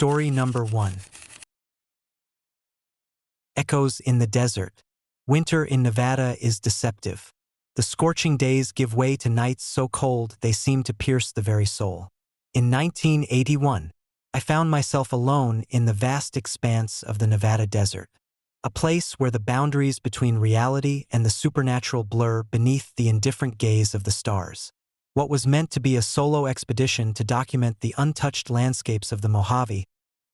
Story number 1. Echoes in the desert. Winter in Nevada is deceptive. The scorching days give way to nights so cold they seem to pierce the very soul. In 1981, I found myself alone in the vast expanse of the Nevada desert, a place where the boundaries between reality and the supernatural blur beneath the indifferent gaze of the stars. What was meant to be a solo expedition to document the untouched landscapes of the Mojave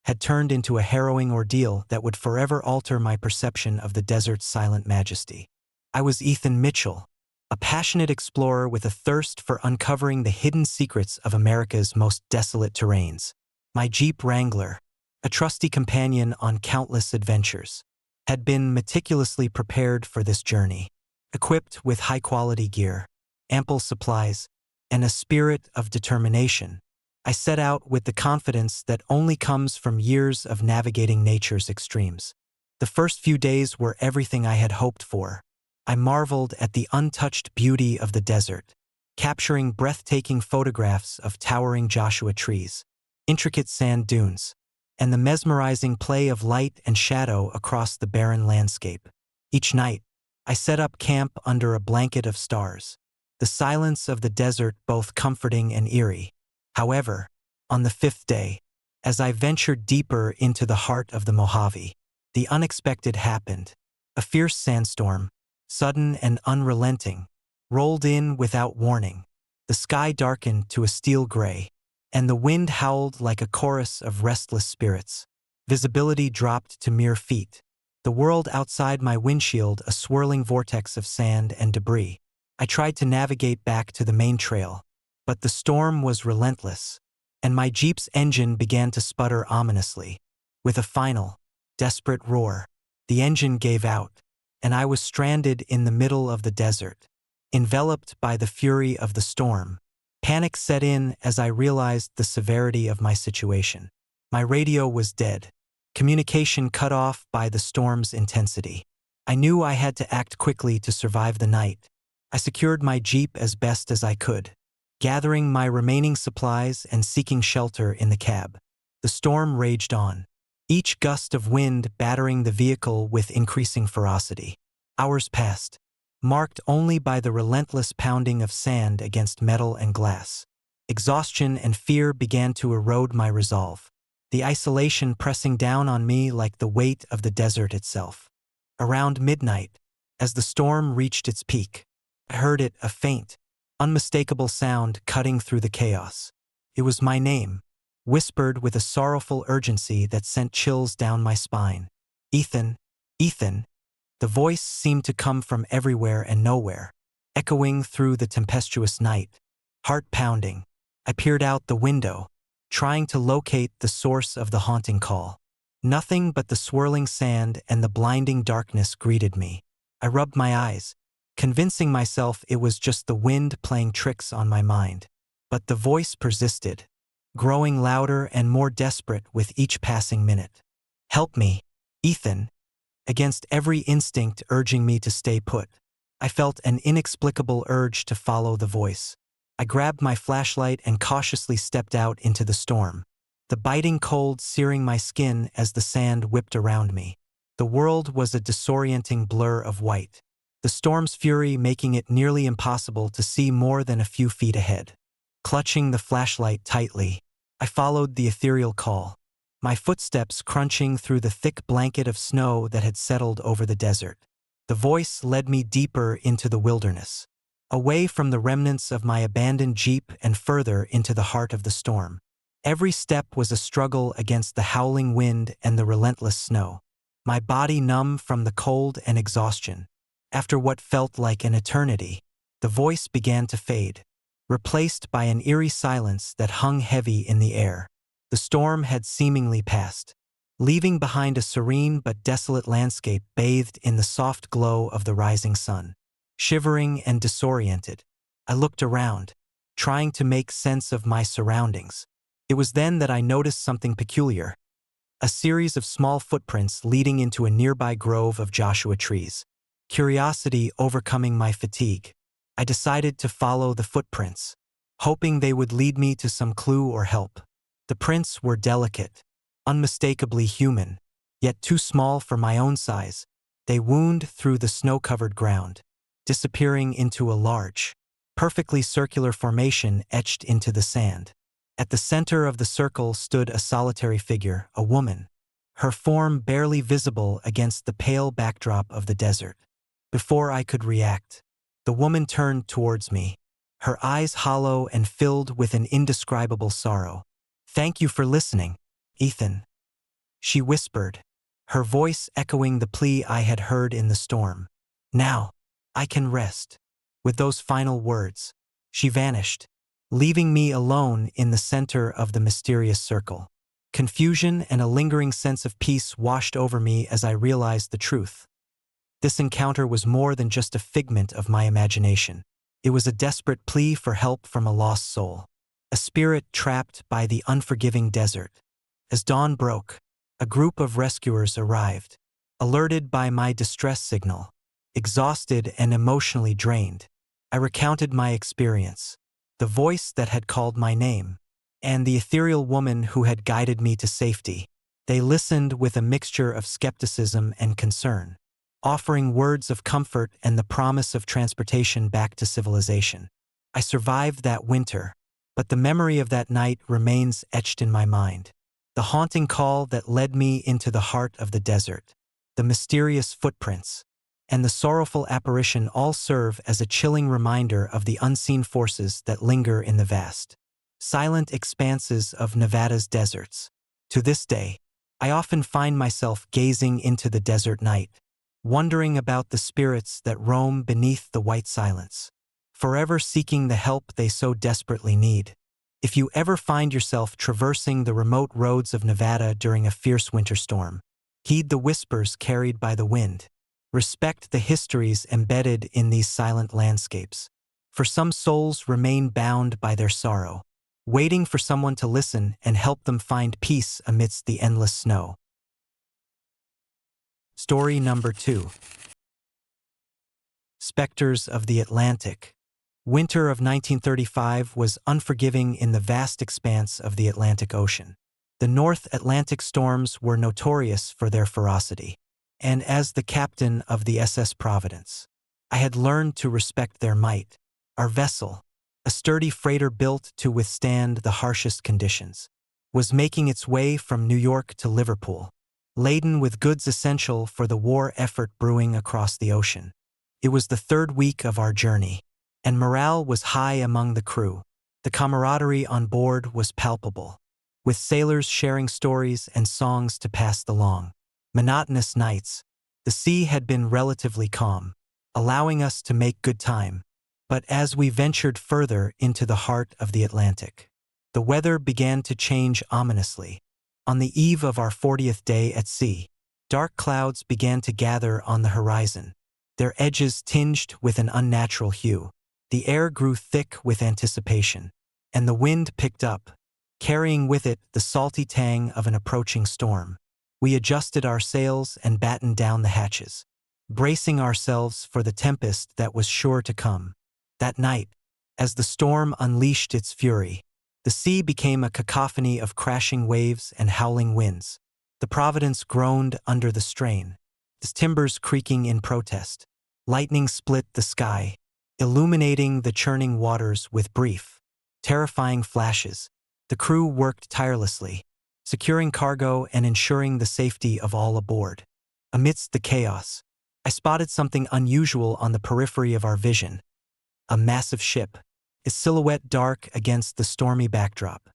had turned into a harrowing ordeal that would forever alter my perception of the desert's silent majesty. I was Ethan Mitchell, a passionate explorer with a thirst for uncovering the hidden secrets of America's most desolate terrains. My Jeep Wrangler, a trusty companion on countless adventures, had been meticulously prepared for this journey, equipped with high-quality gear, ample supplies, and a spirit of determination. I set out with the confidence that only comes from years of navigating nature's extremes. The first few days were everything I had hoped for. I marveled at the untouched beauty of the desert, capturing breathtaking photographs of towering Joshua trees, intricate sand dunes, and the mesmerizing play of light and shadow across the barren landscape. Each night, I set up camp under a blanket of stars, the silence of the desert both comforting and eerie. However, on the fifth day, as I ventured deeper into the heart of the Mojave, the unexpected happened. A fierce sandstorm, sudden and unrelenting, rolled in without warning. The sky darkened to a steel gray, and the wind howled like a chorus of restless spirits. Visibility dropped to mere feet, the world outside my windshield a swirling vortex of sand and debris. I tried to navigate back to the main trail, but the storm was relentless, and my Jeep's engine began to sputter ominously. With a final, desperate roar, the engine gave out, and I was stranded in the middle of the desert, enveloped by the fury of the storm. Panic set in as I realized the severity of my situation. My radio was dead, communication cut off by the storm's intensity. I knew I had to act quickly to survive the night. I secured my Jeep as best as I could, gathering my remaining supplies and seeking shelter in the cab. The storm raged on, each gust of wind battering the vehicle with increasing ferocity. Hours passed, marked only by the relentless pounding of sand against metal and glass. Exhaustion and fear began to erode my resolve, the isolation pressing down on me like the weight of the desert itself. Around midnight, as the storm reached its peak, I heard it, a faint, unmistakable sound cutting through the chaos. It was my name, whispered with a sorrowful urgency that sent chills down my spine. Ethan, Ethan. The voice seemed to come from everywhere and nowhere, echoing through the tempestuous night. Heart pounding, I peered out the window, trying to locate the source of the haunting call. Nothing but the swirling sand and the blinding darkness greeted me. I rubbed my eyes, convincing myself it was just the wind playing tricks on my mind. But the voice persisted, growing louder and more desperate with each passing minute. Help me, Ethan. Against every instinct urging me to stay put, I felt an inexplicable urge to follow the voice. I grabbed my flashlight and cautiously stepped out into the storm, the biting cold searing my skin as the sand whipped around me. The world was a disorienting blur of white, the storm's fury making it nearly impossible to see more than a few feet ahead. Clutching the flashlight tightly, I followed the ethereal call, my footsteps crunching through the thick blanket of snow that had settled over the desert. The voice led me deeper into the wilderness, away from the remnants of my abandoned Jeep and further into the heart of the storm. Every step was a struggle against the howling wind and the relentless snow, my body numb from the cold and exhaustion. After what felt like an eternity, the voice began to fade, replaced by an eerie silence that hung heavy in the air. The storm had seemingly passed, leaving behind a serene but desolate landscape bathed in the soft glow of the rising sun. Shivering and disoriented, I looked around, trying to make sense of my surroundings. It was then that I noticed something peculiar, a series of small footprints leading into a nearby grove of Joshua trees. Curiosity overcoming my fatigue, I decided to follow the footprints, hoping they would lead me to some clue or help. The prints were delicate, unmistakably human, yet too small for my own size. They wound through the snow-covered ground, disappearing into a large, perfectly circular formation etched into the sand. At the center of the circle stood a solitary figure, a woman, her form barely visible against the pale backdrop of the desert. Before I could react, the woman turned towards me, her eyes hollow and filled with an indescribable sorrow. "Thank you for listening, Ethan," she whispered, her voice echoing the plea I had heard in the storm. "Now, I can rest." With those final words, she vanished, leaving me alone in the center of the mysterious circle. Confusion and a lingering sense of peace washed over me as I realized the truth. This encounter was more than just a figment of my imagination. It was a desperate plea for help from a lost soul, a spirit trapped by the unforgiving desert. As dawn broke, a group of rescuers arrived, alerted by my distress signal. Exhausted and emotionally drained, I recounted my experience, the voice that had called my name, and the ethereal woman who had guided me to safety. They listened with a mixture of skepticism and concern, offering words of comfort and the promise of transportation back to civilization. I survived that winter, but the memory of that night remains etched in my mind. The haunting call that led me into the heart of the desert, the mysterious footprints, and the sorrowful apparition all serve as a chilling reminder of the unseen forces that linger in the vast, silent expanses of Nevada's deserts. To this day, I often find myself gazing into the desert night, wondering about the spirits that roam beneath the white silence, forever seeking the help they so desperately need. If you ever find yourself traversing the remote roads of Nevada during a fierce winter storm, heed the whispers carried by the wind. Respect the histories embedded in these silent landscapes, for some souls remain bound by their sorrow, waiting for someone to listen and help them find peace amidst the endless snow. Story number 2. Specters of the Atlantic. Winter of 1935 was unforgiving in the vast expanse of the Atlantic Ocean. The North Atlantic storms were notorious for their ferocity, and as the captain of the SS Providence, I had learned to respect their might. Our vessel, a sturdy freighter built to withstand the harshest conditions, was making its way from New York to Liverpool, laden with goods essential for the war effort brewing across the ocean. It was the third week of our journey, and morale was high among the crew. The camaraderie on board was palpable, with sailors sharing stories and songs to pass the long, monotonous nights. The sea had been relatively calm, allowing us to make good time. But as we ventured further into the heart of the Atlantic, the weather began to change ominously. On the eve of our 40th day at sea, dark clouds began to gather on the horizon, their edges tinged with an unnatural hue. The air grew thick with anticipation, and the wind picked up, carrying with it the salty tang of an approaching storm. We adjusted our sails and battened down the hatches, bracing ourselves for the tempest that was sure to come. That night, as the storm unleashed its fury, the sea became a cacophony of crashing waves and howling winds. The Providence groaned under the strain, its timbers creaking in protest. Lightning split the sky, illuminating the churning waters with brief, terrifying flashes. The crew worked tirelessly, securing cargo and ensuring the safety of all aboard. Amidst the chaos, I spotted something unusual on the periphery of our vision. A massive ship, its silhouette dark against the stormy backdrop,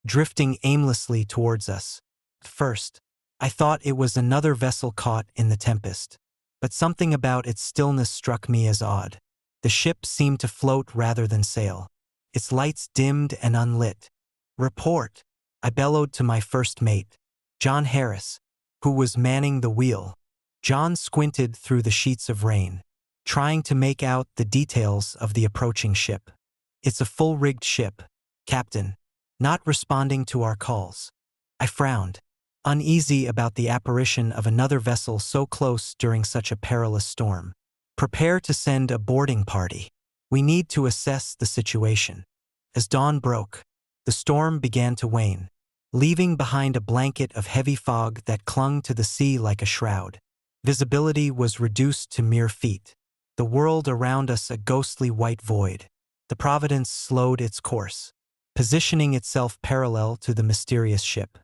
drifting aimlessly towards us. At first, I thought it was another vessel caught in the tempest, but something about its stillness struck me as odd. The ship seemed to float rather than sail, its lights dimmed and unlit. "Report," I bellowed to my first mate, John Harris, who was manning the wheel. John squinted through the sheets of rain, trying to make out the details of the approaching ship. "It's a full-rigged ship, Captain," not responding to our calls. I frowned, uneasy about the apparition of another vessel so close during such a perilous storm. "Prepare to send a boarding party. We need to assess the situation." As dawn broke, the storm began to wane, leaving behind a blanket of heavy fog that clung to the sea like a shroud. Visibility was reduced to mere feet. The world around us a ghostly white void. The Providence slowed its course, positioning itself parallel to the mysterious ship.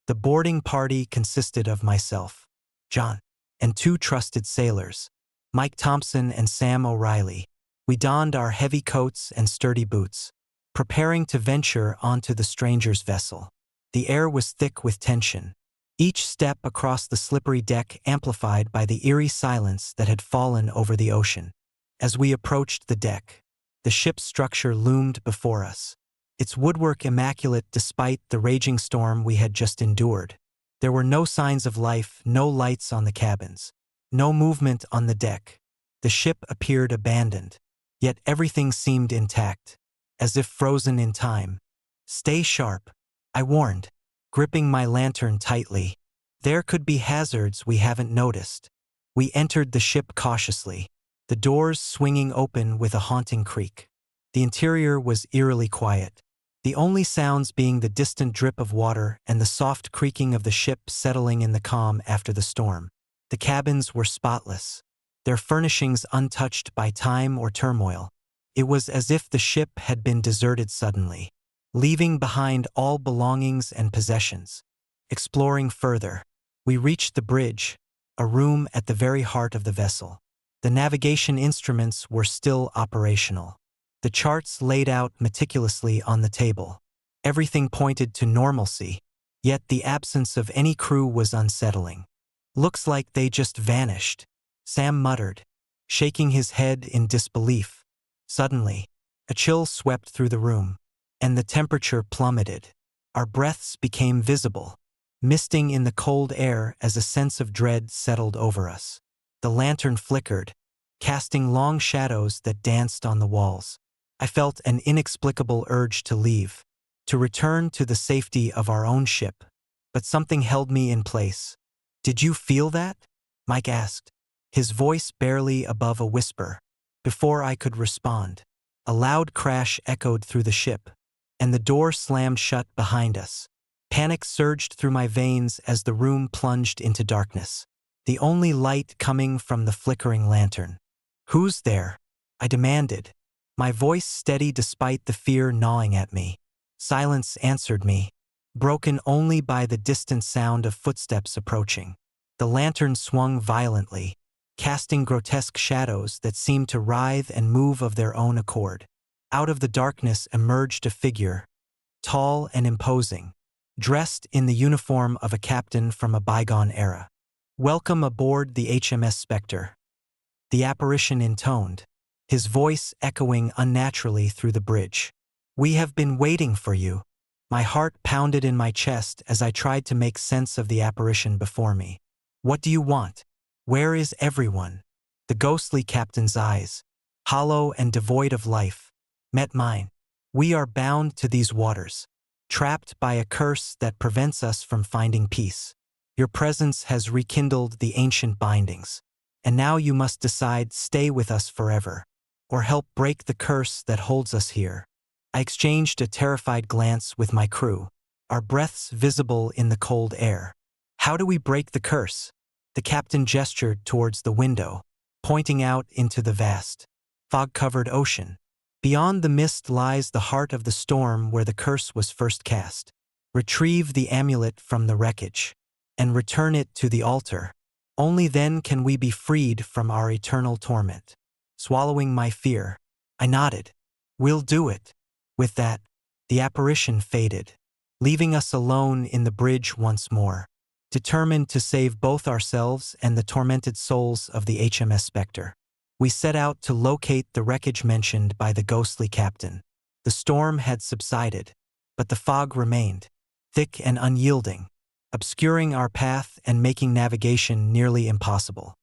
The boarding party consisted of myself, John, and two trusted sailors, Mike Thompson and Sam O'Reilly. We donned our heavy coats and sturdy boots, preparing to venture onto the stranger's vessel. The air was thick with tension, each step across the slippery deck amplified by the eerie silence that had fallen over the ocean. As we approached the deck, the ship's structure loomed before us, its woodwork immaculate despite the raging storm we had just endured. There were no signs of life, no lights on the cabins, no movement on the deck. The ship appeared abandoned, yet everything seemed intact, as if frozen in time. "Stay sharp," I warned, gripping my lantern tightly. "There could be hazards we haven't noticed." We entered the ship cautiously, the doors swinging open with a haunting creak. The interior was eerily quiet, the only sounds being the distant drip of water and the soft creaking of the ship settling in the calm after the storm. The cabins were spotless, their furnishings untouched by time or turmoil. It was as if the ship had been deserted suddenly, leaving behind all belongings and possessions. Exploring further, we reached the bridge, a room at the very heart of the vessel. The navigation instruments were still operational, the charts laid out meticulously on the table. Everything pointed to normalcy, yet the absence of any crew was unsettling. "Looks like they just vanished," Sam muttered, shaking his head in disbelief. Suddenly, a chill swept through the room, and the temperature plummeted. Our breaths became visible, misting in the cold air as a sense of dread settled over us. The lantern flickered, casting long shadows that danced on the walls. I felt an inexplicable urge to leave, to return to the safety of our own ship, but something held me in place. "Did you feel that?" Mike asked, his voice barely above a whisper. Before I could respond, a loud crash echoed through the ship, and the door slammed shut behind us. Panic surged through my veins as the room plunged into darkness, the only light coming from the flickering lantern. "Who's there?" I demanded, my voice steady despite the fear gnawing at me. Silence answered me, broken only by the distant sound of footsteps approaching. The lantern swung violently, casting grotesque shadows that seemed to writhe and move of their own accord. Out of the darkness emerged a figure, tall and imposing, dressed in the uniform of a captain from a bygone era. "Welcome aboard the HMS Spectre," the apparition intoned, his voice echoing unnaturally through the bridge. "We have been waiting for you." My heart pounded in my chest as I tried to make sense of the apparition before me. "What do you want? Where is everyone?" The ghostly captain's eyes, hollow and devoid of life, met mine. "We are bound to these waters, trapped by a curse that prevents us from finding peace. Your presence has rekindled the ancient bindings, and now you must decide stay with us forever, or help break the curse that holds us here." I exchanged a terrified glance with my crew, our breaths visible in the cold air. "How do we break the curse?" The captain gestured towards the window, pointing out into the vast, fog-covered ocean. "Beyond the mist lies the heart of the storm where the curse was first cast. Retrieve the amulet from the wreckage, and return it to the altar. Only then can we be freed from our eternal torment." Swallowing my fear, I nodded. "We'll do it." With that, the apparition faded, leaving us alone in the bridge once more, determined to save both ourselves and the tormented souls of the HMS Spectre. We set out to locate the wreckage mentioned by the ghostly captain. The storm had subsided, but the fog remained, thick and unyielding, obscuring our path and making navigation nearly impossible.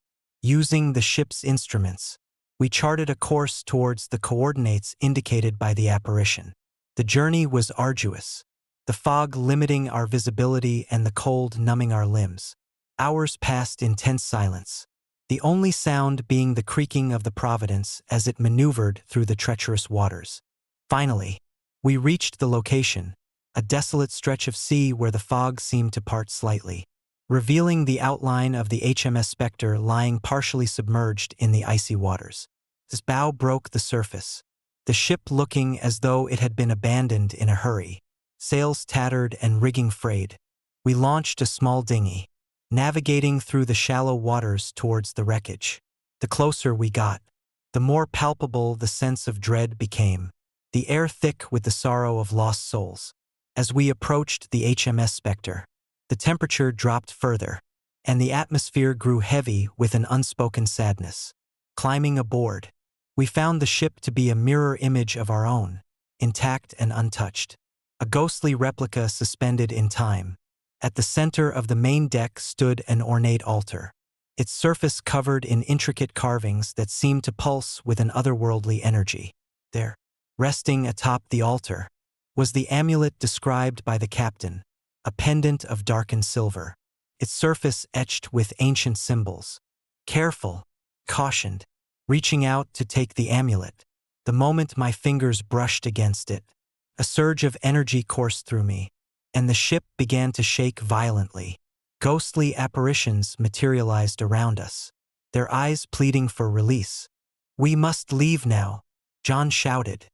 Using the ship's instruments, we charted a course towards the coordinates indicated by the apparition. The journey was arduous, the fog limiting our visibility and the cold numbing our limbs. Hours passed in tense silence, the only sound being the creaking of the Providence as it maneuvered through the treacherous waters. Finally, we reached the location, a desolate stretch of sea where the fog seemed to part slightly, revealing the outline of the HMS Spectre lying partially submerged in the icy waters. Its bow broke the surface, the ship looking as though it had been abandoned in a hurry, sails tattered and rigging frayed. We launched a small dinghy, navigating through the shallow waters towards the wreckage. The closer we got, the more palpable the sense of dread became, the air thick with the sorrow of lost souls. As we approached the HMS Spectre, the temperature dropped further, and the atmosphere grew heavy with an unspoken sadness. Climbing aboard, we found the ship to be a mirror image of our own, intact and untouched, a ghostly replica suspended in time. At the center of the main deck stood an ornate altar, its surface covered in intricate carvings that seemed to pulse with an otherworldly energy. There, resting atop the altar, was the amulet described by the captain, a pendant of darkened silver, its surface etched with ancient symbols. Careful, cautioned, reaching out to take the amulet. The moment my fingers brushed against it, a surge of energy coursed through me, and the ship began to shake violently. Ghostly apparitions materialized around us, their eyes pleading for release. "We must leave now," John shouted,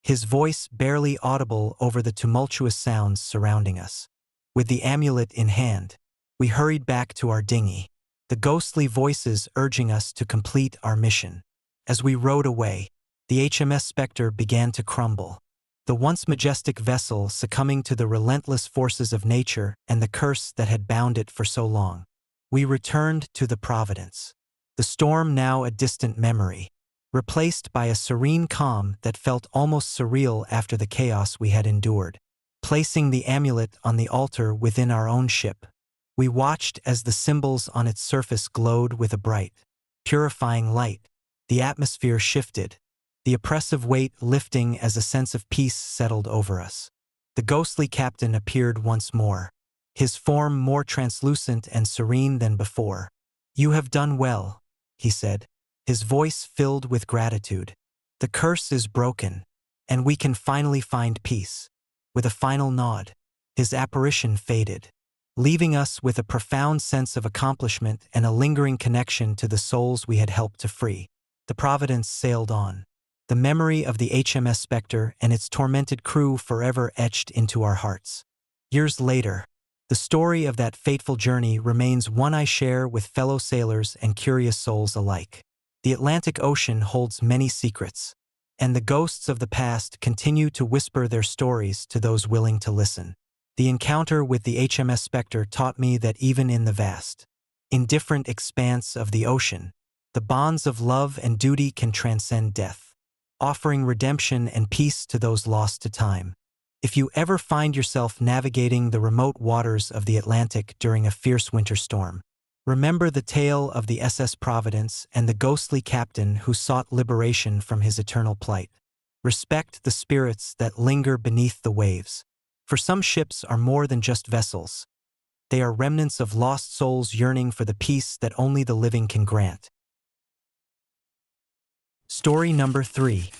his voice barely audible over the tumultuous sounds surrounding us. With the amulet in hand, we hurried back to our dinghy, the ghostly voices urging us to complete our mission. As we rowed away, the HMS Spectre began to crumble, the once majestic vessel succumbing to the relentless forces of nature and the curse that had bound it for so long. We returned to the Providence, the storm now a distant memory, replaced by a serene calm that felt almost surreal after the chaos we had endured. Placing the amulet on the altar within our own ship, we watched as the symbols on its surface glowed with a bright, purifying light. The atmosphere shifted, the oppressive weight lifting as a sense of peace settled over us. The ghostly captain appeared once more, his form more translucent and serene than before. "You have done well," he said, his voice filled with gratitude. "The curse is broken, and we can finally find peace." With a final nod, his apparition faded, leaving us with a profound sense of accomplishment and a lingering connection to the souls we had helped to free. The Providence sailed on, the memory of the HMS Spectre and its tormented crew forever etched into our hearts. Years later, the story of that fateful journey remains one I share with fellow sailors and curious souls alike. The Atlantic Ocean holds many secrets, and the ghosts of the past continue to whisper their stories to those willing to listen. The encounter with the HMS Spectre taught me that even in the vast, indifferent expanse of the ocean, the bonds of love and duty can transcend death, offering redemption and peace to those lost to time. If you ever find yourself navigating the remote waters of the Atlantic during a fierce winter storm, remember the tale of the SS Providence and the ghostly captain who sought liberation from his eternal plight. Respect the spirits that linger beneath the waves, for some ships are more than just vessels. They are remnants of lost souls yearning for the peace that only the living can grant. Story number 3.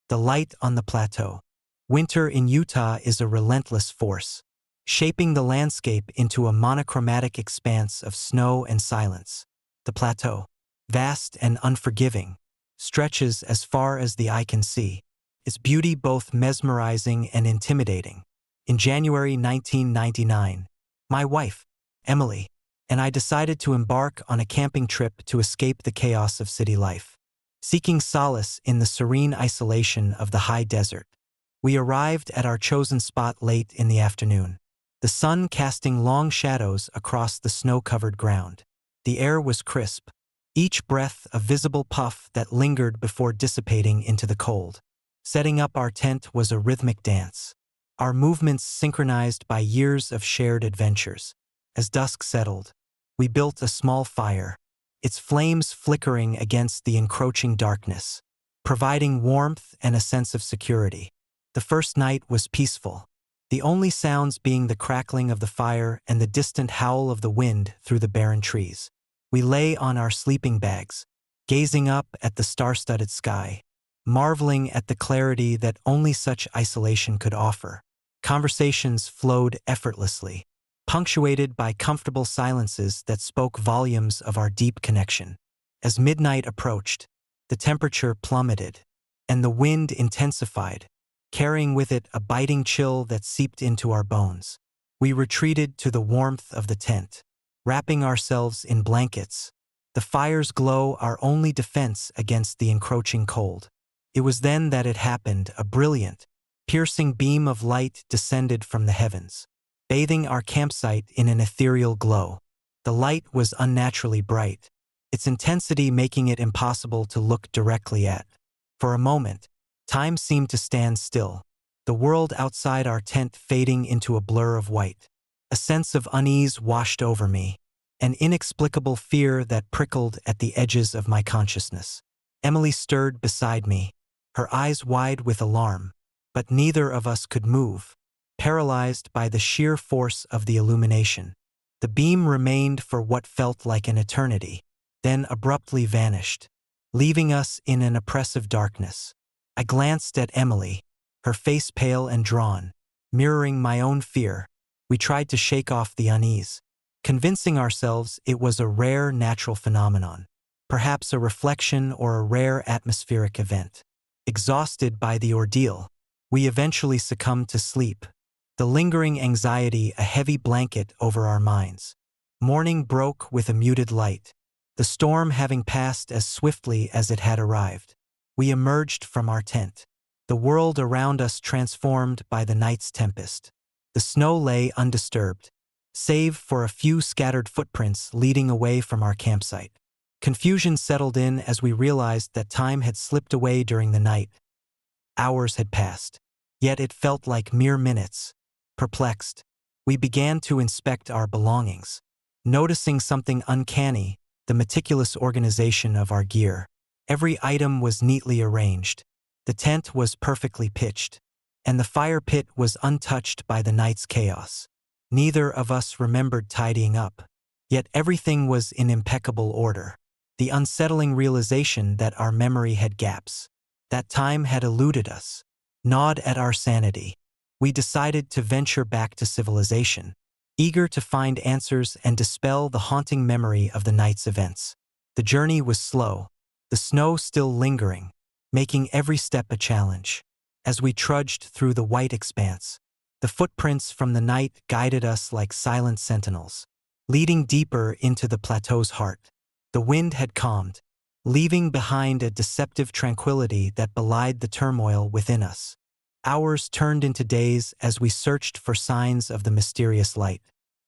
The Light on the Plateau. Winter in Utah is a relentless force, shaping the landscape into a monochromatic expanse of snow and silence. The plateau, vast and unforgiving, stretches as far as the eye can see, its beauty both mesmerizing and intimidating. In January 1999, my wife, Emily, and I decided to embark on a camping trip to escape the chaos of city life. Seeking solace in the serene isolation of the high desert, we arrived at our chosen spot late in the afternoon, the sun casting long shadows across the snow-covered ground. The air was crisp, each breath a visible puff that lingered before dissipating into the cold. Setting up our tent was a rhythmic dance, our movements synchronized by years of shared adventures. As dusk settled, we built a small fire, its flames flickering against the encroaching darkness, providing warmth and a sense of security. The first night was peaceful, the only sounds being the crackling of the fire and the distant howl of the wind through the barren trees. We lay on our sleeping bags, gazing up at the star-studded sky, marveling at the clarity that only such isolation could offer. Conversations flowed effortlessly, punctuated by comfortable silences that spoke volumes of our deep connection. As midnight approached, the temperature plummeted, and the wind intensified, carrying with it a biting chill that seeped into our bones. We retreated to the warmth of the tent, wrapping ourselves in blankets, the fire's glow our only defense against the encroaching cold. It was then that it happened. A brilliant, piercing beam of light descended from the heavens, bathing our campsite in an ethereal glow. The light was unnaturally bright, its intensity making it impossible to look directly at. For a moment, time seemed to stand still, the world outside our tent fading into a blur of white. A sense of unease washed over me, an inexplicable fear that prickled at the edges of my consciousness. Emily stirred beside me, her eyes wide with alarm, but neither of us could move, paralyzed by the sheer force of the illumination. The beam remained for what felt like an eternity, then abruptly vanished, leaving us in an oppressive darkness. I glanced at Emily, her face pale and drawn, mirroring my own fear. We tried to shake off the unease, convincing ourselves it was a rare natural phenomenon, perhaps a reflection or a rare atmospheric event. Exhausted by the ordeal, we eventually succumbed to sleep, the lingering anxiety a heavy blanket over our minds. Morning broke with a muted light, the storm having passed as swiftly as it had arrived. We emerged from our tent, the world around us transformed by the night's tempest. The snow lay undisturbed, save for a few scattered footprints leading away from our campsite. Confusion settled in as we realized that time had slipped away during the night. Hours had passed, yet it felt like mere minutes. Perplexed, we began to inspect our belongings, noticing something uncanny: the meticulous organization of our gear. Every item was neatly arranged, the tent was perfectly pitched, and the fire pit was untouched by the night's chaos. Neither of us remembered tidying up, yet everything was in impeccable order. The unsettling realization that our memory had gaps, that time had eluded us, gnawed at our sanity. We decided to venture back to civilization, eager to find answers and dispel the haunting memory of the night's events. The journey was slow, the snow still lingering, making every step a challenge. As we trudged through the white expanse, the footprints from the night guided us like silent sentinels, leading deeper into the plateau's heart. The wind had calmed, leaving behind a deceptive tranquility that belied the turmoil within us. Hours turned into days as we searched for signs of the mysterious light,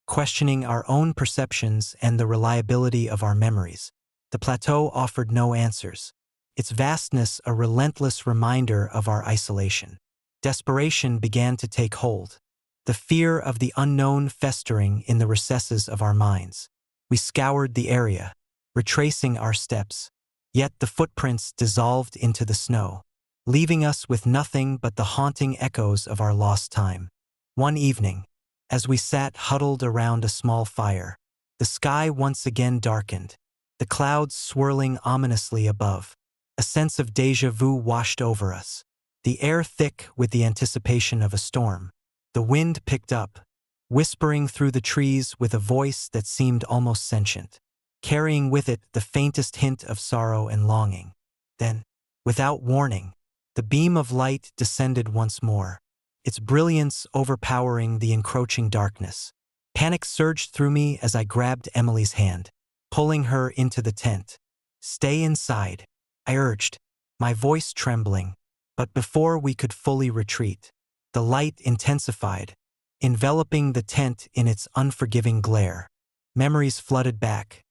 questioning our own perceptions and the reliability of our memories. The plateau offered no answers, its vastness a relentless reminder of our isolation. Desperation began to take hold, the fear of the unknown festering in the recesses of our minds. We scoured the area, retracing our steps, yet the footprints dissolved into the snow, leaving us with nothing but the haunting echoes of our lost time. One evening, as we sat huddled around a small fire, the sky once again darkened, the clouds swirling ominously above. A sense of déjà vu washed over us, the air thick with the anticipation of a storm. The wind picked up, whispering through the trees with a voice that seemed almost sentient, carrying with it the faintest hint of sorrow and longing. Then, without warning, the beam of light descended once more, its brilliance overpowering the encroaching darkness. Panic surged through me as I grabbed Emily's hand, pulling her into the tent. "Stay inside," I urged, my voice trembling. But before we could fully retreat, the light intensified, enveloping the tent in its unforgiving glare. Memories flooded back,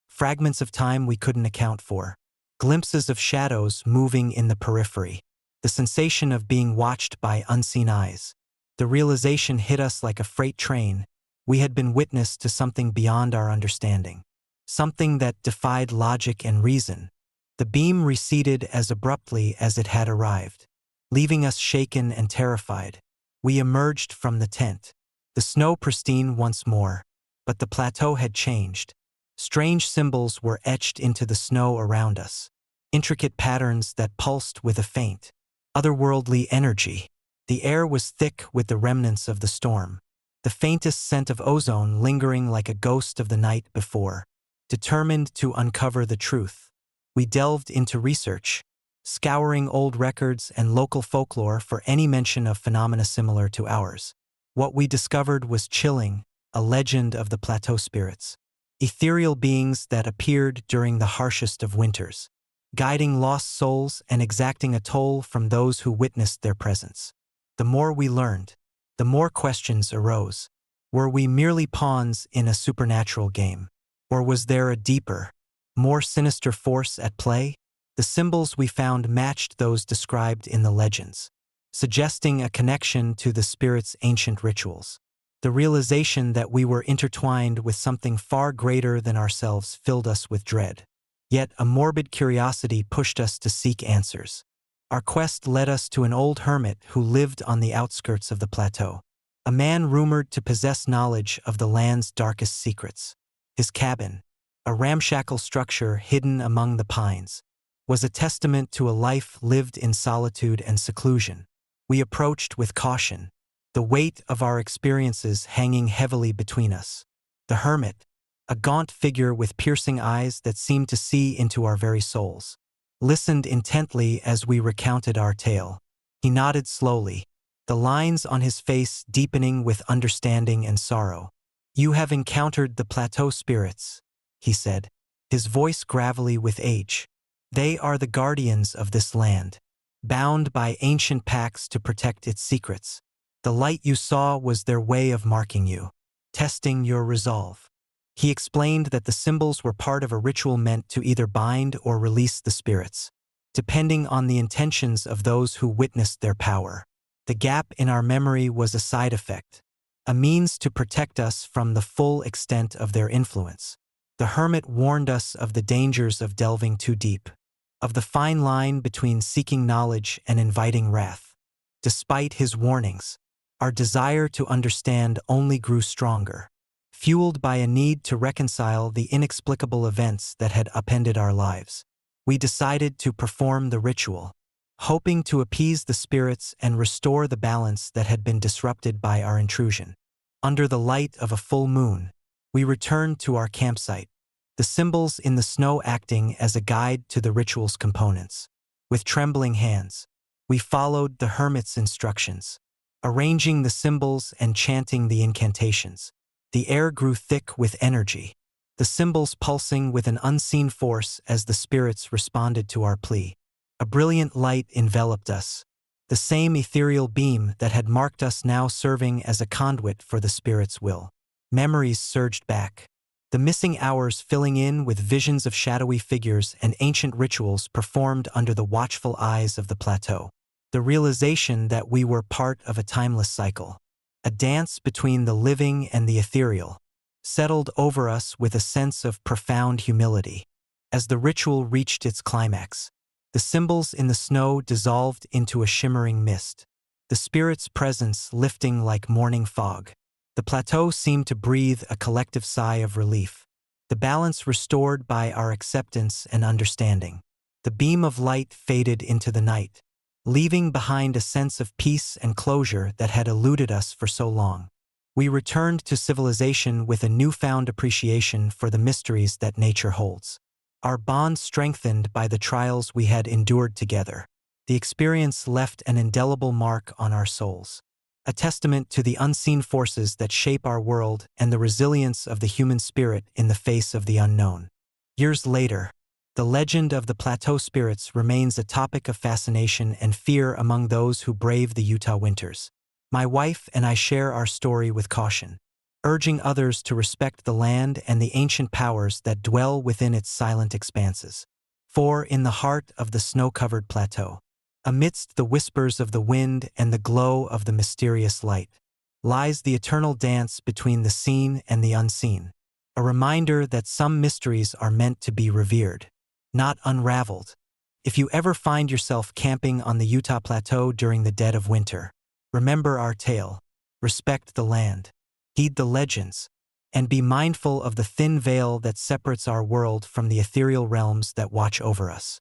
fragments of time we couldn't account for, glimpses of shadows moving in the periphery, the sensation of being watched by unseen eyes. The realization hit us like a freight train. We had been witness to something beyond our understanding, something that defied logic and reason. The beam receded as abruptly as it had arrived, leaving us shaken and terrified. We emerged from the tent, the snow pristine once more, but the plateau had changed. Strange symbols were etched into the snow around us. intricate patterns that pulsed with a faint, otherworldly energy. The air was thick with the remnants of the storm, the faintest scent of ozone lingering like a ghost of the night before. Determined to uncover the truth, we delved into research, scouring old records and local folklore for any mention of phenomena similar to ours. What we discovered was chilling, a legend of the plateau spirits, ethereal beings that appeared during the harshest of winters, guiding lost souls and exacting a toll from those who witnessed their presence. The more we learned, the more questions arose. Were we merely pawns in a supernatural game? Or was there a deeper, more sinister force at play? The symbols we found matched those described in the legends, suggesting a connection to the spirits' ancient rituals. The realization that we were intertwined with something far greater than ourselves filled us with dread. Yet a morbid curiosity pushed us to seek answers. Our quest led us to an old hermit who lived on the outskirts of the plateau, a man rumored to possess knowledge of the land's darkest secrets. His cabin, a ramshackle structure hidden among the pines, was a testament to a life lived in solitude and seclusion. We approached with caution, the weight of our experiences hanging heavily between us. The hermit, a gaunt figure with piercing eyes that seemed to see into our very souls, listened intently as we recounted our tale. He nodded slowly, the lines on his face deepening with understanding and sorrow. "You have encountered the plateau spirits," he said, his voice gravelly with age. "They are the guardians of this land, bound by ancient pacts to protect its secrets. The light you saw was their way of marking you, testing your resolve." He explained that the symbols were part of a ritual meant to either bind or release the spirits, depending on the intentions of those who witnessed their power. The gap in our memory was a side effect, a means to protect us from the full extent of their influence. The hermit warned us of the dangers of delving too deep, of the fine line between seeking knowledge and inviting wrath. Despite his warnings, our desire to understand only grew stronger, fueled by a need to reconcile the inexplicable events that had upended our lives. We decided to perform the ritual, hoping to appease the spirits and restore the balance that had been disrupted by our intrusion. Under the light of a full moon, we returned to our campsite, the symbols in the snow acting as a guide to the ritual's components. With trembling hands, we followed the hermit's instructions, arranging the symbols and chanting the incantations. The air grew thick with energy, the symbols pulsing with an unseen force as the spirits responded to our plea. A brilliant light enveloped us, the same ethereal beam that had marked us now serving as a conduit for the spirit's will. Memories surged back, the missing hours filling in with visions of shadowy figures and ancient rituals performed under the watchful eyes of the plateau. The realization that we were part of a timeless cycle, a dance between the living and the ethereal, settled over us with a sense of profound humility. As the ritual reached its climax, the symbols in the snow dissolved into a shimmering mist, the spirit's presence lifting like morning fog. The plateau seemed to breathe a collective sigh of relief, the balance restored by our acceptance and understanding. The beam of light faded into the night, leaving behind a sense of peace and closure that had eluded us for so long. We returned to civilization with a newfound appreciation for the mysteries that nature holds. Our bond strengthened by the trials we had endured together. The experience left an indelible mark on our souls, a testament to the unseen forces that shape our world and the resilience of the human spirit in the face of the unknown. Years later, the legend of the plateau spirits remains a topic of fascination and fear among those who brave the Utah winters. My wife and I share our story with caution, urging others to respect the land and the ancient powers that dwell within its silent expanses. For in the heart of the snow-covered plateau, amidst the whispers of the wind and the glow of the mysterious light, lies the eternal dance between the seen and the unseen, a reminder that some mysteries are meant to be revered, not unraveled. If you ever find yourself camping on the Utah Plateau during the dead of winter, remember our tale, respect the land, heed the legends, and be mindful of the thin veil that separates our world from the ethereal realms that watch over us.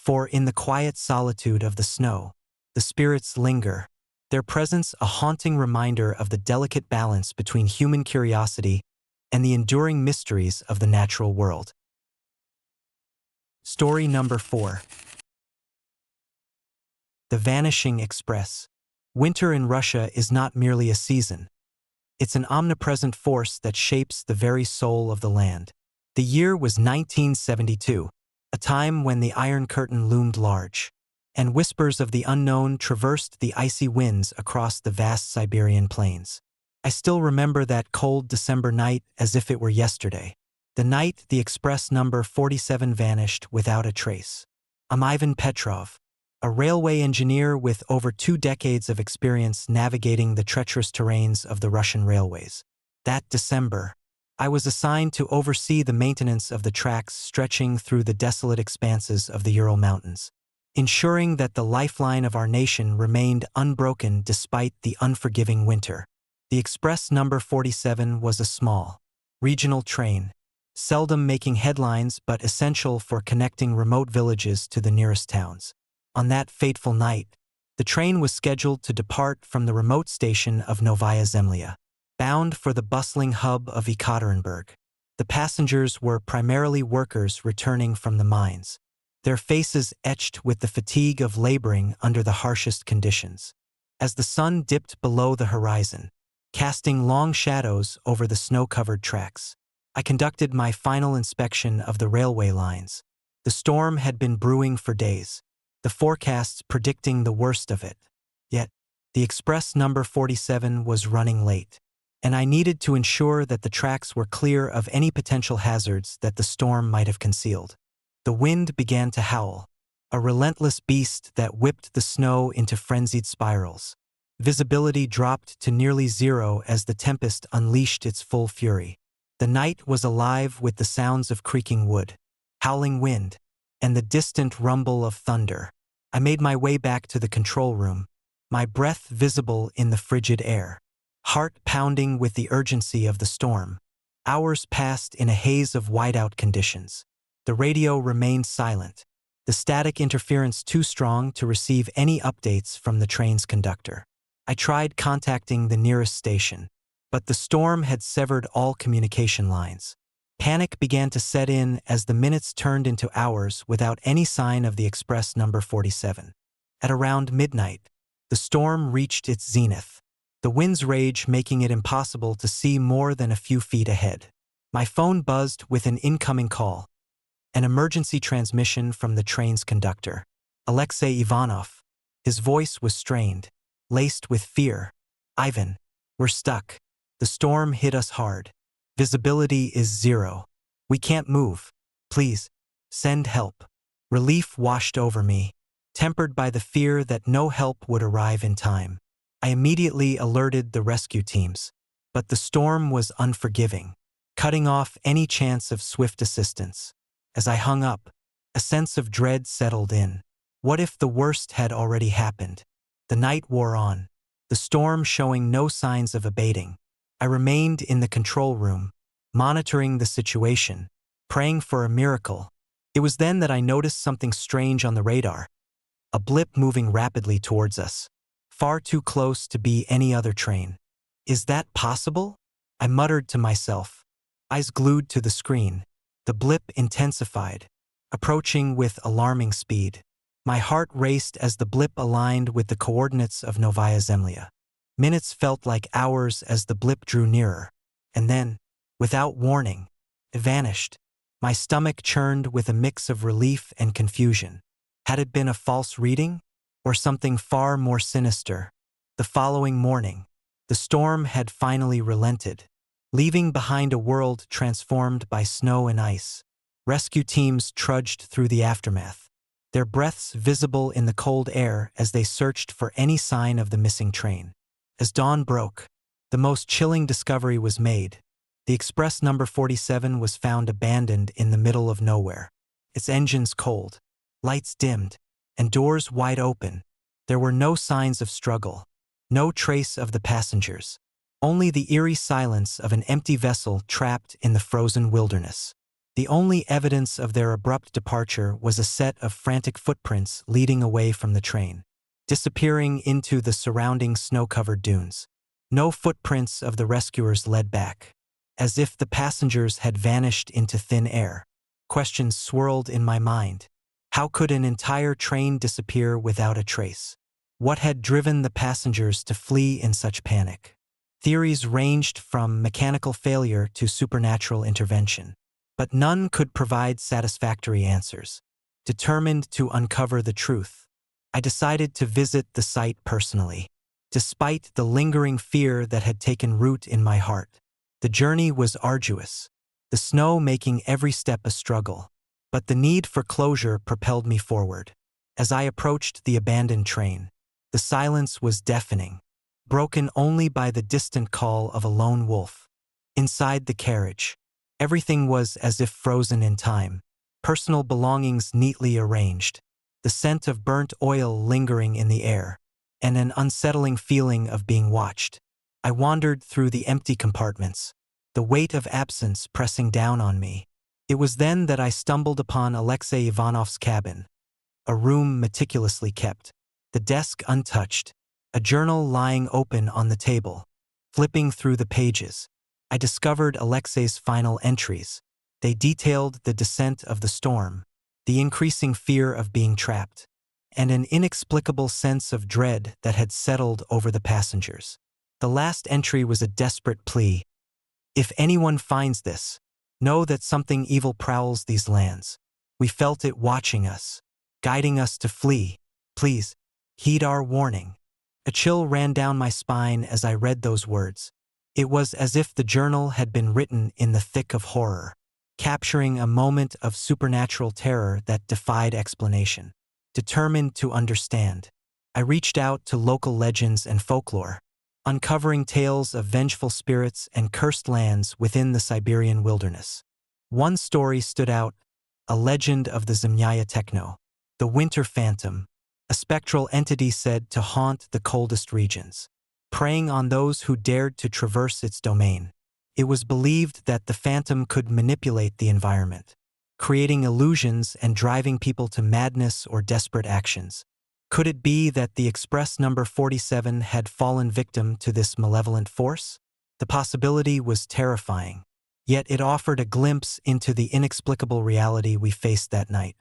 For in the quiet solitude of the snow, the spirits linger, their presence a haunting reminder of the delicate balance between human curiosity and the enduring mysteries of the natural world. Story number 4. The Vanishing Express. Winter in Russia is not merely a season. It's an omnipresent force that shapes the very soul of the land. The year was 1972, a time when the Iron Curtain loomed large, and whispers of the unknown traversed the icy winds across the vast Siberian plains. I still remember that cold December night as if it were yesterday. The night the express number 47 vanished without a trace. I'm Ivan Petrov, a railway engineer with over 2 decades of experience navigating the treacherous terrains of the Russian railways. That December, I was assigned to oversee the maintenance of the tracks stretching through the desolate expanses of the Ural Mountains, ensuring that the lifeline of our nation remained unbroken despite the unforgiving winter. The express number 47 was a small, regional train, seldom making headlines but essential for connecting remote villages to the nearest towns. On that fateful night, the train was scheduled to depart from the remote station of Novaya Zemlya, bound for the bustling hub of Ekaterinburg. The passengers were primarily workers returning from the mines, their faces etched with the fatigue of laboring under the harshest conditions. As the sun dipped below the horizon, casting long shadows over the snow-covered tracks, I conducted my final inspection of the railway lines. The storm had been brewing for days, the forecasts predicting the worst of it. Yet, the express number 47 was running late, and I needed to ensure that the tracks were clear of any potential hazards that the storm might have concealed. The wind began to howl, a relentless beast that whipped the snow into frenzied spirals. Visibility dropped to nearly zero as the tempest unleashed its full fury. The night was alive with the sounds of creaking wood, howling wind, and the distant rumble of thunder. I made my way back to the control room, my breath visible in the frigid air, heart pounding with the urgency of the storm. Hours passed in a haze of whiteout conditions. The radio remained silent, the static interference too strong to receive any updates from the train's conductor. I tried contacting the nearest station, but the storm had severed all communication lines. Panic began to set in as the minutes turned into hours without any sign of the express number 47. At around midnight, the storm reached its zenith, the wind's rage making it impossible to see more than a few feet ahead. My phone buzzed with an incoming call, an emergency transmission from the train's conductor, Alexei Ivanov. His voice was strained, laced with fear. "Ivan, we're stuck. The storm hit us hard. Visibility is zero. We can't move. Please, send help." Relief washed over me, tempered by the fear that no help would arrive in time. I immediately alerted the rescue teams, but the storm was unforgiving, cutting off any chance of swift assistance. As I hung up, a sense of dread settled in. What if the worst had already happened? The night wore on, the storm showing no signs of abating. I remained in the control room, monitoring the situation, praying for a miracle. It was then that I noticed something strange on the radar, a blip moving rapidly towards us, far too close to be any other train. "Is that possible?" I muttered to myself, eyes glued to the screen. The blip intensified, approaching with alarming speed. My heart raced as the blip aligned with the coordinates of Novaya Zemlya. Minutes felt like hours as the blip drew nearer, and then, without warning, it vanished. My stomach churned with a mix of relief and confusion. Had it been a false reading, or something far more sinister? The following morning, the storm had finally relented, leaving behind a world transformed by snow and ice. Rescue teams trudged through the aftermath, their breaths visible in the cold air as they searched for any sign of the missing train. As dawn broke, the most chilling discovery was made. The express number 47 was found abandoned in the middle of nowhere, its engines cold, lights dimmed, and doors wide open. There were no signs of struggle, no trace of the passengers, only the eerie silence of an empty vessel trapped in the frozen wilderness. The only evidence of their abrupt departure was a set of frantic footprints leading away from the train, disappearing into the surrounding snow-covered dunes. No footprints of the rescuers led back, as if the passengers had vanished into thin air. Questions swirled in my mind. How could an entire train disappear without a trace? What had driven the passengers to flee in such panic? Theories ranged from mechanical failure to supernatural intervention, but none could provide satisfactory answers. Determined to uncover the truth, I decided to visit the site personally. Despite the lingering fear that had taken root in my heart, the journey was arduous, the snow making every step a struggle. But the need for closure propelled me forward. As I approached the abandoned train, the silence was deafening, broken only by the distant call of a lone wolf. Inside the carriage, everything was as if frozen in time, personal belongings neatly arranged, the scent of burnt oil lingering in the air, and an unsettling feeling of being watched. I wandered through the empty compartments, the weight of absence pressing down on me. It was then that I stumbled upon Alexei Ivanov's cabin, a room meticulously kept, the desk untouched, a journal lying open on the table. Flipping through the pages, I discovered Alexei's final entries. They detailed the descent of the storm, the increasing fear of being trapped, and an inexplicable sense of dread that had settled over the passengers. The last entry was a desperate plea. If anyone finds this, know that something evil prowls these lands. We felt it watching us, guiding us to flee. Please, heed our warning. A chill ran down my spine as I read those words. It was as if the journal had been written in the thick of horror, capturing a moment of supernatural terror that defied explanation. Determined to understand, I reached out to local legends and folklore, uncovering tales of vengeful spirits and cursed lands within the Siberian wilderness. One story stood out, a legend of the Zemlya Techno, the winter phantom, a spectral entity said to haunt the coldest regions, preying on those who dared to traverse its domain. It was believed that the phantom could manipulate the environment, creating illusions and driving people to madness or desperate actions. Could it be that the Express number 47 had fallen victim to this malevolent force? The possibility was terrifying, yet it offered a glimpse into the inexplicable reality we faced that night.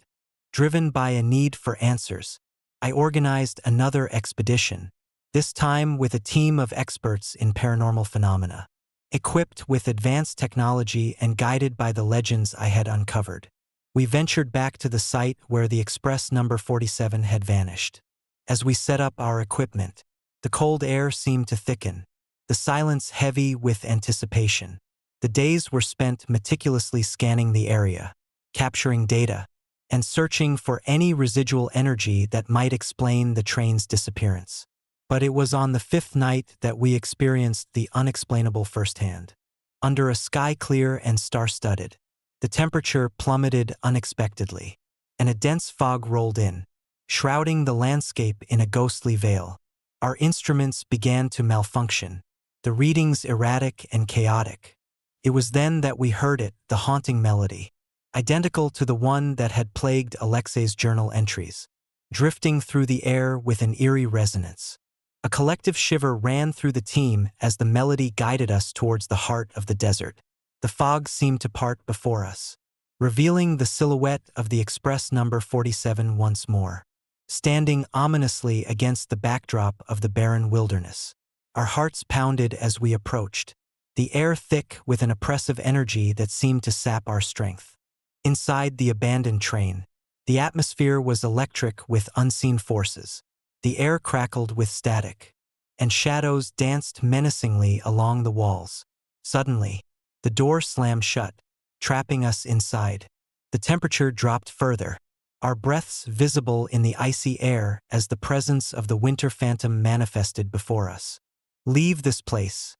Driven by a need for answers, I organized another expedition, this time with a team of experts in paranormal phenomena. Equipped with advanced technology and guided by the legends I had uncovered, we ventured back to the site where the Express number 47 had vanished. As we set up our equipment, the cold air seemed to thicken, the silence heavy with anticipation. The days were spent meticulously scanning the area, capturing data, and searching for any residual energy that might explain the train's disappearance. But it was on the fifth night that we experienced the unexplainable firsthand. Under a sky clear and star-studded, the temperature plummeted unexpectedly, and a dense fog rolled in, shrouding the landscape in a ghostly veil. Our instruments began to malfunction, the readings erratic and chaotic. It was then that we heard it, the haunting melody, identical to the one that had plagued Alexei's journal entries, drifting through the air with an eerie resonance. A collective shiver ran through the team as the melody guided us towards the heart of the desert. The fog seemed to part before us, revealing the silhouette of the Express number 47 once more, standing ominously against the backdrop of the barren wilderness. Our hearts pounded as we approached, the air thick with an oppressive energy that seemed to sap our strength. Inside the abandoned train, the atmosphere was electric with unseen forces. The air crackled with static, and shadows danced menacingly along the walls. Suddenly, the door slammed shut, trapping us inside. The temperature dropped further, our breaths visible in the icy air as the presence of the winter phantom manifested before us. "Leave this place,"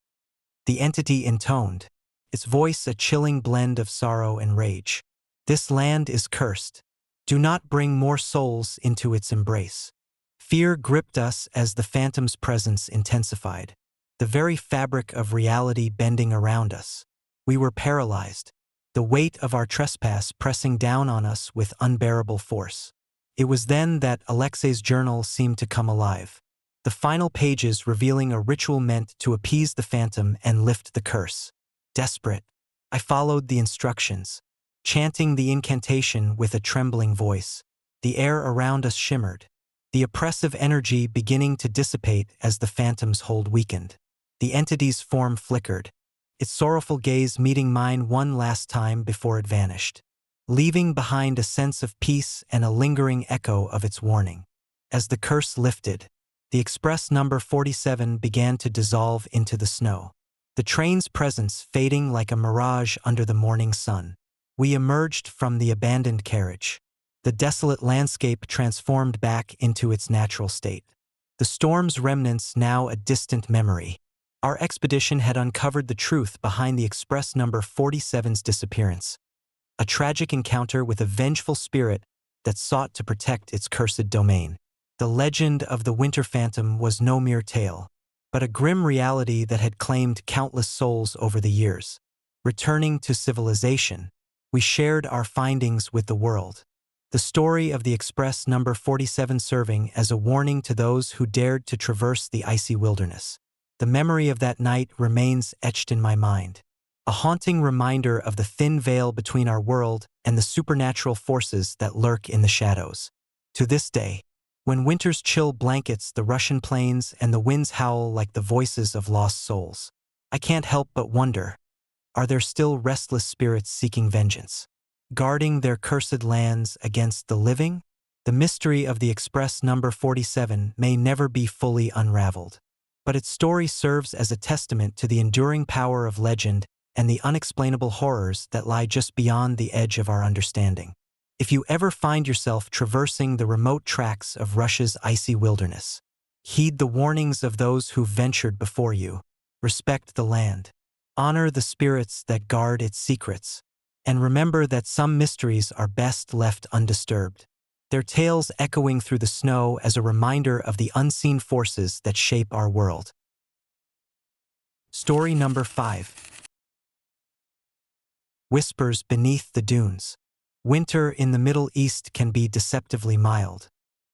the entity intoned, its voice a chilling blend of sorrow and rage. "This land is cursed. Do not bring more souls into its embrace." Fear gripped us as the phantom's presence intensified, the very fabric of reality bending around us. We were paralyzed, the weight of our trespass pressing down on us with unbearable force. It was then that Alexei's journal seemed to come alive, the final pages revealing a ritual meant to appease the phantom and lift the curse. Desperate, I followed the instructions, chanting the incantation with a trembling voice. The air around us shimmered, the oppressive energy beginning to dissipate as the phantom's hold weakened. The entity's form flickered, its sorrowful gaze meeting mine one last time before it vanished, leaving behind a sense of peace and a lingering echo of its warning. As the curse lifted, the express number 47 began to dissolve into the snow, the train's presence fading like a mirage under the morning sun. We emerged from the abandoned carriage, the desolate landscape transformed back into its natural state. The storm's remnants now a distant memory. Our expedition had uncovered the truth behind the express number 47's disappearance, a tragic encounter with a vengeful spirit that sought to protect its cursed domain. The legend of the Winter Phantom was no mere tale, but a grim reality that had claimed countless souls over the years. Returning to civilization, we shared our findings with the world. The story of the express number 47 serving as a warning to those who dared to traverse the icy wilderness. The memory of that night remains etched in my mind, a haunting reminder of the thin veil between our world and the supernatural forces that lurk in the shadows. To this day, when winter's chill blankets the Russian plains and the winds howl like the voices of lost souls, I can't help but wonder, are there still restless spirits seeking vengeance, guarding their cursed lands against the living? The mystery of the express number 47 may never be fully unraveled, but its story serves as a testament to the enduring power of legend and the unexplainable horrors that lie just beyond the edge of our understanding. If you ever find yourself traversing the remote tracts of Russia's icy wilderness, heed the warnings of those who ventured before you. Respect the land, honor the spirits that guard its secrets, and remember that some mysteries are best left undisturbed, their tales echoing through the snow as a reminder of the unseen forces that shape our world. Story number 5. Whispers beneath the dunes. Winter in the Middle East can be deceptively mild,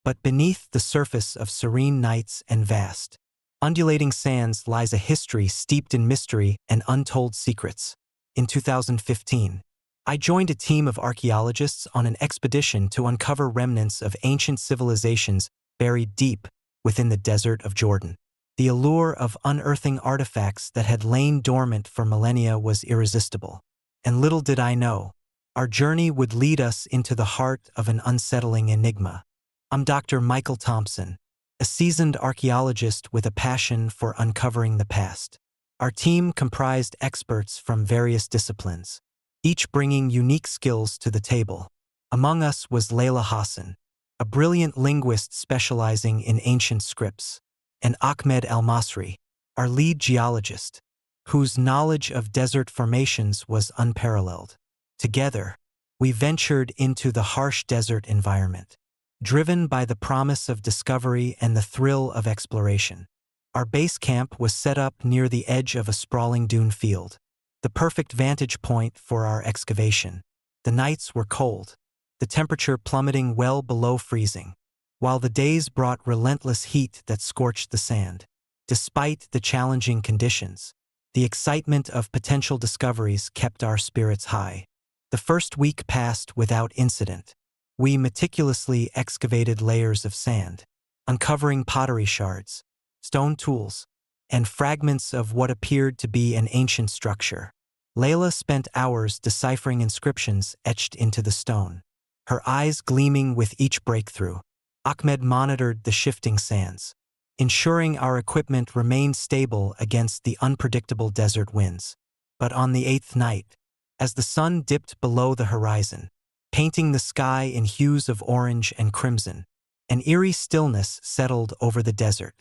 but beneath the surface of serene nights and vast, undulating sands lies a history steeped in mystery and untold secrets. In 2015, I joined a team of archaeologists on an expedition to uncover remnants of ancient civilizations buried deep within the desert of Jordan. The allure of unearthing artifacts that had lain dormant for millennia was irresistible. And little did I know, our journey would lead us into the heart of an unsettling enigma. I'm Dr. Michael Thompson, a seasoned archaeologist with a passion for uncovering the past. Our team comprised experts from various disciplines, each bringing unique skills to the table. Among us was Layla Hassan, a brilliant linguist specializing in ancient scripts, and Ahmed El-Masri, our lead geologist, whose knowledge of desert formations was unparalleled. Together, we ventured into the harsh desert environment, driven by the promise of discovery and the thrill of exploration. Our base camp was set up near the edge of a sprawling dune field, the perfect vantage point for our excavation. The nights were cold, the temperature plummeting well below freezing, while the days brought relentless heat that scorched the sand. Despite the challenging conditions, the excitement of potential discoveries kept our spirits high. The first week passed without incident. We meticulously excavated layers of sand, uncovering pottery shards, stone tools, and fragments of what appeared to be an ancient structure. Layla spent hours deciphering inscriptions etched into the stone, her eyes gleaming with each breakthrough. Ahmed monitored the shifting sands, ensuring our equipment remained stable against the unpredictable desert winds. But on the 8th night, as the sun dipped below the horizon, painting the sky in hues of orange and crimson, an eerie stillness settled over the desert.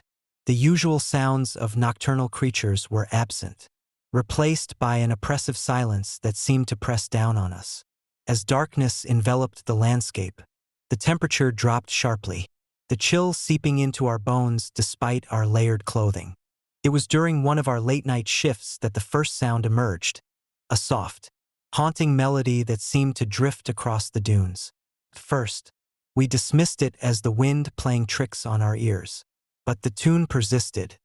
The usual sounds of nocturnal creatures were absent, replaced by an oppressive silence that seemed to press down on us. As darkness enveloped the landscape, the temperature dropped sharply, the chill seeping into our bones despite our layered clothing. It was during one of our late-night shifts that the first sound emerged, a soft, haunting melody that seemed to drift across the dunes. First, we dismissed it as the wind playing tricks on our ears. But the tune persisted,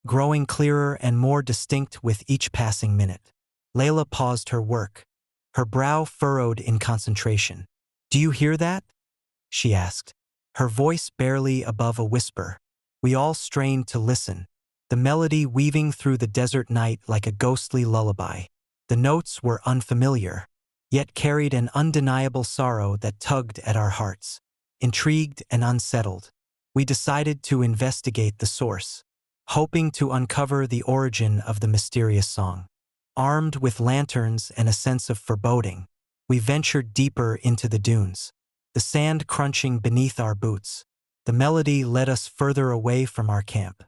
growing clearer and more distinct with each passing minute. Layla paused her work, her brow furrowed in concentration. "Do you hear that?" she asked, her voice barely above a whisper. We all strained to listen, the melody weaving through the desert night like a ghostly lullaby. The notes were unfamiliar, yet carried an undeniable sorrow that tugged at our hearts. Intrigued and unsettled, we decided to investigate the source, hoping to uncover the origin of the mysterious song. Armed with lanterns and a sense of foreboding, we ventured deeper into the dunes, the sand crunching beneath our boots. The melody led us further away from our camp,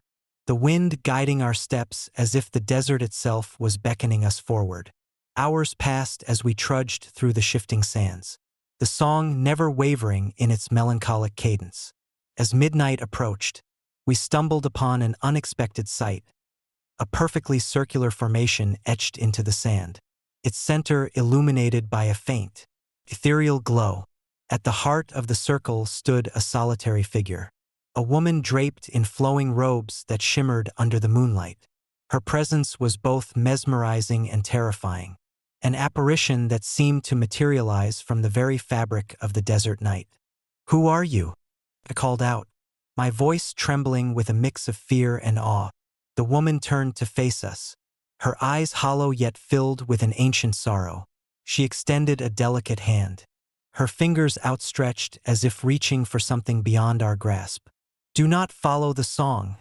the wind guiding our steps as if the desert itself was beckoning us forward. Hours passed as we trudged through the shifting sands, the song never wavering in its melancholic cadence. As midnight approached, we stumbled upon an unexpected sight, a perfectly circular formation etched into the sand, its center illuminated by a faint, ethereal glow. At the heart of the circle stood a solitary figure, a woman draped in flowing robes that shimmered under the moonlight. Her presence was both mesmerizing and terrifying, an apparition that seemed to materialize from the very fabric of the desert night. "Who are you?" I called out, my voice trembling with a mix of fear and awe. The woman turned to face us, her eyes hollow yet filled with an ancient sorrow. She extended a delicate hand, her fingers outstretched as if reaching for something beyond our grasp. "Do not follow the song,"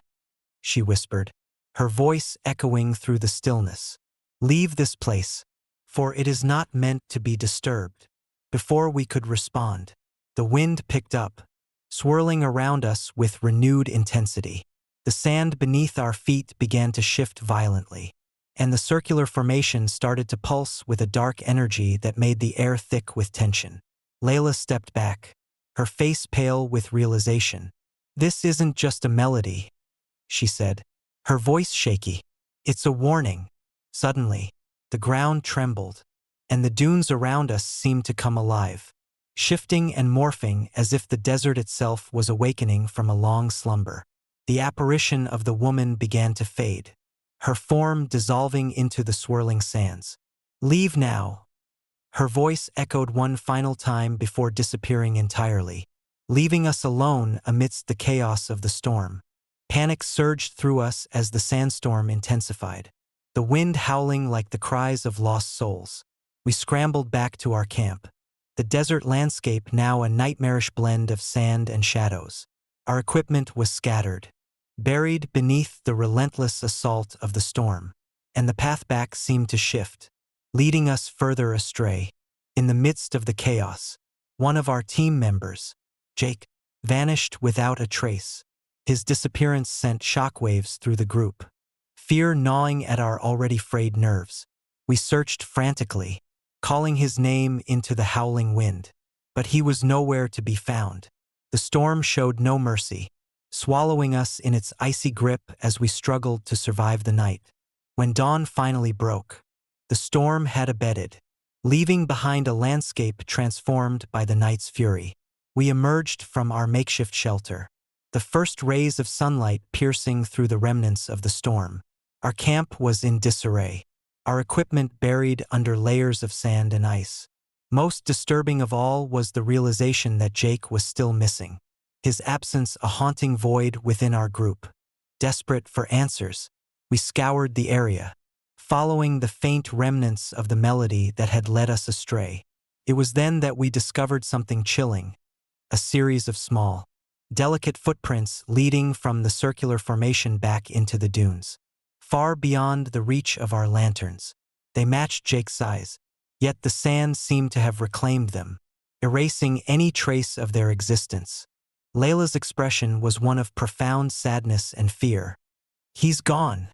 she whispered, her voice echoing through the stillness. "Leave this place, for it is not meant to be disturbed." Before we could respond, the wind picked up, swirling around us with renewed intensity. The sand beneath our feet began to shift violently, and the circular formation started to pulse with a dark energy that made the air thick with tension. Layla stepped back, her face pale with realization. "This isn't just a melody," she said, her voice shaky. "It's a warning." Suddenly, the ground trembled, and the dunes around us seemed to come alive, shifting and morphing as if the desert itself was awakening from a long slumber. The apparition of the woman began to fade, her form dissolving into the swirling sands. "Leave now." Her voice echoed one final time before disappearing entirely, leaving us alone amidst the chaos of the storm. Panic surged through us as the sandstorm intensified, the wind howling like the cries of lost souls. We scrambled back to our camp, the desert landscape now a nightmarish blend of sand and shadows. Our equipment was scattered, buried beneath the relentless assault of the storm, and the path back seemed to shift, leading us further astray. In the midst of the chaos, one of our team members, Jake, vanished without a trace. His disappearance sent shockwaves through the group, fear gnawing at our already frayed nerves. We searched frantically, calling his name into the howling wind, but he was nowhere to be found. The storm showed no mercy, swallowing us in its icy grip as we struggled to survive the night. When dawn finally broke, the storm had abated, leaving behind a landscape transformed by the night's fury. We emerged from our makeshift shelter, the first rays of sunlight piercing through the remnants of the storm. Our camp was in disarray, our equipment buried under layers of sand and ice. Most disturbing of all was the realization that Jake was still missing, his absence a haunting void within our group. Desperate for answers, we scoured the area, following the faint remnants of the melody that had led us astray. It was then that we discovered something chilling, a series of small, delicate footprints leading from the circular formation back into the dunes. Far beyond the reach of our lanterns, they matched Jake's size, yet the sand seemed to have reclaimed them, erasing any trace of their existence. Layla's expression was one of profound sadness and fear. "He's gone,"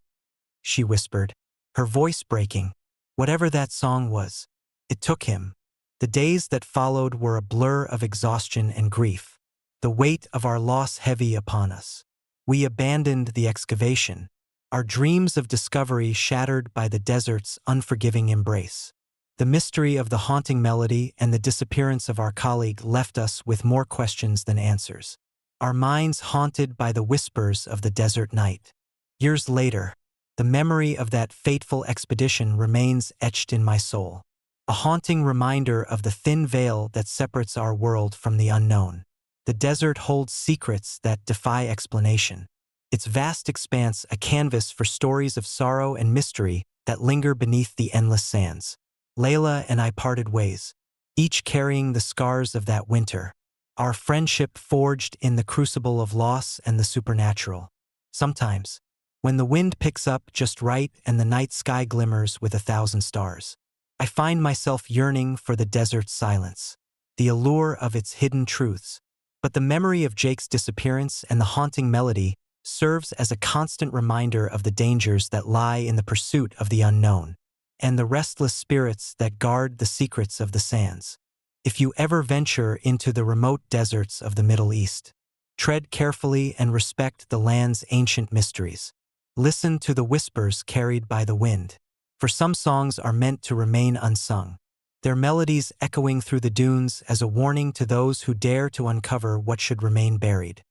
she whispered, her voice breaking. Whatever that song was, it took him. The days that followed were a blur of exhaustion and grief, the weight of our loss heavy upon us. We abandoned the excavation, our dreams of discovery shattered by the desert's unforgiving embrace. The mystery of the haunting melody and the disappearance of our colleague left us with more questions than answers. Our minds haunted by the whispers of the desert night. Years later, the memory of that fateful expedition remains etched in my soul. A haunting reminder of the thin veil that separates our world from the unknown. The desert holds secrets that defy explanation. Its vast expanse a canvas for stories of sorrow and mystery that linger beneath the endless sands. Layla and I parted ways, each carrying the scars of that winter. Our friendship forged in the crucible of loss and the supernatural. Sometimes, when the wind picks up just right and the night sky glimmers with 1,000 stars, I find myself yearning for the desert's silence, the allure of its hidden truths. But the memory of Jake's disappearance and the haunting melody serves as a constant reminder of the dangers that lie in the pursuit of the unknown, and the restless spirits that guard the secrets of the sands. If you ever venture into the remote deserts of the Middle East, tread carefully and respect the land's ancient mysteries. Listen to the whispers carried by the wind, for some songs are meant to remain unsung, their melodies echoing through the dunes as a warning to those who dare to uncover what should remain buried.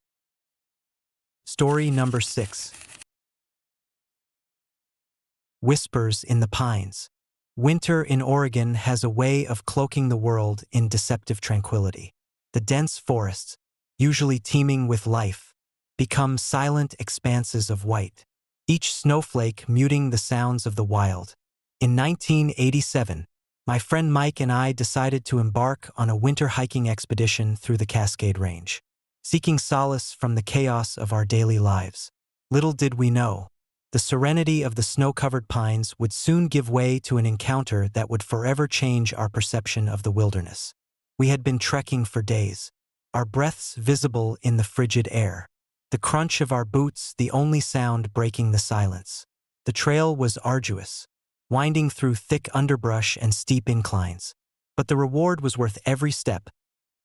Story number 6. Whispers in the Pines. Winter in Oregon has a way of cloaking the world in deceptive tranquility. The dense forests, usually teeming with life, become silent expanses of white, each snowflake muting the sounds of the wild. In 1987, my friend Mike and I decided to embark on a winter hiking expedition through the Cascade Range, seeking solace from the chaos of our daily lives. Little did we know, the serenity of the snow-covered pines would soon give way to an encounter that would forever change our perception of the wilderness. We had been trekking for days, our breaths visible in the frigid air, the crunch of our boots the only sound breaking the silence. The trail was arduous, winding through thick underbrush and steep inclines, but the reward was worth every step.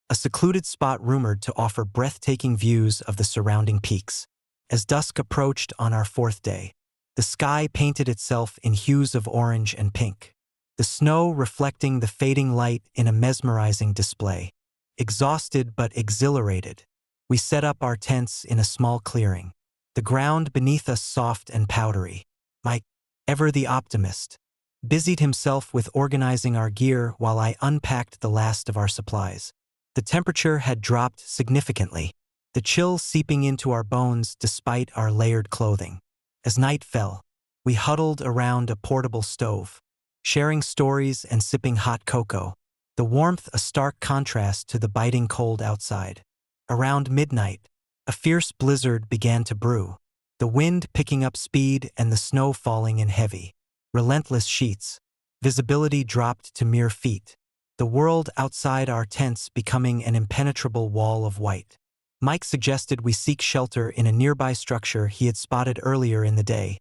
A secluded spot rumored to offer breathtaking views of the surrounding peaks. As dusk approached on our 4th day, the sky painted itself in hues of orange and pink, the snow reflecting the fading light in a mesmerizing display. Exhausted but exhilarated, we set up our tents in a small clearing, the ground beneath us soft and powdery. Mike, ever the optimist, busied himself with organizing our gear while I unpacked the last of our supplies. The temperature had dropped significantly, the chill seeping into our bones despite our layered clothing. As night fell, we huddled around a portable stove, sharing stories and sipping hot cocoa, the warmth a stark contrast to the biting cold outside. Around midnight, a fierce blizzard began to brew, the wind picking up speed and the snow falling in heavy, relentless sheets. Visibility dropped to mere feet, the world outside our tents becoming an impenetrable wall of white. Mike suggested we seek shelter in a nearby structure he had spotted earlier in the day,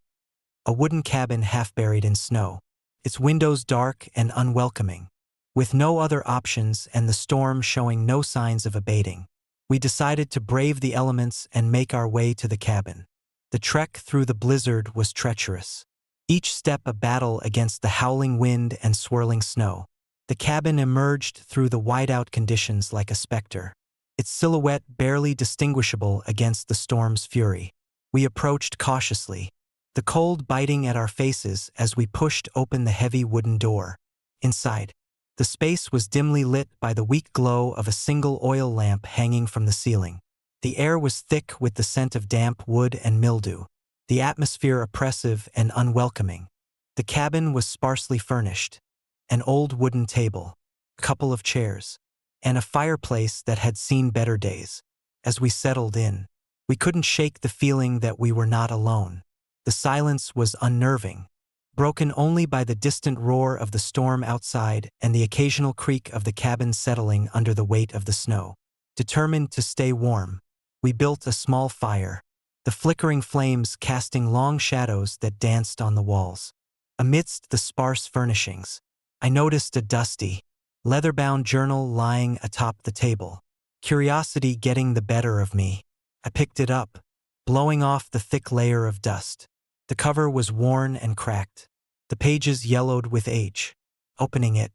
a wooden cabin half buried in snow, its windows dark and unwelcoming. With no other options and the storm showing no signs of abating, we decided to brave the elements and make our way to the cabin. The trek through the blizzard was treacherous, each step a battle against the howling wind and swirling snow. The cabin emerged through the whiteout conditions like a specter, its silhouette barely distinguishable against the storm's fury. We approached cautiously, the cold biting at our faces as we pushed open the heavy wooden door. Inside, the space was dimly lit by the weak glow of a single oil lamp hanging from the ceiling. The air was thick with the scent of damp wood and mildew, the atmosphere oppressive and unwelcoming. The cabin was sparsely furnished, an old wooden table, a couple of chairs, and a fireplace that had seen better days. As we settled in, we couldn't shake the feeling that we were not alone. The silence was unnerving, broken only by the distant roar of the storm outside and the occasional creak of the cabin settling under the weight of the snow. Determined to stay warm, we built a small fire, the flickering flames casting long shadows that danced on the walls. Amidst the sparse furnishings, I noticed a dusty, leather-bound journal lying atop the table. Curiosity getting the better of me, I picked it up, blowing off the thick layer of dust. The cover was worn and cracked, the pages yellowed with age. Opening it,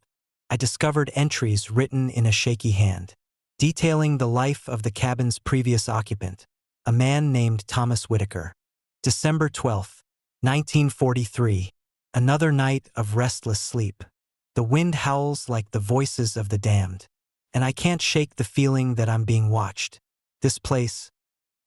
I discovered entries written in a shaky hand, detailing the life of the cabin's previous occupant, a man named Thomas Whitaker. December 12, 1943. Another night of restless sleep. The wind howls like the voices of the damned, and I can't shake the feeling that I'm being watched. This place,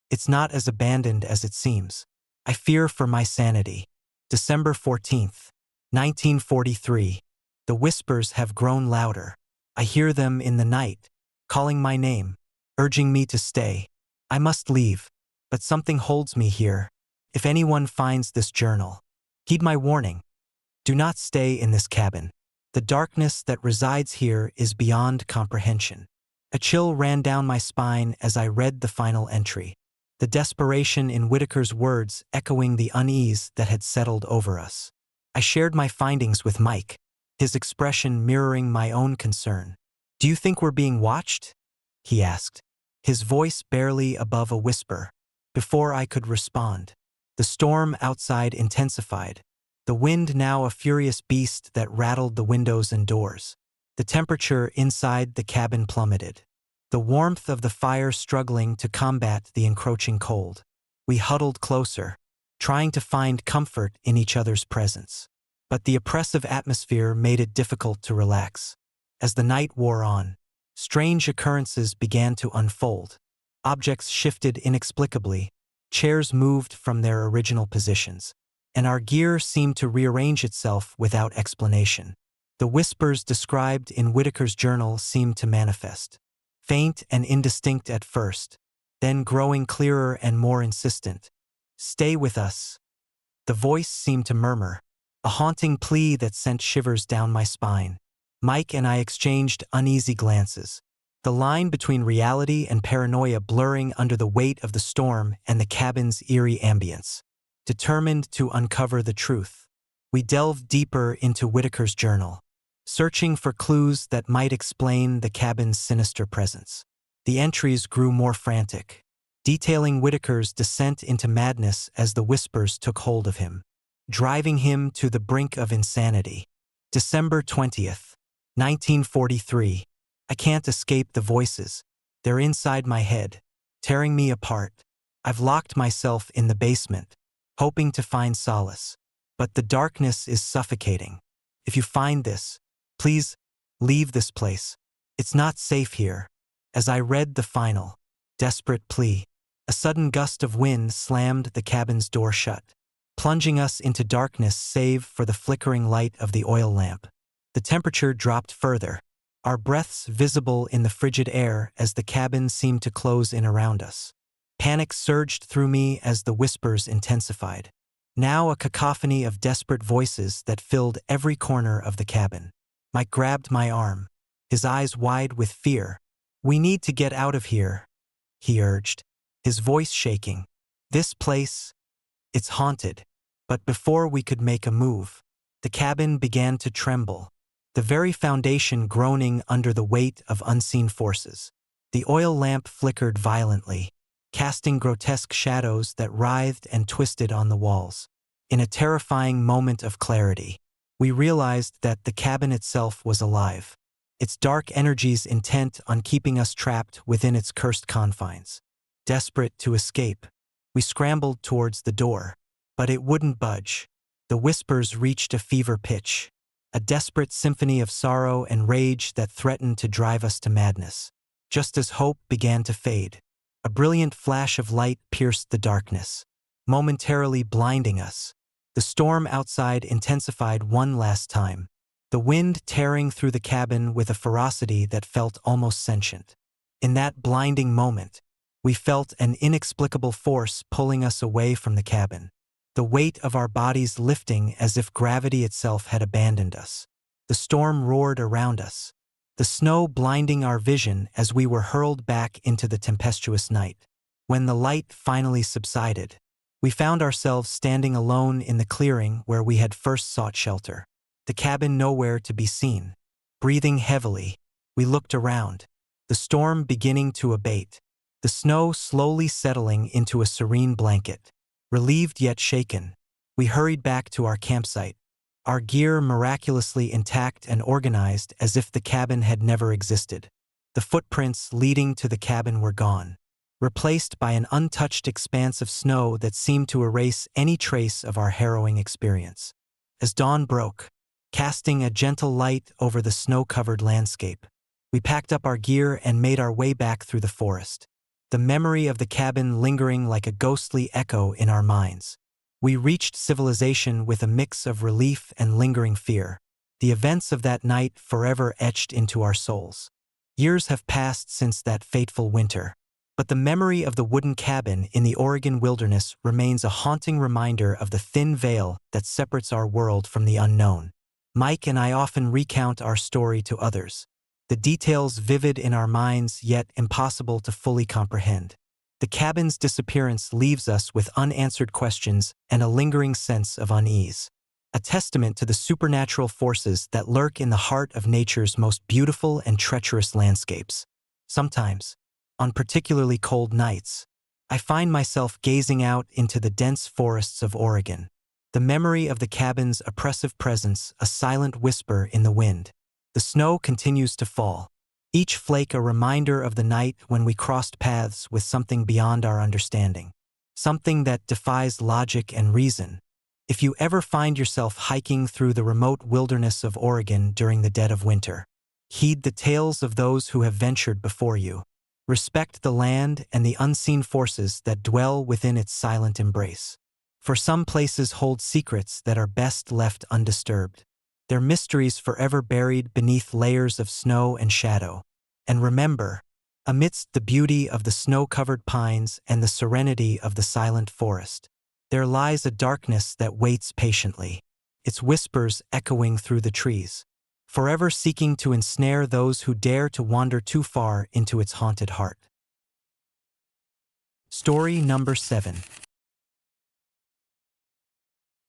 it's not as abandoned as it seems. I fear for my sanity. December 14th, 1943. The whispers have grown louder. I hear them in the night, calling my name, urging me to stay. I must leave, but something holds me here. If anyone finds this journal, heed my warning. Do not stay in this cabin. The darkness that resides here is beyond comprehension. A chill ran down my spine as I read the final entry, the desperation in Whitaker's words echoing the unease that had settled over us. I shared my findings with Mike, his expression mirroring my own concern. "Do you think we're being watched?" he asked, his voice barely above a whisper. Before I could respond, the storm outside intensified, the wind now a furious beast that rattled the windows and doors. The temperature inside the cabin plummeted, the warmth of the fire struggling to combat the encroaching cold. We huddled closer, trying to find comfort in each other's presence. But the oppressive atmosphere made it difficult to relax. As the night wore on, strange occurrences began to unfold. Objects shifted inexplicably, chairs moved from their original positions, and our gear seemed to rearrange itself without explanation. The whispers described in Whitaker's journal seemed to manifest, faint and indistinct at first, then growing clearer and more insistent. "Stay with us." The voice seemed to murmur, a haunting plea that sent shivers down my spine. Mike and I exchanged uneasy glances, the line between reality and paranoia blurring under the weight of the storm and the cabin's eerie ambience. Determined to uncover the truth, we delved deeper into Whitaker's journal, searching for clues that might explain the cabin's sinister presence. The entries grew more frantic, detailing Whitaker's descent into madness as the whispers took hold of him, driving him to the brink of insanity. December 20th, 1943. I can't escape the voices. They're inside my head, tearing me apart. I've locked myself in the basement, hoping to find solace. But the darkness is suffocating. If you find this, please leave this place. It's not safe here. As I read the final, desperate plea, a sudden gust of wind slammed the cabin's door shut, plunging us into darkness save for the flickering light of the oil lamp. The temperature dropped further, our breaths visible in the frigid air as the cabin seemed to close in around us. Panic surged through me as the whispers intensified, now a cacophony of desperate voices that filled every corner of the cabin. Mike grabbed my arm, his eyes wide with fear. "We need to get out of here," he urged, his voice shaking. "This place, it's haunted." But before we could make a move, the cabin began to tremble, the very foundation groaning under the weight of unseen forces. The oil lamp flickered violently, casting grotesque shadows that writhed and twisted on the walls. In a terrifying moment of clarity, we realized that the cabin itself was alive, its dark energies intent on keeping us trapped within its cursed confines. Desperate to escape, we scrambled towards the door, but it wouldn't budge. The whispers reached a fever pitch, a desperate symphony of sorrow and rage that threatened to drive us to madness. Just as hope began to fade, a brilliant flash of light pierced the darkness, momentarily blinding us. The storm outside intensified one last time, the wind tearing through the cabin with a ferocity that felt almost sentient. In that blinding moment, we felt an inexplicable force pulling us away from the cabin, the weight of our bodies lifting as if gravity itself had abandoned us. The storm roared around us, the snow blinding our vision as we were hurled back into the tempestuous night. When the light finally subsided, we found ourselves standing alone in the clearing where we had first sought shelter, the cabin nowhere to be seen. Breathing heavily, we looked around, the storm beginning to abate, the snow slowly settling into a serene blanket. Relieved yet shaken, we hurried back to our campsite, our gear miraculously intact and organized as if the cabin had never existed. The footprints leading to the cabin were gone, replaced by an untouched expanse of snow that seemed to erase any trace of our harrowing experience. As dawn broke, casting a gentle light over the snow-covered landscape, we packed up our gear and made our way back through the forest, the memory of the cabin lingering like a ghostly echo in our minds. We reached civilization with a mix of relief and lingering fear, the events of that night forever etched into our souls. Years have passed since that fateful winter, but the memory of the wooden cabin in the Oregon wilderness remains a haunting reminder of the thin veil that separates our world from the unknown. Mike and I often recount our story to others, the details vivid in our minds yet impossible to fully comprehend. The cabin's disappearance leaves us with unanswered questions and a lingering sense of unease, a testament to the supernatural forces that lurk in the heart of nature's most beautiful and treacherous landscapes. Sometimes, on particularly cold nights, I find myself gazing out into the dense forests of Oregon, the memory of the cabin's oppressive presence a silent whisper in the wind. The snow continues to fall, each flake a reminder of the night when we crossed paths with something beyond our understanding, something that defies logic and reason. If you ever find yourself hiking through the remote wilderness of Oregon during the dead of winter, heed the tales of those who have ventured before you. Respect the land and the unseen forces that dwell within its silent embrace. For some places hold secrets that are best left undisturbed, their mysteries forever buried beneath layers of snow and shadow. And remember, amidst the beauty of the snow-covered pines and the serenity of the silent forest, there lies a darkness that waits patiently, its whispers echoing through the trees, forever seeking to ensnare those who dare to wander too far into its haunted heart. Story number 7.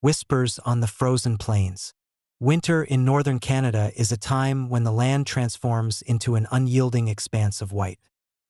Whispers on the Frozen Plains. Winter in northern Canada is a time when the land transforms into an unyielding expanse of white,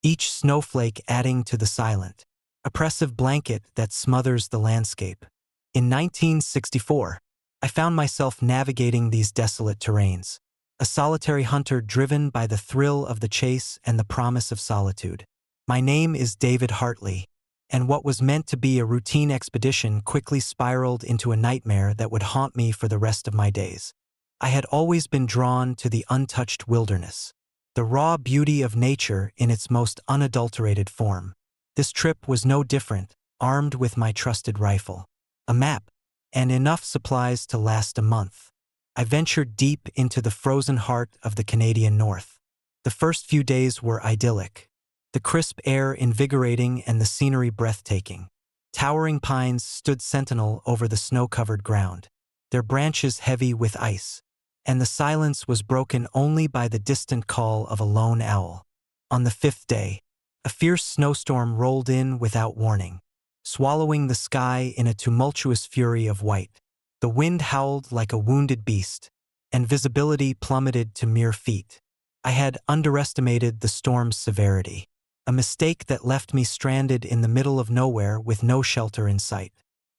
each snowflake adding to the silent, oppressive blanket that smothers the landscape. In 1964, I found myself navigating these desolate terrains, a solitary hunter driven by the thrill of the chase and the promise of solitude. My name is David Hartley, and what was meant to be a routine expedition quickly spiraled into a nightmare that would haunt me for the rest of my days. I had always been drawn to the untouched wilderness, the raw beauty of nature in its most unadulterated form. This trip was no different, armed with my trusted rifle, a map, and enough supplies to last a month. I ventured deep into the frozen heart of the Canadian North. The first few days were idyllic, the crisp air invigorating and the scenery breathtaking. Towering pines stood sentinel over the snow-covered ground, their branches heavy with ice, and the silence was broken only by the distant call of a lone owl. On the 5th day, a fierce snowstorm rolled in without warning, swallowing the sky in a tumultuous fury of white. The wind howled like a wounded beast, and visibility plummeted to mere feet. I had underestimated the storm's severity, a mistake that left me stranded in the middle of nowhere with no shelter in sight.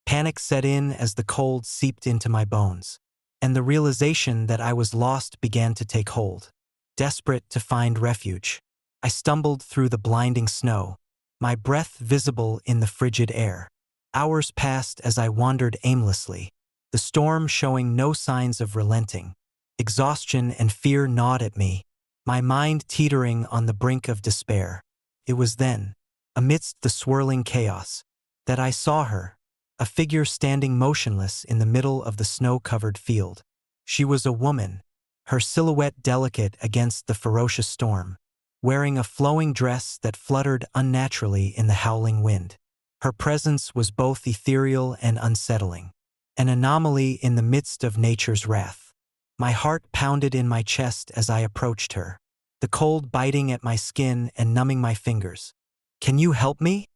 Panic set in as the cold seeped into my bones, and the realization that I was lost began to take hold. Desperate to find refuge, I stumbled through the blinding snow, my breath visible in the frigid air. Hours passed as I wandered aimlessly, the storm showing no signs of relenting. Exhaustion and fear gnawed at me, my mind teetering on the brink of despair. It was then, amidst the swirling chaos, that I saw her, a figure standing motionless in the middle of the snow-covered field. She was a woman, her silhouette delicate against the ferocious storm, wearing a flowing dress that fluttered unnaturally in the howling wind. Her presence was both ethereal and unsettling, an anomaly in the midst of nature's wrath. My heart pounded in my chest as I approached her, the cold biting at my skin and numbing my fingers. "Can you help me?"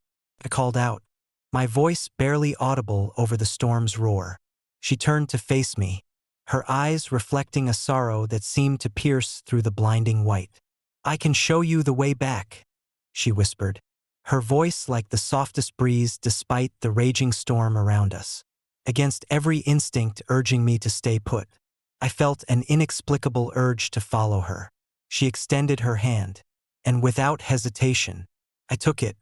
I called out, my voice barely audible over the storm's roar. She turned to face me, her eyes reflecting a sorrow that seemed to pierce through the blinding white. "I can show you the way back," she whispered, her voice like the softest breeze despite the raging storm around us. against every instinct urging me to stay put. I felt an inexplicable urge to follow her. She extended her hand, and without hesitation, I took it,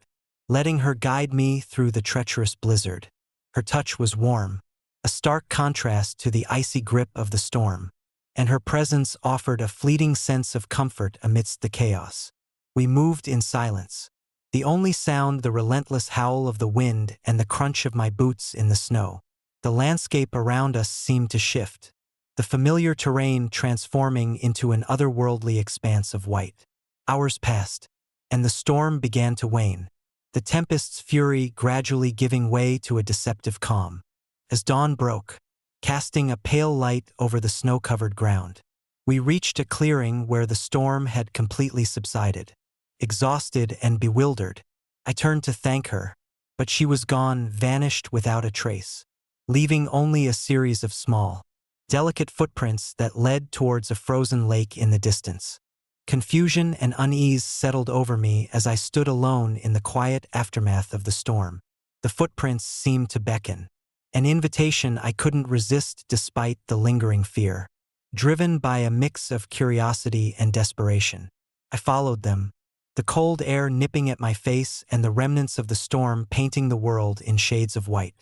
letting her guide me through the treacherous blizzard. Her touch was warm, a stark contrast to the icy grip of the storm, and her presence offered a fleeting sense of comfort amidst the chaos. We moved in silence, the only sound the relentless howl of the wind and the crunch of my boots in the snow. The landscape around us seemed to shift, the familiar terrain transforming into an otherworldly expanse of white. Hours passed, and the storm began to wane, the tempest's fury gradually giving way to a deceptive calm. As dawn broke, casting a pale light over the snow-covered ground, we reached a clearing where the storm had completely subsided. Exhausted and bewildered, I turned to thank her, but she was gone, vanished without a trace, leaving only a series of small, delicate footprints that led towards a frozen lake in the distance. Confusion and unease settled over me as I stood alone in the quiet aftermath of the storm. The footprints seemed to beckon, an invitation I couldn't resist despite the lingering fear. Driven by a mix of curiosity and desperation, I followed them, the cold air nipping at my face and the remnants of the storm painting the world in shades of white.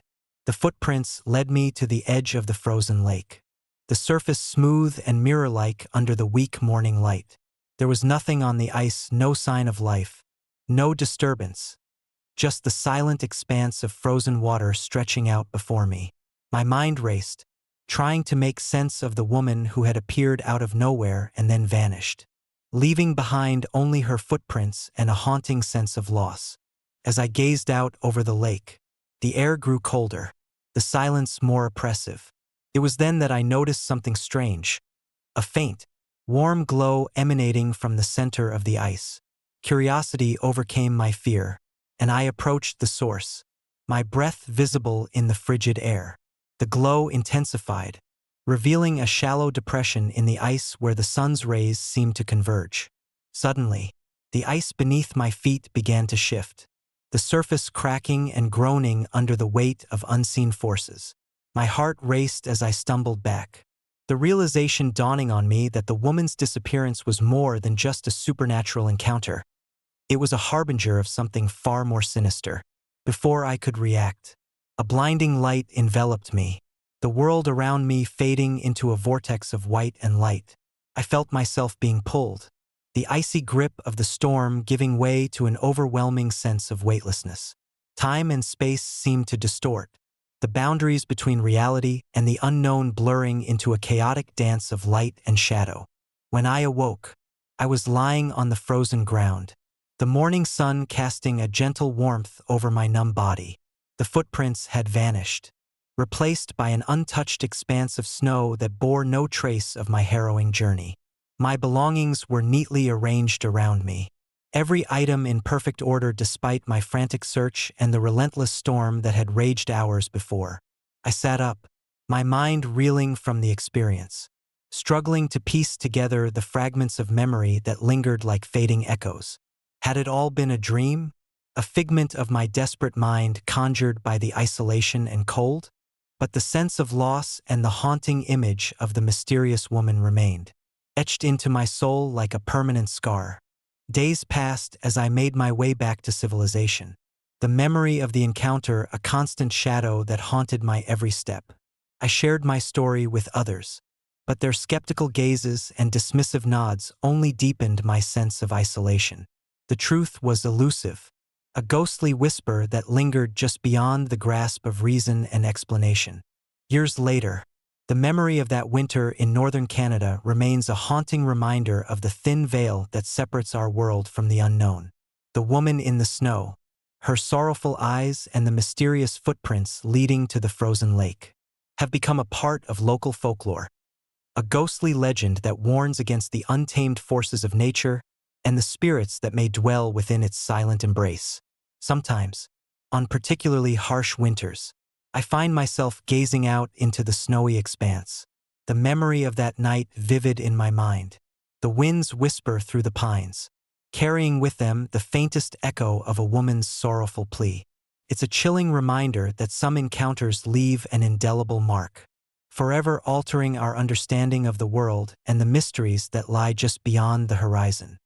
The footprints led me to the edge of the frozen lake, the surface smooth and mirror-like under the weak morning light. There was nothing on the ice, no sign of life, no disturbance, just the silent expanse of frozen water stretching out before me. My mind raced, trying to make sense of the woman who had appeared out of nowhere and then vanished, leaving behind only her footprints and a haunting sense of loss. As I gazed out over the lake, the air grew colder, the silence more oppressive. It was then that I noticed something strange, a faint, warm glow emanating from the center of the ice. Curiosity overcame my fear, and I approached the source, my breath visible in the frigid air. The glow intensified, revealing a shallow depression in the ice where the sun's rays seemed to converge. Suddenly, the ice beneath my feet began to shift, the surface cracking and groaning under the weight of unseen forces. My heart raced as I stumbled back, the realization dawning on me that the woman's disappearance was more than just a supernatural encounter. It was a harbinger of something far more sinister. Before I could react, a blinding light enveloped me, the world around me fading into a vortex of white and light. I felt myself being pulled, the icy grip of the storm giving way to an overwhelming sense of weightlessness. Time and space seemed to distort, the boundaries between reality and the unknown blurring into a chaotic dance of light and shadow. When I awoke, I was lying on the frozen ground, the morning sun casting a gentle warmth over my numb body. The footprints had vanished, replaced by an untouched expanse of snow that bore no trace of my harrowing journey. My belongings were neatly arranged around me, every item in perfect order despite my frantic search and the relentless storm that had raged hours before. I sat up, my mind reeling from the experience, struggling to piece together the fragments of memory that lingered like fading echoes. Had it all been a dream? A figment of my desperate mind conjured by the isolation and cold? But the sense of loss and the haunting image of the mysterious woman remained, etched into my soul like a permanent scar. Days passed as I made my way back to civilization, the memory of the encounter a constant shadow that haunted my every step. I shared my story with others, but their skeptical gazes and dismissive nods only deepened my sense of isolation. The truth was elusive, a ghostly whisper that lingered just beyond the grasp of reason and explanation. Years later, the memory of that winter in northern Canada remains a haunting reminder of the thin veil that separates our world from the unknown. The woman in the snow, her sorrowful eyes and the mysterious footprints leading to the frozen lake, have become a part of local folklore, a ghostly legend that warns against the untamed forces of nature and the spirits that may dwell within its silent embrace. Sometimes, on particularly harsh winters, I find myself gazing out into the snowy expanse, the memory of that night vivid in my mind. The winds whisper through the pines, carrying with them the faintest echo of a woman's sorrowful plea. It's a chilling reminder that some encounters leave an indelible mark, forever altering our understanding of the world and the mysteries that lie just beyond the horizon.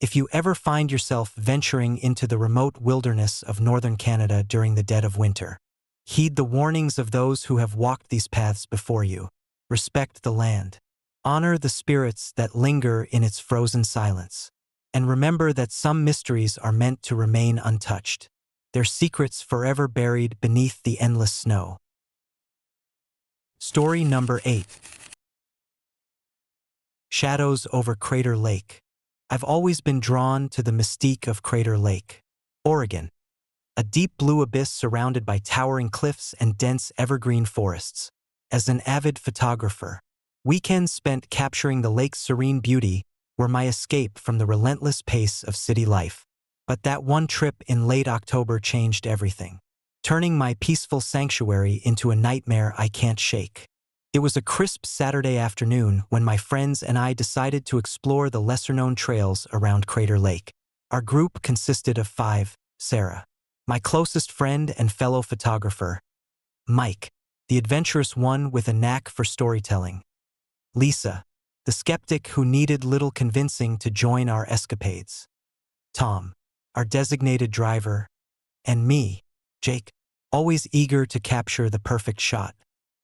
If you ever find yourself venturing into the remote wilderness of northern Canada during the dead of winter, heed the warnings of those who have walked these paths before you. Respect the land. Honor the spirits that linger in its frozen silence. And remember that some mysteries are meant to remain untouched, their secrets forever buried beneath the endless snow. Story number 8. Shadows over Crater Lake. I've always been drawn to the mystique of Crater Lake, Oregon, a deep blue abyss surrounded by towering cliffs and dense evergreen forests. As an avid photographer, weekends spent capturing the lake's serene beauty were my escape from the relentless pace of city life. But that one trip in late October changed everything, turning my peaceful sanctuary into a nightmare I can't shake. It was a crisp Saturday afternoon when my friends and I decided to explore the lesser-known trails around Crater Lake. Our group consisted of 5: Sarah, my closest friend and fellow photographer; Mike, the adventurous one with a knack for storytelling; Lisa, the skeptic who needed little convincing to join our escapades; Tom, our designated driver; and me, Jake, always eager to capture the perfect shot.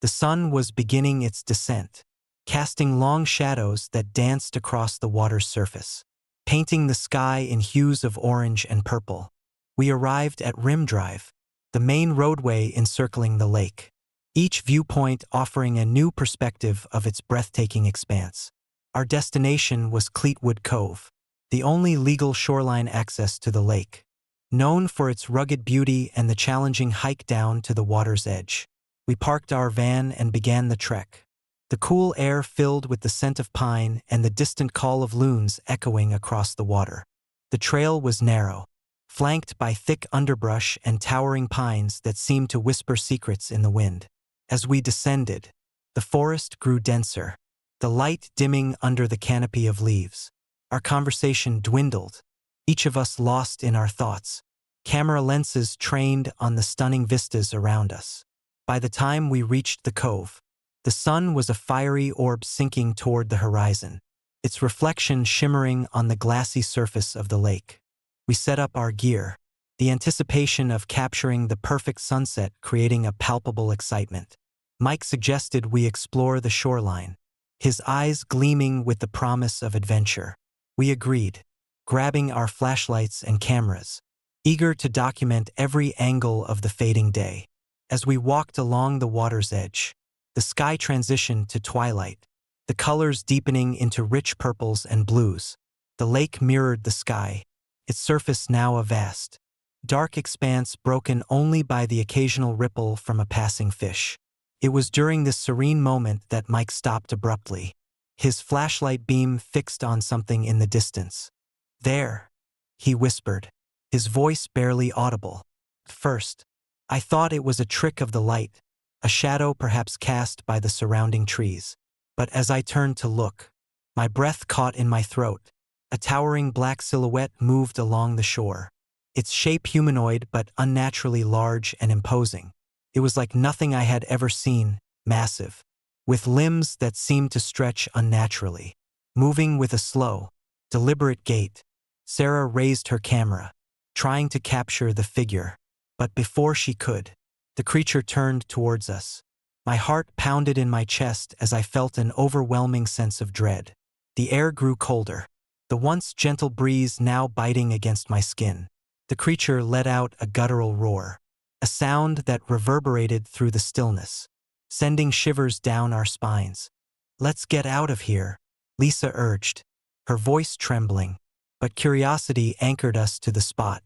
The sun was beginning its descent, casting long shadows that danced across the water's surface, painting the sky in hues of orange and purple. We arrived at Rim Drive, the main roadway encircling the lake, each viewpoint offering a new perspective of its breathtaking expanse. Our destination was Cleetwood Cove, the only legal shoreline access to the lake, known for its rugged beauty and the challenging hike down to the water's edge. We parked our van and began the trek, the cool air filled with the scent of pine and the distant call of loons echoing across the water. The trail was narrow, flanked by thick underbrush and towering pines that seemed to whisper secrets in the wind. As we descended, the forest grew denser, the light dimming under the canopy of leaves. Our conversation dwindled, each of us lost in our thoughts, camera lenses trained on the stunning vistas around us. By the time we reached the cove, the sun was a fiery orb sinking toward the horizon, its reflection shimmering on the glassy surface of the lake. We set up our gear, the anticipation of capturing the perfect sunset creating a palpable excitement. Mike suggested we explore the shoreline, his eyes gleaming with the promise of adventure. We agreed, grabbing our flashlights and cameras, eager to document every angle of the fading day. As we walked along the water's edge, the sky transitioned to twilight, the colors deepening into rich purples and blues. The lake mirrored the sky, its surface now a vast, dark expanse broken only by the occasional ripple from a passing fish. It was during this serene moment that Mike stopped abruptly, his flashlight beam fixed on something in the distance. "There," he whispered, his voice barely audible. At first, I thought it was a trick of the light, a shadow perhaps cast by the surrounding trees. But as I turned to look, my breath caught in my throat. A towering black silhouette moved along the shore, its shape humanoid but unnaturally large and imposing. It was like nothing I had ever seen, massive, with limbs that seemed to stretch unnaturally. Moving with a slow, deliberate gait, Sarah raised her camera, trying to capture the figure. But before she could, the creature turned towards us. My heart pounded in my chest as I felt an overwhelming sense of dread. The air grew colder, the once gentle breeze now biting against my skin. The creature let out a guttural roar, a sound that reverberated through the stillness, sending shivers down our spines. "Let's get out of here," Lisa urged, her voice trembling, but curiosity anchored us to the spot.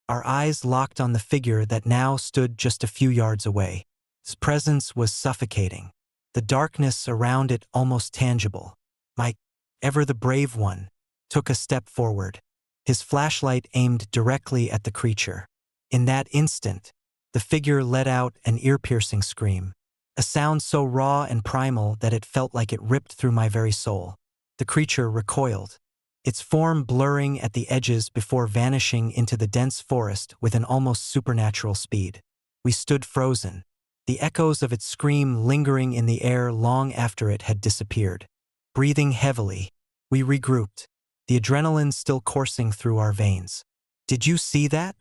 Our eyes locked on the figure that now stood just a few yards away. Its presence was suffocating, the darkness around it almost tangible. Mike, ever the brave one, took a step forward, his flashlight aimed directly at the creature. In that instant, the figure let out an ear-piercing scream, a sound so raw and primal that it felt like it ripped through my very soul. The creature recoiled, its form blurring at the edges before vanishing into the dense forest with an almost supernatural speed. We stood frozen, the echoes of its scream lingering in the air long after it had disappeared. Breathing heavily, we regrouped, the adrenaline still coursing through our veins. "Did you see that?"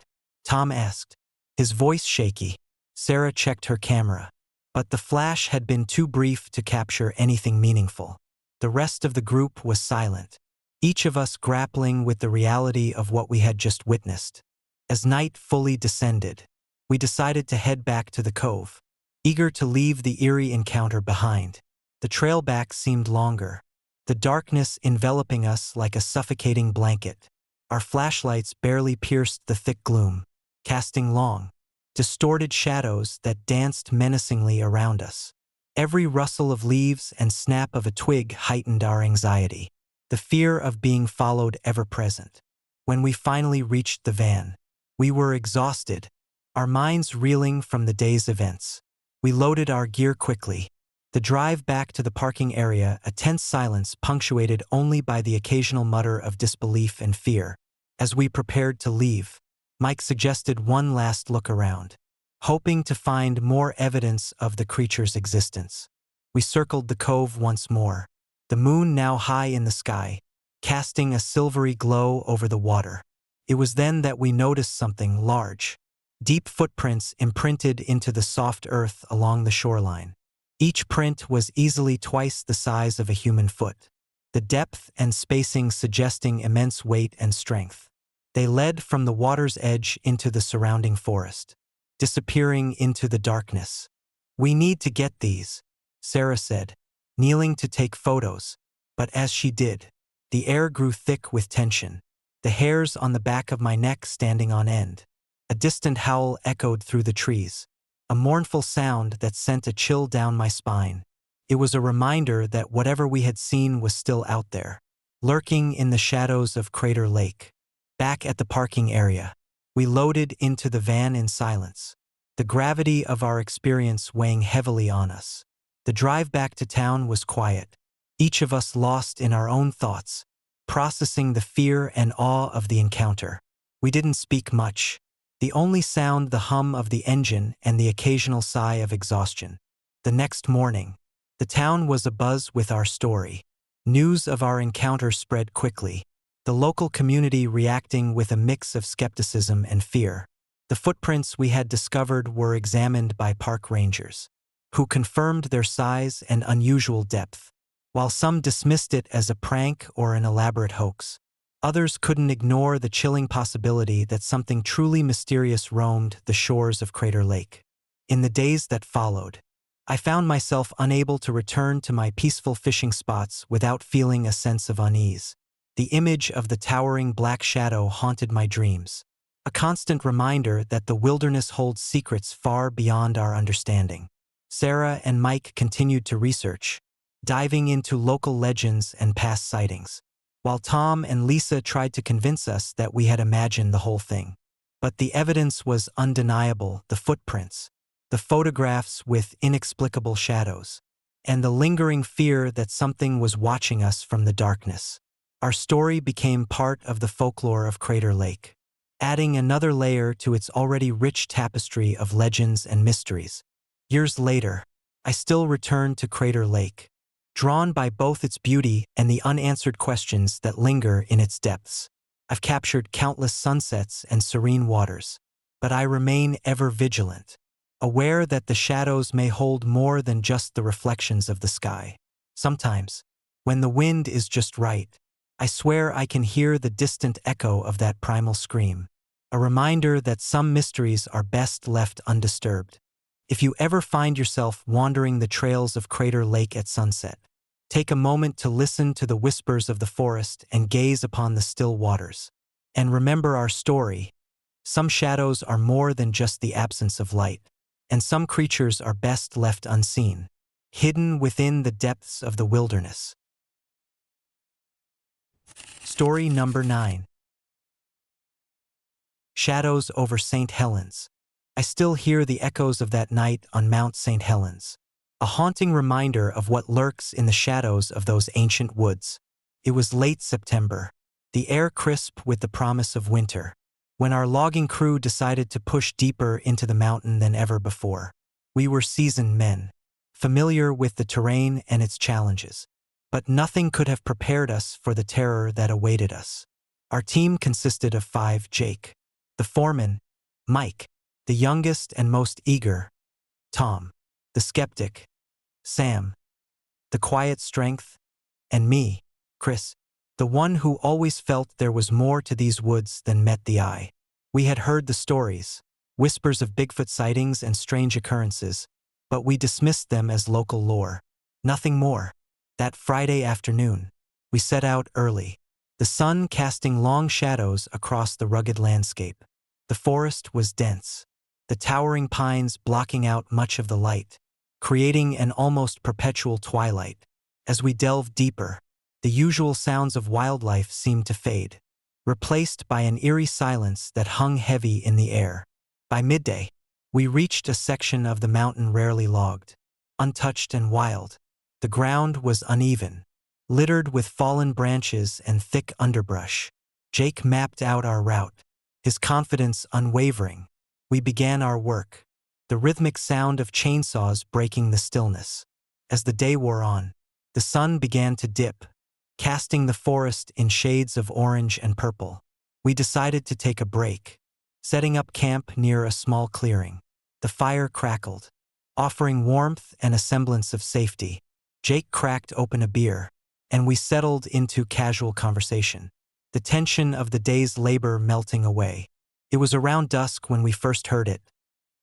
Tom asked, his voice shaky. Sarah checked her camera, but the flash had been too brief to capture anything meaningful. The rest of the group was silent, each of us grappling with the reality of what we had just witnessed. As night fully descended, we decided to head back to the cove, eager to leave the eerie encounter behind. The trail back seemed longer, the darkness enveloping us like a suffocating blanket. Our flashlights barely pierced the thick gloom, casting long, distorted shadows that danced menacingly around us. Every rustle of leaves and snap of a twig heightened our anxiety, the fear of being followed ever present. When we finally reached the van, we were exhausted, our minds reeling from the day's events. We loaded our gear quickly. The drive back to the parking area, a tense silence punctuated only by the occasional mutter of disbelief and fear. As we prepared to leave, Mike suggested one last look around, hoping to find more evidence of the creature's existence. We circled the cove once more, the moon now high in the sky, casting a silvery glow over the water. It was then that we noticed something large, deep footprints imprinted into the soft earth along the shoreline. Each print was easily twice the size of a human foot, the depth and spacing suggesting immense weight and strength. They led from the water's edge into the surrounding forest, disappearing into the darkness. "We need to get these," Sarah said, kneeling to take photos, but as she did, the air grew thick with tension, the hairs on the back of my neck standing on end. A distant howl echoed through the trees, a mournful sound that sent a chill down my spine. It was a reminder that whatever we had seen was still out there, lurking in the shadows of Crater Lake. Back at the parking area, we loaded into the van in silence, the gravity of our experience weighing heavily on us. The drive back to town was quiet, each of us lost in our own thoughts, processing the fear and awe of the encounter. We didn't speak much, the only sound the hum of the engine and the occasional sigh of exhaustion. The next morning, the town was abuzz with our story. News of our encounter spread quickly, the local community reacting with a mix of skepticism and fear. The footprints we had discovered were examined by park rangers, who confirmed their size and unusual depth. While some dismissed it as a prank or an elaborate hoax, others couldn't ignore the chilling possibility that something truly mysterious roamed the shores of Crater Lake. In the days that followed, I found myself unable to return to my peaceful fishing spots without feeling a sense of unease. The image of the towering black shadow haunted my dreams, a constant reminder that the wilderness holds secrets far beyond our understanding. Sarah and Mike continued to research, diving into local legends and past sightings, while Tom and Lisa tried to convince us that we had imagined the whole thing. But the evidence was undeniable: the footprints, the photographs with inexplicable shadows, and the lingering fear that something was watching us from the darkness. Our story became part of the folklore of Crater Lake, adding another layer to its already rich tapestry of legends and mysteries. Years later, I still return to Crater Lake, drawn by both its beauty and the unanswered questions that linger in its depths. I've captured countless sunsets and serene waters, but I remain ever vigilant, aware that the shadows may hold more than just the reflections of the sky. Sometimes, when the wind is just right, I swear I can hear the distant echo of that primal scream, a reminder that some mysteries are best left undisturbed. If you ever find yourself wandering the trails of Crater Lake at sunset, take a moment to listen to the whispers of the forest and gaze upon the still waters. And remember our story: some shadows are more than just the absence of light, and some creatures are best left unseen, hidden within the depths of the wilderness. Story number 9. Shadows over St. Helens. I still hear the echoes of that night on Mount St. Helens, a haunting reminder of what lurks in the shadows of those ancient woods. It was late September, the air crisp with the promise of winter. When our logging crew decided to push deeper into the mountain than ever before, we were seasoned men, familiar with the terrain and its challenges. But nothing could have prepared us for the terror that awaited us. Our team consisted of 5: Jake, the foreman; Mike, the youngest and most eager; Tom, the skeptic; Sam, the quiet strength; and me, Chris, the one who always felt there was more to these woods than met the eye. We had heard the stories, whispers of Bigfoot sightings and strange occurrences, but we dismissed them as local lore. Nothing more. That Friday afternoon, we set out early, the sun casting long shadows across the rugged landscape. The forest was dense, the towering pines blocking out much of the light, creating an almost perpetual twilight. As we delved deeper, the usual sounds of wildlife seemed to fade, replaced by an eerie silence that hung heavy in the air. By midday, we reached a section of the mountain rarely logged, untouched and wild. The ground was uneven, littered with fallen branches and thick underbrush. Jake mapped out our route, his confidence unwavering. We began our work, the rhythmic sound of chainsaws breaking the stillness. As the day wore on, the sun began to dip, casting the forest in shades of orange and purple. We decided to take a break, setting up camp near a small clearing. The fire crackled, offering warmth and a semblance of safety. Jake cracked open a beer, and we settled into casual conversation, the tension of the day's labor melting away. It was around dusk when we first heard it,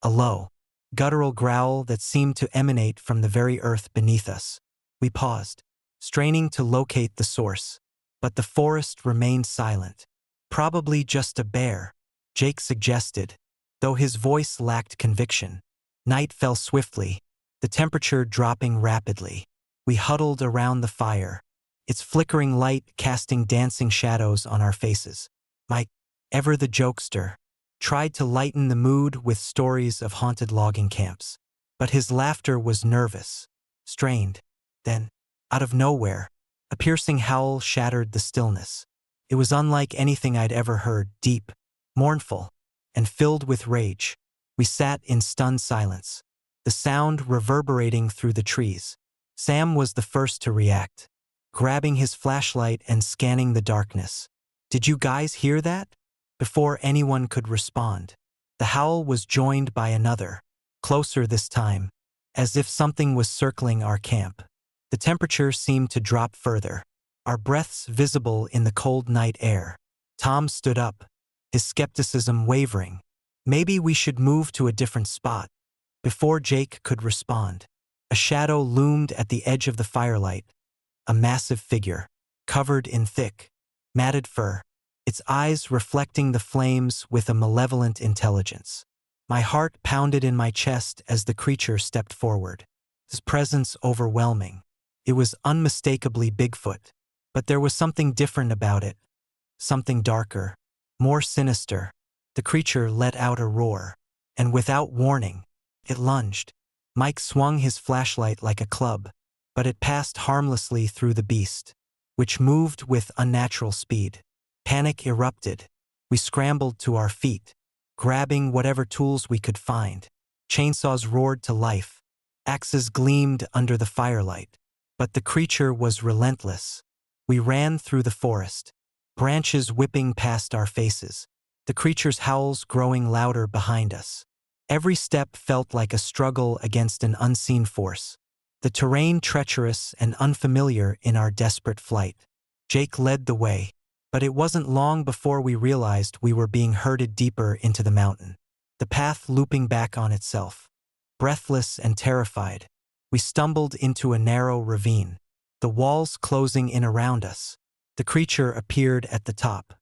a low, guttural growl that seemed to emanate from the very earth beneath us. We paused, straining to locate the source, but the forest remained silent. Probably just a bear, Jake suggested, though his voice lacked conviction. Night fell swiftly, the temperature dropping rapidly. We huddled around the fire, its flickering light casting dancing shadows on our faces. Mike, ever the jokester, tried to lighten the mood with stories of haunted logging camps. But his laughter was nervous, strained. Then, out of nowhere, a piercing howl shattered the stillness. It was unlike anything I'd ever heard, deep, mournful, and filled with rage. We sat in stunned silence, the sound reverberating through the trees. Sam was the first to react, grabbing his flashlight and scanning the darkness. "Did you guys hear that?" Before anyone could respond, the howl was joined by another, closer this time, as if something was circling our camp. The temperature seemed to drop further, our breaths visible in the cold night air. Tom stood up, his skepticism wavering. "Maybe we should move to a different spot." Before Jake could respond, a shadow loomed at the edge of the firelight, a massive figure, covered in thick, matted fur, its eyes reflecting the flames with a malevolent intelligence. My heart pounded in my chest as the creature stepped forward, his presence overwhelming. It was unmistakably Bigfoot, but there was something different about it, something darker, more sinister. The creature let out a roar, and without warning, it lunged. Mike swung his flashlight like a club, but it passed harmlessly through the beast, which moved with unnatural speed. Panic erupted. We scrambled to our feet, grabbing whatever tools we could find. Chainsaws roared to life. Axes gleamed under the firelight. But the creature was relentless. We ran through the forest, branches whipping past our faces, the creature's howls growing louder behind us. Every step felt like a struggle against an unseen force, the terrain treacherous and unfamiliar in our desperate flight. Jake led the way, but it wasn't long before we realized we were being herded deeper into the mountain, the path looping back on itself. Breathless and terrified, we stumbled into a narrow ravine, the walls closing in around us. The creature appeared at the top,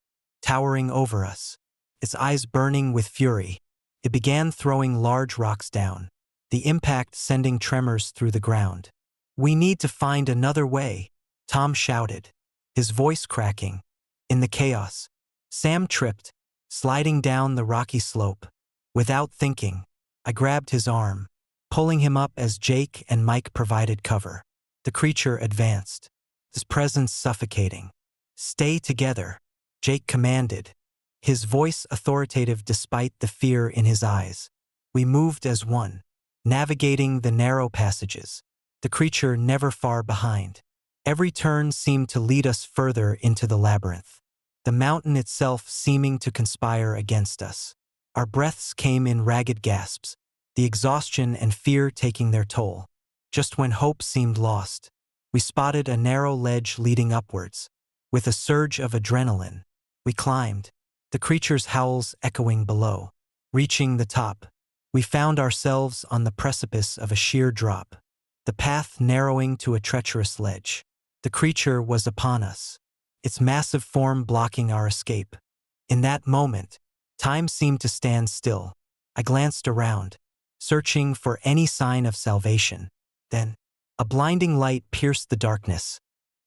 towering over us, its eyes burning with fury. It began throwing large rocks down, the impact sending tremors through the ground. "We need to find another way," Tom shouted, his voice cracking. In the chaos, Sam tripped, sliding down the rocky slope. Without thinking, I grabbed his arm, pulling him up as Jake and Mike provided cover. The creature advanced, his presence suffocating. "Stay together," Jake commanded, his voice authoritative despite the fear in his eyes. We moved as one, navigating the narrow passages, the creature never far behind. Every turn seemed to lead us further into the labyrinth, the mountain itself seeming to conspire against us. Our breaths came in ragged gasps, the exhaustion and fear taking their toll. Just when hope seemed lost, we spotted a narrow ledge leading upwards. With a surge of adrenaline, we climbed, the creature's howls echoing below. Reaching the top, we found ourselves on the precipice of a sheer drop, the path narrowing to a treacherous ledge. The creature was upon us, its massive form blocking our escape. In that moment, time seemed to stand still. I glanced around, searching for any sign of salvation. Then, a blinding light pierced the darkness,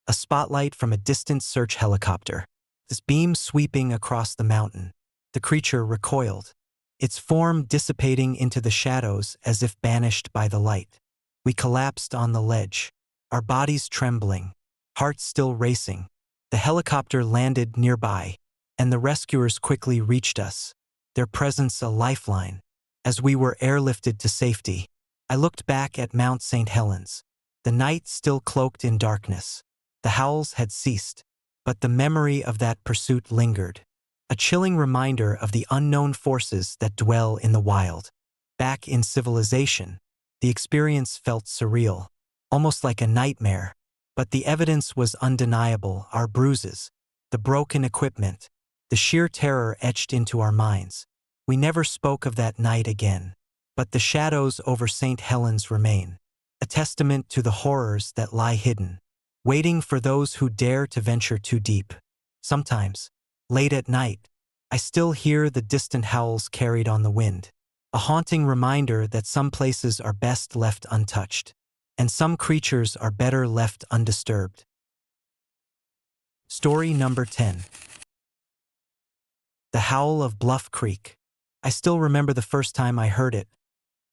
a spotlight from a distant search helicopter. This beam sweeping across the mountain. The creature recoiled, its form dissipating into the shadows as if banished by the light. We collapsed on the ledge, our bodies trembling, hearts still racing. The helicopter landed nearby, and the rescuers quickly reached us, their presence a lifeline. As we were airlifted to safety, I looked back at Mount St. Helens, the night still cloaked in darkness. The howls had ceased, but the memory of that pursuit lingered, a chilling reminder of the unknown forces that dwell in the wild. Back in civilization, the experience felt surreal, almost like a nightmare, but the evidence was undeniable: our bruises, the broken equipment, the sheer terror etched into our minds. We never spoke of that night again, but the shadows over St. Helens remain, a testament to the horrors that lie hidden, waiting for those who dare to venture too deep. Sometimes, late at night, I still hear the distant howls carried on the wind, a haunting reminder that some places are best left untouched, and some creatures are better left undisturbed. Story number 10. The Howl of Bluff Creek. I still remember the first time I heard it,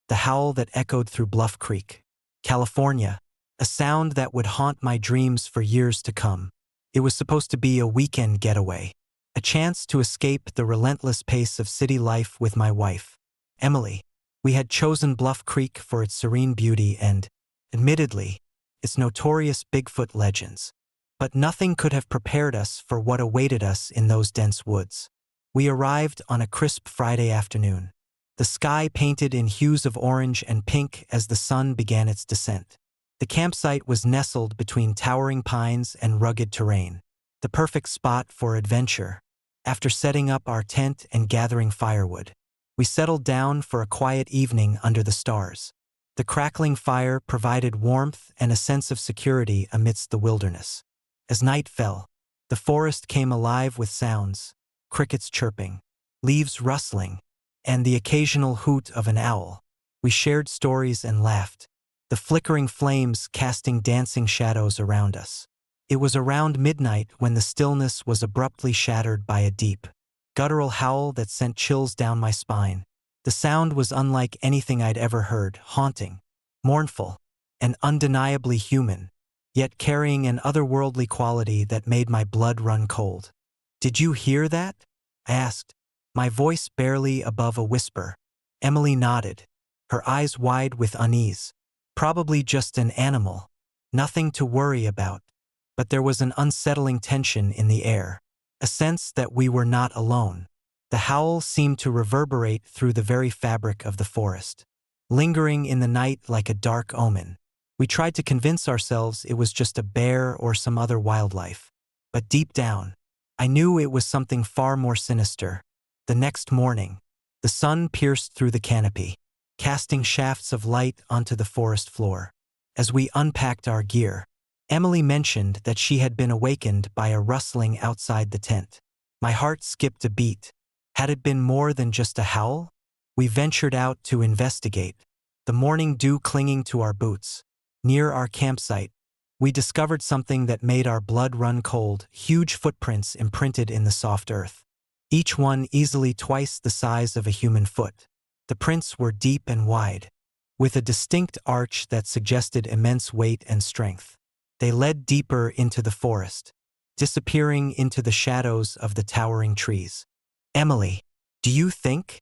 the howl that echoed through Bluff Creek, California, a sound that would haunt my dreams for years to come. It was supposed to be a weekend getaway, a chance to escape the relentless pace of city life with my wife, Emily. We had chosen Bluff Creek for its serene beauty and, admittedly, its notorious Bigfoot legends. But nothing could have prepared us for what awaited us in those dense woods. We arrived on a crisp Friday afternoon, the sky painted in hues of orange and pink as the sun began its descent. The campsite was nestled between towering pines and rugged terrain, the perfect spot for adventure. After setting up our tent and gathering firewood, we settled down for a quiet evening under the stars. The crackling fire provided warmth and a sense of security amidst the wilderness. As night fell, the forest came alive with sounds: crickets chirping, leaves rustling, and the occasional hoot of an owl. We shared stories and laughed, the flickering flames casting dancing shadows around us. It was around midnight when the stillness was abruptly shattered by a deep, guttural howl that sent chills down my spine. The sound was unlike anything I'd ever heard, haunting, mournful, and undeniably human, yet carrying an otherworldly quality that made my blood run cold. "Did you hear that?" I asked, my voice barely above a whisper. Emily nodded, her eyes wide with unease. "Probably just an animal. Nothing to worry about." But there was an unsettling tension in the air, a sense that we were not alone. The howl seemed to reverberate through the very fabric of the forest, lingering in the night like a dark omen. We tried to convince ourselves it was just a bear or some other wildlife, but deep down, I knew it was something far more sinister. The next morning, the sun pierced through the canopy, casting shafts of light onto the forest floor. As we unpacked our gear, Emily mentioned that she had been awakened by a rustling outside the tent. My heart skipped a beat. Had it been more than just a howl? We ventured out to investigate, the morning dew clinging to our boots. Near our campsite, we discovered something that made our blood run cold: huge footprints imprinted in the soft earth, each one easily twice the size of a human foot. The prints were deep and wide, with a distinct arch that suggested immense weight and strength. They led deeper into the forest, disappearing into the shadows of the towering trees. "Emily, do you think?"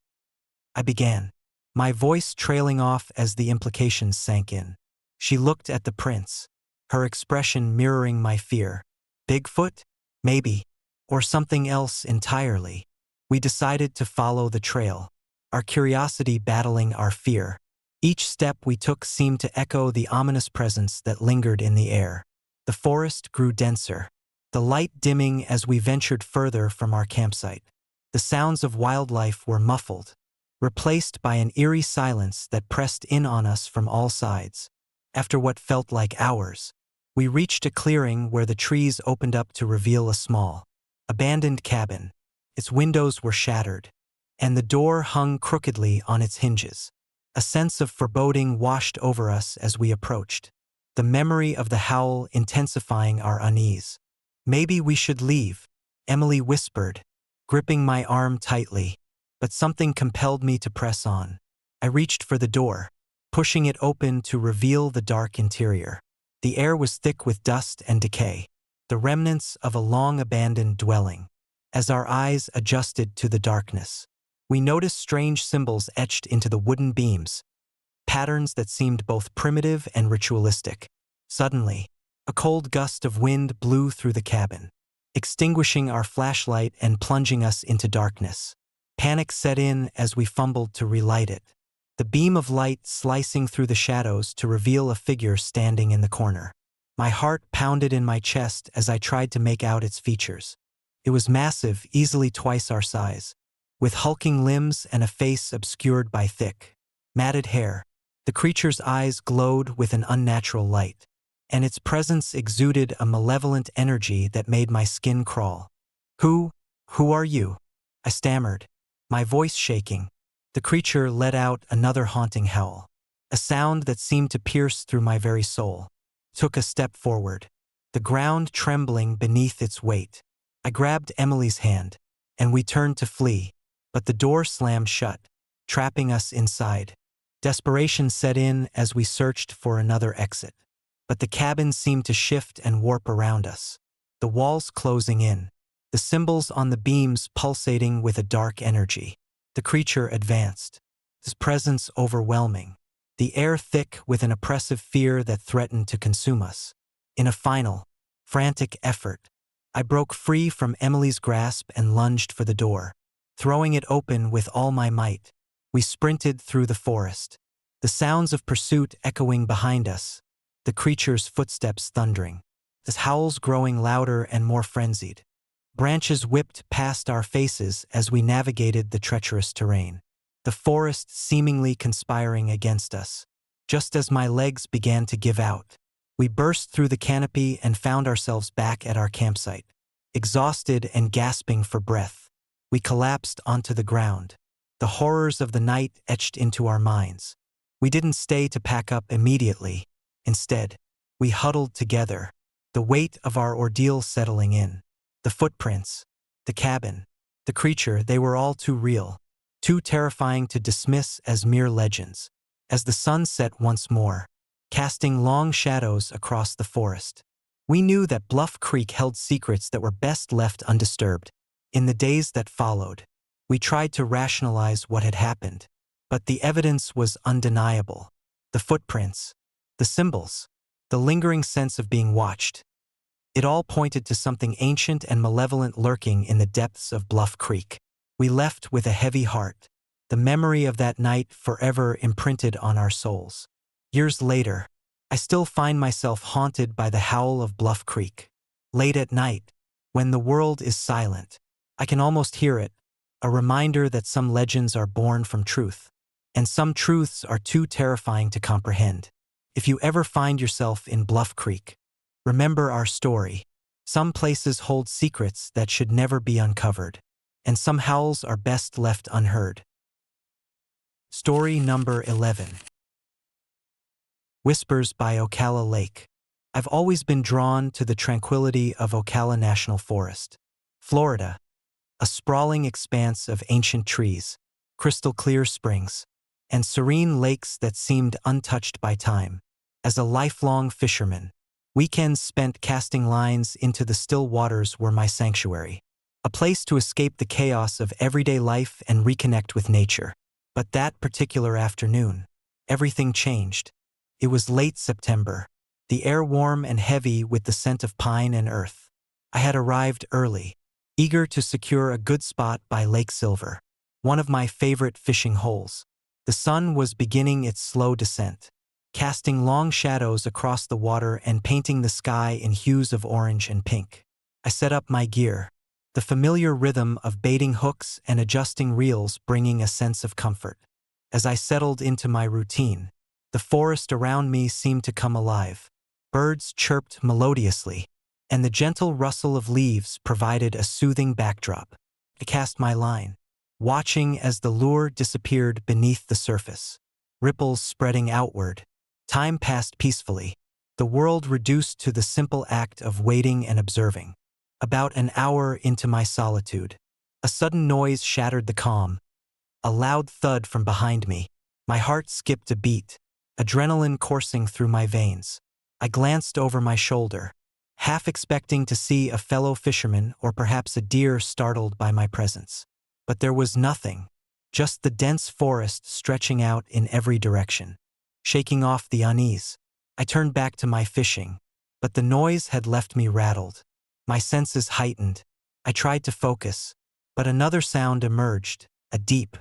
I began, my voice trailing off as the implications sank in. She looked at the prints, her expression mirroring my fear. Bigfoot? Maybe. Or something else entirely. We decided to follow the trail, our curiosity battling our fear. Each step we took seemed to echo the ominous presence that lingered in the air. The forest grew denser, the light dimming as we ventured further from our campsite. The sounds of wildlife were muffled, replaced by an eerie silence that pressed in on us from all sides. After what felt like hours, we reached a clearing where the trees opened up to reveal a small, abandoned cabin. Its windows were shattered, and the door hung crookedly on its hinges. A sense of foreboding washed over us as we approached, the memory of the howl intensifying our unease. "Maybe we should leave," Emily whispered, gripping my arm tightly, but something compelled me to press on. I reached for the door, pushing it open to reveal the dark interior. The air was thick with dust and decay, the remnants of a long-abandoned dwelling. As our eyes adjusted to the darkness, we noticed strange symbols etched into the wooden beams, patterns that seemed both primitive and ritualistic. Suddenly, a cold gust of wind blew through the cabin, extinguishing our flashlight and plunging us into darkness. Panic set in as we fumbled to relight it, the beam of light slicing through the shadows to reveal a figure standing in the corner. My heart pounded in my chest as I tried to make out its features. It was massive, easily twice our size, with hulking limbs and a face obscured by thick, matted hair. The creature's eyes glowed with an unnatural light, and its presence exuded a malevolent energy that made my skin crawl. Who are you?" I stammered, my voice shaking. The creature let out another haunting howl, a sound that seemed to pierce through my very soul. Took a step forward, the ground trembling beneath its weight. I grabbed Emily's hand, and we turned to flee, but the door slammed shut, trapping us inside. Desperation set in as we searched for another exit, but the cabin seemed to shift and warp around us, the walls closing in, the symbols on the beams pulsating with a dark energy. The creature advanced, its presence overwhelming, the air thick with an oppressive fear that threatened to consume us. In a final, frantic effort, I broke free from Emily's grasp and lunged for the door, throwing it open with all my might. We sprinted through the forest, the sounds of pursuit echoing behind us, the creature's footsteps thundering, its howls growing louder and more frenzied. Branches whipped past our faces as we navigated the treacherous terrain, the forest seemingly conspiring against us. Just as my legs began to give out, we burst through the canopy and found ourselves back at our campsite. Exhausted and gasping for breath, we collapsed onto the ground, the horrors of the night etched into our minds. We didn't stay to pack up immediately. Instead, we huddled together, the weight of our ordeal settling in. The footprints, the cabin, the creature, they were all too real, too terrifying to dismiss as mere legends. As the sun set once more, casting long shadows across the forest, we knew that Bluff Creek held secrets that were best left undisturbed. In the days that followed, we tried to rationalize what had happened, but the evidence was undeniable. The footprints, the symbols, the lingering sense of being watched. It all pointed to something ancient and malevolent lurking in the depths of Bluff Creek. We left with a heavy heart, the memory of that night forever imprinted on our souls. Years later, I still find myself haunted by the howl of Bluff Creek. Late at night, when the world is silent, I can almost hear it, a reminder that some legends are born from truth, and some truths are too terrifying to comprehend. If you ever find yourself in Bluff Creek, remember our story. Some places hold secrets that should never be uncovered, and some howls are best left unheard. Story number 11. Whispers by Ocala Lake. I've always been drawn to the tranquility of Ocala National Forest, Florida, a sprawling expanse of ancient trees, crystal-clear springs, and serene lakes that seemed untouched by time. As a lifelong fisherman, Weekends spent casting lines into the still waters were my sanctuary, a place to escape the chaos of everyday life and reconnect with nature. But that particular afternoon, everything changed. It was late September, the air warm and heavy with the scent of pine and earth. I had arrived early, eager to secure a good spot by Lake Silver, one of my favorite fishing holes. The sun was beginning its slow descent, casting long shadows across the water and painting the sky in hues of orange and pink. I set up my gear, the familiar rhythm of baiting hooks and adjusting reels bringing a sense of comfort. As I settled into my routine, the forest around me seemed to come alive. Birds chirped melodiously, and the gentle rustle of leaves provided a soothing backdrop. I cast my line, watching as the lure disappeared beneath the surface, ripples spreading outward. Time passed peacefully, the world reduced to the simple act of waiting and observing. About an hour into my solitude, a sudden noise shattered the calm, a loud thud from behind me. My heart skipped a beat, adrenaline coursing through my veins. I glanced over my shoulder, half expecting to see a fellow fisherman or perhaps a deer startled by my presence. But there was nothing, just the dense forest stretching out in every direction. Shaking off the unease, I turned back to my fishing, but the noise had left me rattled. My senses heightened. I tried to focus, but another sound emerged, a deep,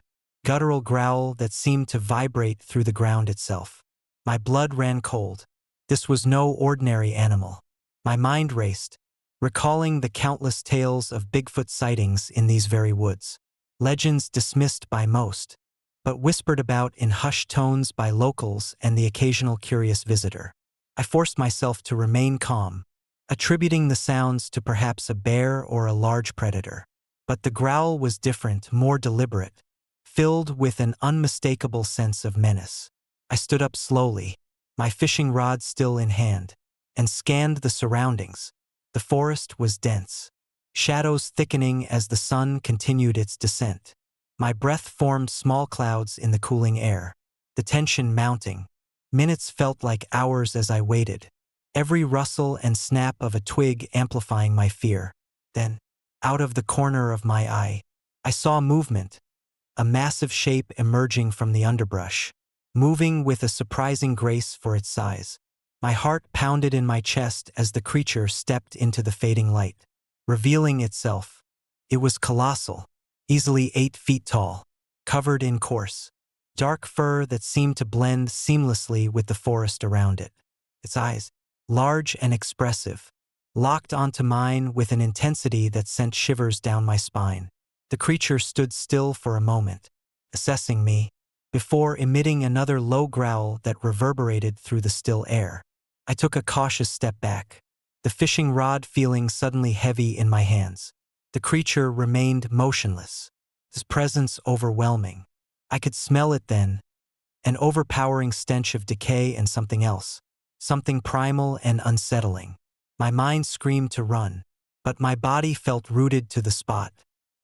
guttural growl that seemed to vibrate through the ground itself. My blood ran cold. This was no ordinary animal. My mind raced, recalling the countless tales of Bigfoot sightings in these very woods. Legends dismissed by most, but whispered about in hushed tones by locals and the occasional curious visitor. I forced myself to remain calm, attributing the sounds to perhaps a bear or a large predator. But the growl was different, more deliberate, filled with an unmistakable sense of menace. I stood up slowly, my fishing rod still in hand, and scanned the surroundings. The forest was dense, shadows thickening as the sun continued its descent. My breath formed small clouds in the cooling air, the tension mounting. Minutes felt like hours as I waited, every rustle and snap of a twig amplifying my fear. Then, out of the corner of my eye, I saw movement, a massive shape emerging from the underbrush, moving with a surprising grace for its size. My heart pounded in my chest as the creature stepped into the fading light, revealing itself. It was colossal, easily 8 feet tall, covered in coarse, dark fur that seemed to blend seamlessly with the forest around it. Its eyes, large and expressive, locked onto mine with an intensity that sent shivers down my spine. The creature stood still for a moment, assessing me, before emitting another low growl that reverberated through the still air. I took a cautious step back, the fishing rod feeling suddenly heavy in my hands. The creature remained motionless, its presence overwhelming. I could smell it then, an overpowering stench of decay and something else, something primal and unsettling. My mind screamed to run, but my body felt rooted to the spot,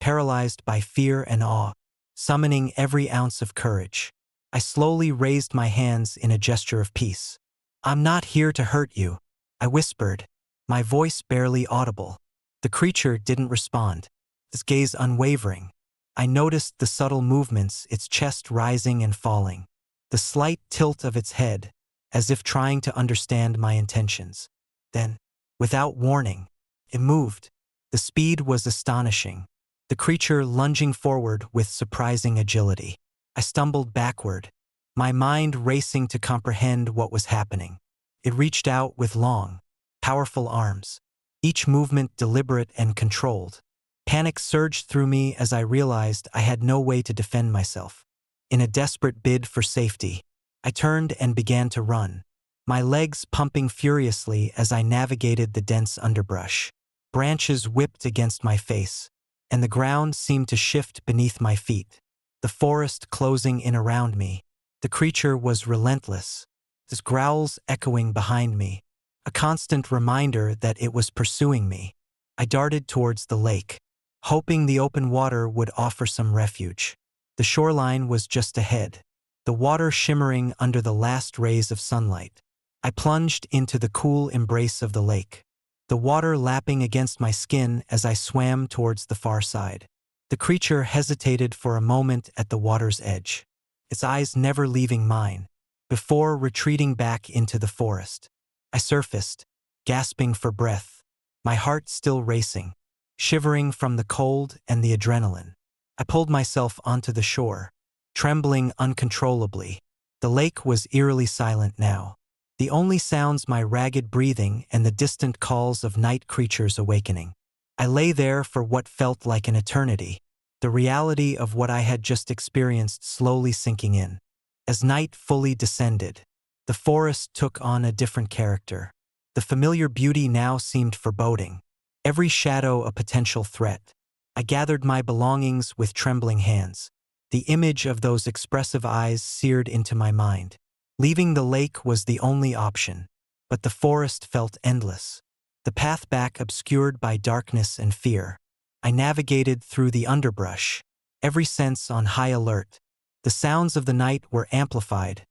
paralyzed by fear and awe, summoning every ounce of courage. I slowly raised my hands in a gesture of peace. "I'm not here to hurt you," I whispered, my voice barely audible. The creature didn't respond, its gaze unwavering. I noticed the subtle movements, its chest rising and falling, the slight tilt of its head, as if trying to understand my intentions. Then, without warning, it moved. The speed was astonishing, the creature lunging forward with surprising agility. I stumbled backward, my mind racing to comprehend what was happening. It reached out with long, powerful arms, each movement deliberate and controlled. Panic surged through me as I realized I had no way to defend myself. In a desperate bid for safety, I turned and began to run, my legs pumping furiously as I navigated the dense underbrush. Branches whipped against my face, and the ground seemed to shift beneath my feet. The forest closing in around me. The creature was relentless, its growls echoing behind me, a constant reminder that it was pursuing me. I darted towards the lake, hoping the open water would offer some refuge. The shoreline was just ahead, the water shimmering under the last rays of sunlight. I plunged into the cool embrace of the lake, the water lapping against my skin as I swam towards the far side. The creature hesitated for a moment at the water's edge, its eyes never leaving mine, before retreating back into the forest. I surfaced, gasping for breath, my heart still racing, shivering from the cold and the adrenaline. I pulled myself onto the shore, trembling uncontrollably. The lake was eerily silent now, the only sounds my ragged breathing and the distant calls of night creatures awakening. I lay there for what felt like an eternity, the reality of what I had just experienced slowly sinking in. As night fully descended, the forest took on a different character. The familiar beauty now seemed foreboding, every shadow a potential threat. I gathered my belongings with trembling hands, the image of those expressive eyes seared into my mind. Leaving the lake was the only option, but the forest felt endless, the path back obscured by darkness and fear. I navigated through the underbrush, every sense on high alert. The sounds of the night were amplified,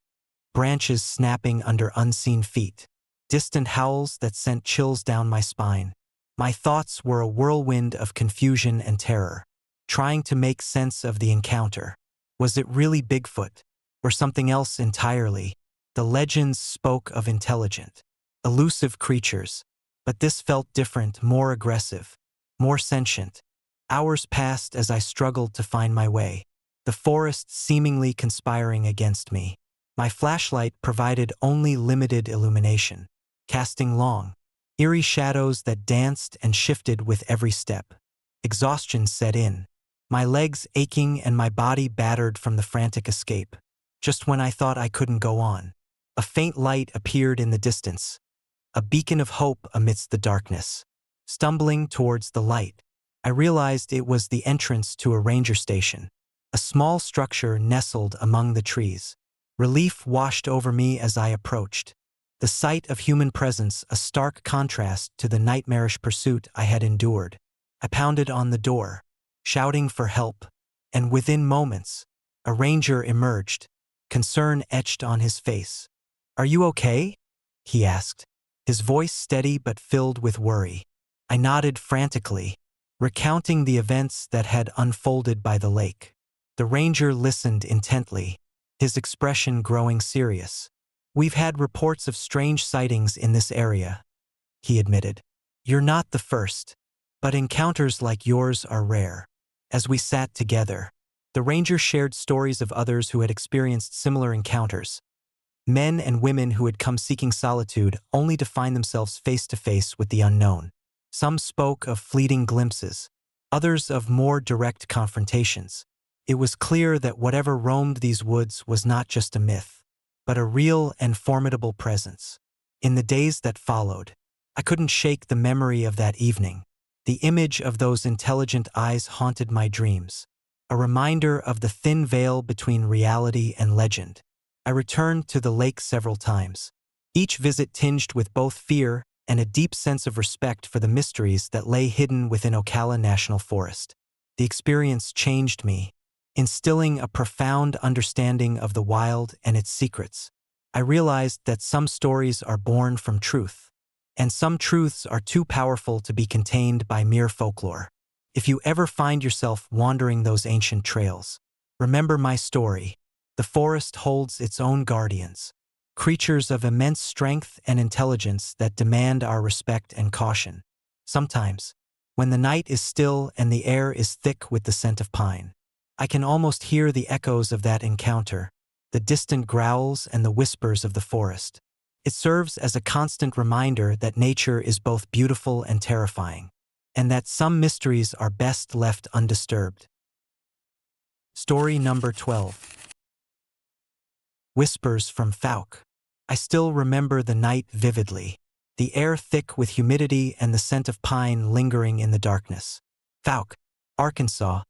branches snapping under unseen feet, distant howls that sent chills down my spine. My thoughts were a whirlwind of confusion and terror, trying to make sense of the encounter. Was it really Bigfoot, or something else entirely? The legends spoke of intelligent, elusive creatures, but this felt different, more aggressive, more sentient. Hours passed as I struggled to find my way, the forest seemingly conspiring against me. My flashlight provided only limited illumination, casting long, eerie shadows that danced and shifted with every step. Exhaustion set in, my legs aching and my body battered from the frantic escape. Just when I thought I couldn't go on, a faint light appeared in the distance, a beacon of hope amidst the darkness. Stumbling towards the light, I realized it was the entrance to a ranger station, a small structure nestled among the trees. Relief washed over me as I approached, the sight of human presence a stark contrast to the nightmarish pursuit I had endured. I pounded on the door, shouting for help, and within moments, a ranger emerged, concern etched on his face. "Are you okay?" he asked, his voice steady but filled with worry. I nodded frantically, recounting the events that had unfolded by the lake. The ranger listened intently, his expression growing serious. "We've had reports of strange sightings in this area," he admitted. "You're not the first, but encounters like yours are rare." As we sat together, the ranger shared stories of others who had experienced similar encounters, men and women who had come seeking solitude only to find themselves face to face with the unknown. Some spoke of fleeting glimpses, others of more direct confrontations. It was clear that whatever roamed these woods was not just a myth, but a real and formidable presence. In the days that followed, I couldn't shake the memory of that evening. The image of those intelligent eyes haunted my dreams, a reminder of the thin veil between reality and legend. I returned to the lake several times, each visit tinged with both fear and a deep sense of respect for the mysteries that lay hidden within Ocala National Forest. The experience changed me, instilling a profound understanding of the wild and its secrets. I realized that some stories are born from truth, and some truths are too powerful to be contained by mere folklore. If you ever find yourself wandering those ancient trails, remember my story. The forest holds its own guardians, creatures of immense strength and intelligence that demand our respect and caution. Sometimes, when the night is still and the air is thick with the scent of pine, I can almost hear the echoes of that encounter, the distant growls and the whispers of the forest. It serves as a constant reminder that nature is both beautiful and terrifying, and that some mysteries are best left undisturbed. Story number 12. Whispers from Fouke. I still remember the night vividly, the air thick with humidity and the scent of pine lingering in the darkness. Fouke, Arkansas,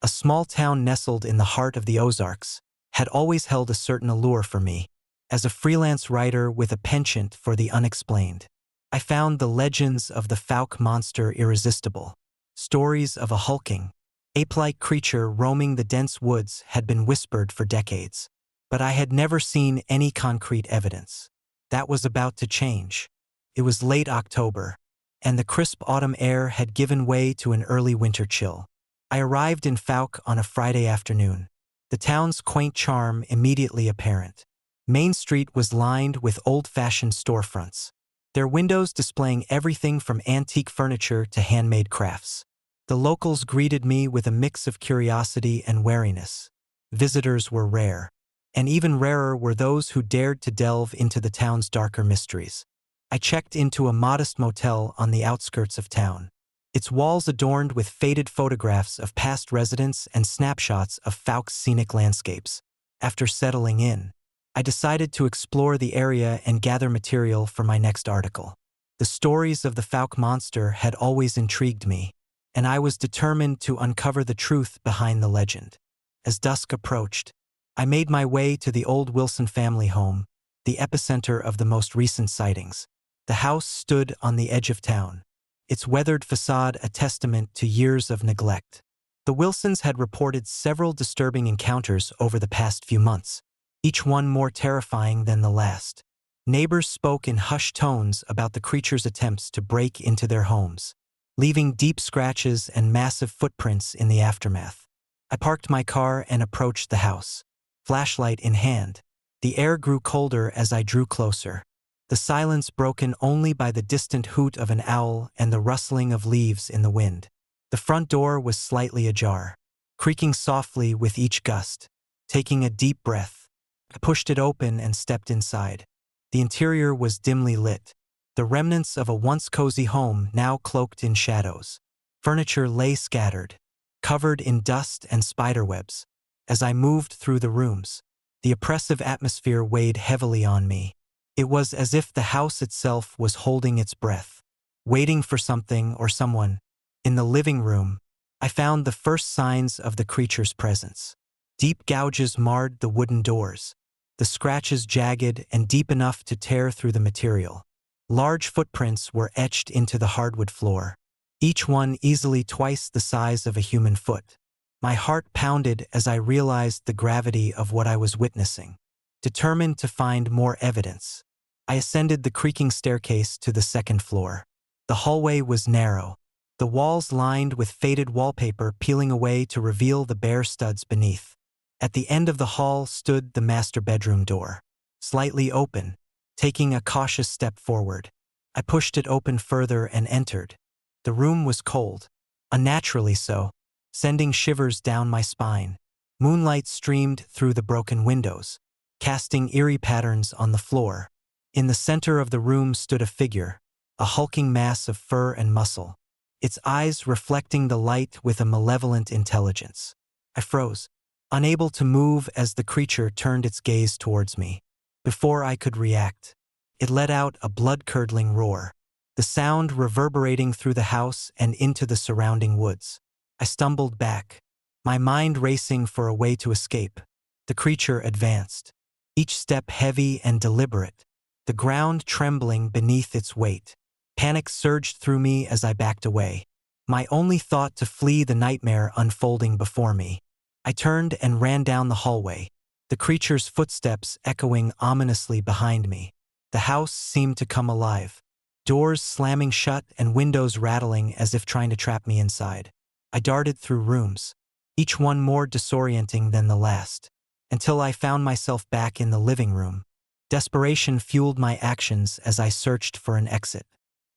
a small town nestled in the heart of the Ozarks, had always held a certain allure for me. As a freelance writer with a penchant for the unexplained, I found the legends of the Fouke monster irresistible. Stories of a hulking, ape-like creature roaming the dense woods had been whispered for decades, but I had never seen any concrete evidence. That was about to change. It was late October, and the crisp autumn air had given way to an early winter chill. I arrived in Fouke on a Friday afternoon, the town's quaint charm immediately apparent. Main Street was lined with old-fashioned storefronts, their windows displaying everything from antique furniture to handmade crafts. The locals greeted me with a mix of curiosity and wariness. Visitors were rare, and even rarer were those who dared to delve into the town's darker mysteries. I checked into a modest motel on the outskirts of town, its walls adorned with faded photographs of past residents and snapshots of Fouke's scenic landscapes. After settling in, I decided to explore the area and gather material for my next article. The stories of the Fouke monster had always intrigued me, and I was determined to uncover the truth behind the legend. As dusk approached, I made my way to the old Wilson family home, the epicenter of the most recent sightings. The house stood on the edge of town, its weathered facade a testament to years of neglect. The Wilsons had reported several disturbing encounters over the past few months, each one more terrifying than the last. Neighbors spoke in hushed tones about the creature's attempts to break into their homes, leaving deep scratches and massive footprints in the aftermath. I parked my car and approached the house, flashlight in hand. The air grew colder as I drew closer, the silence broken only by the distant hoot of an owl and the rustling of leaves in the wind. The front door was slightly ajar, creaking softly with each gust. Taking a deep breath, I pushed it open and stepped inside. The interior was dimly lit, the remnants of a once cozy home now cloaked in shadows. Furniture lay scattered, covered in dust and spiderwebs. As I moved through the rooms, the oppressive atmosphere weighed heavily on me. It was as if the house itself was holding its breath, waiting for something or someone. In the living room, I found the first signs of the creature's presence. Deep gouges marred the wooden doors, the scratches jagged and deep enough to tear through the material. Large footprints were etched into the hardwood floor, each one easily twice the size of a human foot. My heart pounded as I realized the gravity of what I was witnessing. Determined to find more evidence, I ascended the creaking staircase to the second floor. The hallway was narrow, the walls lined with faded wallpaper peeling away to reveal the bare studs beneath. At the end of the hall stood the master bedroom door, slightly open. Taking a cautious step forward, I pushed it open further and entered. The room was cold, unnaturally so, sending shivers down my spine. Moonlight streamed through the broken windows, casting eerie patterns on the floor. In the center of the room stood a figure, a hulking mass of fur and muscle, its eyes reflecting the light with a malevolent intelligence. I froze, unable to move as the creature turned its gaze towards me. Before I could react, it let out a blood-curdling roar, the sound reverberating through the house and into the surrounding woods. I stumbled back, my mind racing for a way to escape. The creature advanced, each step heavy and deliberate, the ground trembling beneath its weight. Panic surged through me as I backed away, my only thought to flee the nightmare unfolding before me. I turned and ran down the hallway, the creature's footsteps echoing ominously behind me. The house seemed to come alive, doors slamming shut and windows rattling as if trying to trap me inside. I darted through rooms, each one more disorienting than the last, until I found myself back in the living room. Desperation fueled my actions as I searched for an exit.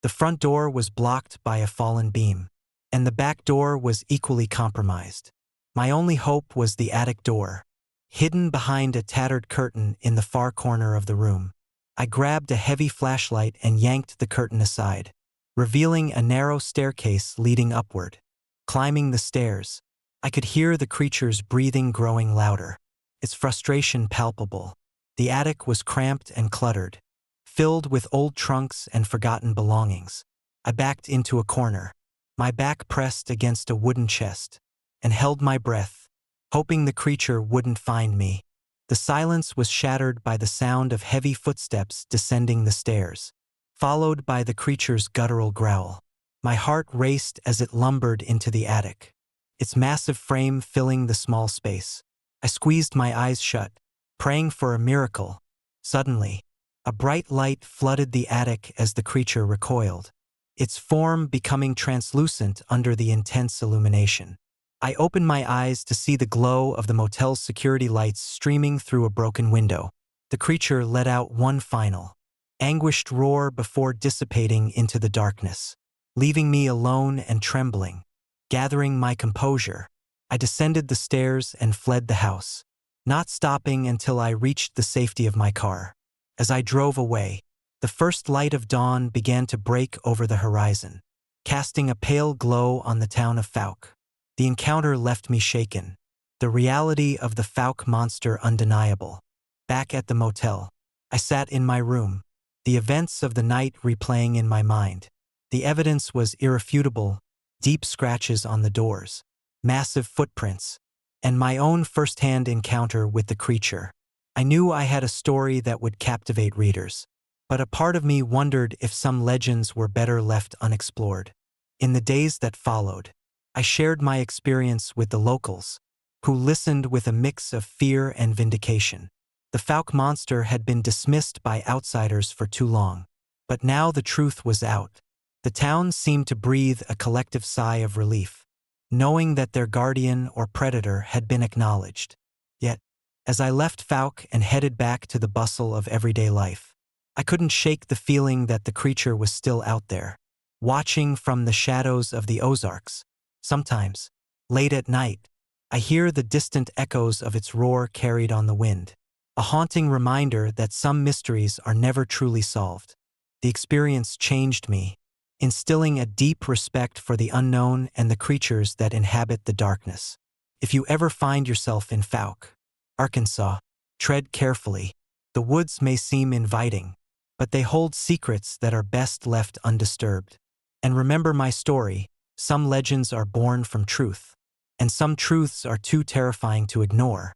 The front door was blocked by a fallen beam, and the back door was equally compromised. My only hope was the attic door, hidden behind a tattered curtain in the far corner of the room. I grabbed a heavy flashlight and yanked the curtain aside, revealing a narrow staircase leading upward. Climbing the stairs, I could hear the creature's breathing growing louder, its frustration palpable. The attic was cramped and cluttered, filled with old trunks and forgotten belongings. I backed into a corner, my back pressed against a wooden chest, and held my breath, hoping the creature wouldn't find me. The silence was shattered by the sound of heavy footsteps descending the stairs, followed by the creature's guttural growl. My heart raced as it lumbered into the attic, its massive frame filling the small space. I squeezed my eyes shut, praying for a miracle. Suddenly, A bright light flooded the attic as the creature recoiled, its form becoming translucent under the intense illumination. I opened my eyes to see the glow of the motel's security lights streaming through a broken window. The creature let out one final, anguished roar before dissipating into the darkness, leaving me alone and trembling. Gathering my composure, I descended the stairs and fled the house, not stopping until I reached the safety of my car. As I drove away, the first light of dawn began to break over the horizon, casting a pale glow on the town of Fouke. The encounter left me shaken, the reality of the Fouke monster undeniable. Back at the motel, I sat in my room, the events of the night replaying in my mind. The evidence was irrefutable: deep scratches on the doors, massive footprints, and my own first-hand encounter with the creature. I knew I had a story that would captivate readers, but a part of me wondered if some legends were better left unexplored. In the days that followed, I shared my experience with the locals, who listened with a mix of fear and vindication. The Fouke monster had been dismissed by outsiders for too long, but now the truth was out. The town seemed to breathe a collective sigh of relief, knowing that their guardian or predator had been acknowledged. Yet, as I left Fouke and headed back to the bustle of everyday life, I couldn't shake the feeling that the creature was still out there, watching from the shadows of the Ozarks. Sometimes, late at night, I hear the distant echoes of its roar carried on the wind, a haunting reminder that some mysteries are never truly solved. The experience changed me, instilling a deep respect for the unknown and the creatures that inhabit the darkness. If you ever find yourself in Fouke, Arkansas, tread carefully. The woods may seem inviting, but they hold secrets that are best left undisturbed. And remember my story: some legends are born from truth, and some truths are too terrifying to ignore.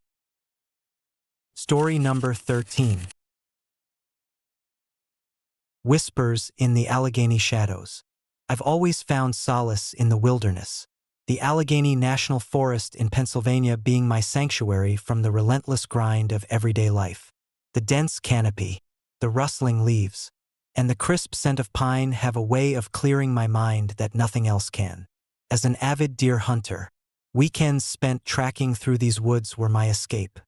Story number 13. Whispers in the Allegheny Shadows. I've always found solace in the wilderness, the Allegheny National Forest in Pennsylvania being my sanctuary from the relentless grind of everyday life. The dense canopy, the rustling leaves, and the crisp scent of pine have a way of clearing my mind that nothing else can. As an avid deer hunter, weekends spent tracking through these woods were my escape,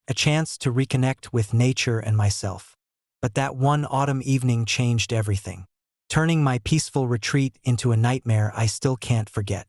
a chance to reconnect with nature and myself. But that one autumn evening changed everything, turning my peaceful retreat into a nightmare I still can't forget.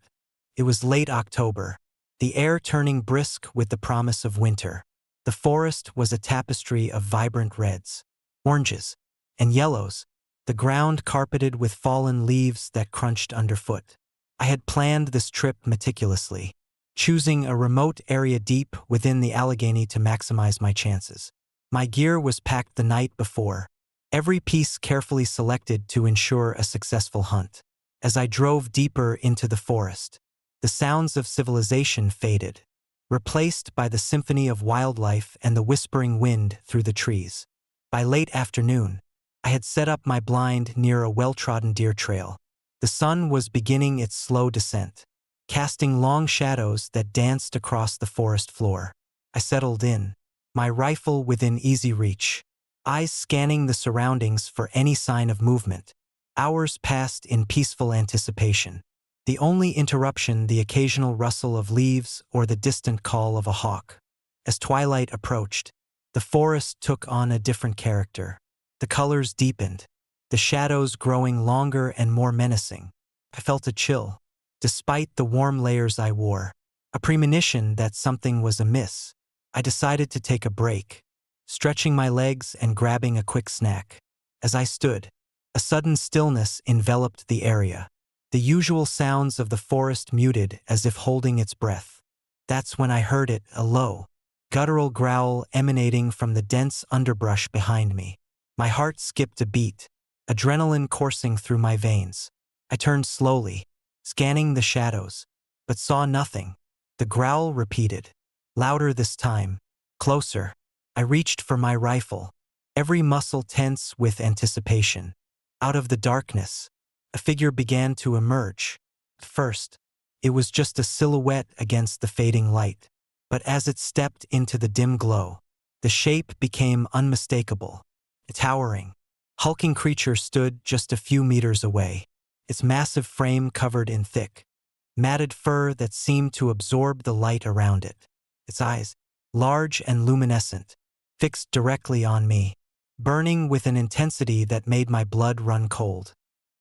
It was late October, the air turning brisk with the promise of winter. The forest was a tapestry of vibrant reds, oranges, and yellows, the ground carpeted with fallen leaves that crunched underfoot. I had planned this trip meticulously, choosing a remote area deep within the Allegheny to maximize my chances. My gear was packed the night before, every piece carefully selected to ensure a successful hunt. As I drove deeper into the forest, the sounds of civilization faded, replaced by the symphony of wildlife and the whispering wind through the trees. By late afternoon, I had set up my blind near a well-trodden deer trail. The sun was beginning its slow descent, casting long shadows that danced across the forest floor. I settled in, my rifle within easy reach, eyes scanning the surroundings for any sign of movement. Hours passed in peaceful anticipation, the only interruption the occasional rustle of leaves or the distant call of a hawk. As twilight approached, the forest took on a different character. The colors deepened, the shadows growing longer and more menacing. I felt a chill, despite the warm layers I wore, a premonition that something was amiss. I decided to take a break, stretching my legs and grabbing a quick snack. As I stood, a sudden stillness enveloped the area, the usual sounds of the forest muted as if holding its breath. That's when I heard it, a low, guttural growl emanating from the dense underbrush behind me. My heart skipped a beat, adrenaline coursing through my veins. I turned slowly, scanning the shadows, but saw nothing. The growl repeated, louder this time, closer. I reached for my rifle, every muscle tense with anticipation. Out of the darkness, a figure began to emerge. At first, it was just a silhouette against the fading light, but as it stepped into the dim glow, the shape became unmistakable. A towering, hulking creature stood just a few meters away, its massive frame covered in thick, matted fur that seemed to absorb the light around it. Its eyes, large and luminescent, fixed directly on me, burning with an intensity that made my blood run cold.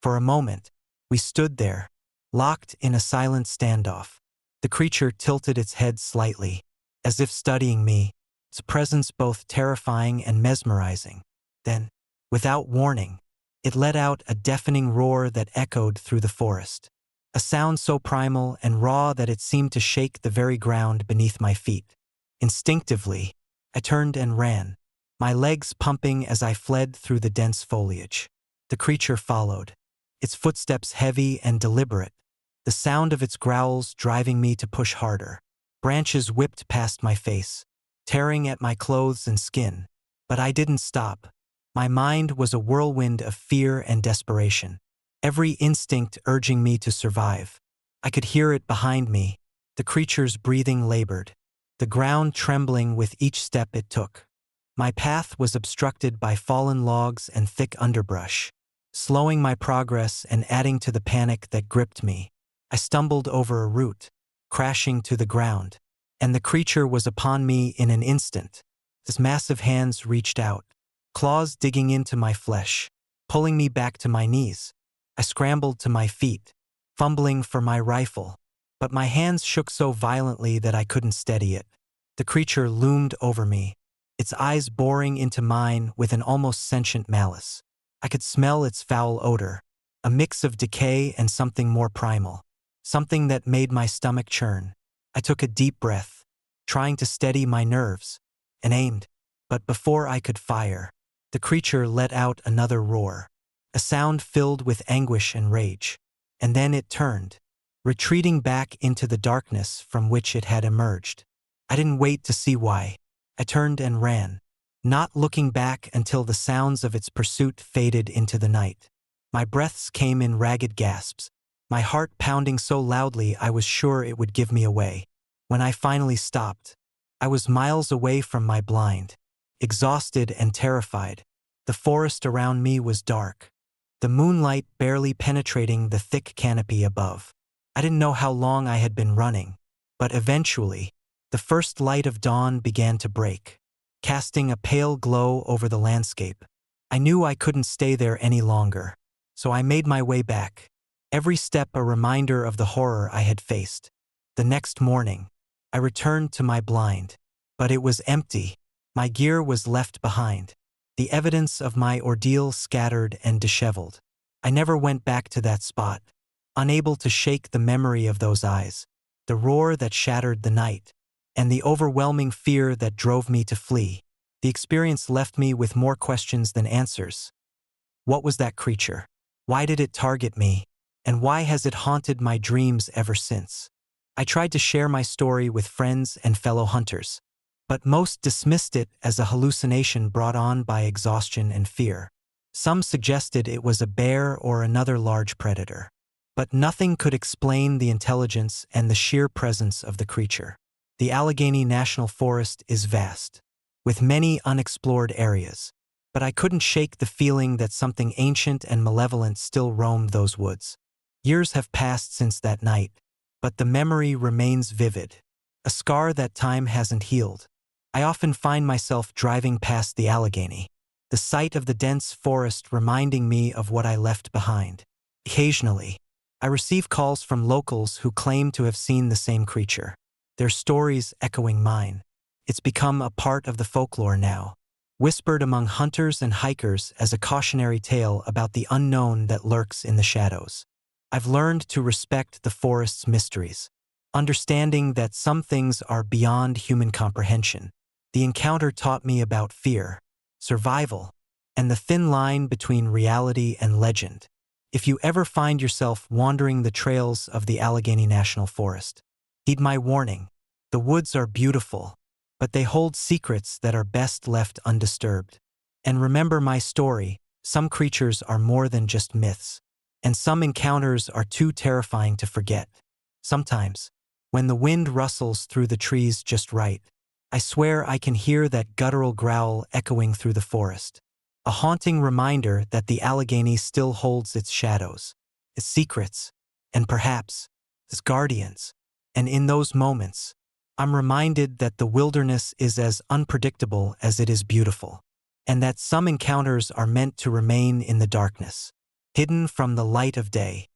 For a moment, we stood there, locked in a silent standoff. The creature tilted its head slightly, as if studying me, its presence both terrifying and mesmerizing. Then, without warning, it let out a deafening roar that echoed through the forest. A sound so primal and raw that it seemed to shake the very ground beneath my feet. Instinctively, I turned and ran, my legs pumping as I fled through the dense foliage. The creature followed, its footsteps heavy and deliberate, the sound of its growls driving me to push harder. Branches whipped past my face, tearing at my clothes and skin. But I didn't stop. My mind was a whirlwind of fear and desperation, every instinct urging me to survive. I could hear it behind me, the creature's breathing labored, the ground trembling with each step it took. My path was obstructed by fallen logs and thick underbrush, slowing my progress and adding to the panic that gripped me. I stumbled over a root, crashing to the ground, and the creature was upon me in an instant. Its massive hands reached out, claws digging into my flesh, pulling me back to my knees. I scrambled to my feet, fumbling for my rifle, but my hands shook so violently that I couldn't steady it. The creature loomed over me, its eyes boring into mine with an almost sentient malice. I could smell its foul odor, a mix of decay and something more primal, something that made my stomach churn. I took a deep breath, trying to steady my nerves, and aimed. But before I could fire, the creature let out another roar, a sound filled with anguish and rage. And then it turned, retreating back into the darkness from which it had emerged. I didn't wait to see why. I turned and ran, not looking back until the sounds of its pursuit faded into the night. My breaths came in ragged gasps, my heart pounding so loudly I was sure it would give me away. When I finally stopped, I was miles away from my blind, exhausted and terrified. The forest around me was dark, the moonlight barely penetrating the thick canopy above. I didn't know how long I had been running, but eventually, the first light of dawn began to break, casting a pale glow over the landscape. I knew I couldn't stay there any longer, so I made my way back, every step a reminder of the horror I had faced. The next morning, I returned to my blind, but it was empty. My gear was left behind, the evidence of my ordeal scattered and disheveled. I never went back to that spot, unable to shake the memory of those eyes, the roar that shattered the night, and the overwhelming fear that drove me to flee. The experience left me with more questions than answers. What was that creature? Why did it target me? And why has it haunted my dreams ever since? I tried to share my story with friends and fellow hunters, but most dismissed it as a hallucination brought on by exhaustion and fear. Some suggested it was a bear or another large predator, but nothing could explain the intelligence and the sheer presence of the creature. The Allegheny National Forest is vast, with many unexplored areas, but I couldn't shake the feeling that something ancient and malevolent still roamed those woods. Years have passed since that night, but the memory remains vivid, a scar that time hasn't healed. I often find myself driving past the Allegheny, the sight of the dense forest reminding me of what I left behind. Occasionally, I receive calls from locals who claim to have seen the same creature, their stories echoing mine. It's become a part of the folklore now, whispered among hunters and hikers as a cautionary tale about the unknown that lurks in the shadows. I've learned to respect the forest's mysteries, understanding that some things are beyond human comprehension. The encounter taught me about fear, survival, and the thin line between reality and legend. If you ever find yourself wandering the trails of the Allegheny National Forest, heed my warning. The woods are beautiful, but they hold secrets that are best left undisturbed. And remember my story, some creatures are more than just myths, and some encounters are too terrifying to forget. Sometimes, when the wind rustles through the trees just right, I swear I can hear that guttural growl echoing through the forest. a haunting reminder that the Allegheny still holds its shadows, its secrets, and perhaps its guardians. And in those moments, I'm reminded that the wilderness is as unpredictable as it is beautiful, and that some encounters are meant to remain in the darkness, hidden from the light of day.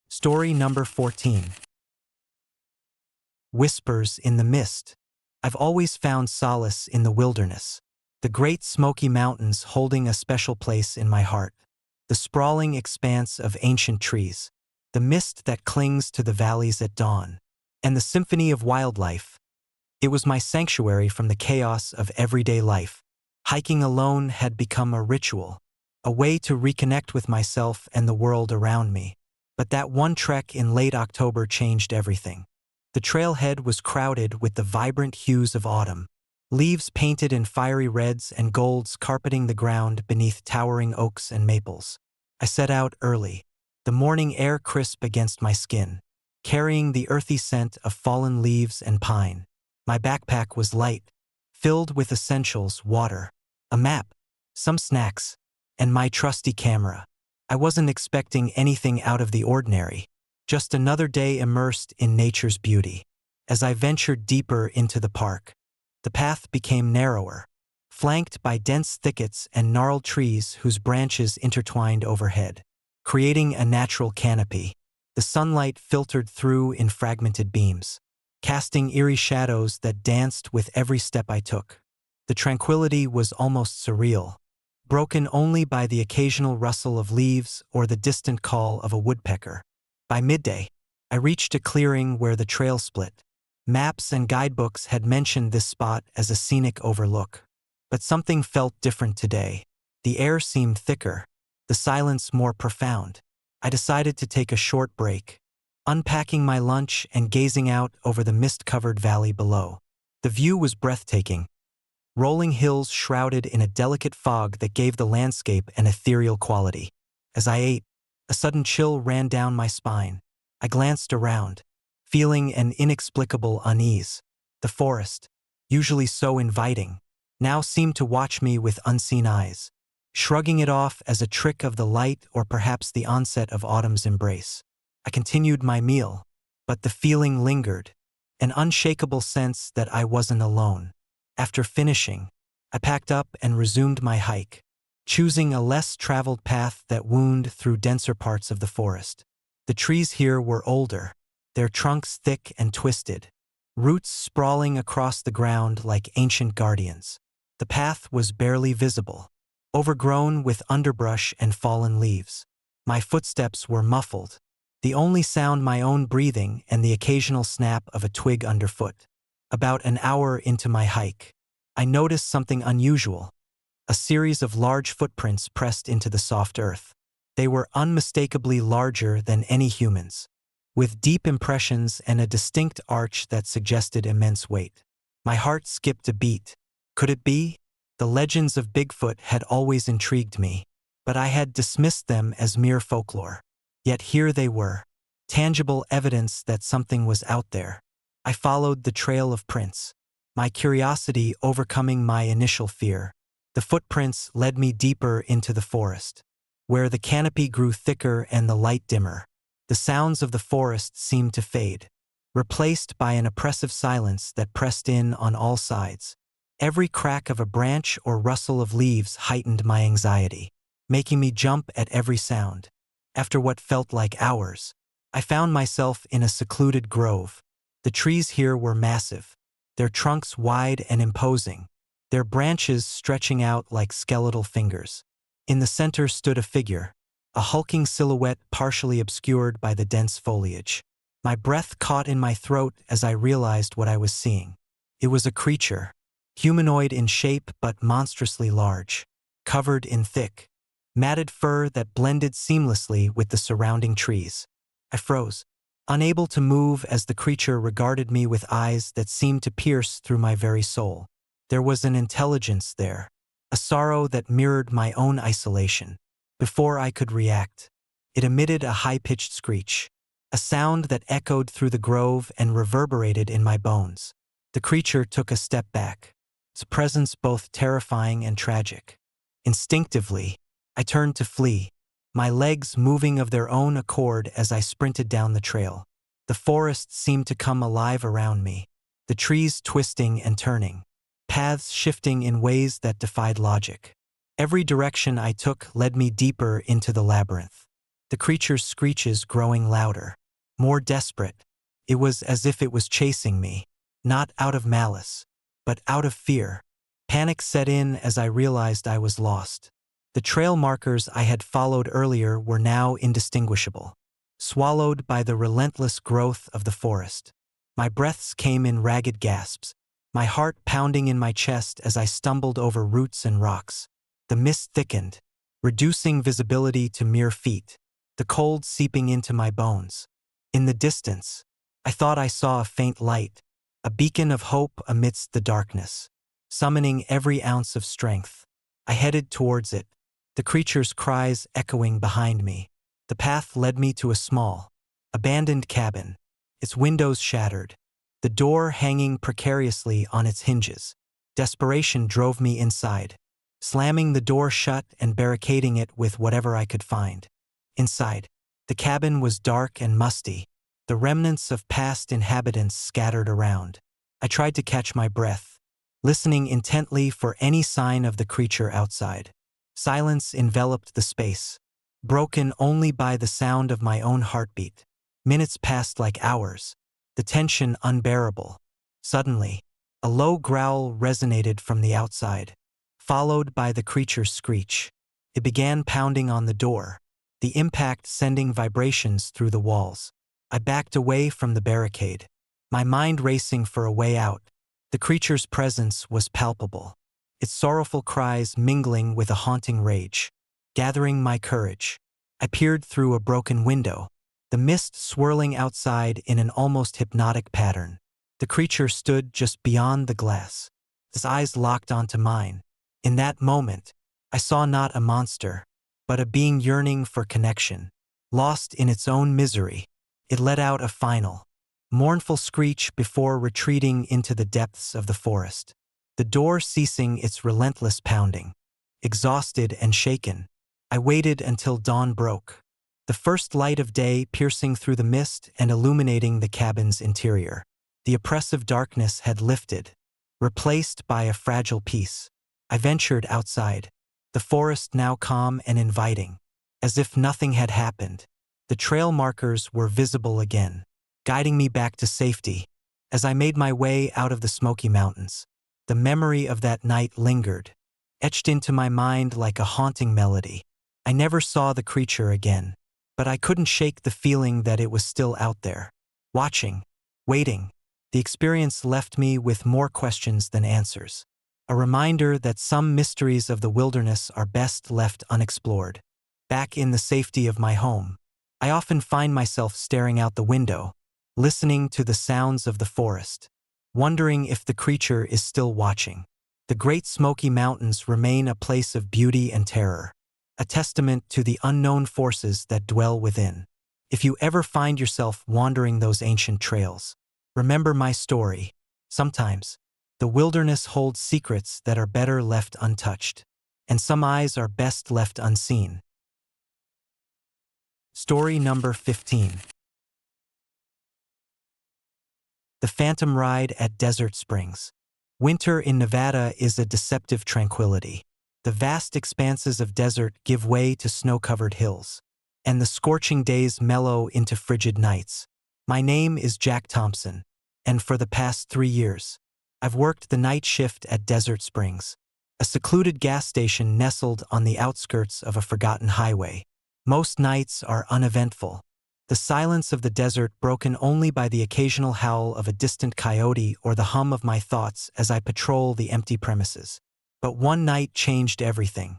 Story number 14. Whispers in the Mist. I've always found solace in the wilderness, the great Smoky Mountains holding a special place in my heart, the sprawling expanse of ancient trees, the mist that clings to the valleys at dawn, and the symphony of wildlife. It was my sanctuary from the chaos of everyday life. Hiking alone had become a ritual, a way to reconnect with myself and the world around me. But that one trek in late October changed everything. The trailhead was crowded with the vibrant hues of autumn, leaves painted in fiery reds and golds carpeting the ground beneath towering oaks and maples. I set out early, the morning air crisp against my skin, carrying the earthy scent of fallen leaves and pine. My backpack was light, filled with essentials: water, a map, some snacks, and my trusty camera. I wasn't expecting anything out of the ordinary, just another day immersed in nature's beauty. As I ventured deeper into the park, the path became narrower, flanked by dense thickets and gnarled trees whose branches intertwined overhead, creating a natural canopy. The sunlight filtered through in fragmented beams, casting eerie shadows that danced with every step I took. The tranquility was almost surreal, broken only by the occasional rustle of leaves or the distant call of a woodpecker. By midday, I reached a clearing where the trail split. Maps and guidebooks had mentioned this spot as a scenic overlook. But something felt different today. The air seemed thicker, the silence more profound. I decided to take a short break, unpacking my lunch and gazing out over the mist-covered valley below. The view was breathtaking, rolling hills shrouded in a delicate fog that gave the landscape an ethereal quality. As I ate, a sudden chill ran down my spine. I glanced around, feeling an inexplicable unease. The forest, usually so inviting, now seemed to watch me with unseen eyes, shrugging it off as a trick of the light or perhaps the onset of autumn's embrace. I continued my meal, but the feeling lingered, an unshakable sense that I wasn't alone. After finishing, I packed up and resumed my hike, choosing a less traveled path that wound through denser parts of the forest. The trees here were older, their trunks thick and twisted, roots sprawling across the ground like ancient guardians. The path was barely visible, overgrown with underbrush and fallen leaves. My footsteps were muffled, the only sound my own breathing and the occasional snap of a twig underfoot. About an hour into my hike, I noticed something unusual: a series of large footprints pressed into the soft earth. They were unmistakably larger than any humans, with deep impressions and a distinct arch that suggested immense weight. My heart skipped a beat. Could it be? The legends of Bigfoot had always intrigued me, but I had dismissed them as mere folklore. Yet here they were, tangible evidence that something was out there. I followed the trail of prints, my curiosity overcoming my initial fear. The footprints led me deeper into the forest, where the canopy grew thicker and the light dimmer. The sounds of the forest seemed to fade, replaced by an oppressive silence that pressed in on all sides. Every crack of a branch or rustle of leaves heightened my anxiety, making me jump at every sound. After what felt like hours, I found myself in a secluded grove. The trees here were massive, their trunks wide and imposing, their branches stretching out like skeletal fingers. In the center stood a figure, a hulking silhouette partially obscured by the dense foliage. My breath caught in my throat as I realized what I was seeing. It was a creature, humanoid in shape but monstrously large, covered in thick, matted fur that blended seamlessly with the surrounding trees. I froze, unable to move as the creature regarded me with eyes that seemed to pierce through my very soul. There was an intelligence there, a sorrow that mirrored my own isolation. Before I could react, it emitted a high-pitched screech, a sound that echoed through the grove and reverberated in my bones. The creature took a step back, its presence both terrifying and tragic. Instinctively, I turned to flee, my legs moving of their own accord as I sprinted down the trail. The forest seemed to come alive around me, the trees twisting and turning, paths shifting in ways that defied logic. Every direction I took led me deeper into the labyrinth, the creature's screeches growing louder, more desperate. It was as if it was chasing me, not out of malice, but out of fear. Panic set in as I realized I was lost. The trail markers I had followed earlier were now indistinguishable, swallowed by the relentless growth of the forest. My breaths came in ragged gasps, my heart pounding in my chest as I stumbled over roots and rocks. The mist thickened, reducing visibility to mere feet, the cold seeping into my bones. In the distance, I thought I saw a faint light, a beacon of hope amidst the darkness. Summoning every ounce of strength, I headed towards it, the creature's cries echoing behind me. The path led me to a small, abandoned cabin, its windows shattered, the door hanging precariously on its hinges. Desperation drove me inside, slamming the door shut and barricading it with whatever I could find. Inside, the cabin was dark and musty, the remnants of past inhabitants scattered around. I tried to catch my breath, listening intently for any sign of the creature outside. Silence enveloped the space, broken only by the sound of my own heartbeat. Minutes passed like hours, the tension unbearable. Suddenly, a low growl resonated from the outside, followed by the creature's screech. It began pounding on the door, the impact sending vibrations through the walls. I backed away from the barricade, my mind racing for a way out. The creature's presence was palpable, its sorrowful cries mingling with a haunting rage. Gathering my courage, I peered through a broken window, the mist swirling outside in an almost hypnotic pattern. The creature stood just beyond the glass, its eyes locked onto mine. In that moment, I saw not a monster, but a being yearning for connection. Lost in its own misery, it let out a final, mournful screech before retreating into the depths of the forest, the door ceasing its relentless pounding. Exhausted and shaken, I waited until dawn broke, the first light of day piercing through the mist and illuminating the cabin's interior. The oppressive darkness had lifted, replaced by a fragile peace. I ventured outside, the forest now calm and inviting, as if nothing had happened. The trail markers were visible again, guiding me back to safety. As I made my way out of the Smoky Mountains, the memory of that night lingered, etched into my mind like a haunting melody. I never saw the creature again, but I couldn't shake the feeling that it was still out there, watching, waiting. The experience left me with more questions than answers, a reminder that some mysteries of the wilderness are best left unexplored. Back in the safety of my home, I often find myself staring out the window, listening to the sounds of the forest, wondering if the creature is still watching. The Great Smoky Mountains remain a place of beauty and terror, a testament to the unknown forces that dwell within. If you ever find yourself wandering those ancient trails, remember my story. Sometimes, the wilderness holds secrets that are better left untouched, and some eyes are best left unseen. Story number 15. The Phantom Ride at Desert Springs. Winter in Nevada is a deceptive tranquility. The vast expanses of desert give way to snow-covered hills, and the scorching days mellow into frigid nights. My name is Jack Thompson, and for the past 3 years, I've worked the night shift at Desert Springs, a secluded gas station nestled on the outskirts of a forgotten highway. Most nights are uneventful, the silence of the desert broken only by the occasional howl of a distant coyote or the hum of my thoughts as I patrol the empty premises. But one night changed everything.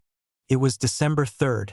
It was December 3rd,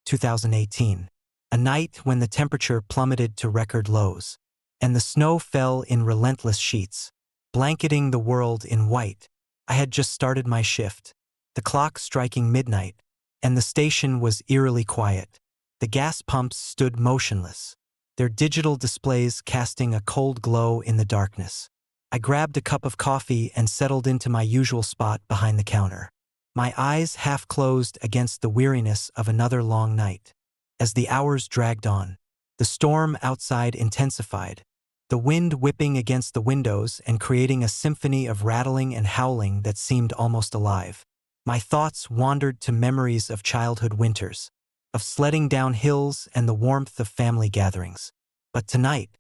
2018, a night when the temperature plummeted to record lows, and the snow fell in relentless sheets, blanketing the world in white. I had just started my shift, the clock striking midnight, and the station was eerily quiet. The gas pumps stood motionless, their digital displays casting a cold glow in the darkness. I grabbed a cup of coffee and settled into my usual spot behind the counter. My eyes half closed against the weariness of another long night. As the hours dragged on, the storm outside intensified, the wind whipping against the windows and creating a symphony of rattling and howling that seemed almost alive. My thoughts wandered to memories of childhood winters, of sledding down hills and the warmth of family gatherings. But tonight,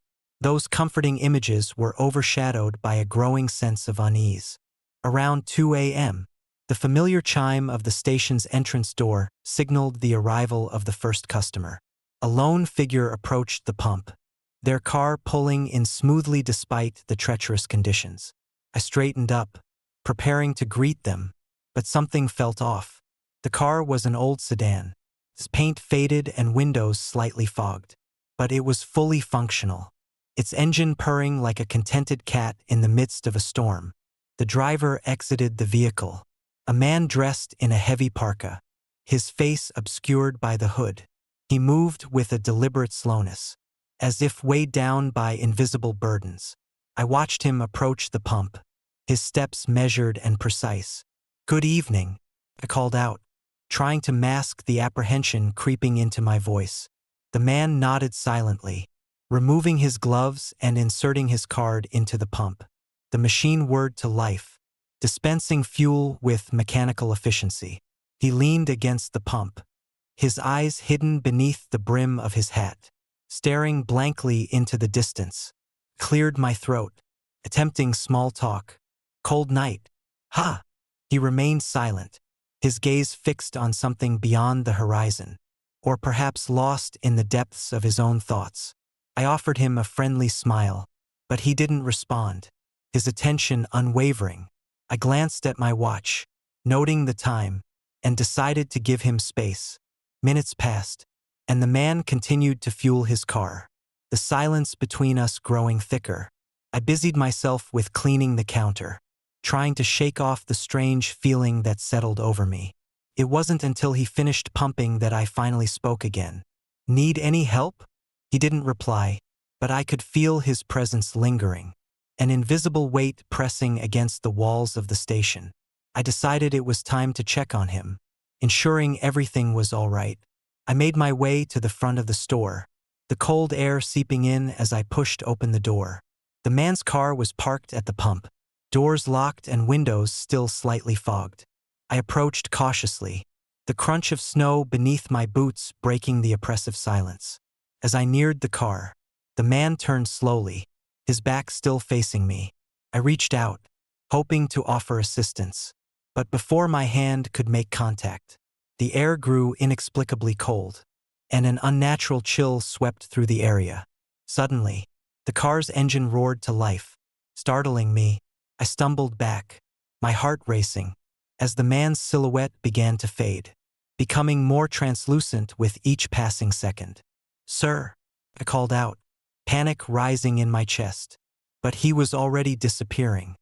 those comforting images were overshadowed by a growing sense of unease. Around 2 a.m., the familiar chime of the station's entrance door signaled the arrival of the first customer. A lone figure approached the pump, their car pulling in smoothly despite the treacherous conditions. I straightened up, preparing to greet them, but something felt off. The car was an old sedan, its paint faded and windows slightly fogged. But it was fully functional, its engine purring like a contented cat in the midst of a storm. The driver exited the vehicle, a man dressed in a heavy parka, his face obscured by the hood. He moved with a deliberate slowness, as if weighed down by invisible burdens. I watched him approach the pump, his steps measured and precise. "Good evening," I called out, trying to mask the apprehension creeping into my voice. The man nodded silently, removing his gloves and inserting his card into the pump. The machine whirred to life, dispensing fuel with mechanical efficiency. He leaned against the pump, his eyes hidden beneath the brim of his hat, staring blankly into the distance. Cleared my throat, attempting small talk. "Cold night." "Ha!" He remained silent, his gaze fixed on something beyond the horizon, or perhaps lost in the depths of his own thoughts. I offered him a friendly smile, but he didn't respond, his attention unwavering. I glanced at my watch, noting the time, and decided to give him space. Minutes passed, and the man continued to fuel his car, the silence between us growing thicker. I busied myself with cleaning the counter, trying to shake off the strange feeling that settled over me. It wasn't until he finished pumping that I finally spoke again. "Need any help?" He didn't reply, but I could feel his presence lingering, an invisible weight pressing against the walls of the station. I decided it was time to check on him, ensuring everything was all right. I made my way to the front of the store, the cold air seeping in as I pushed open the door. The man's car was parked at the pump, doors locked and windows still slightly fogged. I approached cautiously, the crunch of snow beneath my boots breaking the oppressive silence. As I neared the car, the man turned slowly, his back still facing me. I reached out, hoping to offer assistance, but before my hand could make contact, the air grew inexplicably cold, and an unnatural chill swept through the area. Suddenly, the car's engine roared to life, startling me. I stumbled back, my heart racing, as the man's silhouette began to fade, becoming more translucent with each passing second. "Sir," I called out, panic rising in my chest. But he was already disappearing,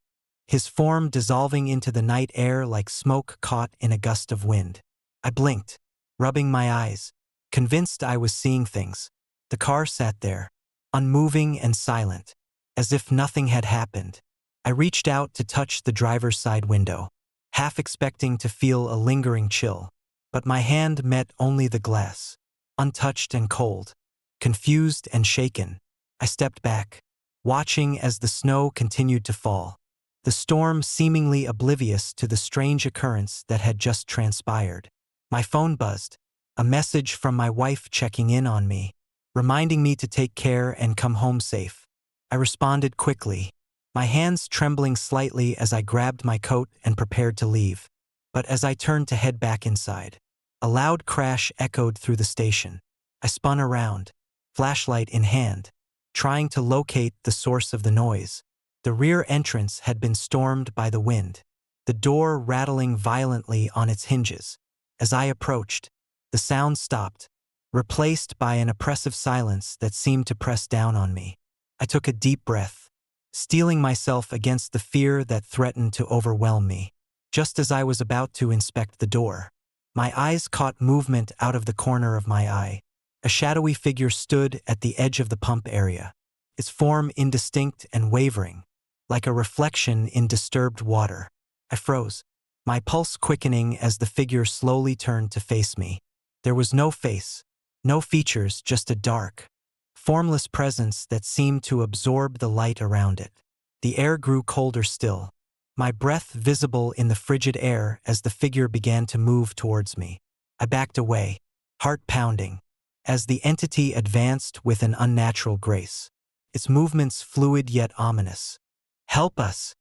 his form dissolving into the night air like smoke caught in a gust of wind. I blinked, rubbing my eyes, convinced I was seeing things. The car sat there, unmoving and silent, as if nothing had happened. I reached out to touch the driver's side window, half expecting to feel a lingering chill, but my hand met only the glass, untouched and cold. Confused and shaken, I stepped back, watching as the snow continued to fall, the storm seemingly oblivious to the strange occurrence that had just transpired. My phone buzzed, a message from my wife checking in on me, reminding me to take care and come home safe. I responded quickly, my hands trembling slightly as I grabbed my coat and prepared to leave. But as I turned to head back inside, a loud crash echoed through the station. I spun around, flashlight in hand, trying to locate the source of the noise. The rear entrance had been stormed by the wind, the door rattling violently on its hinges. As I approached, the sound stopped, replaced by an oppressive silence that seemed to press down on me. I took a deep breath, steeling myself against the fear that threatened to overwhelm me. Just as I was about to inspect the door, my eyes caught movement out of the corner of my eye. A shadowy figure stood at the edge of the pump area, its form indistinct and wavering, like a reflection in disturbed water. I froze, my pulse quickening as the figure slowly turned to face me. There was no face, no features, just a dark, formless presence that seemed to absorb the light around it. The air grew colder still, my breath visible in the frigid air as the figure began to move towards me. I backed away, heart pounding, as the entity advanced with an unnatural grace, its movements fluid yet ominous. "Help us!"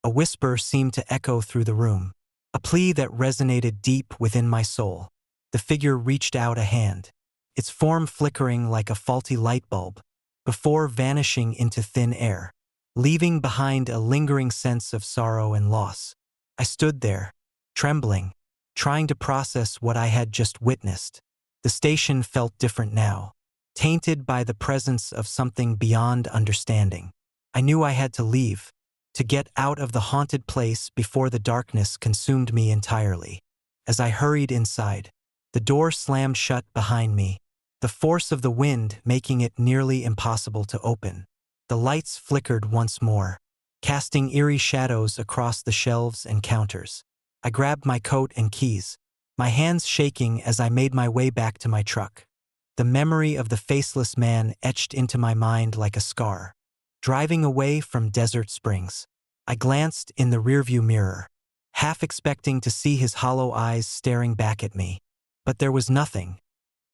A whisper seemed to echo through the room, a plea that resonated deep within my soul. The figure reached out a hand, its form flickering like a faulty light bulb, before vanishing into thin air, leaving behind a lingering sense of sorrow and loss. I stood there, trembling, trying to process what I had just witnessed. The station felt different now, tainted by the presence of something beyond understanding. I knew I had to leave, to get out of the haunted place before the darkness consumed me entirely. As I hurried inside, the door slammed shut behind me, the force of the wind making it nearly impossible to open. The lights flickered once more, casting eerie shadows across the shelves and counters. I grabbed my coat and keys, my hands shaking as I made my way back to my truck. The memory of the faceless man etched into my mind like a scar. Driving away from Desert Springs, I glanced in the rearview mirror, half expecting to see his hollow eyes staring back at me. But there was nothing,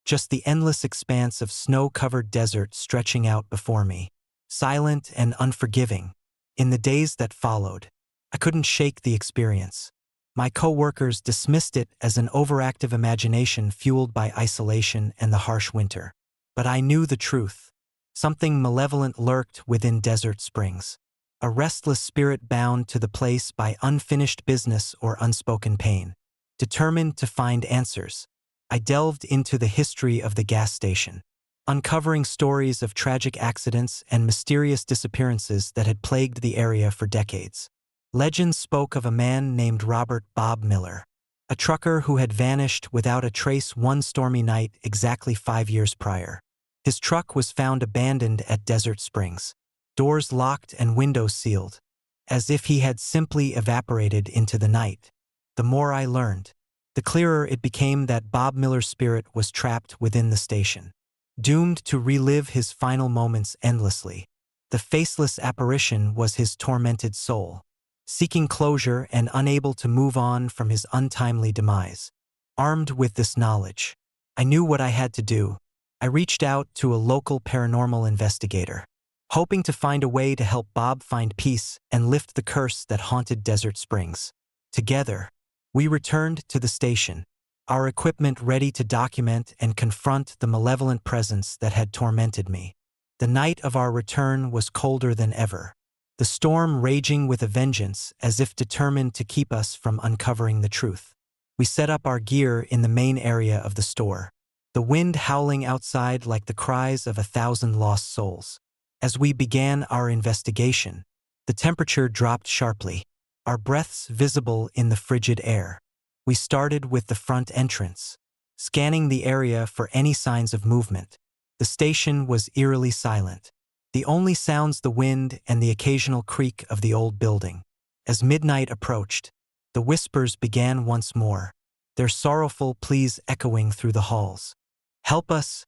just the endless expanse of snow-covered desert stretching out before me, silent and unforgiving. In the days that followed, I couldn't shake the experience. My co-workers dismissed it as an overactive imagination fueled by isolation and the harsh winter. But I knew the truth. Something malevolent lurked within Desert Springs, a restless spirit bound to the place by unfinished business or unspoken pain. Determined to find answers, I delved into the history of the gas station, uncovering stories of tragic accidents and mysterious disappearances that had plagued the area for decades. Legends spoke of a man named Robert Bob Miller, a trucker who had vanished without a trace one stormy night exactly 5 years prior. His truck was found abandoned at Desert Springs, doors locked and windows sealed, as if he had simply evaporated into the night. The more I learned, the clearer it became that Bob Miller's spirit was trapped within the station, doomed to relive his final moments endlessly. The faceless apparition was his tormented soul, seeking closure and unable to move on from his untimely demise. Armed with this knowledge, I knew what I had to do. I reached out to a local paranormal investigator, hoping to find a way to help Bob find peace and lift the curse that haunted Desert Springs. Together, we returned to the station, our equipment ready to document and confront the malevolent presence that had tormented me. The night of our return was colder than ever, the storm raging with a vengeance as if determined to keep us from uncovering the truth. We set up our gear in the main area of the store, the wind howling outside like the cries of 1,000 lost souls. As we began our investigation, the temperature dropped sharply, our breaths visible in the frigid air. We started with the front entrance, scanning the area for any signs of movement. The station was eerily silent, the only sounds the wind and the occasional creak of the old building. As midnight approached, the whispers began once more, their sorrowful pleas echoing through the halls. "Help us!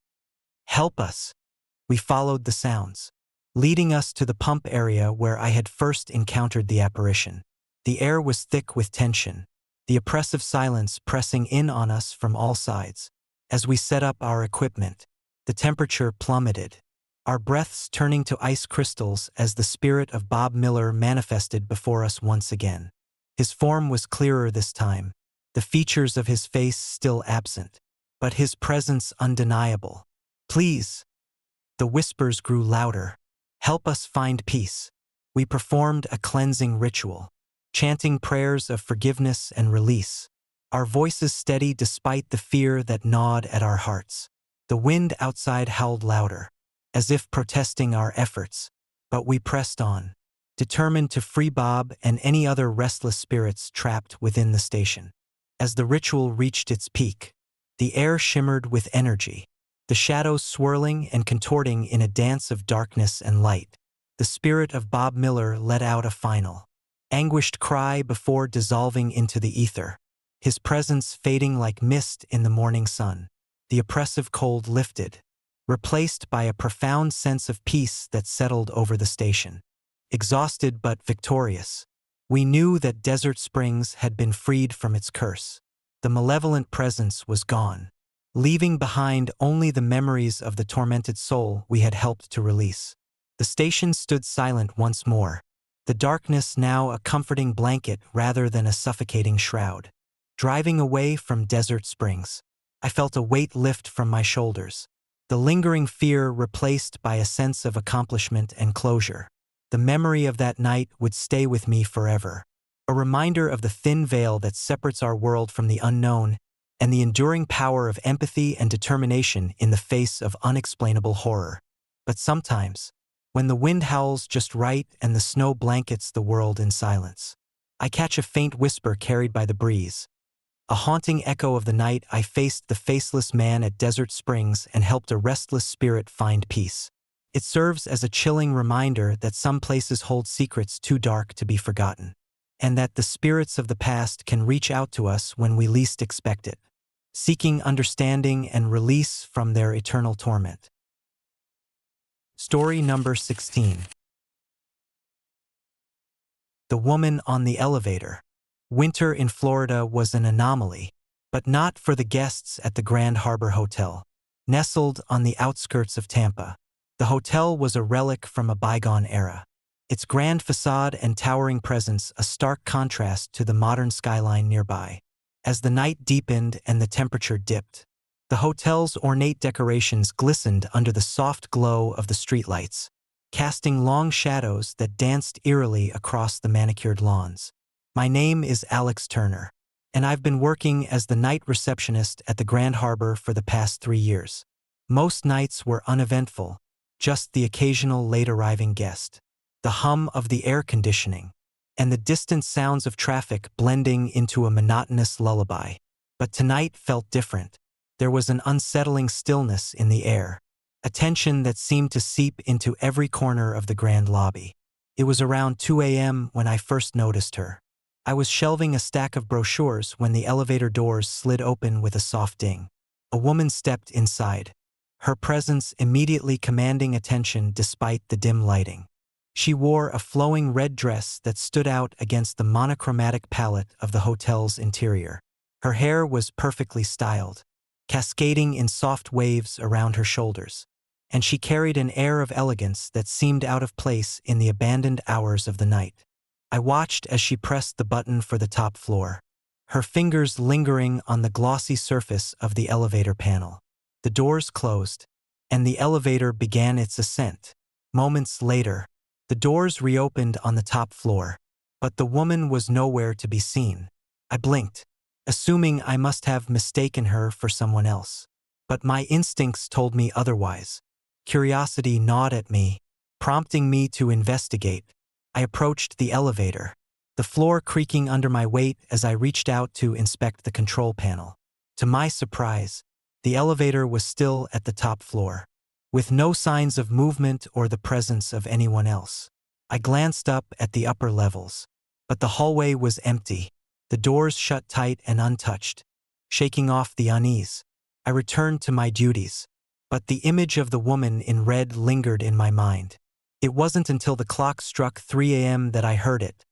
Help us!" We followed the sounds, leading us to the pump area where I had first encountered the apparition. The air was thick with tension, the oppressive silence pressing in on us from all sides. As we set up our equipment, the temperature plummeted, our breaths turning to ice crystals as the spirit of Bob Miller manifested before us once again. His form was clearer this time, the features of his face still absent, but his presence undeniable. "Please!" The whispers grew louder. "Help us find peace." We performed a cleansing ritual, chanting prayers of forgiveness and release, our voices steady despite the fear that gnawed at our hearts. The wind outside howled louder, as if protesting our efforts, but we pressed on, determined to free Bob and any other restless spirits trapped within the station. As the ritual reached its peak, the air shimmered with energy, the shadows swirling and contorting in a dance of darkness and light. the spirit of Bob Miller let out a final, anguished cry before dissolving into the ether, his presence fading like mist in the morning sun. The oppressive cold lifted, replaced by a profound sense of peace that settled over the station. Exhausted but victorious, we knew that Desert Springs had been freed from its curse. The malevolent presence was gone, leaving behind only the memories of the tormented soul we had helped to release. The station stood silent once more, the darkness now a comforting blanket rather than a suffocating shroud. Driving away from Desert Springs, I felt a weight lift from my shoulders, the lingering fear replaced by a sense of accomplishment and closure. The memory of that night would stay with me forever, a reminder of the thin veil that separates our world from the unknown and the enduring power of empathy and determination in the face of unexplainable horror. But sometimes, when the wind howls just right and the snow blankets the world in silence, I catch a faint whisper carried by the breeze. A haunting echo of the night I faced the faceless man at Desert Springs and helped a restless spirit find peace. It serves as a chilling reminder that some places hold secrets too dark to be forgotten, and that the spirits of the past can reach out to us when we least expect it, seeking understanding and release from their eternal torment. Story number 16. The Woman on the Elevator. Winter in Florida was an anomaly, but not for the guests at the Grand Harbor Hotel. Nestled on the outskirts of Tampa, the hotel was a relic from a bygone era, its grand facade and towering presence a stark contrast to the modern skyline nearby. As the night deepened and the temperature dipped, the hotel's ornate decorations glistened under the soft glow of the streetlights, casting long shadows that danced eerily across the manicured lawns. My name is Alex Turner, and I've been working as the night receptionist at the Grand Harbor for the past 3 years. Most nights were uneventful, just the occasional late-arriving guest, the hum of the air conditioning, and the distant sounds of traffic blending into a monotonous lullaby. But tonight felt different. There was an unsettling stillness in the air, a tension that seemed to seep into every corner of the grand lobby. It was around 2 a.m. when I first noticed her. I was shelving a stack of brochures when the elevator doors slid open with a soft ding. A woman stepped inside, her presence immediately commanding attention despite the dim lighting. She wore a flowing red dress that stood out against the monochromatic palette of the hotel's interior. Her hair was perfectly styled, cascading in soft waves around her shoulders, and she carried an air of elegance that seemed out of place in the abandoned hours of the night. I watched as she pressed the button for the top floor, her fingers lingering on the glossy surface of the elevator panel. The doors closed, and the elevator began its ascent. Moments later, the doors reopened on the top floor, but the woman was nowhere to be seen. I blinked, assuming I must have mistaken her for someone else. But my instincts told me otherwise. Curiosity gnawed at me, prompting me to investigate. I approached the elevator, the floor creaking under my weight as I reached out to inspect the control panel. To my surprise, the elevator was still at the top floor, with no signs of movement or the presence of anyone else. I glanced up at the upper levels, but the hallway was empty, the doors shut tight and untouched. Shaking off the unease, I returned to my duties, but the image of the woman in red lingered in my mind. It wasn't until the clock struck 3 a.m. that I heard it,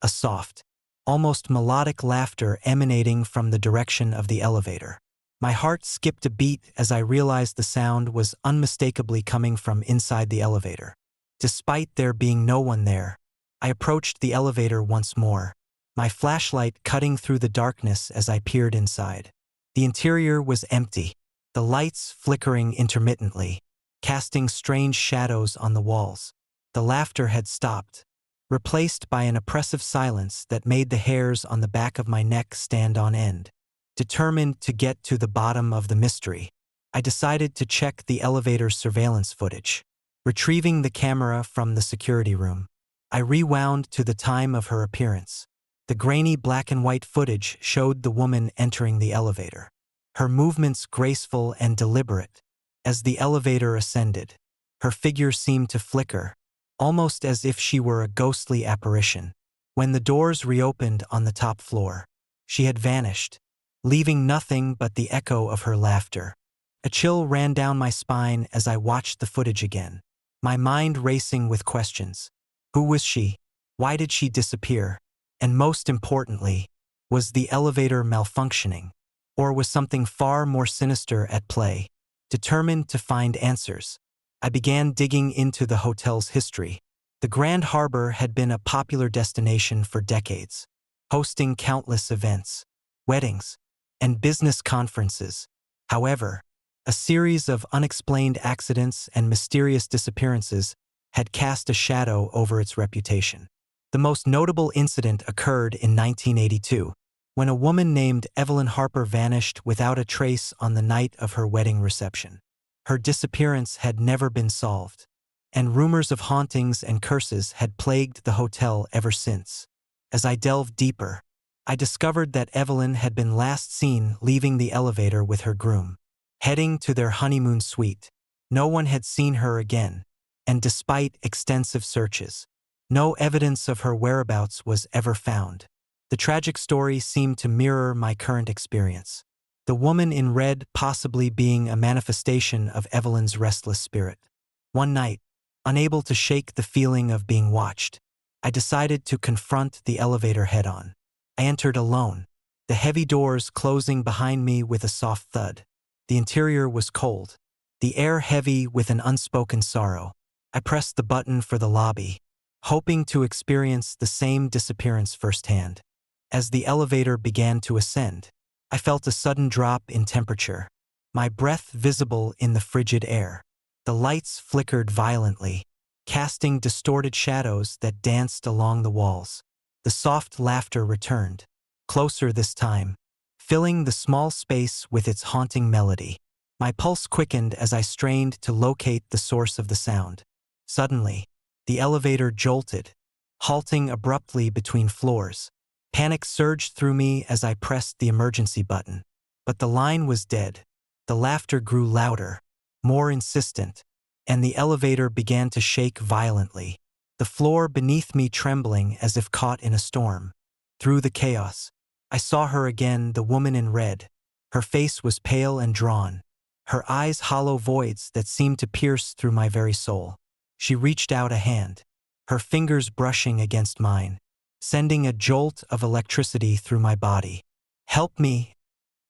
a soft, almost melodic laughter emanating from the direction of the elevator. My heart skipped a beat as I realized the sound was unmistakably coming from inside the elevator. Despite there being no one there, I approached the elevator once more, my flashlight cutting through the darkness as I peered inside. The interior was empty, the lights flickering intermittently, casting strange shadows on the walls. The laughter had stopped, replaced by an oppressive silence that made the hairs on the back of my neck stand on end. Determined to get to the bottom of the mystery, I decided to check the elevator's surveillance footage. Retrieving the camera from the security room, I rewound to the time of her appearance. The grainy black and white footage showed the woman entering the elevator, her movements graceful and deliberate. As the elevator ascended, her figure seemed to flicker, almost as if she were a ghostly apparition. When the doors reopened on the top floor, she had vanished, leaving nothing but the echo of her laughter. A chill ran down my spine as I watched the footage again, my mind racing with questions. Who was she? Why did she disappear? And most importantly, was the elevator malfunctioning? Or was something far more sinister at play? Determined to find answers, I began digging into the hotel's history. The Grand Harbor had been a popular destination for decades, hosting countless events, weddings, and business conferences. However, a series of unexplained accidents and mysterious disappearances had cast a shadow over its reputation. The most notable incident occurred in 1982, when a woman named Evelyn Harper vanished without a trace on the night of her wedding reception. Her disappearance had never been solved, and rumors of hauntings and curses had plagued the hotel ever since. As I delved deeper, I discovered that Evelyn had been last seen leaving the elevator with her groom, heading to their honeymoon suite. No one had seen her again, and despite extensive searches, no evidence of her whereabouts was ever found. The tragic story seemed to mirror my current experience, the woman in red possibly being a manifestation of Evelyn's restless spirit. One night, unable to shake the feeling of being watched, I decided to confront the elevator head-on. I entered alone, the heavy doors closing behind me with a soft thud. The interior was cold, the air heavy with an unspoken sorrow. I pressed the button for the lobby, hoping to experience the same disappearance firsthand. As the elevator began to ascend, I felt a sudden drop in temperature, my breath visible in the frigid air. The lights flickered violently, casting distorted shadows that danced along the walls. The soft laughter returned, closer this time, filling the small space with its haunting melody. My pulse quickened as I strained to locate the source of the sound. Suddenly, the elevator jolted, halting abruptly between floors. Panic surged through me as I pressed the emergency button. But the line was dead. The laughter grew louder, more insistent, and the elevator began to shake violently, the floor beneath me trembling as if caught in a storm. Through the chaos, I saw her again, the woman in red. Her face was pale and drawn, her eyes hollow voids that seemed to pierce through my very soul. She reached out a hand, her fingers brushing against mine, sending a jolt of electricity through my body. "Help me,"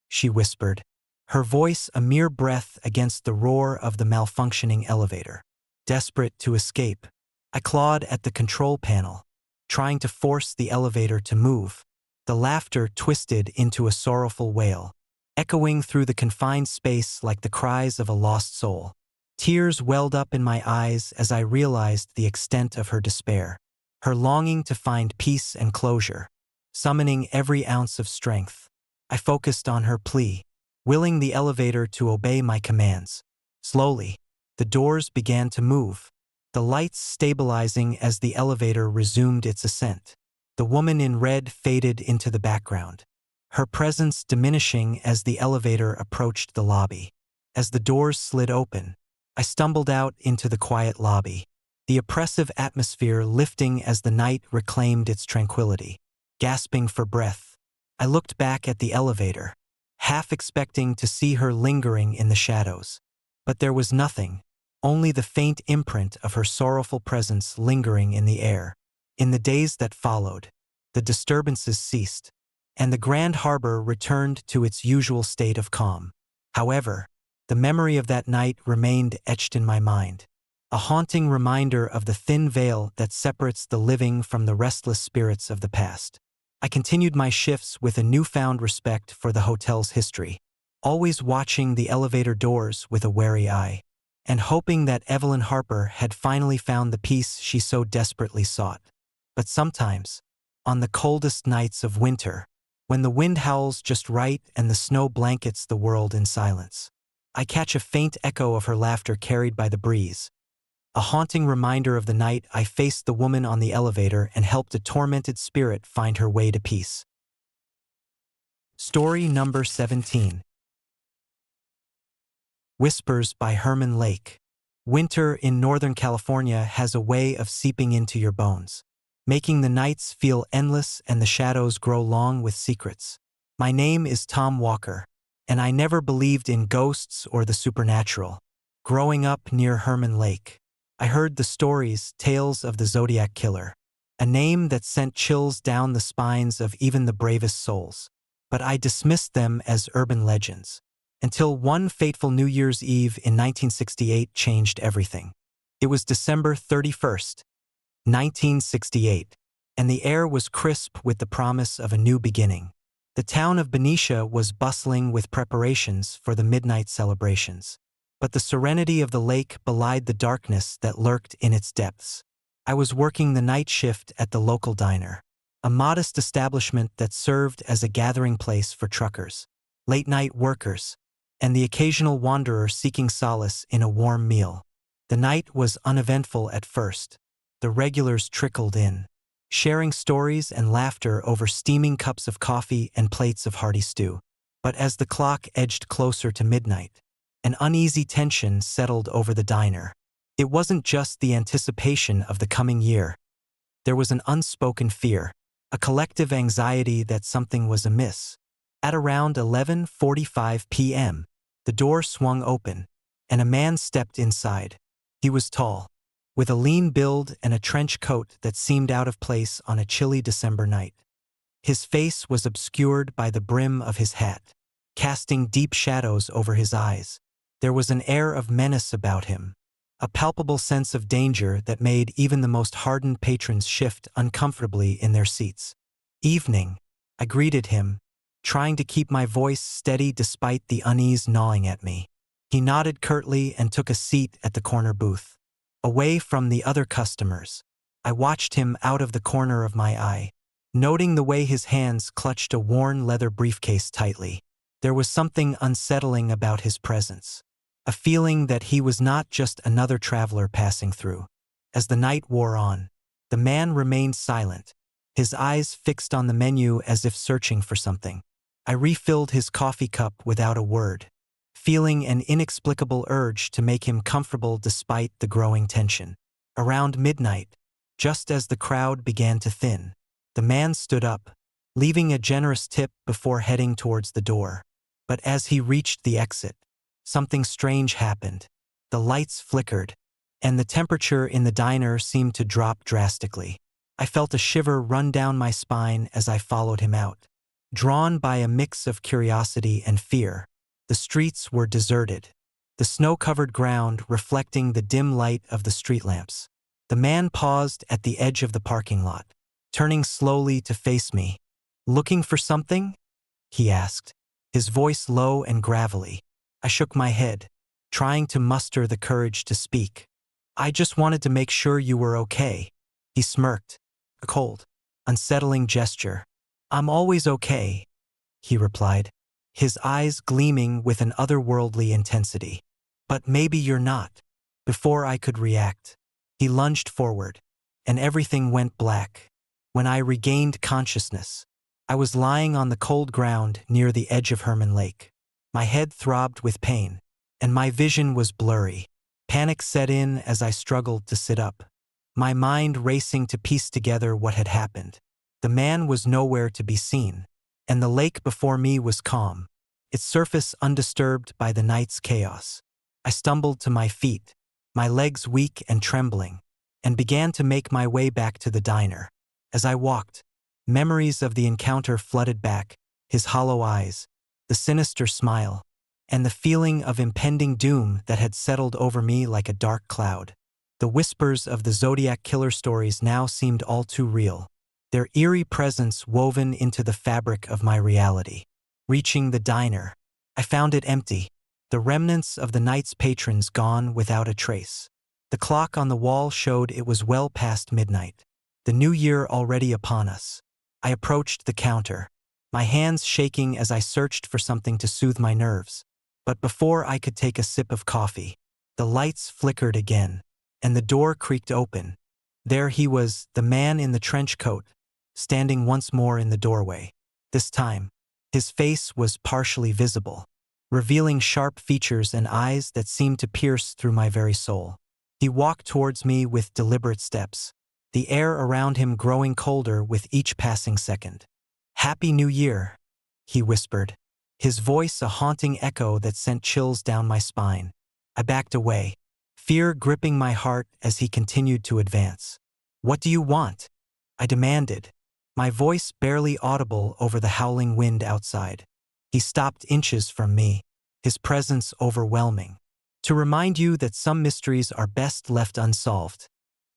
she whispered, her voice a mere breath against the roar of the malfunctioning elevator. Desperate to escape, I clawed at the control panel, trying to force the elevator to move. The laughter twisted into a sorrowful wail, echoing through the confined space like the cries of a lost soul. Tears welled up in my eyes as I realized the extent of her despair, her longing to find peace and closure. Summoning every ounce of strength, I focused on her plea, willing the elevator to obey my commands. Slowly, the doors began to move, the lights stabilizing as the elevator resumed its ascent. The woman in red faded into the background, her presence diminishing as the elevator approached the lobby. As the doors slid open, I stumbled out into the quiet lobby, the oppressive atmosphere lifting as the night reclaimed its tranquility. Gasping for breath, I looked back at the elevator, half expecting to see her lingering in the shadows. But there was nothing, only the faint imprint of her sorrowful presence lingering in the air. In the days that followed, the disturbances ceased, and the Grand Harbor returned to its usual state of calm. However, the memory of that night remained etched in my mind, a haunting reminder of the thin veil that separates the living from the restless spirits of the past. I continued my shifts with a newfound respect for the hotel's history, always watching the elevator doors with a wary eye, and hoping that Evelyn Harper had finally found the peace she so desperately sought. But sometimes, on the coldest nights of winter, when the wind howls just right and the snow blankets the world in silence, I catch a faint echo of her laughter carried by the breeze, a haunting reminder of the night I faced the woman on the elevator and helped a tormented spirit find her way to peace. Story number 17. Whispers by Herman Lake. Winter in Northern California has a way of seeping into your bones, making the nights feel endless and the shadows grow long with secrets. My name is Tom Walker, and I never believed in ghosts or the supernatural. Growing up near Herman Lake, I heard the stories, tales of the Zodiac Killer, a name that sent chills down the spines of even the bravest souls. But I dismissed them as urban legends, until one fateful New Year's Eve in 1968 changed everything. It was December 31st, 1968, and the air was crisp with the promise of a new beginning. The town of Benicia was bustling with preparations for the midnight celebrations, but the serenity of the lake belied the darkness that lurked in its depths. I was working the night shift at the local diner, a modest establishment that served as a gathering place for truckers, late-night workers, and the occasional wanderer seeking solace in a warm meal. The night was uneventful at first. The regulars trickled in, sharing stories and laughter over steaming cups of coffee and plates of hearty stew. But as the clock edged closer to midnight, an uneasy tension settled over the diner. It wasn't just the anticipation of the coming year. There was an unspoken fear, a collective anxiety that something was amiss. At around 11:45 p.m., the door swung open, and a man stepped inside. He was tall, with a lean build and a trench coat that seemed out of place on a chilly December night. His face was obscured by the brim of his hat, casting deep shadows over his eyes. There was an air of menace about him, a palpable sense of danger that made even the most hardened patrons shift uncomfortably in their seats. "Evening," I greeted him, trying to keep my voice steady despite the unease gnawing at me. He nodded curtly and took a seat at the corner booth, away from the other customers. I watched him out of the corner of my eye, noting the way his hands clutched a worn leather briefcase tightly. There was something unsettling about his presence, a feeling that he was not just another traveler passing through. As the night wore on, the man remained silent, his eyes fixed on the menu as if searching for something. I refilled his coffee cup without a word, feeling an inexplicable urge to make him comfortable despite the growing tension. Around midnight, just as the crowd began to thin, the man stood up, leaving a generous tip before heading towards the door. But as he reached the exit, something strange happened. The lights flickered, and the temperature in the diner seemed to drop drastically. I felt a shiver run down my spine as I followed him out. Drawn by a mix of curiosity and fear, the streets were deserted, the snow-covered ground reflecting the dim light of the street lamps. The man paused at the edge of the parking lot, turning slowly to face me. "Looking for something?" he asked, his voice low and gravelly. I shook my head, trying to muster the courage to speak. "I just wanted to make sure you were okay." He smirked, a cold, unsettling gesture. "I'm always okay," he replied, his eyes gleaming with an otherworldly intensity. "But maybe you're not." Before I could react, he lunged forward, and everything went black. When I regained consciousness, I was lying on the cold ground near the edge of Herman Lake. My head throbbed with pain, and my vision was blurry. Panic set in as I struggled to sit up, my mind racing to piece together what had happened. The man was nowhere to be seen, and the lake before me was calm, its surface undisturbed by the night's chaos. I stumbled to my feet, my legs weak and trembling, and began to make my way back to the diner. As I walked, memories of the encounter flooded back, his hollow eyes, the sinister smile, and the feeling of impending doom that had settled over me like a dark cloud. The whispers of the Zodiac Killer stories now seemed all too real, their eerie presence woven into the fabric of my reality. Reaching the diner, I found it empty, the remnants of the night's patrons gone without a trace. The clock on the wall showed it was well past midnight, the new year already upon us. I approached the counter, my hands shaking as I searched for something to soothe my nerves. But before I could take a sip of coffee, the lights flickered again, and the door creaked open. There he was, the man in the trench coat, standing once more in the doorway. This time, his face was partially visible, revealing sharp features and eyes that seemed to pierce through my very soul. He walked towards me with deliberate steps, the air around him growing colder with each passing second. "Happy New Year," he whispered, his voice a haunting echo that sent chills down my spine. I backed away, fear gripping my heart as he continued to advance. "What do you want?" I demanded, my voice barely audible over the howling wind outside. He stopped inches from me, his presence overwhelming. "To remind you that some mysteries are best left unsolved,"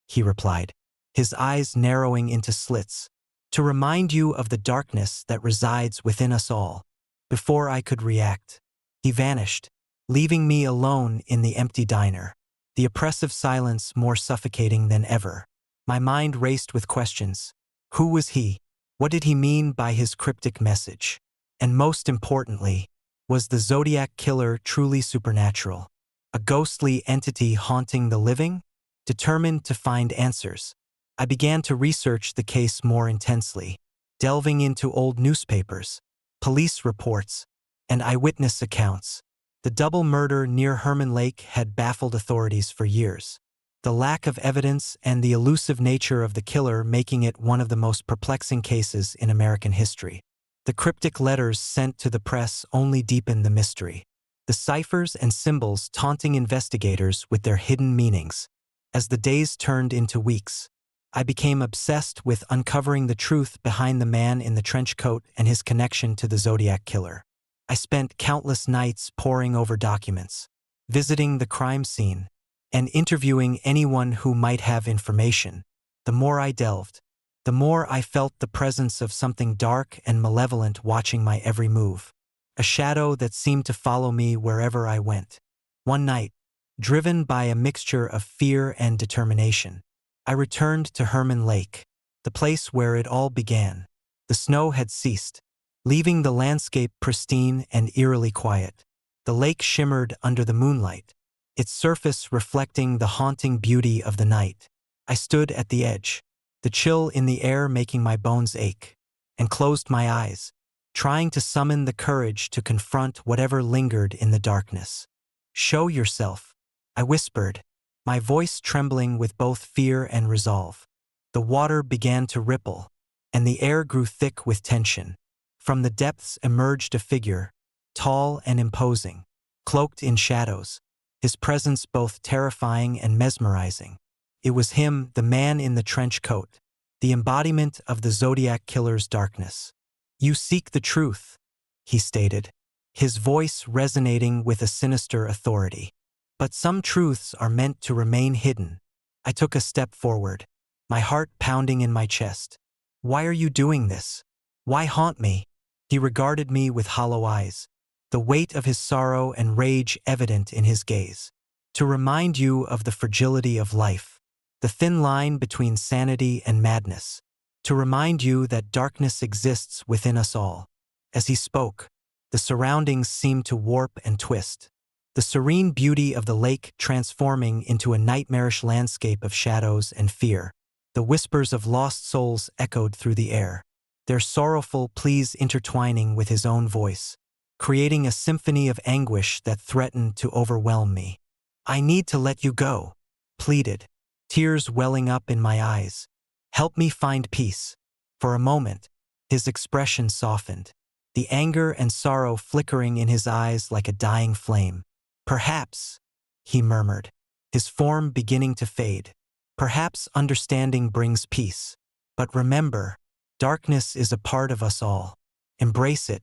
he replied, his eyes narrowing into slits. "To remind you of the darkness that resides within us all." Before I could react, he vanished, leaving me alone in the empty diner, the oppressive silence more suffocating than ever. My mind raced with questions. Who was he? What did he mean by his cryptic message? And most importantly, was the Zodiac Killer truly supernatural? A ghostly entity haunting the living? Determined to find answers, I began to research the case more intensely, delving into old newspapers, police reports, and eyewitness accounts. The double murder near Herman Lake had baffled authorities for years, the lack of evidence and the elusive nature of the killer making it one of the most perplexing cases in American history. The cryptic letters sent to the press only deepened the mystery, the ciphers and symbols taunting investigators with their hidden meanings. As the days turned into weeks, I became obsessed with uncovering the truth behind the man in the trench coat and his connection to the Zodiac Killer. I spent countless nights poring over documents, visiting the crime scene, and interviewing anyone who might have information. The more I delved, the more I felt the presence of something dark and malevolent watching my every move, a shadow that seemed to follow me wherever I went. One night, driven by a mixture of fear and determination, I returned to Herman Lake, the place where it all began. The snow had ceased, leaving the landscape pristine and eerily quiet. The lake shimmered under the moonlight, its surface reflecting the haunting beauty of the night. I stood at the edge, the chill in the air making my bones ache, and closed my eyes, trying to summon the courage to confront whatever lingered in the darkness. "Show yourself," I whispered, my voice trembling with both fear and resolve. The water began to ripple, and the air grew thick with tension. From the depths emerged a figure, tall and imposing, cloaked in shadows, his presence both terrifying and mesmerizing. It was him, the man in the trench coat, the embodiment of the Zodiac Killer's darkness. "You seek the truth," he stated, his voice resonating with a sinister authority. "But some truths are meant to remain hidden." I took a step forward, my heart pounding in my chest. "Why are you doing this? Why haunt me?" He regarded me with hollow eyes, the weight of his sorrow and rage evident in his gaze. "To remind you of the fragility of life, the thin line between sanity and madness. To remind you that darkness exists within us all." As he spoke, the surroundings seemed to warp and twist, the serene beauty of the lake transforming into a nightmarish landscape of shadows and fear. The whispers of lost souls echoed through the air, their sorrowful pleas intertwining with his own voice, creating a symphony of anguish that threatened to overwhelm me. "I need to let you go," pleaded, tears welling up in my eyes. "Help me find peace." For a moment, his expression softened, the anger and sorrow flickering in his eyes like a dying flame. "Perhaps," he murmured, his form beginning to fade, "perhaps understanding brings peace. But remember, darkness is a part of us all. Embrace it,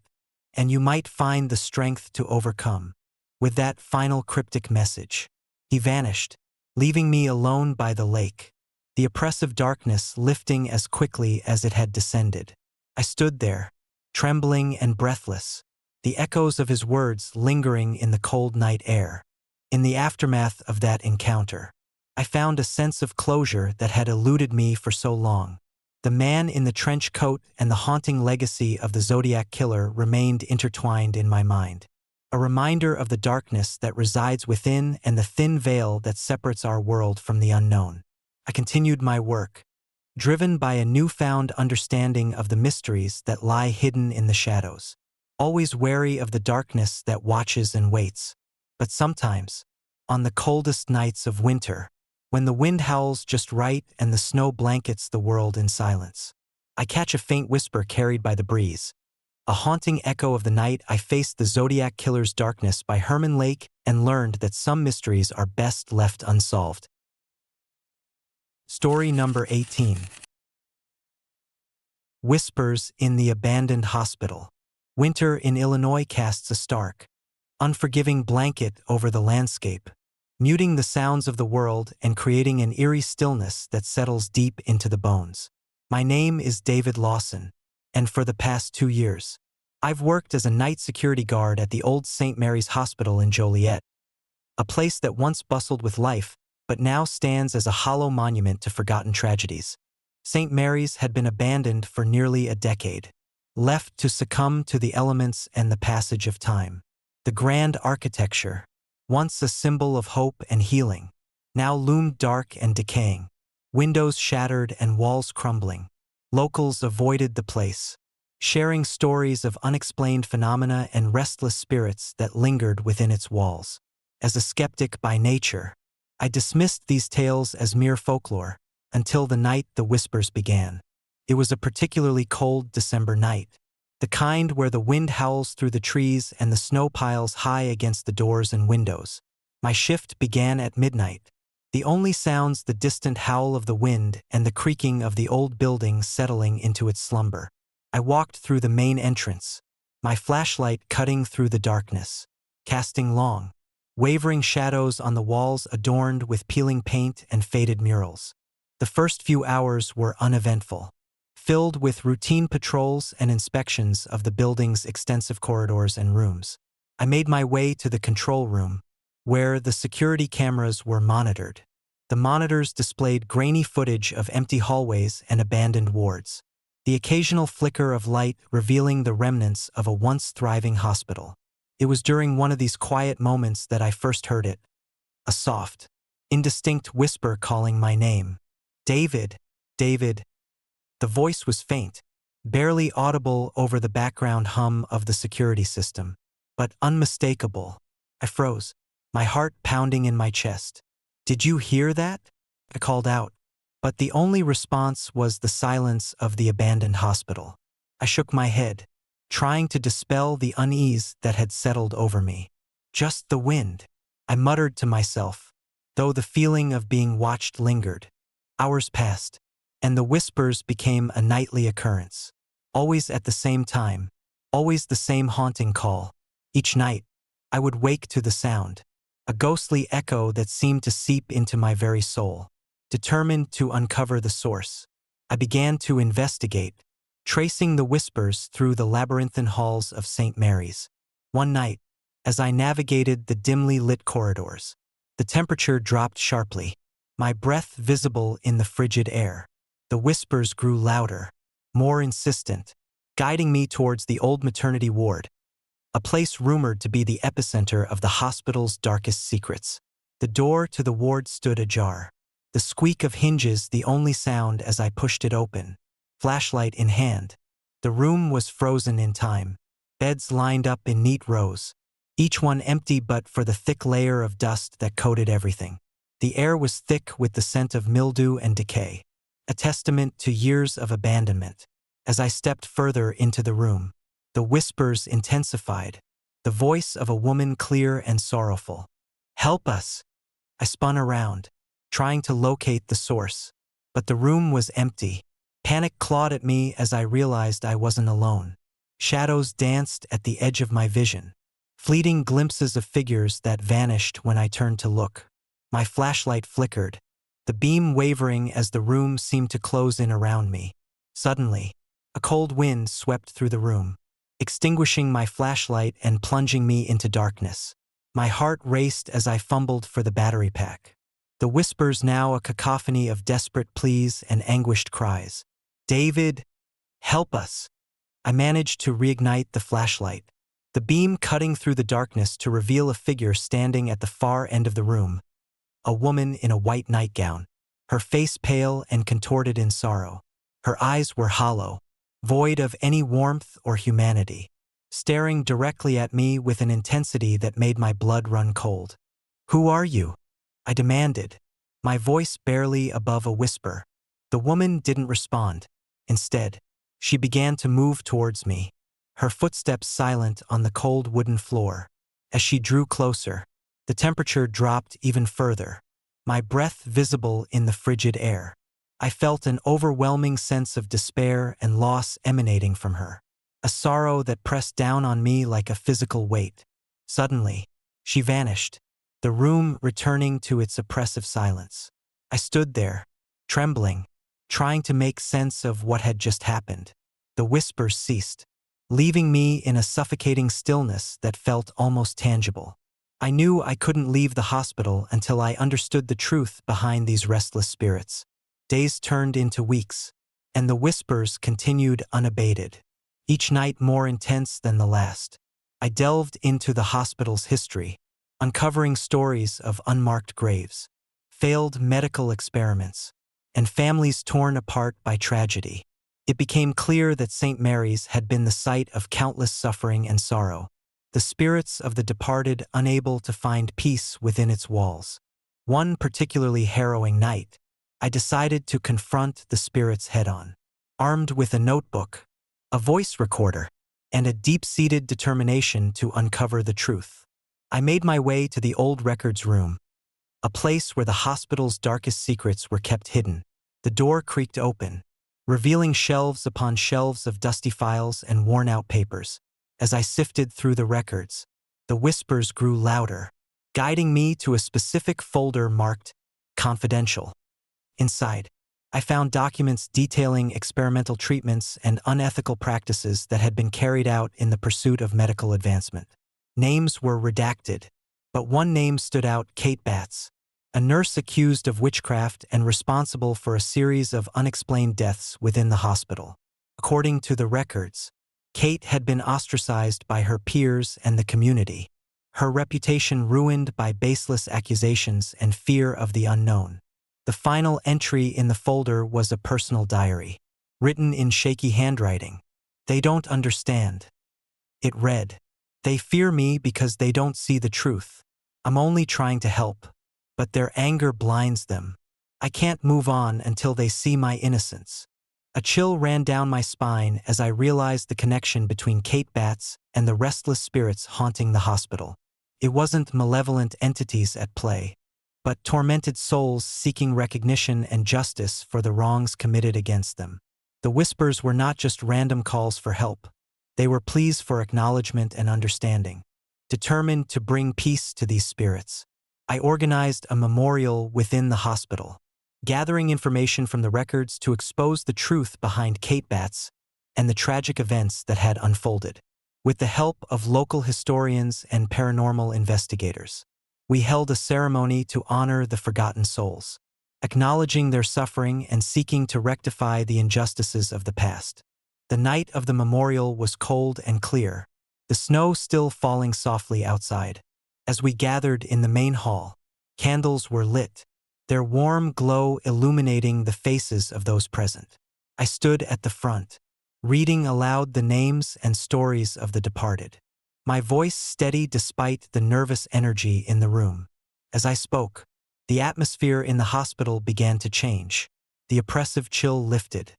and you might find the strength to overcome." With that final cryptic message, he vanished, leaving me alone by the lake, the oppressive darkness lifting as quickly as it had descended. I stood there, trembling and breathless, the echoes of his words lingering in the cold night air. In the aftermath of that encounter, I found a sense of closure that had eluded me for so long. The man in the trench coat and the haunting legacy of the Zodiac Killer remained intertwined in my mind, a reminder of the darkness that resides within and the thin veil that separates our world from the unknown. I continued my work, driven by a newfound understanding of the mysteries that lie hidden in the shadows. always wary of the darkness that watches and waits. But sometimes, on the coldest nights of winter, when the wind howls just right and the snow blankets the world in silence, I catch a faint whisper carried by the breeze. A haunting echo of the night. I faced the Zodiac Killer's Darkness by Herman Lake and learned that some mysteries are best left unsolved. Story number 18. Whispers in the Abandoned Hospital. Winter in Illinois casts a stark, unforgiving blanket over the landscape, muting the sounds of the world and creating an eerie stillness that settles deep into the bones. My name is David Lawson, and for the past 2 years, I've worked as a night security guard at the old St. Mary's Hospital in Joliet, a place that once bustled with life, but now stands as a hollow monument to forgotten tragedies. St. Mary's had been abandoned for nearly a decade, left to succumb to the elements and the passage of time. The grand architecture, once a symbol of hope and healing, now loomed dark and decaying, windows shattered and walls crumbling. Locals avoided the place, sharing stories of unexplained phenomena and restless spirits that lingered within its walls. As a skeptic by nature, I dismissed these tales as mere folklore, until the night the whispers began. It was a particularly cold December night, the kind where the wind howls through the trees and the snow piles high against the doors and windows. My shift began at midnight, the only sounds the distant howl of the wind and the creaking of the old building settling into its slumber. I walked through the main entrance, my flashlight cutting through the darkness, casting long, wavering shadows on the walls adorned with peeling paint and faded murals. The first few hours were uneventful, filled with routine patrols and inspections of the building's extensive corridors and rooms. I made my way to the control room, where the security cameras were monitored. The monitors displayed grainy footage of empty hallways and abandoned wards, the occasional flicker of light revealing the remnants of a once thriving hospital. It was during one of these quiet moments that I first heard it, a soft, indistinct whisper calling my name. David, David. The voice was faint, barely audible over the background hum of the security system, but unmistakable. I froze, my heart pounding in my chest. "Did you hear that?" I called out, but the only response was the silence of the abandoned hospital. I shook my head, trying to dispel the unease that had settled over me. "Just the wind," I muttered to myself, though the feeling of being watched lingered. Hours passed, and the whispers became a nightly occurrence. Always at the same time, always the same haunting call. Each night, I would wake to the sound, a ghostly echo that seemed to seep into my very soul. Determined to uncover the source, I began to investigate, tracing the whispers through the labyrinthine halls of St. Mary's. One night, as I navigated the dimly lit corridors, the temperature dropped sharply, my breath visible in the frigid air. The whispers grew louder, more insistent, guiding me towards the old maternity ward, a place rumored to be the epicenter of the hospital's darkest secrets. The door to the ward stood ajar, the squeak of hinges the only sound as I pushed it open, flashlight in hand. The room was frozen in time, beds lined up in neat rows, each one empty but for the thick layer of dust that coated everything. The air was thick with the scent of mildew and decay, a testament to years of abandonment. As I stepped further into the room, the whispers intensified, the voice of a woman clear and sorrowful. "Help us!" I spun around, trying to locate the source, but the room was empty. Panic clawed at me as I realized I wasn't alone. Shadows danced at the edge of my vision, fleeting glimpses of figures that vanished when I turned to look. My flashlight flickered, the beam wavering as the room seemed to close in around me. Suddenly, a cold wind swept through the room, extinguishing my flashlight and plunging me into darkness. My heart raced as I fumbled for the battery pack. The whispers now a cacophony of desperate pleas and anguished cries. "David, help us!" I managed to reignite the flashlight, the beam cutting through the darkness to reveal a figure standing at the far end of the room, a woman in a white nightgown, her face pale and contorted in sorrow. Her eyes were hollow, void of any warmth or humanity. staring directly at me with an intensity that made my blood run cold. "Who are you?" I demanded, my voice barely above a whisper. The woman didn't respond. Instead, she began to move towards me, her footsteps silent on the cold wooden floor. As she drew closer, the temperature dropped even further, my breath visible in the frigid air. I felt an overwhelming sense of despair and loss emanating from her, a sorrow that pressed down on me like a physical weight. Suddenly, she vanished, the room returning to its oppressive silence. I stood there, trembling, trying to make sense of what had just happened. The whispers ceased, leaving me in a suffocating stillness that felt almost tangible. I knew I couldn't leave the hospital until I understood the truth behind these restless spirits. Days turned into weeks, and the whispers continued unabated, each night more intense than the last. I delved into the hospital's history, uncovering stories of unmarked graves, failed medical experiments, and families torn apart by tragedy. It became clear that St. Mary's had been the site of countless suffering and sorrow, the spirits of the departed unable to find peace within its walls. One particularly harrowing night, I decided to confront the spirits head-on. Armed with a notebook, a voice recorder, and a deep-seated determination to uncover the truth, I made my way to the old records room, a place where the hospital's darkest secrets were kept hidden. The door creaked open, revealing shelves upon shelves of dusty files and worn-out papers. As I sifted through the records, the whispers grew louder, guiding me to a specific folder marked Confidential. Inside, I found documents detailing experimental treatments and unethical practices that had been carried out in the pursuit of medical advancement. Names were redacted, but one name stood out: Kate Batts, a nurse accused of witchcraft and responsible for a series of unexplained deaths within the hospital. According to the records, Kate had been ostracized by her peers and the community, her reputation ruined by baseless accusations and fear of the unknown. The final entry in the folder was a personal diary, written in shaky handwriting. "They don't understand." It read, "They fear me because they don't see the truth. I'm only trying to help, but their anger blinds them. I can't move on until they see my innocence." A chill ran down my spine as I realized the connection between Kate Batts and the restless spirits haunting the hospital. It wasn't malevolent entities at play, but tormented souls seeking recognition and justice for the wrongs committed against them. The whispers were not just random calls for help. They were pleas for acknowledgement and understanding. Determined to bring peace to these spirits, I organized a memorial within the hospital, gathering information from the records to expose the truth behind Kate Batts and the tragic events that had unfolded. With the help of local historians and paranormal investigators, we held a ceremony to honor the forgotten souls, acknowledging their suffering and seeking to rectify the injustices of the past. The night of the memorial was cold and clear, the snow still falling softly outside. As we gathered in the main hall, candles were lit, their warm glow illuminating the faces of those present. I stood at the front, reading aloud the names and stories of the departed, my voice steady despite the nervous energy in the room. As I spoke, the atmosphere in the hospital began to change. The oppressive chill lifted,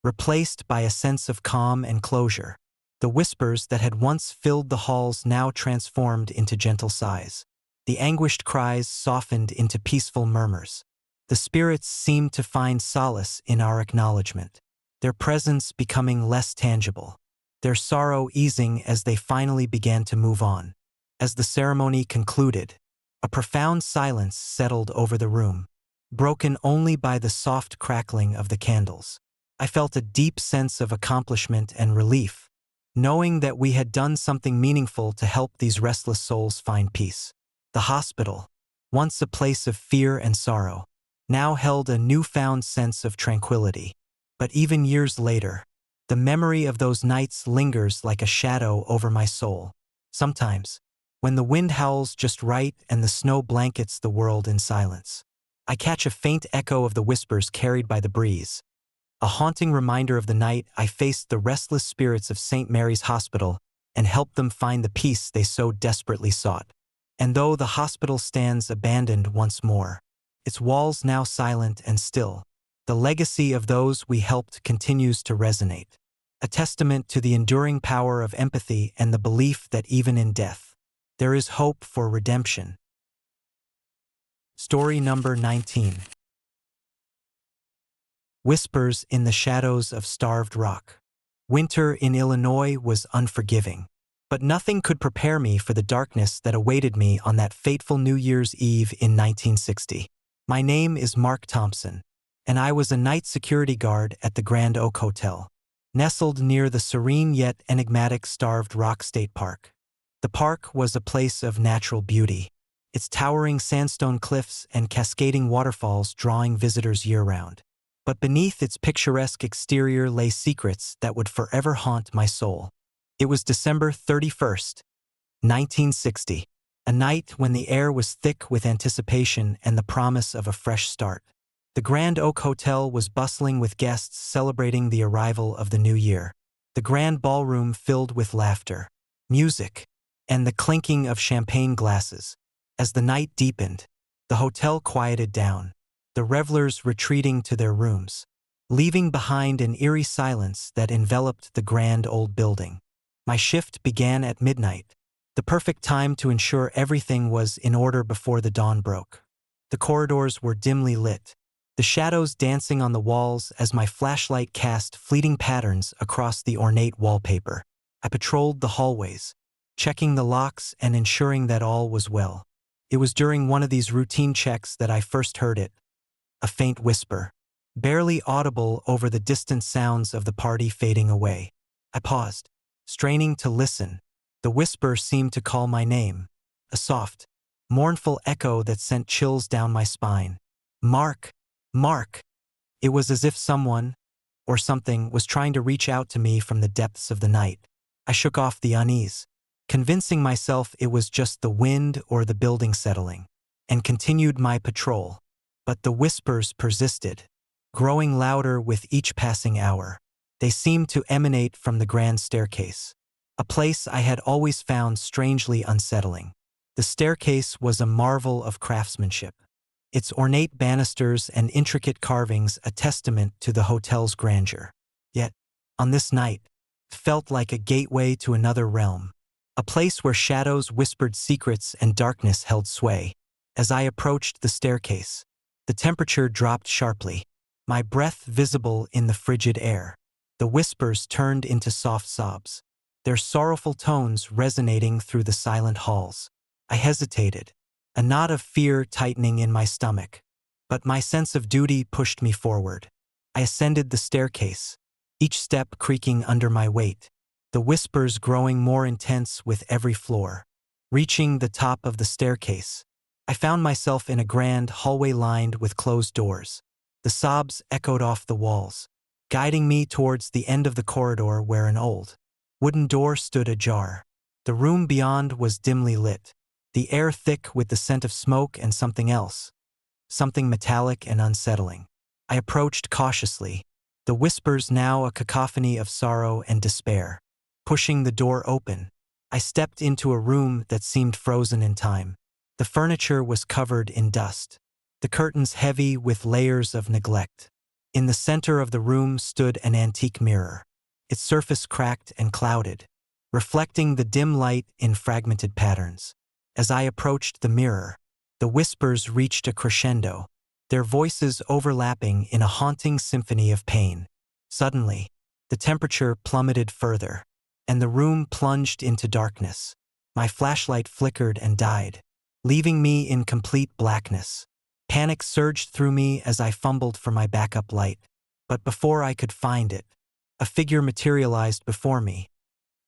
replaced by a sense of calm and closure. The whispers that had once filled the halls now transformed into gentle sighs. The anguished cries softened into peaceful murmurs. The spirits seemed to find solace in our acknowledgement, their presence becoming less tangible, their sorrow easing as they finally began to move on. As the ceremony concluded, a profound silence settled over the room, broken only by the soft crackling of the candles. I felt a deep sense of accomplishment and relief, knowing that we had done something meaningful to help these restless souls find peace. The hospital, once a place of fear and sorrow, now held a newfound sense of tranquility. But even years later, the memory of those nights lingers like a shadow over my soul. Sometimes, when the wind howls just right and the snow blankets the world in silence, I catch a faint echo of the whispers carried by the breeze, a haunting reminder of the night I faced the restless spirits of St. Mary's Hospital and help them find the peace they so desperately sought. And though the hospital stands abandoned once more, its walls now silent and still, the legacy of those we helped continues to resonate, a testament to the enduring power of empathy and the belief that even in death, there is hope for redemption. Story number 19. Whispers in the Shadows of Starved Rock. Winter in Illinois was unforgiving, but nothing could prepare me for the darkness that awaited me on that fateful New Year's Eve in 1960. My name is Mark Thompson, and I was a night security guard at the Grand Oak Hotel, nestled near the serene yet enigmatic Starved Rock State Park. The park was a place of natural beauty, its towering sandstone cliffs and cascading waterfalls drawing visitors year-round. But beneath its picturesque exterior lay secrets that would forever haunt my soul. It was December 31st, 1960, a night when the air was thick with anticipation and the promise of a fresh start. The Grand Oak Hotel was bustling with guests celebrating the arrival of the new year. The grand ballroom filled with laughter, music, and the clinking of champagne glasses. As the night deepened, the hotel quieted down, the revelers retreating to their rooms, leaving behind an eerie silence that enveloped the grand old building. My shift began at midnight, the perfect time to ensure everything was in order before the dawn broke. The corridors were dimly lit, the shadows dancing on the walls as my flashlight cast fleeting patterns across the ornate wallpaper. I patrolled the hallways, checking the locks and ensuring that all was well. It was during one of these routine checks that I first heard it, a faint whisper, barely audible over the distant sounds of the party fading away. I paused, straining to listen. The whisper seemed to call my name, a soft, mournful echo that sent chills down my spine. Mark, Mark! It was as if someone, or something, was trying to reach out to me from the depths of the night. I shook off the unease, convincing myself it was just the wind or the building settling, and continued my patrol. But the whispers persisted, growing louder with each passing hour. They seemed to emanate from the grand staircase, a place I had always found strangely unsettling. The staircase was a marvel of craftsmanship, its ornate banisters and intricate carvings a testament to the hotel's grandeur. Yet, on this night, it felt like a gateway to another realm, a place where shadows whispered secrets and darkness held sway. As I approached the staircase, the temperature dropped sharply, my breath visible in the frigid air. The whispers turned into soft sobs, their sorrowful tones resonating through the silent halls. I hesitated, a knot of fear tightening in my stomach, but my sense of duty pushed me forward. I ascended the staircase, each step creaking under my weight, the whispers growing more intense with every floor. Reaching the top of the staircase, I found myself in a grand hallway lined with closed doors. The sobs echoed off the walls, guiding me towards the end of the corridor where an old, wooden door stood ajar. The room beyond was dimly lit, the air thick with the scent of smoke and something else, something metallic and unsettling. I approached cautiously, the whispers now a cacophony of sorrow and despair. Pushing the door open, I stepped into a room that seemed frozen in time. The furniture was covered in dust, the curtains heavy with layers of neglect. In the center of the room stood an antique mirror, its surface cracked and clouded, reflecting the dim light in fragmented patterns. As I approached the mirror, the whispers reached a crescendo, their voices overlapping in a haunting symphony of pain. Suddenly, the temperature plummeted further, and the room plunged into darkness. My flashlight flickered and died, leaving me in complete blackness. Panic surged through me as I fumbled for my backup light. But before I could find it, a figure materialized before me.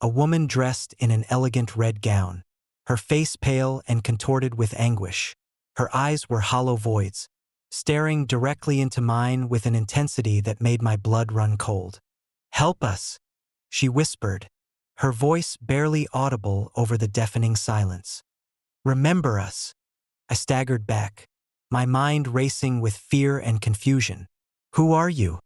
A woman dressed in an elegant red gown, her face pale and contorted with anguish. Her eyes were hollow voids, staring directly into mine with an intensity that made my blood run cold. "Help us," she whispered, her voice barely audible over the deafening silence. "Remember us." I staggered back, my mind racing with fear and confusion. "Who are you?"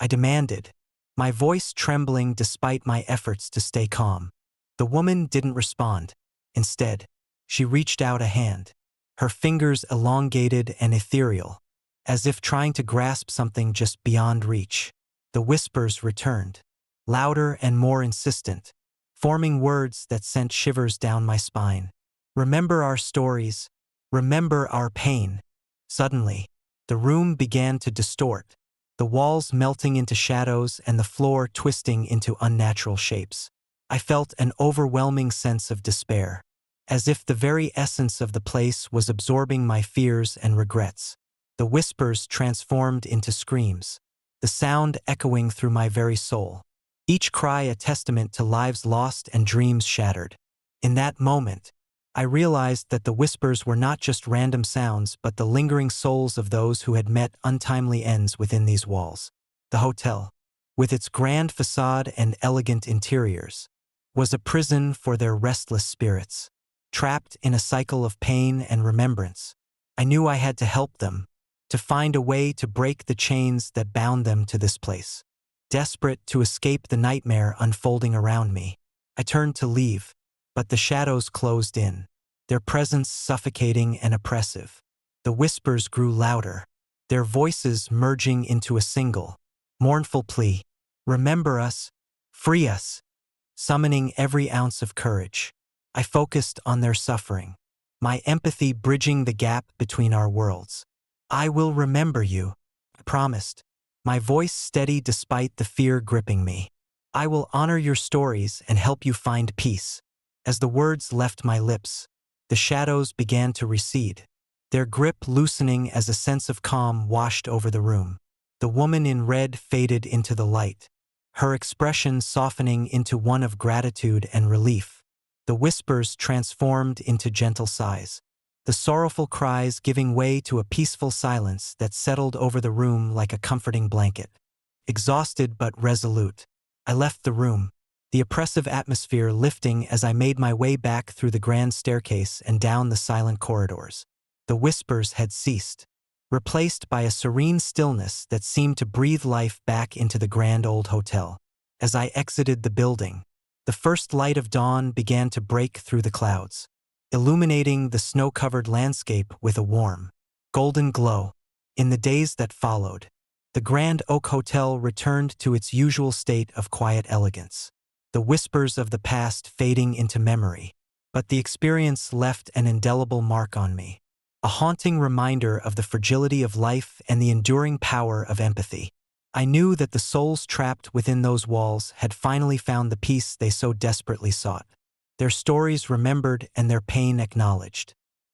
I demanded, my voice trembling despite my efforts to stay calm. The woman didn't respond. Instead, she reached out a hand, her fingers elongated and ethereal, as if trying to grasp something just beyond reach. The whispers returned, louder and more insistent, forming words that sent shivers down my spine. Remember our stories. Remember our pain. Suddenly, the room began to distort, the walls melting into shadows and the floor twisting into unnatural shapes. I felt an overwhelming sense of despair, as if the very essence of the place was absorbing my fears and regrets. The whispers transformed into screams, the sound echoing through my very soul, each cry a testament to lives lost and dreams shattered. In that moment, I realized that the whispers were not just random sounds but the lingering souls of those who had met untimely ends within these walls. The hotel, with its grand facade and elegant interiors, was a prison for their restless spirits. Trapped in a cycle of pain and remembrance, I knew I had to help them, to find a way to break the chains that bound them to this place. Desperate to escape the nightmare unfolding around me, I turned to leave, but the shadows closed in, their presence suffocating and oppressive. The whispers grew louder, their voices merging into a single, mournful plea. Remember us, free us. Summoning every ounce of courage, I focused on their suffering, my empathy bridging the gap between our worlds. I will remember you, I promised, my voice steady despite the fear gripping me. I will honor your stories and help you find peace. As the words left my lips, the shadows began to recede, their grip loosening as a sense of calm washed over the room. The woman in red faded into the light, her expression softening into one of gratitude and relief. The whispers transformed into gentle sighs, the sorrowful cries giving way to a peaceful silence that settled over the room like a comforting blanket. Exhausted but resolute, I left the room, the oppressive atmosphere lifting as I made my way back through the grand staircase and down the silent corridors. The whispers had ceased, replaced by a serene stillness that seemed to breathe life back into the grand old hotel. As I exited the building, the first light of dawn began to break through the clouds, illuminating the snow-covered landscape with a warm, golden glow. In the days that followed, the Grand Oak Hotel returned to its usual state of quiet elegance, the whispers of the past fading into memory. But the experience left an indelible mark on me, a haunting reminder of the fragility of life and the enduring power of empathy. I knew that the souls trapped within those walls had finally found the peace they so desperately sought, their stories remembered and their pain acknowledged.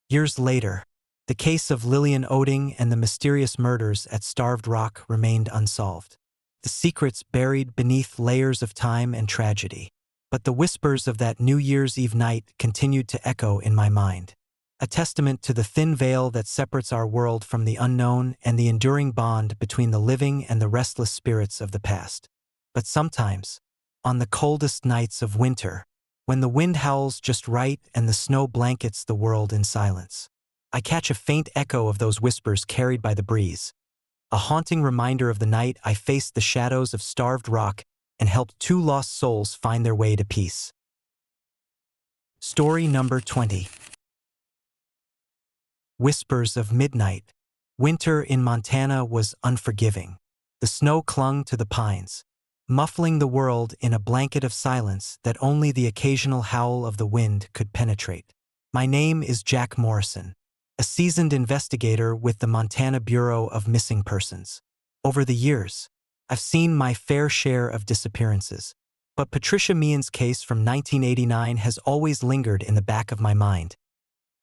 Years later, the case of Lillian Oding and the mysterious murders at Starved Rock remained unsolved, the secrets buried beneath layers of time and tragedy. But the whispers of that New Year's Eve night continued to echo in my mind, a testament to the thin veil that separates our world from the unknown and the enduring bond between the living and the restless spirits of the past. But sometimes, on the coldest nights of winter, when the wind howls just right and the snow blankets the world in silence, I catch a faint echo of those whispers carried by the breeze, a haunting reminder of the night I faced the shadows of Starved Rock and helped two lost souls find their way to peace. Story number 20. Whispers of Midnight. Winter in Montana was unforgiving. The snow clung to the pines, muffling the world in a blanket of silence that only the occasional howl of the wind could penetrate. My name is Jack Morrison, a seasoned investigator with the Montana Bureau of Missing Persons. Over the years, I've seen my fair share of disappearances, but Patricia Meehan's case from 1989 has always lingered in the back of my mind,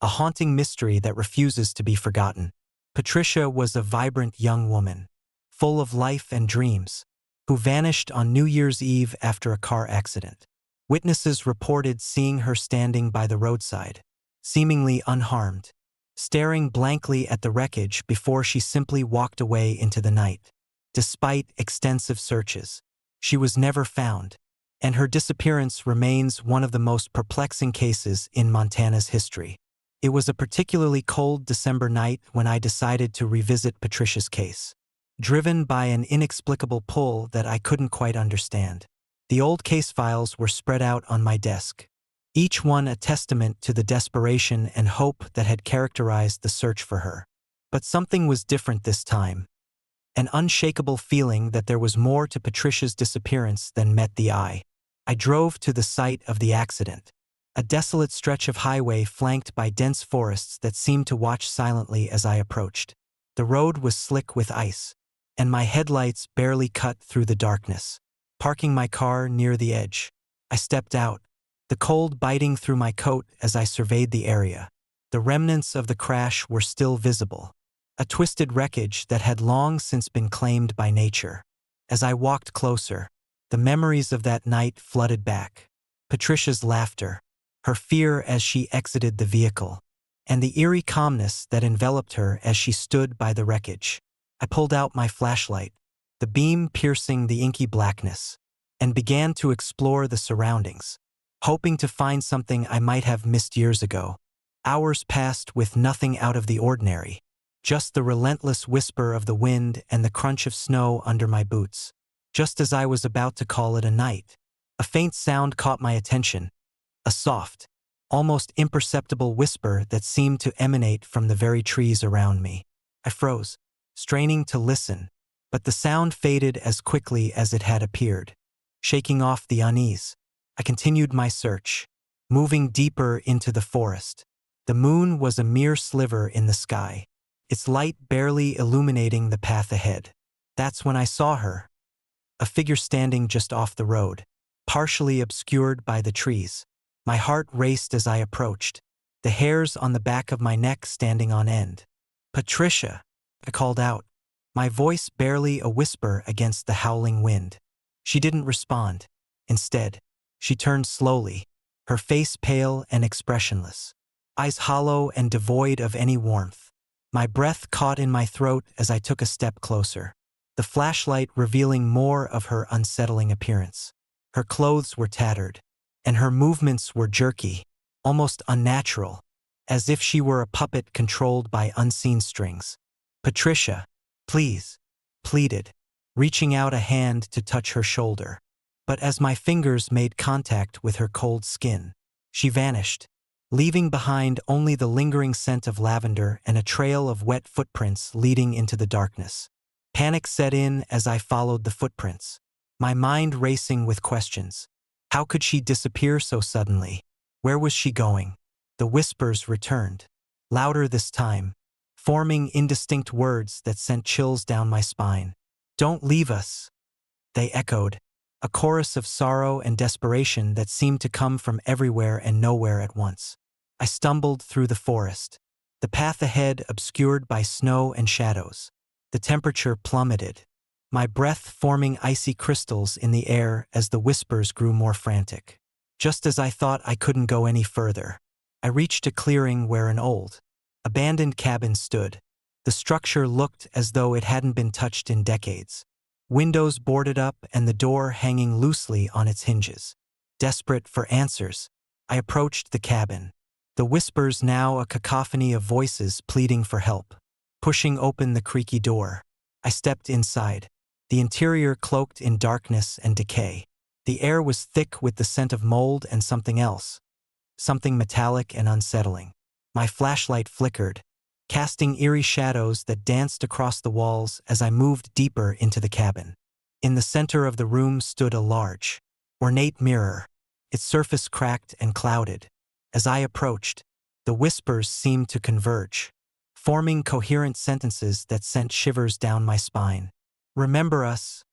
a haunting mystery that refuses to be forgotten. Patricia was a vibrant young woman, full of life and dreams, who vanished on New Year's Eve after a car accident. Witnesses reported seeing her standing by the roadside, seemingly unharmed, staring blankly at the wreckage before she simply walked away into the night. Despite extensive searches, she was never found, and her disappearance remains one of the most perplexing cases in Montana's history. It was a particularly cold December night when I decided to revisit Patricia's case, driven by an inexplicable pull that I couldn't quite understand. The old case files were spread out on my desk, each one a testament to the desperation and hope that had characterized the search for her. But something was different this time, an unshakable feeling that there was more to Patricia's disappearance than met the eye. I drove to the site of the accident, a desolate stretch of highway flanked by dense forests that seemed to watch silently as I approached. The road was slick with ice, and my headlights barely cut through the darkness. Parking my car near the edge, I stepped out, the cold biting through my coat as I surveyed the area. The remnants of the crash were still visible, a twisted wreckage that had long since been claimed by nature. As I walked closer, the memories of that night flooded back. Patricia's laughter, her fear as she exited the vehicle, and the eerie calmness that enveloped her as she stood by the wreckage. I pulled out my flashlight, the beam piercing the inky blackness, and began to explore the surroundings, hoping to find something I might have missed years ago. Hours passed with nothing out of the ordinary, just the relentless whisper of the wind and the crunch of snow under my boots. Just as I was about to call it a night, a faint sound caught my attention, a soft, almost imperceptible whisper that seemed to emanate from the very trees around me. I froze, straining to listen, but the sound faded as quickly as it had appeared. Shaking off the unease, I continued my search, moving deeper into the forest. The moon was a mere sliver in the sky, its light barely illuminating the path ahead. That's when I saw her, a figure standing just off the road, partially obscured by the trees. My heart raced as I approached, the hairs on the back of my neck standing on end. "Patricia," I called out, my voice barely a whisper against the howling wind. She didn't respond. Instead, she turned slowly, her face pale and expressionless, eyes hollow and devoid of any warmth. My breath caught in my throat as I took a step closer, the flashlight revealing more of her unsettling appearance. Her clothes were tattered, and her movements were jerky, almost unnatural, as if she were a puppet controlled by unseen strings. "Patricia, please," pleaded, reaching out a hand to touch her shoulder. But as my fingers made contact with her cold skin, she vanished, leaving behind only the lingering scent of lavender and a trail of wet footprints leading into the darkness. Panic set in as I followed the footprints, my mind racing with questions. How could she disappear so suddenly? Where was she going? The whispers returned, louder this time, forming indistinct words that sent chills down my spine. "Don't leave us," they echoed, a chorus of sorrow and desperation that seemed to come from everywhere and nowhere at once. I stumbled through the forest, the path ahead obscured by snow and shadows. The temperature plummeted, my breath forming icy crystals in the air as the whispers grew more frantic. Just as I thought I couldn't go any further, I reached a clearing where an old, abandoned cabin stood. The structure looked as though it hadn't been touched in decades, windows boarded up and the door hanging loosely on its hinges. Desperate for answers, I approached the cabin, the whispers now a cacophony of voices pleading for help. Pushing open the creaky door, I stepped inside, the interior cloaked in darkness and decay. The air was thick with the scent of mold and something else, something metallic and unsettling. My flashlight flickered, casting eerie shadows that danced across the walls as I moved deeper into the cabin. In the center of the room stood a large, ornate mirror, its surface cracked and clouded. As I approached, the whispers seemed to converge, forming coherent sentences that sent shivers down my spine. "Remember us,"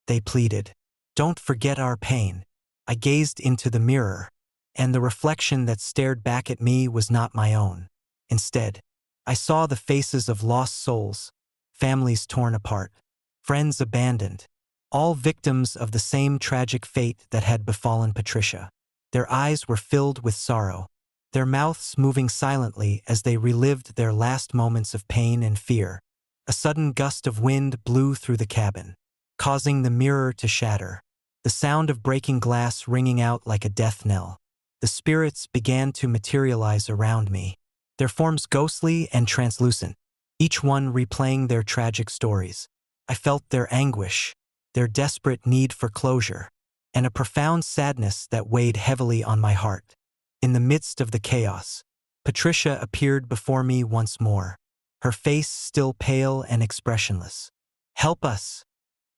they pleaded. "Don't forget our pain." I gazed into the mirror, and the reflection that stared back at me was not my own. Instead, I saw the faces of lost souls, families torn apart, friends abandoned, all victims of the same tragic fate that had befallen Patricia. Their eyes were filled with sorrow, their mouths moving silently as they relived their last moments of pain and fear. A sudden gust of wind blew through the cabin, causing the mirror to shatter, the sound of breaking glass ringing out like a death knell. The spirits began to materialize around me, their forms ghostly and translucent, each one replaying their tragic stories. I felt their anguish, their desperate need for closure, and a profound sadness that weighed heavily on my heart. In the midst of the chaos, Patricia appeared before me once more, her face still pale and expressionless. "Help us,"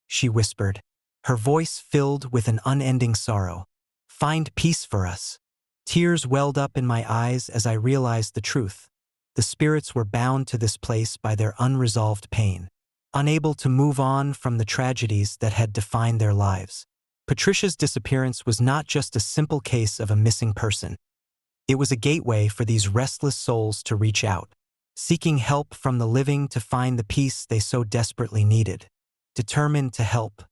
she whispered, her voice filled with an unending sorrow. "Find peace for us." Tears welled up in my eyes as I realized the truth. The spirits were bound to this place by their unresolved pain, unable to move on from the tragedies that had defined their lives. Patricia's disappearance was not just a simple case of a missing person. It was a gateway for these restless souls to reach out, seeking help from the living to find the peace they so desperately needed. Determined to help,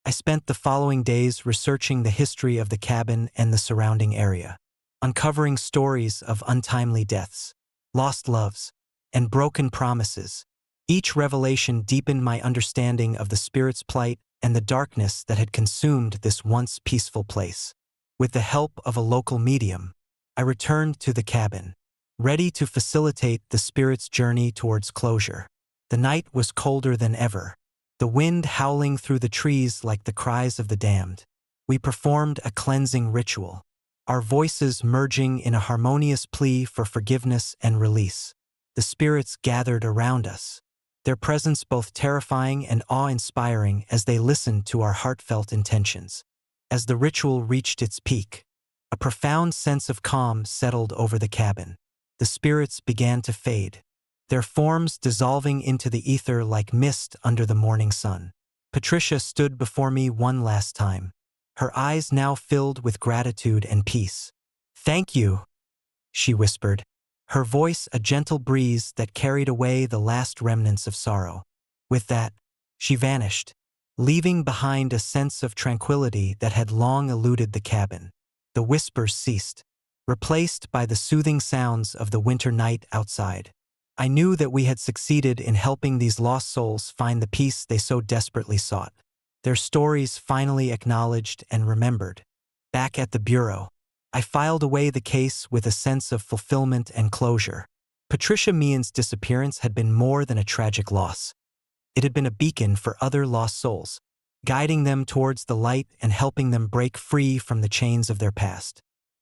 I spent the following days researching the history of the cabin and the surrounding area, uncovering stories of untimely deaths, lost loves, and broken promises. Each revelation deepened my understanding of the spirit's plight and the darkness that had consumed this once peaceful place. With the help of a local medium, I returned to the cabin, ready to facilitate the spirit's journey towards closure. The night was colder than ever, the wind howling through the trees like the cries of the damned. We performed a cleansing ritual, our voices merging in a harmonious plea for forgiveness and release. The spirits gathered around us, their presence both terrifying and awe-inspiring as they listened to our heartfelt intentions. As the ritual reached its peak, a profound sense of calm settled over the cabin. The spirits began to fade, their forms dissolving into the ether like mist under the morning sun. Patricia stood before me one last time, her eyes now filled with gratitude and peace. "Thank you," she whispered, her voice a gentle breeze that carried away the last remnants of sorrow. With that, she vanished, leaving behind a sense of tranquility that had long eluded the cabin. The whispers ceased, replaced by the soothing sounds of the winter night outside. I knew that we had succeeded in helping these lost souls find the peace they so desperately sought. Their stories finally acknowledged and remembered. Back at the bureau, I filed away the case with a sense of fulfillment and closure. Patricia Meehan's disappearance had been more than a tragic loss. It had been a beacon for other lost souls, guiding them towards the light and helping them break free from the chains of their past.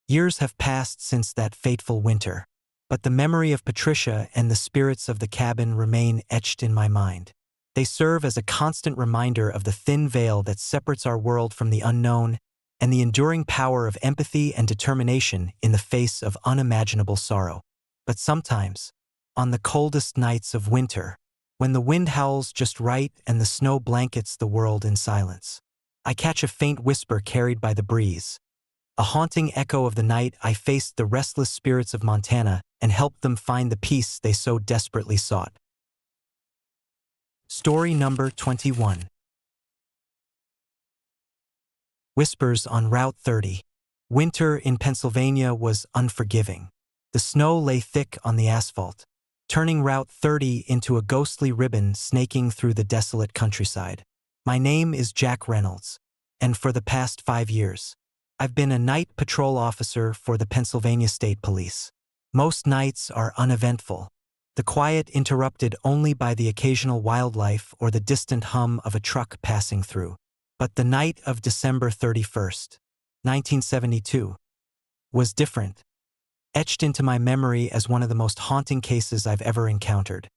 Years have passed since that fateful winter, but the memory of Patricia and the spirits of the cabin remain etched in my mind. They serve as a constant reminder of the thin veil that separates our world from the unknown and the enduring power of empathy and determination in the face of unimaginable sorrow. But sometimes, on the coldest nights of winter, when the wind howls just right and the snow blankets the world in silence, I catch a faint whisper carried by the breeze. A haunting echo of the night, I faced the restless spirits of Montana and helped them find the peace they so desperately sought. Story number 21. Whispers on Route 30. Winter in Pennsylvania was unforgiving. The snow lay thick on the asphalt, turning Route 30 into a ghostly ribbon snaking through the desolate countryside. My name is Jack Reynolds, and for the past 5 years, I've been a night patrol officer for the Pennsylvania State Police. Most nights are uneventful, the quiet interrupted only by the occasional wildlife or the distant hum of a truck passing through. But the night of December 31st, 1972, was different, etched into my memory as one of the most haunting cases I've ever encountered.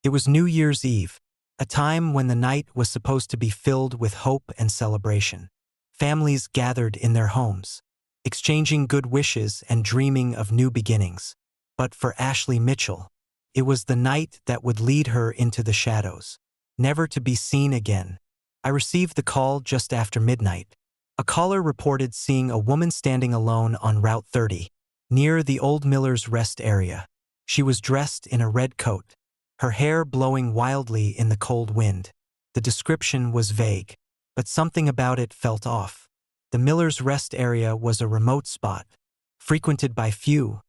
It was New Year's Eve, a time when the night was supposed to be filled with hope and celebration. Families gathered in their homes, exchanging good wishes and dreaming of new beginnings. But for Ashley Mitchell, it was the night that would lead her into the shadows, never to be seen again. I received the call just after midnight. A caller reported seeing a woman standing alone on Route 30, near the Old Miller's Rest area. She was dressed in a red coat, her hair blowing wildly in the cold wind. The description was vague, but something about it felt off. The Miller's Rest area was a remote spot, frequented by few,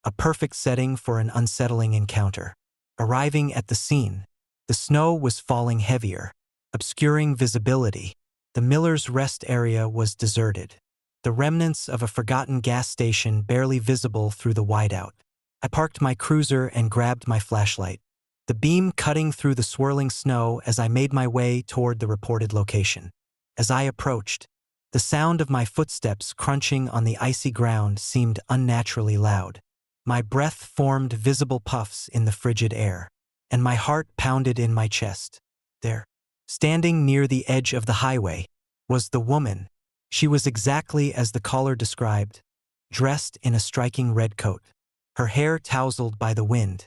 a perfect setting for an unsettling encounter. Arriving at the scene, the snow was falling heavier, obscuring visibility. The Miller's Rest area was deserted, the remnants of a forgotten gas station barely visible through the whiteout. I parked my cruiser and grabbed my flashlight, the beam cutting through the swirling snow as I made my way toward the reported location. As I approached, The sound of my footsteps crunching on the icy ground seemed unnaturally loud. My breath formed visible puffs in the frigid air, and my heart pounded in my chest. There, standing near the edge of the highway, was the woman. She was exactly as the caller described, dressed in a striking red coat, her hair tousled by the wind,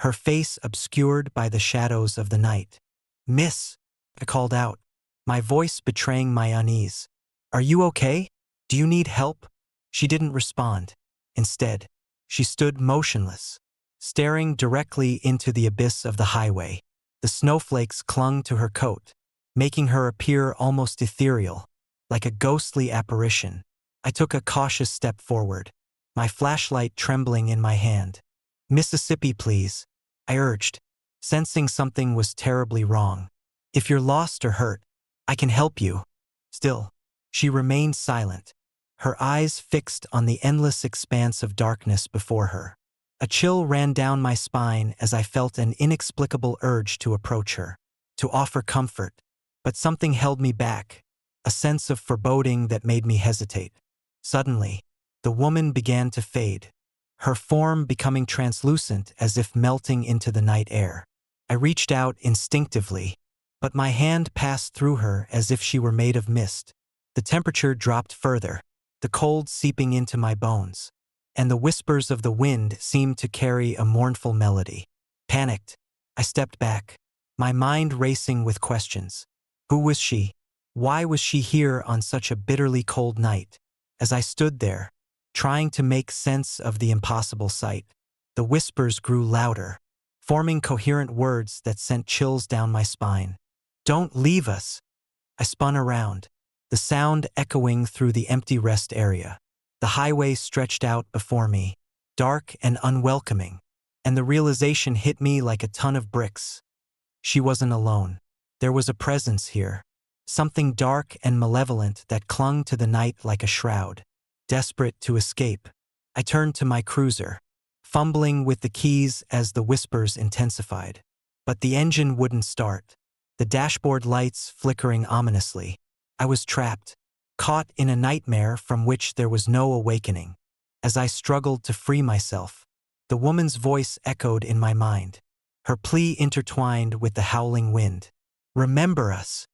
her face obscured by the shadows of the night. "Miss," I called out, my voice betraying my unease. "Are you okay? Do you need help?" She didn't respond. Instead, she stood motionless, staring directly into the abyss of the highway. The snowflakes clung to her coat, making her appear almost ethereal, like a ghostly apparition. I took a cautious step forward, my flashlight trembling in my hand. "Mississippi, please," I urged, sensing something was terribly wrong. "If you're lost or hurt, I can help you." Still, she remained silent, her eyes fixed on the endless expanse of darkness before her. A chill ran down my spine as I felt an inexplicable urge to approach her, to offer comfort, but something held me back, a sense of foreboding that made me hesitate. Suddenly, the woman began to fade, her form becoming translucent as if melting into the night air. I reached out instinctively, but my hand passed through her as if she were made of mist. The temperature dropped further, the cold seeping into my bones, and the whispers of the wind seemed to carry a mournful melody. Panicked, I stepped back, my mind racing with questions. Who was she? Why was she here on such a bitterly cold night? As I stood there, trying to make sense of the impossible sight, the whispers grew louder, forming coherent words that sent chills down my spine. "Don't leave us." I spun around, the sound echoing through the empty rest area. The highway stretched out before me, dark and unwelcoming, and the realization hit me like a ton of bricks. She wasn't alone. There was a presence here, something dark and malevolent that clung to the night like a shroud. Desperate to escape, I turned to my cruiser, fumbling with the keys as the whispers intensified. But the engine wouldn't start, the dashboard lights flickering ominously. I was trapped, caught in a nightmare from which there was no awakening. As I struggled to free myself, the woman's voice echoed in my mind, her plea intertwined with the howling wind. "Remember us."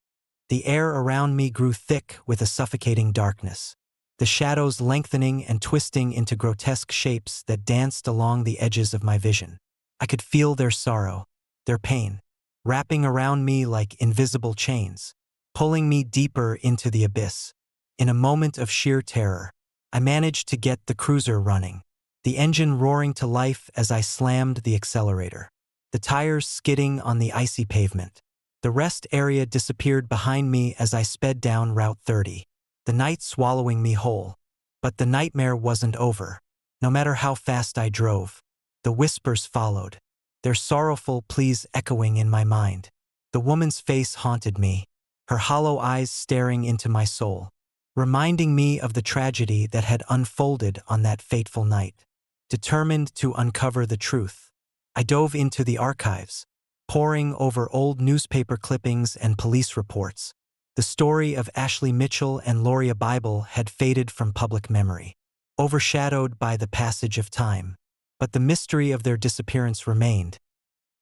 The air around me grew thick with a suffocating darkness, the shadows lengthening and twisting into grotesque shapes that danced along the edges of my vision. I could feel their sorrow, their pain, wrapping around me like invisible chains, pulling me deeper into the abyss. In a moment of sheer terror, I managed to get the cruiser running, the engine roaring to life as I slammed the accelerator, the tires skidding on the icy pavement. The rest area disappeared behind me as I sped down Route 30, the night swallowing me whole. But the nightmare wasn't over. No matter how fast I drove, the whispers followed, their sorrowful pleas echoing in my mind. The woman's face haunted me, her hollow eyes staring into my soul, reminding me of the tragedy that had unfolded on that fateful night. Determined to uncover the truth, I dove into the archives, poring over old newspaper clippings and police reports. The story of Ashley Mitchell and Loria Bible had faded from public memory, overshadowed by the passage of time. But the mystery of their disappearance remained,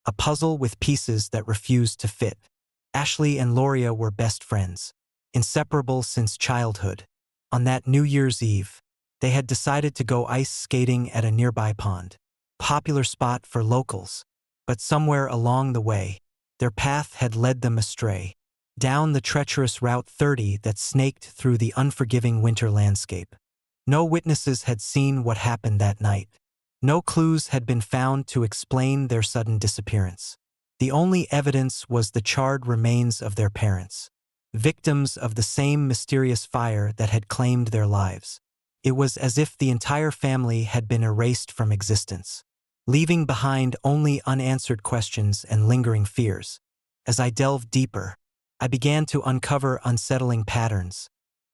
a puzzle with pieces that refused to fit. Ashley and Loria were best friends, inseparable since childhood. On that New Year's Eve, they had decided to go ice skating at a nearby pond, popular spot for locals. But somewhere along the way, their path had led them astray, down the treacherous Route 30 that snaked through the unforgiving winter landscape. No witnesses had seen what happened that night. No clues had been found to explain their sudden disappearance. The only evidence was the charred remains of their parents, victims of the same mysterious fire that had claimed their lives. It was as if the entire family had been erased from existence, leaving behind only unanswered questions and lingering fears. As I delved deeper, I began to uncover unsettling patterns,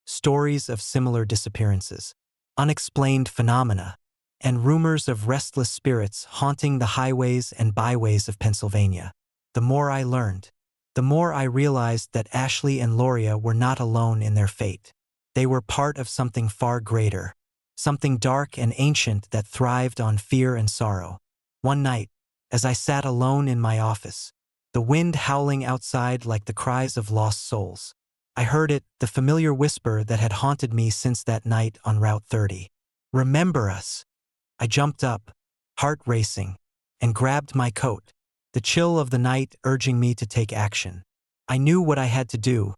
stories of similar disappearances, unexplained phenomena, and rumors of restless spirits haunting the highways and byways of Pennsylvania. The more I learned, the more I realized that Ashley and Loria were not alone in their fate. They were part of something far greater, something dark and ancient that thrived on fear and sorrow. One night, as I sat alone in my office, the wind howling outside like the cries of lost souls, I heard it, the familiar whisper that had haunted me since that night on Route 30. "Remember us." I jumped up, heart racing, and grabbed my coat, the chill of the night urging me to take action. I knew what I had to do: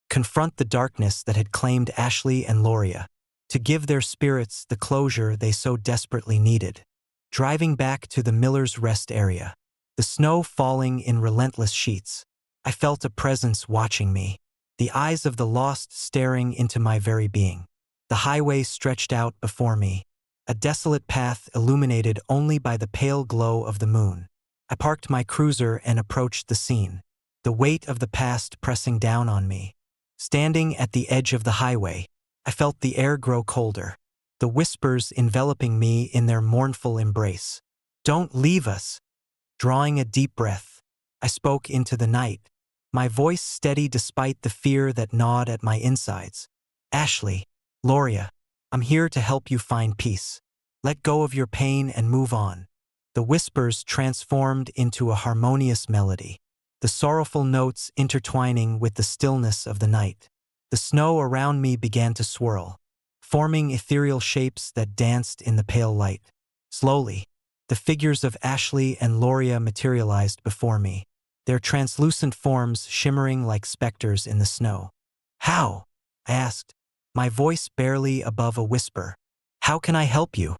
confront the darkness that had claimed Ashley and Loria, to give their spirits the closure they so desperately needed. Driving back to the Miller's Rest area, the snow falling in relentless sheets, I felt a presence watching me, the eyes of the lost staring into my very being. The highway stretched out before me, a desolate path illuminated only by the pale glow of the moon. I parked my cruiser and approached the scene, the weight of the past pressing down on me. Standing at the edge of the highway, I felt the air grow colder, the whispers enveloping me in their mournful embrace. "Don't leave us." Drawing a deep breath, I spoke into the night, my voice steady despite the fear that gnawed at my insides. "Ashley, Loria, I'm here to help you find peace. Let go of your pain and move on." The whispers transformed into a harmonious melody, the sorrowful notes intertwining with the stillness of the night. The snow around me began to swirl, forming ethereal shapes that danced in the pale light. Slowly, the figures of Ashley and Loria materialized before me, their translucent forms shimmering like specters in the snow. "How?" I asked, my voice barely above a whisper. "How can I help you?"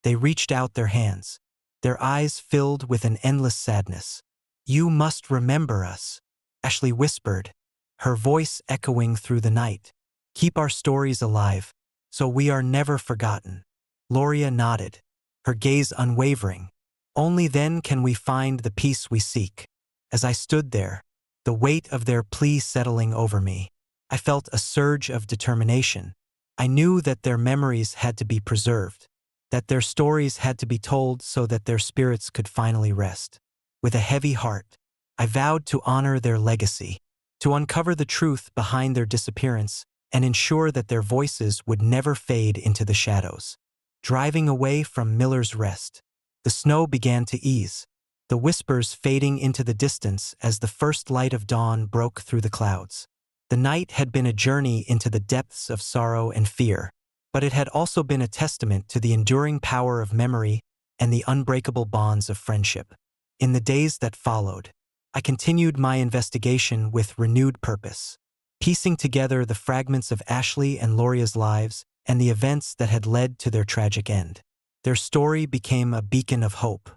They reached out their hands, their eyes filled with an endless sadness. "You must remember us," Ashley whispered, her voice echoing through the night. "Keep our stories alive, so we are never forgotten." Loria nodded, her gaze unwavering. "Only then can we find the peace we seek." As I stood there, the weight of their plea settling over me, I felt a surge of determination. I knew that their memories had to be preserved, that their stories had to be told so that their spirits could finally rest. With a heavy heart, I vowed to honor their legacy, to uncover the truth behind their disappearance, and ensure that their voices would never fade into the shadows. Driving away from Miller's Rest, the snow began to ease, the whispers fading into the distance as the first light of dawn broke through the clouds. The night had been a journey into the depths of sorrow and fear, but it had also been a testament to the enduring power of memory and the unbreakable bonds of friendship. In the days that followed, I continued my investigation with renewed purpose, piecing together the fragments of Ashley and Loria's lives and the events that had led to their tragic end. Their story became a beacon of hope,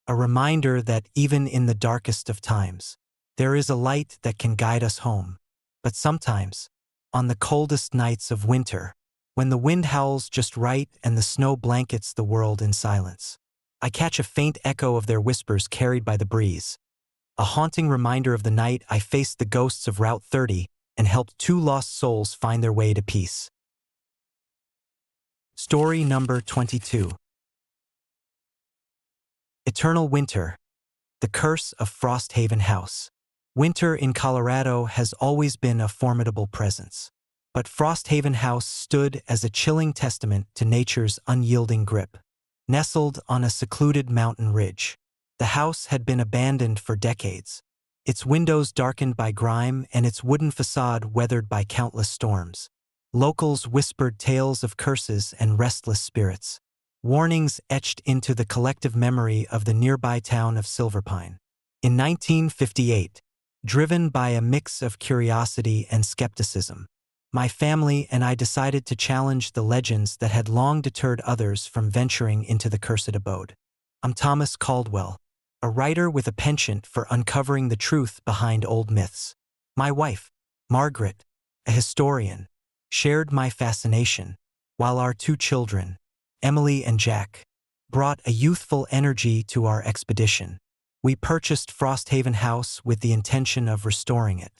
a reminder that even in the darkest of times, there is a light that can guide us home. But sometimes, on the coldest nights of winter, when the wind howls just right and the snow blankets the world in silence, I catch a faint echo of their whispers carried by the breeze, a haunting reminder of the night I faced the ghosts of Route 30 and helped two lost souls find their way to peace. Story number 22. Eternal Winter, The Curse of Frosthaven House. Winter in Colorado has always been a formidable presence, but Frosthaven House stood as a chilling testament to nature's unyielding grip. Nestled on a secluded mountain ridge, the house had been abandoned for decades, its windows darkened by grime and its wooden facade weathered by countless storms. Locals whispered tales of curses and restless spirits, warnings etched into the collective memory of the nearby town of Silverpine. In 1958, driven by a mix of curiosity and skepticism, my family and I decided to challenge the legends that had long deterred others from venturing into the cursed abode. I'm Thomas Caldwell, a writer with a penchant for uncovering the truth behind old myths. My wife, Margaret, a historian, shared my fascination, while our two children, Emily and Jack, brought a youthful energy to our expedition. We purchased Frosthaven House with the intention of restoring it,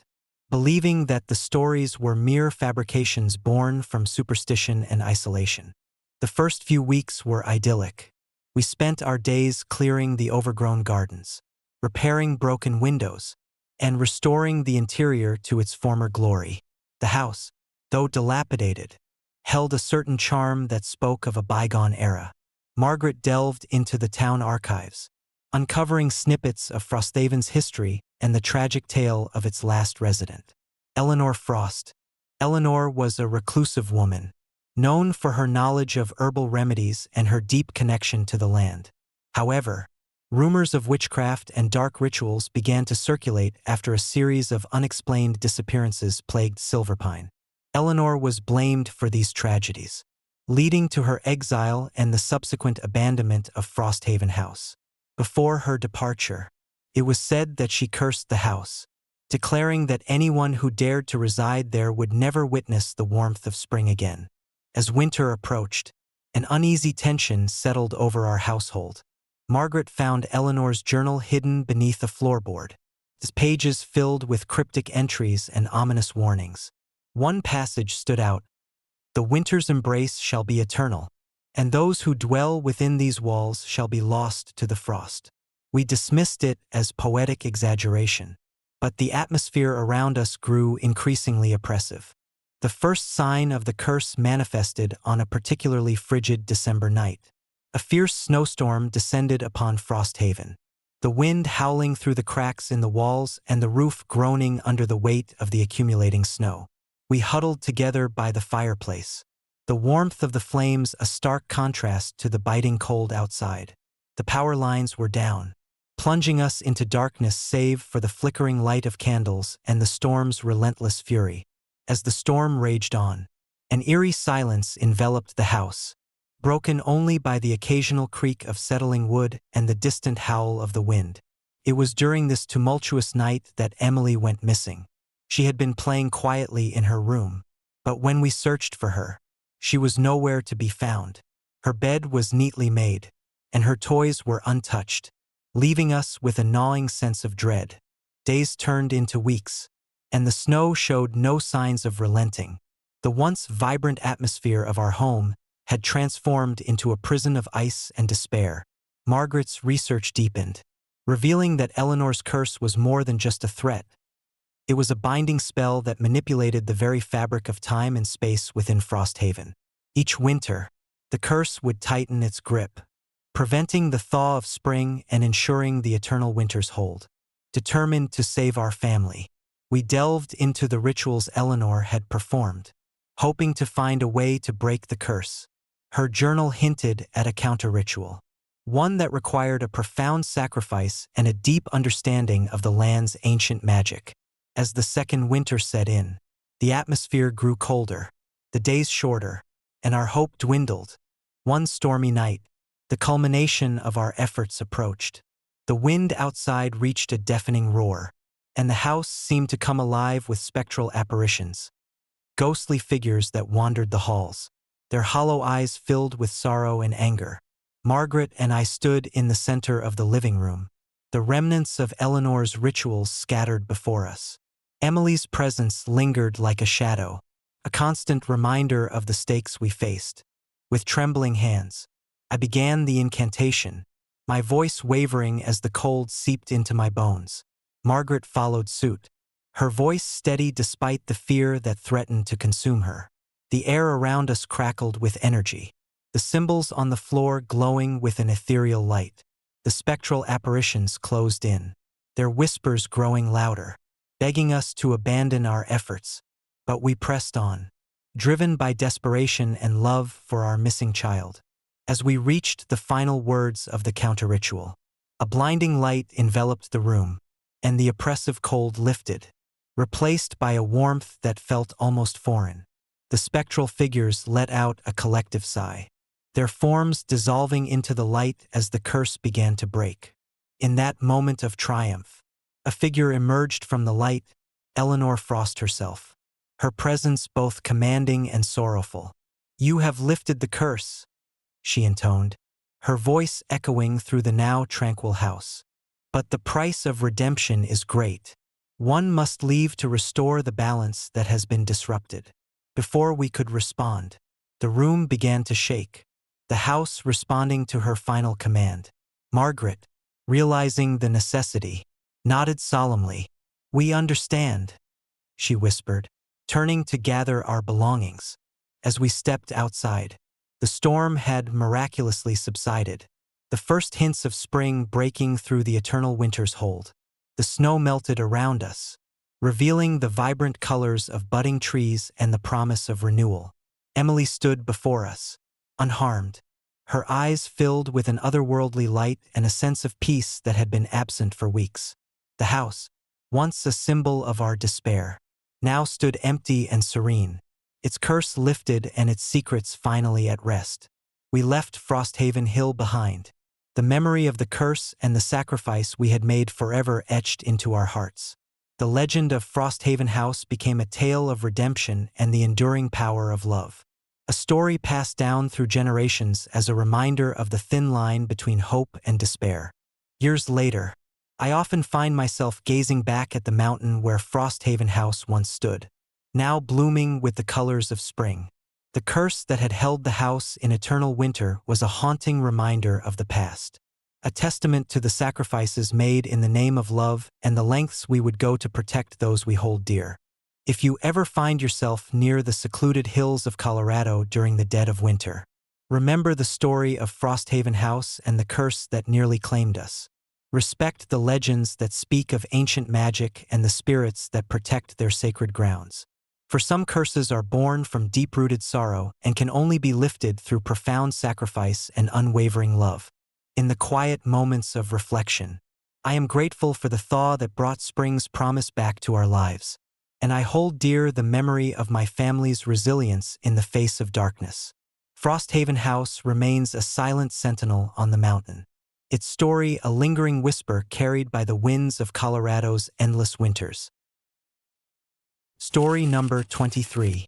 believing that the stories were mere fabrications born from superstition and isolation. The first few weeks were idyllic. We spent our days clearing the overgrown gardens, repairing broken windows, and restoring the interior to its former glory. The house, though dilapidated, held a certain charm that spoke of a bygone era. Margaret delved into the town archives, uncovering snippets of Frosthaven's history and the tragic tale of its last resident, Eleanor Frost. Eleanor was a reclusive woman, known for her knowledge of herbal remedies and her deep connection to the land. However, rumors of witchcraft and dark rituals began to circulate after a series of unexplained disappearances plagued Silverpine. Eleanor was blamed for these tragedies, leading to her exile and the subsequent abandonment of Frosthaven House. Before her departure, it was said that she cursed the house, declaring that anyone who dared to reside there would never witness the warmth of spring again. As winter approached, an uneasy tension settled over our household. Margaret found Eleanor's journal hidden beneath a floorboard, its pages filled with cryptic entries and ominous warnings. One passage stood out: "The winter's embrace shall be eternal, and those who dwell within these walls shall be lost to the frost." We dismissed it as poetic exaggeration, but the atmosphere around us grew increasingly oppressive. The first sign of the curse manifested on a particularly frigid December night. A fierce snowstorm descended upon Frosthaven, the wind howling through the cracks in the walls and the roof groaning under the weight of the accumulating snow. We huddled together by the fireplace, the warmth of the flames a stark contrast to the biting cold outside. The power lines were down, plunging us into darkness save for the flickering light of candles and the storm's relentless fury. As the storm raged on, an eerie silence enveloped the house, broken only by the occasional creak of settling wood and the distant howl of the wind. It was during this tumultuous night that Emily went missing. She had been playing quietly in her room, but when we searched for her, she was nowhere to be found. Her bed was neatly made, and her toys were untouched, leaving us with a gnawing sense of dread. Days turned into weeks, and the snow showed no signs of relenting. The once vibrant atmosphere of our home had transformed into a prison of ice and despair. Margaret's research deepened, revealing that Eleanor's curse was more than just a threat. It was a binding spell that manipulated the very fabric of time and space within Frosthaven. Each winter, the curse would tighten its grip, preventing the thaw of spring and ensuring the eternal winter's hold. Determined to save our family, we delved into the rituals Eleanor had performed, hoping to find a way to break the curse. Her journal hinted at a counter-ritual, one that required a profound sacrifice and a deep understanding of the land's ancient magic. As the second winter set in, the atmosphere grew colder, the days shorter, and our hope dwindled. One stormy night, the culmination of our efforts approached. The wind outside reached a deafening roar, and the house seemed to come alive with spectral apparitions, ghostly figures that wandered the halls, their hollow eyes filled with sorrow and anger. Margaret and I stood in the center of the living room, the remnants of Eleanor's rituals scattered before us. Emily's presence lingered like a shadow, a constant reminder of the stakes we faced. With trembling hands, I began the incantation, my voice wavering as the cold seeped into my bones. Margaret followed suit, her voice steady despite the fear that threatened to consume her. The air around us crackled with energy, the symbols on the floor glowing with an ethereal light. The spectral apparitions closed in, their whispers growing louder, begging us to abandon our efforts. But we pressed on, driven by desperation and love for our missing child. As we reached the final words of the counter-ritual, a blinding light enveloped the room, and the oppressive cold lifted, replaced by a warmth that felt almost foreign. The spectral figures let out a collective sigh, their forms dissolving into the light as the curse began to break. In that moment of triumph, a figure emerged from the light, Eleanor Frost herself, her presence both commanding and sorrowful. "You have lifted the curse," she intoned, her voice echoing through the now tranquil house. "But the price of redemption is great. One must leave to restore the balance that has been disrupted." Before we could respond, the room began to shake, the house responding to her final command. Margaret, realizing the necessity, nodded solemnly. "We understand," she whispered, turning to gather our belongings. As we stepped outside, the storm had miraculously subsided, the first hints of spring breaking through the eternal winter's hold. The snow melted around us, revealing the vibrant colors of budding trees and the promise of renewal. Emily stood before us, unharmed, her eyes filled with an otherworldly light and a sense of peace that had been absent for weeks. The house, once a symbol of our despair, now stood empty and serene, its curse lifted and its secrets finally at rest. We left Frosthaven Hill behind, the memory of the curse and the sacrifice we had made forever etched into our hearts. The legend of Frosthaven House became a tale of redemption and the enduring power of love. A story passed down through generations as a reminder of the thin line between hope and despair. Years later, I often find myself gazing back at the mountain where Frosthaven House once stood, now blooming with the colors of spring. The curse that had held the house in eternal winter was a haunting reminder of the past, a testament to the sacrifices made in the name of love and the lengths we would go to protect those we hold dear. If you ever find yourself near the secluded hills of Colorado during the dead of winter, remember the story of Frosthaven House and the curse that nearly claimed us. Respect the legends that speak of ancient magic and the spirits that protect their sacred grounds. For some curses are born from deep-rooted sorrow and can only be lifted through profound sacrifice and unwavering love. In the quiet moments of reflection, I am grateful for the thaw that brought spring's promise back to our lives, and I hold dear the memory of my family's resilience in the face of darkness. Frosthaven House remains a silent sentinel on the mountain, its story a lingering whisper carried by the winds of Colorado's endless winters. Story number 23.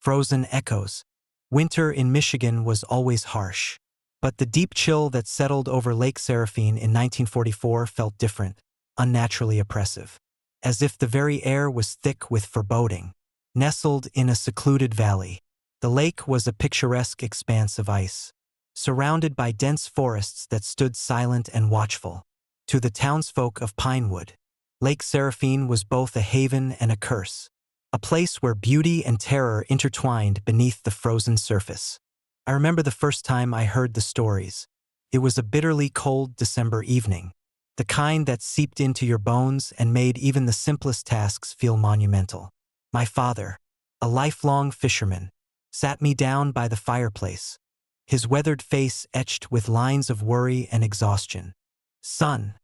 Frozen Echoes. Winter in Michigan was always harsh, but the deep chill that settled over Lake Seraphine in 1944 felt different, unnaturally oppressive, as if the very air was thick with foreboding. Nestled in a secluded valley, the lake was a picturesque expanse of ice, surrounded by dense forests that stood silent and watchful. To the townsfolk of Pinewood, Lake Seraphine was both a haven and a curse, a place where beauty and terror intertwined beneath the frozen surface. I remember the first time I heard the stories. It was a bitterly cold December evening, the kind that seeped into your bones and made even the simplest tasks feel monumental. My father, a lifelong fisherman, sat me down by the fireplace, his weathered face etched with lines of worry and exhaustion. "Son,"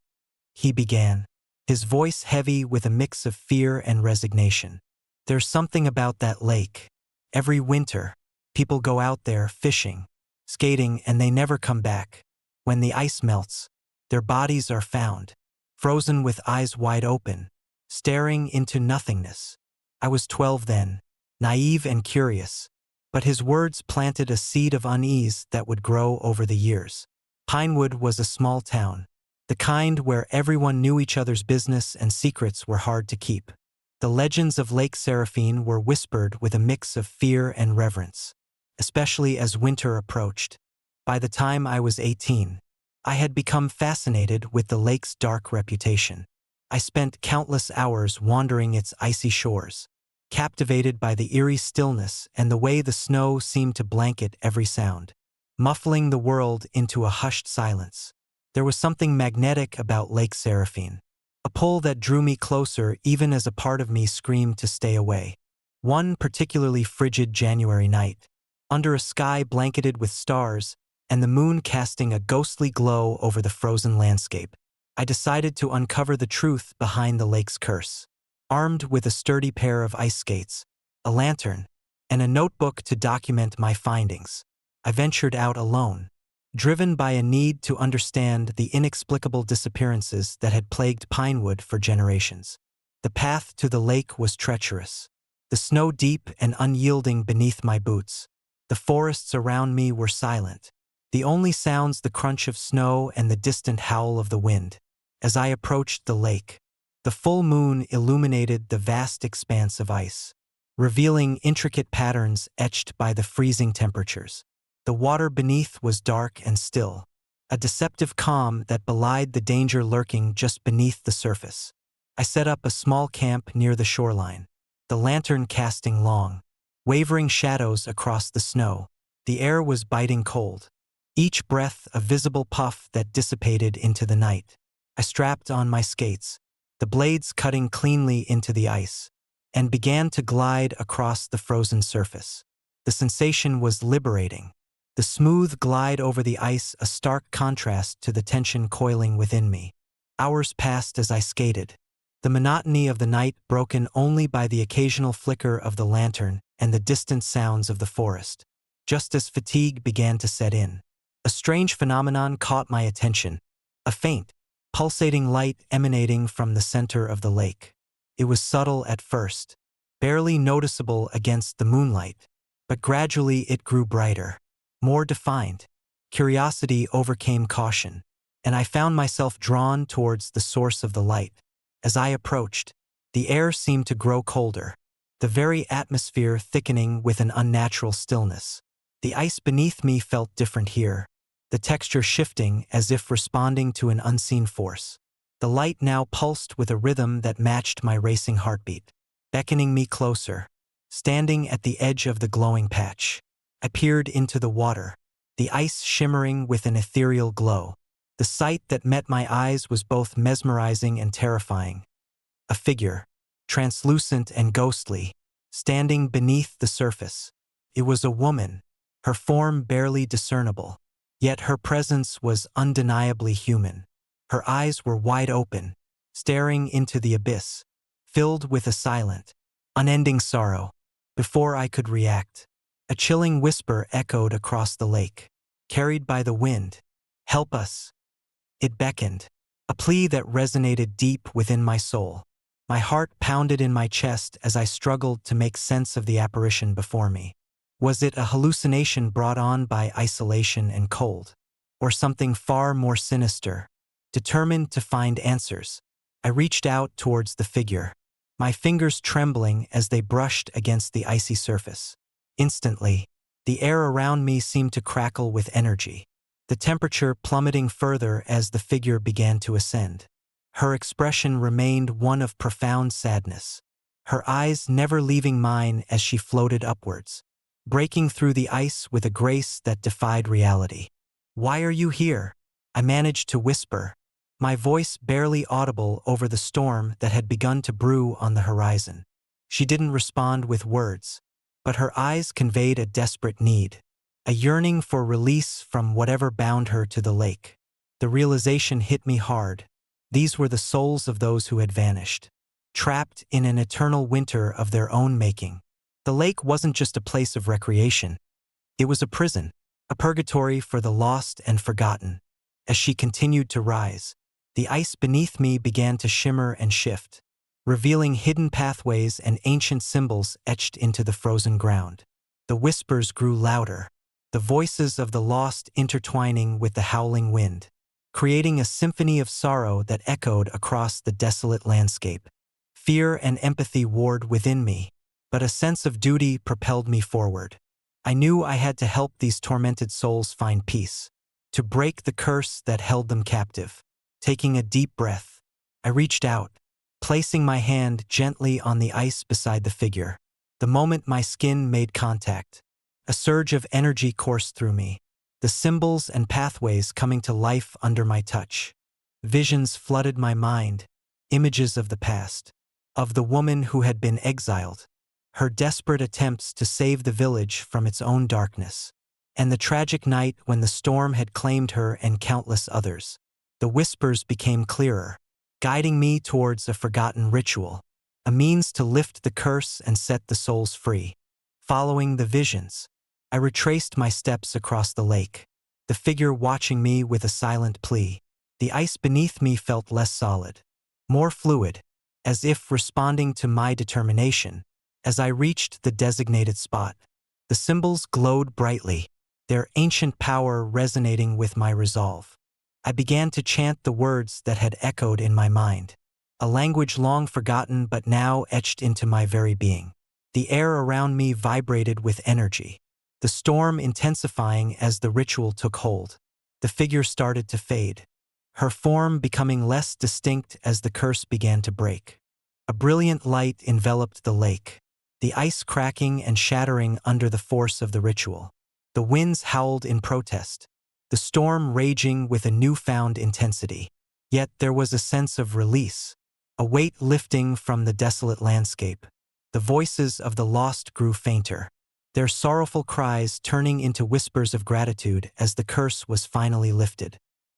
he began, his voice heavy with a mix of fear and resignation. "There's something about that lake. Every winter, people go out there fishing, skating, and they never come back. When the ice melts, their bodies are found, frozen with eyes wide open, staring into nothingness." I was 12 then, naive and curious, but his words planted a seed of unease that would grow over the years. Pinewood was a small town, the kind where everyone knew each other's business and secrets were hard to keep. The legends of Lake Seraphine were whispered with a mix of fear and reverence, especially as winter approached. By the time I was 18, I had become fascinated with the lake's dark reputation. I spent countless hours wandering its icy shores, captivated by the eerie stillness and the way the snow seemed to blanket every sound, muffling the world into a hushed silence. There was something magnetic about Lake Seraphine, a pull that drew me closer even as a part of me screamed to stay away. One particularly frigid January night, under a sky blanketed with stars and the moon casting a ghostly glow over the frozen landscape, I decided to uncover the truth behind the lake's curse. Armed with a sturdy pair of ice skates, a lantern, and a notebook to document my findings, I ventured out alone, driven by a need to understand the inexplicable disappearances that had plagued Pinewood for generations. The path to the lake was treacherous, the snow deep and unyielding beneath my boots. The forests around me were silent, the only sounds the crunch of snow and the distant howl of the wind. As I approached the lake, the full moon illuminated the vast expanse of ice, revealing intricate patterns etched by the freezing temperatures. The water beneath was dark and still, a deceptive calm that belied the danger lurking just beneath the surface. I set up a small camp near the shoreline, the lantern casting long, wavering shadows across the snow. The air was biting cold, each breath a visible puff that dissipated into the night. I strapped on my skates, the blades cutting cleanly into the ice, and began to glide across the frozen surface. The sensation was liberating, the smooth glide over the ice a stark contrast to the tension coiling within me. Hours passed as I skated, the monotony of the night broken only by the occasional flicker of the lantern and the distant sounds of the forest. Just as fatigue began to set in, a strange phenomenon caught my attention, a faint, pulsating light emanating from the center of the lake. It was subtle at first, barely noticeable against the moonlight, but gradually it grew brighter, more defined. Curiosity overcame caution, and I found myself drawn towards the source of the light. As I approached, the air seemed to grow colder, the very atmosphere thickening with an unnatural stillness. The ice beneath me felt different here, the texture shifting as if responding to an unseen force. The light now pulsed with a rhythm that matched my racing heartbeat, beckoning me closer. Standing at the edge of the glowing patch, I peered into the water, the ice shimmering with an ethereal glow. The sight that met my eyes was both mesmerizing and terrifying. A figure, translucent and ghostly, standing beneath the surface. It was a woman, her form barely discernible, yet her presence was undeniably human. Her eyes were wide open, staring into the abyss, filled with a silent, unending sorrow. Before I could react, a chilling whisper echoed across the lake, carried by the wind. "Help us." It beckoned, a plea that resonated deep within my soul. My heart pounded in my chest as I struggled to make sense of the apparition before me. Was it a hallucination brought on by isolation and cold, or something far more sinister? Determined to find answers, I reached out towards the figure, my fingers trembling as they brushed against the icy surface. Instantly, the air around me seemed to crackle with energy, the temperature plummeting further as the figure began to ascend. Her expression remained one of profound sadness, her eyes never leaving mine as she floated upwards, breaking through the ice with a grace that defied reality. "Why are you here?" I managed to whisper, my voice barely audible over the storm that had begun to brew on the horizon. She didn't respond with words, but her eyes conveyed a desperate need, a yearning for release from whatever bound her to the lake. The realization hit me hard. These were the souls of those who had vanished, trapped in an eternal winter of their own making. The lake wasn't just a place of recreation. It was a prison, a purgatory for the lost and forgotten. As she continued to rise, the ice beneath me began to shimmer and shift, revealing hidden pathways and ancient symbols etched into the frozen ground. The whispers grew louder, the voices of the lost intertwining with the howling wind, creating a symphony of sorrow that echoed across the desolate landscape. Fear and empathy warred within me, but a sense of duty propelled me forward. I knew I had to help these tormented souls find peace, to break the curse that held them captive. Taking a deep breath, I reached out, placing my hand gently on the ice beside the figure. The moment my skin made contact, a surge of energy coursed through me, the symbols and pathways coming to life under my touch. Visions flooded my mind, images of the past, of the woman who had been exiled, her desperate attempts to save the village from its own darkness, and the tragic night when the storm had claimed her and countless others. The whispers became clearer, guiding me towards a forgotten ritual, a means to lift the curse and set the souls free. Following the visions, I retraced my steps across the lake, the figure watching me with a silent plea. The ice beneath me felt less solid, more fluid, as if responding to my determination. As I reached the designated spot, the symbols glowed brightly, their ancient power resonating with my resolve. I began to chant the words that had echoed in my mind, a language long forgotten but now etched into my very being. The air around me vibrated with energy, the storm intensifying as the ritual took hold. The figure started to fade, her form becoming less distinct as the curse began to break. A brilliant light enveloped the lake, the ice cracking and shattering under the force of the ritual. The winds howled in protest, the storm raging with a newfound intensity. Yet there was a sense of release, a weight lifting from the desolate landscape. The voices of the lost grew fainter, their sorrowful cries turning into whispers of gratitude as the curse was finally lifted.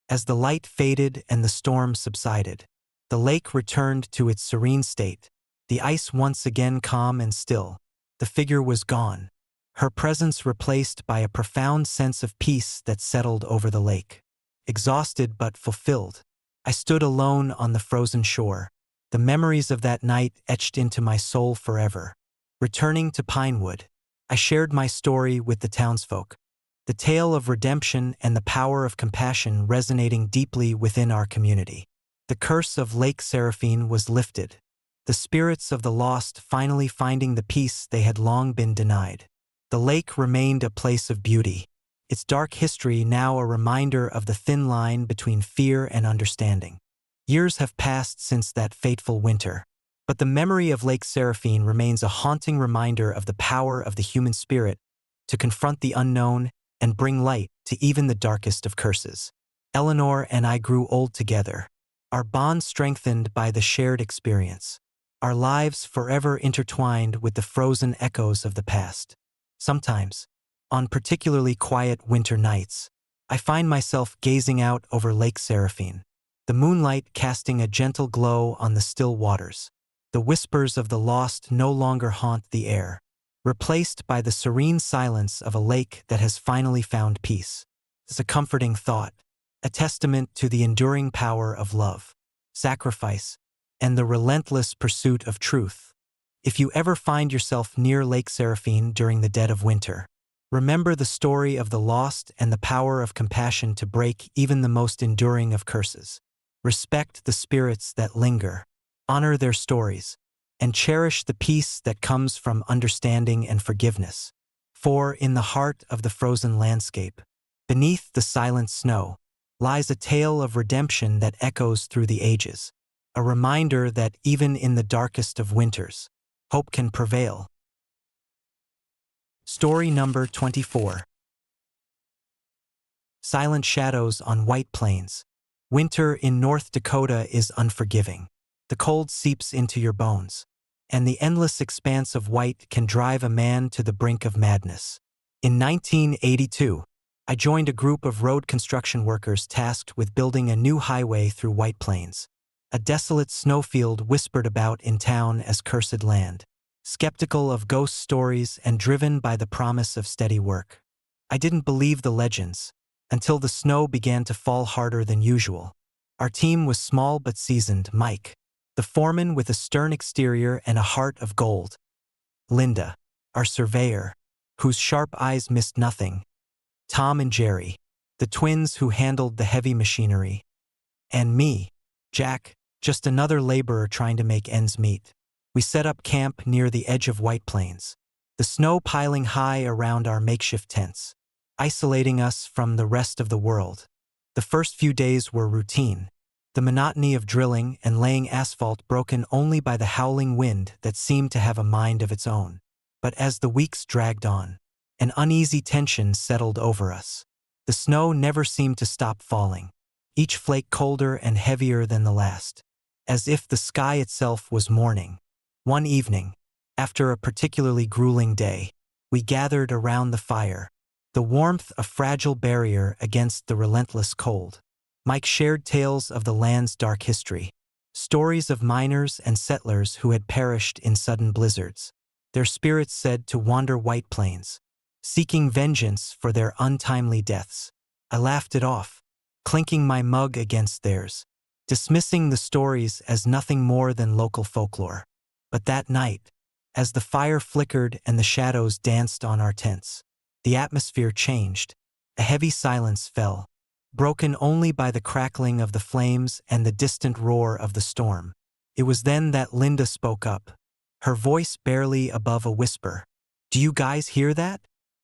As the light faded and the storm subsided, the lake returned to its serene state, the ice once again calm and still. The figure was gone, her presence replaced by a profound sense of peace that settled over the lake. Exhausted but fulfilled, I stood alone on the frozen shore, the memories of that night etched into my soul forever. Returning to Pinewood, I shared my story with the townsfolk, the tale of redemption and the power of compassion resonating deeply within our community. The curse of Lake Seraphine was lifted, the spirits of the lost finally finding the peace they had long been denied. The lake remained a place of beauty, its dark history now a reminder of the thin line between fear and understanding. Years have passed since that fateful winter, but the memory of Lake Seraphine remains a haunting reminder of the power of the human spirit to confront the unknown and bring light to even the darkest of curses. Eleanor and I grew old together, our bond strengthened by the shared experience, our lives forever intertwined with the frozen echoes of the past. Sometimes, on particularly quiet winter nights, I find myself gazing out over Lake Seraphine, the moonlight casting a gentle glow on the still waters. The whispers of the lost no longer haunt the air, replaced by the serene silence of a lake that has finally found peace. It's a comforting thought, a testament to the enduring power of love, sacrifice, and the relentless pursuit of truth. If you ever find yourself near Lake Seraphine during the dead of winter, remember the story of the lost and the power of compassion to break even the most enduring of curses. Respect the spirits that linger, honor their stories, and cherish the peace that comes from understanding and forgiveness. For in the heart of the frozen landscape, beneath the silent snow, lies a tale of redemption that echoes through the ages, a reminder that even in the darkest of winters, hope can prevail. Story number 24. Silent Shadows on White Plains. Winter in North Dakota is unforgiving. The cold seeps into your bones, and the endless expanse of white can drive a man to the brink of madness. In 1982, I joined a group of road construction workers tasked with building a new highway through White Plains. A desolate snowfield whispered about in town as cursed land. Skeptical of ghost stories and driven by the promise of steady work, I didn't believe the legends until the snow began to fall harder than usual. Our team was small but seasoned: Mike, the foreman with a stern exterior and a heart of gold; Linda, our surveyor, whose sharp eyes missed nothing; Tom and Jerry, the twins who handled the heavy machinery; and me, Jack, just another laborer trying to make ends meet. We set up camp near the edge of White Plains, the snow piling high around our makeshift tents, isolating us from the rest of the world. The first few days were routine, the monotony of drilling and laying asphalt broken only by the howling wind that seemed to have a mind of its own. But as the weeks dragged on, an uneasy tension settled over us. The snow never seemed to stop falling, each flake colder and heavier than the last, as if the sky itself was mourning. One evening, after a particularly grueling day, we gathered around the fire, the warmth a fragile barrier against the relentless cold. Mike shared tales of the land's dark history, stories of miners and settlers who had perished in sudden blizzards, their spirits said to wander White Plains, seeking vengeance for their untimely deaths. I laughed it off, clinking my mug against theirs, dismissing the stories as nothing more than local folklore. But that night, as the fire flickered and the shadows danced on our tents, the atmosphere changed. A heavy silence fell, broken only by the crackling of the flames and the distant roar of the storm. It was then that Linda spoke up, her voice barely above a whisper. "Do you guys hear that?"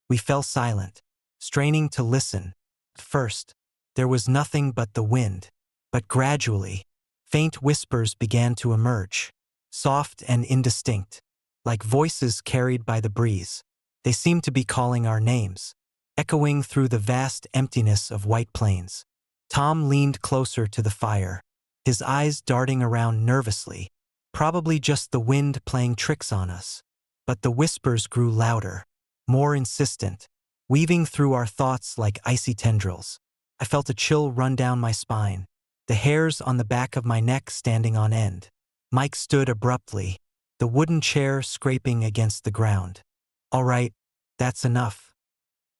We fell silent, straining to listen. At first, there was nothing but the wind, But gradually, faint whispers began to emerge, soft and indistinct, like voices carried by the breeze. They seemed to be calling our names, echoing through the vast emptiness of White Plains. Tom leaned closer to the fire, his eyes darting around nervously, probably just the wind playing tricks on us. But the whispers grew louder, more insistent, weaving through our thoughts like icy tendrils. I felt a chill run down my spine, the hairs on the back of my neck standing on end. Mike stood abruptly, the wooden chair scraping against the ground. "All right, that's enough,"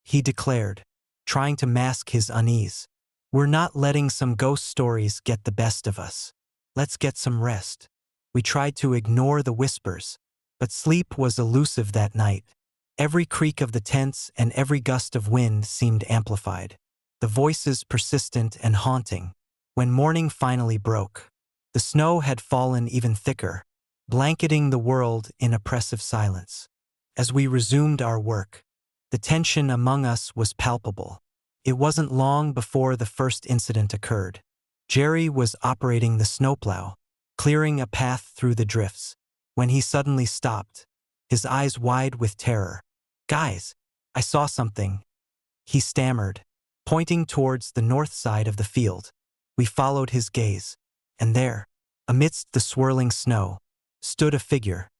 he declared, trying to mask his unease. "We're not letting some ghost stories get the best of us. Let's get some rest." We tried to ignore the whispers, but sleep was elusive that night. Every creak of the tents and every gust of wind seemed amplified, the voices persistent and haunting. When morning finally broke, the snow had fallen even thicker, blanketing the world in oppressive silence. As we resumed our work, the tension among us was palpable. It wasn't long before the first incident occurred. Jerry was operating the snowplow, clearing a path through the drifts, when he suddenly stopped, his eyes wide with terror. "Guys, I saw something," he stammered, pointing towards the north side of the field. We followed his gaze, and there, amidst the swirling snow, stood a figure,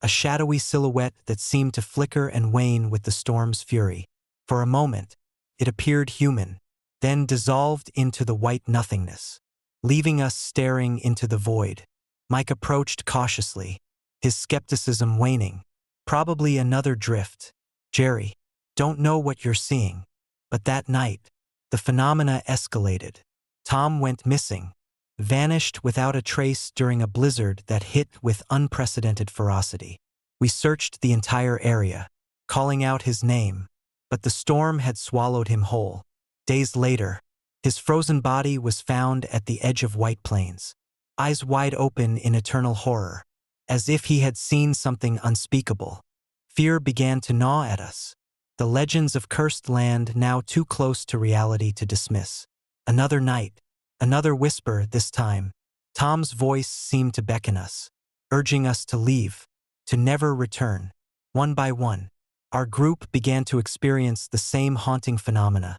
a shadowy silhouette that seemed to flicker and wane with the storm's fury. For a moment, it appeared human, then dissolved into the white nothingness, leaving us staring into the void. Mike approached cautiously, his skepticism waning. "Probably another drift. Jerry, don't know what you're seeing." But that night, the phenomena escalated. Tom went missing, vanished without a trace during a blizzard that hit with unprecedented ferocity. We searched the entire area, calling out his name, but the storm had swallowed him whole. Days later, his frozen body was found at the edge of White Plains, eyes wide open in eternal horror, as if he had seen something unspeakable. Fear began to gnaw at us, the legends of cursed land now too close to reality to dismiss. Another night, another whisper this time. Tom's voice seemed to beckon us, urging us to leave, to never return. One by one, our group began to experience the same haunting phenomena.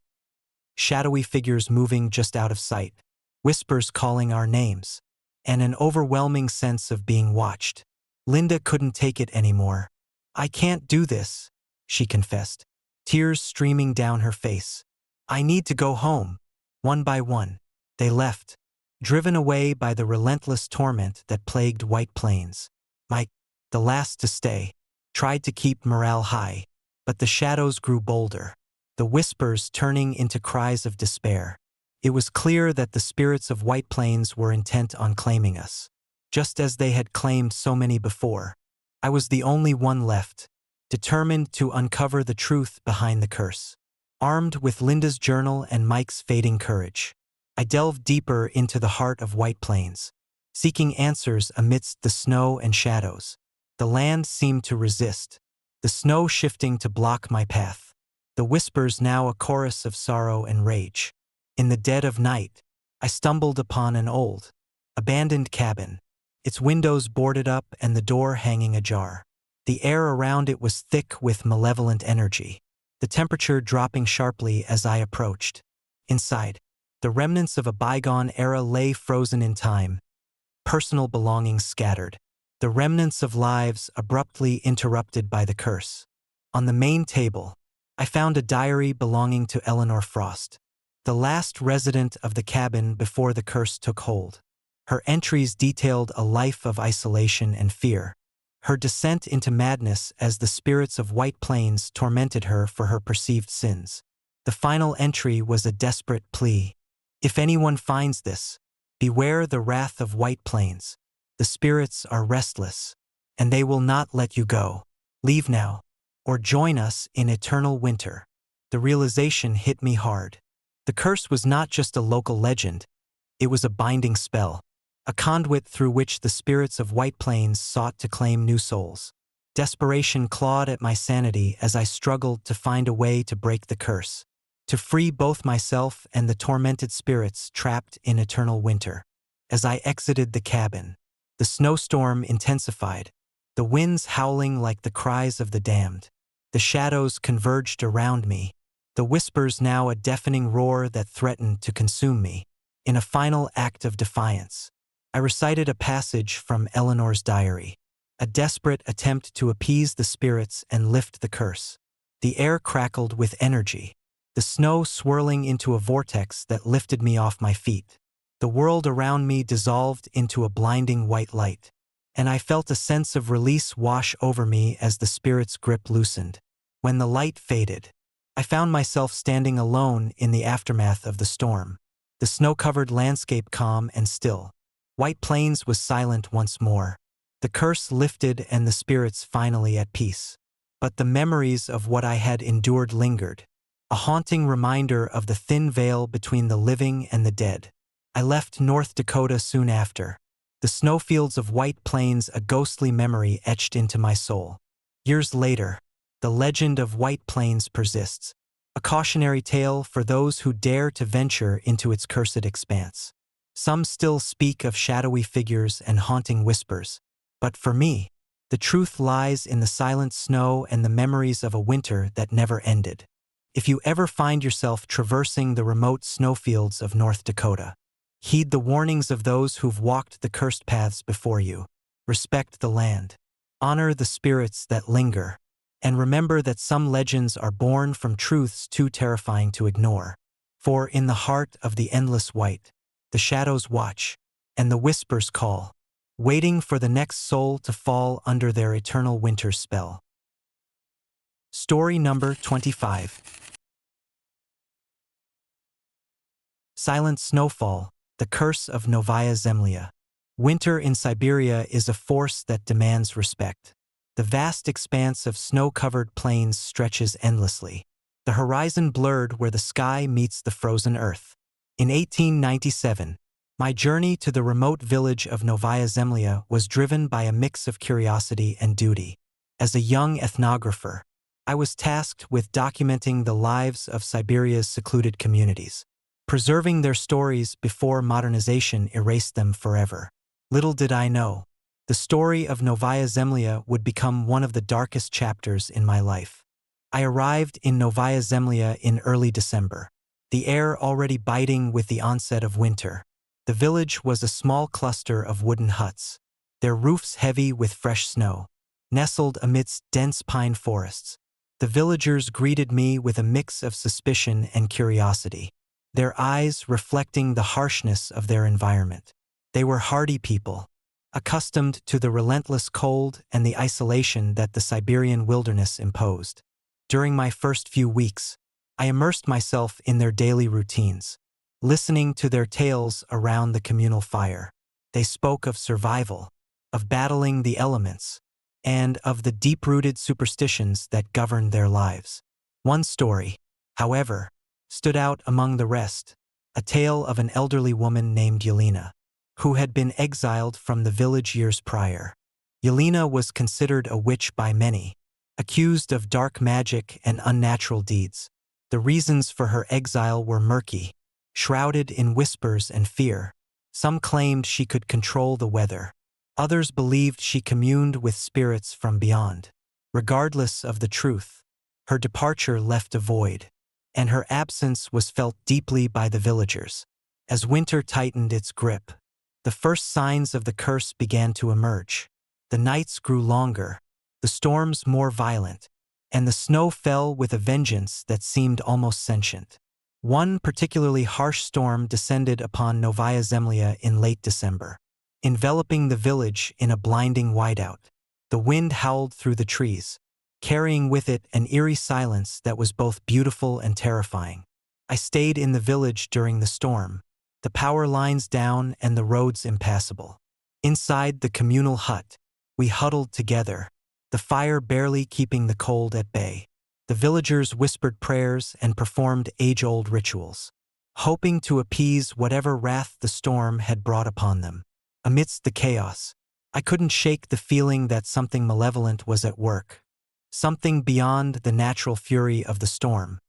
Shadowy figures moving just out of sight, whispers calling our names, and an overwhelming sense of being watched. Linda couldn't take it anymore. "I can't do this," she confessed, tears streaming down her face. "I need to go home." One by one, they left, driven away by the relentless torment that plagued White Plains. Mike, the last to stay, tried to keep morale high, but the shadows grew bolder, the whispers turning into cries of despair. It was clear that the spirits of White Plains were intent on claiming us, just as they had claimed so many before. I was the only one left, determined to uncover the truth behind the curse. Armed with Linda's journal and Mike's fading courage, I delved deeper into the heart of White Plains, seeking answers amidst the snow and shadows. The land seemed to resist, the snow shifting to block my path, the whispers now a chorus of sorrow and rage. In the dead of night, I stumbled upon an old, abandoned cabin, its windows boarded up and the door hanging ajar. The air around it was thick with malevolent energy, the temperature dropping sharply as I approached. Inside, the remnants of a bygone era lay frozen in time, personal belongings scattered, the remnants of lives abruptly interrupted by the curse. On the main table, I found a diary belonging to Eleanor Frost, the last resident of the cabin before the curse took hold. Her entries detailed a life of isolation and fear, her descent into madness as the spirits of White Plains tormented her for her perceived sins. The final entry was a desperate plea. "If anyone finds this, beware the wrath of White Plains. The spirits are restless, and they will not let you go. Leave now, or join us in eternal winter." The realization hit me hard. The curse was not just a local legend, it was a binding spell, a conduit through which the spirits of White Plains sought to claim new souls. Desperation clawed at my sanity as I struggled to find a way to break the curse, to free both myself and the tormented spirits trapped in eternal winter. As I exited the cabin, the snowstorm intensified, the winds howling like the cries of the damned. The shadows converged around me, the whispers now a deafening roar that threatened to consume me. In a final act of defiance, I recited a passage from Eleanor's diary, a desperate attempt to appease the spirits and lift the curse. The air crackled with energy, the snow swirling into a vortex that lifted me off my feet. The world around me dissolved into a blinding white light, and I felt a sense of release wash over me as the spirit's grip loosened. When the light faded, I found myself standing alone in the aftermath of the storm. The snow-covered landscape calm and still. White Plains was silent once more. The curse lifted and the spirits finally at peace. But the memories of what I had endured lingered, a haunting reminder of the thin veil between the living and the dead. I left North Dakota soon after, the snowfields of White Plains a ghostly memory etched into my soul. Years later, the legend of White Plains persists, a cautionary tale for those who dare to venture into its cursed expanse. Some still speak of shadowy figures and haunting whispers, but for me, the truth lies in the silent snow and the memories of a winter that never ended. If you ever find yourself traversing the remote snowfields of North Dakota, heed the warnings of those who've walked the cursed paths before you. Respect the land. Honor the spirits that linger. And remember that some legends are born from truths too terrifying to ignore. For in the heart of the endless white, the shadows watch, and the whispers call, waiting for the next soul to fall under their eternal winter spell. Story number 25. Silent Snowfall, The Curse of Novaya Zemlya. Winter in Siberia is a force that demands respect. The vast expanse of snow-covered plains stretches endlessly, the horizon blurred where the sky meets the frozen earth. In 1897, my journey to the remote village of Novaya Zemlya was driven by a mix of curiosity and duty. As a young ethnographer, I was tasked with documenting the lives of Siberia's secluded communities, preserving their stories before modernization erased them forever. Little did I know, the story of Novaya Zemlya would become one of the darkest chapters in my life. I arrived in Novaya Zemlya in early December, the air already biting with the onset of winter. The village was a small cluster of wooden huts, their roofs heavy with fresh snow. Nestled amidst dense pine forests, the villagers greeted me with a mix of suspicion and curiosity, their eyes reflecting the harshness of their environment. They were hardy people, accustomed to the relentless cold and the isolation that the Siberian wilderness imposed. During my first few weeks, I immersed myself in their daily routines, listening to their tales around the communal fire. They spoke of survival, of battling the elements, and of the deep-rooted superstitions that governed their lives. One story, however, stood out among the rest, a tale of an elderly woman named Yelena, who had been exiled from the village years prior. Yelena was considered a witch by many, accused of dark magic and unnatural deeds. The reasons for her exile were murky, shrouded in whispers and fear. Some claimed she could control the weather. Others believed she communed with spirits from beyond. Regardless of the truth, her departure left a void, and her absence was felt deeply by the villagers. As winter tightened its grip, the first signs of the curse began to emerge. The nights grew longer, the storms more violent, and the snow fell with a vengeance that seemed almost sentient. One particularly harsh storm descended upon Novaya Zemlya in late December, enveloping the village in a blinding whiteout. The wind howled through the trees, carrying with it an eerie silence that was both beautiful and terrifying. I stayed in the village during the storm, the power lines down and the roads impassable. Inside the communal hut, we huddled together, the fire barely keeping the cold at bay. The villagers whispered prayers and performed age-old rituals, hoping to appease whatever wrath the storm had brought upon them. Amidst the chaos, I couldn't shake the feeling that something malevolent was at work, something beyond the natural fury of the storm.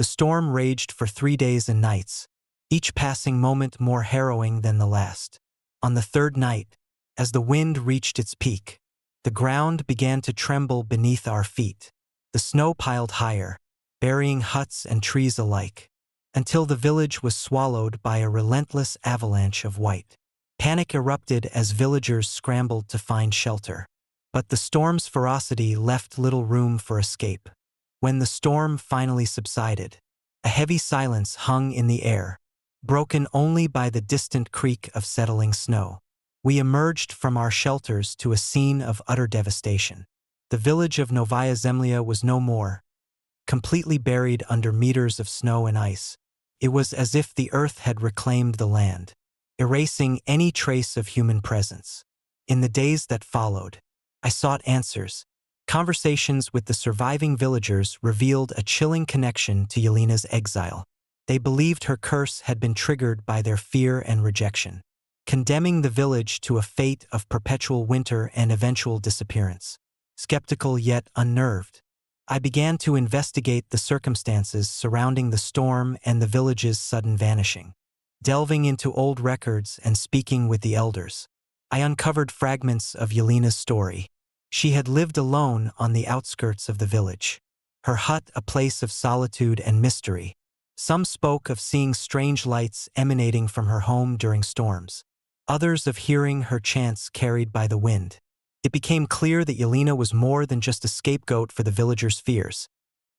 The storm raged for 3 days and nights, each passing moment more harrowing than the last. On the third night, as the wind reached its peak, the ground began to tremble beneath our feet. The snow piled higher, burying huts and trees alike, until the village was swallowed by a relentless avalanche of white. Panic erupted as villagers scrambled to find shelter. But the storm's ferocity left little room for escape. When the storm finally subsided, a heavy silence hung in the air, broken only by the distant creak of settling snow. We emerged from our shelters to a scene of utter devastation. The village of Novaya Zemlya was no more, completely buried under meters of snow and ice. It was as if the earth had reclaimed the land, erasing any trace of human presence. In the days that followed, I sought answers. Conversations with the surviving villagers revealed a chilling connection to Yelena's exile. They believed her curse had been triggered by their fear and rejection, condemning the village to a fate of perpetual winter and eventual disappearance. Skeptical yet unnerved, I began to investigate the circumstances surrounding the storm and the village's sudden vanishing. Delving into old records and speaking with the elders, I uncovered fragments of Yelena's story. She had lived alone on the outskirts of the village, her hut a place of solitude and mystery. Some spoke of seeing strange lights emanating from her home during storms, others of hearing her chants carried by the wind. It became clear that Yelena was more than just a scapegoat for the villagers' fears.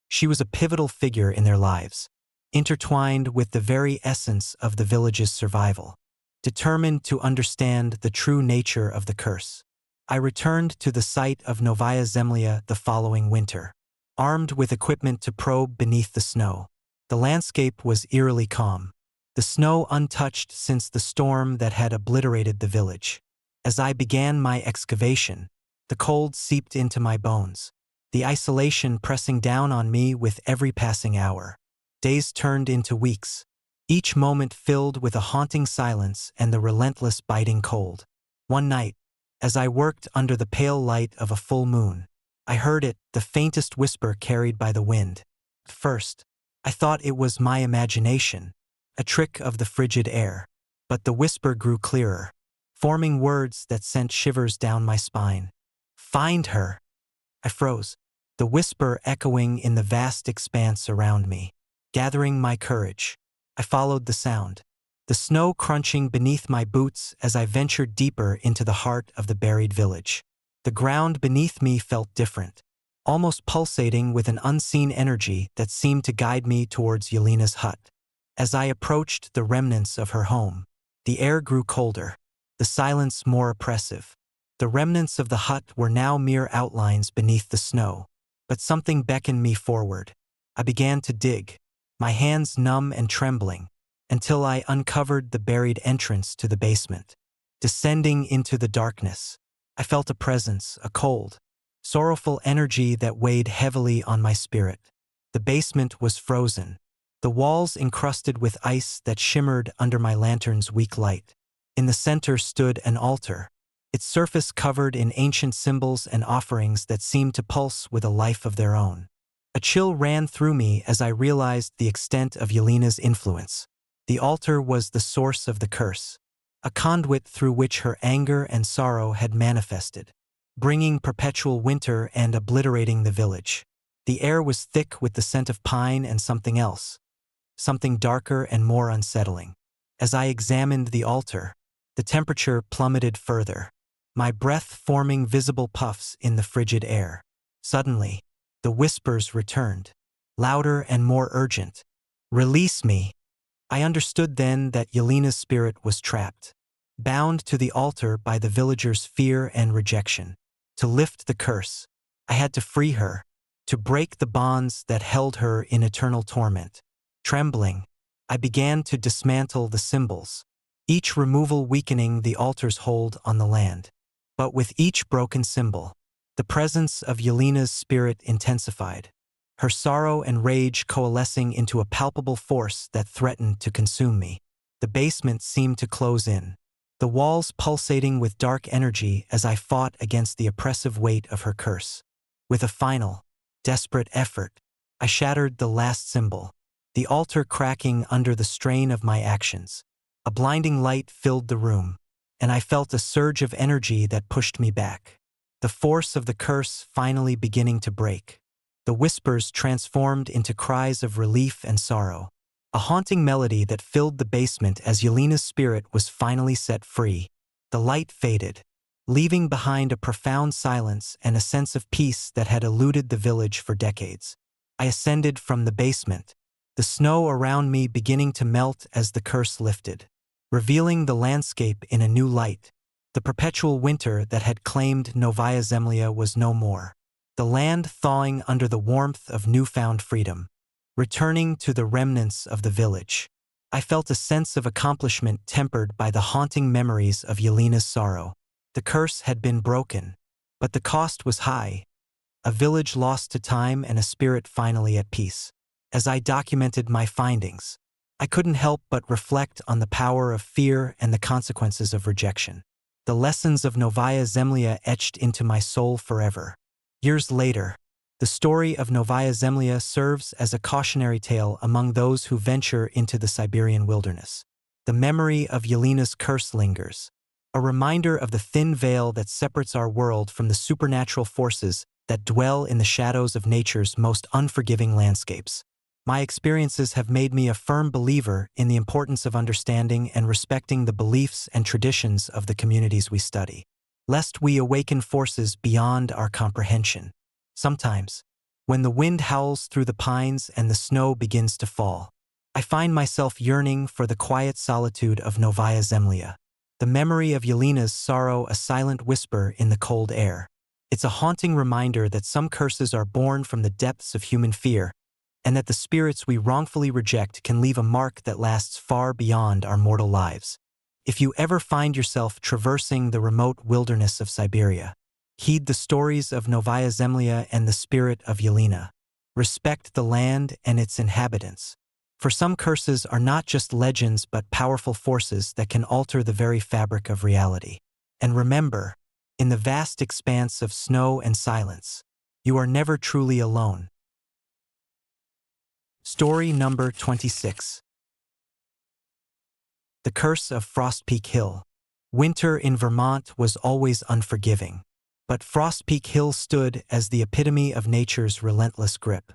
She was a pivotal figure in their lives, intertwined with the very essence of the village's survival. Determined to understand the true nature of the curse, I returned to the site of Novaya Zemlya the following winter, armed with equipment to probe beneath the snow. The landscape was eerily calm, the snow untouched since the storm that had obliterated the village. As I began my excavation, the cold seeped into my bones, the isolation pressing down on me with every passing hour. Days turned into weeks, each moment filled with a haunting silence and the relentless biting cold. One night, as I worked under the pale light of a full moon, I heard it, the faintest whisper carried by the wind. At first, I thought it was my imagination, a trick of the frigid air. But the whisper grew clearer, forming words that sent shivers down my spine. "Find her!" I froze, the whisper echoing in the vast expanse around me. Gathering my courage, I followed the sound, the snow crunching beneath my boots as I ventured deeper into the heart of the buried village. The ground beneath me felt different, almost pulsating with an unseen energy that seemed to guide me towards Yelena's hut. As I approached the remnants of her home, the air grew colder, the silence more oppressive. The remnants of the hut were now mere outlines beneath the snow, but something beckoned me forward. I began to dig, my hands numb and trembling, until I uncovered the buried entrance to the basement. Descending into the darkness, I felt a presence, a cold, sorrowful energy that weighed heavily on my spirit. The basement was frozen, the walls encrusted with ice that shimmered under my lantern's weak light. In the center stood an altar, its surface covered in ancient symbols and offerings that seemed to pulse with a life of their own. A chill ran through me as I realized the extent of Yelena's influence. The altar was the source of the curse, a conduit through which her anger and sorrow had manifested, bringing perpetual winter and obliterating the village. The air was thick with the scent of pine and something else, something darker and more unsettling. As I examined the altar, the temperature plummeted further, my breath forming visible puffs in the frigid air. Suddenly, the whispers returned, louder and more urgent. "Release me." I understood then that Yelena's spirit was trapped, bound to the altar by the villagers' fear and rejection. To lift the curse, I had to free her, to break the bonds that held her in eternal torment. Trembling, I began to dismantle the symbols, each removal weakening the altar's hold on the land. But with each broken symbol, the presence of Yelena's spirit intensified, her sorrow and rage coalescing into a palpable force that threatened to consume me. The basement seemed to close in, the walls pulsating with dark energy as I fought against the oppressive weight of her curse. With a final, desperate effort, I shattered the last symbol, the altar cracking under the strain of my actions. A blinding light filled the room, and I felt a surge of energy that pushed me back. The force of the curse finally beginning to break. The whispers transformed into cries of relief and sorrow. A haunting melody that filled the basement as Yelena's spirit was finally set free. The light faded, leaving behind a profound silence and a sense of peace that had eluded the village for decades. I ascended from the basement, the snow around me beginning to melt as the curse lifted, revealing the landscape in a new light. The perpetual winter that had claimed Novaya Zemlya was no more. The land thawing under the warmth of newfound freedom, returning to the remnants of the village. I felt a sense of accomplishment tempered by the haunting memories of Yelena's sorrow. The curse had been broken, but the cost was high. A village lost to time and a spirit finally at peace. As I documented my findings, I couldn't help but reflect on the power of fear and the consequences of rejection. The lessons of Novaya Zemlya etched into my soul forever. Years later, the story of Novaya Zemlya serves as a cautionary tale among those who venture into the Siberian wilderness. The memory of Yelena's curse lingers, a reminder of the thin veil that separates our world from the supernatural forces that dwell in the shadows of nature's most unforgiving landscapes. My experiences have made me a firm believer in the importance of understanding and respecting the beliefs and traditions of the communities we study, lest we awaken forces beyond our comprehension. Sometimes, when the wind howls through the pines and the snow begins to fall, I find myself yearning for the quiet solitude of Novaya Zemlya, the memory of Yelena's sorrow a silent whisper in the cold air. It's a haunting reminder that some curses are born from the depths of human fear, and that the spirits we wrongfully reject can leave a mark that lasts far beyond our mortal lives. If you ever find yourself traversing the remote wilderness of Siberia, heed the stories of Novaya Zemlya and the spirit of Yelena. Respect the land and its inhabitants, for some curses are not just legends but powerful forces that can alter the very fabric of reality. And remember, in the vast expanse of snow and silence, you are never truly alone. Story number 26. The Curse of Frost Peak Hill. Winter in Vermont was always unforgiving, but Frost Peak Hill stood as the epitome of nature's relentless grip.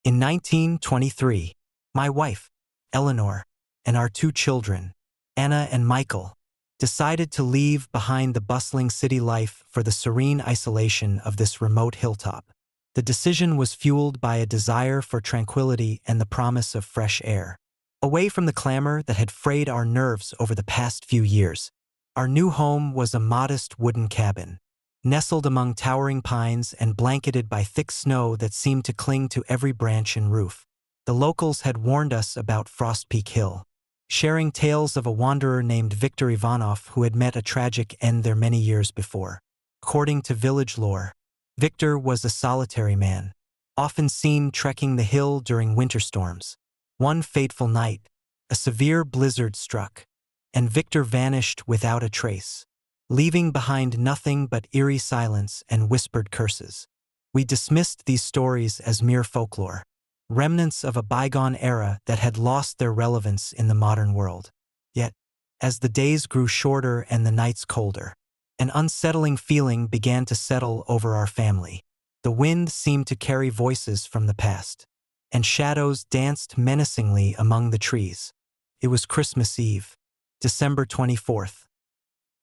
In 1923, my wife, Eleanor, and our two children, Anna and Michael, decided to leave behind the bustling city life for the serene isolation of this remote hilltop. The decision was fueled by a desire for tranquility and the promise of fresh air. Away from the clamor that had frayed our nerves over the past few years, our new home was a modest wooden cabin, nestled among towering pines and blanketed by thick snow that seemed to cling to every branch and roof. The locals had warned us about Frost Peak Hill, sharing tales of a wanderer named Viktor Ivanov who had met a tragic end there many years before. According to village lore, Viktor was a solitary man, often seen trekking the hill during winter storms. One fateful night, a severe blizzard struck, and Viktor vanished without a trace, leaving behind nothing but eerie silence and whispered curses. We dismissed these stories as mere folklore, remnants of a bygone era that had lost their relevance in the modern world. Yet, as the days grew shorter and the nights colder, an unsettling feeling began to settle over our family. The wind seemed to carry voices from the past, and shadows danced menacingly among the trees. It was Christmas Eve, December 24th,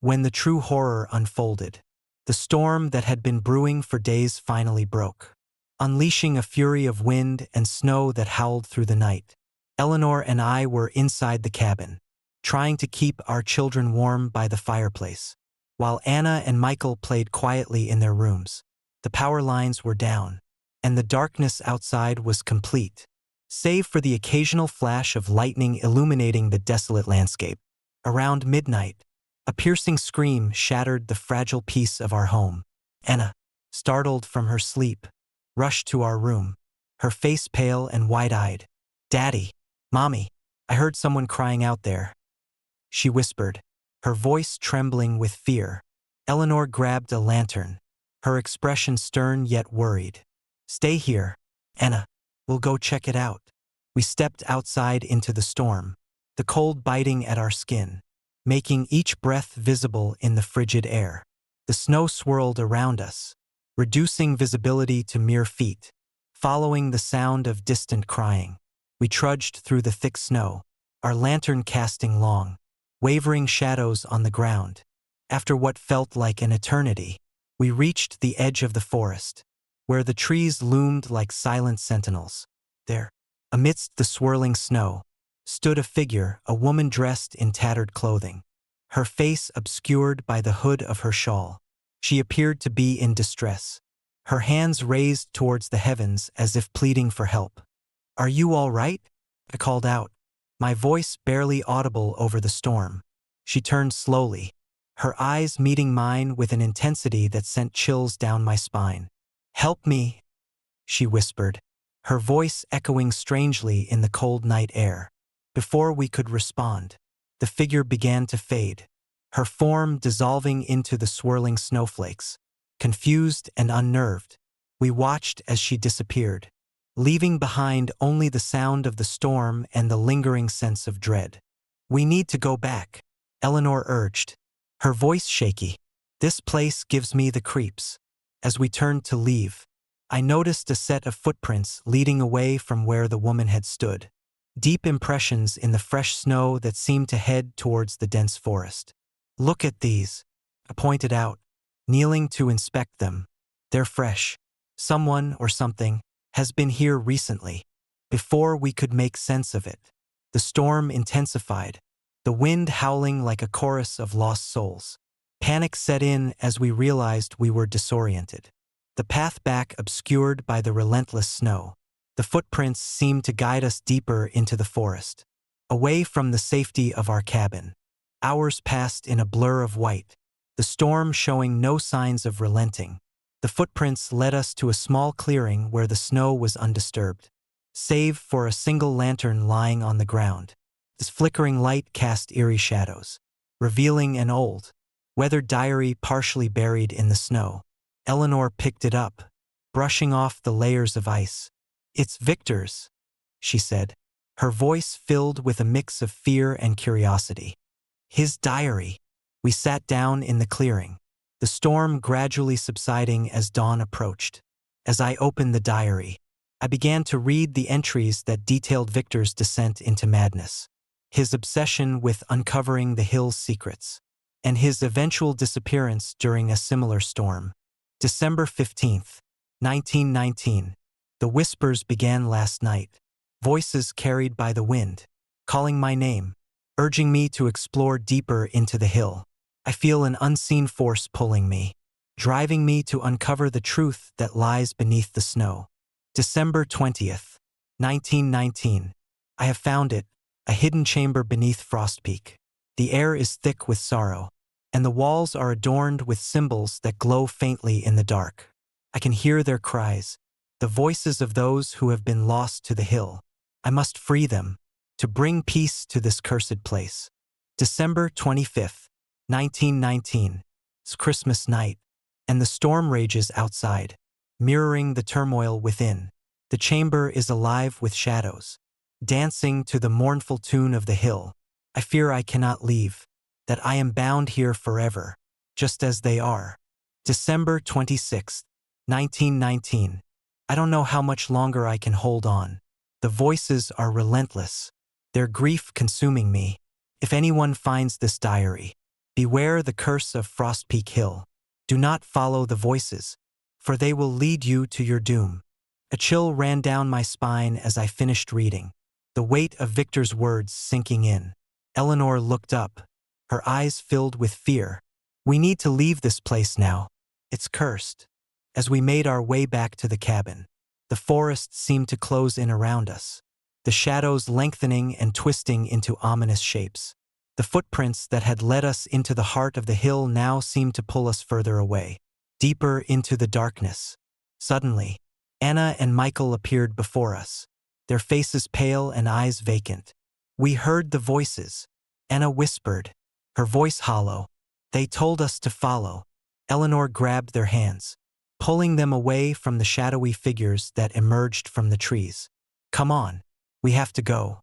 when the true horror unfolded. The storm that had been brewing for days finally broke, unleashing a fury of wind and snow that howled through the night. Eleanor and I were inside the cabin, trying to keep our children warm by the fireplace, while Anna and Michael played quietly in their rooms. The power lines were down, and the darkness outside was complete, save for the occasional flash of lightning illuminating the desolate landscape. Around midnight, a piercing scream shattered the fragile peace of our home. Anna, startled from her sleep, rushed to our room, her face pale and wide-eyed. "Daddy, Mommy, I heard someone crying out there," she whispered, her voice trembling with fear. Eleanor grabbed a lantern, her expression stern yet worried. "Stay here, Anna. We'll go check it out." We stepped outside into the storm, the cold biting at our skin, making each breath visible in the frigid air. The snow swirled around us, reducing visibility to mere feet. Following the sound of distant crying, we trudged through the thick snow, our lantern casting long, wavering shadows on the ground. After what felt like an eternity, we reached the edge of the forest, where the trees loomed like silent sentinels. There, amidst the swirling snow, stood a figure, a woman dressed in tattered clothing, her face obscured by the hood of her shawl. She appeared to be in distress, her hands raised towards the heavens as if pleading for help. "Are you all right?" I called out, my voice barely audible over the storm. She turned slowly, her eyes meeting mine with an intensity that sent chills down my spine. "Help me," she whispered, her voice echoing strangely in the cold night air. Before we could respond, the figure began to fade, her form dissolving into the swirling snowflakes. Confused and unnerved, we watched as she disappeared, leaving behind only the sound of the storm and the lingering sense of dread. "We need to go back," Eleanor urged, her voice shaky. "This place gives me the creeps." As we turned to leave, I noticed a set of footprints leading away from where the woman had stood. Deep impressions in the fresh snow that seemed to head towards the dense forest. "Look at these," I pointed out, kneeling to inspect them. "They're fresh. Someone or something has been here recently." Before we could make sense of it, the storm intensified, the wind howling like a chorus of lost souls. Panic set in as we realized we were disoriented. The path back obscured by the relentless snow. The footprints seemed to guide us deeper into the forest, away from the safety of our cabin. Hours passed in a blur of white, the storm showing no signs of relenting. The footprints led us to a small clearing where the snow was undisturbed, save for a single lantern lying on the ground. This flickering light cast eerie shadows, revealing an old, weathered diary partially buried in the snow. Eleanor picked it up, brushing off the layers of ice. "It's Victor's," she said, her voice filled with a mix of fear and curiosity. "His diary." We sat down in the clearing, the storm gradually subsiding as dawn approached. As I opened the diary, I began to read the entries that detailed Victor's descent into madness, his obsession with uncovering the hill's secrets, and his eventual disappearance during a similar storm. December 15th, 1919. The whispers began last night, voices carried by the wind, calling my name, urging me to explore deeper into the hill. I feel an unseen force pulling me, driving me to uncover the truth that lies beneath the snow. December 20th, 1919. I have found it, a hidden chamber beneath Frost Peak. The air is thick with sorrow, and the walls are adorned with symbols that glow faintly in the dark. I can hear their cries, the voices of those who have been lost to the hill. I must free them, to bring peace to this cursed place. December 25th, 1919. It's Christmas night, and the storm rages outside, mirroring the turmoil within. The chamber is alive with shadows, dancing to the mournful tune of the hill. I fear I cannot leave, that I am bound here forever, just as they are. December 26th, 1919. I don't know how much longer I can hold on. The voices are relentless, their grief consuming me. If anyone finds this diary, beware the curse of Frost Peak Hill. Do not follow the voices, for they will lead you to your doom. A chill ran down my spine as I finished reading, the weight of Victor's words sinking in. Eleanor looked up, her eyes filled with fear. "We need to leave this place now. It's cursed." As we made our way back to the cabin, the forest seemed to close in around us, the shadows lengthening and twisting into ominous shapes. The footprints that had led us into the heart of the hill now seemed to pull us further away, deeper into the darkness. Suddenly, Anna and Michael appeared before us, their faces pale and eyes vacant. We heard the voices. Anna whispered, her voice hollow. "They told us to follow." Eleanor grabbed their hands, pulling them away from the shadowy figures that emerged from the trees. "Come on." "We have to go,"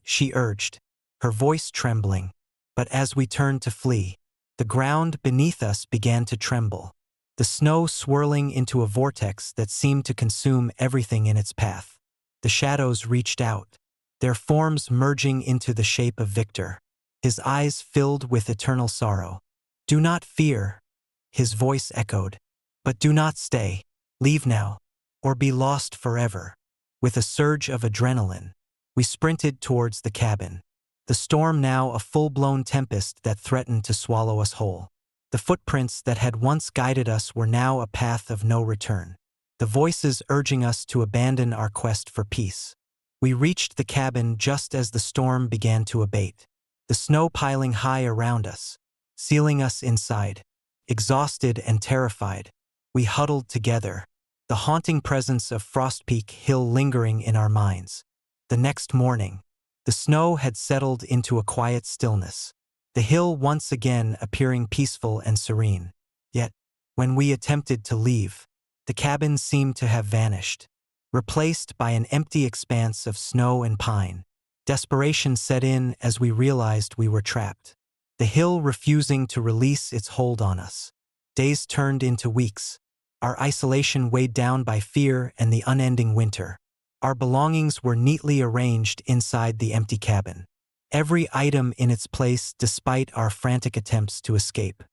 she urged, her voice trembling. But as we turned to flee, the ground beneath us began to tremble, the snow swirling into a vortex that seemed to consume everything in its path. The shadows reached out, their forms merging into the shape of Victor, his eyes filled with eternal sorrow. "Do not fear," his voice echoed, "but do not stay. Leave now, or be lost forever." With a surge of adrenaline, we sprinted towards the cabin, the storm now a full-blown tempest that threatened to swallow us whole. The footprints that had once guided us were now a path of no return, the voices urging us to abandon our quest for peace. We reached the cabin just as the storm began to abate, the snow piling high around us, sealing us inside. Exhausted and terrified, we huddled together, the haunting presence of Frost Peak Hill lingering in our minds. The next morning, the snow had settled into a quiet stillness, the hill once again appearing peaceful and serene. Yet, when we attempted to leave, the cabin seemed to have vanished, replaced by an empty expanse of snow and pine. Desperation set in as we realized we were trapped, the hill refusing to release its hold on us. Days turned into weeks, our isolation weighed down by fear and the unending winter. Our belongings were neatly arranged inside the empty cabin, every item in its place despite our frantic attempts to escape.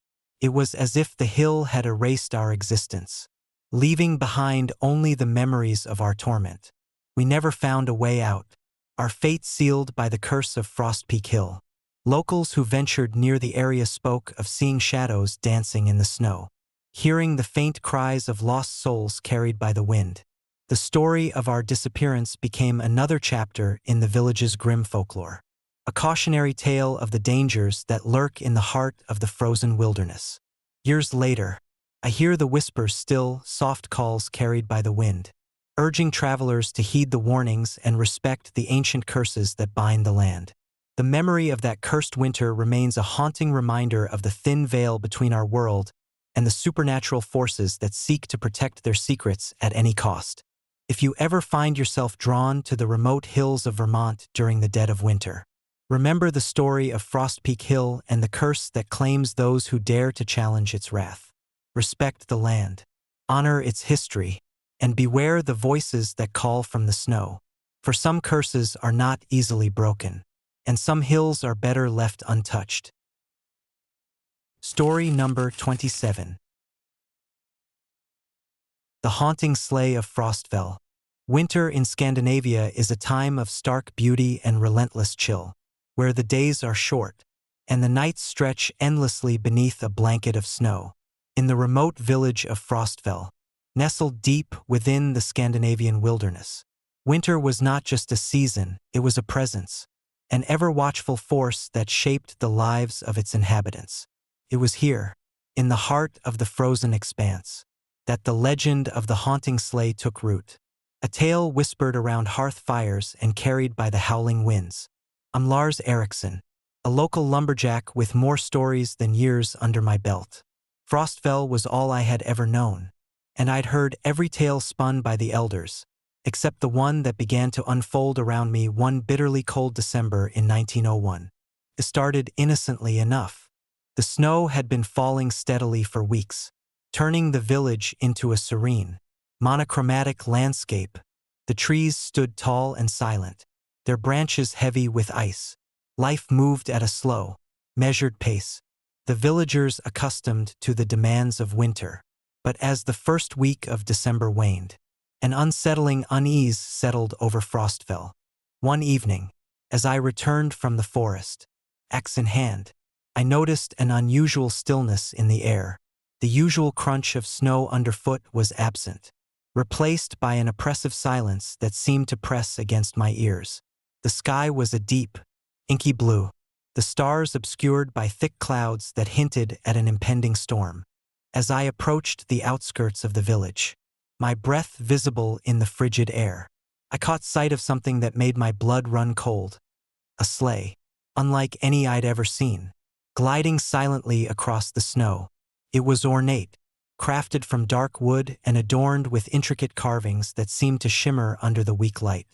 It was as if the hill had erased our existence, leaving behind only the memories of our torment. We never found a way out, our fate sealed by the curse of Frost Peak Hill. Locals who ventured near the area spoke of seeing shadows dancing in the snow, hearing the faint cries of lost souls carried by the wind. The story of our disappearance became another chapter in the village's grim folklore, a cautionary tale of the dangers that lurk in the heart of the frozen wilderness. Years later, I hear the whispers still, soft calls carried by the wind, urging travelers to heed the warnings and respect the ancient curses that bind the land. The memory of that cursed winter remains a haunting reminder of the thin veil between our world and the supernatural forces that seek to protect their secrets at any cost. If you ever find yourself drawn to the remote hills of Vermont during the dead of winter, remember the story of Frost Peak Hill and the curse that claims those who dare to challenge its wrath. Respect the land, honor its history, and beware the voices that call from the snow. For some curses are not easily broken, and some hills are better left untouched. Story number 27. The Haunting Sleigh of Frostfell. Winter in Scandinavia is a time of stark beauty and relentless chill, where the days are short, and the nights stretch endlessly beneath a blanket of snow. In the remote village of Frostfell, nestled deep within the Scandinavian wilderness, winter was not just a season, it was a presence, an ever-watchful force that shaped the lives of its inhabitants. It was here, in the heart of the frozen expanse, that the legend of the haunting sleigh took root, a tale whispered around hearth fires and carried by the howling winds. I'm Lars Eriksson, a local lumberjack with more stories than years under my belt. Frostfell was all I had ever known, and I'd heard every tale spun by the elders, except the one that began to unfold around me one bitterly cold December in 1901. It started innocently enough. The snow had been falling steadily for weeks, turning the village into a serene, monochromatic landscape. The trees stood tall and silent, their branches heavy with ice. Life moved at a slow, measured pace, the villagers accustomed to the demands of winter. But as the first week of December waned, an unsettling unease settled over Frostfell. One evening, as I returned from the forest, axe in hand, I noticed an unusual stillness in the air. The usual crunch of snow underfoot was absent, replaced by an oppressive silence that seemed to press against my ears. The sky was a deep, inky blue, the stars obscured by thick clouds that hinted at an impending storm. As I approached the outskirts of the village, my breath visible in the frigid air, I caught sight of something that made my blood run cold. A sleigh, unlike any I'd ever seen, gliding silently across the snow. It was ornate, crafted from dark wood and adorned with intricate carvings that seemed to shimmer under the weak light.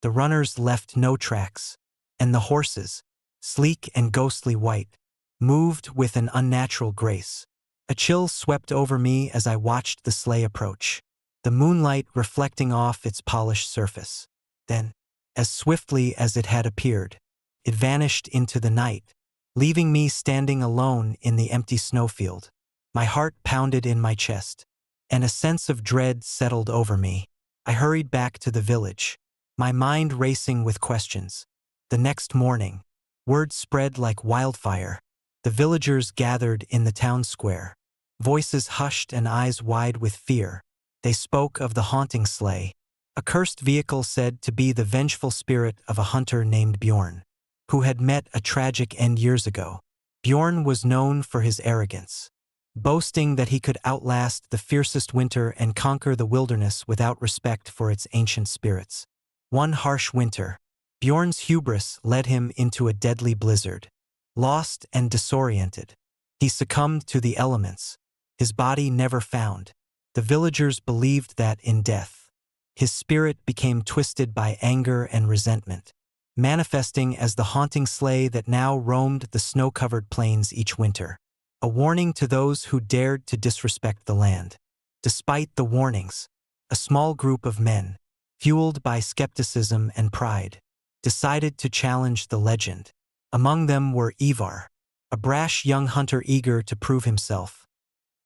The runners left no tracks, and the horses, sleek and ghostly white, moved with an unnatural grace. A chill swept over me as I watched the sleigh approach, the moonlight reflecting off its polished surface. Then, as swiftly as it had appeared, it vanished into the night, leaving me standing alone in the empty snowfield. My heart pounded in my chest, and a sense of dread settled over me. I hurried back to the village, my mind racing with questions. The next morning, word spread like wildfire. The villagers gathered in the town square, voices hushed and eyes wide with fear. They spoke of the haunting sleigh, a cursed vehicle said to be the vengeful spirit of a hunter named Bjorn, who had met a tragic end years ago. Bjorn was known for his arrogance, boasting that he could outlast the fiercest winter and conquer the wilderness without respect for its ancient spirits. One harsh winter, Bjorn's hubris led him into a deadly blizzard. Lost and disoriented, he succumbed to the elements, his body never found. The villagers believed that in death, his spirit became twisted by anger and resentment, manifesting as the haunting sleigh that now roamed the snow-covered plains each winter, a warning to those who dared to disrespect the land. Despite the warnings, a small group of men, fueled by skepticism and pride, decided to challenge the legend. Among them were Ivar, a brash young hunter eager to prove himself;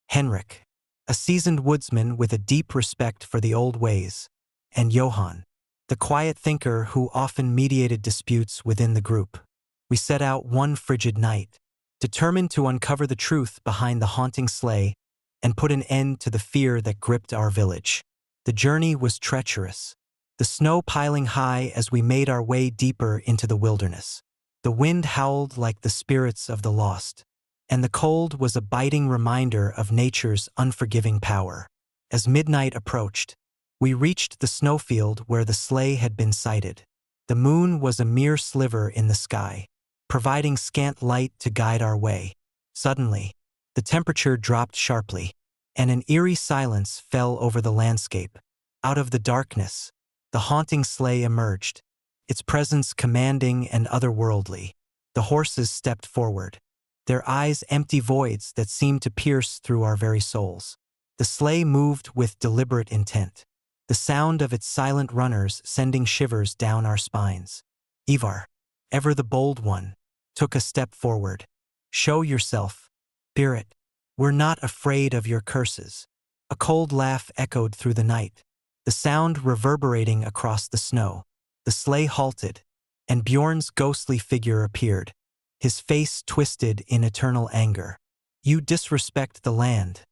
Henrik, a seasoned woodsman with a deep respect for the old ways; and Johann, the quiet thinker who often mediated disputes within the group. We set out one frigid night, determined to uncover the truth behind the haunting sleigh and put an end to the fear that gripped our village. The journey was treacherous, the snow piling high as we made our way deeper into the wilderness. The wind howled like the spirits of the lost, and the cold was a biting reminder of nature's unforgiving power. As midnight approached, we reached the snowfield where the sleigh had been sighted. The moon was a mere sliver in the sky, providing scant light to guide our way. Suddenly, the temperature dropped sharply, and an eerie silence fell over the landscape. Out of the darkness, the haunting sleigh emerged, its presence commanding and otherworldly. The horses stepped forward, their eyes empty voids that seemed to pierce through our very souls. The sleigh moved with deliberate intent, the sound of its silent runners sending shivers down our spines. Ivar, ever the bold one, took a step forward. "Show yourself, spirit. We're not afraid of your curses." A cold laugh echoed through the night, the sound reverberating across the snow. The sleigh halted, and Bjorn's ghostly figure appeared, his face twisted in eternal anger. "You disrespect the land,"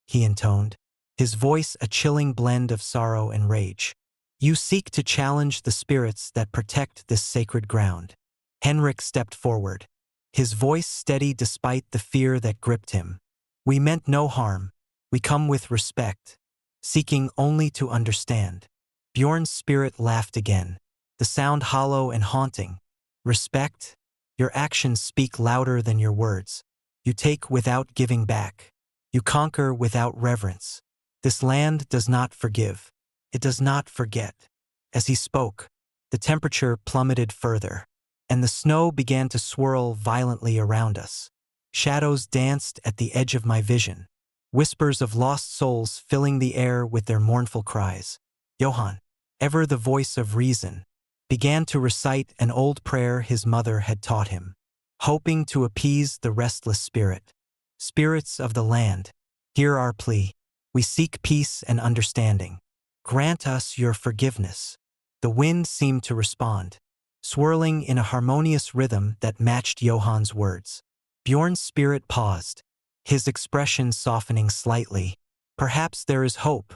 he intoned, his voice a chilling blend of sorrow and rage. "You seek to challenge the spirits that protect this sacred ground." Henrik stepped forward, his voice steady despite the fear that gripped him. "We meant no harm. We come with respect, seeking only to understand." Bjorn's spirit laughed again, the sound hollow and haunting. "Respect? Your actions speak louder than your words. You take without giving back. You conquer without reverence. This land does not forgive. It does not forget." As he spoke, the temperature plummeted further, and the snow began to swirl violently around us. Shadows danced at the edge of my vision, whispers of lost souls filling the air with their mournful cries. Johann, ever the voice of reason, began to recite an old prayer his mother had taught him, hoping to appease the restless spirit. "Spirits of the land, hear our plea. We seek peace and understanding. Grant us your forgiveness." The wind seemed to respond, swirling in a harmonious rhythm that matched Johann's words. Bjorn's spirit paused, his expression softening slightly. "Perhaps there is hope,"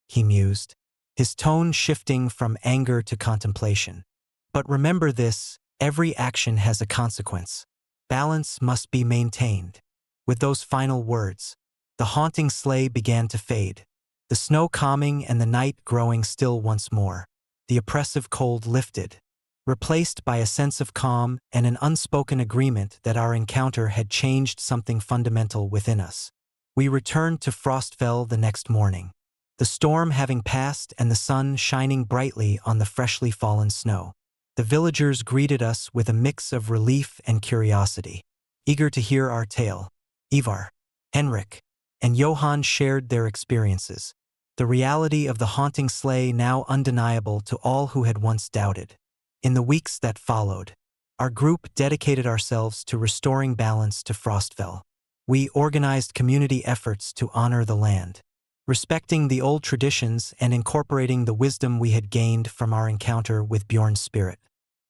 he mused, his tone shifting from anger to contemplation. "But remember this, every action has a consequence. Balance must be maintained." With those final words, the haunting sleigh began to fade, the snow calming and the night growing still once more. The oppressive cold lifted, replaced by a sense of calm and an unspoken agreement that our encounter had changed something fundamental within us. We returned to Frostfell the next morning, the storm having passed and the sun shining brightly on the freshly fallen snow. The villagers greeted us with a mix of relief and curiosity, eager to hear our tale. Ivar, Henrik, and Johann shared their experiences, the reality of the haunting sleigh now undeniable to all who had once doubted. In the weeks that followed, our group dedicated ourselves to restoring balance to Frostfell. We organized community efforts to honor the land, respecting the old traditions and incorporating the wisdom we had gained from our encounter with Bjorn's spirit.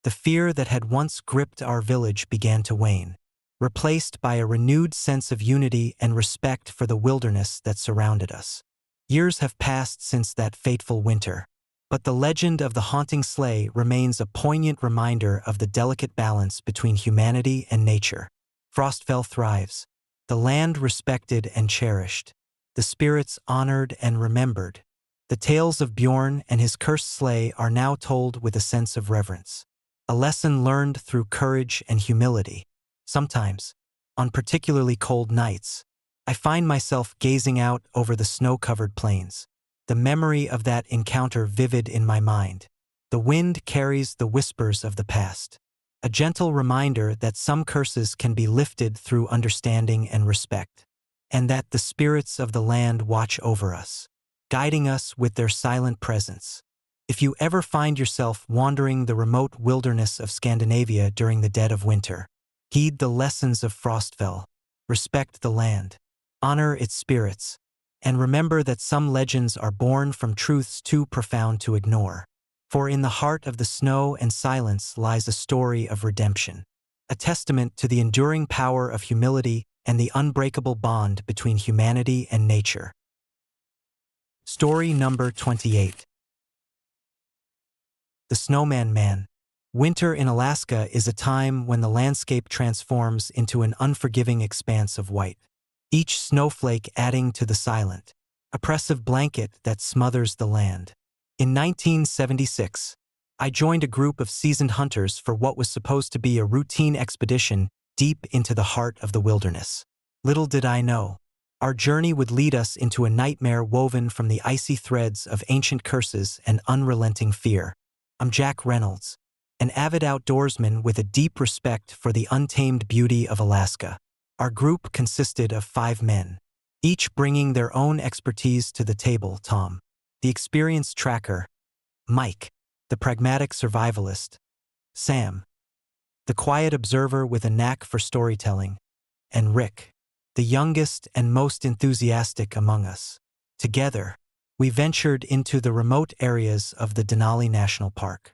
The fear that had once gripped our village began to wane, replaced by a renewed sense of unity and respect for the wilderness that surrounded us. Years have passed since that fateful winter, but the legend of the haunting sleigh remains a poignant reminder of the delicate balance between humanity and nature. Frostfell thrives, the land respected and cherished, the spirits honored and remembered. The tales of Bjorn and his cursed sleigh are now told with a sense of reverence, a lesson learned through courage and humility. Sometimes, on particularly cold nights, I find myself gazing out over the snow-covered plains, the memory of that encounter vivid in my mind. The wind carries the whispers of the past, a gentle reminder that some curses can be lifted through understanding and respect, and that the spirits of the land watch over us, guiding us with their silent presence. If you ever find yourself wandering the remote wilderness of Scandinavia during the dead of winter, heed the lessons of Frostfell, respect the land, honor its spirits, and remember that some legends are born from truths too profound to ignore. For in the heart of the snow and silence lies a story of redemption, a testament to the enduring power of humility and the unbreakable bond between humanity and nature. Story number 28. The Snowman Man. Winter in Alaska is a time when the landscape transforms into an unforgiving expanse of white, each snowflake adding to the silent, oppressive blanket that smothers the land. In 1976, I joined a group of seasoned hunters for what was supposed to be a routine expedition deep into the heart of the wilderness. Little did I know, our journey would lead us into a nightmare woven from the icy threads of ancient curses and unrelenting fear. I'm Jack Reynolds, an avid outdoorsman with a deep respect for the untamed beauty of Alaska. Our group consisted of 5 men, each bringing their own expertise to the table. Tom, the experienced tracker; Mike, the pragmatic survivalist; Sam, the quiet observer with a knack for storytelling; and Rick, the youngest and most enthusiastic among us. Together, we ventured into the remote areas of the Denali National Park,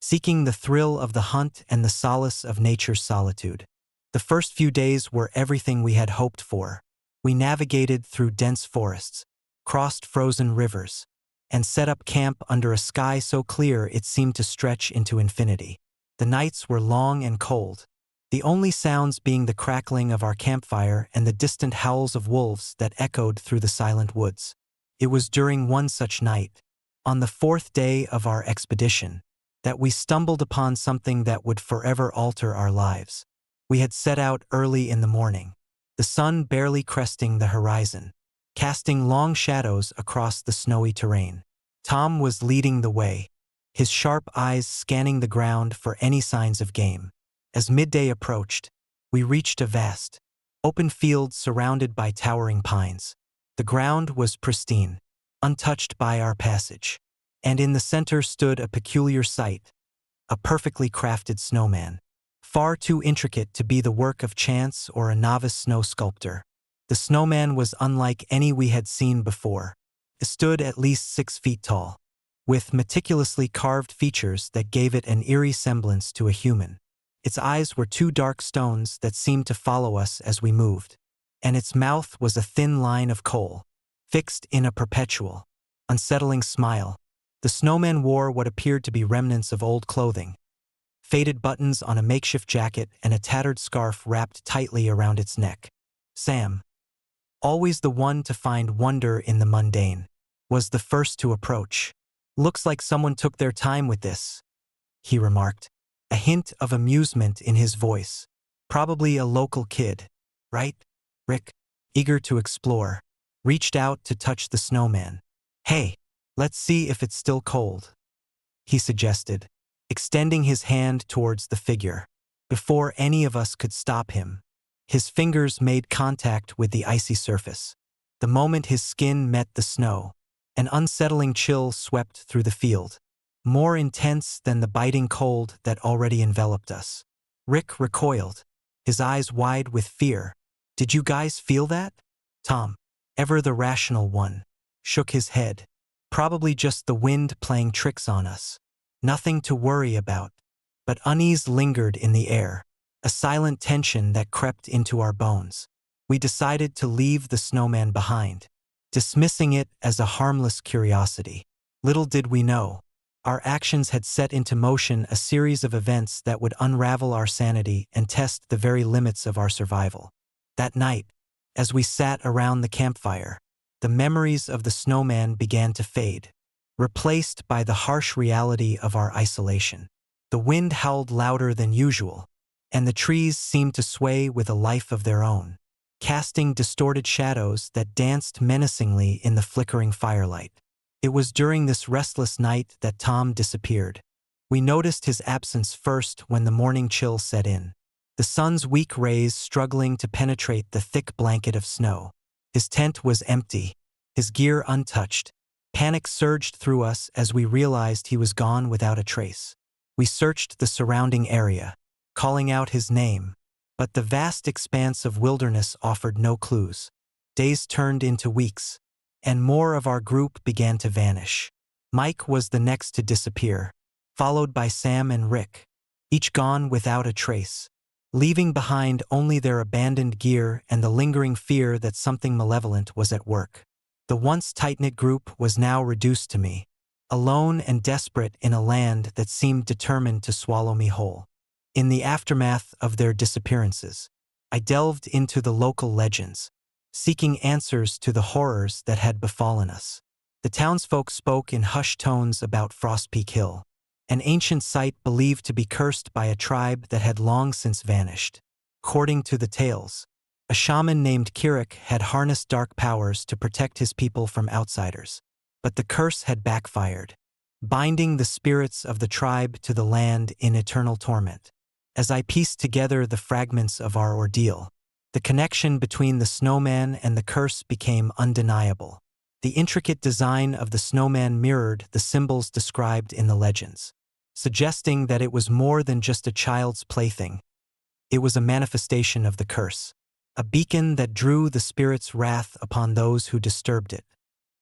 seeking the thrill of the hunt and the solace of nature's solitude. The first few days were everything we had hoped for. We navigated through dense forests, crossed frozen rivers, and set up camp under a sky so clear it seemed to stretch into infinity. The nights were long and cold, the only sounds being the crackling of our campfire and the distant howls of wolves that echoed through the silent woods. It was during one such night, on the 4th day of our expedition, that we stumbled upon something that would forever alter our lives. We had set out early in the morning, the sun barely cresting the horizon, casting long shadows across the snowy terrain. Tom was leading the way, his sharp eyes scanning the ground for any signs of game. As midday approached, we reached a vast, open field surrounded by towering pines. The ground was pristine, untouched by our passage, and in the center stood a peculiar sight, a perfectly crafted snowman, far too intricate to be the work of chance or a novice snow sculptor. The snowman was unlike any we had seen before. It stood at least 6 feet tall, with meticulously carved features that gave it an eerie semblance to a human. Its eyes were 2 dark stones that seemed to follow us as we moved, and its mouth was a thin line of coal, fixed in a perpetual, unsettling smile. The snowman wore what appeared to be remnants of old clothing, faded buttons on a makeshift jacket and a tattered scarf wrapped tightly around its neck. Sam, always the one to find wonder in the mundane, was the first to approach. "Looks like someone took their time with this," he remarked, a hint of amusement in his voice. "Probably a local kid, right?" Rick, eager to explore, reached out to touch the snowman, "Hey, let's see if it's still cold," he suggested, extending his hand towards the figure. Before any of us could stop him, his fingers made contact with the icy surface. The moment his skin met the snow, an unsettling chill swept through the field, more intense than the biting cold that already enveloped us. Rick recoiled, his eyes wide with fear. "Did you guys feel that?" Tom, ever the rational one, shook his head. "Probably just the wind playing tricks on us. Nothing to worry about." But unease lingered in the air, a silent tension that crept into our bones. We decided to leave the snowman behind, dismissing it as a harmless curiosity. Little did we know, our actions had set into motion a series of events that would unravel our sanity and test the very limits of our survival. That night, as we sat around the campfire, the memories of the snowman began to fade, replaced by the harsh reality of our isolation. The wind howled louder than usual, and the trees seemed to sway with a life of their own, casting distorted shadows that danced menacingly in the flickering firelight. It was during this restless night that Tom disappeared. We noticed his absence first when the morning chill set in, the sun's weak rays struggling to penetrate the thick blanket of snow. His tent was empty, his gear untouched. Panic surged through us as we realized he was gone without a trace. We searched the surrounding area, calling out his name, but the vast expanse of wilderness offered no clues. Days turned into weeks, and more of our group began to vanish. Mike was the next to disappear, followed by Sam and Rick, each gone without a trace, leaving behind only their abandoned gear and the lingering fear that something malevolent was at work. The once tight-knit group was now reduced to me, alone and desperate in a land that seemed determined to swallow me whole. In the aftermath of their disappearances, I delved into the local legends, seeking answers to the horrors that had befallen us. The townsfolk spoke in hushed tones about Frost Peak Hill, an ancient site believed to be cursed by a tribe that had long since vanished. According to the tales, a shaman named Eerie had harnessed dark powers to protect his people from outsiders, but the curse had backfired, binding the spirits of the tribe to the land in eternal torment. As I pieced together the fragments of our ordeal, the connection between the snowman and the curse became undeniable. The intricate design of the snowman mirrored the symbols described in the legends, suggesting that it was more than just a child's plaything. It was a manifestation of the curse, a beacon that drew the spirit's wrath upon those who disturbed it.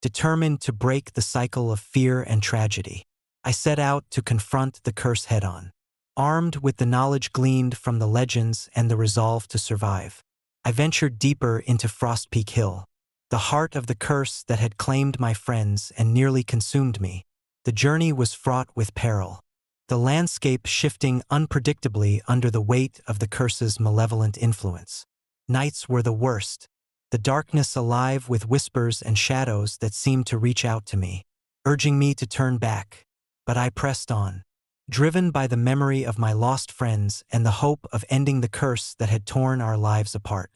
Determined to break the cycle of fear and tragedy, I set out to confront the curse head-on, armed with the knowledge gleaned from the legends and the resolve to survive. I ventured deeper into Frost Peak Hill, the heart of the curse that had claimed my friends and nearly consumed me. The journey was fraught with peril, the landscape shifting unpredictably under the weight of the curse's malevolent influence. Nights were the worst, the darkness alive with whispers and shadows that seemed to reach out to me, urging me to turn back. But I pressed on, driven by the memory of my lost friends and the hope of ending the curse that had torn our lives apart.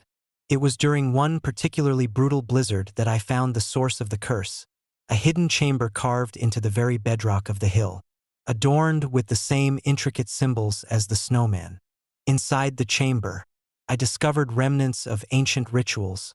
It was during one particularly brutal blizzard that I found the source of the curse, a hidden chamber carved into the very bedrock of the hill, adorned with the same intricate symbols as the snowman. Inside the chamber, I discovered remnants of ancient rituals,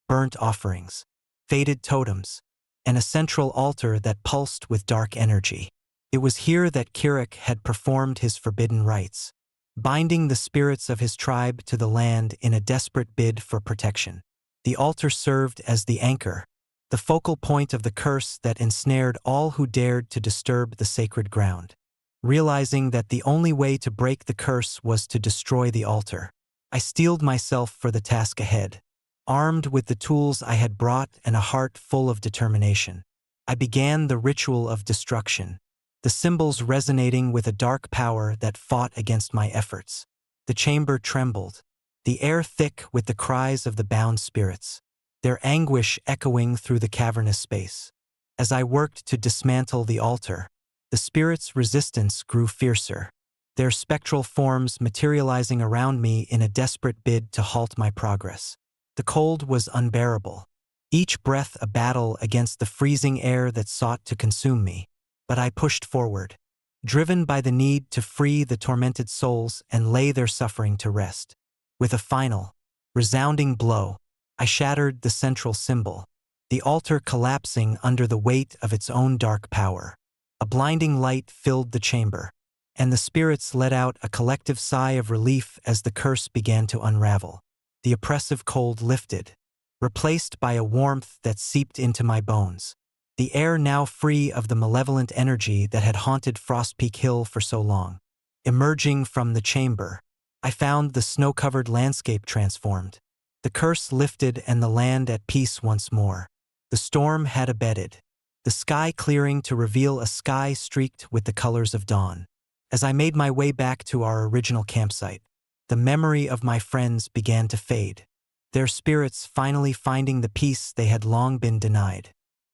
burnt offerings, faded totems, and a central altar that pulsed with dark energy. It was here that Eerie had performed his forbidden rites, binding the spirits of his tribe to the land in a desperate bid for protection. The altar served as the anchor, the focal point of the curse that ensnared all who dared to disturb the sacred ground. Realizing that the only way to break the curse was to destroy the altar, I steeled myself for the task ahead. Armed with the tools I had brought and a heart full of determination, I began the ritual of destruction, the symbols resonating with a dark power that fought against my efforts. The chamber trembled, the air thick with the cries of the bound spirits, their anguish echoing through the cavernous space. As I worked to dismantle the altar, the spirits' resistance grew fiercer, their spectral forms materializing around me in a desperate bid to halt my progress. The cold was unbearable, each breath a battle against the freezing air that sought to consume me. But I pushed forward, driven by the need to free the tormented souls and lay their suffering to rest. With a final, resounding blow, I shattered the central symbol, the altar collapsing under the weight of its own dark power. A blinding light filled the chamber, and the spirits let out a collective sigh of relief as the curse began to unravel. The oppressive cold lifted, replaced by a warmth that seeped into my bones. The air now free of the malevolent energy that had haunted Frost Peak Hill for so long. Emerging from the chamber, I found the snow-covered landscape transformed. The curse lifted and the land at peace once more. The storm had abated, the sky clearing to reveal a sky streaked with the colors of dawn. As I made my way back to our original campsite, the memory of my friends began to fade, their spirits finally finding the peace they had long been denied.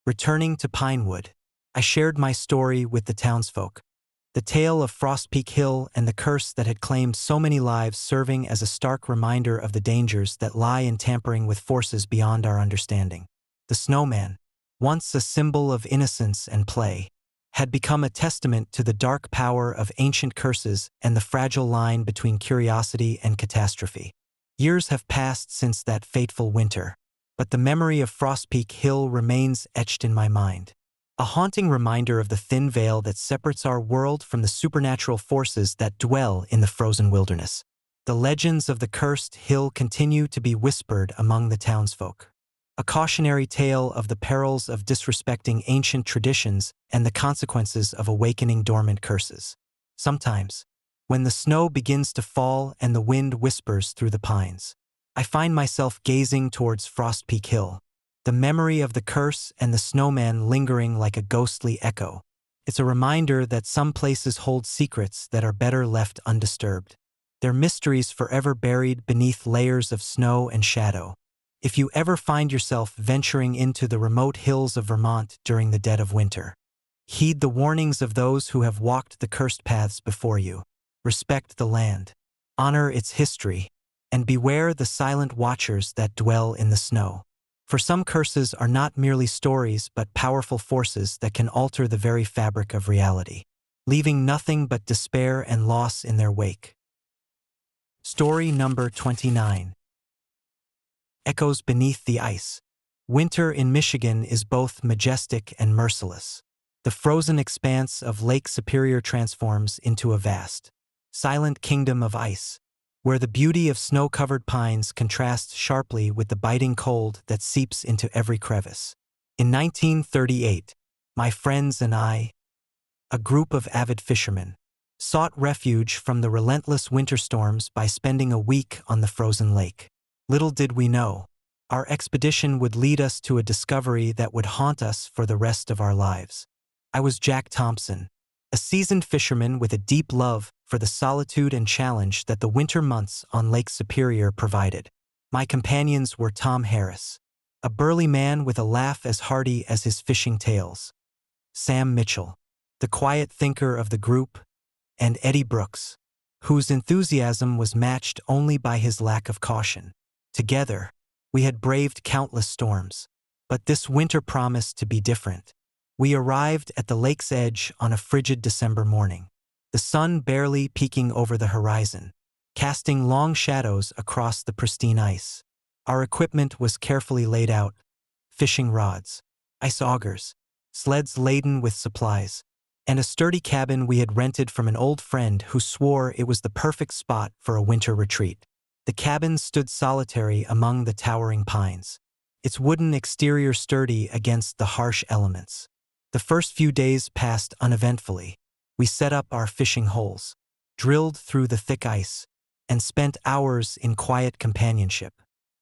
Returning to Pinewood, I shared my story with the townsfolk, the tale of Frost Peak Hill and the curse that had claimed so many lives, serving as a stark reminder of the dangers that lie in tampering with forces beyond our understanding. The snowman, once a symbol of innocence and play, had become a testament to the dark power of ancient curses and the fragile line between curiosity and catastrophe. Years have passed since that fateful winter, but the memory of Frost Peak Hill remains etched in my mind. A haunting reminder of the thin veil that separates our world from the supernatural forces that dwell in the frozen wilderness. The legends of the cursed hill continue to be whispered among the townsfolk, a cautionary tale of the perils of disrespecting ancient traditions and the consequences of awakening dormant curses. Sometimes, when the snow begins to fall and the wind whispers through the pines, I find myself gazing towards Frost Peak Hill, the memory of the curse and the snowman lingering like a ghostly echo. It's a reminder that some places hold secrets that are better left undisturbed, their mysteries forever buried beneath layers of snow and shadow. If you ever find yourself venturing into the remote hills of Vermont during the dead of winter, heed the warnings of those who have walked the cursed paths before you. Respect the land, honor its history, and beware the silent watchers that dwell in the snow. For some curses are not merely stories but powerful forces that can alter the very fabric of reality, leaving nothing but despair and loss in their wake. Story number 29. Echoes beneath the ice. Winter in Michigan is both majestic and merciless. The frozen expanse of Lake Superior transforms into a vast, silent kingdom of ice, where the beauty of snow-covered pines contrasts sharply with the biting cold that seeps into every crevice. In 1938, my friends and I, a group of avid fishermen, sought refuge from the relentless winter storms by spending a week on the frozen lake. Little did we know, our expedition would lead us to a discovery that would haunt us for the rest of our lives. I was Jack Thompson, a seasoned fisherman with a deep love for the solitude and challenge that the winter months on Lake Superior provided. My companions were Tom Harris, a burly man with a laugh as hearty as his fishing tales, Sam Mitchell, the quiet thinker of the group, and Eddie Brooks, whose enthusiasm was matched only by his lack of caution. Together, we had braved countless storms, but this winter promised to be different. We arrived at the lake's edge on a frigid December morning, the sun barely peeking over the horizon, casting long shadows across the pristine ice. Our equipment was carefully laid out: fishing rods, ice augers, sleds laden with supplies, and a sturdy cabin we had rented from an old friend who swore it was the perfect spot for a winter retreat. The cabin stood solitary among the towering pines, its wooden exterior sturdy against the harsh elements. The first few days passed uneventfully. We set up our fishing holes, drilled through the thick ice, and spent hours in quiet companionship,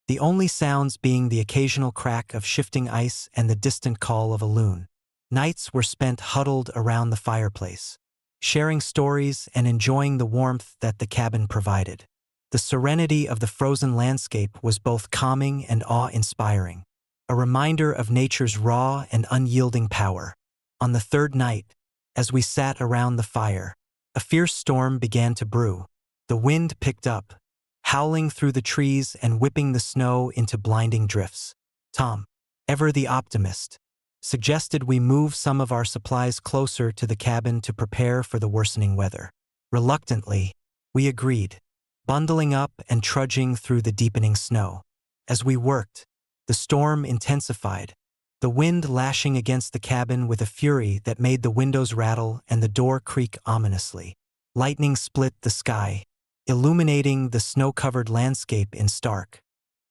the only sounds being the occasional crack of shifting ice and the distant call of a loon. Nights were spent huddled around the fireplace, sharing stories and enjoying the warmth that the cabin provided. The serenity of the frozen landscape was both calming and awe-inspiring, a reminder of nature's raw and unyielding power. On the third night, as we sat around the fire, a fierce storm began to brew. The wind picked up, howling through the trees and whipping the snow into blinding drifts. Tom, ever the optimist, suggested we move some of our supplies closer to the cabin to prepare for the worsening weather. Reluctantly, we agreed, bundling up and trudging through the deepening snow. As we worked, the storm intensified, the wind lashing against the cabin with a fury that made the windows rattle and the door creak ominously. Lightning split the sky, illuminating the snow-covered landscape in stark,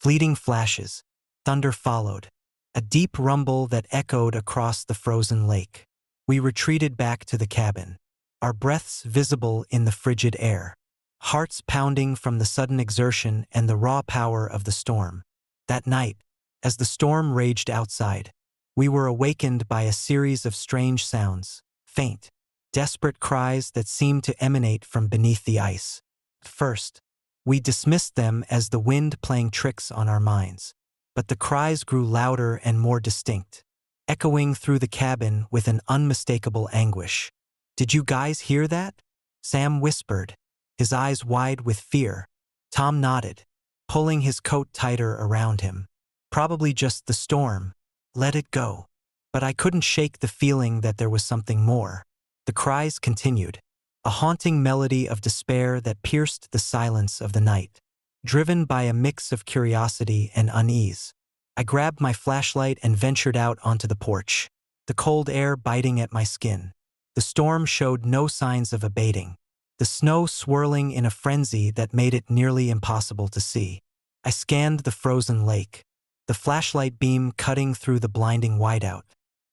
fleeting flashes. Thunder followed, a deep rumble that echoed across the frozen lake. We retreated back to the cabin, our breaths visible in the frigid air, hearts pounding from the sudden exertion and the raw power of the storm. That night, as the storm raged outside, we were awakened by a series of strange sounds, faint, desperate cries that seemed to emanate from beneath the ice. At first, we dismissed them as the wind playing tricks on our minds, but the cries grew louder and more distinct, echoing through the cabin with an unmistakable anguish. "Did you guys hear that?" Sam whispered, his eyes wide with fear. Tom nodded, pulling his coat tighter around him. "Probably just the storm. Let it go." But I couldn't shake the feeling that there was something more. The cries continued, a haunting melody of despair that pierced the silence of the night. Driven by a mix of curiosity and unease, I grabbed my flashlight and ventured out onto the porch, the cold air biting at my skin. The storm showed no signs of abating, the snow swirling in a frenzy that made it nearly impossible to see. I scanned the frozen lake, the flashlight beam cutting through the blinding whiteout.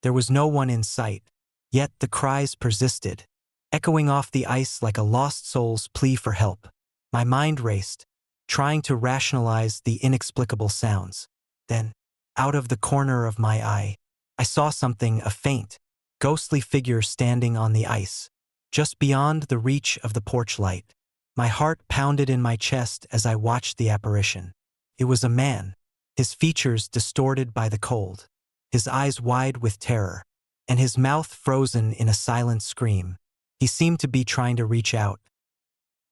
There was no one in sight, yet the cries persisted, echoing off the ice like a lost soul's plea for help. My mind raced, trying to rationalize the inexplicable sounds. Then, out of the corner of my eye, I saw something, a faint, ghostly figure standing on the ice, just beyond the reach of the porch light. My heart pounded in my chest as I watched the apparition. It was a man, his features distorted by the cold, his eyes wide with terror, and his mouth frozen in a silent scream. He seemed to be trying to reach out,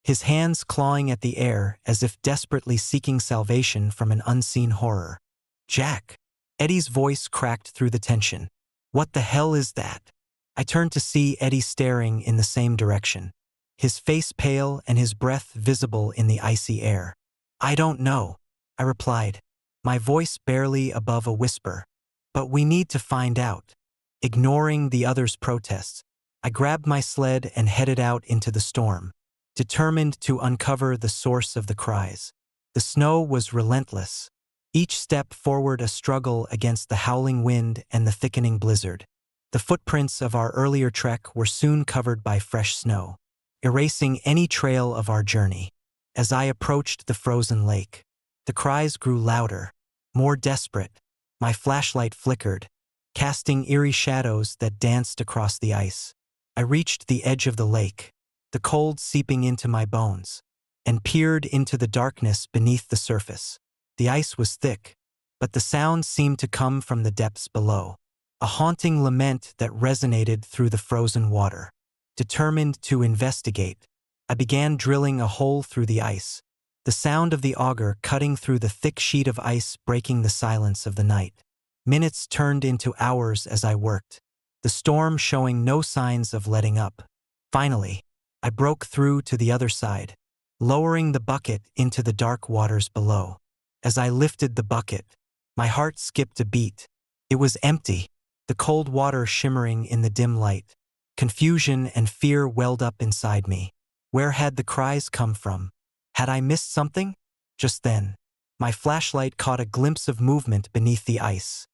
his hands clawing at the air as if desperately seeking salvation from an unseen horror. "Jack!" Eddie's voice cracked through the tension. "What the hell is that?" I turned to see Eddie staring in the same direction, his face pale and his breath visible in the icy air. "I don't know," I replied, my voice barely above a whisper. "But we need to find out." Ignoring the others' protests, I grabbed my sled and headed out into the storm, determined to uncover the source of the cries. The snow was relentless, each step forward a struggle against the howling wind and the thickening blizzard. The footprints of our earlier trek were soon covered by fresh snow, erasing any trail of our journey. As I approached the frozen lake, the cries grew louder, more desperate. My flashlight flickered, casting eerie shadows that danced across the ice. I reached the edge of the lake, the cold seeping into my bones, and peered into the darkness beneath the surface. The ice was thick, but the sound seemed to come from the depths below, a haunting lament that resonated through the frozen water. Determined to investigate, I began drilling a hole through the ice, the sound of the auger cutting through the thick sheet of ice breaking the silence of the night. Minutes turned into hours as I worked, the storm showing no signs of letting up. Finally, I broke through to the other side, lowering the bucket into the dark waters below. As I lifted the bucket, my heart skipped a beat. It was empty, the cold water shimmering in the dim light. Confusion and fear welled up inside me. Where had the cries come from? Had I missed something? Just then, my flashlight caught a glimpse of movement beneath the ice.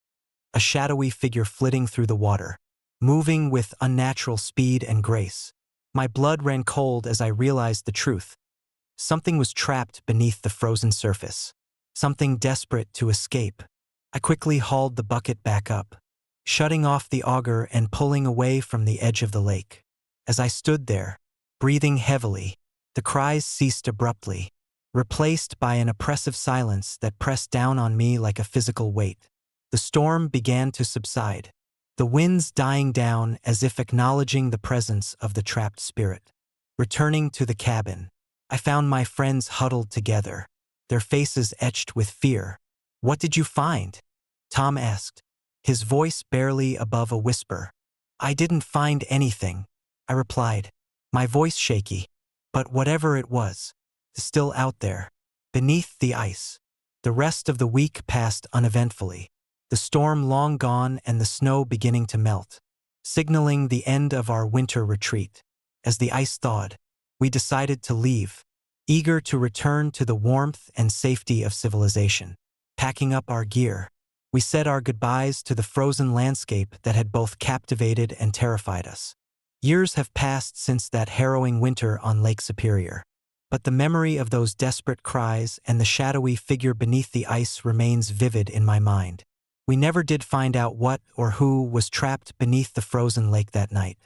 A shadowy figure flitting through the water, moving with unnatural speed and grace. My blood ran cold as I realized the truth. Something was trapped beneath the frozen surface, something desperate to escape. I quickly hauled the bucket back up, shutting off the auger and pulling away from the edge of the lake. As I stood there, breathing heavily, the cries ceased abruptly, replaced by an oppressive silence that pressed down on me like a physical weight. The storm began to subside, the winds dying down as if acknowledging the presence of the trapped spirit. Returning to the cabin, I found my friends huddled together, their faces etched with fear. "What did you find?" Tom asked, his voice barely above a whisper. "I didn't find anything," I replied, my voice shaky. But whatever it was, is still out there, beneath the ice. The rest of the week passed uneventfully, the storm long gone and the snow beginning to melt, signaling the end of our winter retreat. As the ice thawed, we decided to leave, eager to return to the warmth and safety of civilization. Packing up our gear, we said our goodbyes to the frozen landscape that had both captivated and terrified us. Years have passed since that harrowing winter on Lake Superior, but the memory of those desperate cries and the shadowy figure beneath the ice remains vivid in my mind. We never did find out what or who was trapped beneath the frozen lake that night,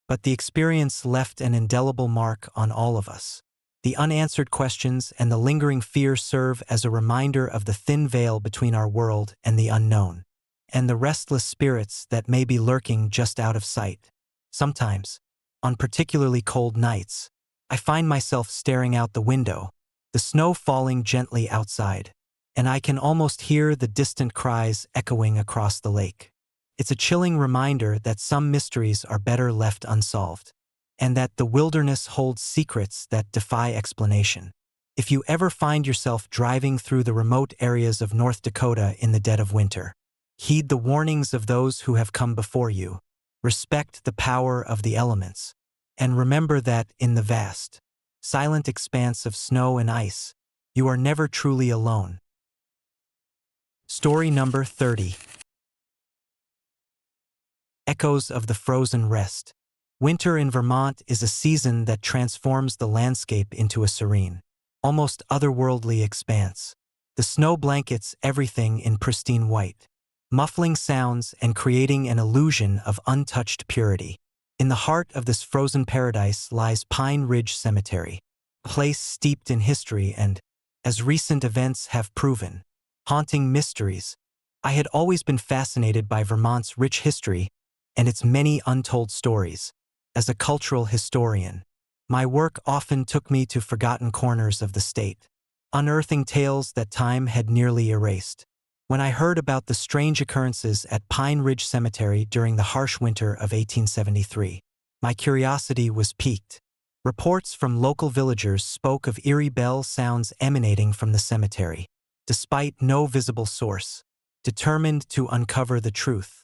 but the experience left an indelible mark on all of us. The unanswered questions and the lingering fear serve as a reminder of the thin veil between our world and the unknown, and the restless spirits that may be lurking just out of sight. Sometimes, on particularly cold nights, I find myself staring out the window, the snow falling gently outside, and I can almost hear the distant cries echoing across the lake. It's a chilling reminder that some mysteries are better left unsolved, and that the wilderness holds secrets that defy explanation. If you ever find yourself driving through the remote areas of North Dakota in the dead of winter, heed the warnings of those who have come before you, respect the power of the elements, and remember that in the vast, silent expanse of snow and ice, you are never truly alone. Story number 30. Echoes of the Frozen Rest. Winter in Vermont is a season that transforms the landscape into a serene, almost otherworldly expanse. The snow blankets everything in pristine white, muffling sounds and creating an illusion of untouched purity. In the heart of this frozen paradise lies Pine Ridge Cemetery, a place steeped in history and, as recent events have proven, haunting mysteries. I had always been fascinated by Vermont's rich history and its many untold stories. As a cultural historian, my work often took me to forgotten corners of the state, unearthing tales that time had nearly erased. When I heard about the strange occurrences at Pine Ridge Cemetery during the harsh winter of 1873, my curiosity was piqued. Reports from local villagers spoke of eerie bell sounds emanating from the cemetery. Despite no visible source, determined to uncover the truth,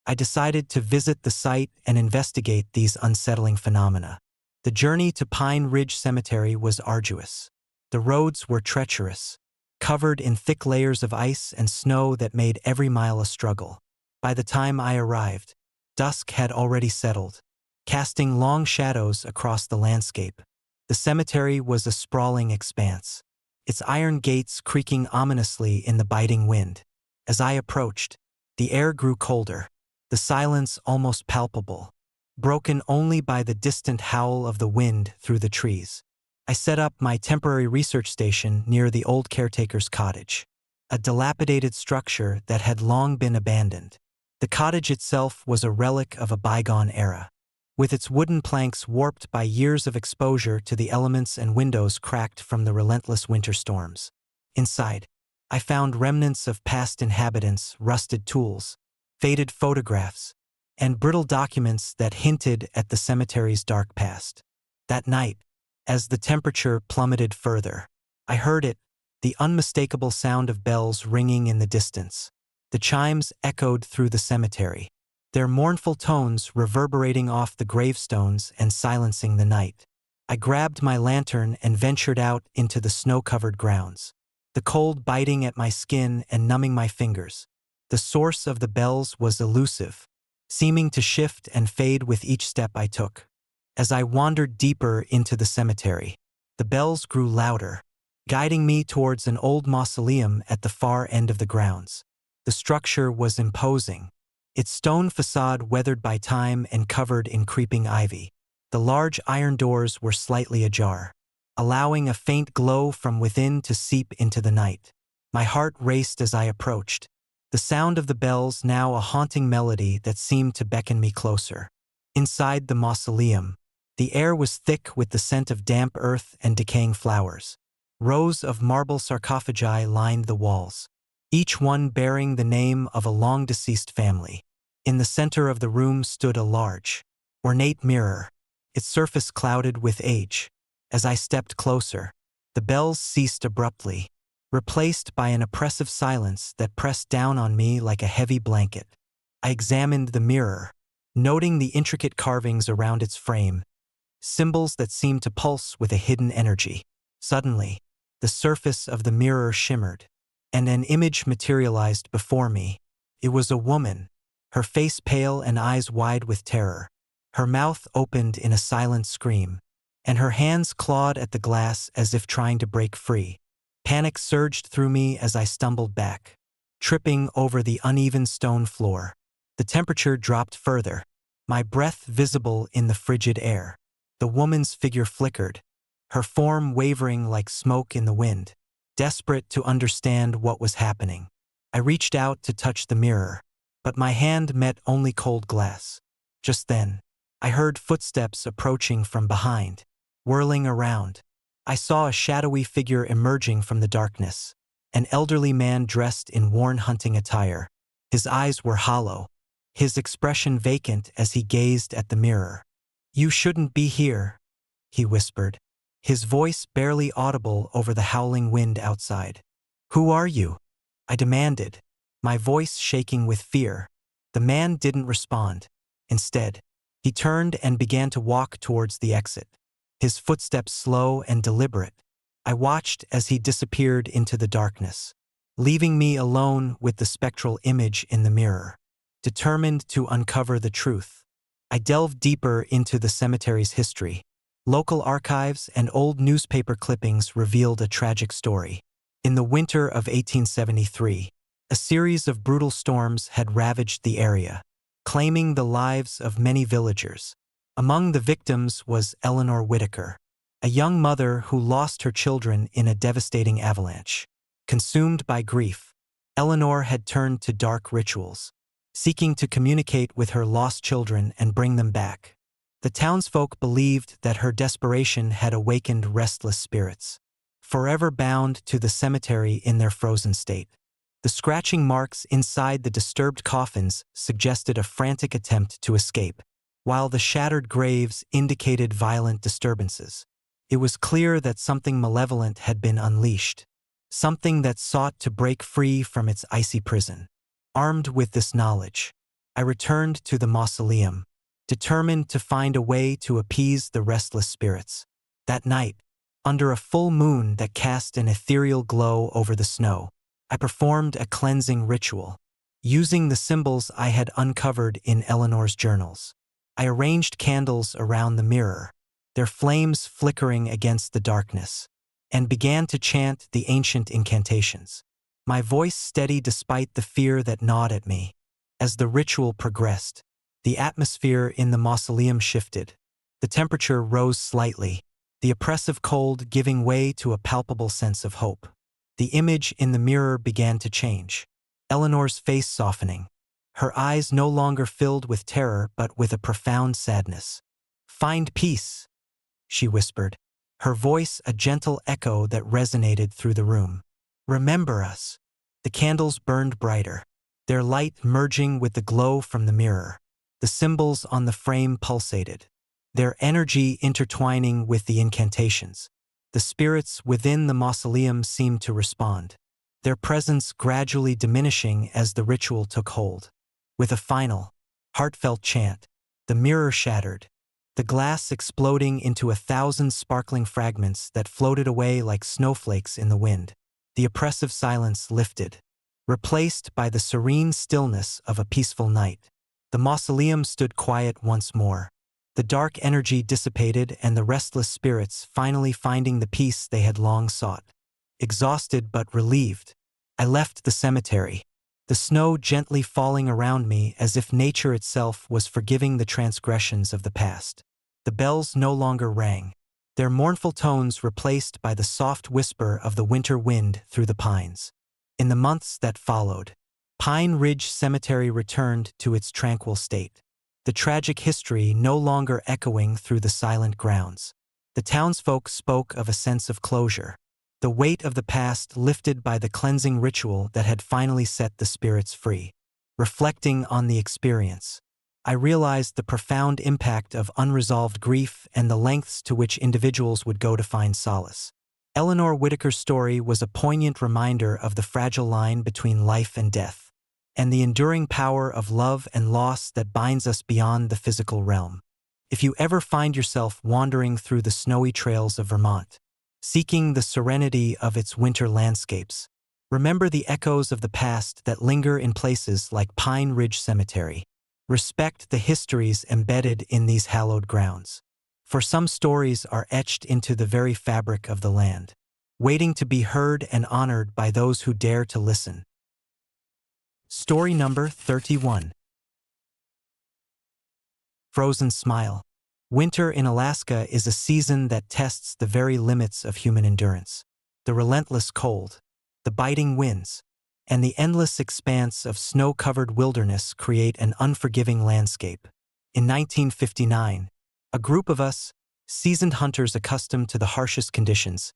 I decided to visit the site and investigate these unsettling phenomena. The journey to Pine Ridge Cemetery was arduous. The roads were treacherous, covered in thick layers of ice and snow that made every mile a struggle. By the time I arrived, dusk had already settled, casting long shadows across the landscape. The cemetery was a sprawling expanse, its iron gates creaking ominously in the biting wind. As I approached, the air grew colder, the silence almost palpable, broken only by the distant howl of the wind through the trees. I set up my temporary research station near the old caretaker's cottage, a dilapidated structure that had long been abandoned. The cottage itself was a relic of a bygone era, with its wooden planks warped by years of exposure to the elements and windows cracked from the relentless winter storms. Inside, I found remnants of past inhabitants, rusted tools, faded photographs, and brittle documents that hinted at the cemetery's dark past. That night, as the temperature plummeted further, I heard it, the unmistakable sound of bells ringing in the distance. The chimes echoed through the cemetery, their mournful tones reverberating off the gravestones and silencing the night. I grabbed my lantern and ventured out into the snow-covered grounds, the cold biting at my skin and numbing my fingers. The source of the bells was elusive, seeming to shift and fade with each step I took. As I wandered deeper into the cemetery, the bells grew louder, guiding me towards an old mausoleum at the far end of the grounds. The structure was imposing, its stone facade weathered by time and covered in creeping ivy. The large iron doors were slightly ajar, allowing a faint glow from within to seep into the night. My heart raced as I approached, the sound of the bells now a haunting melody that seemed to beckon me closer. Inside the mausoleum, the air was thick with the scent of damp earth and decaying flowers. Rows of marble sarcophagi lined the walls, each one bearing the name of a long-deceased family. In the center of the room stood a large, ornate mirror, its surface clouded with age. As I stepped closer, the bells ceased abruptly, replaced by an oppressive silence that pressed down on me like a heavy blanket. I examined the mirror, noting the intricate carvings around its frame, symbols that seemed to pulse with a hidden energy. Suddenly, the surface of the mirror shimmered, and an image materialized before me. It was a woman, her face pale and eyes wide with terror. Her mouth opened in a silent scream, and her hands clawed at the glass as if trying to break free. Panic surged through me as I stumbled back, tripping over the uneven stone floor. The temperature dropped further, my breath visible in the frigid air. The woman's figure flickered, her form wavering like smoke in the wind. Desperate to understand what was happening, I reached out to touch the mirror, but my hand met only cold glass. Just then, I heard footsteps approaching from behind. Whirling around, I saw a shadowy figure emerging from the darkness, an elderly man dressed in worn hunting attire. His eyes were hollow, his expression vacant as he gazed at the mirror. "You shouldn't be here," he whispered, his voice barely audible over the howling wind outside. "Who are you?" I demanded, my voice shaking with fear. The man didn't respond. Instead, he turned and began to walk towards the exit, his footsteps slow and deliberate. I watched as he disappeared into the darkness, leaving me alone with the spectral image in the mirror. Determined to uncover the truth, I delved deeper into the cemetery's history. Local archives and old newspaper clippings revealed a tragic story. In the winter of 1873, a series of brutal storms had ravaged the area, claiming the lives of many villagers. Among the victims was Eleanor Whitaker, a young mother who lost her children in a devastating avalanche. Consumed by grief, Eleanor had turned to dark rituals, seeking to communicate with her lost children and bring them back. The townsfolk believed that her desperation had awakened restless spirits, forever bound to the cemetery in their frozen state. The scratching marks inside the disturbed coffins suggested a frantic attempt to escape, while the shattered graves indicated violent disturbances. It was clear that something malevolent had been unleashed, something that sought to break free from its icy prison. Armed with this knowledge, I returned to the mausoleum, determined to find a way to appease the restless spirits. That night, under a full moon that cast an ethereal glow over the snow, I performed a cleansing ritual, using the symbols I had uncovered in Eleanor's journals. I arranged candles around the mirror, their flames flickering against the darkness, and began to chant the ancient incantations. My voice steady despite the fear that gnawed at me. As the ritual progressed, the atmosphere in the mausoleum shifted. The temperature rose slightly, the oppressive cold giving way to a palpable sense of hope. The image in the mirror began to change, Eleanor's face softening, her eyes no longer filled with terror but with a profound sadness. "Find peace," she whispered, her voice a gentle echo that resonated through the room. "Remember us." The candles burned brighter, their light merging with the glow from the mirror. The symbols on the frame pulsated, their energy intertwining with the incantations. The spirits within the mausoleum seemed to respond, their presence gradually diminishing as the ritual took hold. With a final, heartfelt chant, the mirror shattered, the glass exploding into 1,000 sparkling fragments that floated away like snowflakes in the wind. The oppressive silence lifted, replaced by the serene stillness of a peaceful night. The mausoleum stood quiet once more, the dark energy dissipated and the restless spirits finally finding the peace they had long sought. Exhausted but relieved, I left the cemetery, the snow gently falling around me as if nature itself was forgiving the transgressions of the past. The bells no longer rang, their mournful tones replaced by the soft whisper of the winter wind through the pines. In the months that followed, Pine Ridge Cemetery returned to its tranquil state, the tragic history no longer echoing through the silent grounds. The townsfolk spoke of a sense of closure, the weight of the past lifted by the cleansing ritual that had finally set the spirits free. Reflecting on the experience, I realized the profound impact of unresolved grief and the lengths to which individuals would go to find solace. Eleanor Whitaker's story was a poignant reminder of the fragile line between life and death, and the enduring power of love and loss that binds us beyond the physical realm. If you ever find yourself wandering through the snowy trails of Vermont, seeking the serenity of its winter landscapes, remember the echoes of the past that linger in places like Pine Ridge Cemetery. Respect the histories embedded in these hallowed grounds. For some stories are etched into the very fabric of the land, waiting to be heard and honored by those who dare to listen. Story number 31. Frozen Smile. Winter in Alaska is a season that tests the very limits of human endurance. The relentless cold, the biting winds, and the endless expanse of snow-covered wilderness create an unforgiving landscape. In 1959, a group of us, seasoned hunters accustomed to the harshest conditions,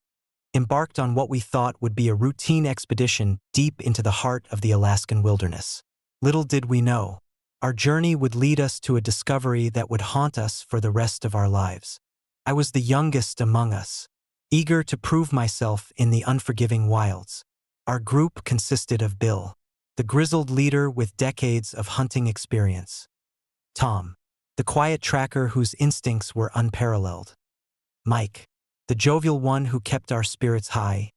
embarked on what we thought would be a routine expedition deep into the heart of the Alaskan wilderness. Little did we know, our journey would lead us to a discovery that would haunt us for the rest of our lives. I was the youngest among us, eager to prove myself in the unforgiving wilds. Our group consisted of Bill, the grizzled leader with decades of hunting experience; Tom, the quiet tracker whose instincts were unparalleled; Mike, the jovial one who kept our spirits high;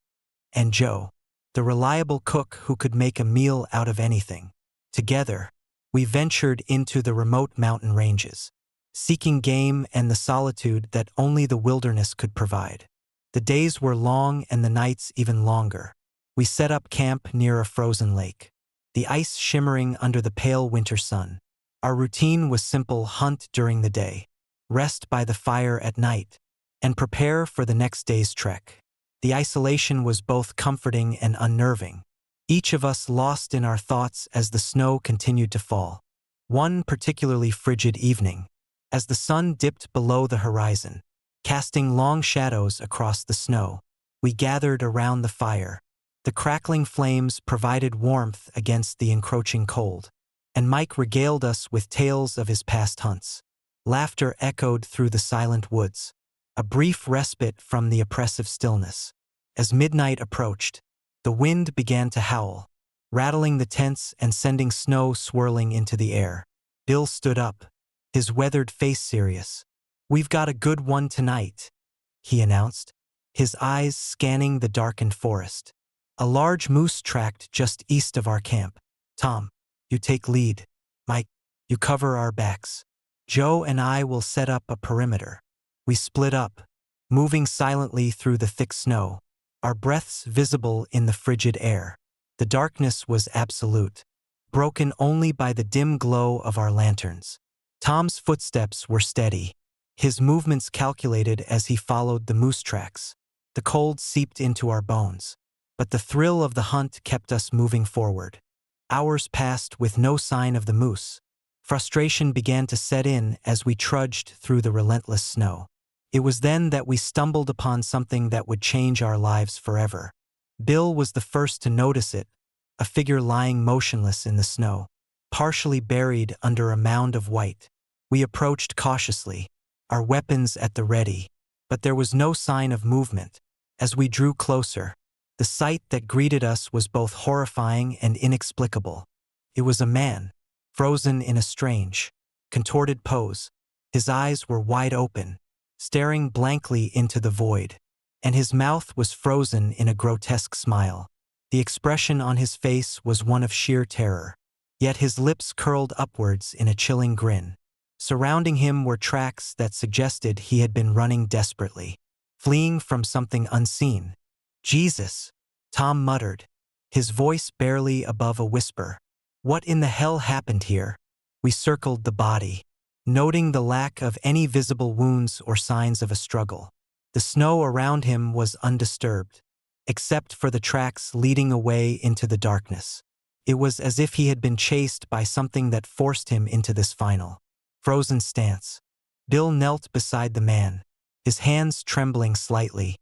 and Joe, the reliable cook who could make a meal out of anything. Together, we ventured into the remote mountain ranges, seeking game and the solitude that only the wilderness could provide. The days were long and the nights even longer. We set up camp near a frozen lake, the ice shimmering under the pale winter sun. Our routine was simple: hunt during the day, rest by the fire at night, and prepare for the next day's trek. The isolation was both comforting and unnerving, each of us lost in our thoughts as the snow continued to fall. One particularly frigid evening, as the sun dipped below the horizon, casting long shadows across the snow, we gathered around the fire. The crackling flames provided warmth against the encroaching cold, and Mike regaled us with tales of his past hunts. Laughter echoed through the silent woods, a brief respite from the oppressive stillness. As midnight approached, the wind began to howl, rattling the tents and sending snow swirling into the air. Bill stood up, his weathered face serious. "We've got a good one tonight," he announced, his eyes scanning the darkened forest. "A large moose tracked just east of our camp. Tom, you take lead. Mike, you cover our backs. Joe and I will set up a perimeter." We split up, moving silently through the thick snow, our breaths visible in the frigid air. The darkness was absolute, broken only by the dim glow of our lanterns. Tom's footsteps were steady, his movements calculated as he followed the moose tracks. The cold seeped into our bones, but the thrill of the hunt kept us moving forward. Hours passed with no sign of the moose. Frustration began to set in as we trudged through the relentless snow. It was then that we stumbled upon something that would change our lives forever. Bill was the first to notice it, a figure lying motionless in the snow, partially buried under a mound of white. We approached cautiously, our weapons at the ready, but there was no sign of movement. As we drew closer, the sight that greeted us was both horrifying and inexplicable. It was a man, frozen in a strange, contorted pose. His eyes were wide open, staring blankly into the void, and his mouth was frozen in a grotesque smile. The expression on his face was one of sheer terror, yet his lips curled upwards in a chilling grin. Surrounding him were tracks that suggested he had been running desperately, fleeing from something unseen. "Jesus," Tom muttered, his voice barely above a whisper. "What in the hell happened here?" We circled the body, noting the lack of any visible wounds or signs of a struggle. The snow around him was undisturbed, except for the tracks leading away into the darkness. It was as if he had been chased by something that forced him into this final, frozen stance. Bill knelt beside the man, his hands trembling slightly.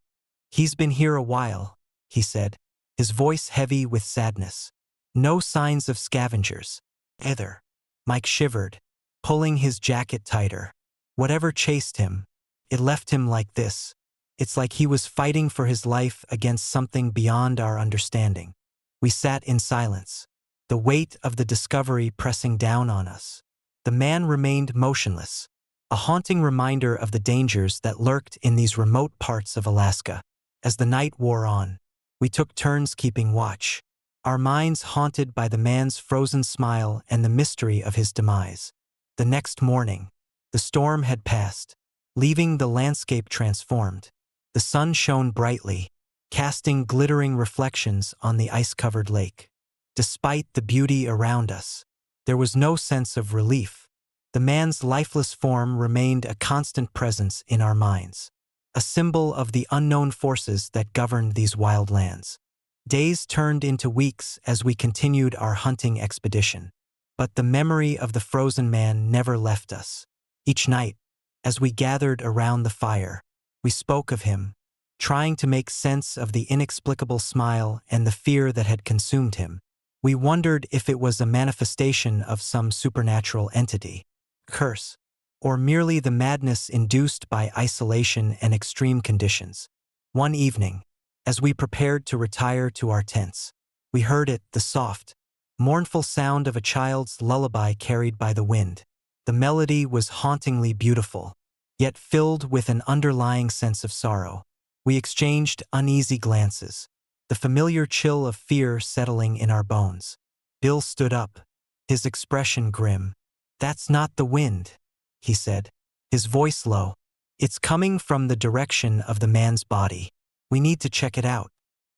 "He's been here a while," he said, his voice heavy with sadness. No signs of scavengers. Either. Mike shivered, pulling his jacket tighter. Whatever chased him, it left him like this. It's like he was fighting for his life against something beyond our understanding. We sat in silence, the weight of the discovery pressing down on us. The man remained motionless, a haunting reminder of the dangers that lurked in these remote parts of Alaska. As the night wore on, we took turns keeping watch, our minds haunted by the man's frozen smile and the mystery of his demise. The next morning, the storm had passed, leaving the landscape transformed. The sun shone brightly, casting glittering reflections on the ice-covered lake. Despite the beauty around us, there was no sense of relief. The man's lifeless form remained a constant presence in our minds, a symbol of the unknown forces that governed these wild lands. Days turned into weeks as we continued our hunting expedition, but the memory of the frozen man never left us. Each night, as we gathered around the fire, we spoke of him, trying to make sense of the inexplicable smile and the fear that had consumed him. We wondered if it was a manifestation of some supernatural entity, curse, or merely the madness induced by isolation and extreme conditions. One evening, as we prepared to retire to our tents, we heard it, the soft, mournful sound of a child's lullaby carried by the wind. The melody was hauntingly beautiful, yet filled with an underlying sense of sorrow. We exchanged uneasy glances, the familiar chill of fear settling in our bones. Bill stood up, his expression grim. "That's not the wind," he said, his voice low. "It's coming from the direction of the man's body. We need to check it out."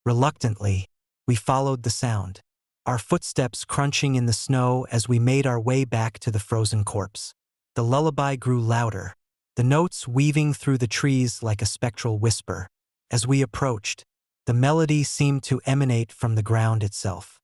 Reluctantly, we followed the sound, our footsteps crunching in the snow as we made our way back to the frozen corpse. The lullaby grew louder, the notes weaving through the trees like a spectral whisper. As we approached, the melody seemed to emanate from the ground itself,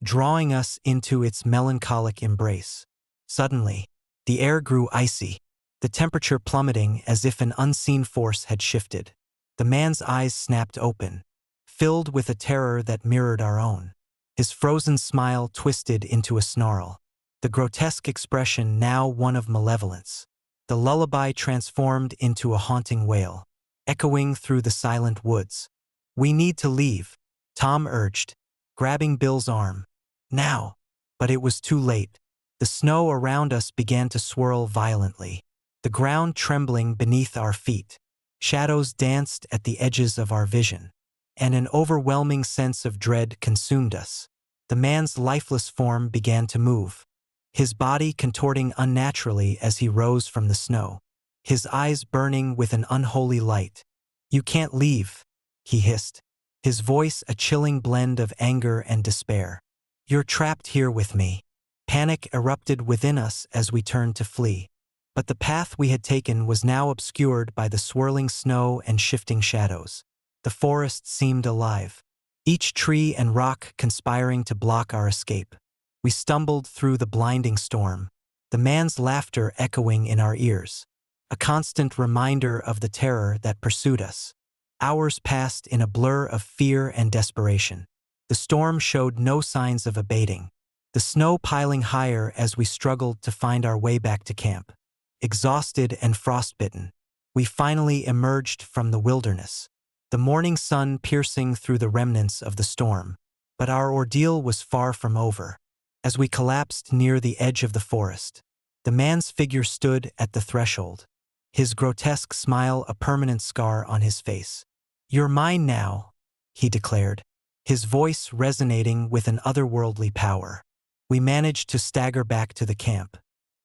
drawing us into its melancholic embrace. Suddenly, the air grew icy, the temperature plummeting as if an unseen force had shifted. The man's eyes snapped open, filled with a terror that mirrored our own. His frozen smile twisted into a snarl, the grotesque expression now one of malevolence. The lullaby transformed into a haunting wail, echoing through the silent woods. "We need to leave," Tom urged, grabbing Bill's arm. "Now." But it was too late. The snow around us began to swirl violently, the ground trembling beneath our feet. Shadows danced at the edges of our vision, and an overwhelming sense of dread consumed us. The man's lifeless form began to move, his body contorting unnaturally as he rose from the snow, his eyes burning with an unholy light. "You can't leave," he hissed, his voice a chilling blend of anger and despair. "You're trapped here with me." Panic erupted within us as we turned to flee. But the path we had taken was now obscured by the swirling snow and shifting shadows. The forest seemed alive, each tree and rock conspiring to block our escape. We stumbled through the blinding storm, the man's laughter echoing in our ears, a constant reminder of the terror that pursued us. Hours passed in a blur of fear and desperation. The storm showed no signs of abating, the snow piling higher as we struggled to find our way back to camp. Exhausted and frostbitten, we finally emerged from the wilderness, the morning sun piercing through the remnants of the storm. But our ordeal was far from over. As we collapsed near the edge of the forest, the man's figure stood at the threshold, his grotesque smile a permanent scar on his face. "You're mine now," he declared, his voice resonating with an otherworldly power. We managed to stagger back to the camp,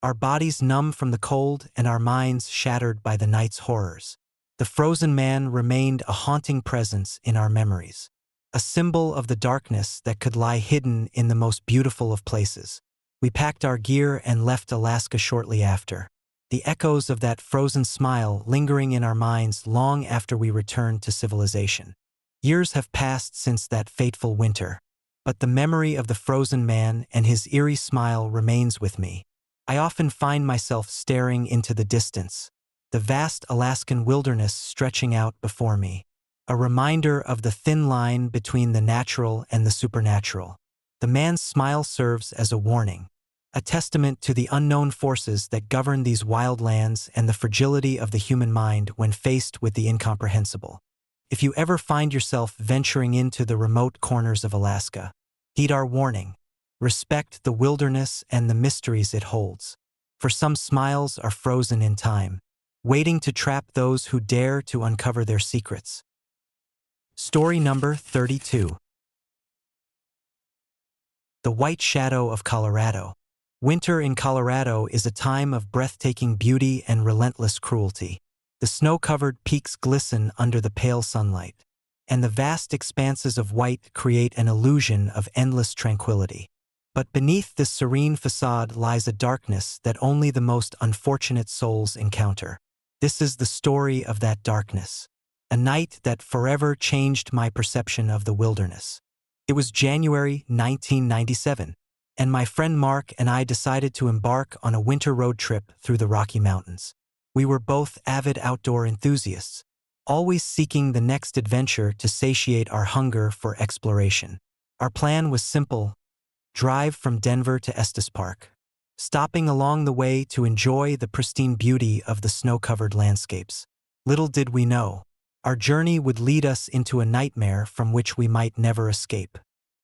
our bodies numb from the cold and our minds shattered by the night's horrors. The frozen man remained a haunting presence in our memories, a symbol of the darkness that could lie hidden in the most beautiful of places. We packed our gear and left Alaska shortly after, the echoes of that frozen smile lingering in our minds long after we returned to civilization. Years have passed since that fateful winter, but the memory of the frozen man and his eerie smile remains with me. I often find myself staring into the distance, the vast Alaskan wilderness stretching out before me, a reminder of the thin line between the natural and the supernatural. The man's smile serves as a warning, a testament to the unknown forces that govern these wild lands and the fragility of the human mind when faced with the incomprehensible. If you ever find yourself venturing into the remote corners of Alaska, heed our warning. Respect the wilderness and the mysteries it holds. For some smiles are frozen in time, waiting to trap those who dare to uncover their secrets. Story number 32. The White Shadow of Colorado. Winter in Colorado is a time of breathtaking beauty and relentless cruelty. The snow-covered peaks glisten under the pale sunlight, and the vast expanses of white create an illusion of endless tranquility. But beneath this serene facade lies a darkness that only the most unfortunate souls encounter. This is the story of that darkness, a night that forever changed my perception of the wilderness. It was January 1997, and my friend Mark and I decided to embark on a winter road trip through the Rocky Mountains. We were both avid outdoor enthusiasts, always seeking the next adventure to satiate our hunger for exploration. Our plan was simple: drive from Denver to Estes Park, stopping along the way to enjoy the pristine beauty of the snow-covered landscapes. Little did we know, our journey would lead us into a nightmare from which we might never escape.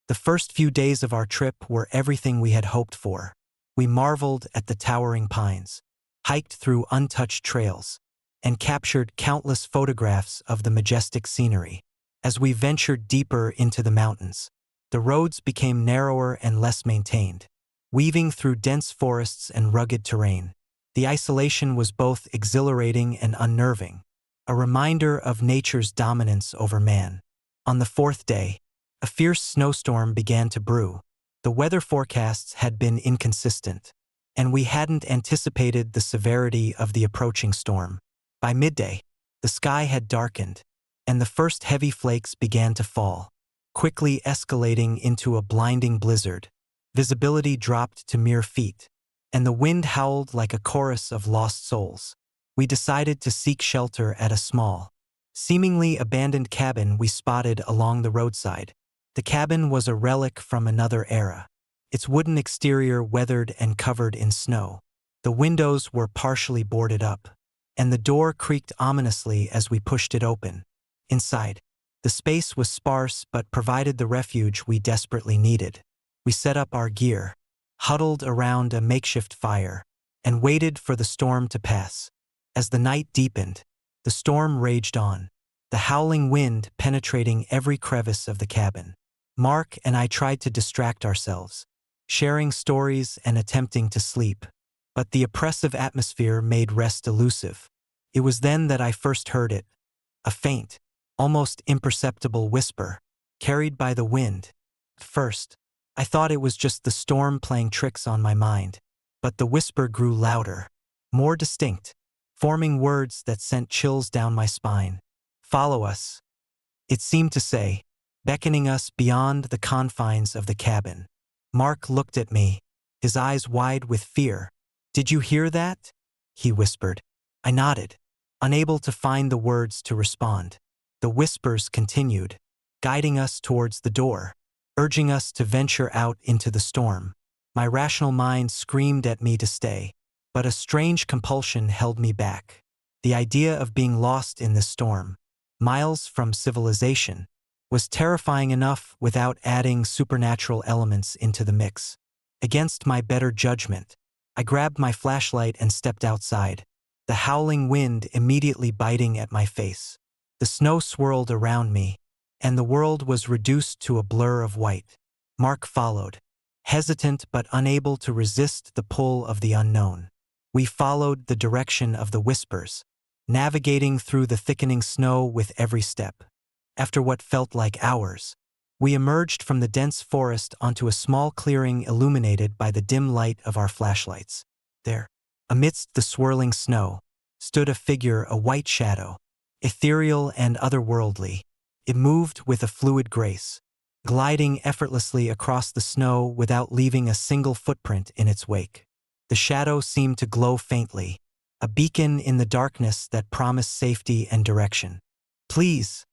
The first few days of our trip were everything we had hoped for. We marveled at the towering pines, hiked through untouched trails, and captured countless photographs of the majestic scenery. As we ventured deeper into the mountains, the roads became narrower and less maintained, weaving through dense forests and rugged terrain. The isolation was both exhilarating and unnerving, a reminder of nature's dominance over man. On the fourth day, a fierce snowstorm began to brew. The weather forecasts had been inconsistent, and we hadn't anticipated the severity of the approaching storm. By midday, the sky had darkened, and the first heavy flakes began to fall, quickly escalating into a blinding blizzard. Visibility dropped to mere feet, and the wind howled like a chorus of lost souls. We decided to seek shelter at a small, seemingly abandoned cabin we spotted along the roadside. The cabin was a relic from another era, its wooden exterior weathered and covered in snow. The windows were partially boarded up, and the door creaked ominously as we pushed it open. Inside, the space was sparse but provided the refuge we desperately needed. We set up our gear, huddled around a makeshift fire, and waited for the storm to pass. As the night deepened, the storm raged on, the howling wind penetrating every crevice of the cabin. Mark and I tried to distract ourselves, sharing stories and attempting to sleep, but the oppressive atmosphere made rest elusive. It was then that I first heard it, a faint, almost imperceptible whisper, carried by the wind. At first, I thought it was just the storm playing tricks on my mind, but the whisper grew louder, more distinct, forming words that sent chills down my spine. "Follow us," it seemed to say, beckoning us beyond the confines of the cabin. Mark looked at me, his eyes wide with fear. "Did you hear that?" he whispered. I nodded, unable to find the words to respond. The whispers continued, guiding us towards the door, urging us to venture out into the storm. My rational mind screamed at me to stay, but a strange compulsion held me back. The idea of being lost in this storm, miles from civilization, was terrifying enough without adding supernatural elements into the mix. Against my better judgment, I grabbed my flashlight and stepped outside, the howling wind immediately biting at my face. The snow swirled around me, and the world was reduced to a blur of white. Mark followed, hesitant but unable to resist the pull of the unknown. We followed the direction of the whispers, navigating through the thickening snow with every step. After what felt like hours, we emerged from the dense forest onto a small clearing illuminated by the dim light of our flashlights. There, amidst the swirling snow, stood a figure, a white shadow, ethereal and otherworldly. It moved with a fluid grace, gliding effortlessly across the snow without leaving a single footprint in its wake. The shadow seemed to glow faintly, a beacon in the darkness that promised safety and direction. "Please,"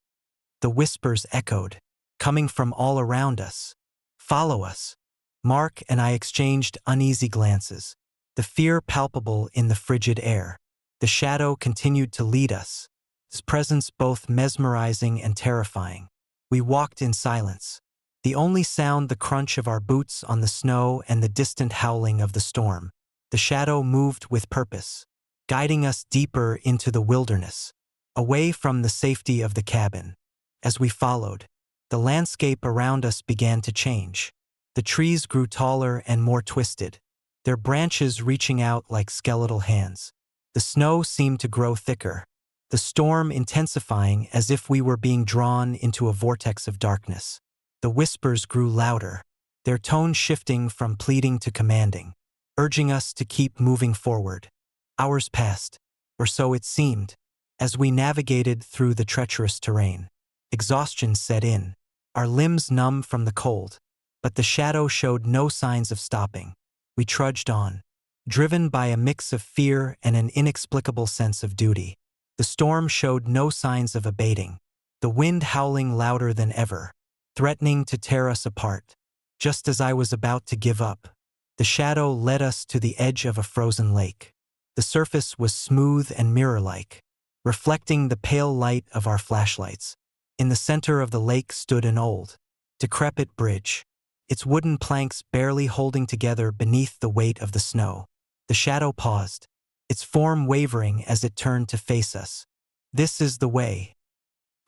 The whispers echoed, coming from all around us. "Follow us." Mark and I exchanged uneasy glances, the fear palpable in the frigid air. The shadow continued to lead us, its presence both mesmerizing and terrifying. We walked in silence, the only sound the crunch of our boots on the snow and the distant howling of the storm. The shadow moved with purpose, guiding us deeper into the wilderness, away from the safety of the cabin. As we followed, the landscape around us began to change. The trees grew taller and more twisted, their branches reaching out like skeletal hands. The snow seemed to grow thicker, the storm intensifying as if we were being drawn into a vortex of darkness. The whispers grew louder, their tone shifting from pleading to commanding, urging us to keep moving forward. Hours passed, or so it seemed, as we navigated through the treacherous terrain. Exhaustion set in, our limbs numb from the cold, but the shadow showed no signs of stopping. We trudged on, driven by a mix of fear and an inexplicable sense of duty. The storm showed no signs of abating, the wind howling louder than ever, threatening to tear us apart. Just as I was about to give up, the shadow led us to the edge of a frozen lake. The surface was smooth and mirror-like, reflecting the pale light of our flashlights. In the center of the lake stood an old, decrepit bridge, its wooden planks barely holding together beneath the weight of the snow. The shadow paused, its form wavering as it turned to face us. "This is the way,"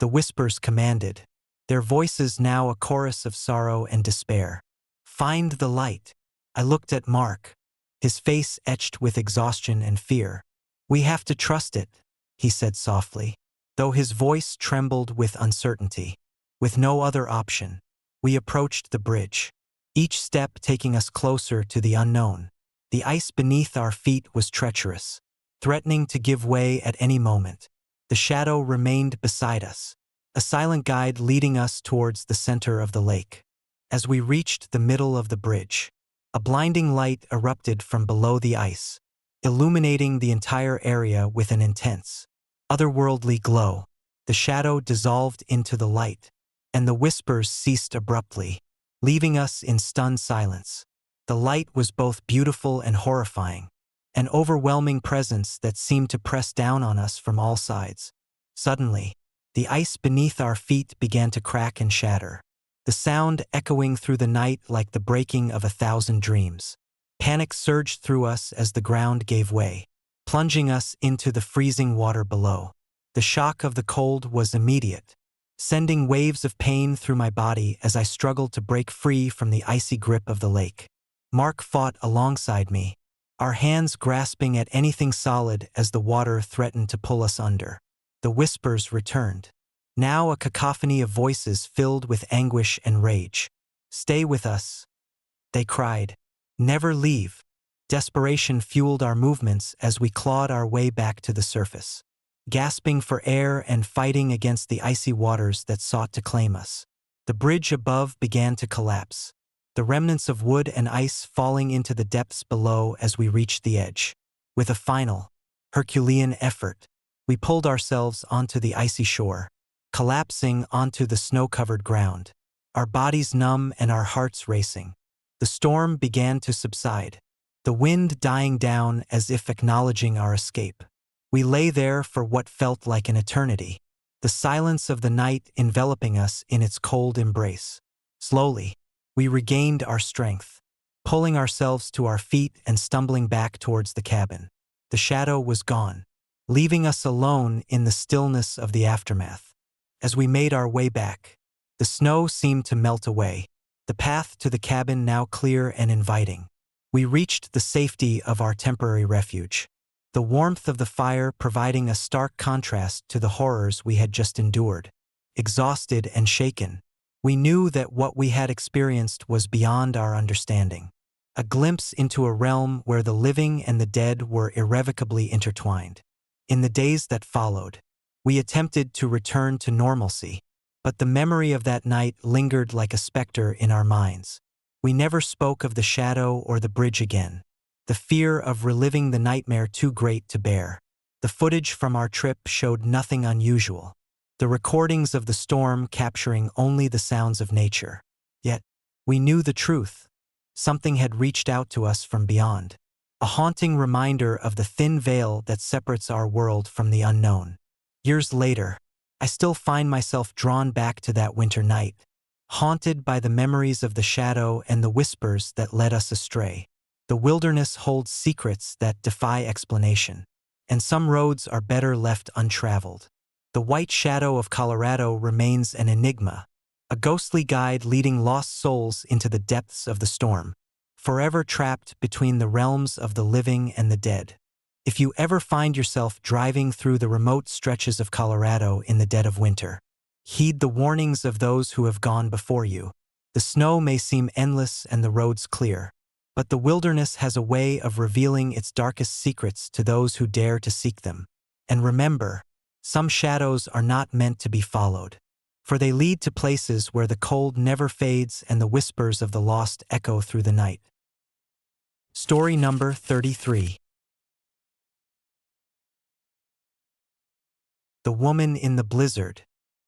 the whispers commanded, their voices now a chorus of sorrow and despair. "Find the light." I looked at Mark, his face etched with exhaustion and fear. "We have to trust it," he said softly, though his voice trembled with uncertainty. With no other option, we approached the bridge, each step taking us closer to the unknown. The ice beneath our feet was treacherous, threatening to give way at any moment. The shadow remained beside us, a silent guide leading us towards the center of the lake. As we reached the middle of the bridge, a blinding light erupted from below the ice, illuminating the entire area with an intense, otherworldly glow. The shadow dissolved into the light, and the whispers ceased abruptly, leaving us in stunned silence. The light was both beautiful and horrifying, an overwhelming presence that seemed to press down on us from all sides. Suddenly, the ice beneath our feet began to crack and shatter, the sound echoing through the night like the breaking of 1,000 dreams. Panic surged through us as the ground gave way, plunging us into the freezing water below. The shock of the cold was immediate, sending waves of pain through my body as I struggled to break free from the icy grip of the lake. Mark fought alongside me, our hands grasping at anything solid as the water threatened to pull us under. The whispers returned, now a cacophony of voices filled with anguish and rage. "Stay with us," they cried. "Never leave." Desperation fueled our movements as we clawed our way back to the surface, gasping for air and fighting against the icy waters that sought to claim us. The bridge above began to collapse, the remnants of wood and ice falling into the depths below as we reached the edge. With a final, Herculean effort, we pulled ourselves onto the icy shore, collapsing onto the snow-covered ground, our bodies numb and our hearts racing. The storm began to subside, the wind dying down as if acknowledging our escape. We lay there for what felt like an eternity, the silence of the night enveloping us in its cold embrace. Slowly, we regained our strength, pulling ourselves to our feet and stumbling back towards the cabin. The shadow was gone, leaving us alone in the stillness of the aftermath. As we made our way back, the snow seemed to melt away, the path to the cabin now clear and inviting. We reached the safety of our temporary refuge, the warmth of the fire providing a stark contrast to the horrors we had just endured. Exhausted and shaken, we knew that what we had experienced was beyond our understanding, a glimpse into a realm where the living and the dead were irrevocably intertwined. In the days that followed, we attempted to return to normalcy, but the memory of that night lingered like a specter in our minds. We never spoke of the shadow or the bridge again, the fear of reliving the nightmare too great to bear. The footage from our trip showed nothing unusual. the recordings of the storm capturing only the sounds of nature. Yet, we knew the truth. Something had reached out to us from beyond, a haunting reminder of the thin veil that separates our world from the unknown. Years later, I still find myself drawn back to that winter night, haunted by the memories of the shadow and the whispers that led us astray. The wilderness holds secrets that defy explanation, and some roads are better left untraveled. The white shadow of Colorado remains an enigma, a ghostly guide leading lost souls into the depths of the storm, forever trapped between the realms of the living and the dead. If you ever find yourself driving through the remote stretches of Colorado in the dead of winter, heed the warnings of those who have gone before you. The snow may seem endless and the roads clear, but the wilderness has a way of revealing its darkest secrets to those who dare to seek them. And remember, some shadows are not meant to be followed, for they lead to places where the cold never fades and the whispers of the lost echo through the night. Story number 33. The Woman in the Blizzard.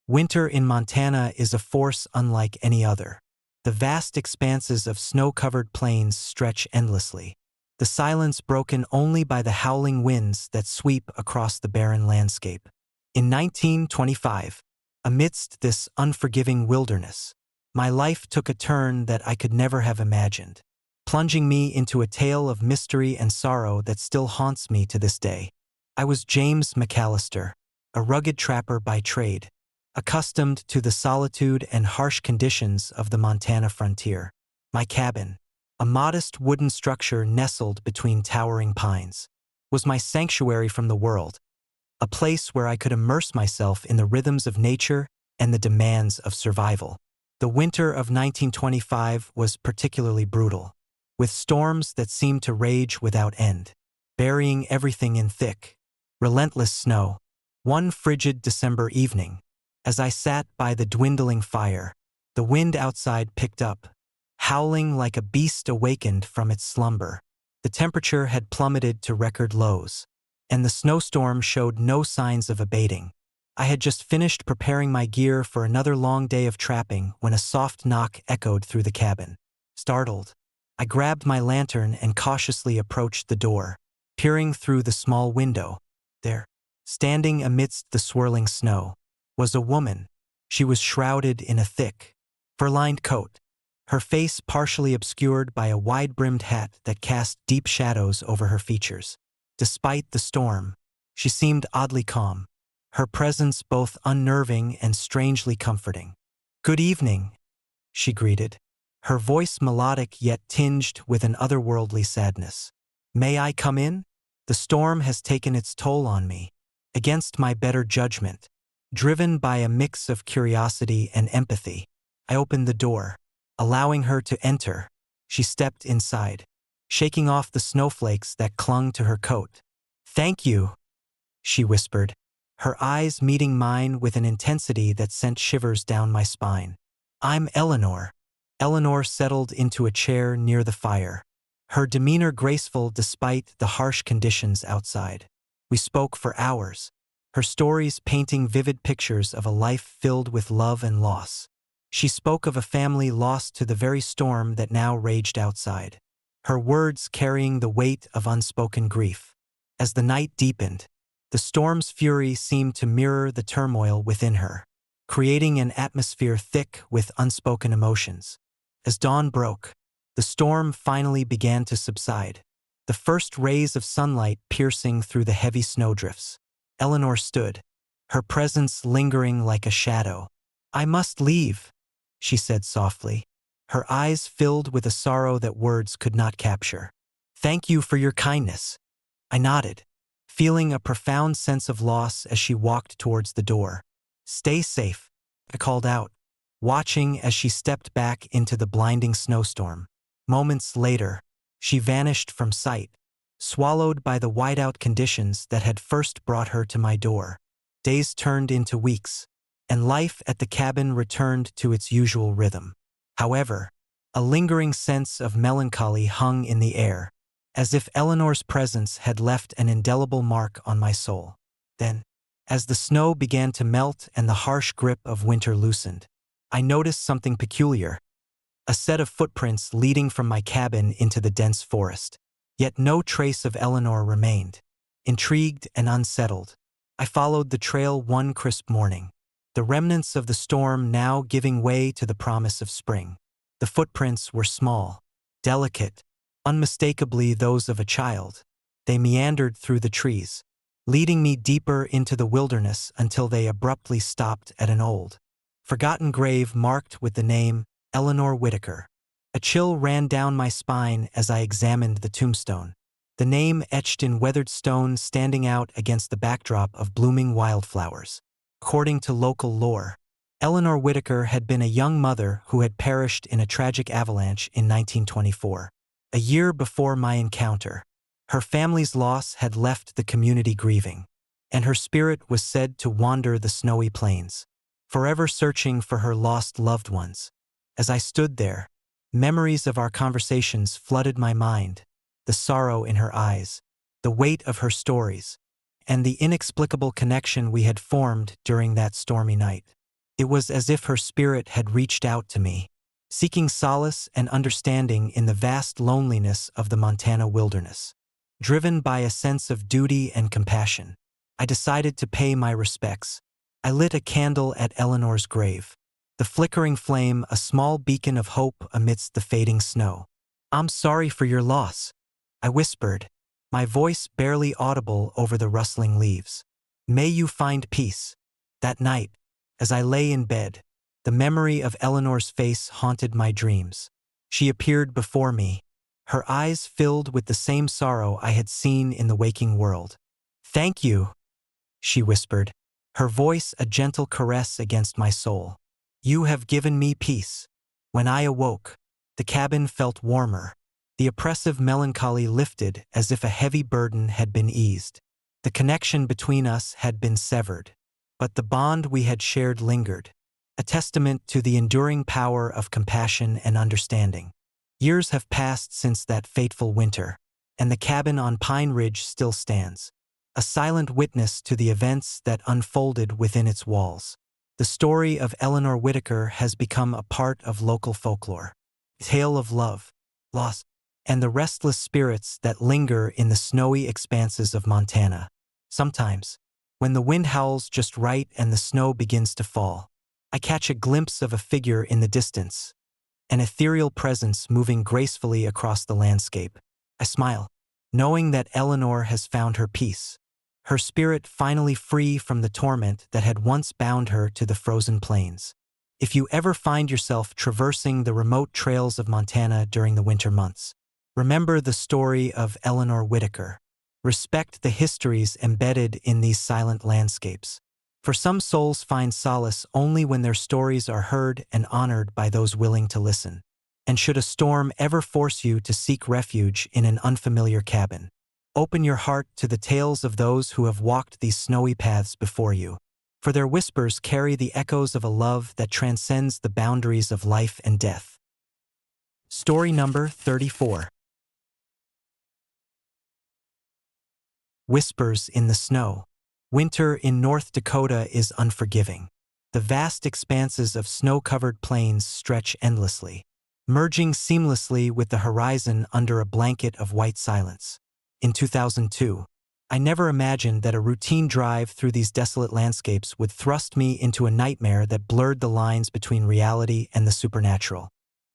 Winter in Montana is a force unlike any other. The vast expanses of snow-covered plains stretch endlessly, the silence broken only by the howling winds that sweep across the barren landscape. In 1925, amidst this unforgiving wilderness, my life took a turn that I could never have imagined, plunging me into a tale of mystery and sorrow that still haunts me to this day. I was James McAllister, a rugged trapper by trade, accustomed to the solitude and harsh conditions of the Montana frontier. My cabin, a modest wooden structure nestled between towering pines, was my sanctuary from the world, a place where I could immerse myself in the rhythms of nature and the demands of survival. The winter of 1925 was particularly brutal, with storms that seemed to rage without end, burying everything in thick, relentless snow. One frigid December evening, as I sat by the dwindling fire, the wind outside picked up, howling like a beast awakened from its slumber. The temperature had plummeted to record lows, and the snowstorm showed no signs of abating. I had just finished preparing my gear for another long day of trapping when a soft knock echoed through the cabin. Startled, I grabbed my lantern and cautiously approached the door, peering through the small window. There, standing amidst the swirling snow, was a woman. She was shrouded in a thick, fur-lined coat, her face partially obscured by a wide-brimmed hat that cast deep shadows over her features. Despite the storm, she seemed oddly calm, her presence both unnerving and strangely comforting. "Good evening," she greeted, her voice melodic yet tinged with an otherworldly sadness. "May I come in? The storm has taken its toll on me." Against my better judgment, driven by a mix of curiosity and empathy, I opened the door, allowing her to enter. She stepped inside, shaking off the snowflakes that clung to her coat. "Thank you," she whispered, her eyes meeting mine with an intensity that sent shivers down my spine. "I'm Eleanor." Eleanor settled into a chair near the fire, her demeanor graceful despite the harsh conditions outside. We spoke for hours, her stories painting vivid pictures of a life filled with love and loss. She spoke of a family lost to the very storm that now raged outside, her words carrying the weight of unspoken grief. As the night deepened, the storm's fury seemed to mirror the turmoil within her, creating an atmosphere thick with unspoken emotions. As dawn broke, the storm finally began to subside, the first rays of sunlight piercing through the heavy snowdrifts. Eleanor stood, her presence lingering like a shadow. "I must leave," she said softly, her eyes filled with a sorrow that words could not capture. "Thank you for your kindness." I nodded, feeling a profound sense of loss as she walked towards the door. "Stay safe," I called out, watching as she stepped back into the blinding snowstorm. Moments later, she vanished from sight, swallowed by the whiteout conditions that had first brought her to my door. Days turned into weeks, and life at the cabin returned to its usual rhythm. However, a lingering sense of melancholy hung in the air, as if Eleanor's presence had left an indelible mark on my soul. Then, As the snow began to melt and the harsh grip of winter loosened, I noticed something peculiar, a set of footprints leading from my cabin into the dense forest. Yet no trace of Eleanor remained. Intrigued and unsettled, I followed the trail one crisp morning, the remnants of the storm now giving way to the promise of spring. The footprints were small, delicate, unmistakably those of a child. They meandered through the trees, leading me deeper into the wilderness until they abruptly stopped at an old, forgotten grave marked with the name Eleanor Whitaker. A chill ran down my spine as I examined the tombstone, the name etched in weathered stone standing out against the backdrop of blooming wildflowers. According to local lore, Eleanor Whitaker had been a young mother who had perished in a tragic avalanche in 1924. A year before my encounter, her family's loss had left the community grieving, and her spirit was said to wander the snowy plains, forever searching for her lost loved ones. As I stood there, memories of our conversations flooded my mind, the sorrow in her eyes, the weight of her stories, and the inexplicable connection we had formed during that stormy night. It was as if her spirit had reached out to me, seeking solace and understanding in the vast loneliness of the Montana wilderness. Driven by a sense of duty and compassion, I decided to pay my respects. I lit a candle at Eleanor's grave, the flickering flame a small beacon of hope amidst the fading snow. "I'm sorry for your loss," I whispered, my voice barely audible over the rustling leaves. "May you find peace." That night, as I lay in bed, the memory of Eleanor's face haunted my dreams. She appeared before me, her eyes filled with the same sorrow I had seen in the waking world. "Thank you," she whispered, her voice a gentle caress against my soul. "You have given me peace." When I awoke, the cabin felt warmer. The oppressive melancholy lifted as if a heavy burden had been eased. The connection between us had been severed, but the bond we had shared lingered, a testament to the enduring power of compassion and understanding. Years have passed since that fateful winter, and the cabin on Pine Ridge still stands, a silent witness to the events that unfolded within its walls. The story of Eleanor Whitaker has become a part of local folklore, a tale of love, loss, and the restless spirits that linger in the snowy expanses of Montana. Sometimes, when the wind howls just right and the snow begins to fall, I catch a glimpse of a figure in the distance, an ethereal presence moving gracefully across the landscape. I smile, knowing that Eleanor has found her peace, her spirit finally free from the torment that had once bound her to the frozen plains. If you ever find yourself traversing the remote trails of Montana during the winter months, remember the story of Eleanor Whitaker. Respect the histories embedded in these silent landscapes. For some souls find solace only when their stories are heard and honored by those willing to listen. And should a storm ever force you to seek refuge in an unfamiliar cabin, open your heart to the tales of those who have walked these snowy paths before you, for their whispers carry the echoes of a love that transcends the boundaries of life and death. Story number 34. Whispers in the Snow. Winter in North Dakota is unforgiving. The vast expanses of snow-covered plains stretch endlessly, merging seamlessly with the horizon under a blanket of white silence. In 2002, I never imagined that a routine drive through these desolate landscapes would thrust me into a nightmare that blurred the lines between reality and the supernatural.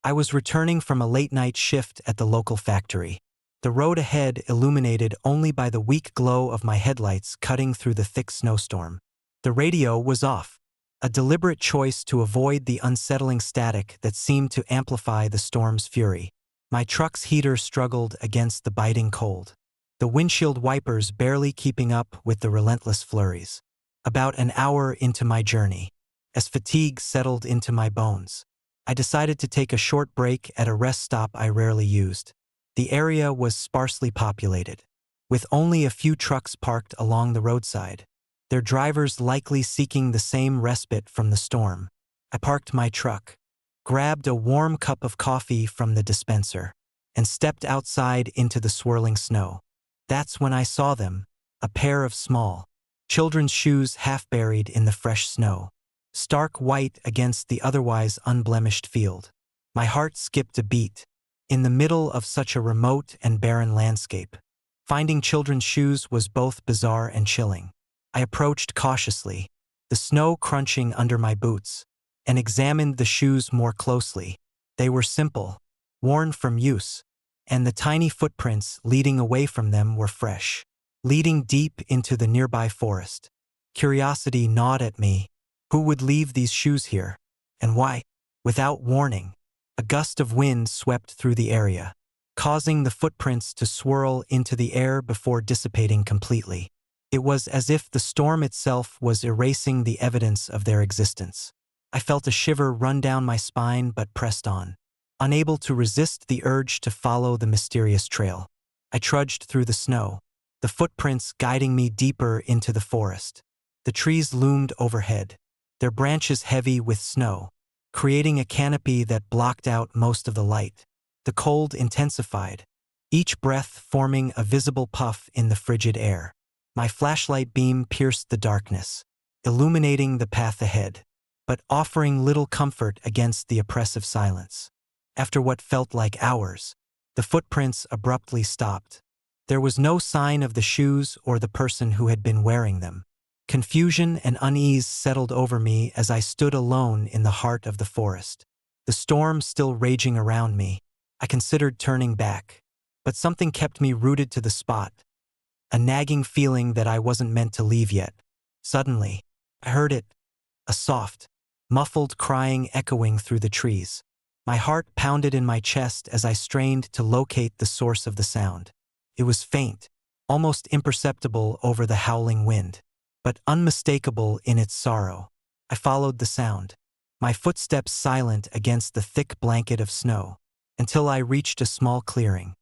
I was returning from a late-night shift at the local factory, the road ahead illuminated only by the weak glow of my headlights cutting through the thick snowstorm. The radio was off, a deliberate choice to avoid the unsettling static that seemed to amplify the storm's fury. My truck's heater struggled against the biting cold, the windshield wipers barely keeping up with the relentless flurries. About an hour into my journey, as fatigue settled into my bones, I decided to take a short break at a rest stop I rarely used. The area was sparsely populated, with only a few trucks parked along the roadside, their drivers likely seeking the same respite from the storm. I parked my truck, grabbed a warm cup of coffee from the dispenser, and stepped outside into the swirling snow. That's when I saw them, a pair of small, children's shoes half buried in the fresh snow, stark white against the otherwise unblemished field. My heart skipped a beat. In the middle of such a remote and barren landscape, finding children's shoes was both bizarre and chilling. I approached cautiously, the snow crunching under my boots, and examined the shoes more closely. They were simple, worn from use, and the tiny footprints leading away from them were fresh, leading deep into the nearby forest. Curiosity gnawed at me. Who would leave these shoes here? And why? Without warning, a gust of wind swept through the area, causing the footprints to swirl into the air before dissipating completely. It was as if the storm itself was erasing the evidence of their existence. I felt a shiver run down my spine but pressed on, unable to resist the urge to follow the mysterious trail. I trudged through the snow, the footprints guiding me deeper into the forest. The trees loomed overhead, their branches heavy with snow, creating a canopy that blocked out most of the light. The cold intensified, each breath forming a visible puff in the frigid air. My flashlight beam pierced the darkness, illuminating the path ahead, but offering little comfort against the oppressive silence. After what felt like hours, the footprints abruptly stopped. There was no sign of the shoes or the person who had been wearing them. Confusion and unease settled over me as I stood alone in the heart of the forest. The storm still raging around me. I considered turning back, but something kept me rooted to the spot, a nagging feeling that I wasn't meant to leave yet. Suddenly, I heard it, a soft, muffled crying echoing through the trees. My heart pounded in my chest as I strained to locate the source of the sound. It was faint, almost imperceptible over the howling wind, but unmistakable in its sorrow. I followed the sound, my footsteps silent against the thick blanket of snow, until I reached a small clearing.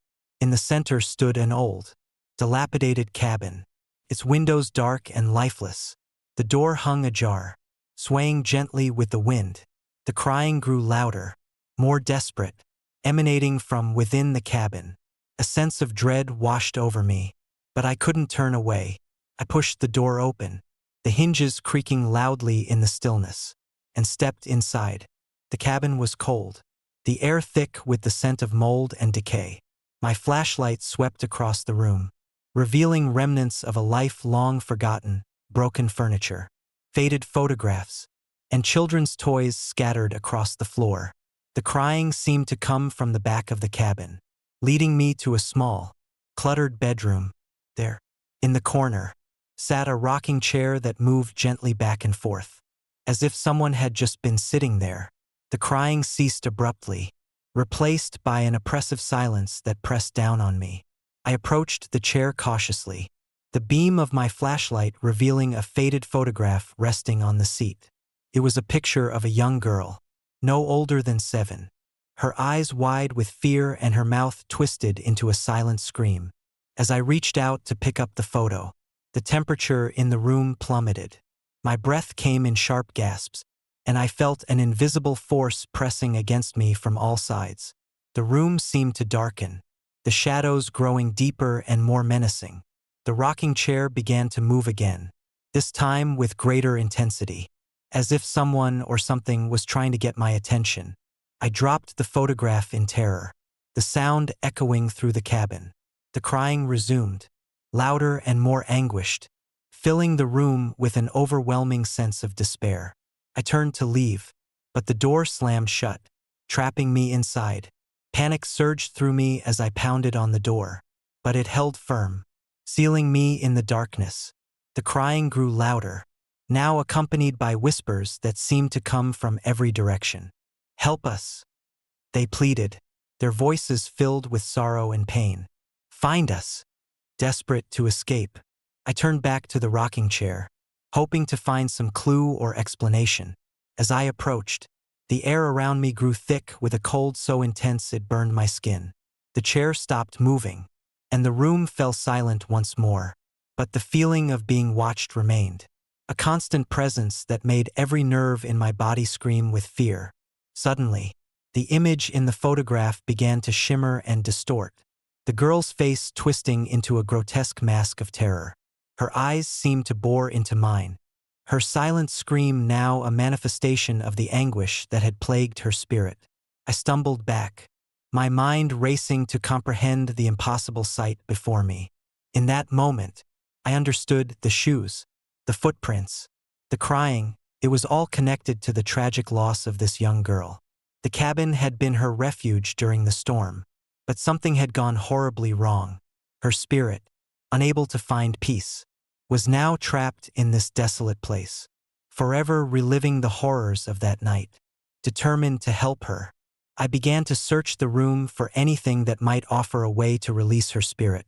In the center stood an old, dilapidated cabin, its windows dark and lifeless. The door hung ajar, swaying gently with the wind. The crying grew louder, more desperate, emanating from within the cabin. A sense of dread washed over me, but I couldn't turn away. I pushed the door open, the hinges creaking loudly in the stillness, and stepped inside. The cabin was cold, the air thick with the scent of mold and decay. My flashlight swept across the room, revealing remnants of a life long forgotten, broken furniture, faded photographs, and children's toys scattered across the floor. The crying seemed to come from the back of the cabin, leading me to a small, cluttered bedroom. There, in the corner, sat a rocking chair that moved gently back and forth, as if someone had just been sitting there. The crying ceased abruptly, replaced by an oppressive silence that pressed down on me. I approached the chair cautiously, the beam of my flashlight revealing a faded photograph resting on the seat. It was a picture of a young girl, no older than 7, her eyes wide with fear and her mouth twisted into a silent scream. As I reached out to pick up the photo, the temperature in the room plummeted. My breath came in sharp gasps, and I felt an invisible force pressing against me from all sides. The room seemed to darken, the shadows growing deeper and more menacing. The rocking chair began to move again, this time with greater intensity, as if someone or something was trying to get my attention. I dropped the photograph in terror, the sound echoing through the cabin. The crying resumed, louder and more anguished, filling the room with an overwhelming sense of despair. I turned to leave, but the door slammed shut, trapping me inside. Panic surged through me as I pounded on the door, but it held firm, sealing me in the darkness. The crying grew louder, now accompanied by whispers that seemed to come from every direction. "Help us," they pleaded, their voices filled with sorrow and pain. "Find us." Desperate to escape, I turned back to the rocking chair, hoping to find some clue or explanation. As I approached, the air around me grew thick with a cold so intense it burned my skin. The chair stopped moving, and the room fell silent once more. But the feeling of being watched remained, a constant presence that made every nerve in my body scream with fear. Suddenly, the image in the photograph began to shimmer and distort, the girl's face twisting into a grotesque mask of terror. Her eyes seemed to bore into mine. Her silent scream now a manifestation of the anguish that had plagued her spirit. I stumbled back, my mind racing to comprehend the impossible sight before me. In that moment, I understood the shoes, the footprints, the crying. It was all connected to the tragic loss of this young girl. The cabin had been her refuge during the storm, but something had gone horribly wrong. Her spirit, unable to find peace, was now trapped in this desolate place, forever reliving the horrors of that night. Determined to help her, I began to search the room for anything that might offer a way to release her spirit.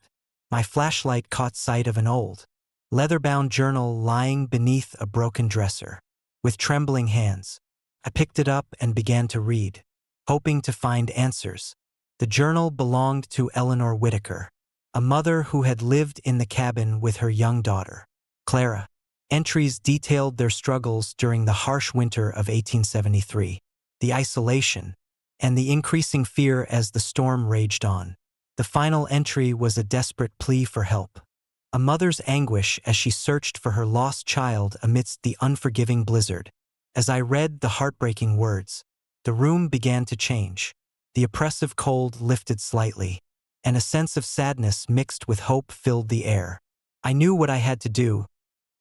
My flashlight caught sight of an old, leather-bound journal lying beneath a broken dresser. With trembling hands, I picked it up and began to read, hoping to find answers. The journal belonged to Eleanor Whitaker, a mother who had lived in the cabin with her young daughter, Clara. Entries detailed their struggles during the harsh winter of 1873, the isolation, and the increasing fear as the storm raged on. The final entry was a desperate plea for help, a mother's anguish as she searched for her lost child amidst the unforgiving blizzard. As I read the heartbreaking words, the room began to change. The oppressive cold lifted slightly, and a sense of sadness mixed with hope filled the air. I knew what I had to do,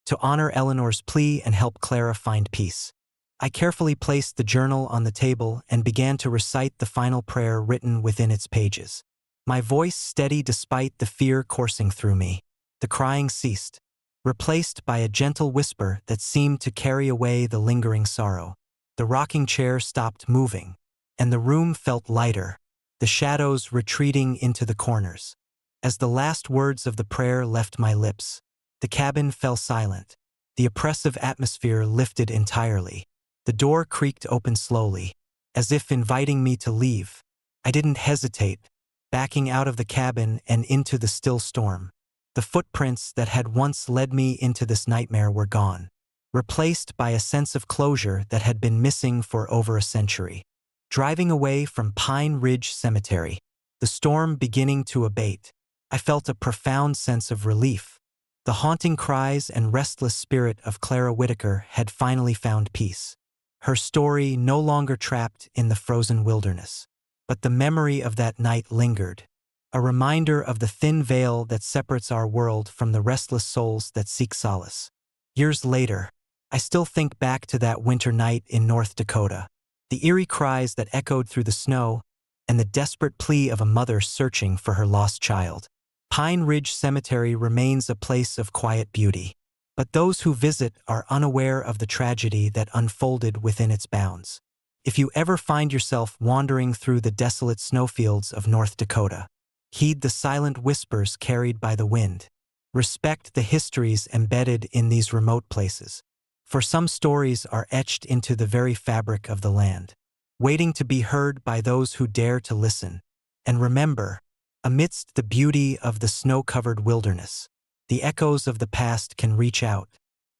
to honor Eleanor's plea and help Clara find peace. I carefully placed the journal on the table and began to recite the final prayer written within its pages. My voice steady despite the fear coursing through me. The crying ceased, replaced by a gentle whisper that seemed to carry away the lingering sorrow. The rocking chair stopped moving, and the room felt lighter, the shadows retreating into the corners. As the last words of the prayer left my lips, the cabin fell silent. The oppressive atmosphere lifted entirely. The door creaked open slowly, as if inviting me to leave. I didn't hesitate, backing out of the cabin and into the still storm. The footprints that had once led me into this nightmare were gone, replaced by a sense of closure that had been missing for over a century. Driving away from Pine Ridge Cemetery, the storm beginning to abate, I felt a profound sense of relief. The haunting cries and restless spirit of Clara Whitaker had finally found peace. Her story no longer trapped in the frozen wilderness. But the memory of that night lingered, a reminder of the thin veil that separates our world from the restless souls that seek solace. Years later, I still think back to that winter night in North Dakota, the eerie cries that echoed through the snow, and the desperate plea of a mother searching for her lost child. Pine Ridge Cemetery remains a place of quiet beauty, but those who visit are unaware of the tragedy that unfolded within its bounds. If you ever find yourself wandering through the desolate snowfields of North Dakota, heed the silent whispers carried by the wind. Respect the histories embedded in these remote places, for some stories are etched into the very fabric of the land, waiting to be heard by those who dare to listen. And remember, amidst the beauty of the snow-covered wilderness, the echoes of the past can reach out,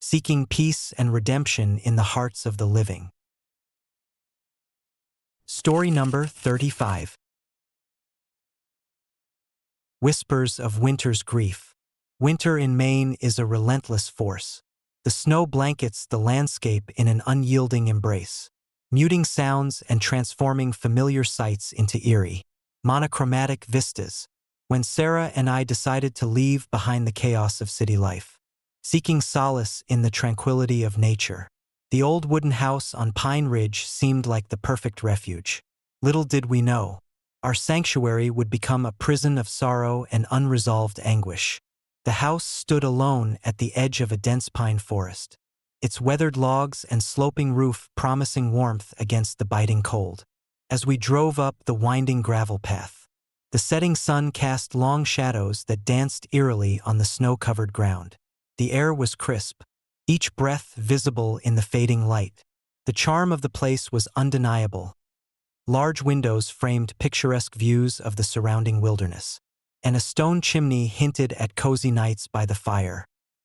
seeking peace and redemption in the hearts of the living. Story number 35. Whispers of Winter's Grief. Winter in Maine is a relentless force. The snow blankets the landscape in an unyielding embrace, muting sounds and transforming familiar sights into eerie, monochromatic vistas. When Sarah and I decided to leave behind the chaos of city life, seeking solace in the tranquility of nature, the old wooden house on Pine Ridge seemed like the perfect refuge. Little did we know, our sanctuary would become a prison of sorrow and unresolved anguish. The house stood alone at the edge of a dense pine forest, its weathered logs and sloping roof promising warmth against the biting cold. As we drove up the winding gravel path, the setting sun cast long shadows that danced eerily on the snow-covered ground. The air was crisp, each breath visible in the fading light. The charm of the place was undeniable. Large windows framed picturesque views of the surrounding wilderness, and a stone chimney hinted at cozy nights by the fire.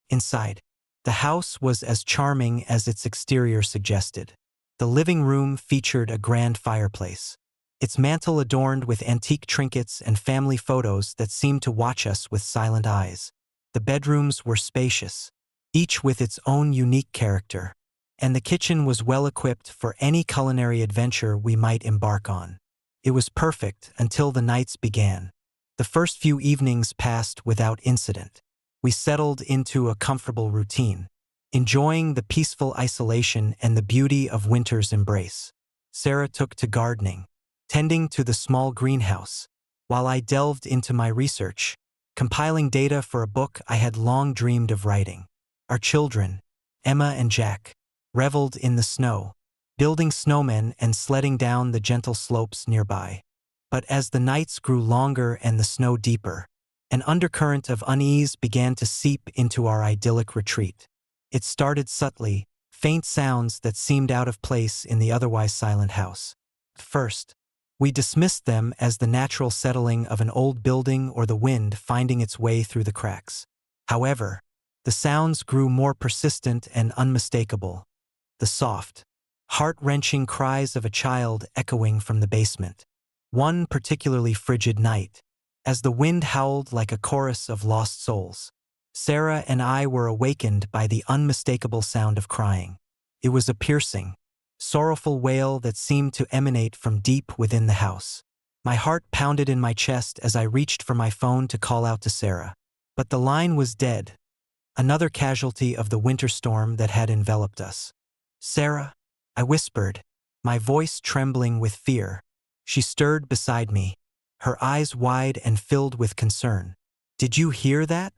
Inside, the house was as charming as its exterior suggested. The living room featured a grand fireplace, its mantel adorned with antique trinkets and family photos that seemed to watch us with silent eyes. The bedrooms were spacious, each with its own unique character, and the kitchen was well equipped for any culinary adventure we might embark on. It was perfect until the nights began. The first few evenings passed without incident. We settled into a comfortable routine, enjoying the peaceful isolation and the beauty of winter's embrace. Sarah took to gardening, tending to the small greenhouse, while I delved into my research, compiling data for a book I had long dreamed of writing. Our children, Emma and Jack, reveled in the snow, building snowmen and sledding down the gentle slopes nearby. But as the nights grew longer and the snow deeper, an undercurrent of unease began to seep into our idyllic retreat. It started subtly, faint sounds that seemed out of place in the otherwise silent house. At first, we dismissed them as the natural settling of an old building or the wind finding its way through the cracks. However, the sounds grew more persistent and unmistakable. The soft, heart-wrenching cries of a child echoing from the basement. One particularly frigid night, as the wind howled like a chorus of lost souls, Sarah and I were awakened by the unmistakable sound of crying. It was a piercing, sorrowful wail that seemed to emanate from deep within the house. My heart pounded in my chest as I reached for my phone to call out to Sarah. But the line was dead, another casualty of the winter storm that had enveloped us. "Sarah," I whispered, my voice trembling with fear. She stirred beside me, her eyes wide and filled with concern. "Did you hear that?"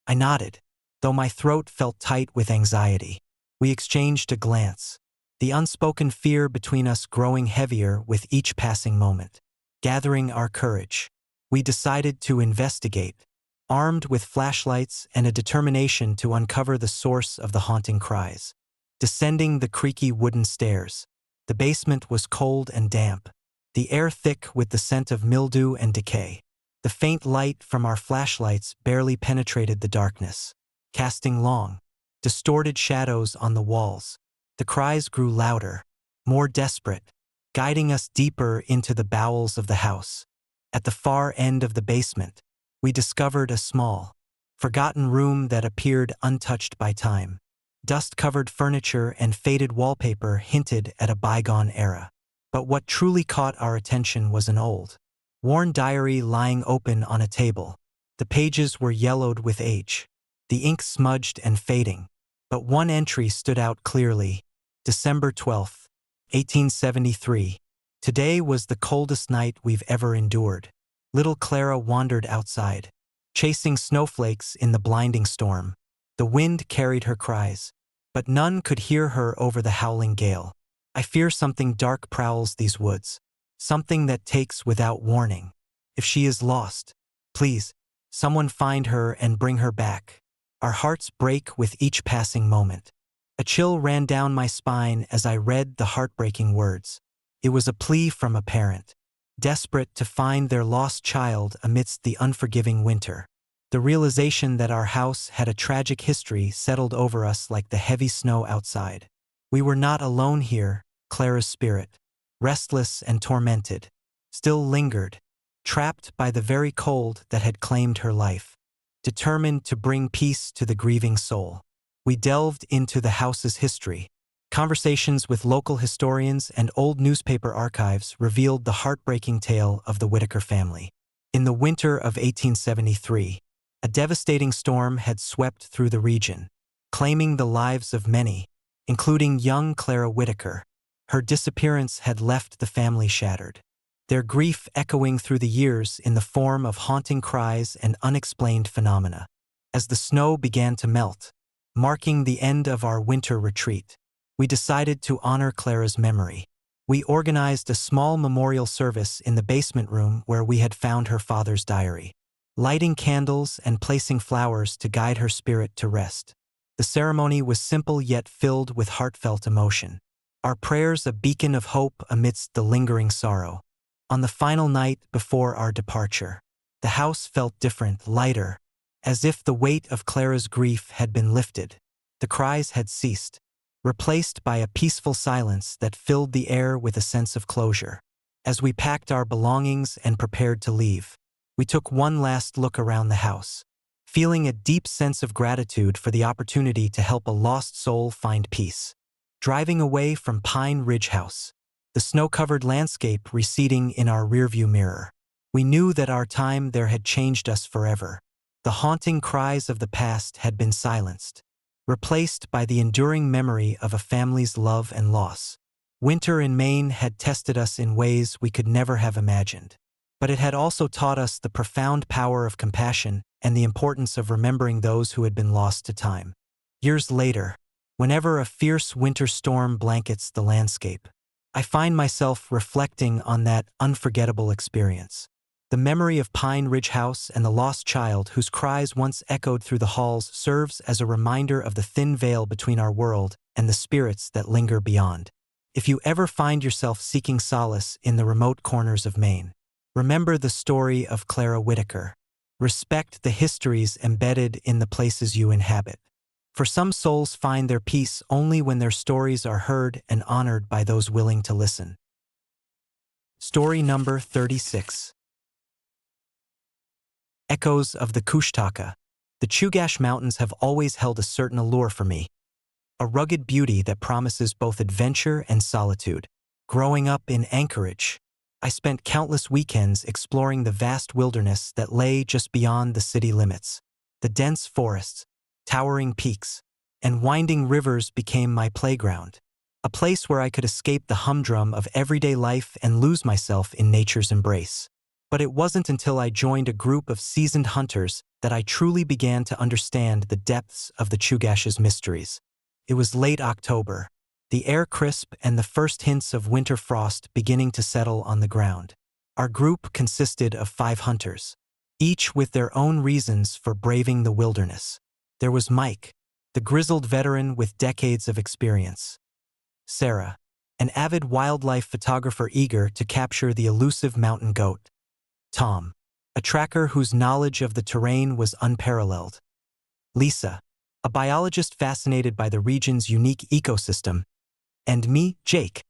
I nodded, though my throat felt tight with anxiety. We exchanged a glance, the unspoken fear between us growing heavier with each passing moment. Gathering our courage, we decided to investigate, armed with flashlights and a determination to uncover the source of the haunting cries. Descending the creaky wooden stairs, the basement was cold and damp, the air thick with the scent of mildew and decay. The faint light from our flashlights barely penetrated the darkness, casting long, distorted shadows on the walls. The cries grew louder, more desperate, guiding us deeper into the bowels of the house. At the far end of the basement, we discovered a small, forgotten room that appeared untouched by time. Dust-covered furniture and faded wallpaper hinted at a bygone era. But what truly caught our attention was an old, worn diary lying open on a table. The pages were yellowed with age, the ink smudged and fading, but one entry stood out clearly. December 12th, 1873. Today was the coldest night we've ever endured. Little Clara wandered outside, chasing snowflakes in the blinding storm. The wind carried her cries, but none could hear her over the howling gale. I fear something dark prowls these woods, something that takes without warning. If she is lost, please, someone find her and bring her back. Our hearts break with each passing moment. A chill ran down my spine as I read the heartbreaking words. It was a plea from a parent, desperate to find their lost child amidst the unforgiving winter. The realization that our house had a tragic history settled over us like the heavy snow outside. We were not alone here. Clara's spirit, restless and tormented, still lingered, trapped by the very cold that had claimed her life. Determined to bring peace to the grieving soul, we delved into the house's history. Conversations with local historians and old newspaper archives revealed the heartbreaking tale of the Whitaker family. In the winter of 1873, a devastating storm had swept through the region, claiming the lives of many, including young Clara Whitaker. Her disappearance had left the family shattered, their grief echoing through the years in the form of haunting cries and unexplained phenomena. As the snow began to melt, marking the end of our winter retreat, we decided to honor Clara's memory. We organized a small memorial service in the basement room where we had found her father's diary, lighting candles and placing flowers to guide her spirit to rest. The ceremony was simple yet filled with heartfelt emotion, our prayers a beacon of hope amidst the lingering sorrow. On the final night before our departure, the house felt different, lighter, as if the weight of Clara's grief had been lifted. The cries had ceased, replaced by a peaceful silence that filled the air with a sense of closure. As we packed our belongings and prepared to leave, we took one last look around the house, feeling a deep sense of gratitude for the opportunity to help a lost soul find peace. Driving away from Pine Ridge House, the snow-covered landscape receding in our rearview mirror. We knew that our time there had changed us forever. The haunting cries of the past had been silenced, replaced by the enduring memory of a family's love and loss. Winter in Maine had tested us in ways we could never have imagined. But it had also taught us the profound power of compassion and the importance of remembering those who had been lost to time. Years later, whenever a fierce winter storm blankets the landscape, I find myself reflecting on that unforgettable experience. The memory of Pine Ridge House and the lost child whose cries once echoed through the halls serves as a reminder of the thin veil between our world and the spirits that linger beyond. If you ever find yourself seeking solace in the remote corners of Maine, remember the story of Clara Whitaker. Respect the histories embedded in the places you inhabit. For some souls find their peace only when their stories are heard and honored by those willing to listen. Story number 36. Echoes of the Kushtaka. The Chugach Mountains have always held a certain allure for me. A rugged beauty that promises both adventure and solitude. Growing up in Anchorage, I spent countless weekends exploring the vast wilderness that lay just beyond the city limits. The dense forests, towering peaks, and winding rivers became my playground, a place where I could escape the humdrum of everyday life and lose myself in nature's embrace. But it wasn't until I joined a group of seasoned hunters that I truly began to understand the depths of the Chugach's mysteries. It was late October, the air crisp and the first hints of winter frost beginning to settle on the ground. Our group consisted of 5 hunters, each with their own reasons for braving the wilderness. There was Mike, the grizzled veteran with decades of experience. Sarah, an avid wildlife photographer eager to capture the elusive mountain goat. Tom, a tracker whose knowledge of the terrain was unparalleled. Lisa, a biologist fascinated by the region's unique ecosystem. And me, Jake,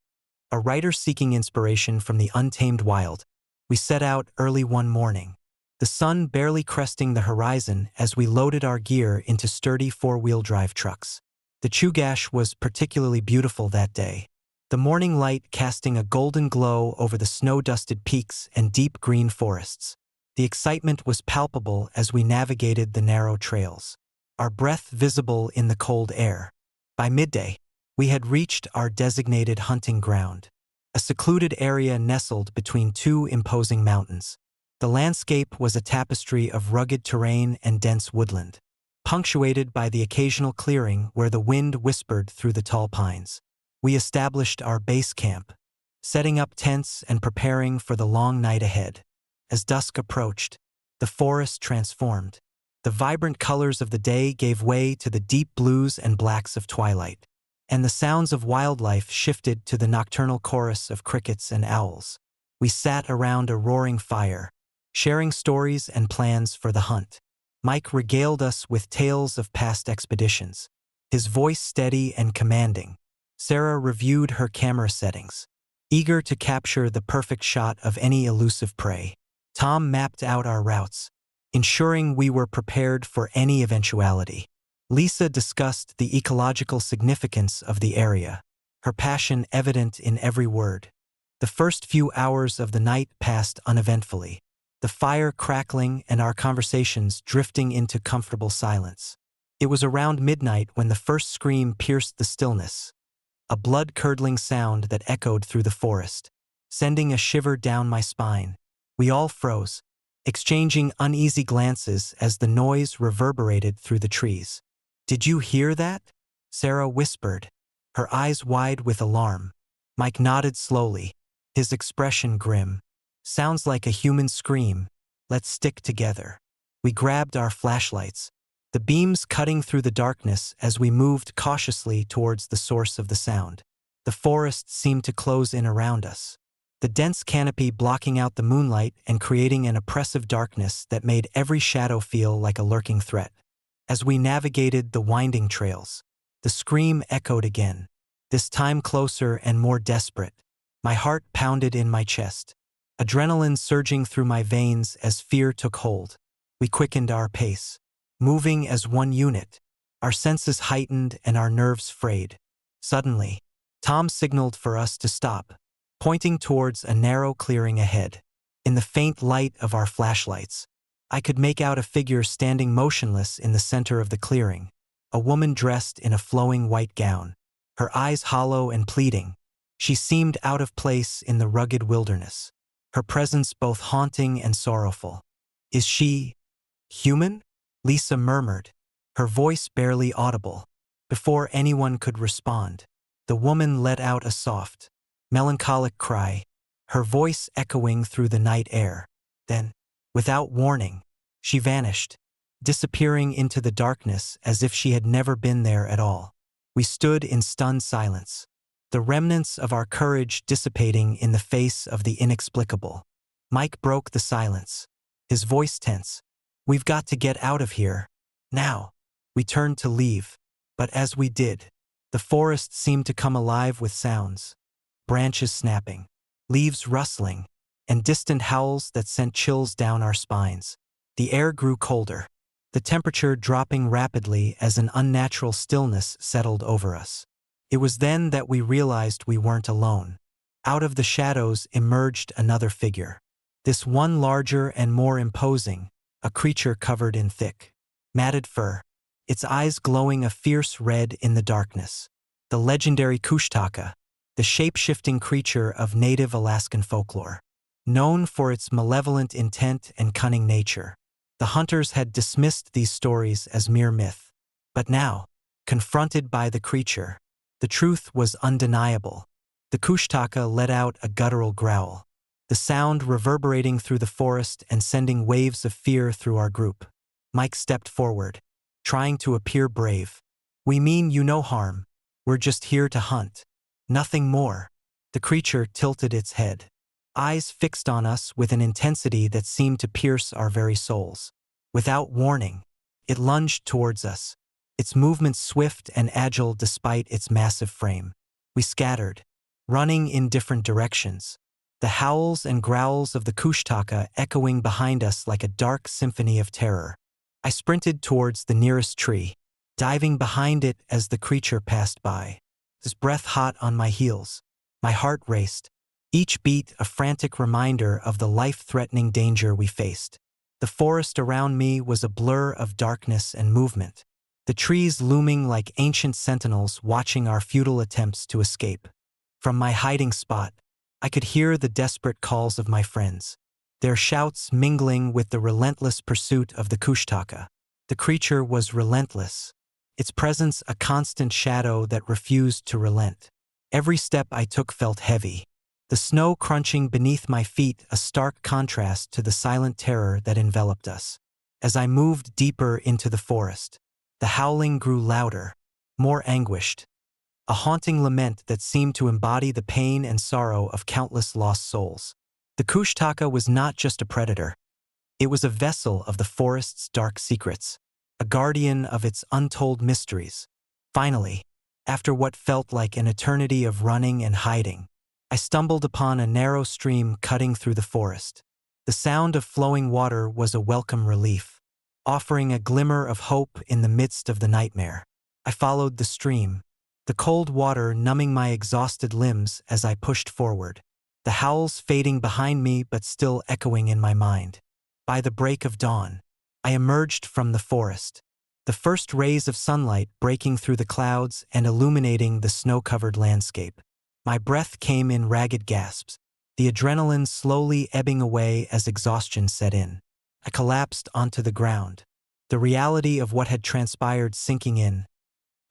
a writer seeking inspiration from the untamed wild. We set out early one morning, the sun barely cresting the horizon as we loaded our gear into sturdy 4-wheel drive trucks. The Chugach was particularly beautiful that day, the morning light casting a golden glow over the snow-dusted peaks and deep green forests. The excitement was palpable as we navigated the narrow trails, our breath visible in the cold air. By midday, we had reached our designated hunting ground, a secluded area nestled between 2 imposing mountains. The landscape was a tapestry of rugged terrain and dense woodland, punctuated by the occasional clearing where the wind whispered through the tall pines. We established our base camp, setting up tents and preparing for the long night ahead. As dusk approached, the forest transformed. The vibrant colors of the day gave way to the deep blues and blacks of twilight, and the sounds of wildlife shifted to the nocturnal chorus of crickets and owls. We sat around a roaring fire, sharing stories and plans for the hunt. Mike regaled us with tales of past expeditions, his voice steady and commanding. Sarah reviewed her camera settings, eager to capture the perfect shot of any elusive prey. Tom mapped out our routes, ensuring we were prepared for any eventuality. Lisa discussed the ecological significance of the area, her passion evident in every word. The first few hours of the night passed uneventfully, the fire crackling and our conversations drifting into comfortable silence. It was around midnight when the first scream pierced the stillness, a blood-curdling sound that echoed through the forest, sending a shiver down my spine. We all froze, exchanging uneasy glances as the noise reverberated through the trees. "Did you hear that?" Sarah whispered, her eyes wide with alarm. Mike nodded slowly, his expression grim. "Sounds like a human scream. Let's stick together." We grabbed our flashlights, the beams cutting through the darkness as we moved cautiously towards the source of the sound. The forest seemed to close in around us, the dense canopy blocking out the moonlight and creating an oppressive darkness that made every shadow feel like a lurking threat. As we navigated the winding trails, the scream echoed again, this time closer and more desperate. My heart pounded in my chest, adrenaline surging through my veins as fear took hold. We quickened our pace, moving as one unit, our senses heightened and our nerves frayed. Suddenly, Tom signaled for us to stop, pointing towards a narrow clearing ahead. In the faint light of our flashlights, I could make out a figure standing motionless in the center of the clearing, a woman dressed in a flowing white gown, her eyes hollow and pleading. She seemed out of place in the rugged wilderness, her presence both haunting and sorrowful. "Is she human?" Lisa murmured, her voice barely audible. Before anyone could respond, the woman let out a soft, melancholic cry, her voice echoing through the night air. Then, without warning, she vanished, disappearing into the darkness as if she had never been there at all. We stood in stunned silence, the remnants of our courage dissipating in the face of the inexplicable. Mike broke the silence, his voice tense. "We've got to get out of here. Now." We turned to leave, but as we did, the forest seemed to come alive with sounds, branches snapping, leaves rustling, and distant howls that sent chills down our spines. The air grew colder, the temperature dropping rapidly as an unnatural stillness settled over us. It was then that we realized we weren't alone. Out of the shadows emerged another figure, this one larger and more imposing, a creature covered in thick, matted fur, its eyes glowing a fierce red in the darkness. The legendary Kushtaka, the shape-shifting creature of native Alaskan folklore. Known for its malevolent intent and cunning nature, the hunters had dismissed these stories as mere myth. But now, confronted by the creature, the truth was undeniable. The Kushtaka let out a guttural growl, the sound reverberating through the forest and sending waves of fear through our group. Mike stepped forward, trying to appear brave. "We mean you no harm. We're just here to hunt. Nothing more." The creature tilted its head, eyes fixed on us with an intensity that seemed to pierce our very souls. Without warning, it lunged towards us, its movements swift and agile despite its massive frame. We scattered, running in different directions, the howls and growls of the Kushtaka echoing behind us like a dark symphony of terror. I sprinted towards the nearest tree, diving behind it as the creature passed by, his breath hot on my heels. My heart raced, each beat a frantic reminder of the life-threatening danger we faced. The forest around me was a blur of darkness and movement, the trees looming like ancient sentinels watching our futile attempts to escape. From my hiding spot, I could hear the desperate calls of my friends, their shouts mingling with the relentless pursuit of the Kushtaka. The creature was relentless, its presence a constant shadow that refused to relent. Every step I took felt heavy, the snow crunching beneath my feet a stark contrast to the silent terror that enveloped us. As I moved deeper into the forest, the howling grew louder, more anguished, a haunting lament that seemed to embody the pain and sorrow of countless lost souls. The Kushtaka was not just a predator. It was a vessel of the forest's dark secrets, a guardian of its untold mysteries. Finally, after what felt like an eternity of running and hiding, I stumbled upon a narrow stream cutting through the forest. The sound of flowing water was a welcome relief, offering a glimmer of hope in the midst of the nightmare. I followed the stream, the cold water numbing my exhausted limbs as I pushed forward, the howls fading behind me but still echoing in my mind. By the break of dawn, I emerged from the forest, the first rays of sunlight breaking through the clouds and illuminating the snow-covered landscape. My breath came in ragged gasps, the adrenaline slowly ebbing away as exhaustion set in. I collapsed onto the ground, the reality of what had transpired sinking in,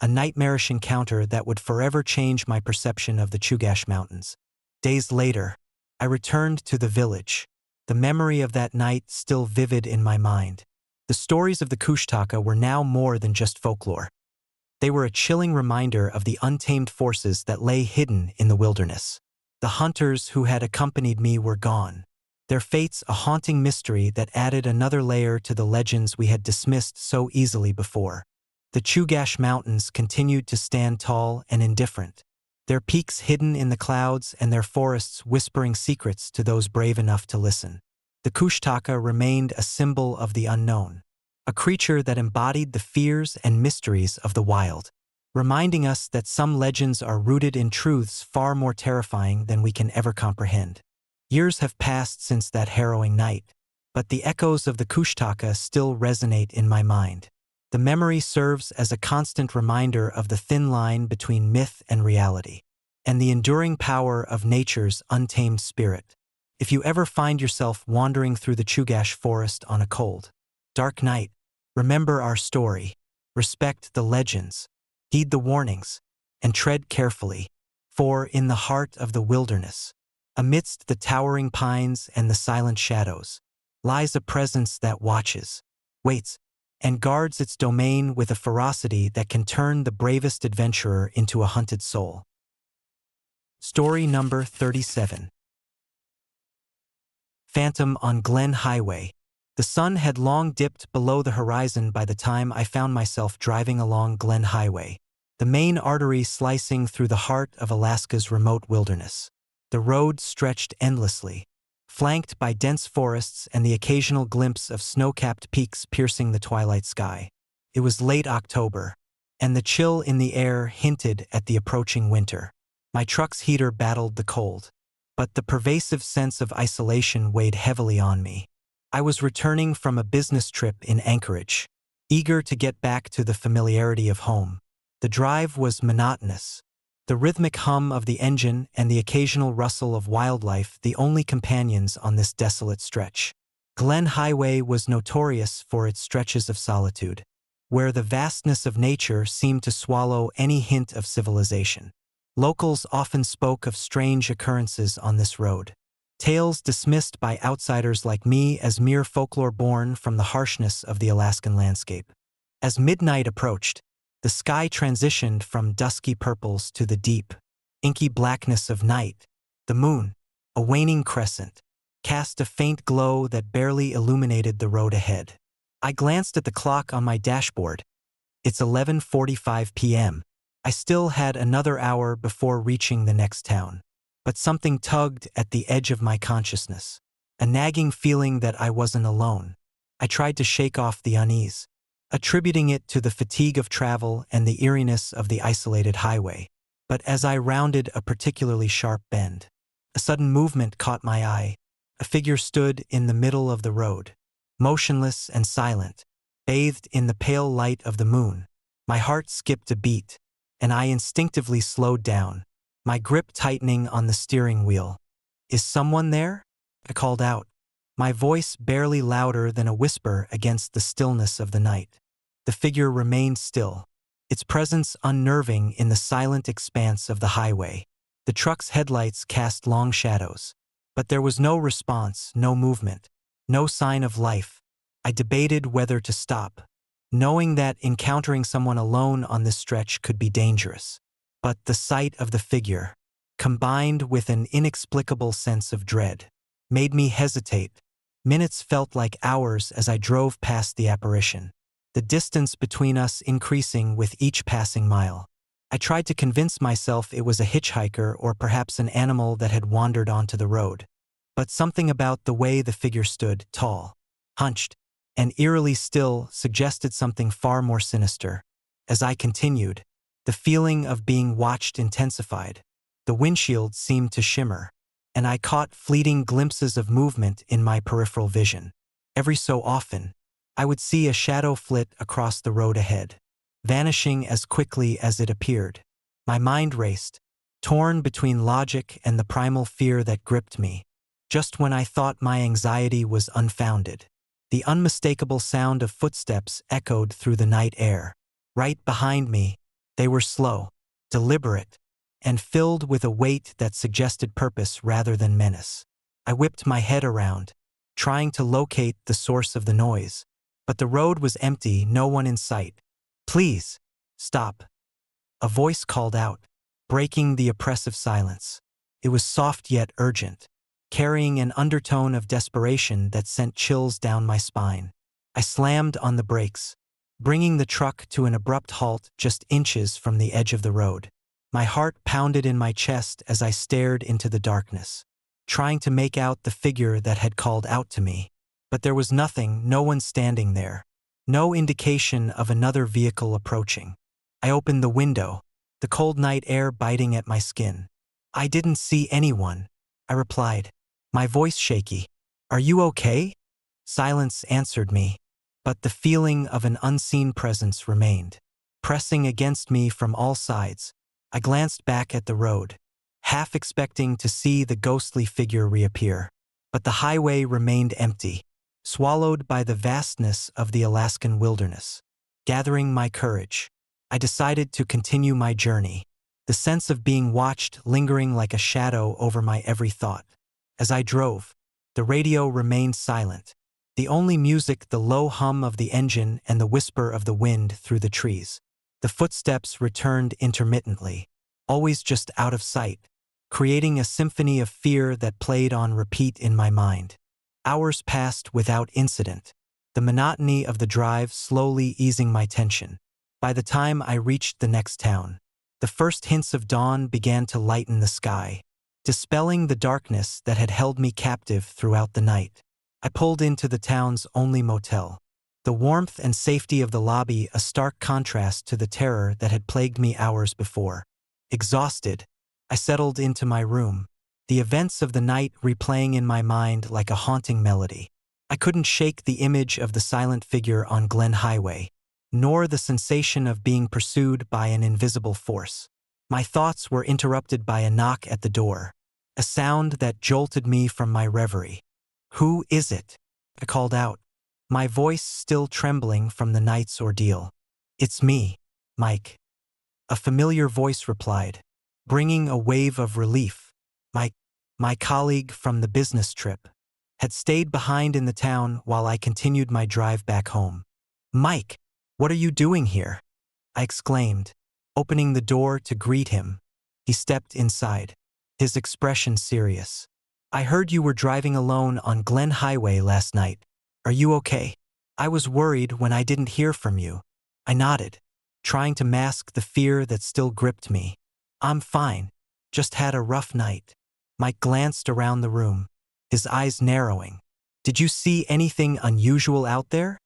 a nightmarish encounter that would forever change my perception of the Chugach Mountains. Days later, I returned to the village, the memory of that night still vivid in my mind. The stories of the Kushtaka were now more than just folklore. They were a chilling reminder of the untamed forces that lay hidden in the wilderness. The hunters who had accompanied me were gone, their fates a haunting mystery that added another layer to the legends we had dismissed so easily before. The Chugach Mountains continued to stand tall and indifferent, their peaks hidden in the clouds and their forests whispering secrets to those brave enough to listen. The Kushtaka remained a symbol of the unknown, a creature that embodied the fears and mysteries of the wild, reminding us that some legends are rooted in truths far more terrifying than we can ever comprehend. Years have passed since that harrowing night, but the echoes of the Kushtaka still resonate in my mind. The memory serves as a constant reminder of the thin line between myth and reality, and the enduring power of nature's untamed spirit. If you ever find yourself wandering through the Chugash forest on a cold, dark night, remember our story, respect the legends, heed the warnings, and tread carefully, for in the heart of the wilderness, amidst the towering pines and the silent shadows, lies a presence that watches, waits, and guards its domain with a ferocity that can turn the bravest adventurer into a hunted soul. Story number 37. Phantom on Glen Highway. The sun had long dipped below the horizon by the time I found myself driving along Glen Highway, the main artery slicing through the heart of Alaska's remote wilderness. The road stretched endlessly, flanked by dense forests and the occasional glimpse of snow-capped peaks piercing the twilight sky. It was late October, and the chill in the air hinted at the approaching winter. My truck's heater battled the cold, but the pervasive sense of isolation weighed heavily on me. I was returning from a business trip in Anchorage, eager to get back to the familiarity of home. The drive was monotonous, the rhythmic hum of the engine and the occasional rustle of wildlife the only companions on this desolate stretch. Glen Highway was notorious for its stretches of solitude, where the vastness of nature seemed to swallow any hint of civilization. Locals often spoke of strange occurrences on this road, tales dismissed by outsiders like me as mere folklore born from the harshness of the Alaskan landscape. As midnight approached, the sky transitioned from dusky purples to the deep, inky blackness of night. The moon, a waning crescent, cast a faint glow that barely illuminated the road ahead. I glanced at the clock on my dashboard. It's 11:45 p.m. I still had another hour before reaching the next town. But something tugged at the edge of my consciousness, a nagging feeling that I wasn't alone. I tried to shake off the unease, attributing it to the fatigue of travel and the eeriness of the isolated highway. But as I rounded a particularly sharp bend, a sudden movement caught my eye. A figure stood in the middle of the road, motionless and silent, bathed in the pale light of the moon. My heart skipped a beat, and I instinctively slowed down, my grip tightening on the steering wheel. "Is someone there?" I called out, my voice barely louder than a whisper against the stillness of the night. The figure remained still, its presence unnerving in the silent expanse of the highway. The truck's headlights cast long shadows, but there was no response, no movement, no sign of life. I debated whether to stop, knowing that encountering someone alone on this stretch could be dangerous. But the sight of the figure, combined with an inexplicable sense of dread, made me hesitate. Minutes felt like hours as I drove past the apparition, the distance between us increasing with each passing mile. I tried to convince myself it was a hitchhiker or perhaps an animal that had wandered onto the road. But something about the way the figure stood, tall, hunched, and eerily still, suggested something far more sinister. As I continued, the feeling of being watched intensified. The windshield seemed to shimmer, and I caught fleeting glimpses of movement in my peripheral vision. Every so often, I would see a shadow flit across the road ahead, vanishing as quickly as it appeared. My mind raced, torn between logic and the primal fear that gripped me. Just when I thought my anxiety was unfounded, the unmistakable sound of footsteps echoed through the night air. Right behind me, they were slow, deliberate, and filled with a weight that suggested purpose rather than menace. I whipped my head around, trying to locate the source of the noise, but the road was empty, no one in sight. "Please, stop," a voice called out, breaking the oppressive silence. It was soft yet urgent, carrying an undertone of desperation that sent chills down my spine. I slammed on the brakes, bringing the truck to an abrupt halt just inches from the edge of the road. My heart pounded in my chest as I stared into the darkness, trying to make out the figure that had called out to me. But there was nothing, no one standing there. No indication of another vehicle approaching. I opened the window, the cold night air biting at my skin. "I didn't see anyone," I replied, my voice shaky. "Are you okay?" Silence answered me, but the feeling of an unseen presence remained, pressing against me from all sides. I glanced back at the road, half expecting to see the ghostly figure reappear. But the highway remained empty, swallowed by the vastness of the Alaskan wilderness. Gathering my courage, I decided to continue my journey, the sense of being watched lingering like a shadow over my every thought. As I drove, the radio remained silent, the only music the low hum of the engine and the whisper of the wind through the trees. The footsteps returned intermittently, always just out of sight, creating a symphony of fear that played on repeat in my mind. Hours passed without incident, the monotony of the drive slowly easing my tension. By the time I reached the next town, the first hints of dawn began to lighten the sky, dispelling the darkness that had held me captive throughout the night. I pulled into the town's only motel, the warmth and safety of the lobby a stark contrast to the terror that had plagued me hours before. Exhausted, I settled into my room, the events of the night replaying in my mind like a haunting melody. I couldn't shake the image of the silent figure on Glen Highway, nor the sensation of being pursued by an invisible force. My thoughts were interrupted by a knock at the door, a sound that jolted me from my reverie. "Who is it?" I called out, my voice still trembling from the night's ordeal. "It's me, Mike," a familiar voice replied, bringing a wave of relief. My colleague from the business trip had stayed behind in the town while I continued my drive back home. "Mike, what are you doing here?" I exclaimed, opening the door to greet him. He stepped inside, his expression serious. "I heard you were driving alone on Glen Highway last night. Are you okay?" "I was worried when I didn't hear from you." I nodded, trying to mask the fear that still gripped me. "I'm fine, just had a rough night." Mike glanced around the room, his eyes narrowing. "Did you see anything unusual out there?"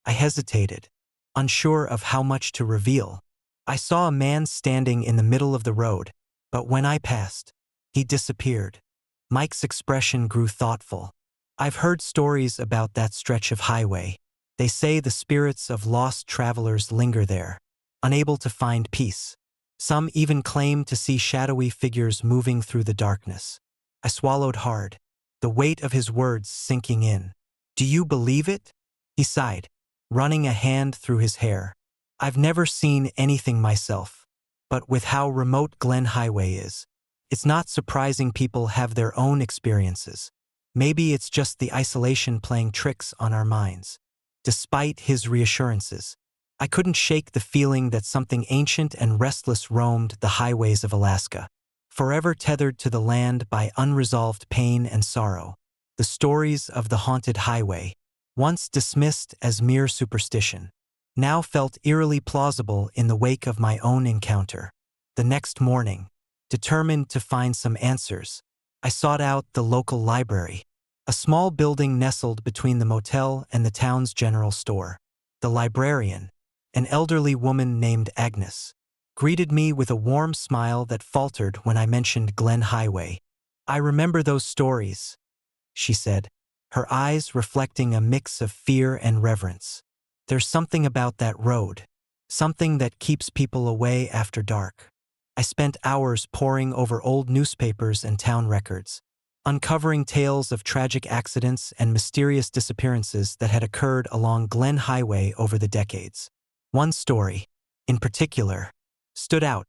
I hesitated, unsure of how much to reveal. "I saw a man standing in the middle of the road, but when I passed, he disappeared." Mike's expression grew thoughtful. "I've heard stories about that stretch of highway. They say the spirits of lost travelers linger there, unable to find peace. Some even claim to see shadowy figures moving through the darkness." I swallowed hard, the weight of his words sinking in. "Do you believe it?" He sighed, running a hand through his hair. "I've never seen anything myself, but with how remote Glen Highway is, it's not surprising people have their own experiences. Maybe it's just the isolation playing tricks on our minds." Despite his reassurances, I couldn't shake the feeling that something ancient and restless roamed the highways of Alaska, forever tethered to the land by unresolved pain and sorrow. The stories of the haunted highway, once dismissed as mere superstition, now felt eerily plausible in the wake of my own encounter. The next morning, determined to find some answers, I sought out the local library, a small building nestled between the motel and the town's general store. The librarian, an elderly woman named Agnes, greeted me with a warm smile that faltered when I mentioned Glen Highway. "I remember those stories," she said, her eyes reflecting a mix of fear and reverence. "There's something about that road, something that keeps people away after dark." I spent hours poring over old newspapers and town records, uncovering tales of tragic accidents and mysterious disappearances that had occurred along Glen Highway over the decades. One story, in particular, stood out,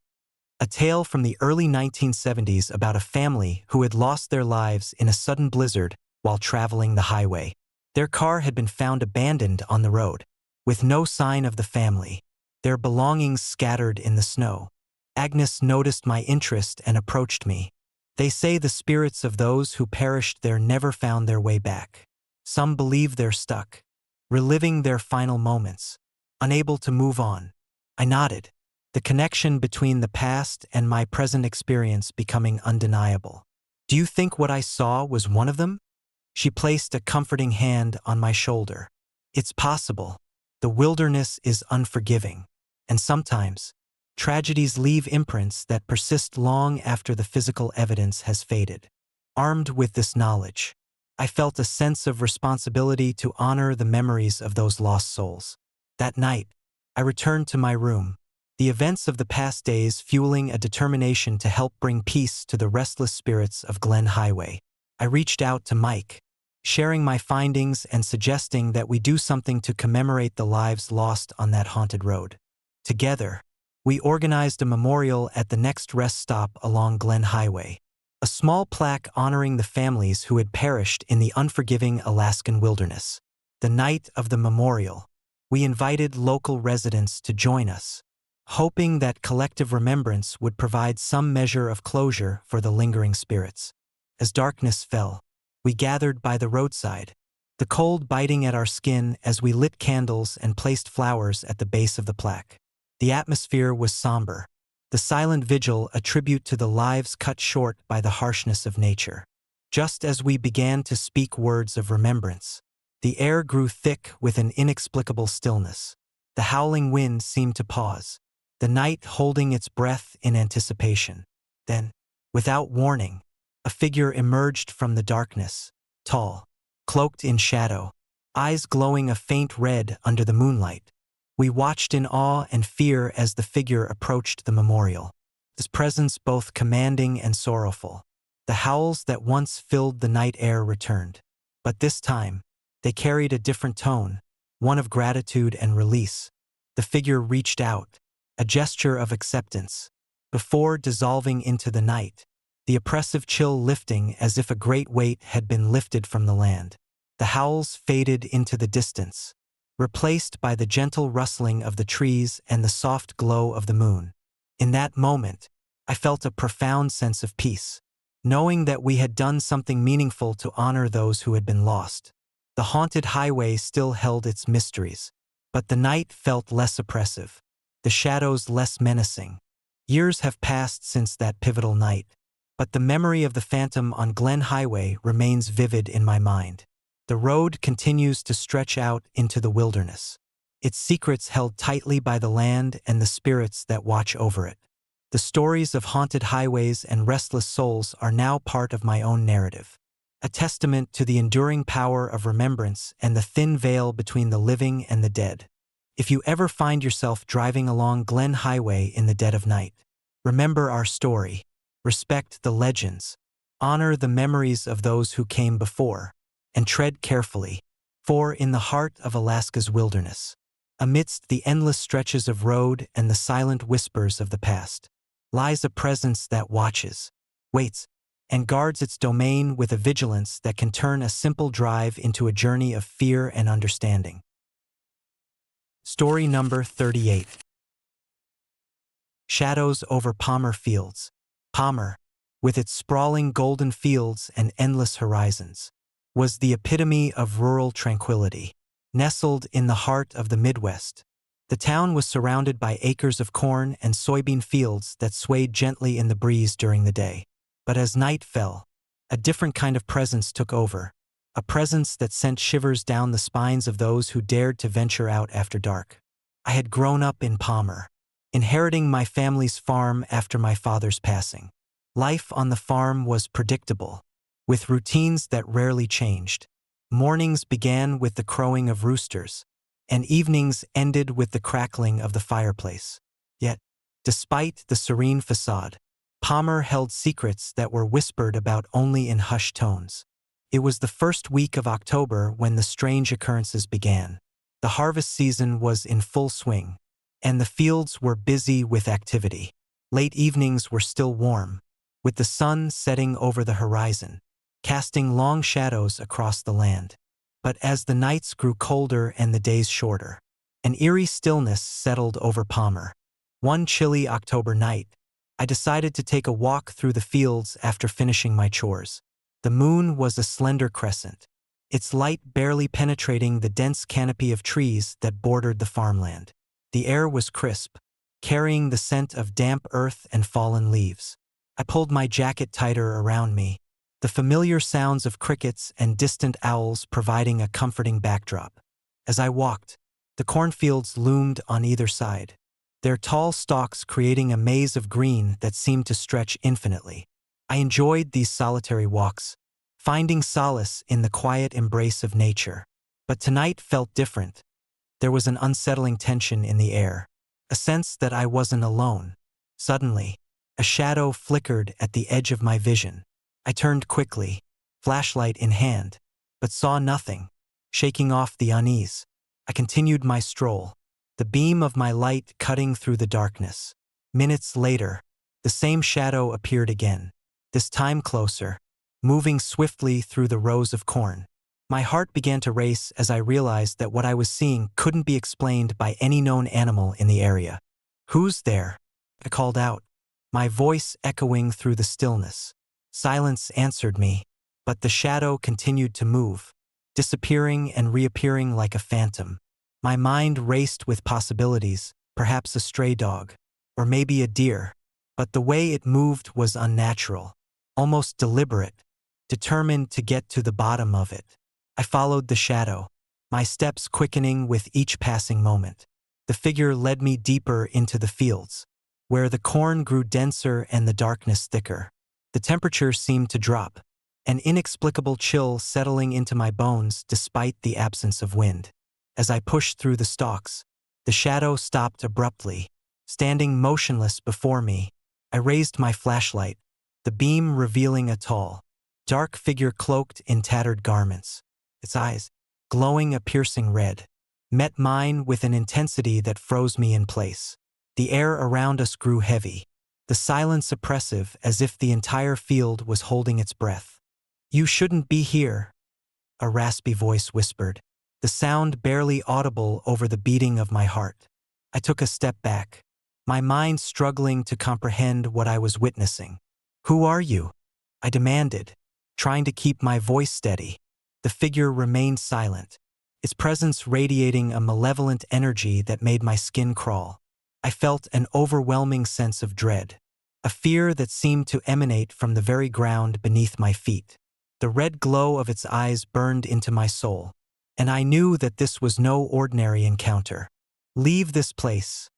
a tale from the early 1970s about a family who had lost their lives in a sudden blizzard while traveling the highway. Their car had been found abandoned on the road, with no sign of the family, their belongings scattered in the snow. Agnes noticed my interest and approached me. "They say the spirits of those who perished there never found their way back. Some believe they're stuck, reliving their final moments, unable to move on." I nodded, the connection between the past and my present experience becoming undeniable. "Do you think what I saw was one of them?" She placed a comforting hand on my shoulder. "It's possible. The wilderness is unforgiving, and sometimes, tragedies leave imprints that persist long after the physical evidence has faded. Armed with this knowledge, I felt a sense of responsibility to honor the memories of those lost souls. That night, I returned to my room, the events of the past days fueling a determination to help bring peace to the restless spirits of Glen Highway. I reached out to Mike, sharing my findings and suggesting that we do something to commemorate the lives lost on that haunted road. Together, we organized a memorial at the next rest stop along Glen Highway, a small plaque honoring the families who had perished in the unforgiving Alaskan wilderness. The night of the memorial, we invited local residents to join us, hoping that collective remembrance would provide some measure of closure for the lingering spirits. As darkness fell, we gathered by the roadside, the cold biting at our skin as we lit candles and placed flowers at the base of the plaque. The atmosphere was somber, the silent vigil a tribute to the lives cut short by the harshness of nature. Just as we began to speak words of remembrance, the air grew thick with an inexplicable stillness. The howling wind seemed to pause, the night holding its breath in anticipation. Then, without warning, a figure emerged from the darkness, tall, cloaked in shadow, eyes glowing a faint red under the moonlight. We watched in awe and fear as the figure approached the memorial, his presence both commanding and sorrowful. The howls that once filled the night air returned, but this time, they carried a different tone, one of gratitude and release. The figure reached out, a gesture of acceptance, before dissolving into the night, the oppressive chill lifting as if a great weight had been lifted from the land. The howls faded into the distance, replaced by the gentle rustling of the trees and the soft glow of the moon. In that moment, I felt a profound sense of peace, knowing that we had done something meaningful to honor those who had been lost. The haunted highway still held its mysteries, but the night felt less oppressive, the shadows less menacing. Years have passed since that pivotal night, but the memory of the phantom on Glen Highway remains vivid in my mind. The road continues to stretch out into the wilderness, its secrets held tightly by the land and the spirits that watch over it. The stories of haunted highways and restless souls are now part of my own narrative, a testament to the enduring power of remembrance and the thin veil between the living and the dead. If you ever find yourself driving along Glen Highway in the dead of night, remember our story, respect the legends, honor the memories of those who came before, and tread carefully, for in the heart of Alaska's wilderness, amidst the endless stretches of road and the silent whispers of the past, lies a presence that watches, waits, and guards its domain with a vigilance that can turn a simple drive into a journey of fear and understanding. Story number 38. Shadows over Palmer Fields. Palmer, with its sprawling golden fields and endless horizons, was the epitome of rural tranquility. Nestled in the heart of the Midwest, the town was surrounded by acres of corn and soybean fields that swayed gently in the breeze during the day. But as night fell, a different kind of presence took over, a presence that sent shivers down the spines of those who dared to venture out after dark. I had grown up in Palmer, inheriting my family's farm after my father's passing. Life on the farm was predictable, with routines that rarely changed. Mornings began with the crowing of roosters, and evenings ended with the crackling of the fireplace. Yet, despite the serene facade, Palmer held secrets that were whispered about only in hushed tones. It was the first week of October when the strange occurrences began. The harvest season was in full swing, and the fields were busy with activity. Late evenings were still warm, with the sun setting over the horizon, casting long shadows across the land. But as the nights grew colder and the days shorter, an eerie stillness settled over Palmer. One chilly October night, I decided to take a walk through the fields after finishing my chores. The moon was a slender crescent, its light barely penetrating the dense canopy of trees that bordered the farmland. The air was crisp, carrying the scent of damp earth and fallen leaves. I pulled my jacket tighter around me, the familiar sounds of crickets and distant owls providing a comforting backdrop. As I walked, The cornfields loomed on either side, their tall stalks creating a maze of green that seemed to stretch infinitely. I enjoyed these solitary walks, finding solace in the quiet embrace of nature. But tonight felt different. There was an unsettling tension in the air, a sense that I wasn't alone. Suddenly, a shadow flickered at the edge of my vision. I turned quickly, flashlight in hand, but saw nothing. Shaking off the unease, I continued my stroll, the beam of my light cutting through the darkness. Minutes later, the same shadow appeared again, this time closer, moving swiftly through the rows of corn. My heart began to race as I realized that what I was seeing couldn't be explained by any known animal in the area. "Who's there?" I called out, my voice echoing through the stillness. Silence answered me, but the shadow continued to move, disappearing and reappearing like a phantom. My mind raced with possibilities, perhaps a stray dog, or maybe a deer, but the way it moved was unnatural, almost deliberate, determined to get to the bottom of it. I followed the shadow, my steps quickening with each passing moment. The figure led me deeper into the fields, where the corn grew denser and the darkness thicker. The temperature seemed to drop, an inexplicable chill settling into my bones despite the absence of wind. As I pushed through the stalks, the shadow stopped abruptly, standing motionless before me. I raised my flashlight, the beam revealing a tall, dark figure cloaked in tattered garments. Its eyes, glowing a piercing red, met mine with an intensity that froze me in place. The air around us grew heavy, the silence oppressive as if the entire field was holding its breath. "You shouldn't be here," a raspy voice whispered, the sound barely audible over the beating of my heart. I took a step back, my mind struggling to comprehend what I was witnessing. "Who are you?" I demanded, trying to keep my voice steady. The figure remained silent, its presence radiating a malevolent energy that made my skin crawl. I felt an overwhelming sense of dread, a fear that seemed to emanate from the very ground beneath my feet. The red glow of its eyes burned into my soul, and I knew that this was no ordinary encounter. "Leave this place,"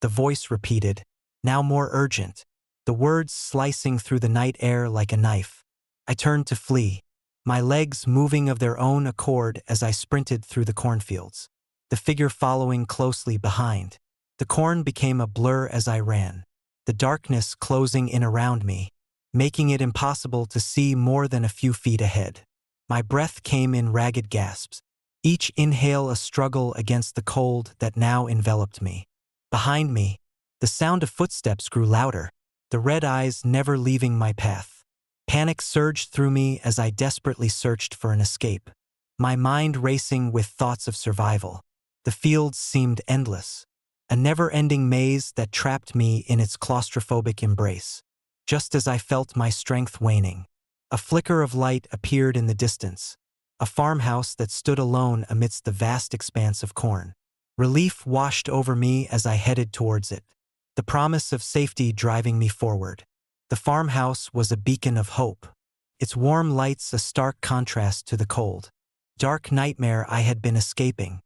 the voice repeated, now more urgent, the words slicing through the night air like a knife. I turned to flee, my legs moving of their own accord as I sprinted through the cornfields, the figure following closely behind. The corn became a blur as I ran, the darkness closing in around me, making it impossible to see more than a few feet ahead. My breath came in ragged gasps, each inhale a struggle against the cold that now enveloped me. Behind me, the sound of footsteps grew louder, the red eyes never leaving my path. Panic surged through me as I desperately searched for an escape, my mind racing with thoughts of survival. The fields seemed endless, a never-ending maze that trapped me in its claustrophobic embrace. Just as I felt my strength waning, a flicker of light appeared in the distance, a farmhouse that stood alone amidst the vast expanse of corn. Relief washed over me as I headed towards it, the promise of safety driving me forward. The farmhouse was a beacon of hope, its warm lights a stark contrast to the cold, dark nightmare I had been escaping.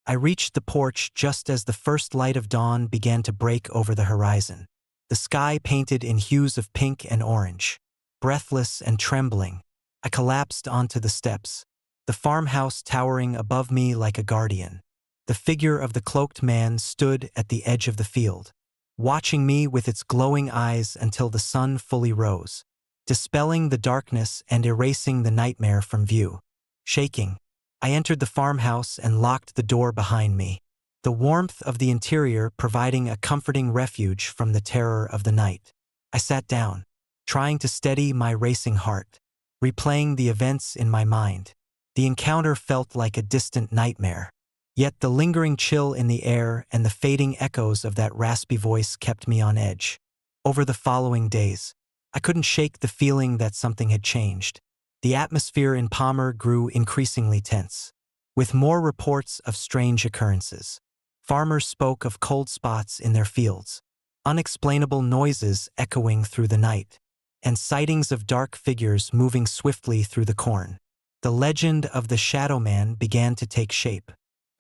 I reached the porch just as the first light of dawn began to break over the horizon, the sky painted in hues of pink and orange. Breathless and trembling, I collapsed onto the steps, the farmhouse towering above me like a guardian. The figure of the cloaked man stood at the edge of the field, watching me with its glowing eyes until the sun fully rose, dispelling the darkness and erasing the nightmare from view. Shaking, I entered the farmhouse and locked the door behind me, the warmth of the interior providing a comforting refuge from the terror of the night. I sat down, trying to steady my racing heart, replaying the events in my mind. The encounter felt like a distant nightmare, yet the lingering chill in the air and the fading echoes of that raspy voice kept me on edge. Over the following days, I couldn't shake the feeling that something had changed. The atmosphere in Palmer grew increasingly tense, with more reports of strange occurrences. Farmers spoke of cold spots in their fields, unexplainable noises echoing through the night, and sightings of dark figures moving swiftly through the corn. The legend of the Shadow Man began to take shape,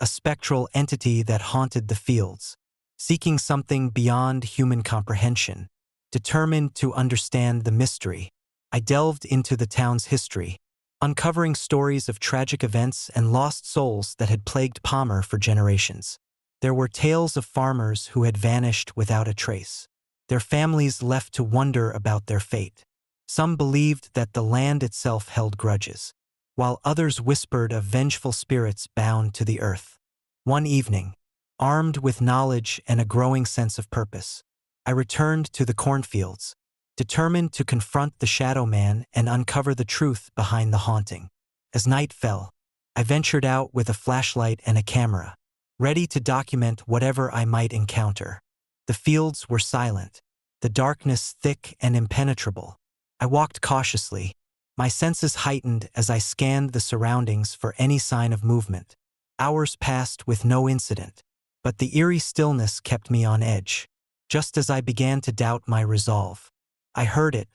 a spectral entity that haunted the fields, seeking something beyond human comprehension. Determined to understand the mystery, I delved into the town's history, uncovering stories of tragic events and lost souls that had plagued Palmer for generations. There were tales of farmers who had vanished without a trace, their families left to wonder about their fate. Some believed that the land itself held grudges, while others whispered of vengeful spirits bound to the earth. One evening, armed with knowledge and a growing sense of purpose, I returned to the cornfields, determined to confront the Shadow Man and uncover the truth behind the haunting. As night fell, I ventured out with a flashlight and a camera, ready to document whatever I might encounter. The fields were silent, the darkness thick and impenetrable. I walked cautiously, my senses heightened as I scanned the surroundings for any sign of movement. Hours passed with no incident, but the eerie stillness kept me on edge. Just as I began to doubt my resolve, I heard it,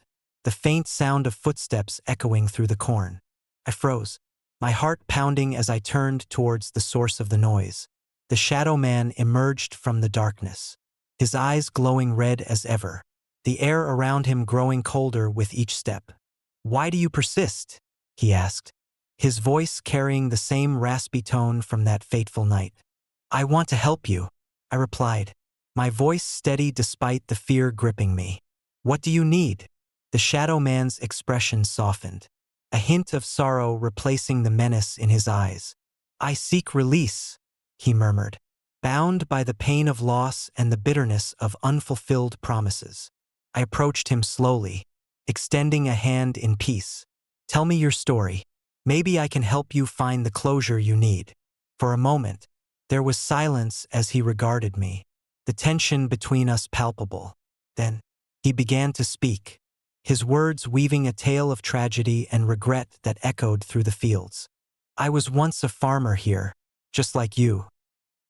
the faint sound of footsteps echoing through the corn. I froze, my heart pounding as I turned towards the source of the noise. The Shadow Man emerged from the darkness, his eyes glowing red as ever, the air around him growing colder with each step. "Why do you persist?" he asked, his voice carrying the same raspy tone from that fateful night. "I want to help you," I replied, my voice steady despite the fear gripping me. "What do you need?" The Shadow Man's expression softened, a hint of sorrow replacing the menace in his eyes. "I seek release," he murmured, bound by the pain of loss and the bitterness of unfulfilled promises. I approached him slowly, extending a hand in peace. "Tell me your story. Maybe I can help you find the closure you need." For a moment, there was silence as he regarded me, the tension between us palpable. Then, he began to speak, his words weaving a tale of tragedy and regret that echoed through the fields. "I was once a farmer here, just like you,"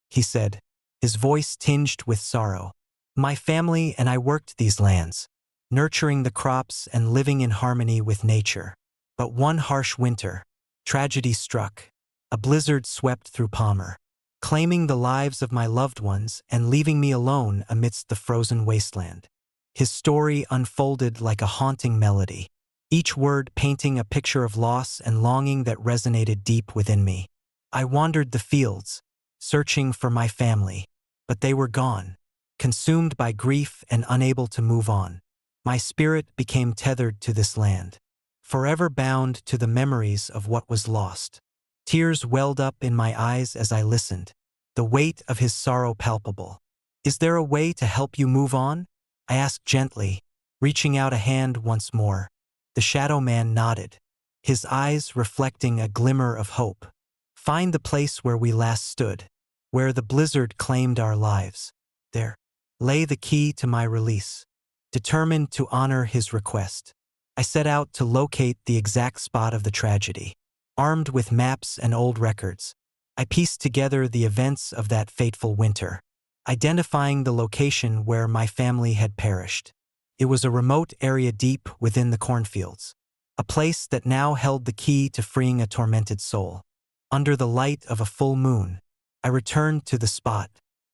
he said, his voice tinged with sorrow. "My family and I worked these lands, nurturing the crops and living in harmony with nature. But one harsh winter, tragedy struck. A blizzard swept through Palmer, claiming the lives of my loved ones and leaving me alone amidst the frozen wasteland." His story unfolded like a haunting melody, each word painting a picture of loss and longing that resonated deep within me. I wandered the fields, searching for my family, but they were gone, consumed by grief and unable to move on. My spirit became tethered to this land, forever bound to the memories of what was lost. Tears welled up in my eyes as I listened, the weight of his sorrow palpable. "Is there a way to help you move on?" I asked gently, reaching out a hand once more. The Shadow Man nodded, his eyes reflecting a glimmer of hope. "Find the place where we last stood, where the blizzard claimed our lives. There lay the key to my release." Determined to honor his request, I set out to locate the exact spot of the tragedy. Armed with maps and old records, I pieced together the events of that fateful winter, identifying the location where my family had perished. It was a remote area deep within the cornfields, a place that now held the key to freeing a tormented soul. Under the light of a full moon, I returned to the spot,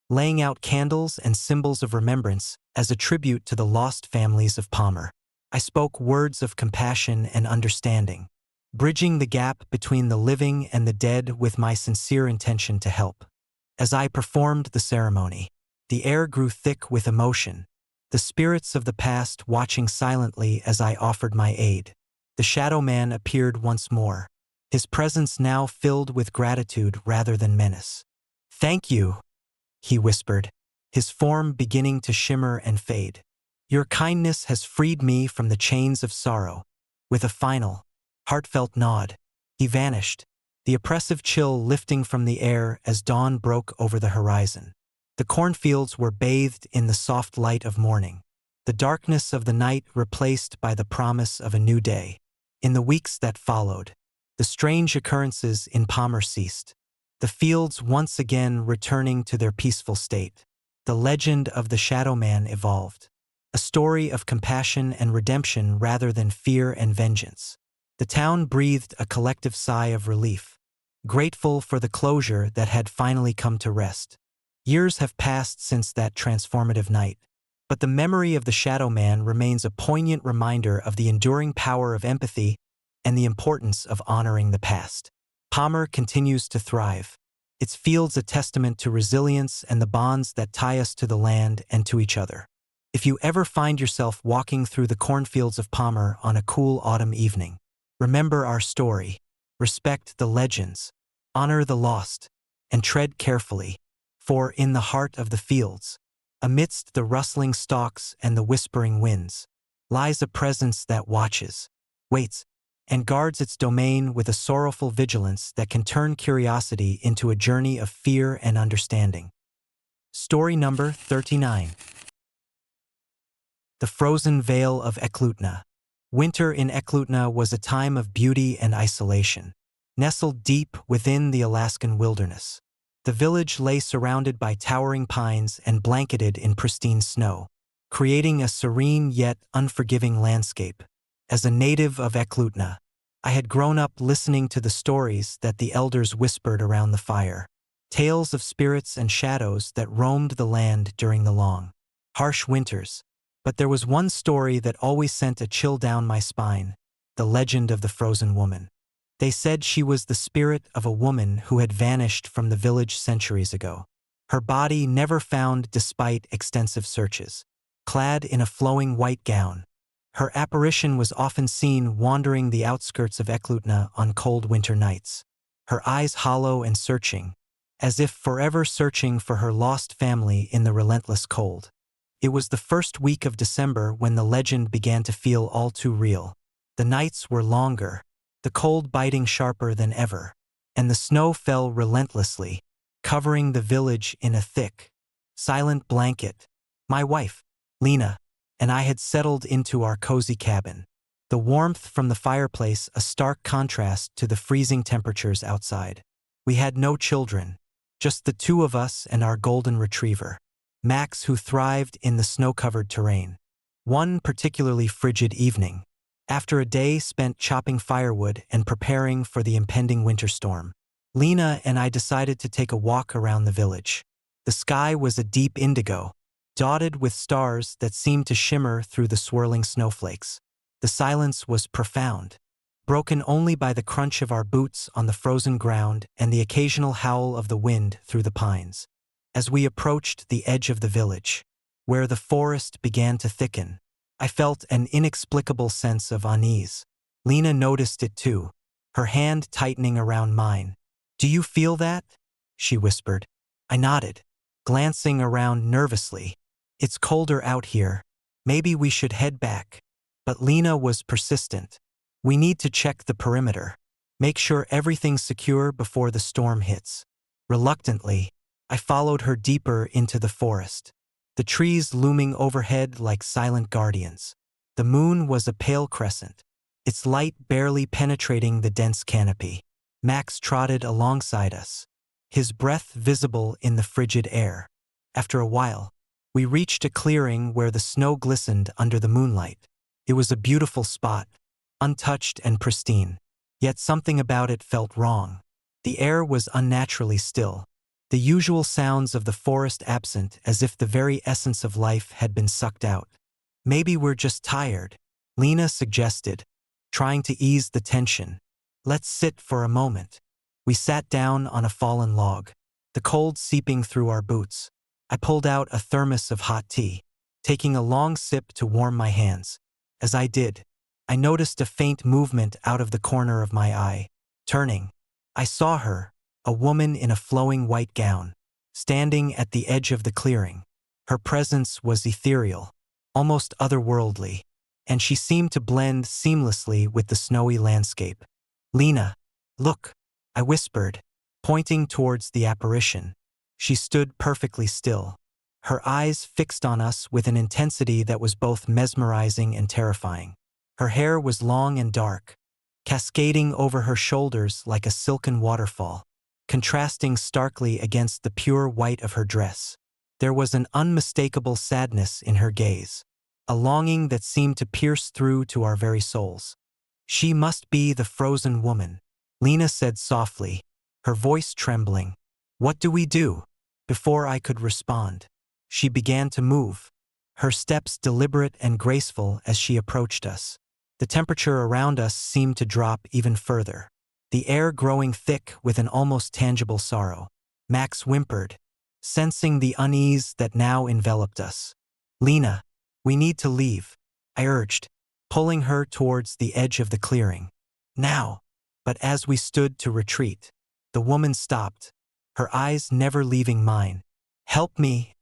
laying out candles and symbols of remembrance as a tribute to the lost families of Palmer. I spoke words of compassion and understanding, bridging the gap between the living and the dead with my sincere intention to help. As I performed the ceremony, the air grew thick with emotion, the spirits of the past watching silently as I offered my aid. The Shadow Man appeared once more, his presence now filled with gratitude rather than menace. "Thank you," he whispered, his form beginning to shimmer and fade. "Your kindness has freed me from the chains of sorrow." With a final, heartfelt nod, he vanished, the oppressive chill lifting from the air as dawn broke over the horizon. The cornfields were bathed in the soft light of morning, the darkness of the night replaced by the promise of a new day. In the weeks that followed, the strange occurrences in Palmer ceased, the fields once again returning to their peaceful state. The legend of the Shadow Man evolved, a story of compassion and redemption rather than fear and vengeance. The town breathed a collective sigh of relief, grateful for the closure that had finally come to rest. Years have passed since that transformative night, but the memory of the Shadow Man remains a poignant reminder of the enduring power of empathy and the importance of honoring the past. Palmer continues to thrive, its fields a testament to resilience and the bonds that tie us to the land and to each other. If you ever find yourself walking through the cornfields of Palmer on a cool autumn evening, remember our story, respect the legends, honor the lost, and tread carefully, for in the heart of the fields, amidst the rustling stalks and the whispering winds, lies a presence that watches, waits, and guards its domain with a sorrowful vigilance that can turn curiosity into a journey of fear and understanding. Story number 39. The Frozen Vale of Eklutna. Winter in Eklutna was a time of beauty and isolation. Nestled deep within the Alaskan wilderness, the village lay surrounded by towering pines and blanketed in pristine snow, creating a serene yet unforgiving landscape. As a native of Eklutna, I had grown up listening to the stories that the elders whispered around the fire, tales of spirits and shadows that roamed the land during the long, harsh winters. But there was one story that always sent a chill down my spine, the legend of the Frozen Woman. They said she was the spirit of a woman who had vanished from the village centuries ago, her body never found despite extensive searches. Clad in a flowing white gown, her apparition was often seen wandering the outskirts of Eklutna on cold winter nights, her eyes hollow and searching, as if forever searching for her lost family in the relentless cold. It was the first week of December when the legend began to feel all too real. The nights were longer, the cold biting sharper than ever, and the snow fell relentlessly, covering the village in a thick, silent blanket. My wife, Lena, and I had settled into our cozy cabin, the warmth from the fireplace a stark contrast to the freezing temperatures outside. We had no children, just the two of us and our golden retriever, Max, who thrived in the snow-covered terrain. One particularly frigid evening, after a day spent chopping firewood and preparing for the impending winter storm, Lena and I decided to take a walk around the village. The sky was a deep indigo, dotted with stars that seemed to shimmer through the swirling snowflakes. The silence was profound, broken only by the crunch of our boots on the frozen ground and the occasional howl of the wind through the pines. As we approached the edge of the village, where the forest began to thicken, I felt an inexplicable sense of unease. Lena noticed it too, her hand tightening around mine. "Do you feel that?" she whispered. I nodded, glancing around nervously. "It's colder out here. Maybe we should head back." But Lena was persistent. "We need to check the perimeter. Make sure everything's secure before the storm hits." Reluctantly, I followed her deeper into the forest, the trees looming overhead like silent guardians. The moon was a pale crescent, its light barely penetrating the dense canopy. Max trotted alongside us, his breath visible in the frigid air. After a while, we reached a clearing where the snow glistened under the moonlight. It was a beautiful spot, untouched and pristine, yet something about it felt wrong. The air was unnaturally still, the usual sounds of the forest absent, as if the very essence of life had been sucked out. "Maybe we're just tired," Lena suggested, trying to ease the tension. "Let's sit for a moment." We sat down on a fallen log, the cold seeping through our boots. I pulled out a thermos of hot tea, taking a long sip to warm my hands. As I did, I noticed a faint movement out of the corner of my eye. Turning, I saw her, a woman in a flowing white gown, standing at the edge of the clearing. Her presence was ethereal, almost otherworldly, and she seemed to blend seamlessly with the snowy landscape. "Lena, look," I whispered, pointing towards the apparition. She stood perfectly still, her eyes fixed on us with an intensity that was both mesmerizing and terrifying. Her hair was long and dark, cascading over her shoulders like a silken waterfall, contrasting starkly against the pure white of her dress. There was an unmistakable sadness in her gaze, a longing that seemed to pierce through to our very souls. "She must be the Frozen Woman," Lena said softly, her voice trembling. "What do we do?" Before I could respond, she began to move, her steps deliberate and graceful as she approached us. The temperature around us seemed to drop even further, the air growing thick with an almost tangible sorrow. Max whimpered, sensing the unease that now enveloped us. "Lena, we need to leave," I urged, pulling her towards the edge of the clearing. "Now." But as we stood to retreat, the woman stopped, her eyes never leaving mine. "Help me,"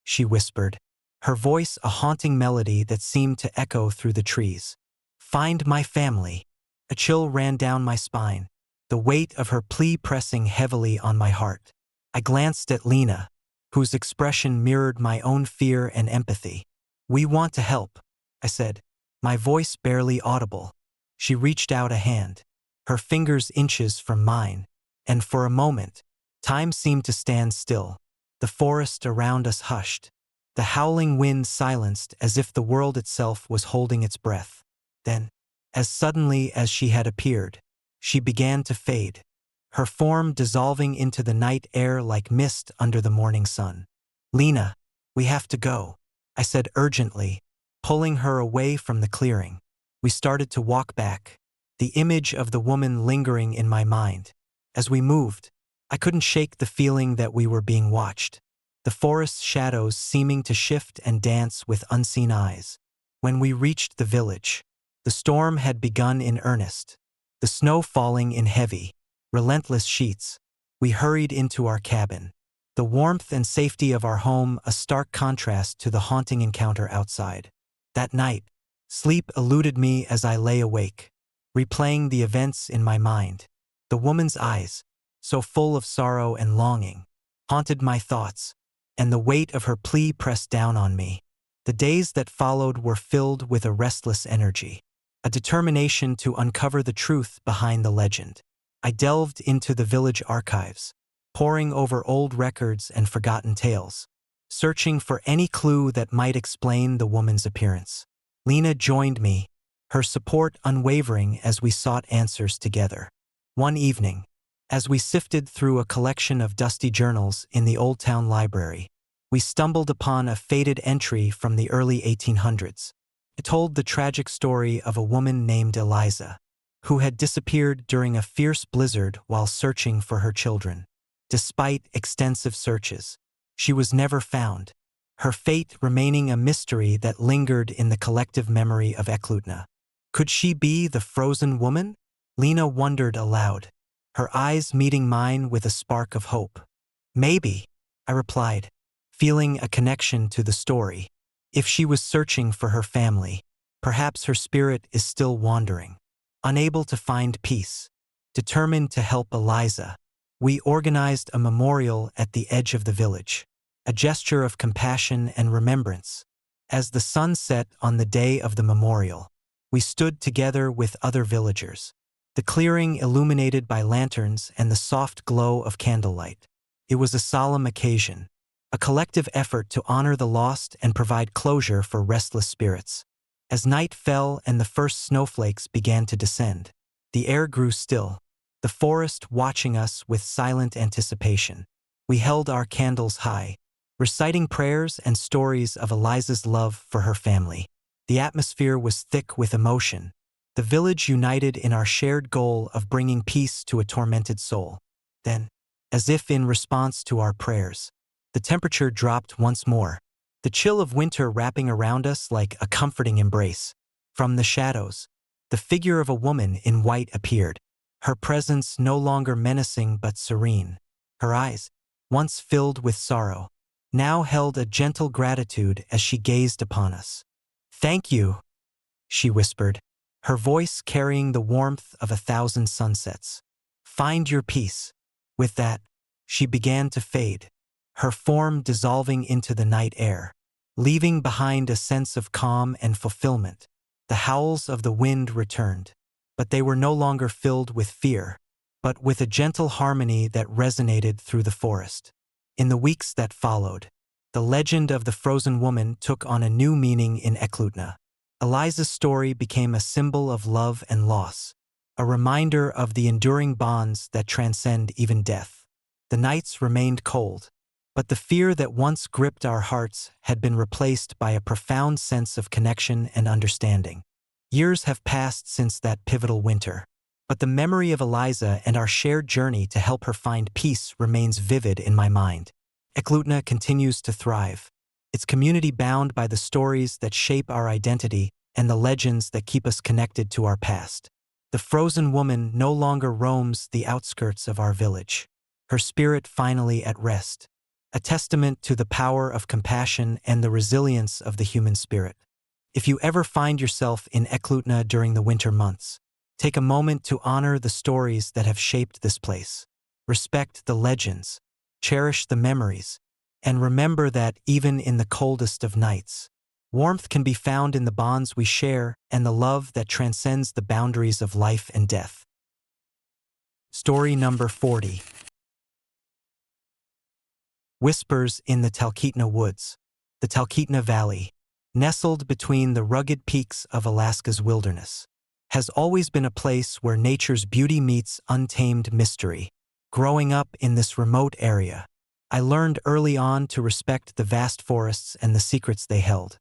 she whispered, her voice a haunting melody that seemed to echo through the trees. "Find my family." A chill ran down my spine, the weight of her plea pressing heavily on my heart. I glanced at Lena, whose expression mirrored my own fear and empathy. "We want to help," I said, my voice barely audible. She reached out a hand, her fingers inches from mine, and for a moment, time seemed to stand still. The forest around us hushed, the howling wind silenced as if the world itself was holding its breath. Then, as suddenly as she had appeared, she began to fade, her form dissolving into the night air like mist under the morning sun. "Lena, we have to go," I said urgently, pulling her away from the clearing. We started to walk back, the image of the woman lingering in my mind. As we moved, I couldn't shake the feeling that we were being watched, the forest's shadows seeming to shift and dance with unseen eyes. When we reached the village, the storm had begun in earnest, the snow falling in heavy, relentless sheets. We hurried into our cabin, the warmth and safety of our home a stark contrast to the haunting encounter outside. That night, sleep eluded me as I lay awake, replaying the events in my mind. The woman's eyes, so full of sorrow and longing, haunted my thoughts, and the weight of her plea pressed down on me. The days that followed were filled with a restless energy, a determination to uncover the truth behind the legend. I delved into the village archives, poring over old records and forgotten tales, searching for any clue that might explain the woman's appearance. Lena joined me, her support unwavering as we sought answers together. One evening, as we sifted through a collection of dusty journals in the Old Town Library, we stumbled upon a faded entry from the early 1800s. It told the tragic story of a woman named Eliza, who had disappeared during a fierce blizzard while searching for her children. Despite extensive searches, she was never found, her fate remaining a mystery that lingered in the collective memory of Eklutna. Could she be the frozen woman? Lena wondered aloud, her eyes meeting mine with a spark of hope. "Maybe," I replied, feeling a connection to the story. "If she was searching for her family, perhaps her spirit is still wandering, unable to find peace." Determined to help Eliza, we organized a memorial at the edge of the village, a gesture of compassion and remembrance. As the sun set on the day of the memorial, we stood together with other villagers, the clearing illuminated by lanterns and the soft glow of candlelight. It was a solemn occasion, a collective effort to honor the lost and provide closure for restless spirits. As night fell and the first snowflakes began to descend, the air grew still, the forest watching us with silent anticipation. We held our candles high, reciting prayers and stories of Eliza's love for her family. The atmosphere was thick with emotion, the village united in our shared goal of bringing peace to a tormented soul. Then, as if in response to our prayers, the temperature dropped once more, the chill of winter wrapping around us like a comforting embrace. From the shadows, the figure of a woman in white appeared, her presence no longer menacing but serene. Her eyes, once filled with sorrow, now held a gentle gratitude as she gazed upon us. "Thank you," she whispered, her voice carrying the warmth of 1,000 sunsets. "Find your peace." With that, she began to fade, her form dissolving into the night air, leaving behind a sense of calm and fulfillment. The howls of the wind returned, but they were no longer filled with fear, but with a gentle harmony that resonated through the forest. In the weeks that followed, the legend of the frozen woman took on a new meaning in Eklutna. Eliza's story became a symbol of love and loss, a reminder of the enduring bonds that transcend even death. The nights remained cold, but the fear that once gripped our hearts had been replaced by a profound sense of connection and understanding. Years have passed since that pivotal winter, but the memory of Eliza and our shared journey to help her find peace remains vivid in my mind. Eklutna continues to thrive, its community bound by the stories that shape our identity and the legends that keep us connected to our past. The frozen woman no longer roams the outskirts of our village, her spirit finally at rest, a testament to the power of compassion and the resilience of the human spirit. If you ever find yourself in Eklutna during the winter months, take a moment to honor the stories that have shaped this place. Respect the legends, cherish the memories, and remember that even in the coldest of nights, warmth can be found in the bonds we share and the love that transcends the boundaries of life and death. Story number 40. Whispers in the Talkeetna Woods. The Talkeetna Valley, nestled between the rugged peaks of Alaska's wilderness, has always been a place where nature's beauty meets untamed mystery. Growing up in this remote area, I learned early on to respect the vast forests and the secrets they held.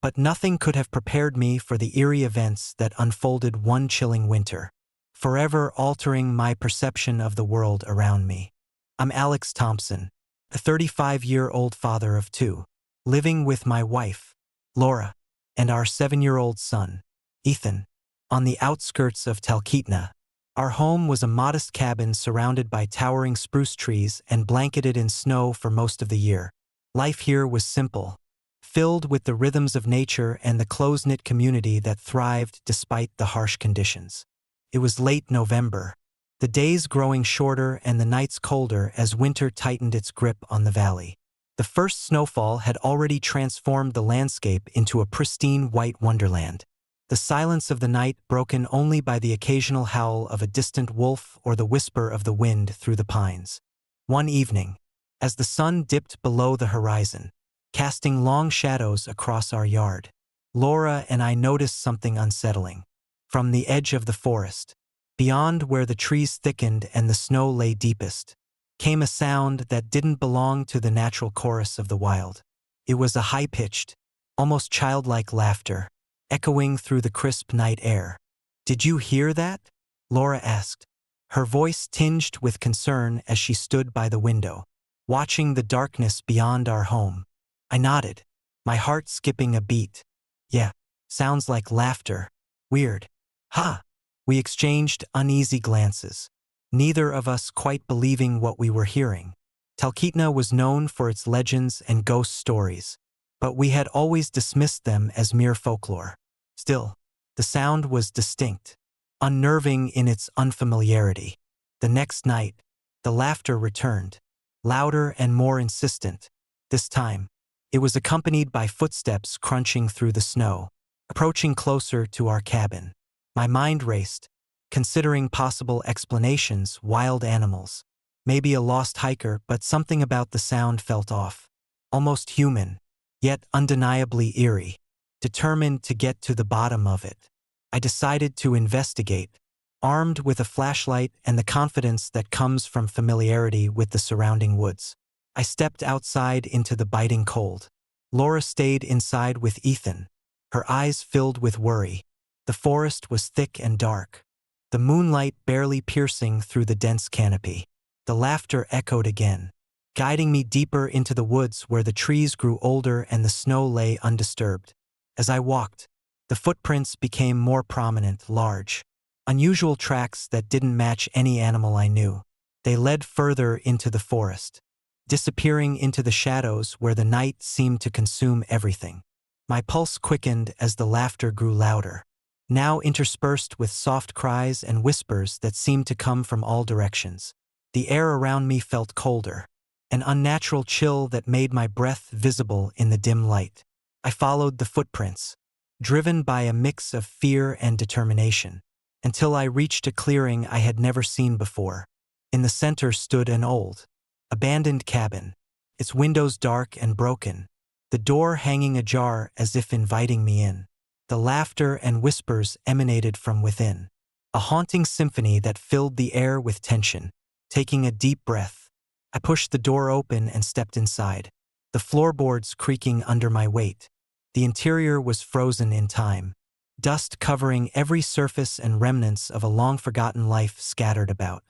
But nothing could have prepared me for the eerie events that unfolded one chilling winter, forever altering my perception of the world around me. I'm Alex Thompson, a 35-year-old father of two, living with my wife, Laura, and our 7-year-old son, Ethan, on the outskirts of Talkeetna. Our home was a modest cabin surrounded by towering spruce trees and blanketed in snow for most of the year. Life here was simple, filled with the rhythms of nature and the close-knit community that thrived despite the harsh conditions. It was late November, the days growing shorter and the nights colder as winter tightened its grip on the valley. The first snowfall had already transformed the landscape into a pristine white wonderland, the silence of the night broken only by the occasional howl of a distant wolf or the whisper of the wind through the pines. One evening, as the sun dipped below the horizon, casting long shadows across our yard, Laura and I noticed something unsettling. From the edge of the forest, beyond where the trees thickened and the snow lay deepest, came a sound that didn't belong to the natural chorus of the wild. It was a high-pitched, almost childlike laughter, echoing through the crisp night air. "Did you hear that?" Laura asked, her voice tinged with concern as she stood by the window, watching the darkness beyond our home. I nodded, my heart skipping a beat. "Yeah, sounds like laughter. Weird." "Huh." We exchanged uneasy glances, neither of us quite believing what we were hearing. Talkeetna was known for its legends and ghost stories, but we had always dismissed them as mere folklore. Still, the sound was distinct, unnerving in its unfamiliarity. The next night, the laughter returned, louder and more insistent. This time, it was accompanied by footsteps crunching through the snow, approaching closer to our cabin. My mind raced, considering possible explanations: wild animals, maybe a lost hiker, but something about the sound felt off, almost human, yet undeniably eerie. Determined to get to the bottom of it, I decided to investigate, armed with a flashlight and the confidence that comes from familiarity with the surrounding woods. I stepped outside into the biting cold. Laura stayed inside with Ethan, her eyes filled with worry. The forest was thick and dark, the moonlight barely piercing through the dense canopy. The laughter echoed again, guiding me deeper into the woods where the trees grew older and the snow lay undisturbed. As I walked, the footprints became more prominent, large, unusual tracks that didn't match any animal I knew. They led further into the forest, disappearing into the shadows where the night seemed to consume everything. My pulse quickened as the laughter grew louder, now interspersed with soft cries and whispers that seemed to come from all directions. The air around me felt colder, an unnatural chill that made my breath visible in the dim light. I followed the footprints, driven by a mix of fear and determination, until I reached a clearing I had never seen before. In the center stood an old, abandoned cabin, its windows dark and broken, the door hanging ajar as if inviting me in. The laughter and whispers emanated from within, a haunting symphony that filled the air with tension. Taking a deep breath, I pushed the door open and stepped inside, the floorboards creaking under my weight. The interior was frozen in time, dust covering every surface and remnants of a long-forgotten life scattered about.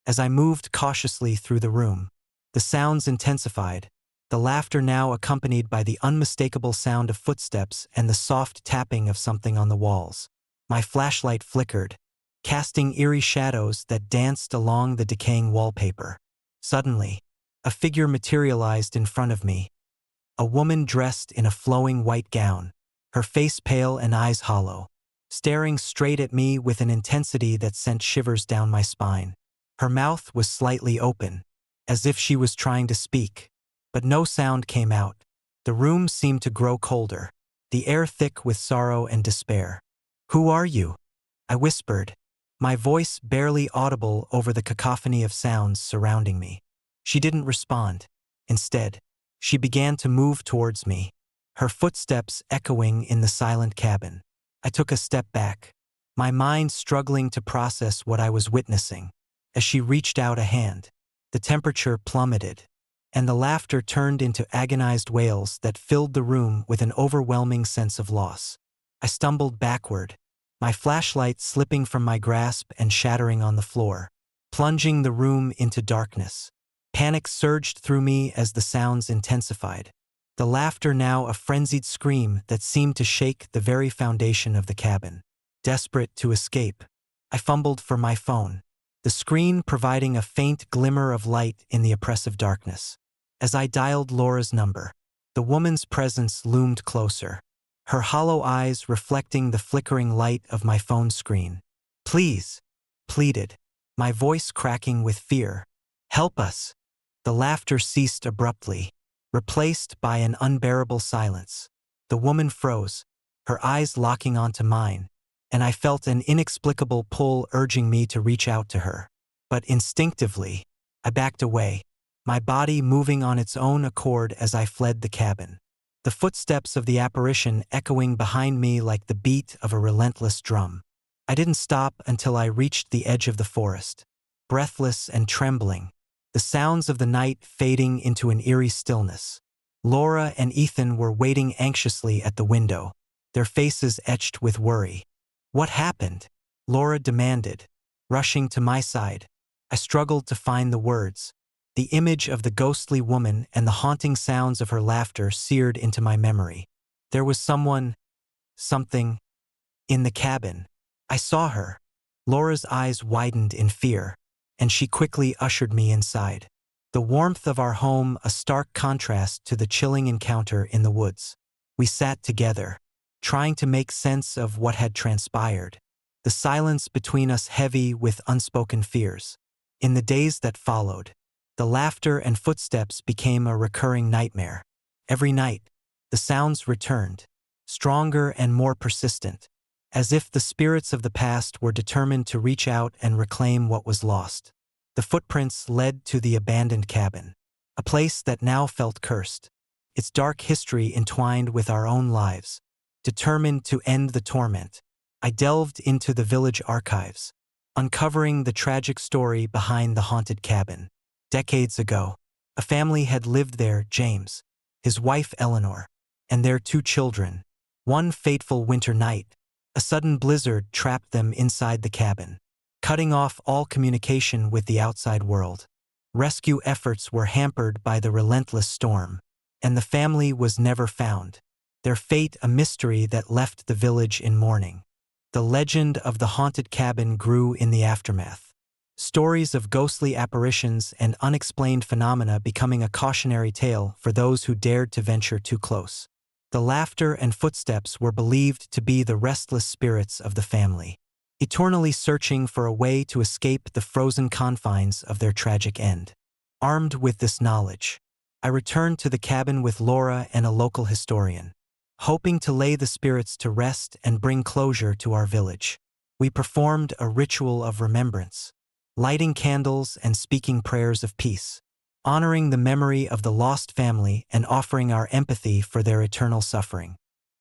As I moved cautiously through the room, the sounds intensified, the laughter now accompanied by the unmistakable sound of footsteps and the soft tapping of something on the walls. My flashlight flickered, casting eerie shadows that danced along the decaying wallpaper. Suddenly, a figure materialized in front of me, a woman dressed in a flowing white gown, her face pale and eyes hollow, staring straight at me with an intensity that sent shivers down my spine. Her mouth was slightly open, as if she was trying to speak, but no sound came out. The room seemed to grow colder, the air thick with sorrow and despair. "Who are you?" I whispered, my voice barely audible over the cacophony of sounds surrounding me. She didn't respond. Instead, she began to move towards me, her footsteps echoing in the silent cabin. I took a step back, my mind struggling to process what I was witnessing. As she reached out a hand, the temperature plummeted, and the laughter turned into agonized wails that filled the room with an overwhelming sense of loss. I stumbled backward, my flashlight slipping from my grasp and shattering on the floor, plunging the room into darkness. Panic surged through me as the sounds intensified, the laughter now a frenzied scream that seemed to shake the very foundation of the cabin. Desperate to escape, I fumbled for my phone, the screen providing a faint glimmer of light in the oppressive darkness. As I dialed Laura's number, the woman's presence loomed closer, her hollow eyes reflecting the flickering light of my phone screen. "Please," pleaded, my voice cracking with fear. "Help us." The laughter ceased abruptly, replaced by an unbearable silence. The woman froze, her eyes locking onto mine, and I felt an inexplicable pull urging me to reach out to her. But instinctively, I backed away, my body moving on its own accord as I fled the cabin, the footsteps of the apparition echoing behind me like the beat of a relentless drum. I didn't stop until I reached the edge of the forest, breathless and trembling, the sounds of the night fading into an eerie stillness. Laura and Ethan were waiting anxiously at the window, their faces etched with worry. "What happened?" Laura demanded, rushing to my side. I struggled to find the words. The image of the ghostly woman and the haunting sounds of her laughter seared into my memory. There was something, in the cabin. I saw her. Laura's eyes widened in fear, and she quickly ushered me inside. The warmth of our home a stark contrast to the chilling encounter in the woods. We sat together, trying to make sense of what had transpired, the silence between us heavy with unspoken fears. In the days that followed, the laughter and footsteps became a recurring nightmare. Every night, the sounds returned, stronger and more persistent, as if the spirits of the past were determined to reach out and reclaim what was lost. The footprints led to the abandoned cabin, a place that now felt cursed, its dark history entwined with our own lives. Determined to end the torment, I delved into the village archives, uncovering the tragic story behind the haunted cabin. Decades ago, a family had lived there, James, his wife Eleanor, and their 2 children. One fateful winter night, a sudden blizzard trapped them inside the cabin, cutting off all communication with the outside world. Rescue efforts were hampered by the relentless storm, and the family was never found, their fate a mystery that left the village in mourning. The legend of the haunted cabin grew in the aftermath, stories of ghostly apparitions and unexplained phenomena becoming a cautionary tale for those who dared to venture too close. The laughter and footsteps were believed to be the restless spirits of the family, eternally searching for a way to escape the frozen confines of their tragic end. Armed with this knowledge, I returned to the cabin with Laura and a local historian, hoping to lay the spirits to rest and bring closure to our village. We performed a ritual of remembrance, lighting candles and speaking prayers of peace, honoring the memory of the lost family and offering our empathy for their eternal suffering.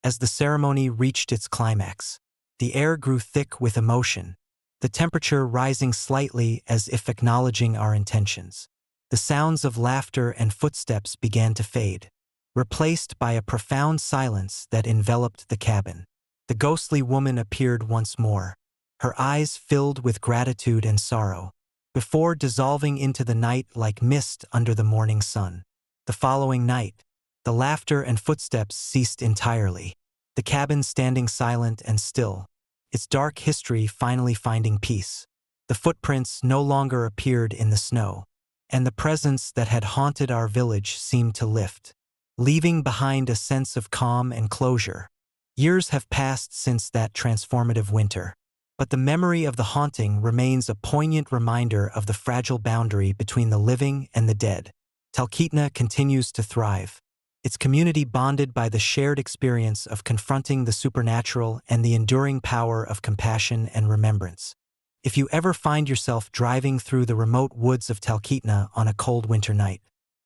As the ceremony reached its climax, the air grew thick with emotion, the temperature rising slightly as if acknowledging our intentions. The sounds of laughter and footsteps began to fade, replaced by a profound silence that enveloped the cabin. The ghostly woman appeared once more, her eyes filled with gratitude and sorrow, before dissolving into the night like mist under the morning sun. The following night, the laughter and footsteps ceased entirely, the cabin standing silent and still, its dark history finally finding peace. The footprints no longer appeared in the snow, and the presence that had haunted our village seemed to lift, leaving behind a sense of calm and closure. Years have passed since that transformative winter, but the memory of the haunting remains a poignant reminder of the fragile boundary between the living and the dead. Talkeetna continues to thrive, its community bonded by the shared experience of confronting the supernatural and the enduring power of compassion and remembrance. If you ever find yourself driving through the remote woods of Talkeetna on a cold winter night,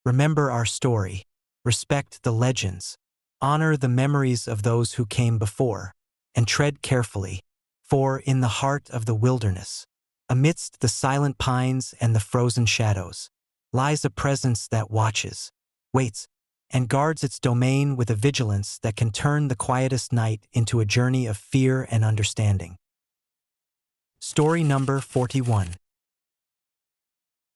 remember our story, respect the legends, honor the memories of those who came before, and tread carefully, for in the heart of the wilderness, amidst the silent pines and the frozen shadows, lies a presence that watches, waits, and guards its domain with a vigilance that can turn the quietest night into a journey of fear and understanding. Story number 41.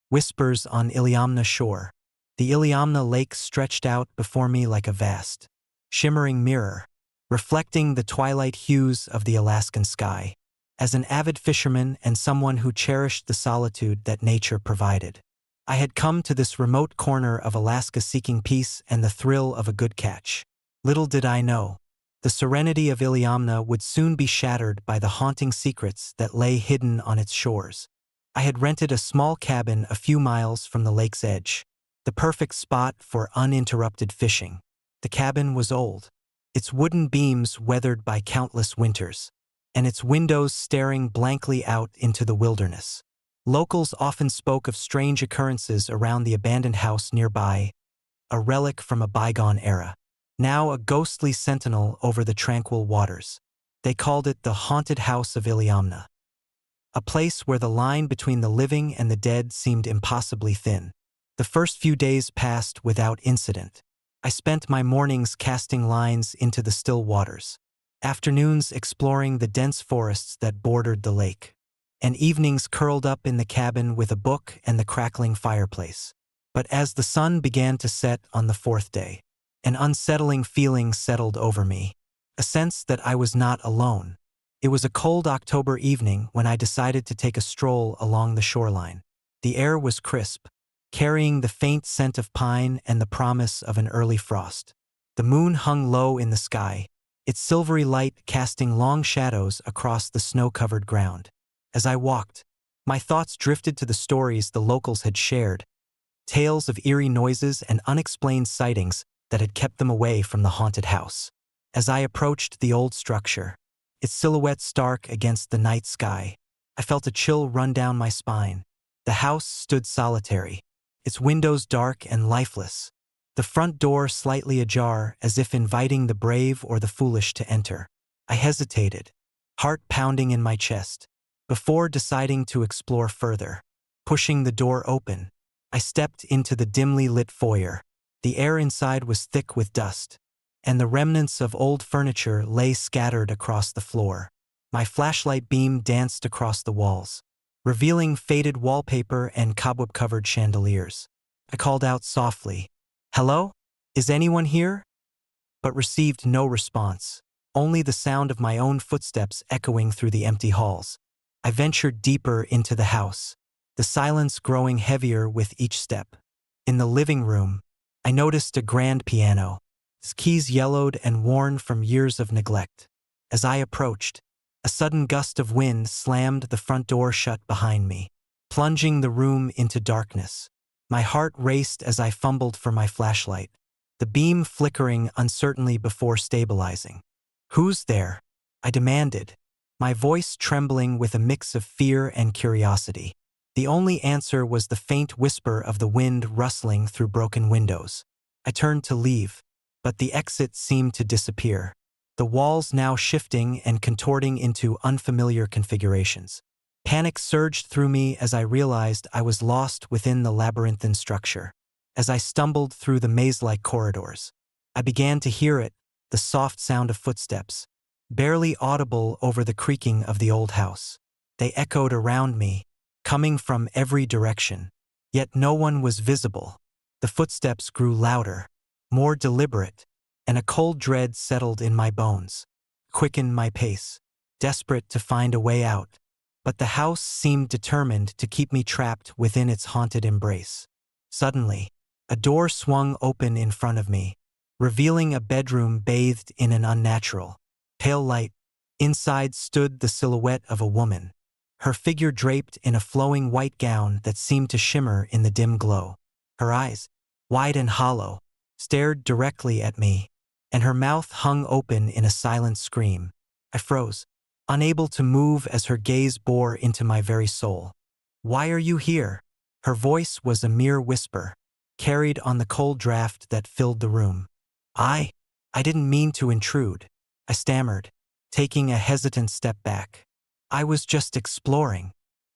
Whispers on Iliamna Shore. The Iliamna Lake stretched out before me like a vast, shimmering mirror, reflecting the twilight hues of the Alaskan sky. As an avid fisherman and someone who cherished the solitude that nature provided, I had come to this remote corner of Alaska seeking peace and the thrill of a good catch. Little did I know, the serenity of Iliamna would soon be shattered by the haunting secrets that lay hidden on its shores. I had rented a small cabin a few miles from the lake's edge, the perfect spot for uninterrupted fishing. The cabin was old, its wooden beams weathered by countless winters, and its windows staring blankly out into the wilderness. Locals often spoke of strange occurrences around the abandoned house nearby, a relic from a bygone era, now a ghostly sentinel over the tranquil waters. They called it the haunted house of Iliamna, a place where the line between the living and the dead seemed impossibly thin. The first few days passed without incident. I spent my mornings casting lines into the still waters, afternoons exploring the dense forests that bordered the lake, and evenings curled up in the cabin with a book and the crackling fireplace. But as the sun began to set on the fourth day, an unsettling feeling settled over me, a sense that I was not alone. It was a cold October evening when I decided to take a stroll along the shoreline. The air was crisp, carrying the faint scent of pine and the promise of an early frost. The moon hung low in the sky, its silvery light casting long shadows across the snow-covered ground. As I walked, my thoughts drifted to the stories the locals had shared, tales of eerie noises and unexplained sightings that had kept them away from the haunted house. As I approached the old structure, its silhouette stark against the night sky, I felt a chill run down my spine. The house stood solitary, its windows dark and lifeless, the front door slightly ajar as if inviting the brave or the foolish to enter. I hesitated, heart pounding in my chest, before deciding to explore further. Pushing the door open, I stepped into the dimly lit foyer. The air inside was thick with dust, and the remnants of old furniture lay scattered across the floor. My flashlight beam danced across the walls, revealing faded wallpaper and cobweb-covered chandeliers. I called out softly, "Hello? Is anyone here?" But received no response, only the sound of my own footsteps echoing through the empty halls. I ventured deeper into the house, the silence growing heavier with each step. In the living room, I noticed a grand piano, its keys yellowed and worn from years of neglect. As I approached, a sudden gust of wind slammed the front door shut behind me, plunging the room into darkness. My heart raced as I fumbled for my flashlight, the beam flickering uncertainly before stabilizing. "Who's there?" I demanded, my voice trembling with a mix of fear and curiosity. The only answer was the faint whisper of the wind rustling through broken windows. I turned to leave, but the exit seemed to disappear, the walls now shifting and contorting into unfamiliar configurations. Panic surged through me as I realized I was lost within the labyrinthine structure. As I stumbled through the maze-like corridors, I began to hear it, the soft sound of footsteps, barely audible over the creaking of the old house. They echoed around me, coming from every direction. Yet no one was visible. The footsteps grew louder, more deliberate, and a cold dread settled in my bones, quickened my pace, desperate to find a way out. But the house seemed determined to keep me trapped within its haunted embrace. Suddenly, a door swung open in front of me, revealing a bedroom bathed in an unnatural, pale light. Inside stood the silhouette of a woman, her figure draped in a flowing white gown that seemed to shimmer in the dim glow. Her eyes, wide and hollow, stared directly at me, and her mouth hung open in a silent scream. I froze, unable to move as her gaze bore into my very soul. "Why are you here?" Her voice was a mere whisper, carried on the cold draft that filled the room. I didn't mean to intrude," I stammered, taking a hesitant step back. "I was just exploring."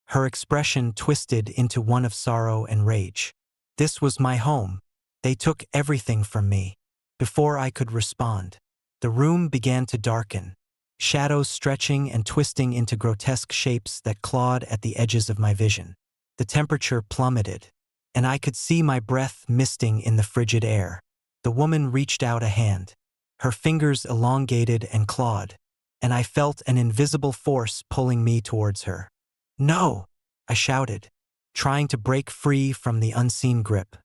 Her expression twisted into one of sorrow and rage. "This was my home. They took everything from me." Before I could respond, the room began to darken, shadows stretching and twisting into grotesque shapes that clawed at the edges of my vision. The temperature plummeted, and I could see my breath misting in the frigid air. The woman reached out a hand, her fingers elongated and clawed, and I felt an invisible force pulling me towards her. "No!" I shouted, trying to break free from the unseen grip.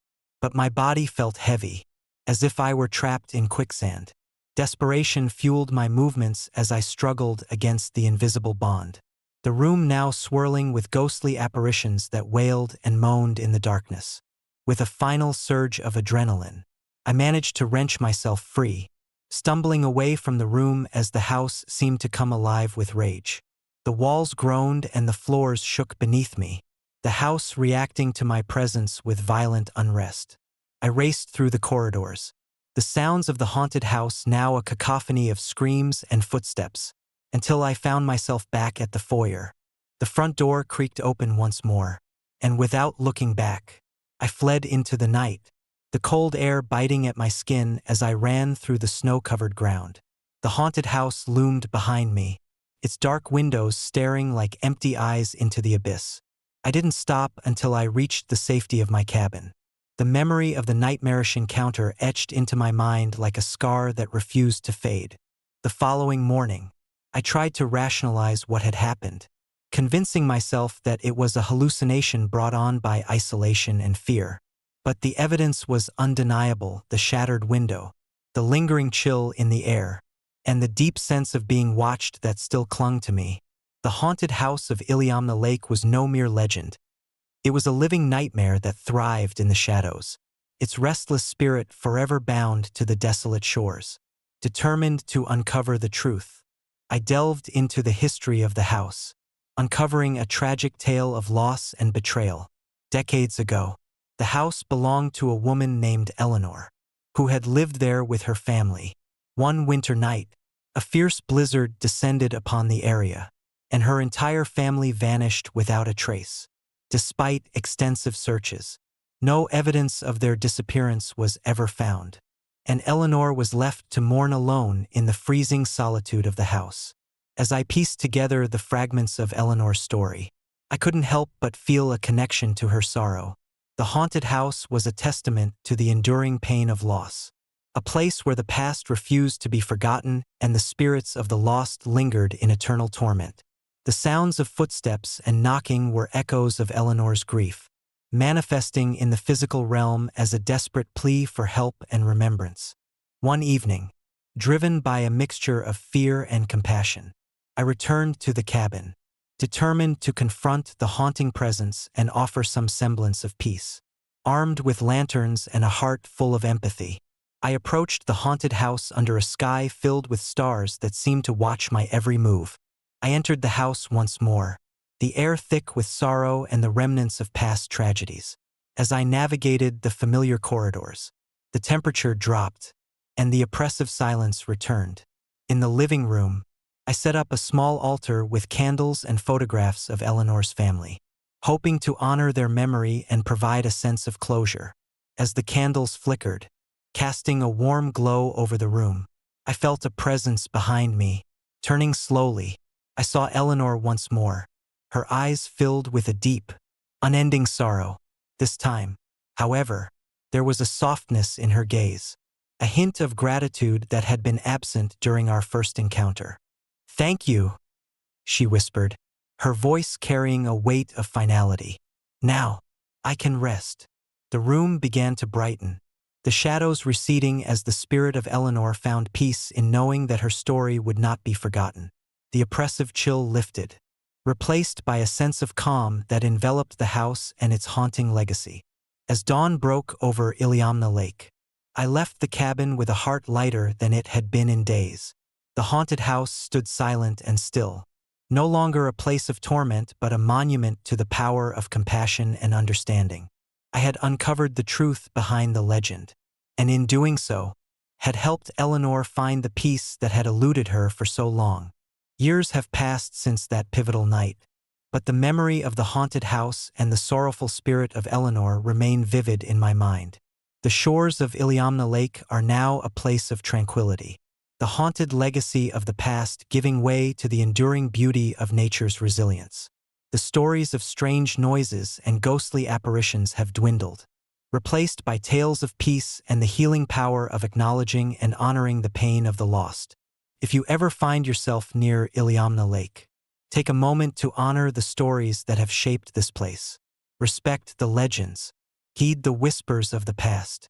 But my body felt heavy, as if I were trapped in quicksand. Desperation fueled my movements as I struggled against the invisible bond. The room now swirling with ghostly apparitions that wailed and moaned in the darkness. With a final surge of adrenaline, I managed to wrench myself free, stumbling away from the room as the house seemed to come alive with rage. The walls groaned and the floors shook beneath me, the house reacting to my presence with violent unrest. I raced through the corridors, the sounds of the haunted house now a cacophony of screams and footsteps, until I found myself back at the foyer. The front door creaked open once more, and without looking back, I fled into the night, the cold air biting at my skin as I ran through the snow-covered ground. The haunted house loomed behind me, its dark windows staring like empty eyes into the abyss. I didn't stop until I reached the safety of my cabin. The memory of the nightmarish encounter etched into my mind like a scar that refused to fade. The following morning, I tried to rationalize what had happened, convincing myself that it was a hallucination brought on by isolation and fear. But the evidence was undeniable: the shattered window, the lingering chill in the air, and the deep sense of being watched that still clung to me. The haunted house of Iliamna Lake was no mere legend. It was a living nightmare that thrived in the shadows, its restless spirit forever bound to the desolate shores. Determined to uncover the truth, I delved into the history of the house, uncovering a tragic tale of loss and betrayal. Decades ago, the house belonged to a woman named Eleanor, who had lived there with her family. One winter night, a fierce blizzard descended upon the area, and her entire family vanished without a trace. Despite extensive searches, no evidence of their disappearance was ever found, and Eleanor was left to mourn alone in the freezing solitude of the house. As I pieced together the fragments of Eleanor's story, I couldn't help but feel a connection to her sorrow. The haunted house was a testament to the enduring pain of loss, a place where the past refused to be forgotten and the spirits of the lost lingered in eternal torment. The sounds of footsteps and knocking were echoes of Eleanor's grief, manifesting in the physical realm as a desperate plea for help and remembrance. One evening, driven by a mixture of fear and compassion, I returned to the cabin, determined to confront the haunting presence and offer some semblance of peace. Armed with lanterns and a heart full of empathy, I approached the haunted house under a sky filled with stars that seemed to watch my every move. I entered the house once more, the air thick with sorrow and the remnants of past tragedies. As I navigated the familiar corridors, the temperature dropped, and the oppressive silence returned. In the living room, I set up a small altar with candles and photographs of Eleanor's family, hoping to honor their memory and provide a sense of closure. As the candles flickered, casting a warm glow over the room, I felt a presence behind me. Turning slowly, I saw Eleanor once more, her eyes filled with a deep, unending sorrow. This time, however, there was a softness in her gaze, a hint of gratitude that had been absent during our first encounter. "Thank you," she whispered, her voice carrying a weight of finality. "Now, I can rest." The room began to brighten, the shadows receding as the spirit of Eleanor found peace in knowing that her story would not be forgotten. The oppressive chill lifted, replaced by a sense of calm that enveloped the house and its haunting legacy. As dawn broke over Iliamna Lake, I left the cabin with a heart lighter than it had been in days. The haunted house stood silent and still, no longer a place of torment but a monument to the power of compassion and understanding. I had uncovered the truth behind the legend, and in doing so, had helped Eleanor find the peace that had eluded her for so long. Years have passed since that pivotal night, but the memory of the haunted house and the sorrowful spirit of Eleanor remain vivid in my mind. The shores of Iliamna Lake are now a place of tranquility, the haunted legacy of the past giving way to the enduring beauty of nature's resilience. The stories of strange noises and ghostly apparitions have dwindled, replaced by tales of peace and the healing power of acknowledging and honoring the pain of the lost. If you ever find yourself near Iliamna Lake, take a moment to honor the stories that have shaped this place. Respect the legends, heed the whispers of the past,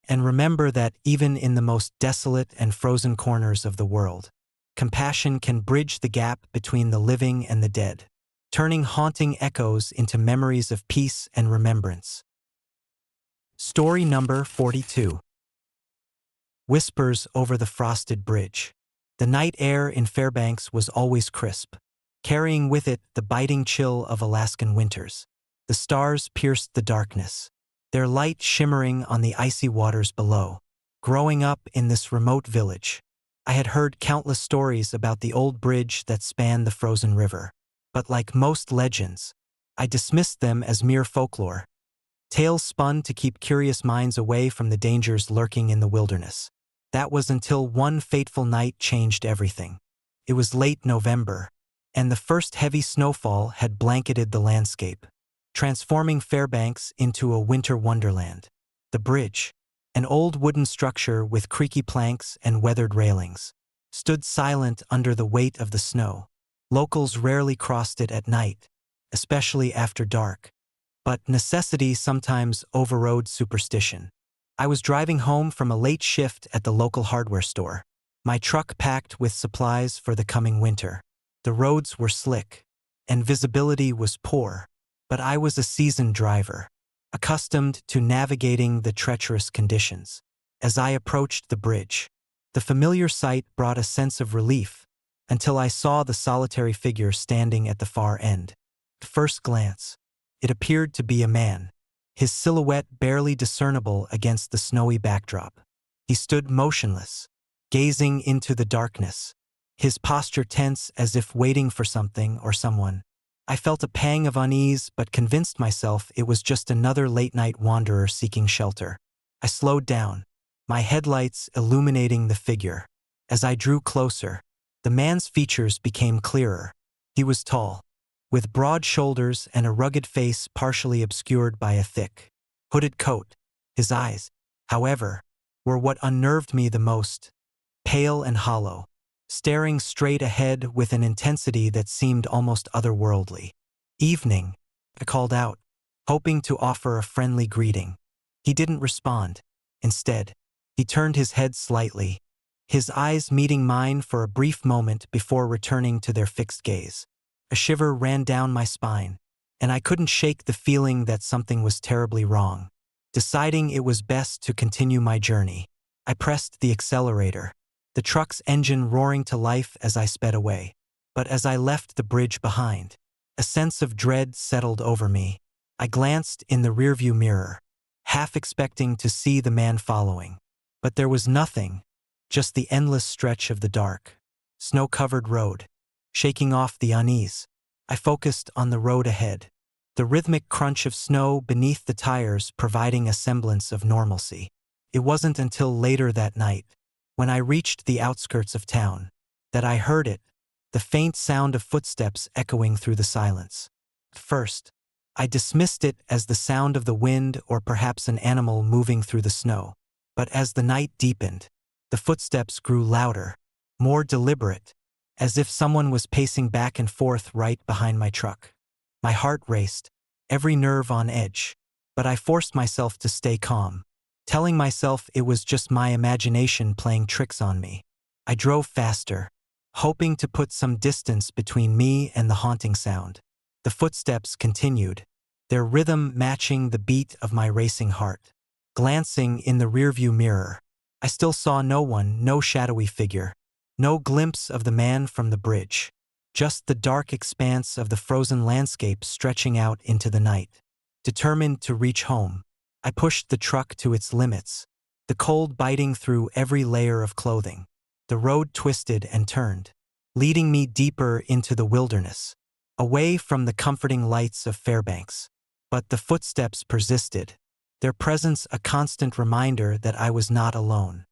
and remember that even in the most desolate and frozen corners of the world, compassion can bridge the gap between the living and the dead, turning haunting echoes into memories of peace and remembrance. Story number 42. Whispers over the frosted bridge. The night air in Fairbanks was always crisp, carrying with it the biting chill of Alaskan winters. The stars pierced the darkness, their light shimmering on the icy waters below. Growing up in this remote village, I had heard countless stories about the old bridge that spanned the frozen river. But like most legends, I dismissed them as mere folklore, tales spun to keep curious minds away from the dangers lurking in the wilderness. That was until one fateful night changed everything. It was late November, and the first heavy snowfall had blanketed the landscape, transforming Fairbanks into a winter wonderland. The bridge, an old wooden structure with creaky planks and weathered railings, stood silent under the weight of the snow. Locals rarely crossed it at night, especially after dark, but necessity sometimes overrode superstition. I was driving home from a late shift at the local hardware store, my truck packed with supplies for the coming winter. The roads were slick, and visibility was poor, but I was a seasoned driver, accustomed to navigating the treacherous conditions. As I approached the bridge, the familiar sight brought a sense of relief until I saw the solitary figure standing at the far end. At first glance, it appeared to be a man, his silhouette barely discernible against the snowy backdrop. He stood motionless, gazing into the darkness, his posture tense as if waiting for something or someone. I felt a pang of unease but convinced myself it was just another late-night wanderer seeking shelter. I slowed down, my headlights illuminating the figure. As I drew closer, the man's features became clearer. He was tall, with broad shoulders and a rugged face partially obscured by a thick, hooded coat. His eyes, however, were what unnerved me the most, pale and hollow, staring straight ahead with an intensity that seemed almost otherworldly. "Evening," I called out, hoping to offer a friendly greeting. He didn't respond. Instead, he turned his head slightly, his eyes meeting mine for a brief moment before returning to their fixed gaze. A shiver ran down my spine, and I couldn't shake the feeling that something was terribly wrong. Deciding it was best to continue my journey, I pressed the accelerator, the truck's engine roaring to life as I sped away. But as I left the bridge behind, a sense of dread settled over me. I glanced in the rearview mirror, half expecting to see the man following. But there was nothing, just the endless stretch of the dark, snow-covered road. shaking off the unease. I focused on the road ahead, the rhythmic crunch of snow beneath the tires providing a semblance of normalcy. It wasn't until later that night, when I reached the outskirts of town, that I heard it, the faint sound of footsteps echoing through the silence. At first, I dismissed it as the sound of the wind or perhaps an animal moving through the snow. But as the night deepened, the footsteps grew louder, more deliberate, as if someone was pacing back and forth right behind my truck. My heart raced, every nerve on edge, but I forced myself to stay calm, telling myself it was just my imagination playing tricks on me. I drove faster, hoping to put some distance between me and the haunting sound. The footsteps continued, their rhythm matching the beat of my racing heart. Glancing in the rearview mirror, I still saw no one, no shadowy figure, no glimpse of the man from the bridge, just the dark expanse of the frozen landscape stretching out into the night. Determined to reach home, I pushed the truck to its limits, the cold biting through every layer of clothing. The road twisted and turned, leading me deeper into the wilderness, away from the comforting lights of Fairbanks. But the footsteps persisted, their presence a constant reminder that I was not alone.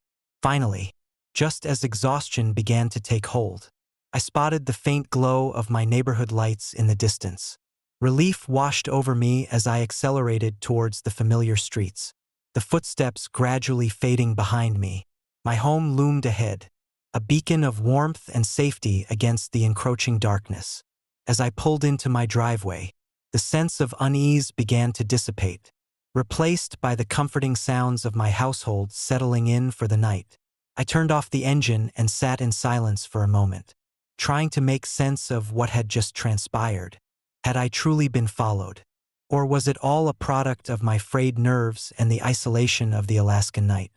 Finally, just as exhaustion began to take hold, I spotted the faint glow of my neighborhood lights in the distance. Relief washed over me as I accelerated towards the familiar streets, the footsteps gradually fading behind me. My home loomed ahead, a beacon of warmth and safety against the encroaching darkness. As I pulled into my driveway, the sense of unease began to dissipate, replaced by the comforting sounds of my household settling in for the night. I turned off the engine and sat in silence for a moment, trying to make sense of what had just transpired. Had I truly been followed? Or was it all a product of my frayed nerves and the isolation of the Alaskan night?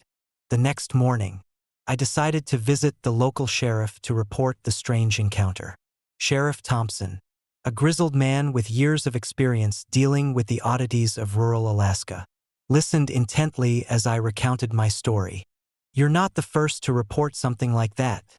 The next morning, I decided to visit the local sheriff to report the strange encounter. Sheriff Thompson, a grizzled man with years of experience dealing with the oddities of rural Alaska, listened intently as I recounted my story. "You're not the first to report something like that,"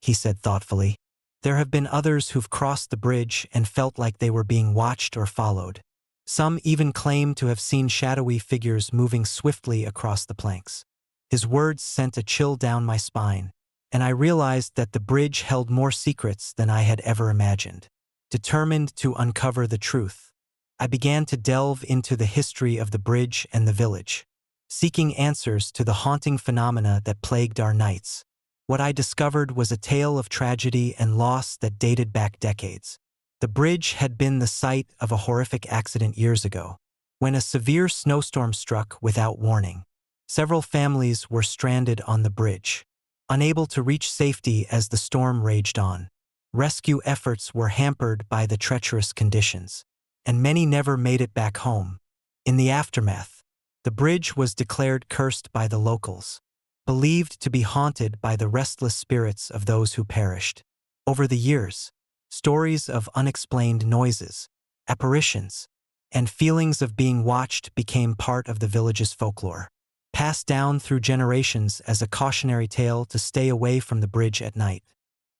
he said thoughtfully. "There have been others who've crossed the bridge and felt like they were being watched or followed. Some even claim to have seen shadowy figures moving swiftly across the planks." His words sent a chill down my spine, and I realized that the bridge held more secrets than I had ever imagined. Determined to uncover the truth, I began to delve into the history of the bridge and the village, seeking answers to the haunting phenomena that plagued our nights. What I discovered was a tale of tragedy and loss that dated back decades. The bridge had been the site of a horrific accident years ago, when a severe snowstorm struck without warning. Several families were stranded on the bridge, unable to reach safety as the storm raged on. Rescue efforts were hampered by the treacherous conditions, and many never made it back home. In the aftermath, the bridge was declared cursed by the locals, believed to be haunted by the restless spirits of those who perished. Over the years, stories of unexplained noises, apparitions, and feelings of being watched became part of the village's folklore, passed down through generations as a cautionary tale to stay away from the bridge at night.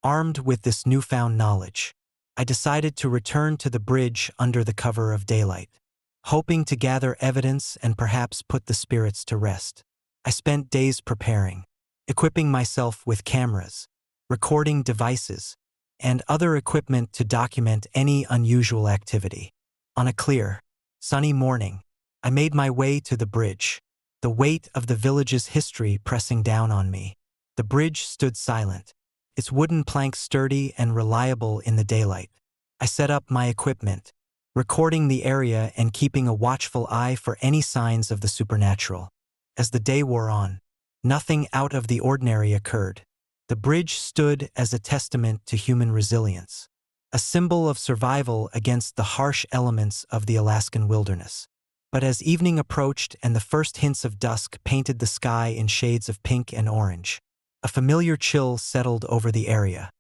Armed with this newfound knowledge, I decided to return to the bridge under the cover of daylight, hoping to gather evidence and perhaps put the spirits to rest. I spent days preparing, equipping myself with cameras, recording devices, and other equipment to document any unusual activity. On a clear, sunny morning, I made my way to the bridge, the weight of the village's history pressing down on me. The bridge stood silent, its wooden planks sturdy and reliable in the daylight. I set up my equipment, recording the area and keeping a watchful eye for any signs of the supernatural. As the day wore on, nothing out of the ordinary occurred. The bridge stood as a testament to human resilience, a symbol of survival against the harsh elements of the Alaskan wilderness. But as evening approached and the first hints of dusk painted the sky in shades of pink and orange, a familiar chill settled over the area.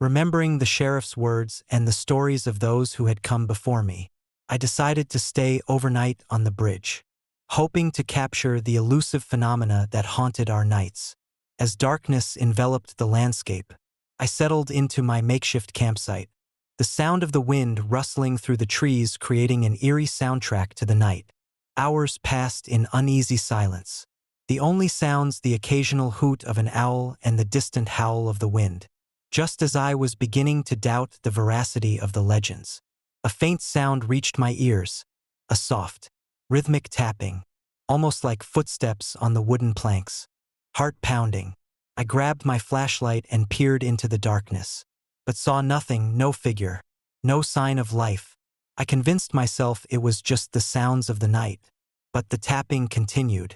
Remembering the sheriff's words and the stories of those who had come before me, I decided to stay overnight on the bridge, hoping to capture the elusive phenomena that haunted our nights. As darkness enveloped the landscape, I settled into my makeshift campsite, the sound of the wind rustling through the trees creating an eerie soundtrack to the night. Hours passed in uneasy silence. The only sounds the occasional hoot of an owl and the distant howl of the wind. Just as I was beginning to doubt the veracity of the legends, a faint sound reached my ears, a soft, rhythmic tapping, almost like footsteps on the wooden planks. Heart pounding, I grabbed my flashlight and peered into the darkness, but saw nothing, no figure, no sign of life. I convinced myself it was just the sounds of the night, but the tapping continued,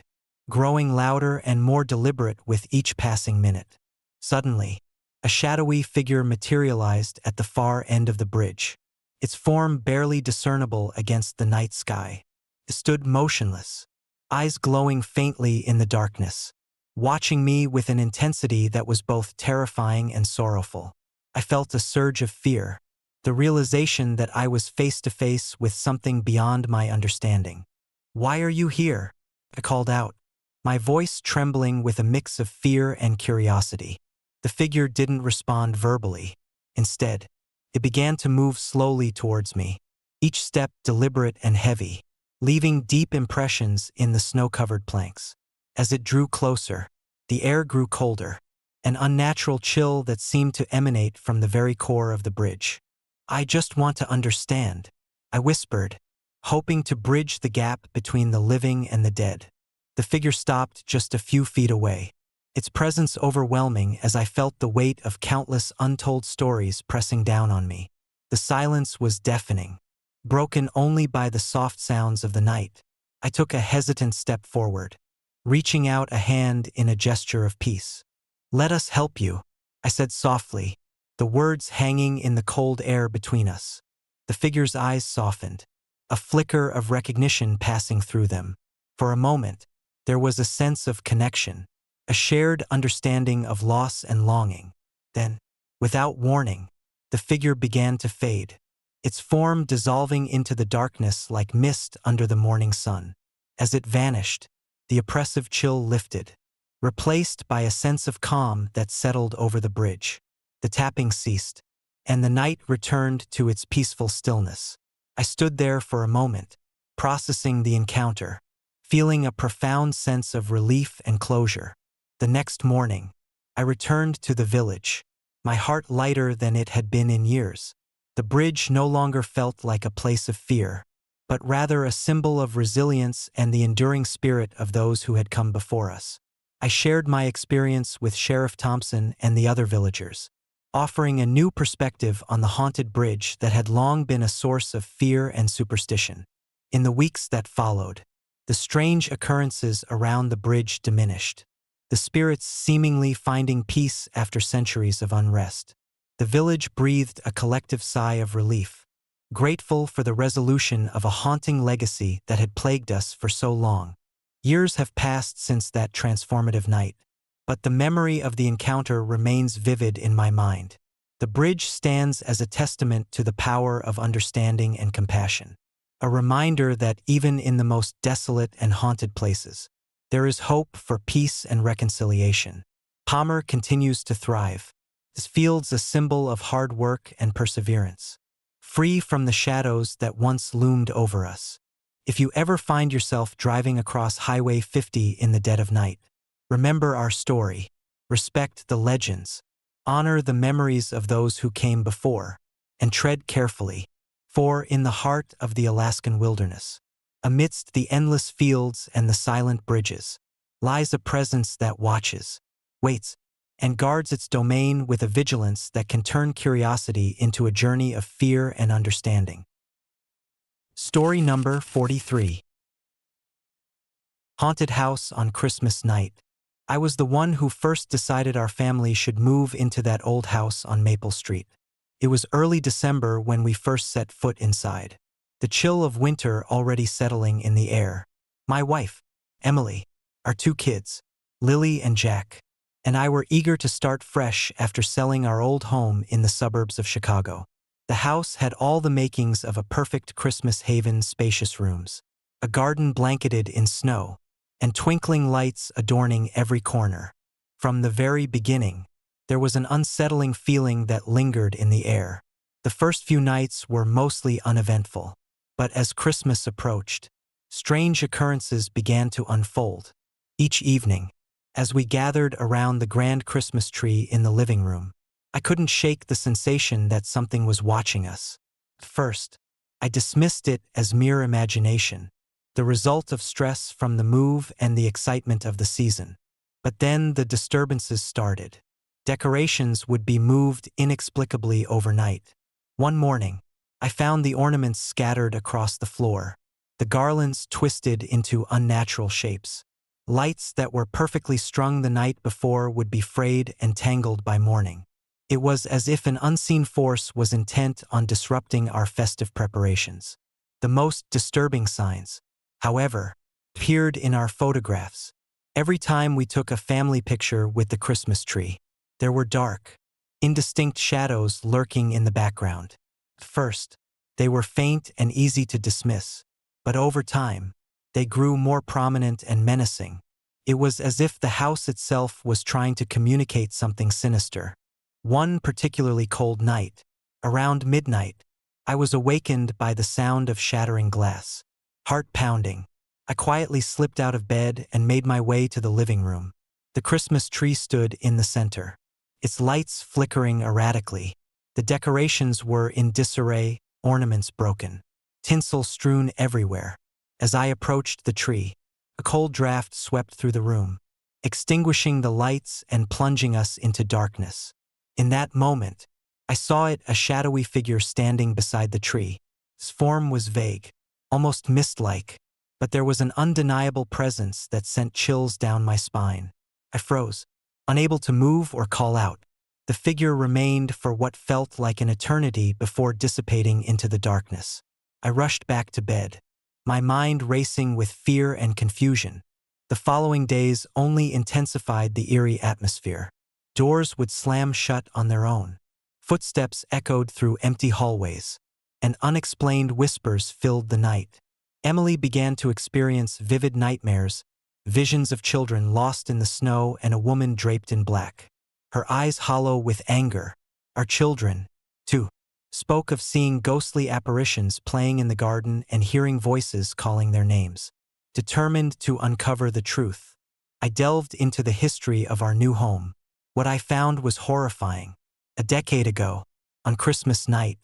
growing louder and more deliberate with each passing minute. Suddenly, a shadowy figure materialized at the far end of the bridge, its form barely discernible against the night sky. It stood motionless, eyes glowing faintly in the darkness, watching me with an intensity that was both terrifying and sorrowful. I felt a surge of fear, the realization that I was face to face with something beyond my understanding. "Why are you here?" I called out, my voice trembling with a mix of fear and curiosity. The figure didn't respond verbally. Instead, it began to move slowly towards me, each step deliberate and heavy, leaving deep impressions in the snow-covered planks. As it drew closer, the air grew colder, an unnatural chill that seemed to emanate from the very core of the bridge. "I just want to understand," I whispered, hoping to bridge the gap between the living and the dead. The figure stopped just a few feet away, its presence overwhelming as I felt the weight of countless untold stories pressing down on me. The silence was deafening, broken only by the soft sounds of the night. I took a hesitant step forward, reaching out a hand in a gesture of peace. "Let us help you," I said softly, the words hanging in the cold air between us. The figure's eyes softened, a flicker of recognition passing through them. For a moment, there was a sense of connection, a shared understanding of loss and longing. Then, without warning, the figure began to fade, its form dissolving into the darkness like mist under the morning sun. As it vanished, the oppressive chill lifted, replaced by a sense of calm that settled over the bridge. The tapping ceased, and the night returned to its peaceful stillness. I stood there for a moment, processing the encounter, feeling a profound sense of relief and closure. The next morning, I returned to the village, my heart lighter than it had been in years. The bridge no longer felt like a place of fear, but rather a symbol of resilience and the enduring spirit of those who had come before us. I shared my experience with Sheriff Thompson and the other villagers, offering a new perspective on the haunted bridge that had long been a source of fear and superstition. In the weeks that followed, the strange occurrences around the bridge diminished, the spirits seemingly finding peace after centuries of unrest. The village breathed a collective sigh of relief, grateful for the resolution of a haunting legacy that had plagued us for so long. Years have passed since that transformative night, but the memory of the encounter remains vivid in my mind. The bridge stands as a testament to the power of understanding and compassion, a reminder that even in the most desolate and haunted places, there is hope for peace and reconciliation. Palmer continues to thrive, its fields a symbol of hard work and perseverance, free from the shadows that once loomed over us. If you ever find yourself driving across Highway 50 in the dead of night, remember our story, respect the legends, honor the memories of those who came before, and tread carefully, for in the heart of the Alaskan wilderness, amidst the endless fields and the silent bridges, lies a presence that watches, waits, and guards its domain with a vigilance that can turn curiosity into a journey of fear and understanding. Story number 43. Haunted House on Christmas Night. I was the one who first decided our family should move into that old house on Maple Street. It was early December when we first set foot inside, the chill of winter already settling in the air. My wife, Emily, our 2 kids, Lily and Jack, and I were eager to start fresh after selling our old home in the suburbs of Chicago. The house had all the makings of a perfect Christmas haven: spacious rooms, a garden blanketed in snow, and twinkling lights adorning every corner. From the very beginning, There was an unsettling feeling that lingered in the air. The first few nights were mostly uneventful, but as Christmas approached, strange occurrences began to unfold. Each evening, as we gathered around the grand Christmas tree in the living room, I couldn't shake the sensation that something was watching us. At first, I dismissed it as mere imagination, the result of stress from the move and the excitement of the season. But then the disturbances started. Decorations would be moved inexplicably overnight. One morning, I found the ornaments scattered across the floor, the garlands twisted into unnatural shapes. Lights that were perfectly strung the night before would be frayed and tangled by morning. It was as if an unseen force was intent on disrupting our festive preparations. The most disturbing signs, however, appeared in our photographs. Every time we took a family picture with the Christmas tree, there were dark, indistinct shadows lurking in the background. At first, they were faint and easy to dismiss, but over time, they grew more prominent and menacing. It was as if the house itself was trying to communicate something sinister. One particularly cold night, around midnight, I was awakened by the sound of shattering glass. Heart pounding, I quietly slipped out of bed and made my way to the living room. The Christmas tree stood in the center, its lights flickering erratically. The decorations were in disarray, ornaments broken, tinsel strewn everywhere. As I approached the tree, a cold draft swept through the room, extinguishing the lights and plunging us into darkness. In that moment, I saw it, a shadowy figure standing beside the tree. Its form was vague, almost mist-like, but there was an undeniable presence that sent chills down my spine. I froze, unable to move or call out. The figure remained for what felt like an eternity before dissipating into the darkness. I rushed back to bed, my mind racing with fear and confusion. The following days only intensified the eerie atmosphere. Doors would slam shut on their own. Footsteps echoed through empty hallways, and unexplained whispers filled the night. Emily began to experience vivid nightmares, visions of children lost in the snow and a woman draped in black, her eyes hollow with anger. Our children, too, spoke of seeing ghostly apparitions playing in the garden and hearing voices calling their names. Determined to uncover the truth, I delved into the history of our new home. What I found was horrifying. A decade ago, on Christmas night,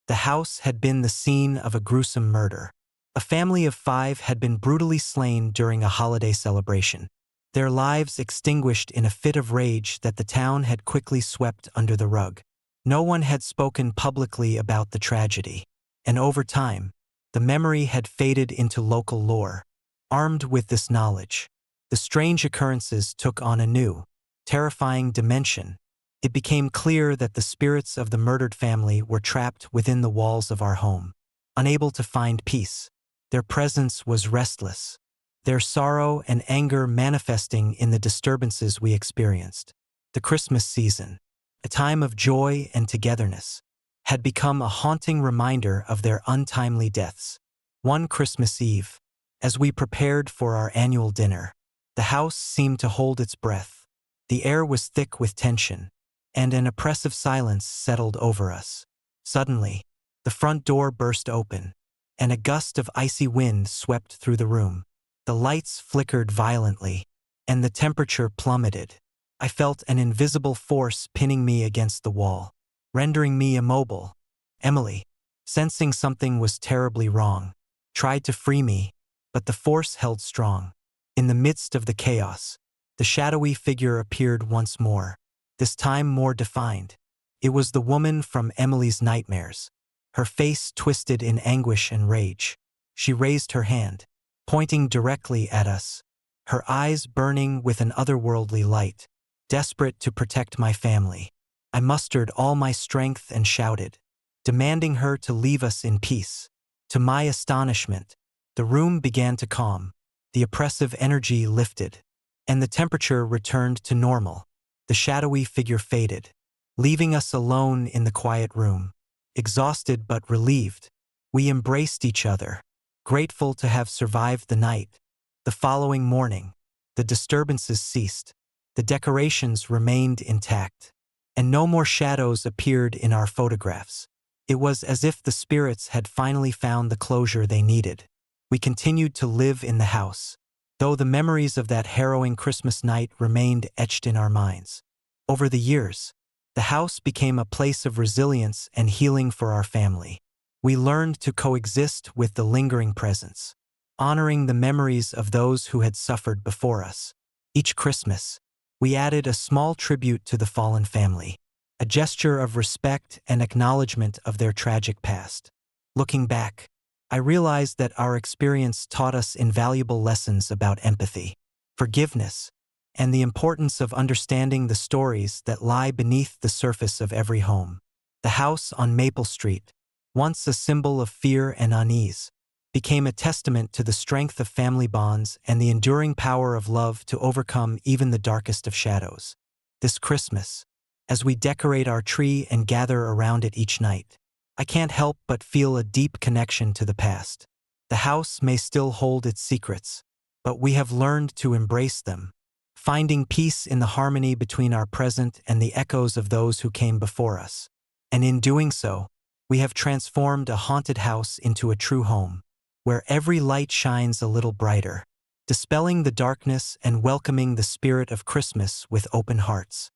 the house had been the scene of a gruesome murder. A family of 5 had been brutally slain during a holiday celebration, their lives extinguished in a fit of rage that the town had quickly swept under the rug. No one had spoken publicly about the tragedy, and over time, the memory had faded into local lore. Armed with this knowledge, the strange occurrences took on a new, terrifying dimension. It became clear that the spirits of the murdered family were trapped within the walls of our home, unable to find peace. Their presence was restless, their sorrow and anger manifesting in the disturbances we experienced. The Christmas season, a time of joy and togetherness, had become a haunting reminder of their untimely deaths. One Christmas Eve, as we prepared for our annual dinner, the house seemed to hold its breath. The air was thick with tension, and an oppressive silence settled over us. Suddenly, the front door burst open, and a gust of icy wind swept through the room. The lights flickered violently, and the temperature plummeted. I felt an invisible force pinning me against the wall, rendering me immobile. Emily, sensing something was terribly wrong, tried to free me, but the force held strong. In the midst of the chaos, the shadowy figure appeared once more, this time more defined. It was the woman from Emily's nightmares, her face twisted in anguish and rage. She raised her hand, pointing directly at us, her eyes burning with an otherworldly light. Desperate to protect my family, I mustered all my strength and shouted, demanding her to leave us in peace. To my astonishment, the room began to calm, the oppressive energy lifted, and the temperature returned to normal. The shadowy figure faded, leaving us alone in the quiet room. Exhausted but relieved, we embraced each other, grateful to have survived the night. The following morning, the disturbances ceased. The decorations remained intact, and no more shadows appeared in our photographs. It was as if the spirits had finally found the closure they needed. We continued to live in the house, though the memories of that harrowing Christmas night remained etched in our minds. Over the years, the house became a place of resilience and healing for our family. We learned to coexist with the lingering presence, honoring the memories of those who had suffered before us. Each Christmas, we added a small tribute to the fallen family, a gesture of respect and acknowledgement of their tragic past. Looking back, I realized that our experience taught us invaluable lessons about empathy, forgiveness, and the importance of understanding the stories that lie beneath the surface of every home. The house on Maple Street, once a symbol of fear and unease, became a testament to the strength of family bonds and the enduring power of love to overcome even the darkest of shadows. This Christmas, as we decorate our tree and gather around it each night, I can't help but feel a deep connection to the past. The house may still hold its secrets, but we have learned to embrace them, finding peace in the harmony between our present and the echoes of those who came before us. And in doing so, we have transformed a haunted house into a true home, where every light shines a little brighter, dispelling the darkness and welcoming the spirit of Christmas with open hearts.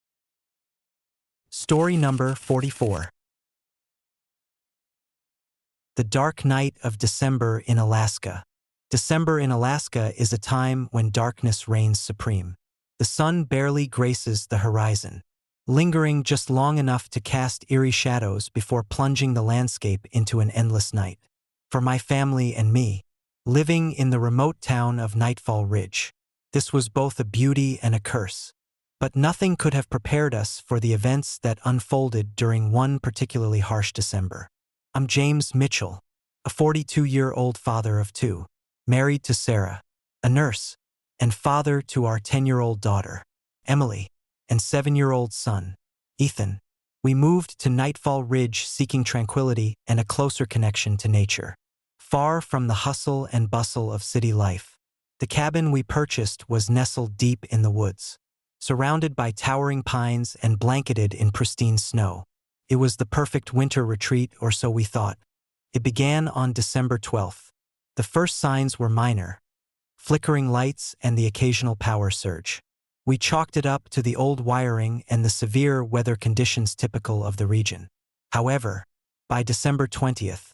Story number 44. The Dark Night of December in Alaska. December in Alaska is a time when darkness reigns supreme. The sun barely graces the horizon, lingering just long enough to cast eerie shadows before plunging the landscape into an endless night. For my family and me, living in the remote town of Nightfall Ridge, this was both a beauty and a curse. But nothing could have prepared us for the events that unfolded during one particularly harsh December. I'm James Mitchell, a 42-year-old father of two, married to Sarah, a nurse, and father to our 10-year-old daughter, Emily, and 7-year-old son, Ethan. We moved to Nightfall Ridge seeking tranquility and a closer connection to nature. Far from the hustle and bustle of city life, the cabin we purchased was nestled deep in the woods, surrounded by towering pines and blanketed in pristine snow. It was the perfect winter retreat, or so we thought. It began on December 12th. The first signs were minor, flickering lights and the occasional power surge. We chalked it up to the old wiring and the severe weather conditions typical of the region. However, by December 20th,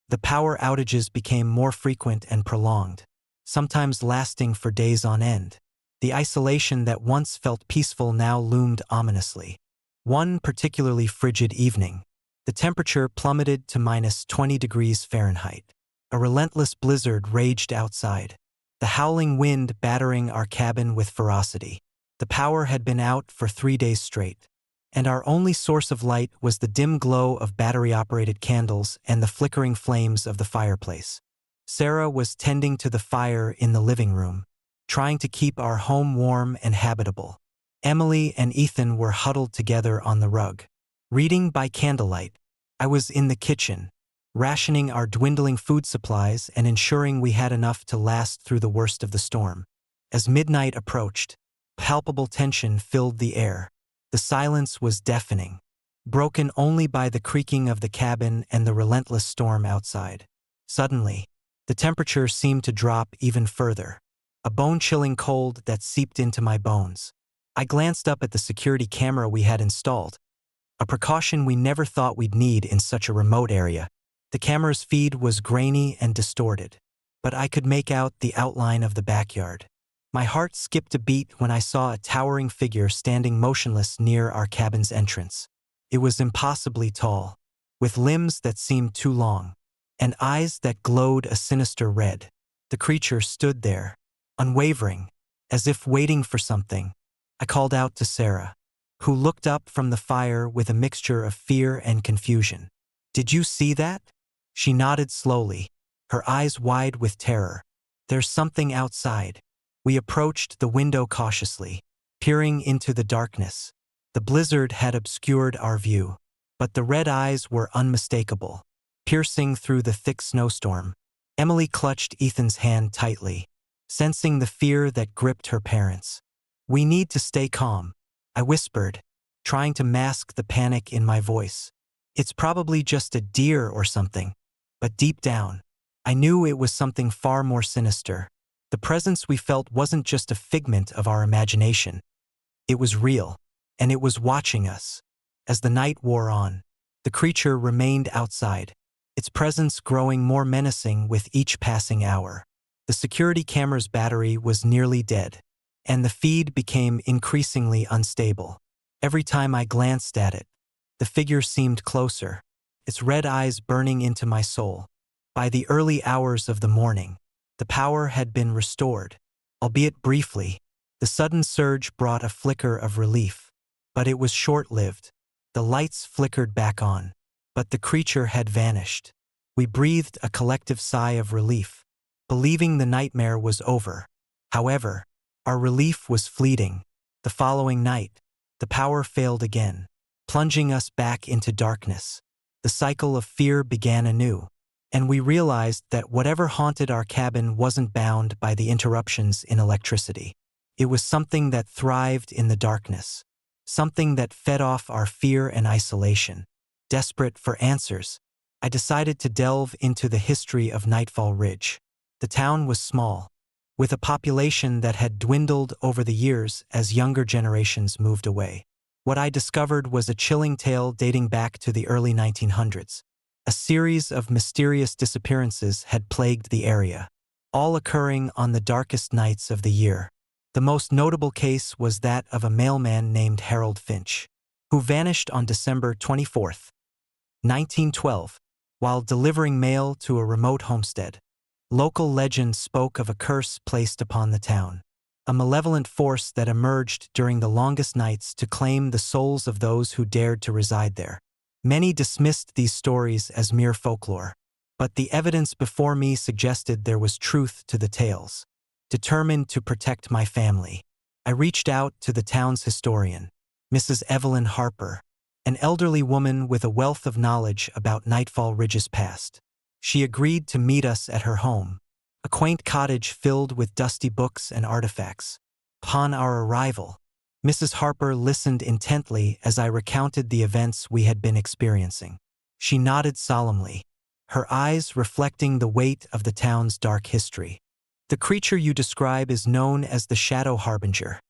the power outages became more frequent and prolonged, sometimes lasting for days on end. The isolation that once felt peaceful now loomed ominously. One particularly frigid evening, the temperature plummeted to -20 degrees Fahrenheit. A relentless blizzard raged outside, the howling wind battering our cabin with ferocity. The power had been out for 3 days straight, and our only source of light was the dim glow of battery-operated candles and the flickering flames of the fireplace. Sarah was tending to the fire in the living room, trying to keep our home warm and habitable. Emily and Ethan were huddled together on the rug, reading by candlelight. I was in the kitchen, rationing our dwindling food supplies and ensuring we had enough to last through the worst of the storm. As midnight approached, palpable tension filled the air. The silence was deafening, broken only by the creaking of the cabin and the relentless storm outside. Suddenly, the temperature seemed to drop even further, a bone-chilling cold that seeped into my bones. I glanced up at the security camera we had installed, a precaution we never thought we'd need in such a remote area. The camera's feed was grainy and distorted, but I could make out the outline of the backyard. My heart skipped a beat when I saw a towering figure standing motionless near our cabin's entrance. It was impossibly tall, with limbs that seemed too long, and eyes that glowed a sinister red. The creature stood there, unwavering, as if waiting for something. I called out to Sarah, who looked up from the fire with a mixture of fear and confusion. "Did you see that?" She nodded slowly, her eyes wide with terror. "There's something outside." We approached the window cautiously, peering into the darkness. The blizzard had obscured our view, but the red eyes were unmistakable, piercing through the thick snowstorm. Emily clutched Ethan's hand tightly, sensing the fear that gripped her parents. "We need to stay calm," I whispered, trying to mask the panic in my voice. It's probably just a deer or something. But deep down, I knew it was something far more sinister. The presence we felt wasn't just a figment of our imagination. It was real, and it was watching us. As the night wore on, the creature remained outside, its presence growing more menacing with each passing hour. The security camera's battery was nearly dead, and the feed became increasingly unstable. Every time I glanced at it, the figure seemed closer, its red eyes burning into my soul. By the early hours of the morning, the power had been restored, albeit briefly. The sudden surge brought a flicker of relief, but it was short-lived. The lights flickered back on, but the creature had vanished. We breathed a collective sigh of relief, believing the nightmare was over. However, our relief was fleeting. The following night, the power failed again, plunging us back into darkness. The cycle of fear began anew, and we realized that whatever haunted our cabin wasn't bound by the interruptions in electricity. It was something that thrived in the darkness, something that fed off our fear and isolation. Desperate for answers, I decided to delve into the history of Nightfall Ridge. The town was small, with a population that had dwindled over the years as younger generations moved away. What I discovered was a chilling tale dating back to the early 1900s. A series of mysterious disappearances had plagued the area, all occurring on the darkest nights of the year. The most notable case was that of a mailman named Harold Finch, who vanished on December 24, 1912, while delivering mail to a remote homestead. Local legend spoke of a curse placed upon the town, a malevolent force that emerged during the longest nights to claim the souls of those who dared to reside there. Many dismissed these stories as mere folklore, but the evidence before me suggested there was truth to the tales. Determined to protect my family, I reached out to the town's historian, Mrs. Evelyn Harper, an elderly woman with a wealth of knowledge about Nightfall Ridge's past. She agreed to meet us at her home, a quaint cottage filled with dusty books and artifacts. Upon our arrival, Mrs. Harper listened intently as I recounted the events we had been experiencing. She nodded solemnly, her eyes reflecting the weight of the town's dark history. "The creature you describe is known as the Shadow Harbinger,"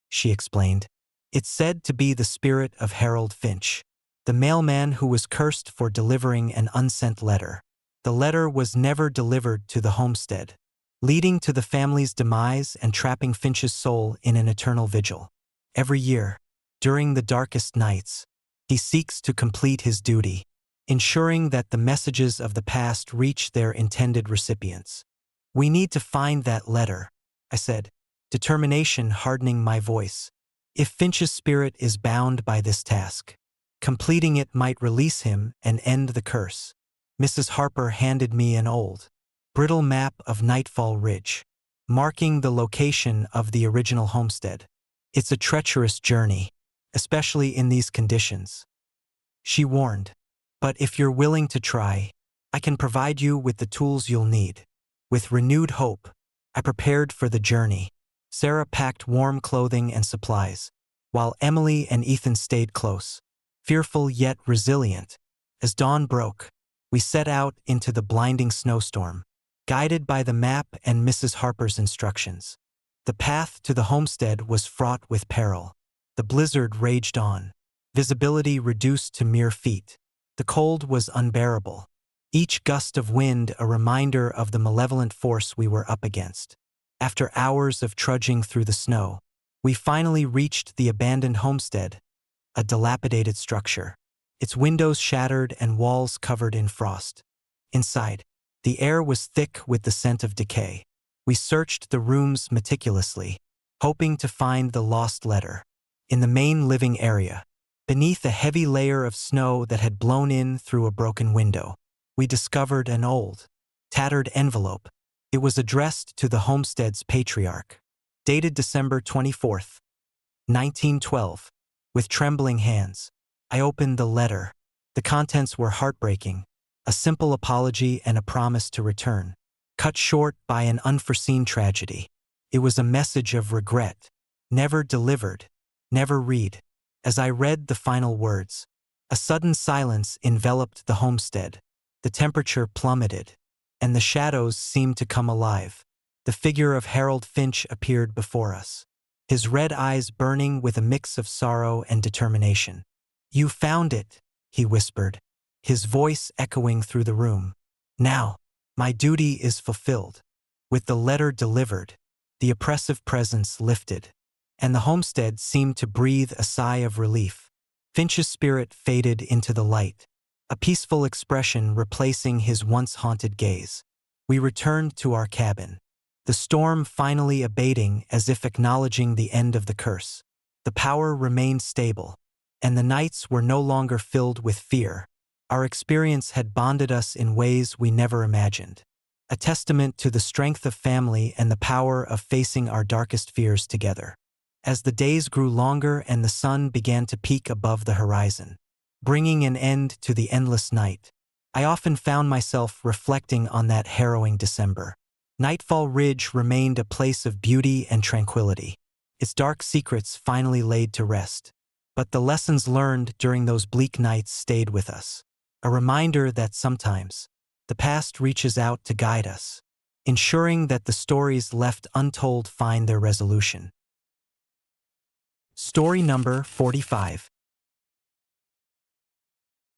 she explained. "It's said to be the spirit of Harold Finch, the mailman who was cursed for delivering an unsent letter. The letter was never delivered to the homestead, leading to the family's demise and trapping Finch's soul in an eternal vigil. Every year, during the darkest nights, he seeks to complete his duty, ensuring that the messages of the past reach their intended recipients." "We need to find that letter," I said, determination hardening my voice. "If Finch's spirit is bound by this task, completing it might release him and end the curse." Mrs. Harper handed me an old, brittle map of Nightfall Ridge, marking the location of the original homestead. "It's a treacherous journey, especially in these conditions," she warned. "But if you're willing to try, I can provide you with the tools you'll need." With renewed hope, I prepared for the journey. Sarah packed warm clothing and supplies, while Emily and Ethan stayed close, fearful yet resilient. As dawn broke, we set out into the blinding snowstorm, guided by the map and Mrs. Harper's instructions. The path to the homestead was fraught with peril. The blizzard raged on, visibility reduced to mere feet. The cold was unbearable, each gust of wind a reminder of the malevolent force we were up against. After hours of trudging through the snow, we finally reached the abandoned homestead, a dilapidated structure, its windows shattered and walls covered in frost. Inside, the air was thick with the scent of decay. We searched the rooms meticulously, hoping to find the lost letter. In the main living area, beneath a heavy layer of snow that had blown in through a broken window, we discovered an old, tattered envelope. It was addressed to the homestead's patriarch. Dated December 24, 1912. With trembling hands, I opened the letter. The contents were heartbreaking, a simple apology and a promise to return, cut short by an unforeseen tragedy. It was a message of regret, never delivered, never read. As I read the final words, a sudden silence enveloped the homestead. The temperature plummeted, and the shadows seemed to come alive. The figure of Harold Finch appeared before us, his red eyes burning with a mix of sorrow and determination. "You found it," he whispered, his voice echoing through the room. "Now, my duty is fulfilled." With the letter delivered, the oppressive presence lifted, and the homestead seemed to breathe a sigh of relief. Finch's spirit faded into the light, a peaceful expression replacing his once haunted gaze. We returned to our cabin, the storm finally abating as if acknowledging the end of the curse. The power remained stable, and the nights were no longer filled with fear. Our experience had bonded us in ways we never imagined, a testament to the strength of family and the power of facing our darkest fears together. As the days grew longer and the sun began to peak above the horizon, bringing an end to the endless night, I often found myself reflecting on that harrowing December. Nightfall Ridge remained a place of beauty and tranquility, its dark secrets finally laid to rest. But the lessons learned during those bleak nights stayed with us, a reminder that sometimes the past reaches out to guide us, ensuring that the stories left untold find their resolution. Story number 45.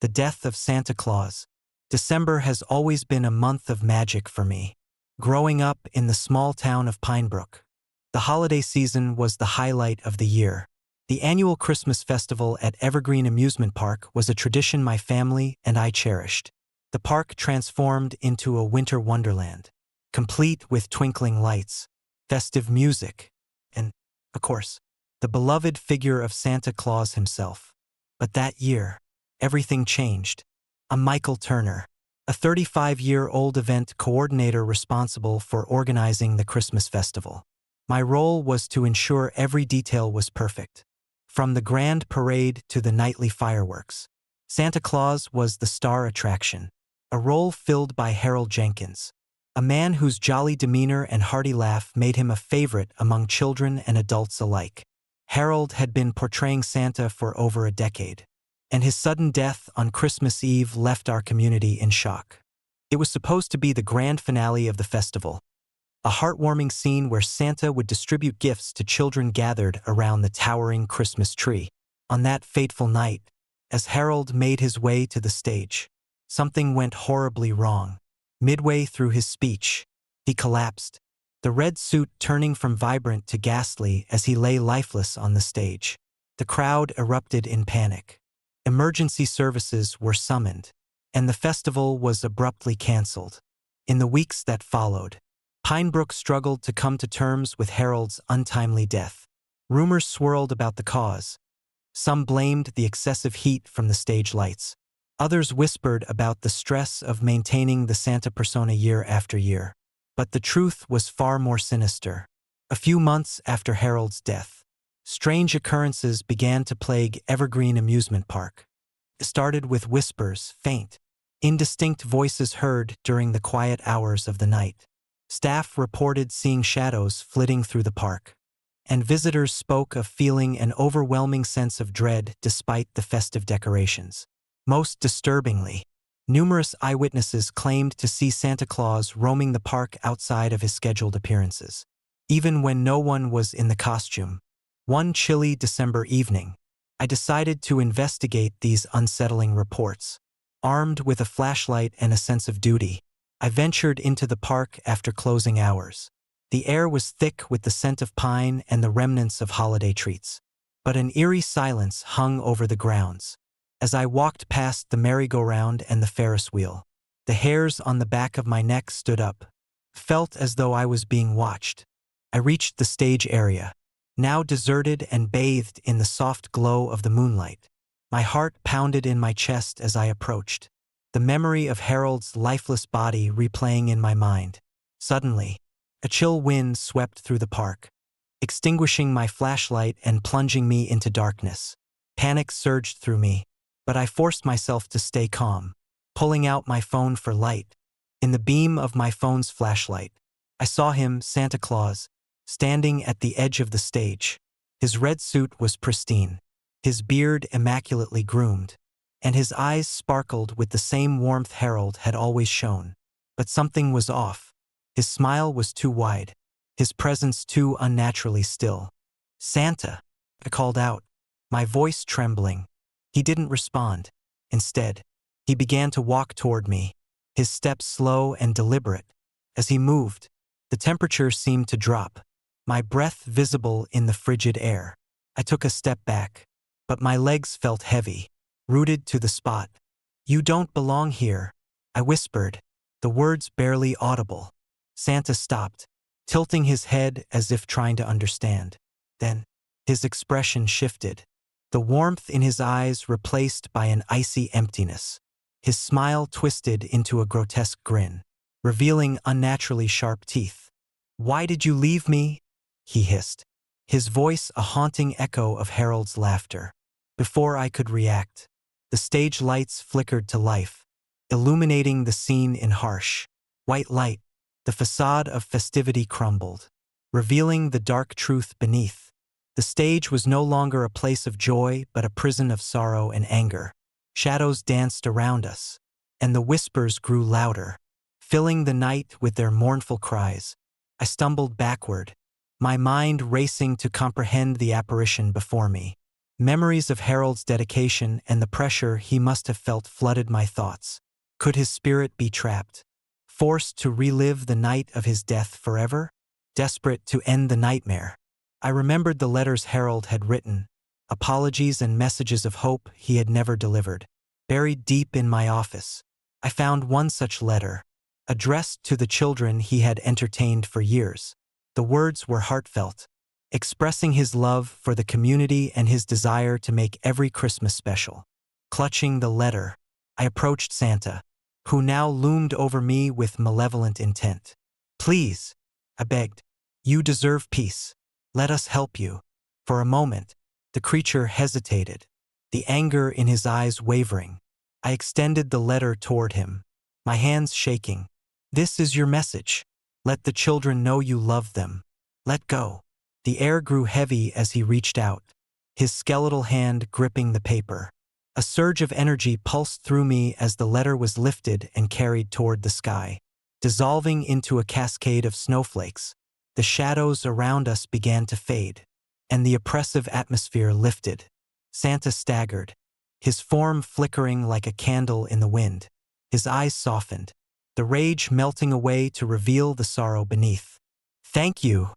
The Death of Santa Claus. December has always been a month of magic for me. Growing up in the small town of Pinebrook, the holiday season was the highlight of the year. The annual Christmas festival at Evergreen Amusement Park was a tradition my family and I cherished. The park transformed into a winter wonderland, complete with twinkling lights, festive music, and, of course, the beloved figure of Santa Claus himself. But that year, everything changed. Michael Turner, a 35-year-old event coordinator responsible for organizing the Christmas festival. My role was to ensure every detail was perfect, from the grand parade to the nightly fireworks. Santa Claus was the star attraction, a role filled by Harold Jenkins, a man whose jolly demeanor and hearty laugh made him a favorite among children and adults alike. Harold had been portraying Santa for over a decade, and his sudden death on Christmas Eve left our community in shock. It was supposed to be the grand finale of the festival, a heartwarming scene where Santa would distribute gifts to children gathered around the towering Christmas tree. On that fateful night, as Harold made his way to the stage, something went horribly wrong. Midway through his speech, he collapsed, the red suit turning from vibrant to ghastly as he lay lifeless on the stage. The crowd erupted in panic. Emergency services were summoned, and the festival was abruptly canceled. In the weeks that followed, Pinebrook struggled to come to terms with Harold's untimely death. Rumors swirled about the cause. Some blamed the excessive heat from the stage lights. Others whispered about the stress of maintaining the Santa persona year after year. But the truth was far more sinister. A few months after Harold's death, strange occurrences began to plague Evergreen Amusement Park. It started with whispers, faint, indistinct voices heard during the quiet hours of the night. Staff reported seeing shadows flitting through the park, and visitors spoke of feeling an overwhelming sense of dread despite the festive decorations. Most disturbingly, numerous eyewitnesses claimed to see Santa Claus roaming the park outside of his scheduled appearances, even when no one was in the costume. One chilly December evening, I decided to investigate these unsettling reports. Armed with a flashlight and a sense of duty, I ventured into the park after closing hours. The air was thick with the scent of pine and the remnants of holiday treats, but an eerie silence hung over the grounds. As I walked past the merry-go-round and the Ferris wheel, the hairs on the back of my neck stood up. Felt as though I was being watched. I reached the stage area, now deserted and bathed in the soft glow of the moonlight. My heart pounded in my chest as I approached, the memory of Harold's lifeless body replaying in my mind. Suddenly, a chill wind swept through the park, extinguishing my flashlight and plunging me into darkness. Panic surged through me, but I forced myself to stay calm, pulling out my phone for light. In the beam of my phone's flashlight, I saw him, Santa Claus, standing at the edge of the stage. His red suit was pristine, his beard immaculately groomed, and his eyes sparkled with the same warmth Harold had always shown. But something was off. His smile was too wide, his presence too unnaturally still. "Santa," I called out, my voice trembling. He didn't respond. Instead, he began to walk toward me, his steps slow and deliberate. As he moved, the temperature seemed to drop, my breath visible in the frigid air. I took a step back, but my legs felt heavy, rooted to the spot. "You don't belong here," I whispered, the words barely audible. Santa stopped, tilting his head as if trying to understand. Then, his expression shifted, the warmth in his eyes replaced by an icy emptiness. His smile twisted into a grotesque grin, revealing unnaturally sharp teeth. "Why did you leave me?" he hissed, his voice a haunting echo of Harold's laughter. Before I could react, the stage lights flickered to life, illuminating the scene in harsh, white light. The facade of festivity crumbled, revealing the dark truth beneath. The stage was no longer a place of joy but a prison of sorrow and anger. Shadows danced around us, and the whispers grew louder, filling the night with their mournful cries. I stumbled backward, my mind racing to comprehend the apparition before me. Memories of Harold's dedication and the pressure he must have felt flooded my thoughts. Could his spirit be trapped, forced to relive the night of his death forever? Desperate to end the nightmare, I remembered the letters Harold had written, apologies and messages of hope he had never delivered. Buried deep in my office, I found one such letter, addressed to the children he had entertained for years. The words were heartfelt, expressing his love for the community and his desire to make every Christmas special. Clutching the letter, I approached Santa, who now loomed over me with malevolent intent. "Please," I begged, "you deserve peace. Let us help you." For a moment, the creature hesitated, the anger in his eyes wavering. I extended the letter toward him, my hands shaking. "This is your message. Let the children know you love them. Let go." The air grew heavy as he reached out, his skeletal hand gripping the paper. A surge of energy pulsed through me as the letter was lifted and carried toward the sky. Dissolving into a cascade of snowflakes, the shadows around us began to fade, and the oppressive atmosphere lifted. Santa staggered, his form flickering like a candle in the wind. His eyes softened, the rage melting away to reveal the sorrow beneath. "Thank you,"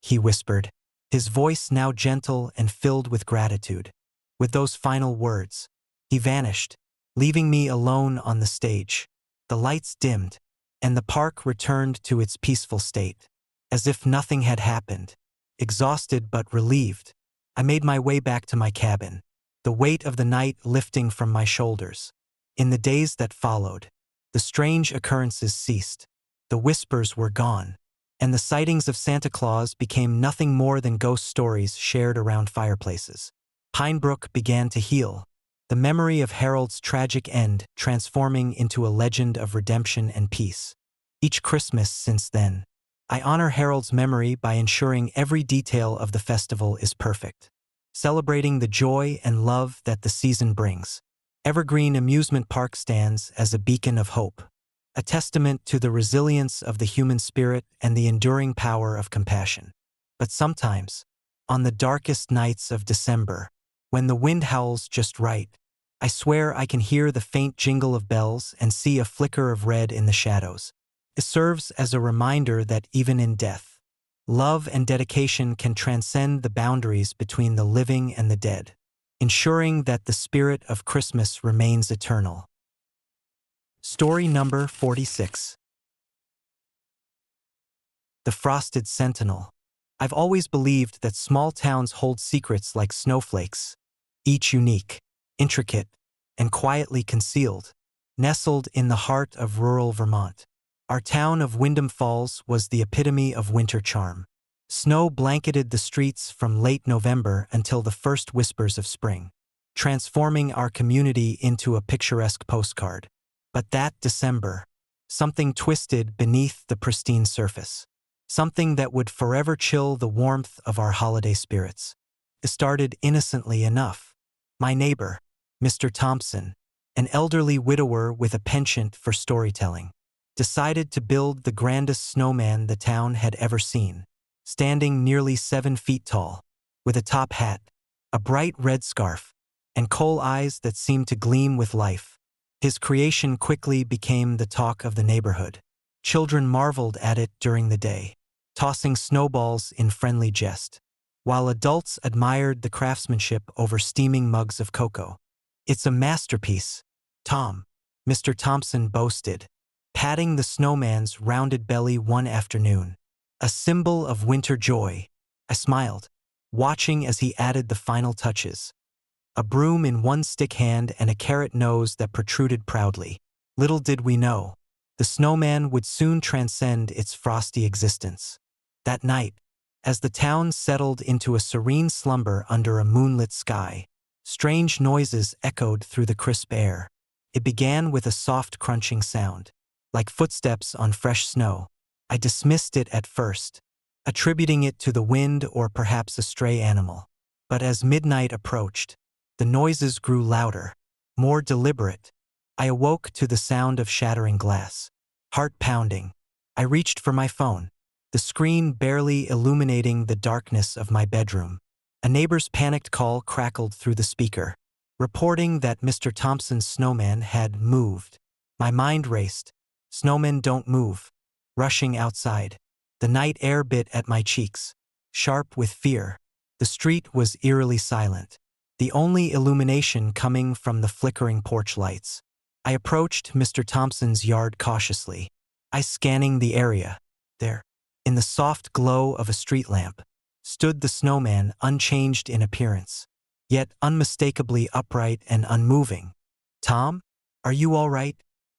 he whispered, his voice now gentle and filled with gratitude. With those final words, he vanished, leaving me alone on the stage. The lights dimmed, and the park returned to its peaceful state. As if nothing had happened, exhausted but relieved, I made my way back to my cabin, the weight of the night lifting from my shoulders. In the days that followed, the strange occurrences ceased, the whispers were gone, and the sightings of Santa Claus became nothing more than ghost stories shared around fireplaces. Pinebrook began to heal, the memory of Harold's tragic end transforming into a legend of redemption and peace. Each Christmas since then, I honor Harold's memory by ensuring every detail of the festival is perfect, celebrating the joy and love that the season brings. Evergreen Amusement Park stands as a beacon of hope, a testament to the resilience of the human spirit and the enduring power of compassion. But sometimes, on the darkest nights of December, when the wind howls just right, I swear I can hear the faint jingle of bells and see a flicker of red in the shadows. It serves as a reminder that even in death, love and dedication can transcend the boundaries between the living and the dead, ensuring that the spirit of Christmas remains eternal. Story number 46. The Frosted Sentinel. I've always believed that small towns hold secrets like snowflakes, each unique, intricate, and quietly concealed, nestled in the heart of rural Vermont. Our town of Wyndham Falls was the epitome of winter charm. Snow blanketed the streets from late November until the first whispers of spring, transforming our community into a picturesque postcard. But that December, something twisted beneath the pristine surface, something that would forever chill the warmth of our holiday spirits. It started innocently enough. My neighbor, Mr. Thompson, an elderly widower with a penchant for storytelling, decided to build the grandest snowman the town had ever seen, standing nearly 7 feet tall, with a top hat, a bright red scarf, and coal eyes that seemed to gleam with life. His creation quickly became the talk of the neighborhood. Children marveled at it during the day, tossing snowballs in friendly jest, while adults admired the craftsmanship over steaming mugs of cocoa. "It's a masterpiece, Tom," Mr. Thompson boasted, patting the snowman's rounded belly one afternoon. "A symbol of winter joy." I smiled, watching as he added the final touches. A broom in one stick hand and a carrot nose that protruded proudly. Little did we know, the snowman would soon transcend its frosty existence. That night, as the town settled into a serene slumber under a moonlit sky, strange noises echoed through the crisp air. It began with a soft crunching sound, like footsteps on fresh snow. I dismissed it at first, attributing it to the wind or perhaps a stray animal. But as midnight approached, the noises grew louder, more deliberate. I awoke to the sound of shattering glass, heart pounding. I reached for my phone, the screen barely illuminating the darkness of my bedroom. A neighbor's panicked call crackled through the speaker, reporting that Mr. Thompson's snowman had moved. My mind raced. Snowmen don't move. Rushing outside. The night air bit at my cheeks, sharp with fear. The street was eerily silent, the only illumination coming from the flickering porch lights. I approached Mr. Thompson's yard cautiously, scanning the area. There, in the soft glow of a street lamp, stood the snowman, unchanged in appearance, yet unmistakably upright and unmoving. "Tom, are you all right?"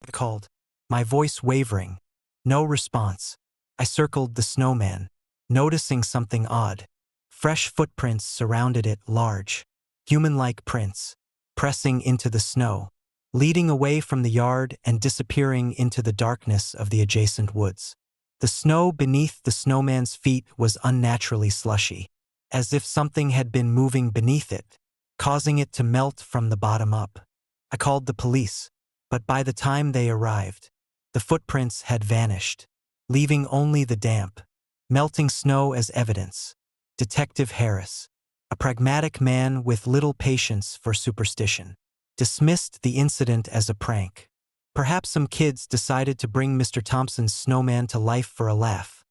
I called, my voice wavering. No response. I circled the snowman, noticing something odd. Fresh footprints surrounded it, large, human-like prints, pressing into the snow, leading away from the yard and disappearing into the darkness of the adjacent woods. The snow beneath the snowman's feet was unnaturally slushy, as if something had been moving beneath it, causing it to melt from the bottom up. I called the police, but by the time they arrived, the footprints had vanished, leaving only the damp, melting snow as evidence. Detective Harris, a pragmatic man with little patience for superstition, dismissed the incident as a prank. "Perhaps some kids decided to bring Mr. Thompson's snowman to life for a laugh,"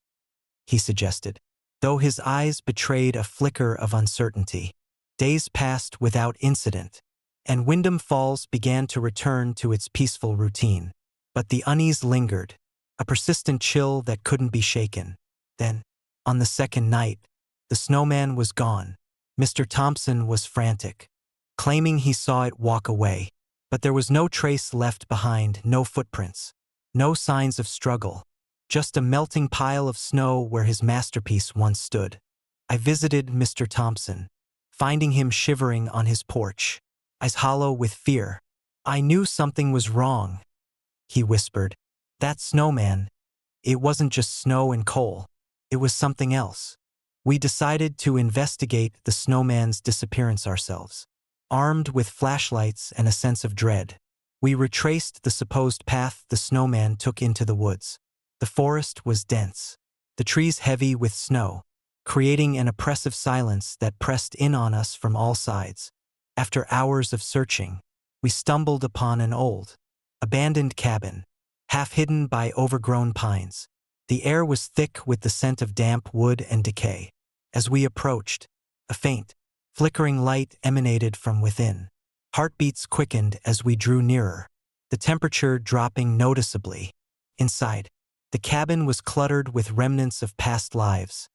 he suggested, though his eyes betrayed a flicker of uncertainty. Days passed without incident, and Wyndham Falls began to return to its peaceful routine. But the unease lingered, a persistent chill that couldn't be shaken. Then, on the second night, the snowman was gone. Mr. Thompson was frantic, claiming he saw it walk away. But there was no trace left behind, no footprints, no signs of struggle, just a melting pile of snow where his masterpiece once stood. I visited Mr. Thompson, finding him shivering on his porch, eyes hollow with fear. "I knew something was wrong," he whispered. "That snowman, it wasn't just snow and coal. It was something else." We decided to investigate the snowman's disappearance ourselves. Armed with flashlights and a sense of dread, we retraced the supposed path the snowman took into the woods. The forest was dense, the trees heavy with snow, creating an oppressive silence that pressed in on us from all sides. After hours of searching, we stumbled upon an old, abandoned cabin, half hidden by overgrown pines. The air was thick with the scent of damp wood and decay. As we approached, a faint, flickering light emanated from within. Heartbeats quickened as we drew nearer, the temperature dropping noticeably. Inside, the cabin was cluttered with remnants of past lives,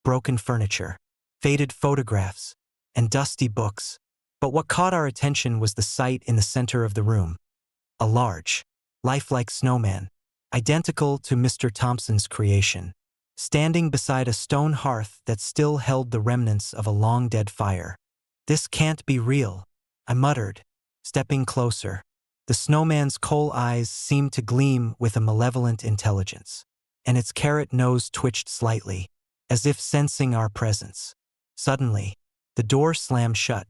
broken furniture, faded photographs, and dusty books. But what caught our attention was the sight in the center of the room. A large, lifelike snowman, identical to Mr. Thompson's creation, standing beside a stone hearth that still held the remnants of a long-dead fire. "This can't be real," I muttered, stepping closer. The snowman's coal eyes seemed to gleam with a malevolent intelligence, and its carrot nose twitched slightly, as if sensing our presence. Suddenly, the door slammed shut,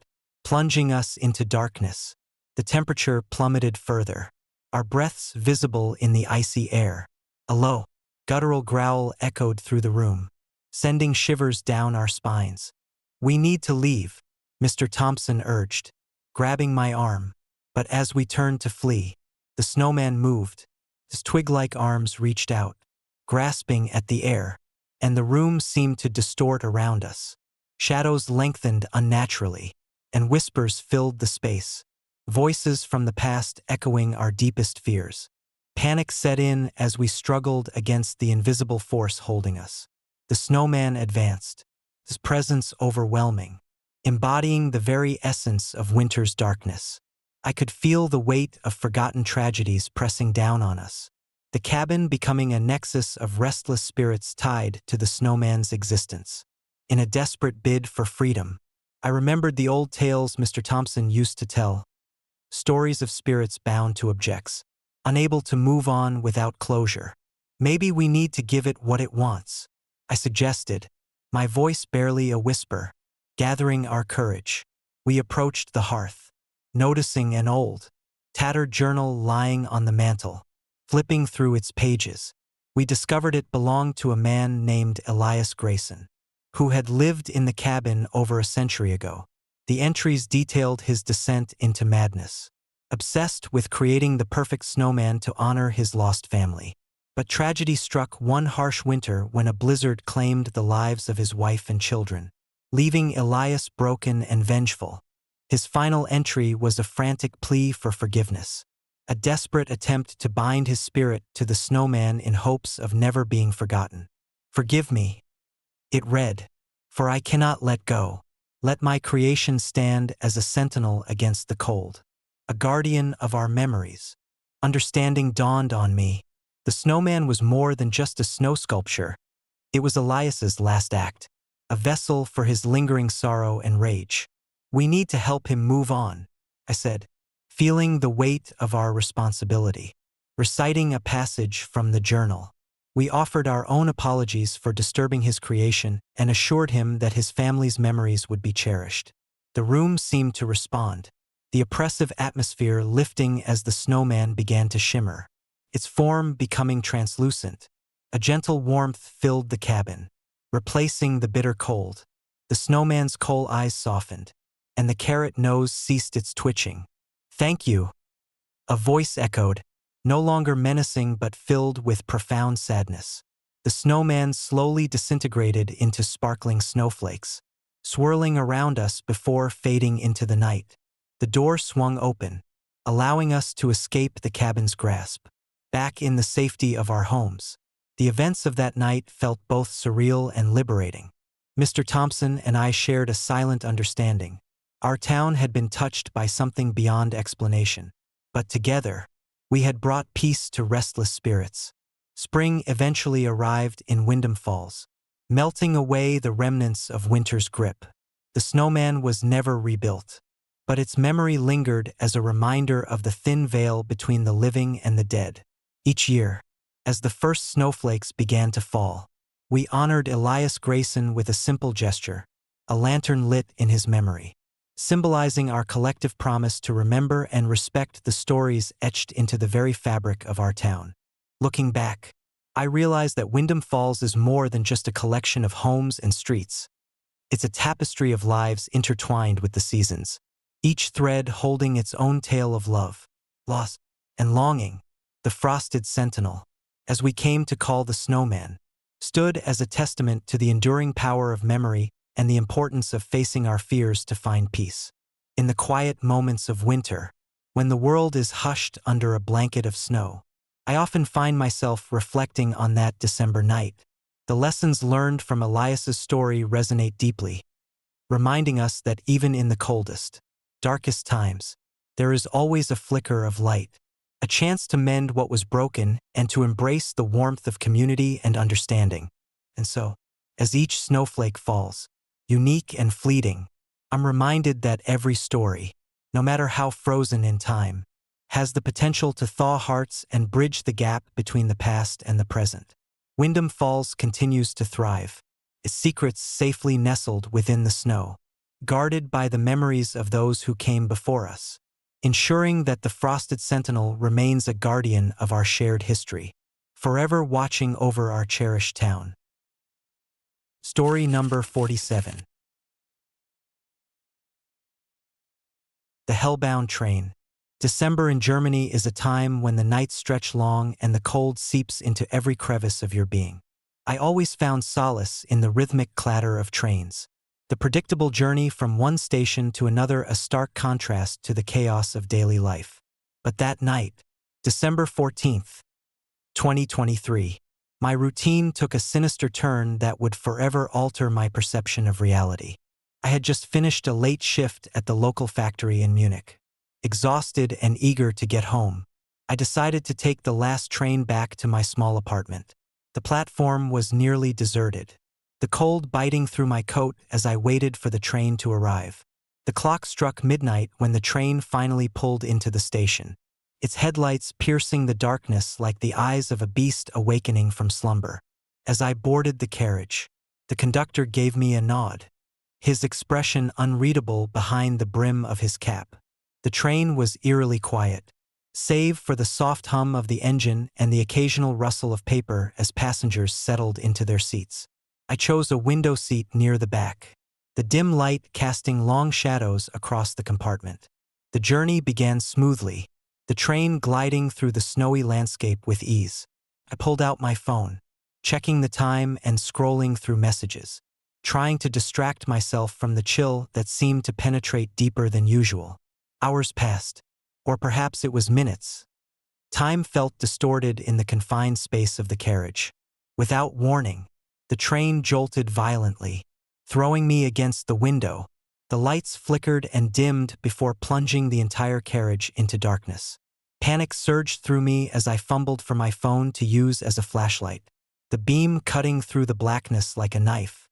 plunging us into darkness. The temperature plummeted further, our breaths visible in the icy air. A low, guttural growl echoed through the room, sending shivers down our spines. "We need to leave," Mr. Thompson urged, grabbing my arm. But as we turned to flee, the snowman moved. His twig-like arms reached out, grasping at the air, and the room seemed to distort around us. Shadows lengthened unnaturally, and whispers filled the space, voices from the past echoing our deepest fears. Panic set in as we struggled against the invisible force holding us. The snowman advanced, his presence overwhelming, embodying the very essence of winter's darkness. I could feel the weight of forgotten tragedies pressing down on us, the cabin becoming a nexus of restless spirits tied to the snowman's existence. In a desperate bid for freedom, I remembered the old tales Mr. Thompson used to tell, stories of spirits bound to objects, unable to move on without closure. "Maybe we need to give it what it wants," I suggested, my voice barely a whisper. Gathering our courage, we approached the hearth, noticing an old, tattered journal lying on the mantel. Flipping through its pages, we discovered it belonged to a man named Elias Grayson, who had lived in the cabin over a century ago. The entries detailed his descent into madness, obsessed with creating the perfect snowman to honor his lost family. But tragedy struck one harsh winter when a blizzard claimed the lives of his wife and children, leaving Elias broken and vengeful. His final entry was a frantic plea for forgiveness, a desperate attempt to bind his spirit to the snowman in hopes of never being forgotten. "Forgive me," it read, "for I cannot let go. Let my creation stand as a sentinel against the cold, a guardian of our memories." Understanding dawned on me. The snowman was more than just a snow sculpture. It was Elias's last act, a vessel for his lingering sorrow and rage. "We need to help him move on," I said, feeling the weight of our responsibility. Reciting a passage from the journal, we offered our own apologies for disturbing his creation and assured him that his family's memories would be cherished. The room seemed to respond, the oppressive atmosphere lifting as the snowman began to shimmer, its form becoming translucent. A gentle warmth filled the cabin, replacing the bitter cold. The snowman's coal eyes softened, and the carrot nose ceased its twitching. "Thank you," a voice echoed, no longer menacing but filled with profound sadness. The snowman slowly disintegrated into sparkling snowflakes, swirling around us before fading into the night. The door swung open, allowing us to escape the cabin's grasp. Back in the safety of our homes, the events of that night felt both surreal and liberating. Mr. Thompson and I shared a silent understanding. Our town had been touched by something beyond explanation, but together, we had brought peace to restless spirits. Spring eventually arrived in Wyndham Falls, melting away the remnants of winter's grip. The snowman was never rebuilt, but its memory lingered as a reminder of the thin veil between the living and the dead. Each year, as the first snowflakes began to fall, we honored Elias Grayson with a simple gesture, a lantern lit in his memory, symbolizing our collective promise to remember and respect the stories etched into the very fabric of our town. Looking back, I realized that Wyndham Falls is more than just a collection of homes and streets. It's a tapestry of lives intertwined with the seasons, each thread holding its own tale of love, loss, and longing. The frosted sentinel, as we came to call the snowman, stood as a testament to the enduring power of memory and the importance of facing our fears to find peace. In the quiet moments of winter, when the world is hushed under a blanket of snow, I often find myself reflecting on that December night. The lessons learned from Elias's story resonate deeply, reminding us that even in the coldest, darkest times, there is always a flicker of light, a chance to mend what was broken and to embrace the warmth of community and understanding. And so, as each snowflake falls, unique and fleeting, I'm reminded that every story, no matter how frozen in time, has the potential to thaw hearts and bridge the gap between the past and the present. Wyndham Falls continues to thrive, its secrets safely nestled within the snow, guarded by the memories of those who came before us, ensuring that the Frosted Sentinel remains a guardian of our shared history, forever watching over our cherished town. Story number 47. The Hellbound Train. December in Germany is a time when the nights stretch long and the cold seeps into every crevice of your being. I always found solace in the rhythmic clatter of trains. The predictable journey from one station to another, a stark contrast to the chaos of daily life. But that night, December 14th, 2023, my routine took a sinister turn that would forever alter my perception of reality. I had just finished a late shift at the local factory in Munich. Exhausted and eager to get home, I decided to take the last train back to my small apartment. The platform was nearly deserted, the cold biting through my coat as I waited for the train to arrive. The clock struck midnight when the train finally pulled into the station, its headlights piercing the darkness like the eyes of a beast awakening from slumber. As I boarded the carriage, the conductor gave me a nod, his expression unreadable behind the brim of his cap. The train was eerily quiet, save for the soft hum of the engine and the occasional rustle of paper as passengers settled into their seats. I chose a window seat near the back, the dim light casting long shadows across the compartment. The journey began smoothly, the train gliding through the snowy landscape with ease. I pulled out my phone, checking the time and scrolling through messages, trying to distract myself from the chill that seemed to penetrate deeper than usual. Hours passed, or perhaps it was minutes. Time felt distorted in the confined space of the carriage. Without warning, the train jolted violently, throwing me against the window. The lights flickered and dimmed before plunging the entire carriage into darkness. Panic surged through me as I fumbled for my phone to use as a flashlight, the beam cutting through the blackness like a knife.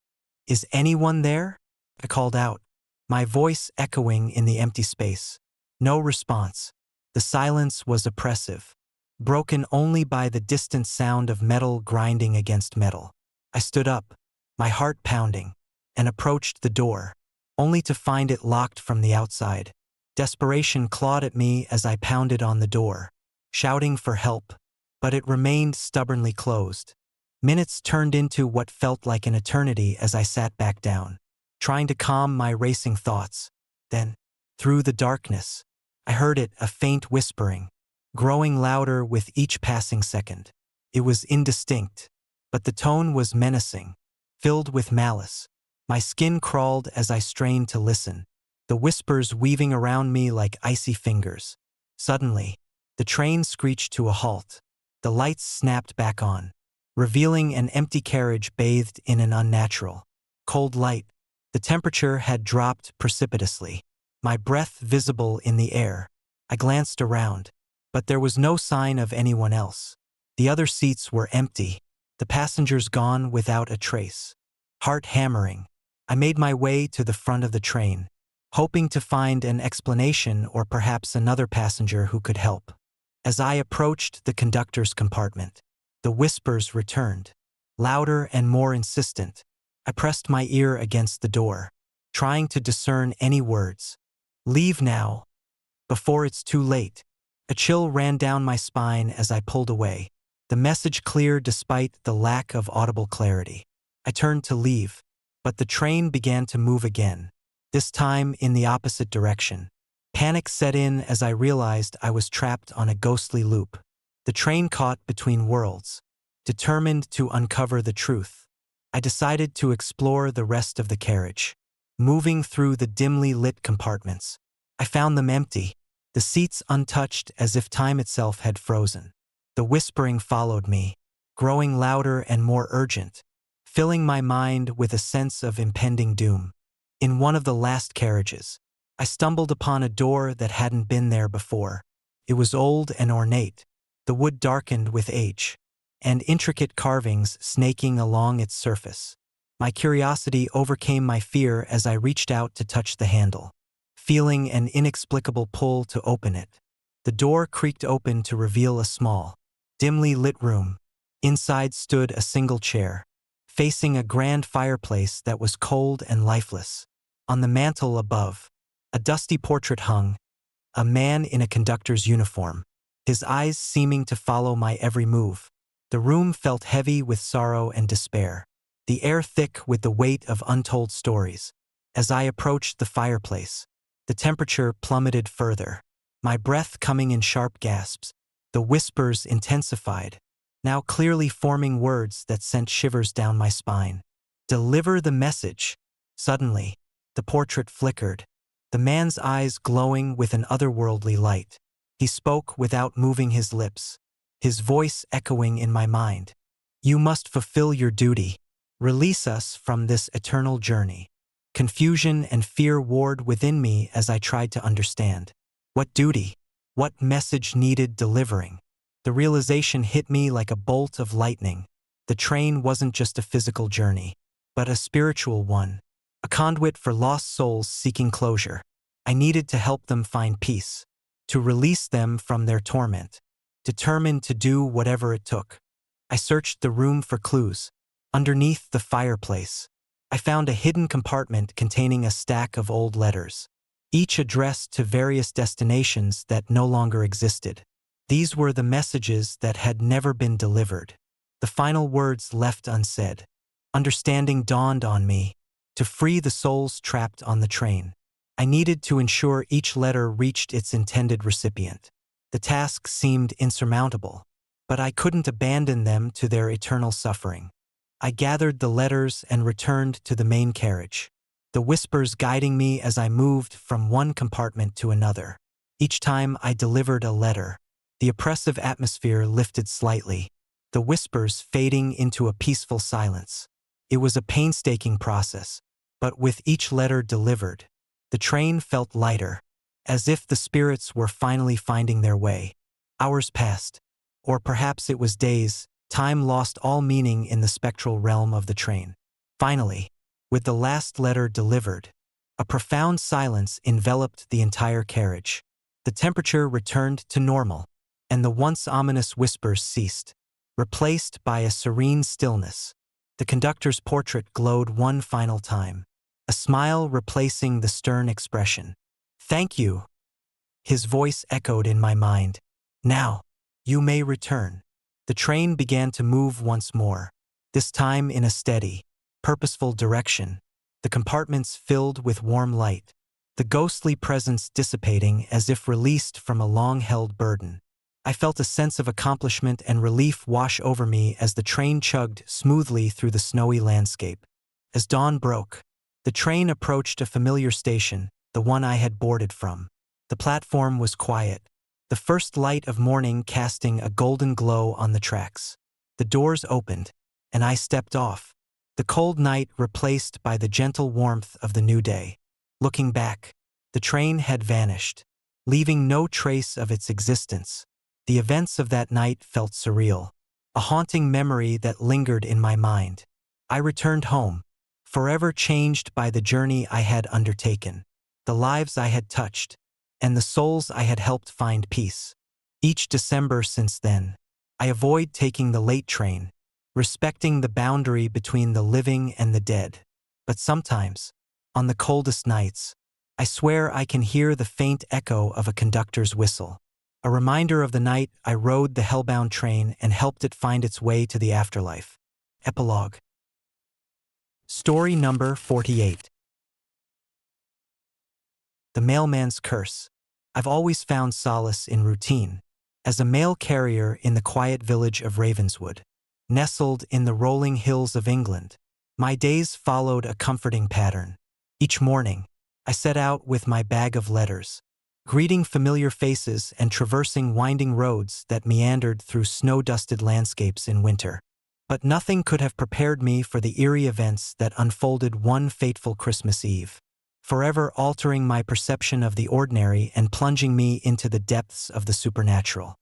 "Is anyone there?" I called out, my voice echoing in the empty space. No response. The silence was oppressive, broken only by the distant sound of metal grinding against metal. I stood up, my heart pounding, and approached the door, only to find it locked from the outside. Desperation clawed at me as I pounded on the door, shouting for help, but it remained stubbornly closed. Minutes turned into what felt like an eternity as I sat back down, trying to calm my racing thoughts. Then, through the darkness, I heard it, a faint whispering, growing louder with each passing second. It was indistinct, but the tone was menacing, filled with malice. My skin crawled as I strained to listen, the whispers weaving around me like icy fingers. Suddenly, the train screeched to a halt. The lights snapped back on, revealing an empty carriage bathed in an unnatural, cold light. The temperature had dropped precipitously, my breath visible in the air. I glanced around, but there was no sign of anyone else. The other seats were empty, the passengers gone without a trace. Heart hammering, I made my way to the front of the train, hoping to find an explanation or perhaps another passenger who could help. As I approached the conductor's compartment, the whispers returned, louder and more insistent. I pressed my ear against the door, trying to discern any words. "Leave now, before it's too late." A chill ran down my spine as I pulled away, the message clear despite the lack of audible clarity. I turned to leave, but the train began to move again, this time in the opposite direction. Panic set in as I realized I was trapped on a ghostly loop. The train caught between worlds, determined to uncover the truth. I decided to explore the rest of the carriage, moving through the dimly lit compartments. I found them empty, the seats untouched as if time itself had frozen. The whispering followed me, growing louder and more urgent, filling my mind with a sense of impending doom. In one of the last carriages, I stumbled upon a door that hadn't been there before. It was old and ornate, the wood darkened with age, and intricate carvings snaking along its surface. My curiosity overcame my fear as I reached out to touch the handle, feeling an inexplicable pull to open it. The door creaked open to reveal a small, dimly lit room. Inside stood a single chair, facing a grand fireplace that was cold and lifeless. On the mantel above, a dusty portrait hung, a man in a conductor's uniform, his eyes seeming to follow my every move. The room felt heavy with sorrow and despair, the air thick with the weight of untold stories. As I approached the fireplace, the temperature plummeted further, my breath coming in sharp gasps. The whispers intensified, now clearly forming words that sent shivers down my spine. Deliver the message. Suddenly, the portrait flickered, the man's eyes glowing with an otherworldly light. He spoke without moving his lips, his voice echoing in my mind. You must fulfill your duty. Release us from this eternal journey. Confusion and fear warred within me as I tried to understand. What duty? What message needed delivering? The realization hit me like a bolt of lightning. The train wasn't just a physical journey, but a spiritual one, a conduit for lost souls seeking closure. I needed to help them find peace, to release them from their torment, determined to do whatever it took. I searched the room for clues. Underneath the fireplace, I found a hidden compartment containing a stack of old letters, each addressed to various destinations that no longer existed. These were the messages that had never been delivered, the final words left unsaid. Understanding dawned on me. To free the souls trapped on the train, I needed to ensure each letter reached its intended recipient. The task seemed insurmountable, but I couldn't abandon them to their eternal suffering. I gathered the letters and returned to the main carriage, the whispers guiding me as I moved from one compartment to another. Each time I delivered a letter, the oppressive atmosphere lifted slightly, the whispers fading into a peaceful silence. It was a painstaking process, but with each letter delivered, the train felt lighter, as if the spirits were finally finding their way. Hours passed, or perhaps it was days. Time lost all meaning in the spectral realm of the train. Finally, with the last letter delivered, a profound silence enveloped the entire carriage. The temperature returned to normal, and the once ominous whispers ceased, replaced by a serene stillness. The conductor's portrait glowed one final time, a smile replacing the stern expression. Thank you. His voice echoed in my mind. Now, you may return. The train began to move once more, this time in a steady, purposeful direction, the compartments filled with warm light, the ghostly presence dissipating as if released from a long-held burden. I felt a sense of accomplishment and relief wash over me as the train chugged smoothly through the snowy landscape. As dawn broke, the train approached a familiar station, the one I had boarded from. The platform was quiet, the first light of morning casting a golden glow on the tracks. The doors opened, and I stepped off, the cold night replaced by the gentle warmth of the new day. Looking back, the train had vanished, leaving no trace of its existence. The events of that night felt surreal, a haunting memory that lingered in my mind. I returned home, forever changed by the journey I had undertaken, the lives I had touched, and the souls I had helped find peace. Each December since then, I avoid taking the late train, respecting the boundary between the living and the dead. But sometimes, on the coldest nights, I swear I can hear the faint echo of a conductor's whistle, a reminder of the night I rode the hellbound train and helped it find its way to the afterlife. Epilogue. Story number 48. The Mailman's Curse. I've always found solace in routine. As a mail carrier in the quiet village of Ravenswood, nestled in the rolling hills of England, my days followed a comforting pattern. Each morning, I set out with my bag of letters, greeting familiar faces and traversing winding roads that meandered through snow-dusted landscapes in winter. But nothing could have prepared me for the eerie events that unfolded one fateful Christmas Eve, forever altering my perception of the ordinary and plunging me into the depths of the supernatural.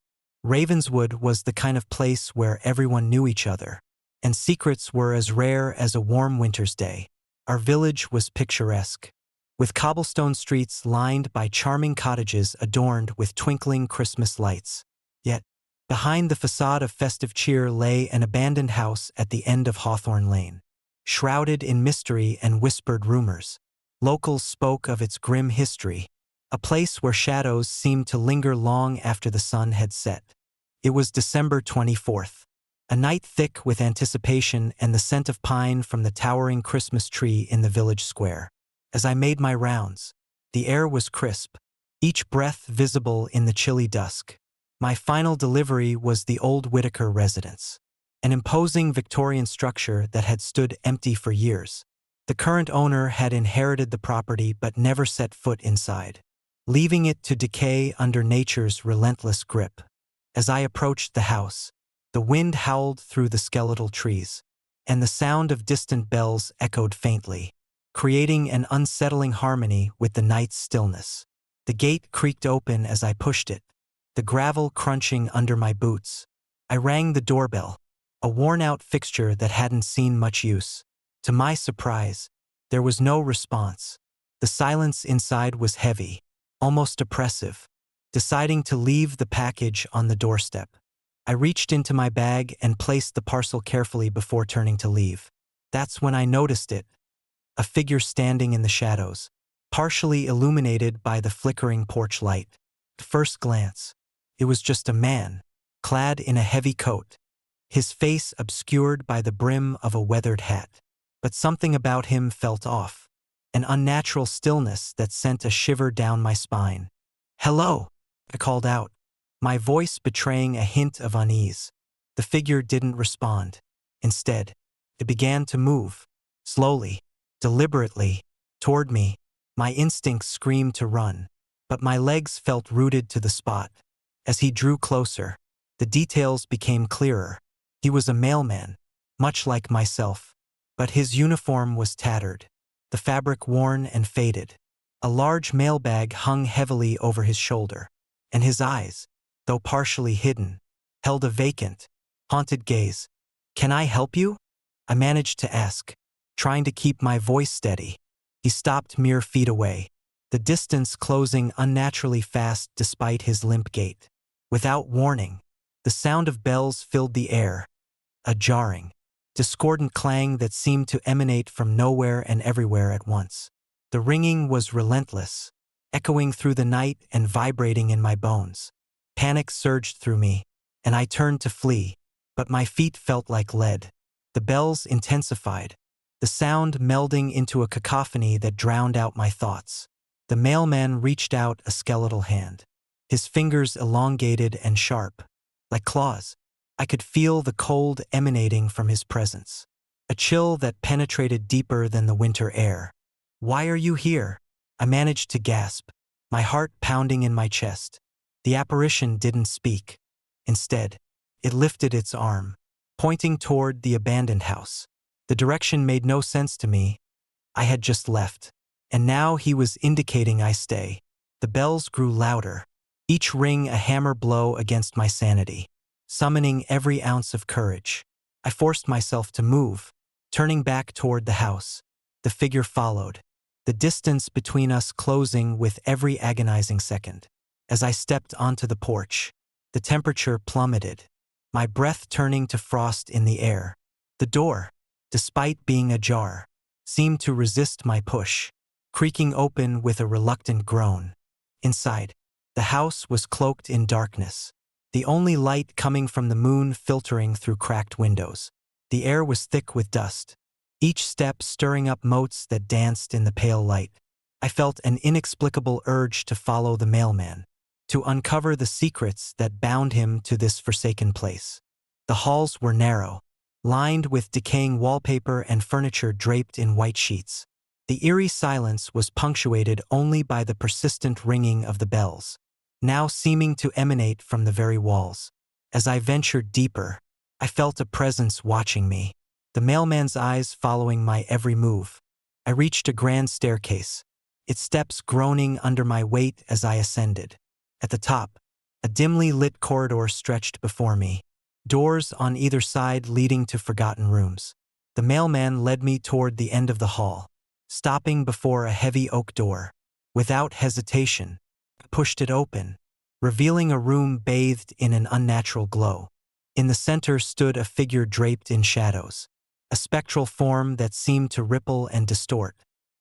Ravenswood was the kind of place where everyone knew each other, and secrets were as rare as a warm winter's day. Our village was picturesque, with cobblestone streets lined by charming cottages adorned with twinkling Christmas lights. Yet, behind the facade of festive cheer lay an abandoned house at the end of Hawthorne Lane, shrouded in mystery and whispered rumors. Locals spoke of its grim history, a place where shadows seemed to linger long after the sun had set. It was December 24th, a night thick with anticipation and the scent of pine from the towering Christmas tree in the village square. As I made my rounds, the air was crisp, each breath visible in the chilly dusk. My final delivery was the old Whitaker residence, an imposing Victorian structure that had stood empty for years. The current owner had inherited the property but never set foot inside, leaving it to decay under nature's relentless grip. As I approached the house, the wind howled through the skeletal trees, and the sound of distant bells echoed faintly, creating an unsettling harmony with the night's stillness. The gate creaked open as I pushed it, the gravel crunching under my boots. I rang the doorbell, a worn-out fixture that hadn't seen much use. To my surprise, there was no response. The silence inside was heavy, almost oppressive. Deciding to leave the package on the doorstep, I reached into my bag and placed the parcel carefully before turning to leave. That's when I noticed it, a figure standing in the shadows, partially illuminated by the flickering porch light. At first glance, it was just a man, clad in a heavy coat, his face obscured by the brim of a weathered hat. But something about him felt off, an unnatural stillness that sent a shiver down my spine. "Hello," I called out, my voice betraying a hint of unease. The figure didn't respond. Instead, it began to move, slowly, deliberately, toward me. My instincts screamed to run, but my legs felt rooted to the spot. As he drew closer, the details became clearer. He was a mailman, much like myself. But his uniform was tattered, the fabric worn and faded. A large mailbag hung heavily over his shoulder, and his eyes, though partially hidden, held a vacant, haunted gaze. "Can I help you?" I managed to ask, trying to keep my voice steady. He stopped mere feet away, the distance closing unnaturally fast despite his limp gait. Without warning, the sound of bells filled the air, a jarring, discordant clang that seemed to emanate from nowhere and everywhere at once. The ringing was relentless, echoing through the night and vibrating in my bones. Panic surged through me, and I turned to flee, but my feet felt like lead. The bells intensified, the sound melding into a cacophony that drowned out my thoughts. The mailman reached out a skeletal hand, his fingers elongated and sharp, like claws. I could feel the cold emanating from his presence, a chill that penetrated deeper than the winter air. "Why are you here?" I managed to gasp, my heart pounding in my chest. The apparition didn't speak. Instead, it lifted its arm, pointing toward the abandoned house. The direction made no sense to me. I had just left, and now he was indicating I stay. The bells grew louder, each ring a hammer blow against my sanity, summoning every ounce of courage. I forced myself to move, turning back toward the house. The figure followed, the distance between us closing with every agonizing second. As I stepped onto the porch, the temperature plummeted, my breath turning to frost in the air. The door, despite being ajar, seemed to resist my push, creaking open with a reluctant groan. Inside, the house was cloaked in darkness, the only light coming from the moon filtering through cracked windows. The air was thick with dust, each step stirring up motes that danced in the pale light. I felt an inexplicable urge to follow the mailman, to uncover the secrets that bound him to this forsaken place. The halls were narrow, lined with decaying wallpaper and furniture draped in white sheets. The eerie silence was punctuated only by the persistent ringing of the bells, now seeming to emanate from the very walls. As I ventured deeper, I felt a presence watching me, the mailman's eyes following my every move. I reached a grand staircase, its steps groaning under my weight as I ascended. At the top, a dimly lit corridor stretched before me, doors on either side leading to forgotten rooms. The mailman led me toward the end of the hall, stopping before a heavy oak door. Without hesitation, I pushed it open, revealing a room bathed in an unnatural glow. In the center stood a figure draped in shadows, a spectral form that seemed to ripple and distort,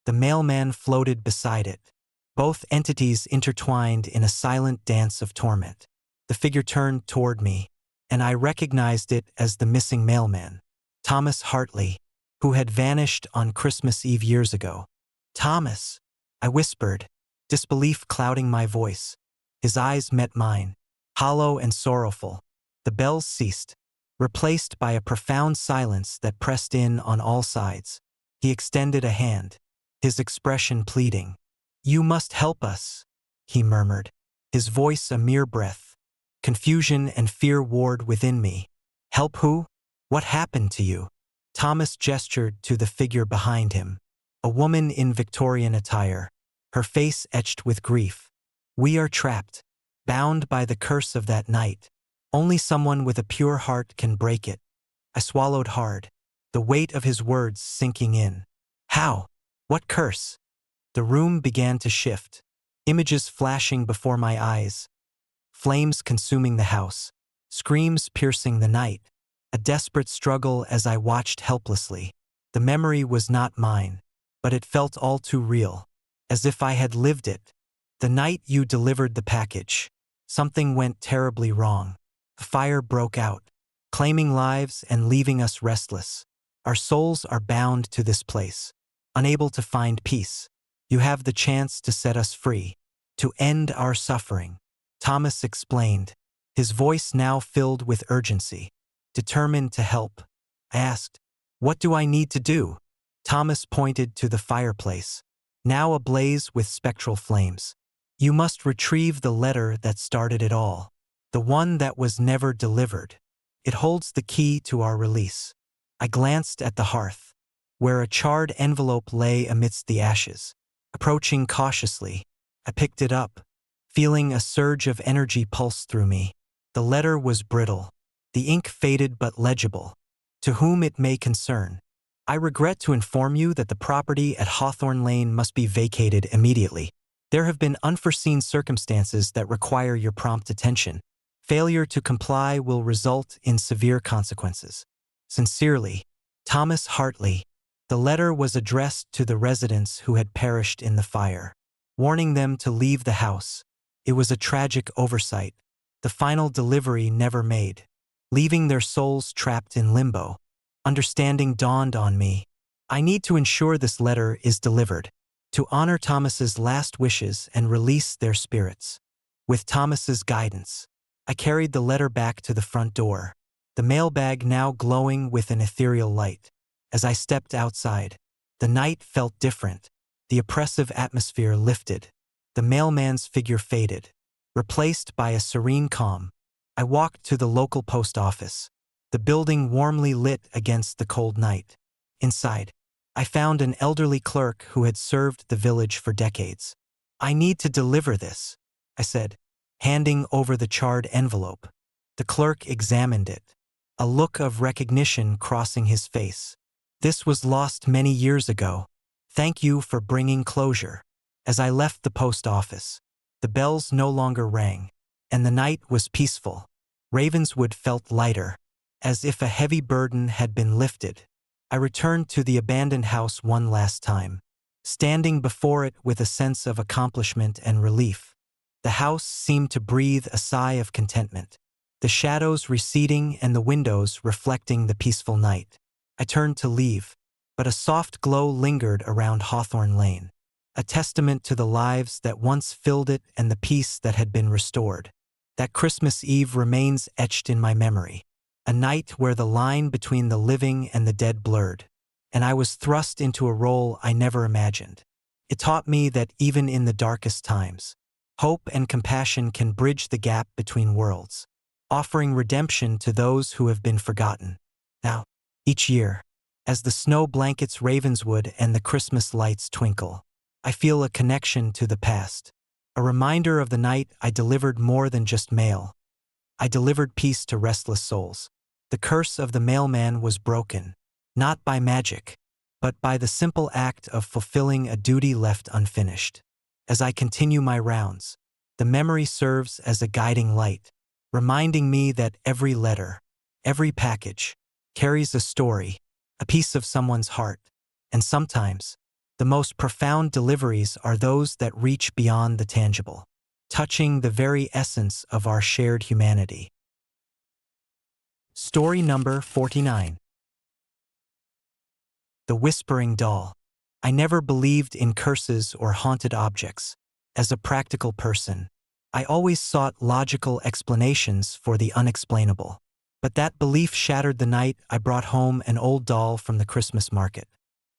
The mailman floated beside it, both entities intertwined in a silent dance of torment. The figure turned toward me, and I recognized it as the missing mailman, Thomas Hartley, who had vanished on Christmas Eve years ago. "Thomas," I whispered, disbelief clouding my voice. His eyes met mine, hollow and sorrowful. The bells ceased, replaced by a profound silence that pressed in on all sides. He extended a hand, his expression pleading. "You must help us," he murmured, his voice a mere breath. Confusion and fear warred within me. "Help who? What happened to you?" Thomas gestured to the figure behind him, a woman in Victorian attire, her face etched with grief. "We are trapped, bound by the curse of that night. Only someone with a pure heart can break it." I swallowed hard, the weight of his words sinking in. "How? What curse?" The room began to shift, images flashing before my eyes, flames consuming the house, screams piercing the night, a desperate struggle as I watched helplessly. The memory was not mine, but it felt all too real, as if I had lived it. "The night you delivered the package, something went terribly wrong. A fire broke out, claiming lives and leaving us restless. Our souls are bound to this place, unable to find peace. You have the chance to set us free, to end our suffering," Thomas explained, his voice now filled with urgency. Determined to help, I asked, "What do I need to do?" Thomas pointed to the fireplace, now ablaze with spectral flames. "You must retrieve the letter that started it all, the one that was never delivered. It holds the key to our release." I glanced at the hearth, where a charred envelope lay amidst the ashes. Approaching cautiously, I picked it up, feeling a surge of energy pulse through me. The letter was brittle, the ink faded but legible. "To whom it may concern, I regret to inform you that the property at Hawthorne Lane must be vacated immediately. There have been unforeseen circumstances that require your prompt attention. Failure to comply will result in severe consequences. Sincerely, Thomas Hartley." The letter was addressed to the residents who had perished in the fire, warning them to leave the house. It was a tragic oversight, the final delivery never made, leaving their souls trapped in limbo. Understanding dawned on me. I need to ensure this letter is delivered, to honor Thomas's last wishes and release their spirits. With Thomas's guidance, I carried the letter back to the front door, the mailbag now glowing with an ethereal light. As I stepped outside, the night felt different. The oppressive atmosphere lifted. The mailman's figure faded, replaced by a serene calm. I walked to the local post office, the building warmly lit against the cold night. Inside, I found an elderly clerk who had served the village for decades. "I need to deliver this," I said, handing over the charred envelope. The clerk examined it, a look of recognition crossing his face. "This was lost many years ago. Thank you for bringing closure." As I left the post office, the bells no longer rang, and the night was peaceful. Ravenswood felt lighter, as if a heavy burden had been lifted. I returned to the abandoned house one last time, standing before it with a sense of accomplishment and relief. The house seemed to breathe a sigh of contentment, the shadows receding and the windows reflecting the peaceful night. I turned to leave, but a soft glow lingered around Hawthorne Lane, a testament to the lives that once filled it and the peace that had been restored. That Christmas Eve remains etched in my memory, a night where the line between the living and the dead blurred, and I was thrust into a role I never imagined. It taught me that even in the darkest times, hope and compassion can bridge the gap between worlds, offering redemption to those who have been forgotten. Now, each year, as the snow blankets Ravenswood and the Christmas lights twinkle, I feel a connection to the past, a reminder of the night I delivered more than just mail. I delivered peace to restless souls. The curse of the mailman was broken, not by magic, but by the simple act of fulfilling a duty left unfinished. As I continue my rounds, the memory serves as a guiding light, reminding me that every letter, every package, carries a story, a piece of someone's heart, and sometimes, The most profound deliveries are those that reach beyond the tangible, touching the very essence of our shared humanity. Story number 49. The Whispering Doll. I never believed in curses or haunted objects. As a practical person, I always sought logical explanations for the unexplainable. But that belief shattered the night I brought home an old doll from the Christmas market.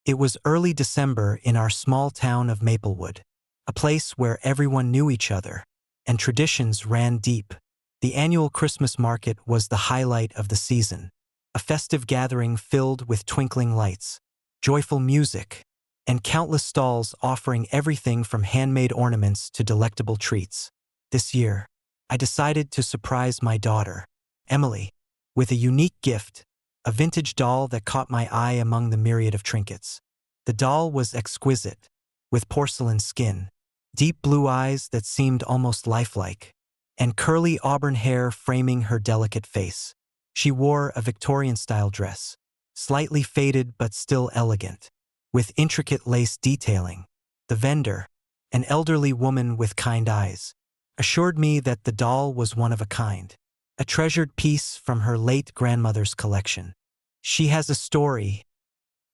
It was early December in our small town of Maplewood, a place where everyone knew each other, and traditions ran deep. The annual Christmas market was the highlight of the season, a festive gathering filled with twinkling lights, joyful music, and countless stalls offering everything from handmade ornaments to delectable treats. This year, I decided to surprise my daughter, Emily, with a unique gift, a vintage doll that caught my eye among the myriad of trinkets. The doll was exquisite, with porcelain skin, deep blue eyes that seemed almost lifelike, and curly auburn hair framing her delicate face. She wore a Victorian-style dress, slightly faded but still elegant, with intricate lace detailing. The vendor, an elderly woman with kind eyes, assured me that the doll was one of a kind, a treasured piece from her late grandmother's collection. "She has a story,"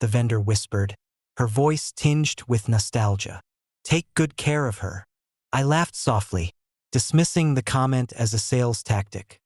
the vendor whispered, her voice tinged with nostalgia. "Take good care of her." I laughed softly, dismissing the comment as a sales tactic.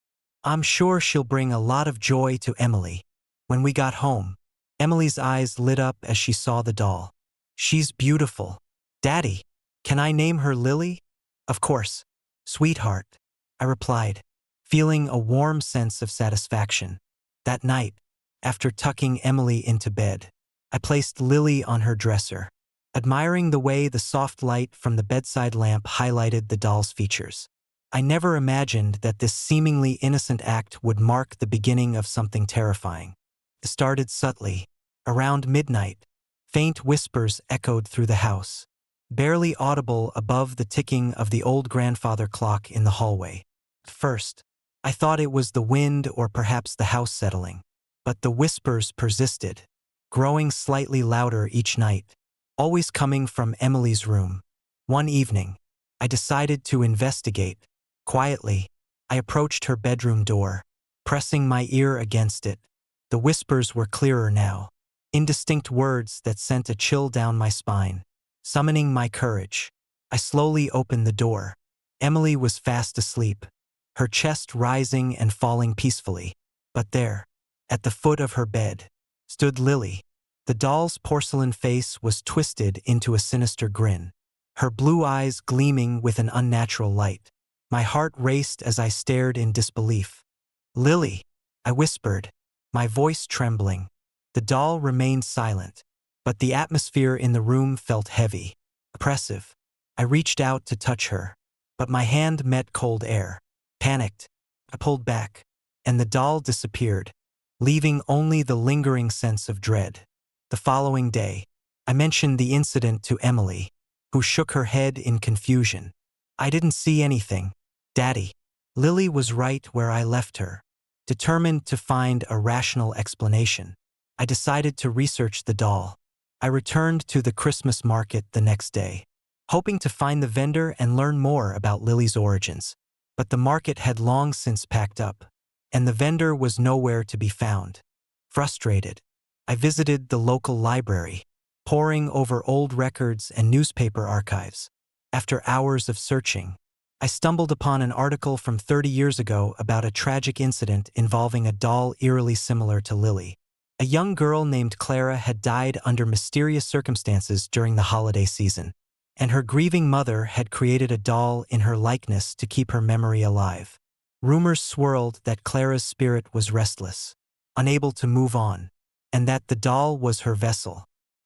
"I'm sure she'll bring a lot of joy to Emily." When we got home, Emily's eyes lit up as she saw the doll. "She's beautiful. Daddy, can I name her Lily?" "Of course, sweetheart," I replied, feeling a warm sense of satisfaction. That night, after tucking Emily into bed, I placed Lily on her dresser, admiring the way the soft light from the bedside lamp highlighted the doll's features. I never imagined that this seemingly innocent act would mark the beginning of something terrifying. It started subtly. Around midnight, faint whispers echoed through the house, barely audible above the ticking of the old grandfather clock in the hallway. At first, I thought it was the wind or perhaps the house settling, but the whispers persisted, growing slightly louder each night, always coming from Emily's room. One evening, I decided to investigate. Quietly, I approached her bedroom door, pressing my ear against it. The whispers were clearer now, indistinct words that sent a chill down my spine. Summoning my courage, I slowly opened the door. Emily was fast asleep, her chest rising and falling peacefully. But there, at the foot of her bed, stood Lily. The doll's porcelain face was twisted into a sinister grin, her blue eyes gleaming with an unnatural light. My heart raced as I stared in disbelief. "Lily," I whispered, my voice trembling. The doll remained silent, but the atmosphere in the room felt heavy, oppressive. I reached out to touch her, but my hand met cold air. Panicked, I pulled back, and the doll disappeared, leaving only the lingering sense of dread. The following day, I mentioned the incident to Emily, who shook her head in confusion. "I didn't see anything, Daddy." Lily was right where I left her. Determined to find a rational explanation, I decided to research the doll. I returned to the Christmas market the next day, hoping to find the vendor and learn more about Lily's origins. But the market had long since packed up, and the vendor was nowhere to be found. Frustrated, I visited the local library, poring over old records and newspaper archives. After hours of searching, I stumbled upon an article from 30 years ago about a tragic incident involving a doll eerily similar to Lily. A young girl named Clara had died under mysterious circumstances during the holiday season, and her grieving mother had created a doll in her likeness to keep her memory alive. Rumors swirled that Clara's spirit was restless, unable to move on, and that the doll was her vessel.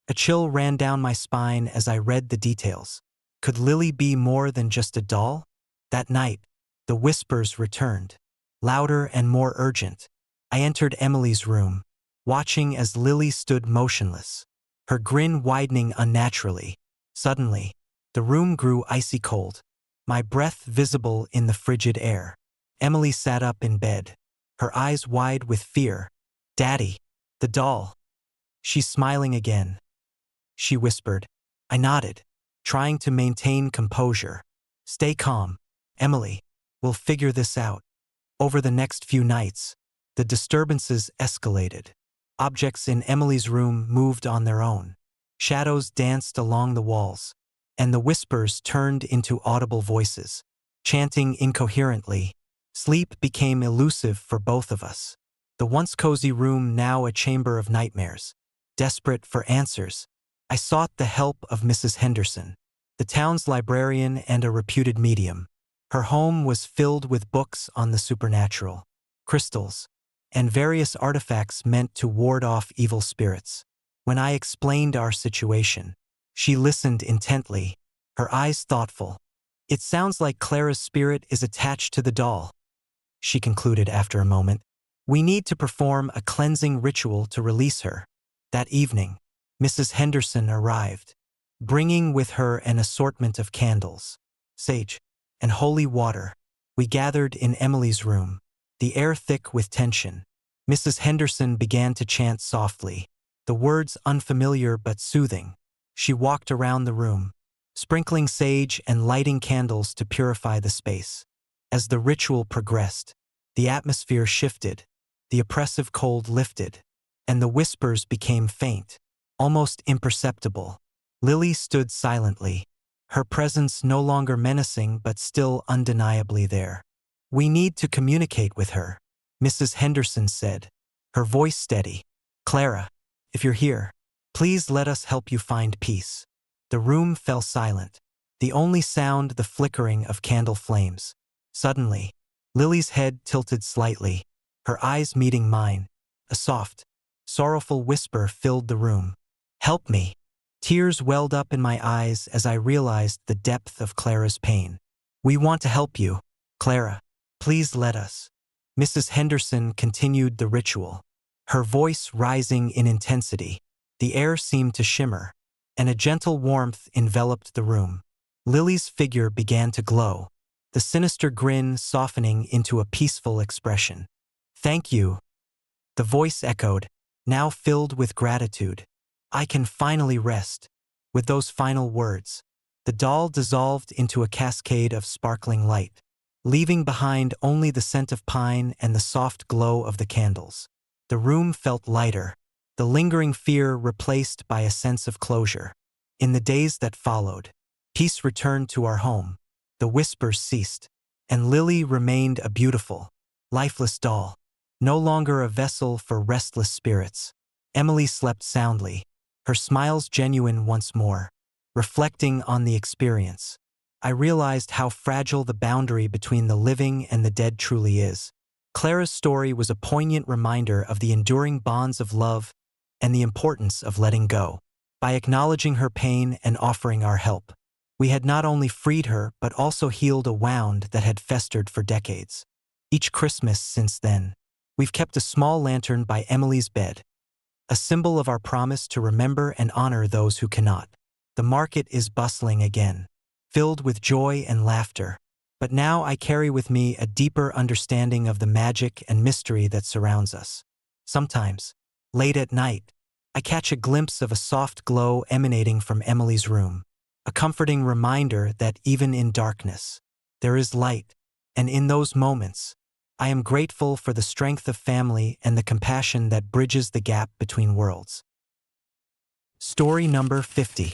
A chill ran down my spine as I read the details. Could Lily be more than just a doll? That night, the whispers returned, louder and more urgent. I entered Emily's room, watching as Lily stood motionless, her grin widening unnaturally. Suddenly, the room grew icy cold, my breath visible in the frigid air. Emily sat up in bed, her eyes wide with fear. "Daddy, the doll. She's smiling again," she whispered, I nodded, trying to maintain composure. Stay calm, Emily. We'll figure this out. Over the next few nights, the disturbances escalated. Objects in Emily's room moved on their own. Shadows danced along the walls, and the whispers turned into audible voices, chanting incoherently. Sleep became elusive for both of us. The once cozy room now a chamber of nightmares. Desperate for answers, I sought the help of Mrs. Henderson, the town's librarian and a reputed medium. Her home was filled with books on the supernatural, crystals, and various artifacts meant to ward off evil spirits. When I explained our situation, she listened intently, her eyes thoughtful. It sounds like Clara's spirit is attached to the doll, she concluded after a moment. We need to perform a cleansing ritual to release her. That evening, Mrs. Henderson arrived, bringing with her an assortment of candles, sage, and holy water. We gathered in Emily's room, the air thick with tension. Mrs. Henderson began to chant softly, the words unfamiliar but soothing. She walked around the room, sprinkling sage and lighting candles to purify the space. As the ritual progressed, the atmosphere shifted, the oppressive cold lifted, and the whispers became faint, almost imperceptible. Lily stood silently, her presence no longer menacing but still undeniably there. We need to communicate with her, Mrs. Henderson said, her voice steady. Clara, if you're here, please let us help you find peace. The room fell silent, the only sound the flickering of candle flames. Suddenly, Lily's head tilted slightly, her eyes meeting mine. A soft, sorrowful whisper filled the room. Help me. Tears welled up in my eyes as I realized the depth of Clara's pain. We want to help you, Clara. Please let us. Mrs. Henderson continued the ritual, her voice rising in intensity. The air seemed to shimmer, and a gentle warmth enveloped the room. Lily's figure began to glow, the sinister grin softening into a peaceful expression. Thank you. The voice echoed, now filled with gratitude. I can finally rest. With those final words, the doll dissolved into a cascade of sparkling light, leaving behind only the scent of pine and the soft glow of the candles. The room felt lighter, the lingering fear replaced by a sense of closure. In the days that followed, peace returned to our home. The whispers ceased, and Lily remained a beautiful, lifeless doll, no longer a vessel for restless spirits. Emily slept soundly, her smiles genuine once more. Reflecting on the experience, I realized how fragile the boundary between the living and the dead truly is. Clara's story was a poignant reminder of the enduring bonds of love and the importance of letting go. By acknowledging her pain and offering our help, we had not only freed her but also healed a wound that had festered for decades. Each Christmas since then, we've kept a small lantern by Emily's bed, a symbol of our promise to remember and honor those who cannot. The market is bustling again, filled with joy and laughter, but now I carry with me a deeper understanding of the magic and mystery that surrounds us. Sometimes, late at night, I catch a glimpse of a soft glow emanating from Emily's room, a comforting reminder that even in darkness, there is light, and in those moments, I am grateful for the strength of family and the compassion that bridges the gap between worlds. Story number 50.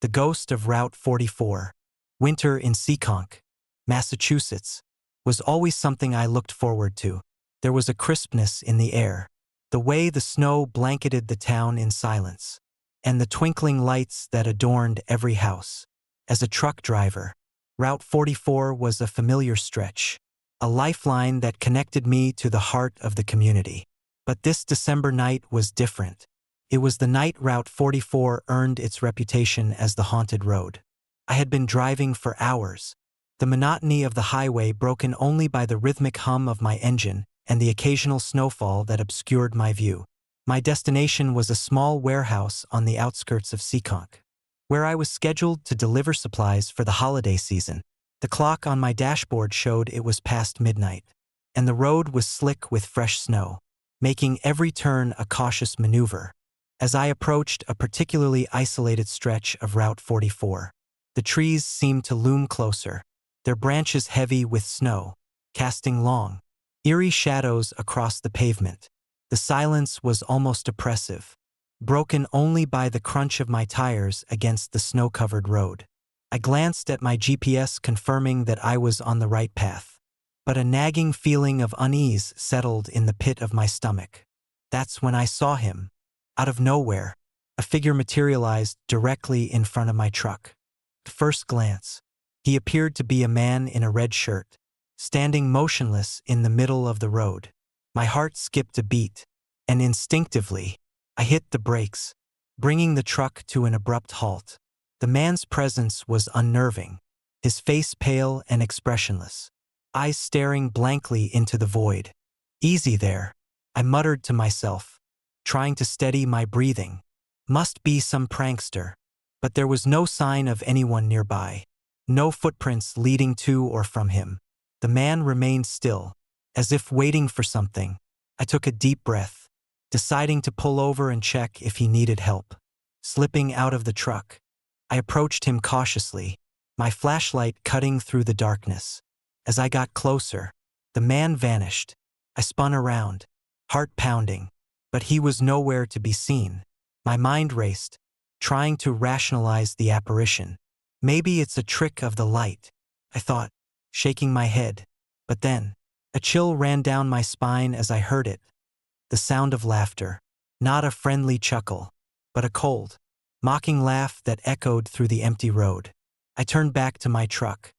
The Ghost of Route 44. Winter in Seekonk, Massachusetts, was always something I looked forward to. There was a crispness in the air, the way the snow blanketed the town in silence, and the twinkling lights that adorned every house. As a truck driver, Route 44 was a familiar stretch, a lifeline that connected me to the heart of the community. But this December night was different. It was the night Route 44 earned its reputation as the haunted road. I had been driving for hours, the monotony of the highway broken only by the rhythmic hum of my engine and the occasional snowfall that obscured my view. My destination was a small warehouse on the outskirts of Seekonk, where I was scheduled to deliver supplies for the holiday season. The clock on my dashboard showed it was past midnight, and the road was slick with fresh snow, making every turn a cautious maneuver. As I approached a particularly isolated stretch of Route 44, the trees seemed to loom closer, their branches heavy with snow, casting long, eerie shadows across the pavement. The silence was almost oppressive, broken only by the crunch of my tires against the snow-covered road. I glanced at my GPS, confirming that I was on the right path, but a nagging feeling of unease settled in the pit of my stomach. That's when I saw him. Out of nowhere, a figure materialized directly in front of my truck. At first glance, he appeared to be a man in a red shirt, standing motionless in the middle of the road. My heart skipped a beat, and instinctively, I hit the brakes, bringing the truck to an abrupt halt. The man's presence was unnerving, his face pale and expressionless, eyes staring blankly into the void. "Easy there," I muttered to myself, trying to steady my breathing. Must be some prankster. But there was no sign of anyone nearby, no footprints leading to or from him. The man remained still, as if waiting for something. I took a deep breath, deciding to pull over and check if he needed help. Slipping out of the truck, I approached him cautiously, my flashlight cutting through the darkness. As I got closer, the man vanished. I spun around, heart pounding, but he was nowhere to be seen. My mind raced, trying to rationalize the apparition. Maybe it's a trick of the light, I thought, shaking my head. But then, a chill ran down my spine as I heard it. The sound of laughter. Not a friendly chuckle, but a cold, mocking laugh that echoed through the empty road. I turned back to my truck,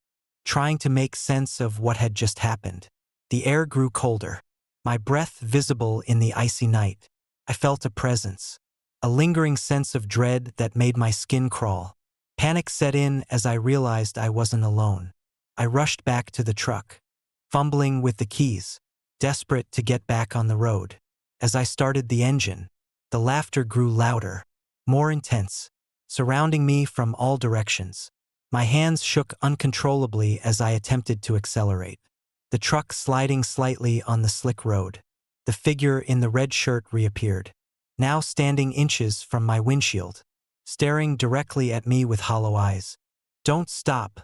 trying to make sense of what had just happened. The air grew colder, my breath visible in the icy night. I felt a presence, a lingering sense of dread that made my skin crawl. Panic set in as I realized I wasn't alone. I rushed back to the truck, fumbling with the keys, desperate to get back on the road. As I started the engine, the laughter grew louder, more intense, surrounding me from all directions. My hands shook uncontrollably as I attempted to accelerate, the truck sliding slightly on the slick road. The figure in the red shirt reappeared, now standing inches from my windshield, staring directly at me with hollow eyes. "Don't stop."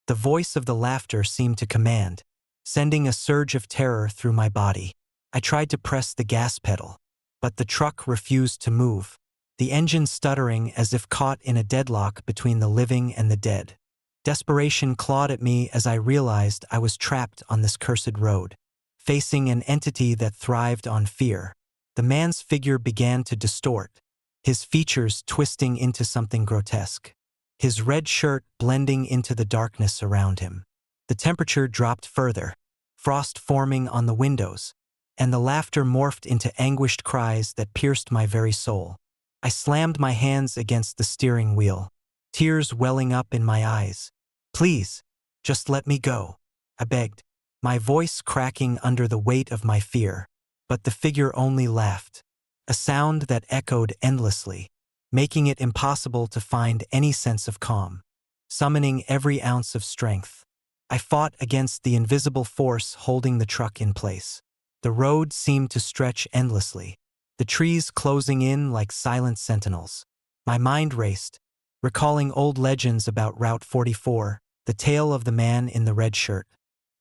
The voice of the laughter seemed to command, sending a surge of terror through my body. I tried to press the gas pedal, but the truck refused to move, the engine stuttering as if caught in a deadlock between the living and the dead. Desperation clawed at me as I realized I was trapped on this cursed road, facing an entity that thrived on fear. The man's figure began to distort, his features twisting into something grotesque, his red shirt blending into the darkness around him. The temperature dropped further, frost forming on the windows, and the laughter morphed into anguished cries that pierced my very soul. I slammed my hands against the steering wheel, tears welling up in my eyes. "Please, just let me go," I begged, my voice cracking under the weight of my fear. But the figure only laughed, a sound that echoed endlessly, making it impossible to find any sense of calm. Summoning every ounce of strength, I fought against the invisible force holding the truck in place. The road seemed to stretch endlessly, the trees closing in like silent sentinels. My mind raced, recalling old legends about Route 44, the tale of the man in the red shirt,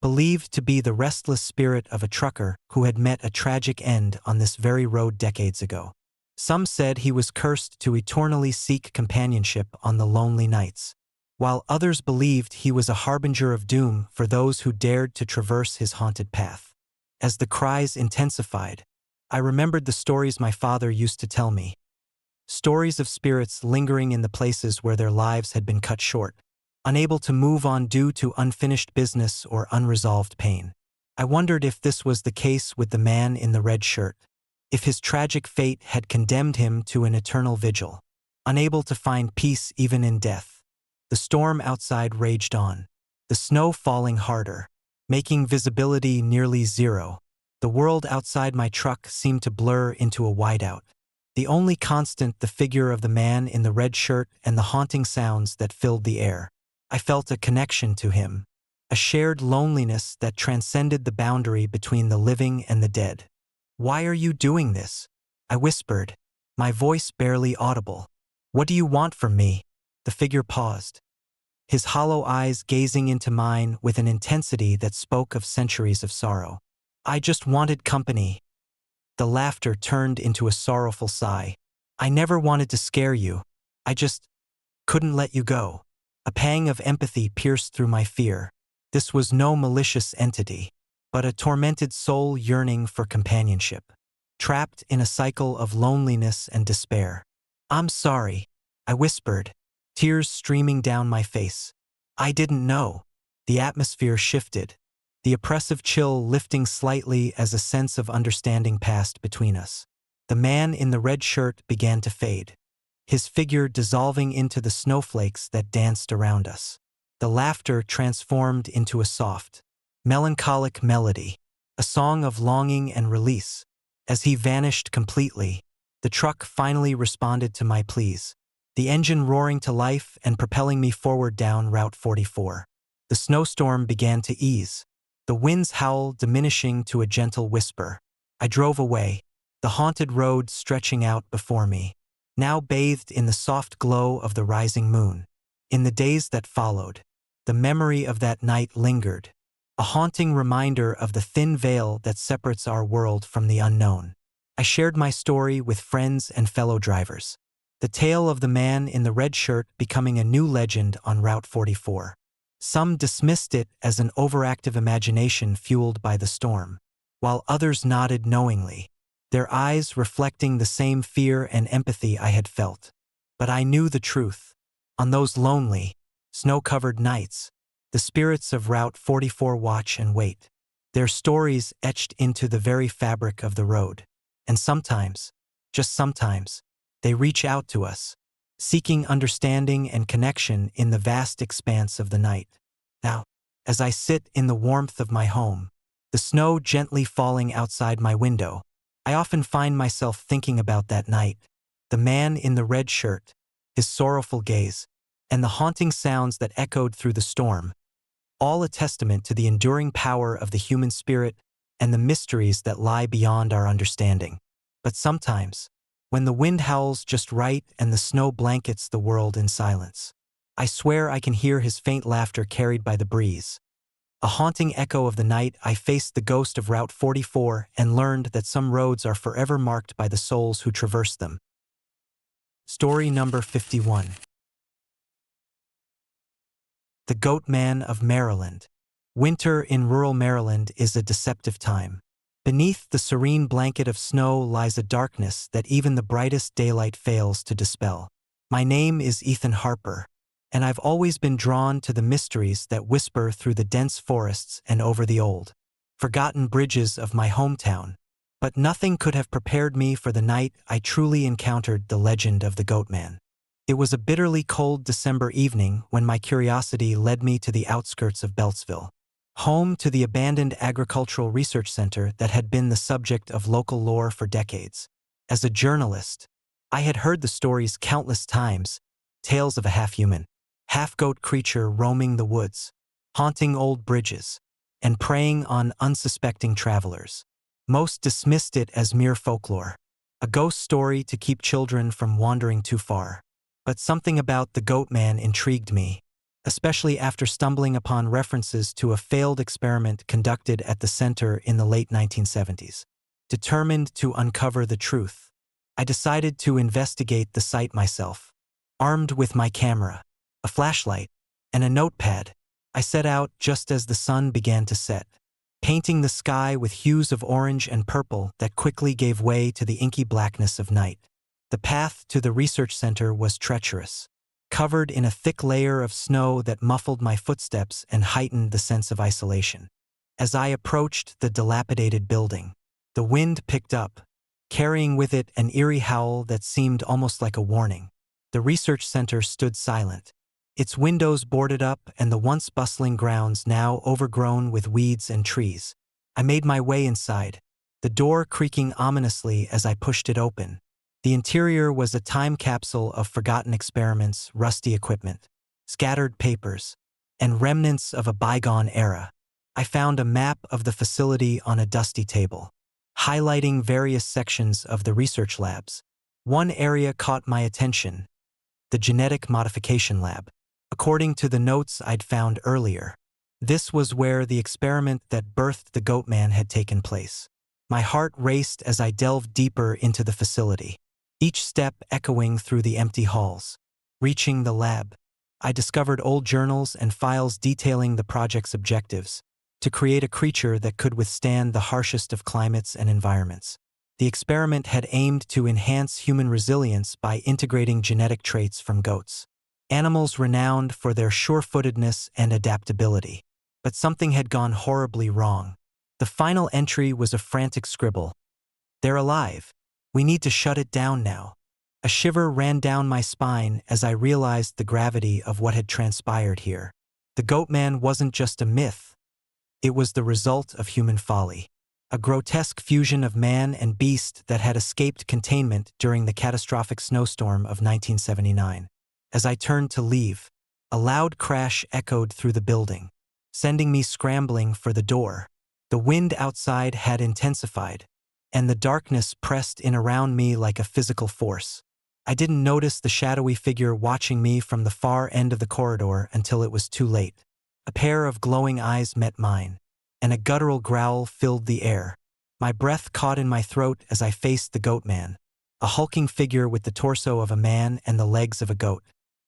believed to be the restless spirit of a trucker who had met a tragic end on this very road decades ago. Some said he was cursed to eternally seek companionship on the lonely nights, while others believed he was a harbinger of doom for those who dared to traverse his haunted path. As the cries intensified, I remembered the stories my father used to tell me. Stories of spirits lingering in the places where their lives had been cut short, unable to move on due to unfinished business or unresolved pain. I wondered if this was the case with the man in the red shirt, if his tragic fate had condemned him to an eternal vigil, unable to find peace even in death. The storm outside raged on, the snow falling harder, making visibility nearly zero. The world outside my truck seemed to blur into a whiteout, the only constant the figure of the man in the red shirt and the haunting sounds that filled the air. I felt a connection to him, a shared loneliness that transcended the boundary between the living and the dead. "Why are you doing this?" I whispered, my voice barely audible. "What do you want from me?" The figure paused, his hollow eyes gazing into mine with an intensity that spoke of centuries of sorrow. "I just wanted company." The laughter turned into a sorrowful sigh. "I never wanted to scare you. I just couldn't let you go." A pang of empathy pierced through my fear. This was no malicious entity, but a tormented soul yearning for companionship, trapped in a cycle of loneliness and despair. "I'm sorry," I whispered, tears streaming down my face. "I didn't know." The atmosphere shifted, the oppressive chill lifting slightly as a sense of understanding passed between us. The man in the red shirt began to fade, his figure dissolving into the snowflakes that danced around us. The laughter transformed into a soft, melancholic melody, a song of longing and release. As he vanished completely, the truck finally responded to my pleas, the engine roaring to life and propelling me forward down Route 44. The snowstorm began to ease, the wind's howl diminishing to a gentle whisper. I drove away, the haunted road stretching out before me, now bathed in the soft glow of the rising moon. In the days that followed, the memory of that night lingered, a haunting reminder of the thin veil that separates our world from the unknown. I shared my story with friends and fellow drivers, the tale of the man in the red shirt becoming a new legend on Route 44. Some dismissed it as an overactive imagination fueled by the storm, while others nodded knowingly, their eyes reflecting the same fear and empathy I had felt. But I knew the truth. On those lonely, snow-covered nights, the spirits of Route 44 watch and wait, their stories etched into the very fabric of the road. And sometimes, just sometimes, they reach out to us, seeking understanding and connection in the vast expanse of the night. Now, as I sit in the warmth of my home, the snow gently falling outside my window, I often find myself thinking about that night, the man in the red shirt, his sorrowful gaze, and the haunting sounds that echoed through the storm, all a testament to the enduring power of the human spirit and the mysteries that lie beyond our understanding. But sometimes, when the wind howls just right and the snow blankets the world in silence, I swear I can hear his faint laughter carried by the breeze. A haunting echo of the night, I faced the ghost of Route 44 and learned that some roads are forever marked by the souls who traverse them. Story number 51. The Goat Man of Maryland. Winter in rural Maryland is a deceptive time. Beneath the serene blanket of snow lies a darkness that even the brightest daylight fails to dispel. My name is Ethan Harper, and I've always been drawn to the mysteries that whisper through the dense forests and over the old, forgotten bridges of my hometown. But nothing could have prepared me for the night I truly encountered the legend of the Goat Man. It was a bitterly cold December evening when my curiosity led me to the outskirts of Beltsville, home to the abandoned agricultural research center that had been the subject of local lore for decades. As a journalist, I had heard the stories countless times, tales of a half-human, half-goat creature roaming the woods, haunting old bridges, and preying on unsuspecting travelers. Most dismissed it as mere folklore, a ghost story to keep children from wandering too far. But something about the Goat Man intrigued me, especially after stumbling upon references to a failed experiment conducted at the center in the late 1970s. Determined to uncover the truth, I decided to investigate the site myself. Armed with my camera, a flashlight, and a notepad, I set out just as the sun began to set, painting the sky with hues of orange and purple that quickly gave way to the inky blackness of night. The path to the research center was treacherous, covered in a thick layer of snow that muffled my footsteps and heightened the sense of isolation. As I approached the dilapidated building, the wind picked up, carrying with it an eerie howl that seemed almost like a warning. The research center stood silent, its windows boarded up and the once bustling grounds now overgrown with weeds and trees. I made my way inside, the door creaking ominously as I pushed it open. The interior was a time capsule of forgotten experiments, rusty equipment, scattered papers, and remnants of a bygone era. I found a map of the facility on a dusty table, highlighting various sections of the research labs. One area caught my attention: the genetic modification lab. According to the notes I'd found earlier, this was where the experiment that birthed the Goatman had taken place. My heart raced as I delved deeper into the facility, each step echoing through the empty halls. Reaching the lab, I discovered old journals and files detailing the project's objectives: to create a creature that could withstand the harshest of climates and environments. The experiment had aimed to enhance human resilience by integrating genetic traits from goats, animals renowned for their sure-footedness and adaptability. But something had gone horribly wrong. The final entry was a frantic scribble: "They're alive. We need to shut it down now." A shiver ran down my spine as I realized the gravity of what had transpired here. The Goatman wasn't just a myth. It was the result of human folly, a grotesque fusion of man and beast that had escaped containment during the catastrophic snowstorm of 1979. As I turned to leave, a loud crash echoed through the building, sending me scrambling for the door. The wind outside had intensified, and the darkness pressed in around me like a physical force. I didn't notice the shadowy figure watching me from the far end of the corridor until it was too late. A pair of glowing eyes met mine, and a guttural growl filled the air. My breath caught in my throat as I faced the Goatman, a hulking figure with the torso of a man and the legs of a goat,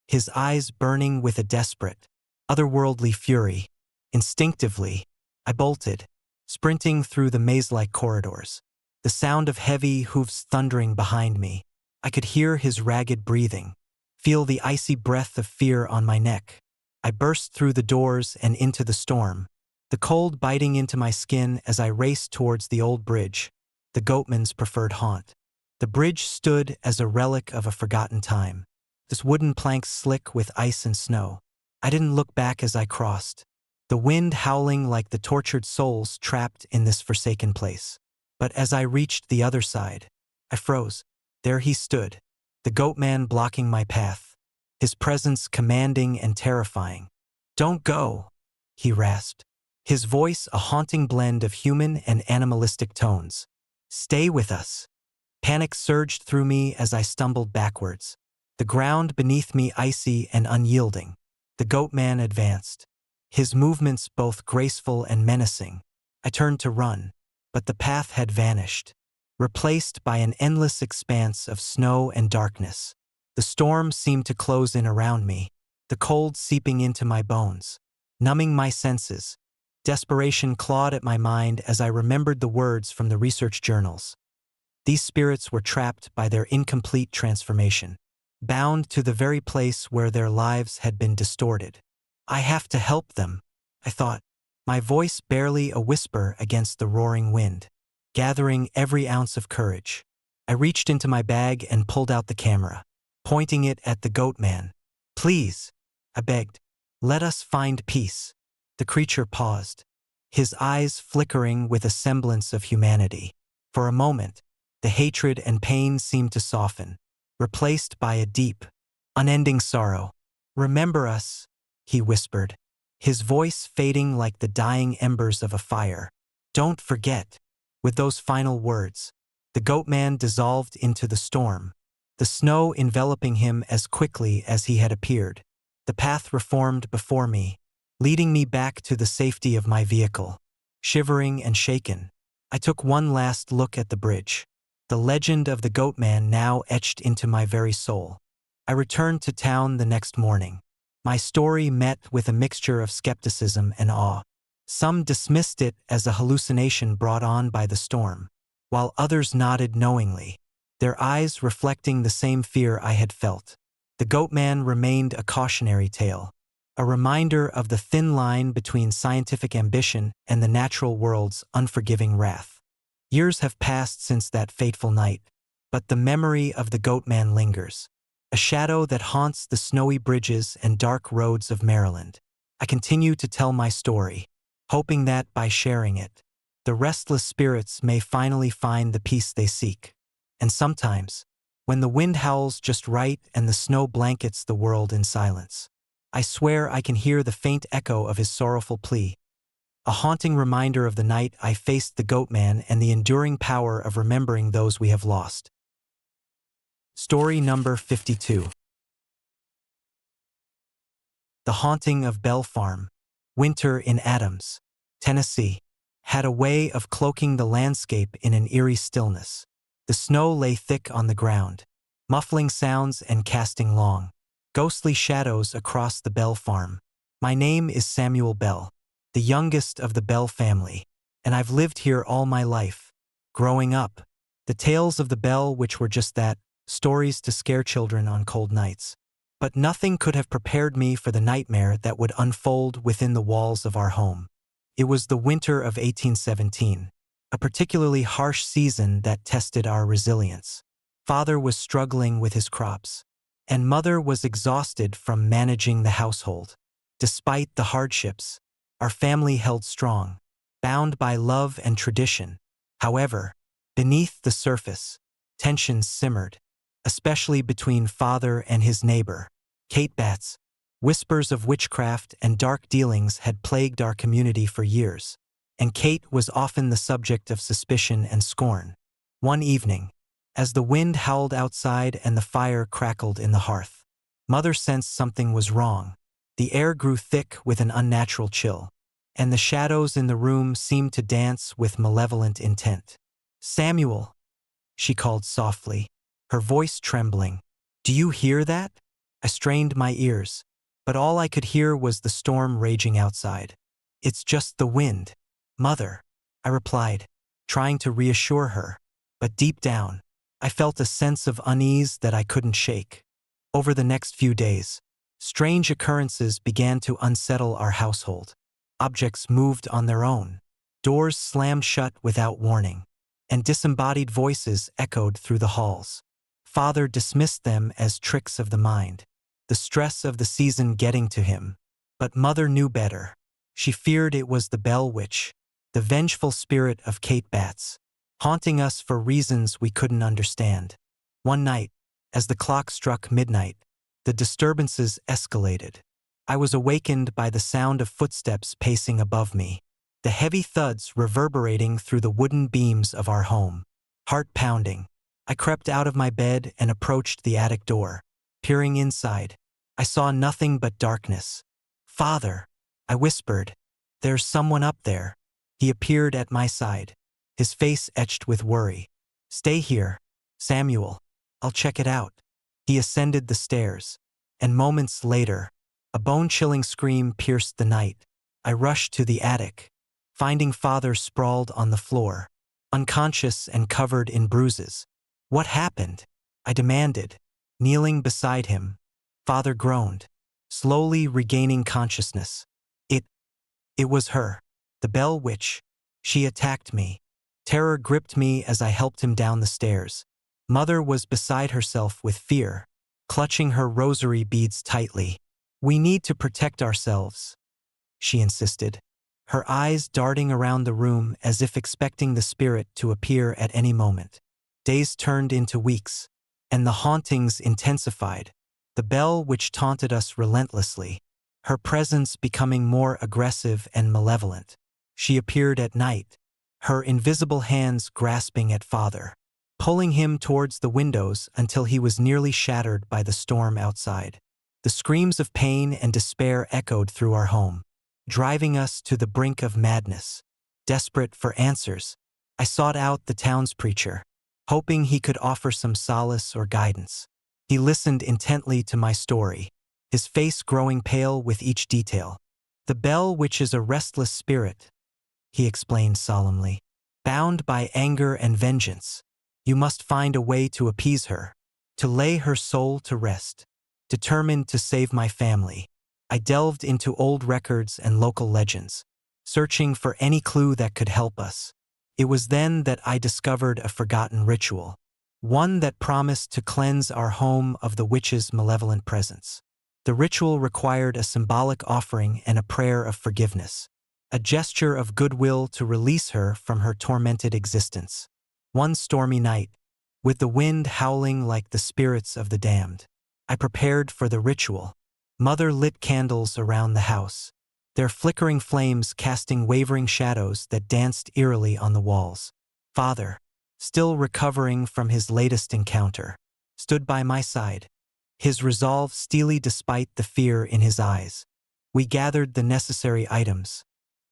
his eyes burning with a desperate, otherworldly fury. Instinctively, I bolted, sprinting through the maze-like corridors, the sound of heavy hooves thundering behind me. I could hear his ragged breathing, feel the icy breath of fear on my neck. I burst through the doors and into the storm, the cold biting into my skin as I raced towards the old bridge, the Goatman's preferred haunt. The bridge stood as a relic of a forgotten time, this wooden plank slick with ice and snow. I didn't look back as I crossed, the wind howling like the tortured souls trapped in this forsaken place. But as I reached the other side, I froze. There he stood, the Goatman blocking my path, his presence commanding and terrifying. "Don't go," he rasped, his voice a haunting blend of human and animalistic tones. "Stay with us." Panic surged through me as I stumbled backwards, the ground beneath me icy and unyielding. The Goatman advanced, his movements both graceful and menacing. I turned to run, but the path had vanished, replaced by an endless expanse of snow and darkness. The storm seemed to close in around me, the cold seeping into my bones, numbing my senses. Desperation clawed at my mind as I remembered the words from the research journals. These spirits were trapped by their incomplete transformation, bound to the very place where their lives had been distorted. I have to help them, I thought, my voice barely a whisper against the roaring wind. Gathering every ounce of courage, I reached into my bag and pulled out the camera, pointing it at the Goatman. "Please," I begged, "let us find peace." The creature paused, his eyes flickering with a semblance of humanity. For a moment, the hatred and pain seemed to soften, replaced by a deep, unending sorrow. "Remember us," he whispered, his voice fading like the dying embers of a fire. "Don't forget." With those final words, the Goatman dissolved into the storm, the snow enveloping him as quickly as he had appeared. The path reformed before me, leading me back to the safety of my vehicle. Shivering and shaken, I took one last look at the bridge, the legend of the Goatman now etched into my very soul. I returned to town the next morning. My story met with a mixture of skepticism and awe. Some dismissed it as a hallucination brought on by the storm, while others nodded knowingly, their eyes reflecting the same fear I had felt. The Goatman remained a cautionary tale, a reminder of the thin line between scientific ambition and the natural world's unforgiving wrath. Years have passed since that fateful night, but the memory of the Goatman lingers, a shadow that haunts the snowy bridges and dark roads of Maryland. I continue to tell my story, hoping that by sharing it, the restless spirits may finally find the peace they seek. And sometimes, when the wind howls just right and the snow blankets the world in silence, I swear I can hear the faint echo of his sorrowful plea, a haunting reminder of the night I faced the Goatman and the enduring power of remembering those we have lost. Story number 52. The Haunting of Bell Farm. Winter in Adams, Tennessee, had a way of cloaking the landscape in an eerie stillness. The snow lay thick on the ground, muffling sounds and casting long, ghostly shadows across the Bell Farm. My name is Samuel Bell, the youngest of the Bell family, and I've lived here all my life. Growing up, the tales of the Bell, which were just that, stories to scare children on cold nights. But nothing could have prepared me for the nightmare that would unfold within the walls of our home. It was the winter of 1817, a particularly harsh season that tested our resilience. Father was struggling with his crops, and Mother was exhausted from managing the household. Despite the hardships, our family held strong, bound by love and tradition. However, beneath the surface, tensions simmered, especially between Father and his neighbor, Kate Batts. Whispers of witchcraft and dark dealings had plagued our community for years, and Kate was often the subject of suspicion and scorn. One evening, as the wind howled outside and the fire crackled in the hearth, Mother sensed something was wrong. The air grew thick with an unnatural chill, and the shadows in the room seemed to dance with malevolent intent. "Samuel," she called softly, her voice trembling. "Do you hear that?" I strained my ears, but all I could hear was the storm raging outside. "It's just the wind, Mother," I replied, trying to reassure her. But deep down, I felt a sense of unease that I couldn't shake. Over the next few days, strange occurrences began to unsettle our household. Objects moved on their own, doors slammed shut without warning, and disembodied voices echoed through the halls. Father dismissed them as tricks of the mind, the stress of the season getting to him. But Mother knew better. She feared it was the Bell Witch, the vengeful spirit of Kate Batts, haunting us for reasons we couldn't understand. One night, as the clock struck midnight, the disturbances escalated. I was awakened by the sound of footsteps pacing above me, the heavy thuds reverberating through the wooden beams of our home. Heart pounding, I crept out of my bed and approached the attic door. Peering inside, I saw nothing but darkness. "Father," I whispered, "there's someone up there." He appeared at my side, his face etched with worry. "Stay here, Samuel. I'll check it out." He ascended the stairs, and moments later, a bone-chilling scream pierced the night. I rushed to the attic, finding Father sprawled on the floor, unconscious and covered in bruises. "What happened?" I demanded, kneeling beside him. Father groaned, slowly regaining consciousness. It was her, the Bell Witch. She attacked me." Terror gripped me as I helped him down the stairs. Mother was beside herself with fear, clutching her rosary beads tightly. "We need to protect ourselves," she insisted, her eyes darting around the room as if expecting the spirit to appear at any moment. Days turned into weeks, and the hauntings intensified. The Bell Witch taunted us relentlessly, her presence becoming more aggressive and malevolent. She appeared at night, her invisible hands grasping at Father, pulling him towards the windows until he was nearly shattered by the storm outside. The screams of pain and despair echoed through our home, driving us to the brink of madness. Desperate for answers, I sought out the town's preacher, hoping he could offer some solace or guidance. He listened intently to my story, his face growing pale with each detail. "The Bell Witch is a restless spirit," he explained solemnly, "bound by anger and vengeance. You must find a way to appease her, to lay her soul to rest." Determined to save my family, I delved into old records and local legends, searching for any clue that could help us. It was then that I discovered a forgotten ritual, one that promised to cleanse our home of the witch's malevolent presence. The ritual required a symbolic offering and a prayer of forgiveness, a gesture of goodwill to release her from her tormented existence. One stormy night, with the wind howling like the spirits of the damned, I prepared for the ritual. Mother lit candles around the house, their flickering flames casting wavering shadows that danced eerily on the walls. Father, still recovering from his latest encounter, stood by my side, his resolve steely despite the fear in his eyes. We gathered the necessary items: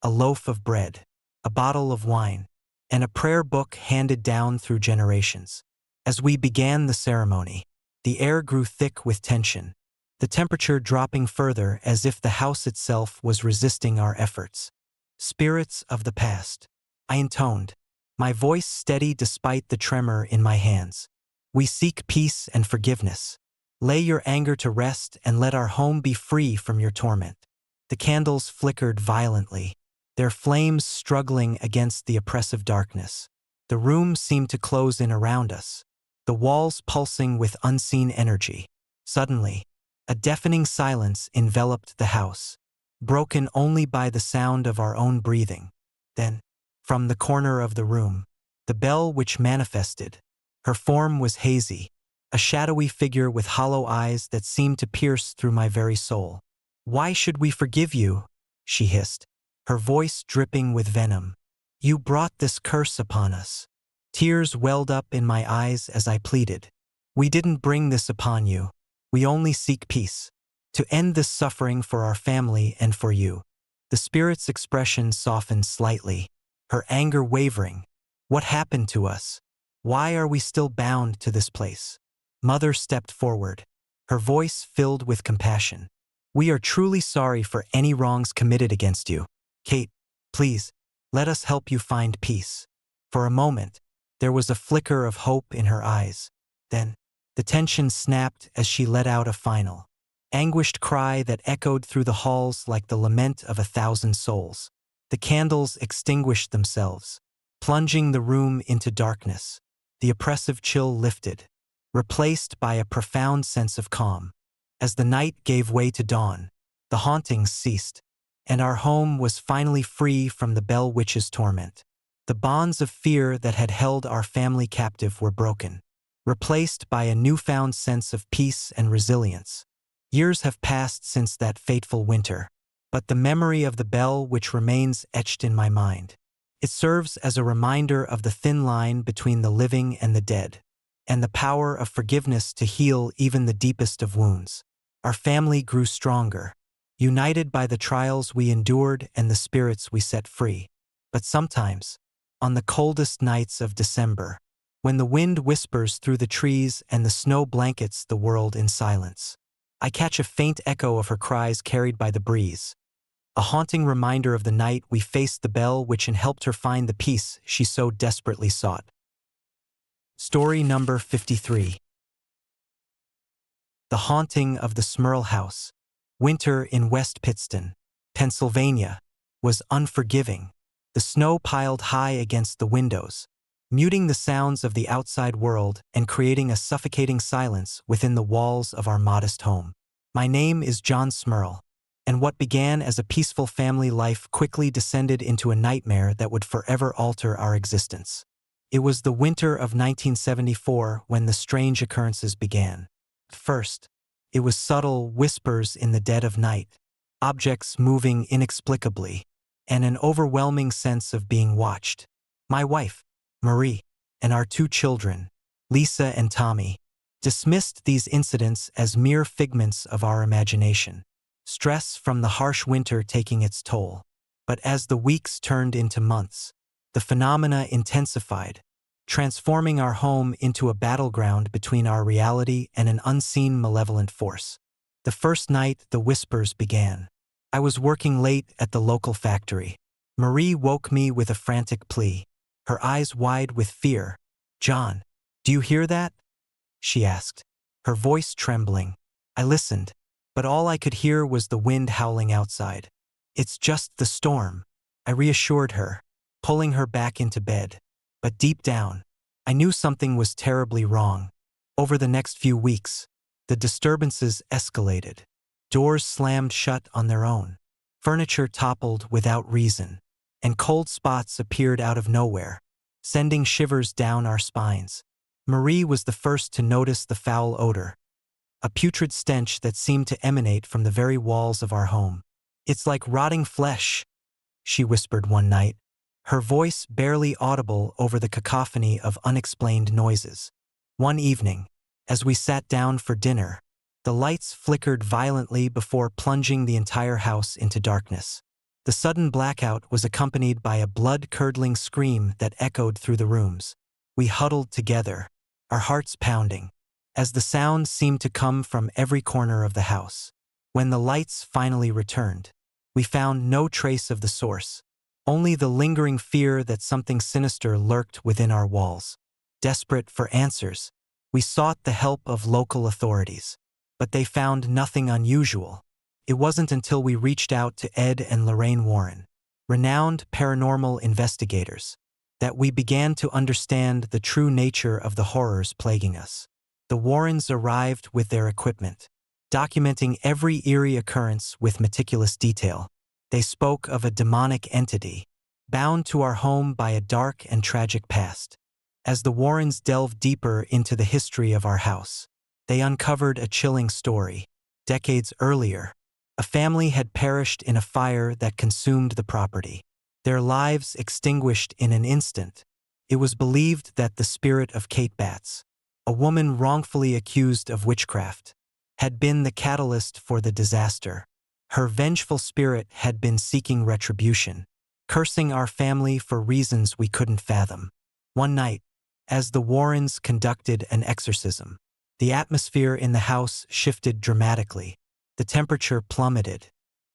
a loaf of bread, a bottle of wine, and a prayer book handed down through generations. As we began the ceremony, the air grew thick with tension, the temperature dropping further as if the house itself was resisting our efforts. "Spirits of the past," I intoned, my voice steady despite the tremor in my hands. "We seek peace and forgiveness. Lay your anger to rest and let our home be free from your torment." The candles flickered violently, their flames struggling against the oppressive darkness. The room seemed to close in around us, the walls pulsing with unseen energy. Suddenly, a deafening silence enveloped the house, broken only by the sound of our own breathing. Then, from the corner of the room, the bell which manifested. Her form was hazy, a shadowy figure with hollow eyes that seemed to pierce through my very soul. "Why should we forgive you?" she hissed, her voice dripping with venom. "You brought this curse upon us." Tears welled up in my eyes as I pleaded. "We didn't bring this upon you. We only seek peace. To end this suffering for our family and for you." The spirit's expression softened slightly, her anger wavering. "What happened to us? Why are we still bound to this place?" Mother stepped forward, her voice filled with compassion. "We are truly sorry for any wrongs committed against you. Kate, please, let us help you find peace." For a moment, there was a flicker of hope in her eyes. Then, the tension snapped as she let out a final, anguished cry that echoed through the halls like the lament of 1,000 souls. The candles extinguished themselves, plunging the room into darkness. The oppressive chill lifted, replaced by a profound sense of calm. As the night gave way to dawn, the hauntings ceased, and our home was finally free from the Bell Witch's torment. The bonds of fear that had held our family captive were broken, replaced by a newfound sense of peace and resilience. Years have passed since that fateful winter, but the memory of the bell which remains etched in my mind. It serves as a reminder of the thin line between the living and the dead, and the power of forgiveness to heal even the deepest of wounds. Our family grew stronger, united by the trials we endured and the spirits we set free. But sometimes, on the coldest nights of December, when the wind whispers through the trees and the snow blankets the world in silence, I catch a faint echo of her cries carried by the breeze, a haunting reminder of the night we faced the bell which helped her find the peace she so desperately sought. Story number 53. The Haunting of the Smurl House. Winter in West Pittston, Pennsylvania, was unforgiving. The snow piled high against the windows, muting the sounds of the outside world and creating a suffocating silence within the walls of our modest home. My name is John Smurl, and what began as a peaceful family life quickly descended into a nightmare that would forever alter our existence. It was the winter of 1974 when the strange occurrences began. First, it was subtle whispers in the dead of night, objects moving inexplicably, and an overwhelming sense of being watched. My wife, Marie, and our 2 children, Lisa and Tommy, dismissed these incidents as mere figments of our imagination, stress from the harsh winter taking its toll. But as the weeks turned into months, the phenomena intensified, transforming our home into a battleground between our reality and an unseen malevolent force. The first night the whispers began, I was working late at the local factory. Marie woke me with a frantic plea, her eyes wide with fear. "John, do you hear that?" she asked, her voice trembling. I listened, but all I could hear was the wind howling outside. "It's just the storm," I reassured her, pulling her back into bed. But deep down, I knew something was terribly wrong. Over the next few weeks, the disturbances escalated. Doors slammed shut on their own, furniture toppled without reason, and cold spots appeared out of nowhere, sending shivers down our spines. Marie was the first to notice the foul odor, a putrid stench that seemed to emanate from the very walls of our home. "It's like rotting flesh," she whispered one night, her voice barely audible over the cacophony of unexplained noises. One evening, As we sat down for dinner, the lights flickered violently before plunging the entire house into darkness. The sudden blackout was accompanied by a blood-curdling scream that echoed through the rooms. We huddled together, our hearts pounding, as the sound seemed to come from every corner of the house. When the lights finally returned, we found no trace of the source, only the lingering fear that something sinister lurked within our walls. Desperate for answers, we sought the help of local authorities, but they found nothing unusual. It wasn't until we reached out to Ed and Lorraine Warren, renowned paranormal investigators, that we began to understand the true nature of the horrors plaguing us. The Warrens arrived with their equipment, documenting every eerie occurrence with meticulous detail. They spoke of a demonic entity, bound to our home by a dark and tragic past. As the Warrens delved deeper into the history of our house, they uncovered a chilling story. Decades earlier, a family had perished in a fire that consumed the property, their lives extinguished in an instant. It was believed that the spirit of Kate Batts, a woman wrongfully accused of witchcraft, had been the catalyst for the disaster. Her vengeful spirit had been seeking retribution, cursing our family for reasons we couldn't fathom. One night, as the Warrens conducted an exorcism, the atmosphere in the house shifted dramatically. The temperature plummeted,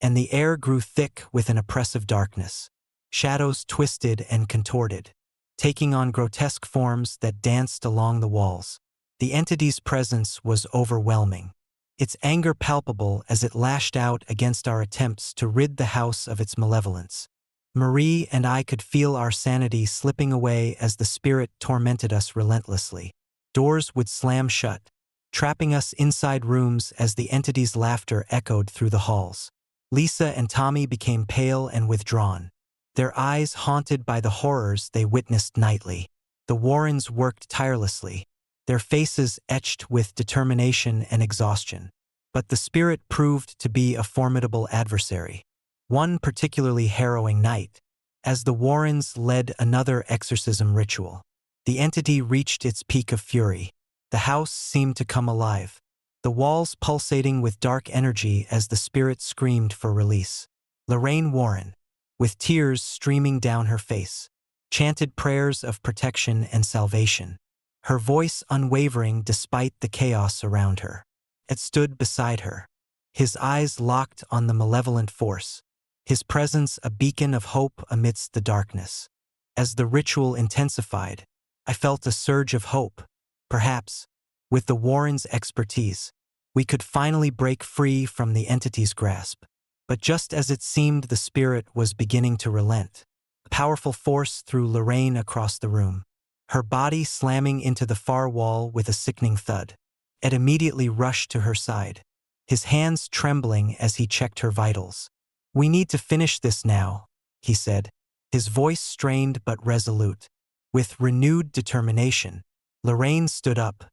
and the air grew thick with an oppressive darkness. Shadows twisted and contorted, taking on grotesque forms that danced along the walls. The entity's presence was overwhelming, its anger palpable as it lashed out against our attempts to rid the house of its malevolence. Marie and I could feel our sanity slipping away as the spirit tormented us relentlessly. Doors would slam shut, trapping us inside rooms as the entity's laughter echoed through the halls. Lisa and Tommy became pale and withdrawn, their eyes haunted by the horrors they witnessed nightly. The Warrens worked tirelessly, their faces etched with determination and exhaustion. But the spirit proved to be a formidable adversary. One particularly harrowing night, as the Warrens led another exorcism ritual, the entity reached its peak of fury. The house seemed to come alive, the walls pulsating with dark energy as the spirit screamed for release. Lorraine Warren, with tears streaming down her face, chanted prayers of protection and salvation, her voice unwavering despite the chaos around her. Ed stood beside her, his eyes locked on the malevolent force, his presence a beacon of hope amidst the darkness. As the ritual intensified, I felt a surge of hope. Perhaps, with the Warrens' expertise, we could finally break free from the entity's grasp. But just as it seemed the spirit was beginning to relent, a powerful force threw Lorraine across the room, her body slamming into the far wall with a sickening thud. Ed immediately rushed to her side, his hands trembling as he checked her vitals. "We need to finish this now," he said, his voice strained but resolute. With renewed determination, Lorraine stood up,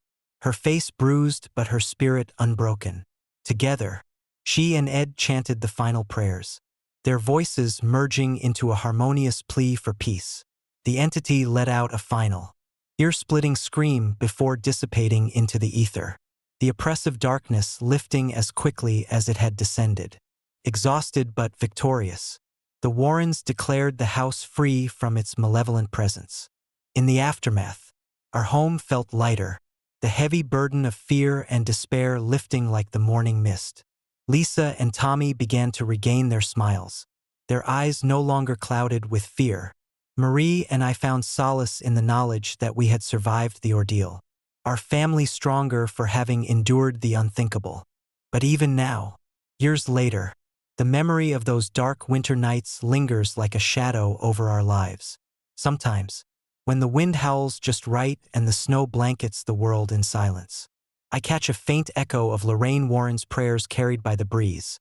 her face bruised but her spirit unbroken. Together, she and Ed chanted the final prayers, their voices merging into a harmonious plea for peace. The entity let out a final, ear-splitting scream before dissipating into the ether, the oppressive darkness lifting as quickly as it had descended. Exhausted but victorious, the Warrens declared the house free from its malevolent presence. In the aftermath, our home felt lighter, the heavy burden of fear and despair lifting like the morning mist. Lisa and Tommy began to regain their smiles, their eyes no longer clouded with fear. Marie and I found solace in the knowledge that we had survived the ordeal, our family stronger for having endured the unthinkable. But even now, years later, the memory of those dark winter nights lingers like a shadow over our lives. Sometimes, when the wind howls just right and the snow blankets the world in silence, I catch a faint echo of Lorraine Warren's prayers carried by the breeze,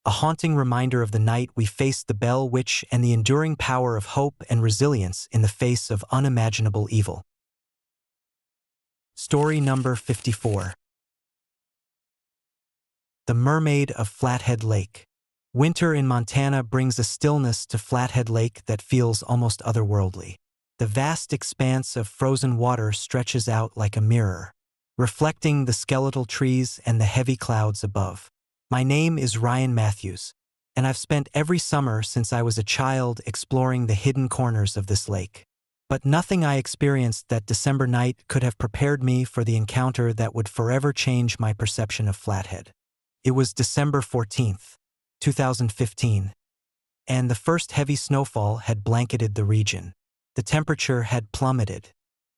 a haunting reminder of the night we faced the Bell Witch and the enduring power of hope and resilience in the face of unimaginable evil. Story number 54. The Mermaid of Flathead Lake. Winter in Montana brings a stillness to Flathead Lake that feels almost otherworldly. The vast expanse of frozen water stretches out like a mirror, reflecting the skeletal trees and the heavy clouds above. My name is Ryan Matthews, and I've spent every summer since I was a child exploring the hidden corners of this lake. But nothing I experienced that December night could have prepared me for the encounter that would forever change my perception of Flathead. It was December 14th, 2015, and the first heavy snowfall had blanketed the region. The temperature had plummeted,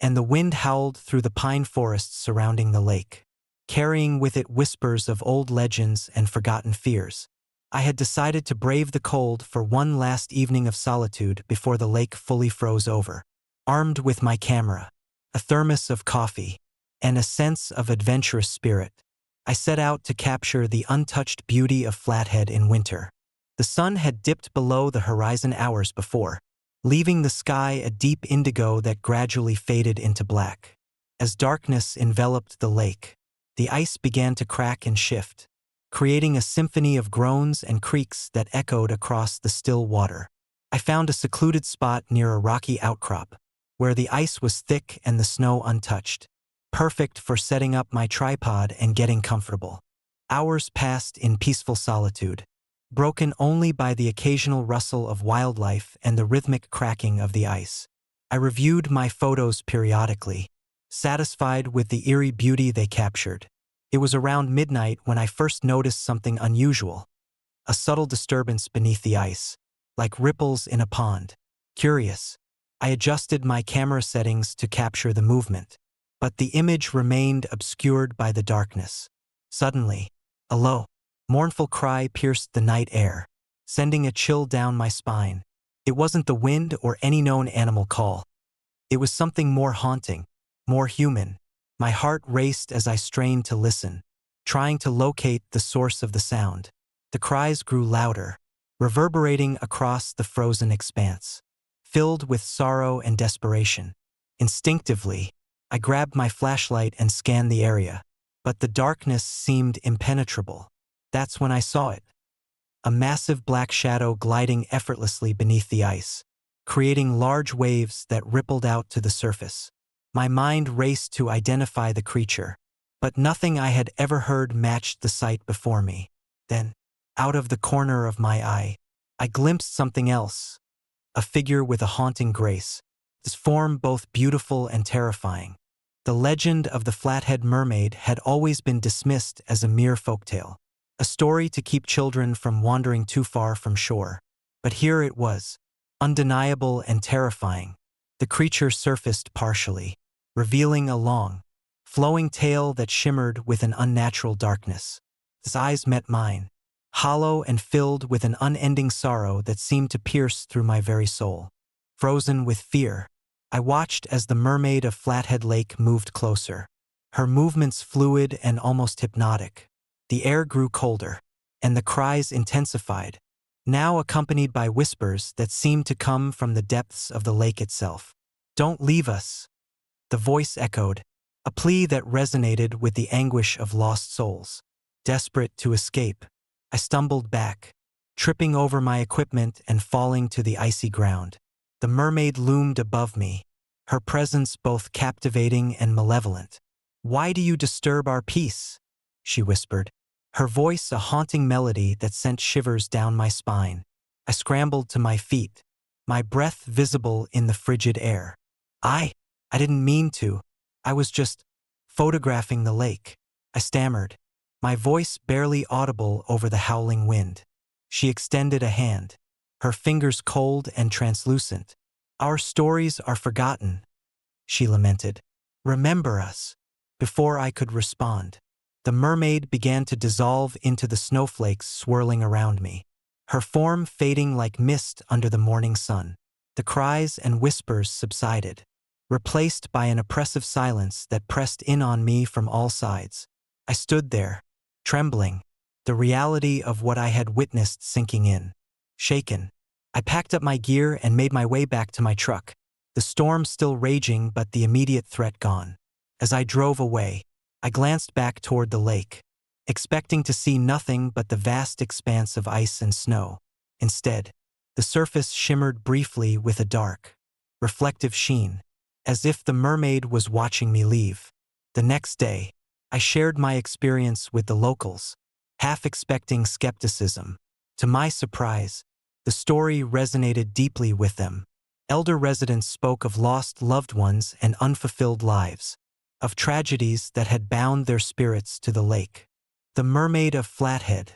and the wind howled through the pine forests surrounding the lake, carrying with it whispers of old legends and forgotten fears. I had decided to brave the cold for one last evening of solitude before the lake fully froze over. Armed with my camera, a thermos of coffee, and a sense of adventurous spirit, I set out to capture the untouched beauty of Flathead in winter. The sun had dipped below the horizon hours before, leaving the sky a deep indigo that gradually faded into black. As darkness enveloped the lake, the ice began to crack and shift, creating a symphony of groans and creaks that echoed across the still water. I found a secluded spot near a rocky outcrop, where the ice was thick and the snow untouched, perfect for setting up my tripod and getting comfortable. Hours passed in peaceful solitude, broken only by the occasional rustle of wildlife and the rhythmic cracking of the ice. I reviewed my photos periodically, satisfied with the eerie beauty they captured. It was around midnight when I first noticed something unusual, a subtle disturbance beneath the ice, like ripples in a pond. Curious, I adjusted my camera settings to capture the movement, but the image remained obscured by the darkness. Suddenly, a low, mournful cry pierced the night air, sending a chill down my spine. It wasn't the wind or any known animal call. It was something more haunting, more human. My heart raced as I strained to listen, trying to locate the source of the sound. The cries grew louder, reverberating across the frozen expanse, filled with sorrow and desperation. Instinctively, I grabbed my flashlight and scanned the area, but the darkness seemed impenetrable. That's when I saw it. A massive black shadow gliding effortlessly beneath the ice, creating large waves that rippled out to the surface. My mind raced to identify the creature, but nothing I had ever heard matched the sight before me. Then, out of the corner of my eye, I glimpsed something else, a figure with a haunting grace, its form both beautiful and terrifying. The legend of the Flathead mermaid had always been dismissed as a mere folktale, a story to keep children from wandering too far from shore. But here it was, undeniable and terrifying. The creature surfaced partially, revealing a long, flowing tail that shimmered with an unnatural darkness. Its eyes met mine, hollow and filled with an unending sorrow that seemed to pierce through my very soul. Frozen with fear, I watched as the mermaid of Flathead Lake moved closer, her movements fluid and almost hypnotic. The air grew colder, and the cries intensified, now accompanied by whispers that seemed to come from the depths of the lake itself. "Don't leave us," the voice echoed, a plea that resonated with the anguish of lost souls. Desperate to escape, I stumbled back, tripping over my equipment and falling to the icy ground. The mermaid loomed above me, her presence both captivating and malevolent. "Why do you disturb our peace?" she whispered, her voice a haunting melody that sent shivers down my spine. I scrambled to my feet, my breath visible in the frigid air. I didn't mean to. I was just photographing the lake," I stammered, my voice barely audible over the howling wind. She extended a hand, her fingers cold and translucent. "Our stories are forgotten," she lamented. "Remember us." Before I could respond, the mermaid began to dissolve into the snowflakes swirling around me, her form fading like mist under the morning sun. The cries and whispers subsided, replaced by an oppressive silence that pressed in on me from all sides. I stood there, trembling, the reality of what I had witnessed sinking in. Shaken, I packed up my gear and made my way back to my truck, the storm still raging but the immediate threat gone. As I drove away, I glanced back toward the lake, expecting to see nothing but the vast expanse of ice and snow. Instead, the surface shimmered briefly with a dark, reflective sheen, as if the mermaid was watching me leave. The next day, I shared my experience with the locals, half expecting skepticism. To my surprise, the story resonated deeply with them. Elder residents spoke of lost loved ones and unfulfilled lives, of tragedies that had bound their spirits to the lake. The mermaid of Flathead,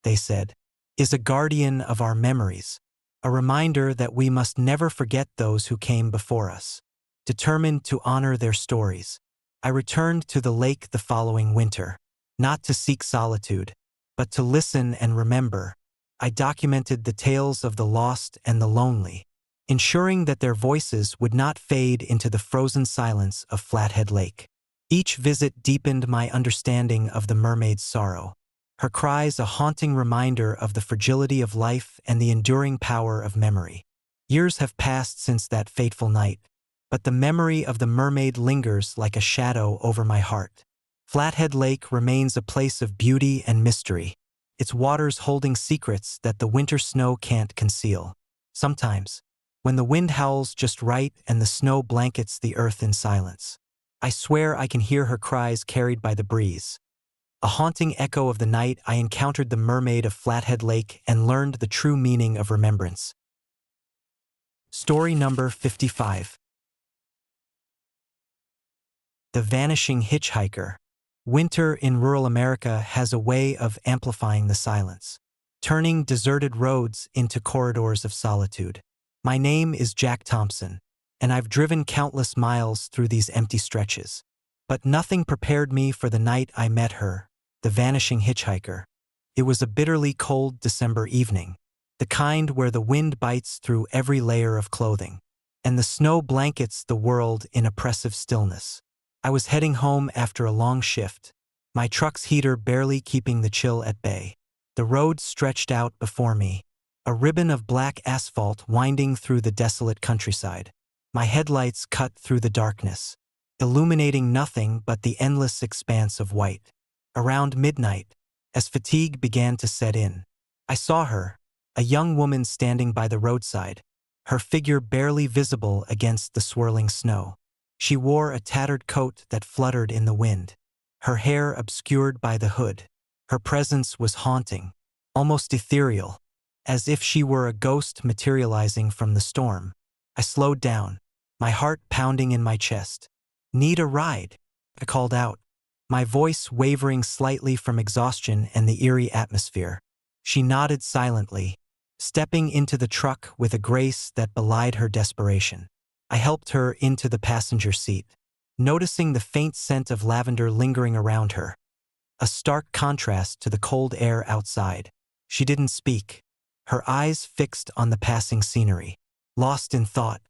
they said, is a guardian of our memories, a reminder that we must never forget those who came before us. Determined to honor their stories, I returned to the lake the following winter, not to seek solitude, but to listen and remember. I documented the tales of the lost and the lonely, ensuring that their voices would not fade into the frozen silence of Flathead Lake. Each visit deepened my understanding of the mermaid's sorrow, her cries a haunting reminder of the fragility of life and the enduring power of memory. Years have passed since that fateful night, but the memory of the mermaid lingers like a shadow over my heart. Flathead Lake remains a place of beauty and mystery, its waters holding secrets that the winter snow can't conceal. Sometimes, when the wind howls just right and the snow blankets the earth in silence, I swear I can hear her cries carried by the breeze. A haunting echo of the night I encountered the mermaid of Flathead Lake and learned the true meaning of remembrance. Story number 55. The Vanishing Hitchhiker. Winter in rural America has a way of amplifying the silence, turning deserted roads into corridors of solitude. My name is Jack Thompson, and I've driven countless miles through these empty stretches. But nothing prepared me for the night I met her, the vanishing hitchhiker. It was a bitterly cold December evening, the kind where the wind bites through every layer of clothing, and the snow blankets the world in oppressive stillness. I was heading home after a long shift, my truck's heater barely keeping the chill at bay. The road stretched out before me, a ribbon of black asphalt winding through the desolate countryside. My headlights cut through the darkness, illuminating nothing but the endless expanse of white. Around midnight, as fatigue began to set in, I saw her, a young woman standing by the roadside, her figure barely visible against the swirling snow. She wore a tattered coat that fluttered in the wind, her hair obscured by the hood. Her presence was haunting, almost ethereal, as if she were a ghost materializing from the storm. I slowed down, my heart pounding in my chest. "Need a ride?" I called out, my voice wavering slightly from exhaustion and the eerie atmosphere. She nodded silently, stepping into the truck with a grace that belied her desperation. I helped her into the passenger seat, noticing the faint scent of lavender lingering around her, a stark contrast to the cold air outside. She didn't speak, her eyes fixed on the passing scenery, lost in thought.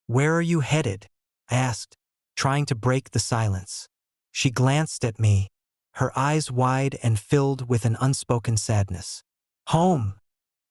"Where are you headed?" I asked, trying to break the silence. She glanced at me, her eyes wide and filled with an unspoken sadness. "Home,"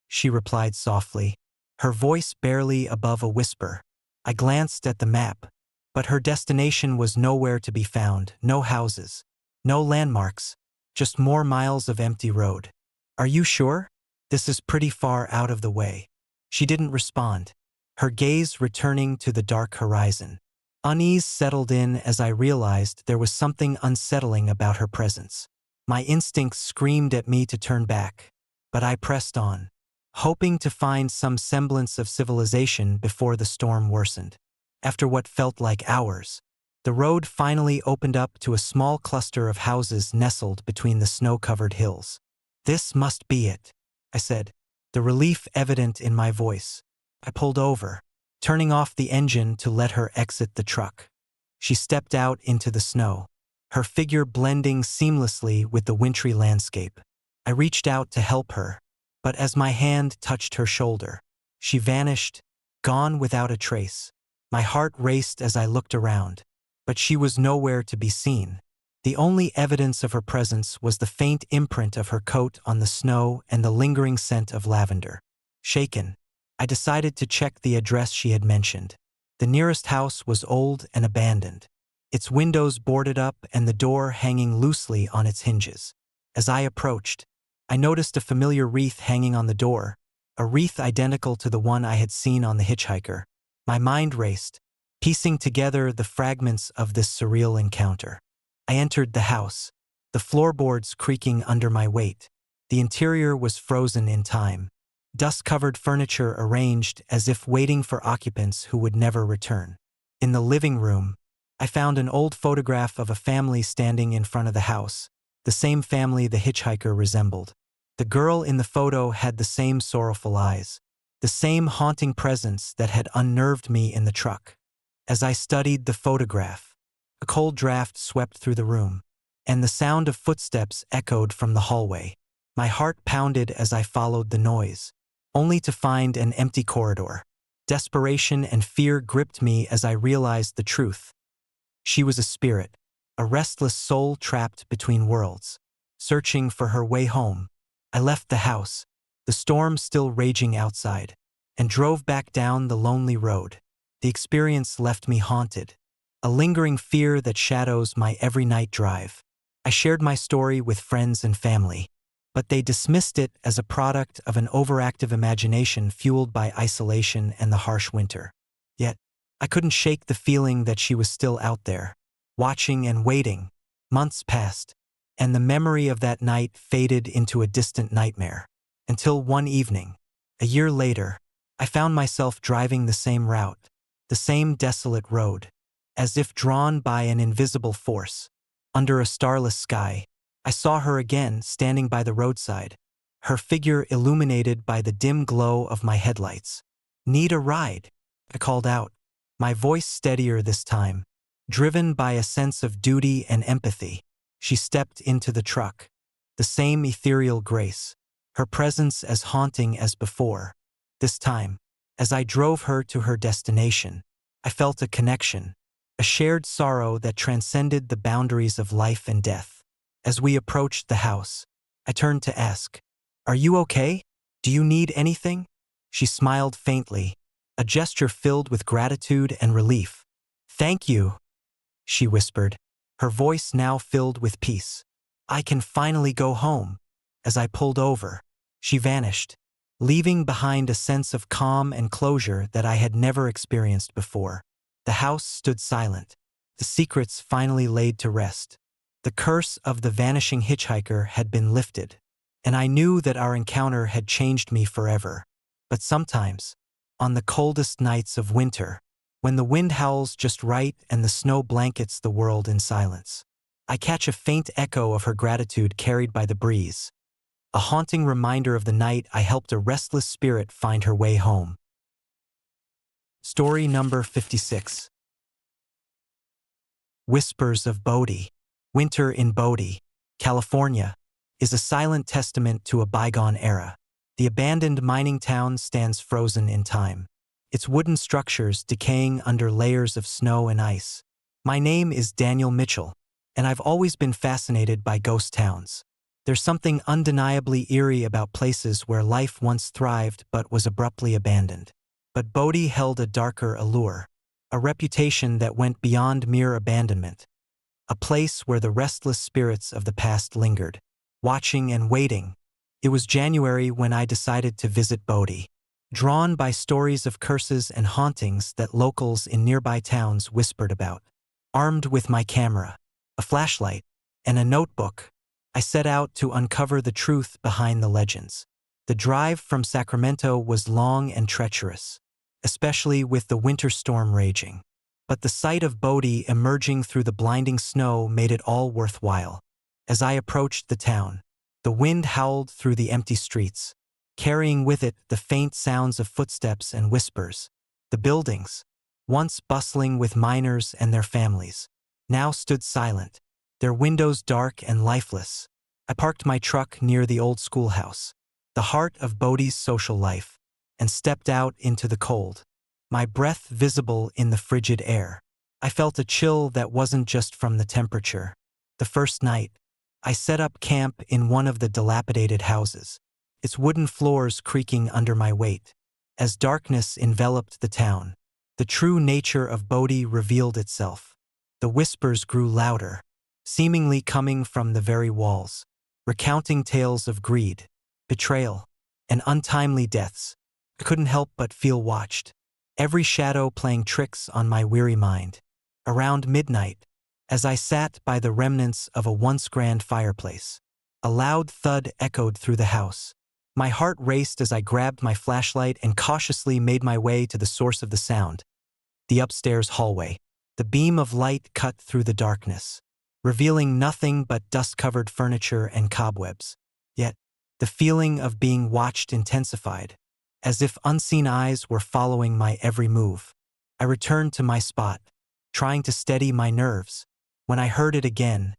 she replied softly, her voice barely above a whisper. I glanced at the map, but her destination was nowhere to be found. No houses, no landmarks, just more miles of empty road. "Are you sure? This is pretty far out of the way." She didn't respond, her gaze returning to the dark horizon. Unease settled in as I realized there was something unsettling about her presence. My instincts screamed at me to turn back, but I pressed on, hoping to find some semblance of civilization before the storm worsened. After what felt like hours, the road finally opened up to a small cluster of houses nestled between the snow-covered hills. "This must be it," I said, the relief evident in my voice. I pulled over, turning off the engine to let her exit the truck. She stepped out into the snow, her figure blending seamlessly with the wintry landscape. I reached out to help her, but as my hand touched her shoulder, she vanished, gone without a trace. My heart raced as I looked around, but she was nowhere to be seen. The only evidence of her presence was the faint imprint of her coat on the snow and the lingering scent of lavender. Shaken, I decided to check the address she had mentioned. The nearest house was old and abandoned, its windows boarded up and the door hanging loosely on its hinges. As I approached, I noticed a familiar wreath hanging on the door, a wreath identical to the one I had seen on the hitchhiker. My mind raced, piecing together the fragments of this surreal encounter. I entered the house, the floorboards creaking under my weight. The interior was frozen in time. Dust-covered furniture arranged as if waiting for occupants who would never return. In the living room, I found an old photograph of a family standing in front of the house, the same family the hitchhiker resembled. The girl in the photo had the same sorrowful eyes, the same haunting presence that had unnerved me in the truck. As I studied the photograph, a cold draft swept through the room, and the sound of footsteps echoed from the hallway. My heart pounded as I followed the noise, only to find an empty corridor. Desperation and fear gripped me as I realized the truth. She was a spirit, a restless soul trapped between worlds, searching for her way home. I left the house, the storm still raging outside, and drove back down the lonely road. The experience left me haunted, a lingering fear that shadows my every night drive. I shared my story with friends and family, but they dismissed it as a product of an overactive imagination fueled by isolation and the harsh winter. Yet, I couldn't shake the feeling that she was still out there, watching and waiting. Months passed, and the memory of that night faded into a distant nightmare. Until one evening, a year later, I found myself driving the same route, the same desolate road, as if drawn by an invisible force. Under a starless sky, I saw her again standing by the roadside, her figure illuminated by the dim glow of my headlights. "Need a ride?" I called out, my voice steadier this time, driven by a sense of duty and empathy. She stepped into the truck, the same ethereal grace, her presence as haunting as before. This time, as I drove her to her destination, I felt a connection, a shared sorrow that transcended the boundaries of life and death. As we approached the house, I turned to ask, "Are you okay? Do you need anything?" She smiled faintly, a gesture filled with gratitude and relief. "Thank you," she whispered, her voice now filled with peace. "I can finally go home." As I pulled over, she vanished, leaving behind a sense of calm and closure that I had never experienced before. The house stood silent, the secrets finally laid to rest. The curse of the vanishing hitchhiker had been lifted, and I knew that our encounter had changed me forever. But sometimes, on the coldest nights of winter, when the wind howls just right and the snow blankets the world in silence, I catch a faint echo of her gratitude carried by the breeze, a haunting reminder of the night I helped a restless spirit find her way home. Story number 56. Whispers of Bodie. Winter in Bodie, California, is a silent testament to a bygone era. The abandoned mining town stands frozen in time, its wooden structures decaying under layers of snow and ice. My name is Daniel Mitchell, and I've always been fascinated by ghost towns. There's something undeniably eerie about places where life once thrived but was abruptly abandoned. But Bodie held a darker allure, a reputation that went beyond mere abandonment. A place where the restless spirits of the past lingered, watching and waiting. It was January when I decided to visit Bodie, drawn by stories of curses and hauntings that locals in nearby towns whispered about. Armed with my camera, a flashlight, and a notebook, I set out to uncover the truth behind the legends. The drive from Sacramento was long and treacherous, especially with the winter storm raging. But the sight of Bodie emerging through the blinding snow made it all worthwhile. As I approached the town, the wind howled through the empty streets, carrying with it the faint sounds of footsteps and whispers. The buildings, once bustling with miners and their families, now stood silent, their windows dark and lifeless. I parked my truck near the old schoolhouse, the heart of Bodie's social life, and stepped out into the cold, my breath visible in the frigid air. I felt a chill that wasn't just from the temperature. The first night, I set up camp in one of the dilapidated houses, its wooden floors creaking under my weight. As darkness enveloped the town, the true nature of Bodie revealed itself. The whispers grew louder, seemingly coming from the very walls, recounting tales of greed, betrayal, and untimely deaths. I couldn't help but feel watched, every shadow playing tricks on my weary mind. Around midnight, As I sat by the remnants of a once grand fireplace, a loud thud echoed through the house. My heart raced as I grabbed my flashlight and cautiously made my way to the source of the sound, the upstairs hallway. The beam of light cut through the darkness, revealing nothing but dust-covered furniture and cobwebs. Yet, the feeling of being watched intensified, as if unseen eyes were following my every move. I returned to my spot, trying to steady my nerves, when I heard it again,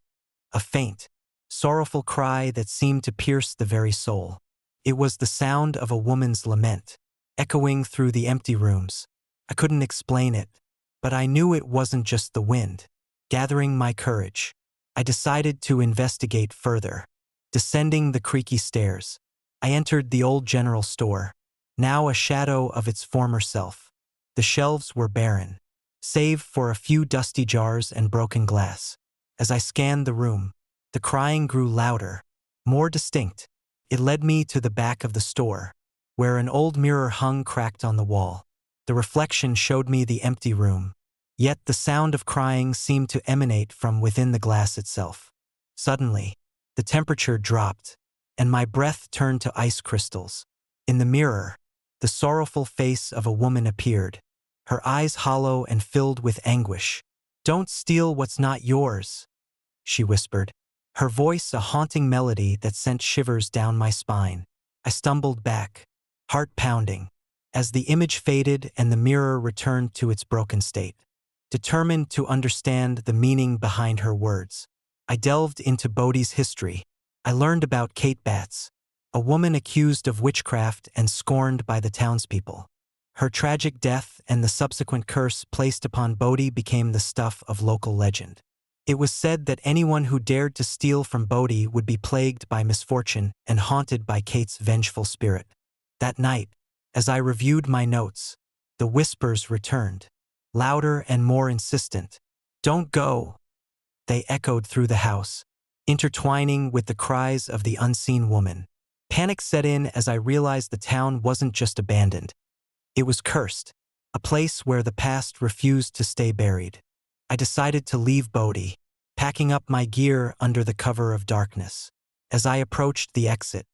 a faint, sorrowful cry that seemed to pierce the very soul. It was the sound of a woman's lament, echoing through the empty rooms. I couldn't explain it, but I knew it wasn't just the wind. Gathering my courage, I decided to investigate further. Descending the creaky stairs, I entered the old general store, now a shadow of its former self. The shelves were barren, save for a few dusty jars and broken glass. As I scanned the room, the crying grew louder, more distinct. It led me to the back of the store, where an old mirror hung cracked on the wall. The reflection showed me the empty room, yet the sound of crying seemed to emanate from within the glass itself. Suddenly, the temperature dropped, and my breath turned to ice crystals. In the mirror, the sorrowful face of a woman appeared, her eyes hollow and filled with anguish. "Don't steal what's not yours," she whispered, her voice a haunting melody that sent shivers down my spine. I stumbled back, heart pounding, as the image faded and the mirror returned to its broken state. Determined to understand the meaning behind her words, I delved into Bodhi's history. I learned about Kate Batts, a woman accused of witchcraft and scorned by the townspeople. Her tragic death and the subsequent curse placed upon Bodhi became the stuff of local legend. It was said that anyone who dared to steal from Bodhi would be plagued by misfortune and haunted by Kate's vengeful spirit. That night, as I reviewed my notes, the whispers returned, louder and more insistent. "Don't go!" They echoed through the house, intertwining with the cries of the unseen woman. Panic set in as I realized the town wasn't just abandoned. It was cursed, a place where the past refused to stay buried. I decided to leave Bodhi, packing up my gear under the cover of darkness. As I approached the exit,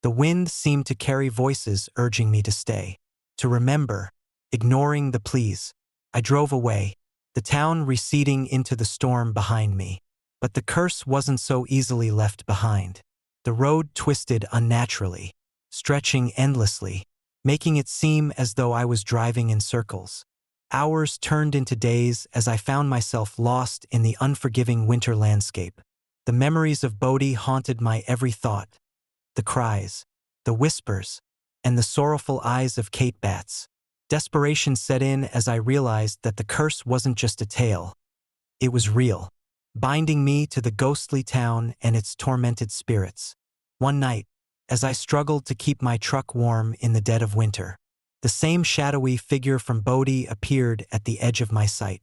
the wind seemed to carry voices urging me to stay, to remember. Ignoring the pleas, I drove away, the town receding into the storm behind me. But the curse wasn't so easily left behind. The road twisted unnaturally, stretching endlessly, making it seem as though I was driving in circles. Hours turned into days as I found myself lost in the unforgiving winter landscape. The memories of Bodhi haunted my every thought. The cries, the whispers, and the sorrowful eyes of Kate Batts. Desperation set in as I realized that the curse wasn't just a tale. It was real, binding me to the ghostly town and its tormented spirits. One night, as I struggled to keep my truck warm in the dead of winter, the same shadowy figure from Bodhi appeared at the edge of my sight.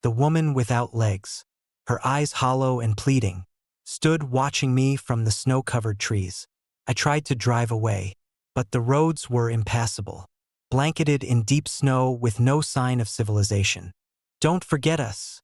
The woman without legs, her eyes hollow and pleading, stood watching me from the snow-covered trees. I tried to drive away, but the roads were impassable, blanketed in deep snow with no sign of civilization. "Don't forget us,"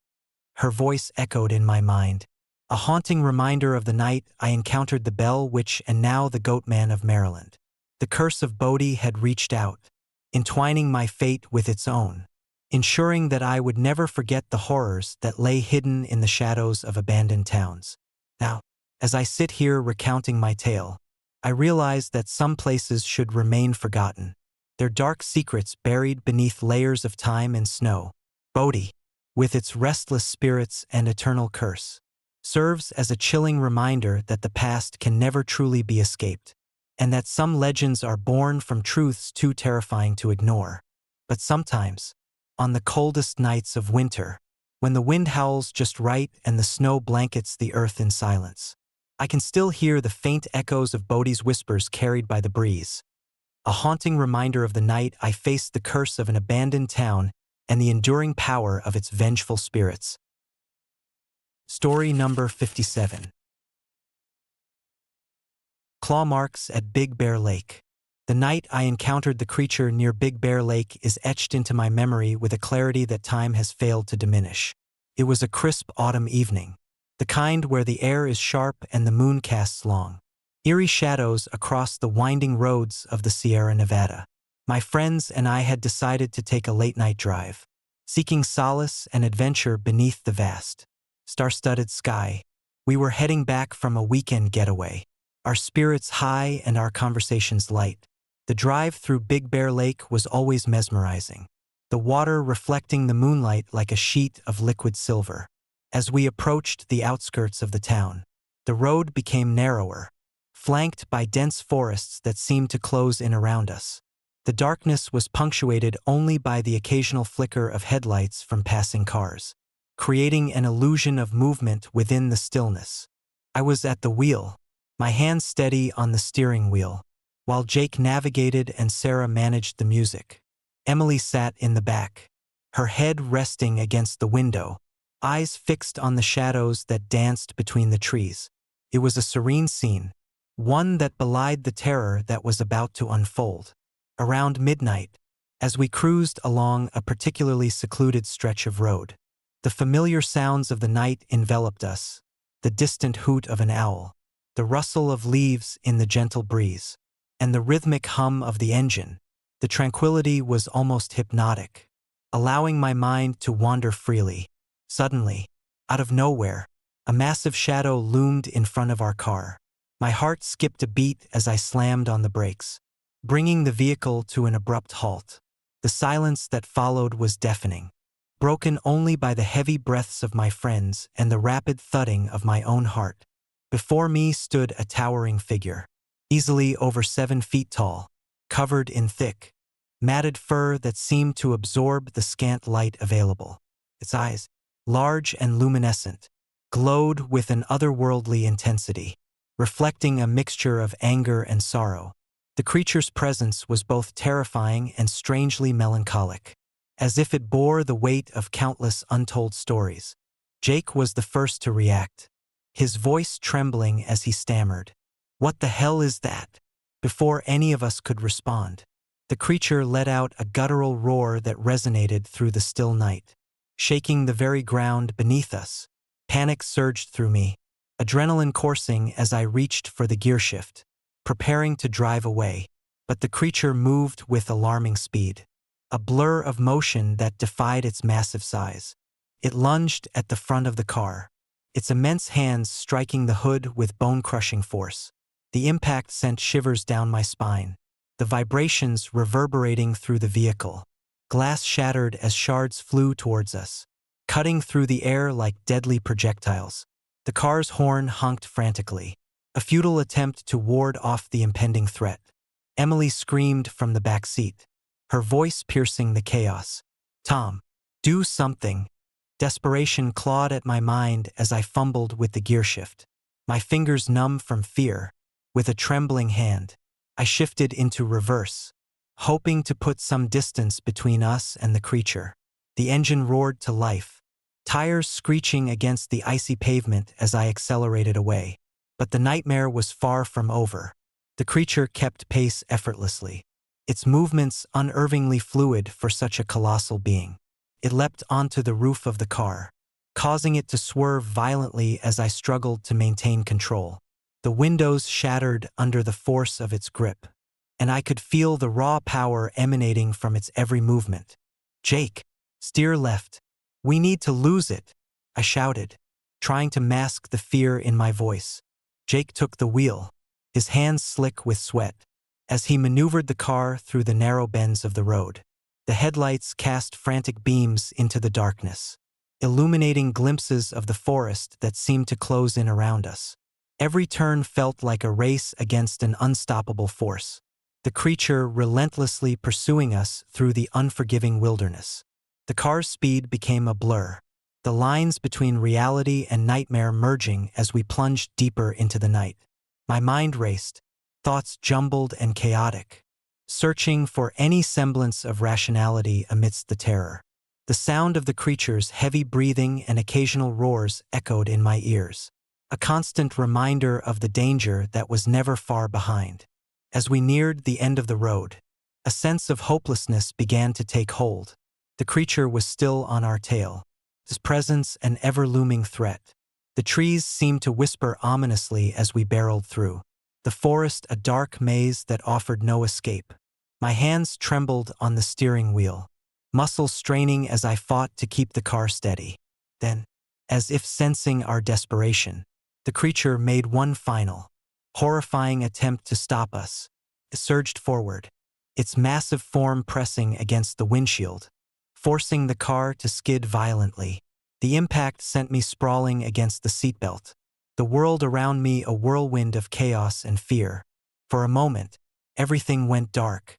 her voice echoed in my mind, a haunting reminder of the night I encountered the Bell Witch and now the Goatman of Maryland. The curse of Bodhi had reached out, entwining my fate with its own, ensuring that I would never forget the horrors that lay hidden in the shadows of abandoned towns. Now, as I sit here recounting my tale, I realize that some places should remain forgotten, their dark secrets buried beneath layers of time and snow. Bodhi, with its restless spirits and eternal curse, serves as a chilling reminder that the past can never truly be escaped, and that some legends are born from truths too terrifying to ignore. But sometimes, on the coldest nights of winter, when the wind howls just right and the snow blankets the earth in silence, I can still hear the faint echoes of Bodhi's whispers carried by the breeze, a haunting reminder of the night I faced the curse of an abandoned town and the enduring power of its vengeful spirits. Story number 57. Claw marks at Big Bear Lake. The night I encountered the creature near Big Bear Lake is etched into my memory with a clarity that time has failed to diminish. It was a crisp autumn evening, the kind where the air is sharp and the moon casts long, eerie shadows across the winding roads of the Sierra Nevada. My friends and I had decided to take a late-night drive, seeking solace and adventure beneath the vast, star-studded sky. We were heading back from a weekend getaway, our spirits high and our conversations light. The drive through Big Bear Lake was always mesmerizing, the water reflecting the moonlight like a sheet of liquid silver. As we approached the outskirts of the town, the road became narrower, flanked by dense forests that seemed to close in around us. The darkness was punctuated only by the occasional flicker of headlights from passing cars, creating an illusion of movement within the stillness. I was at the wheel, my hands steady on the steering wheel, while Jake navigated and Sarah managed the music. Emily sat in the back, her head resting against the window, eyes fixed on the shadows that danced between the trees. It was a serene scene, one that belied the terror that was about to unfold. Around midnight, as we cruised along a particularly secluded stretch of road, the familiar sounds of the night enveloped us, the distant hoot of an owl, the rustle of leaves in the gentle breeze, and the rhythmic hum of the engine. The tranquility was almost hypnotic, allowing my mind to wander freely. Suddenly, out of nowhere, a massive shadow loomed in front of our car. My heart skipped a beat as I slammed on the brakes, bringing the vehicle to an abrupt halt. The silence that followed was deafening, broken only by the heavy breaths of my friends and the rapid thudding of my own heart. Before me stood a towering figure, easily over 7 feet tall, covered in thick, matted fur that seemed to absorb the scant light available. Its eyes, large and luminescent, glowed with an otherworldly intensity, reflecting a mixture of anger and sorrow. The creature's presence was both terrifying and strangely melancholic, as if it bore the weight of countless untold stories. Jake was the first to react, his voice trembling as he stammered, "What the hell is that?" Before any of us could respond, the creature let out a guttural roar that resonated through the still night, shaking the very ground beneath us. Panic surged through me, adrenaline coursing as I reached for the gear shift, preparing to drive away. But the creature moved with alarming speed, a blur of motion that defied its massive size. It lunged at the front of the car, its immense hands striking the hood with bone-crushing force. The impact sent shivers down my spine, the vibrations reverberating through the vehicle. Glass shattered as shards flew towards us, cutting through the air like deadly projectiles. The car's horn honked frantically, a futile attempt to ward off the impending threat. Emily screamed from the back seat, her voice piercing the chaos. "Tom, do something." Desperation clawed at my mind as I fumbled with the gear shift, my fingers numb from fear. With a trembling hand, I shifted into reverse, hoping to put some distance between us and the creature. The engine roared to life, tires screeching against the icy pavement as I accelerated away. But the nightmare was far from over. The creature kept pace effortlessly, its movements unnervingly fluid for such a colossal being. It leapt onto the roof of the car, causing it to swerve violently as I struggled to maintain control. The windows shattered under the force of its grip, and I could feel the raw power emanating from its every movement. "Jake, steer left. We need to lose it," I shouted, trying to mask the fear in my voice. Jake took the wheel, his hands slick with sweat, as he maneuvered the car through the narrow bends of the road. The headlights cast frantic beams into the darkness, illuminating glimpses of the forest that seemed to close in around us. Every turn felt like a race against an unstoppable force, the creature relentlessly pursuing us through the unforgiving wilderness. The car's speed became a blur, the lines between reality and nightmare merging as we plunged deeper into the night. My mind raced, thoughts jumbled and chaotic, searching for any semblance of rationality amidst the terror. The sound of the creature's heavy breathing and occasional roars echoed in my ears, a constant reminder of the danger that was never far behind. As we neared the end of the road, a sense of hopelessness began to take hold. The creature was still on our tail, its presence an ever-looming threat. The trees seemed to whisper ominously as we barreled through. The forest a dark maze that offered no escape. My hands trembled on the steering wheel, muscles straining as I fought to keep the car steady. Then, as if sensing our desperation, the creature made one final, horrifying attempt to stop us. It surged forward, its massive form pressing against the windshield, forcing the car to skid violently. The impact sent me sprawling against the seatbelt, the world around me a whirlwind of chaos and fear. For a moment, everything went dark.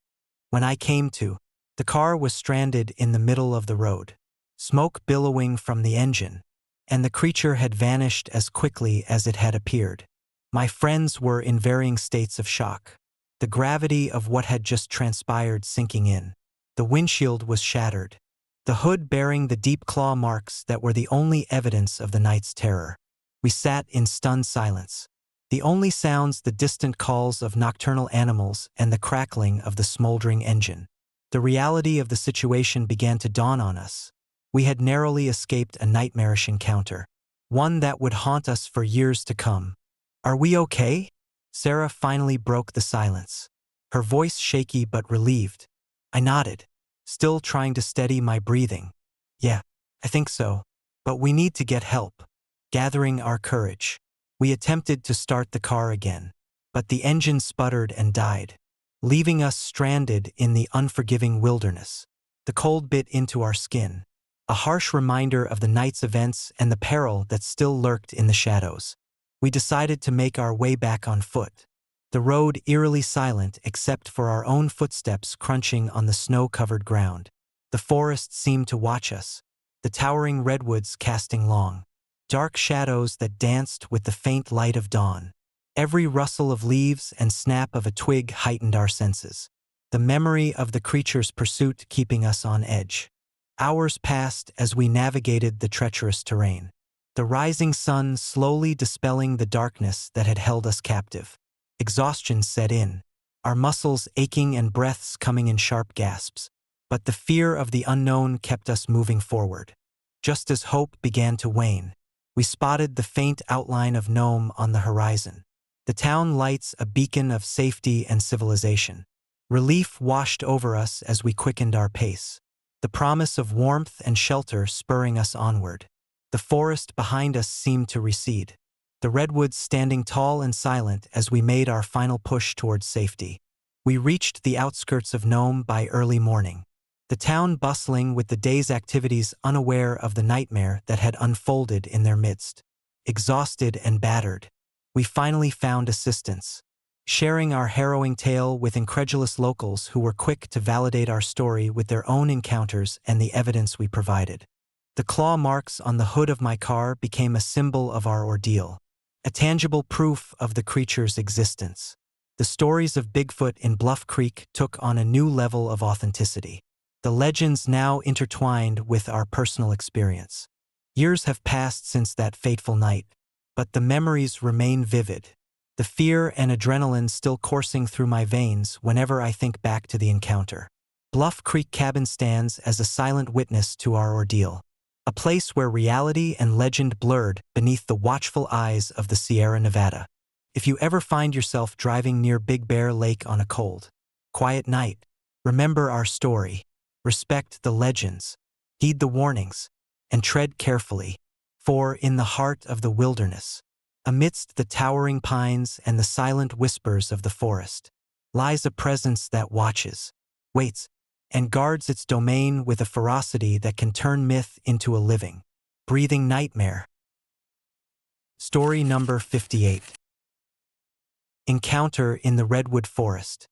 When I came to, the car was stranded in the middle of the road, smoke billowing from the engine, and the creature had vanished as quickly as it had appeared. My friends were in varying states of shock, the gravity of what had just transpired sinking in. The windshield was shattered, the hood bearing the deep claw marks that were the only evidence of the night's terror. We sat in stunned silence, the only sounds the distant calls of nocturnal animals and the crackling of the smoldering engine. The reality of the situation began to dawn on us. We had narrowly escaped a nightmarish encounter, one that would haunt us for years to come. "Are we okay?" Sarah finally broke the silence, her voice shaky but relieved. I nodded, still trying to steady my breathing. "Yeah, I think so. But we need to get help." Gathering our courage, we attempted to start the car again, but the engine sputtered and died, leaving us stranded in the unforgiving wilderness. The cold bit into our skin, a harsh reminder of the night's events and the peril that still lurked in the shadows. We decided to make our way back on foot, the road eerily silent except for our own footsteps crunching on the snow-covered ground. The forest seemed to watch us, the towering redwoods casting long, dark shadows that danced with the faint light of dawn. Every rustle of leaves and snap of a twig heightened our senses, the memory of the creature's pursuit keeping us on edge. Hours passed as we navigated the treacherous terrain, the rising sun slowly dispelling the darkness that had held us captive. Exhaustion set in, our muscles aching and breaths coming in sharp gasps. But the fear of the unknown kept us moving forward. Just as hope began to wane, we spotted the faint outline of Nome on the horizon, the town lights a beacon of safety and civilization. Relief washed over us as we quickened our pace, the promise of warmth and shelter spurring us onward. The forest behind us seemed to recede, the redwoods standing tall and silent as we made our final push towards safety. We reached the outskirts of Nome by early morning, the town bustling with the day's activities, unaware of the nightmare that had unfolded in their midst. Exhausted and battered, we finally found assistance, sharing our harrowing tale with incredulous locals who were quick to validate our story with their own encounters and the evidence we provided. The claw marks on the hood of my car became a symbol of our ordeal, a tangible proof of the creature's existence. The stories of Bigfoot in Bluff Creek took on a new level of authenticity, the legends now intertwined with our personal experience. Years have passed since that fateful night, but the memories remain vivid, the fear and adrenaline still coursing through my veins whenever I think back to the encounter. Bluff Creek Cabin stands as a silent witness to our ordeal, a place where reality and legend blurred beneath the watchful eyes of the Sierra Nevada. If you ever find yourself driving near Big Bear Lake on a cold, quiet night, remember our story. Respect the legends, heed the warnings, and tread carefully, for in the heart of the wilderness, amidst the towering pines and the silent whispers of the forest, lies a presence that watches, waits, and guards its domain with a ferocity that can turn myth into a living, breathing nightmare. Story number 58. Encounter in the Redwood Forest.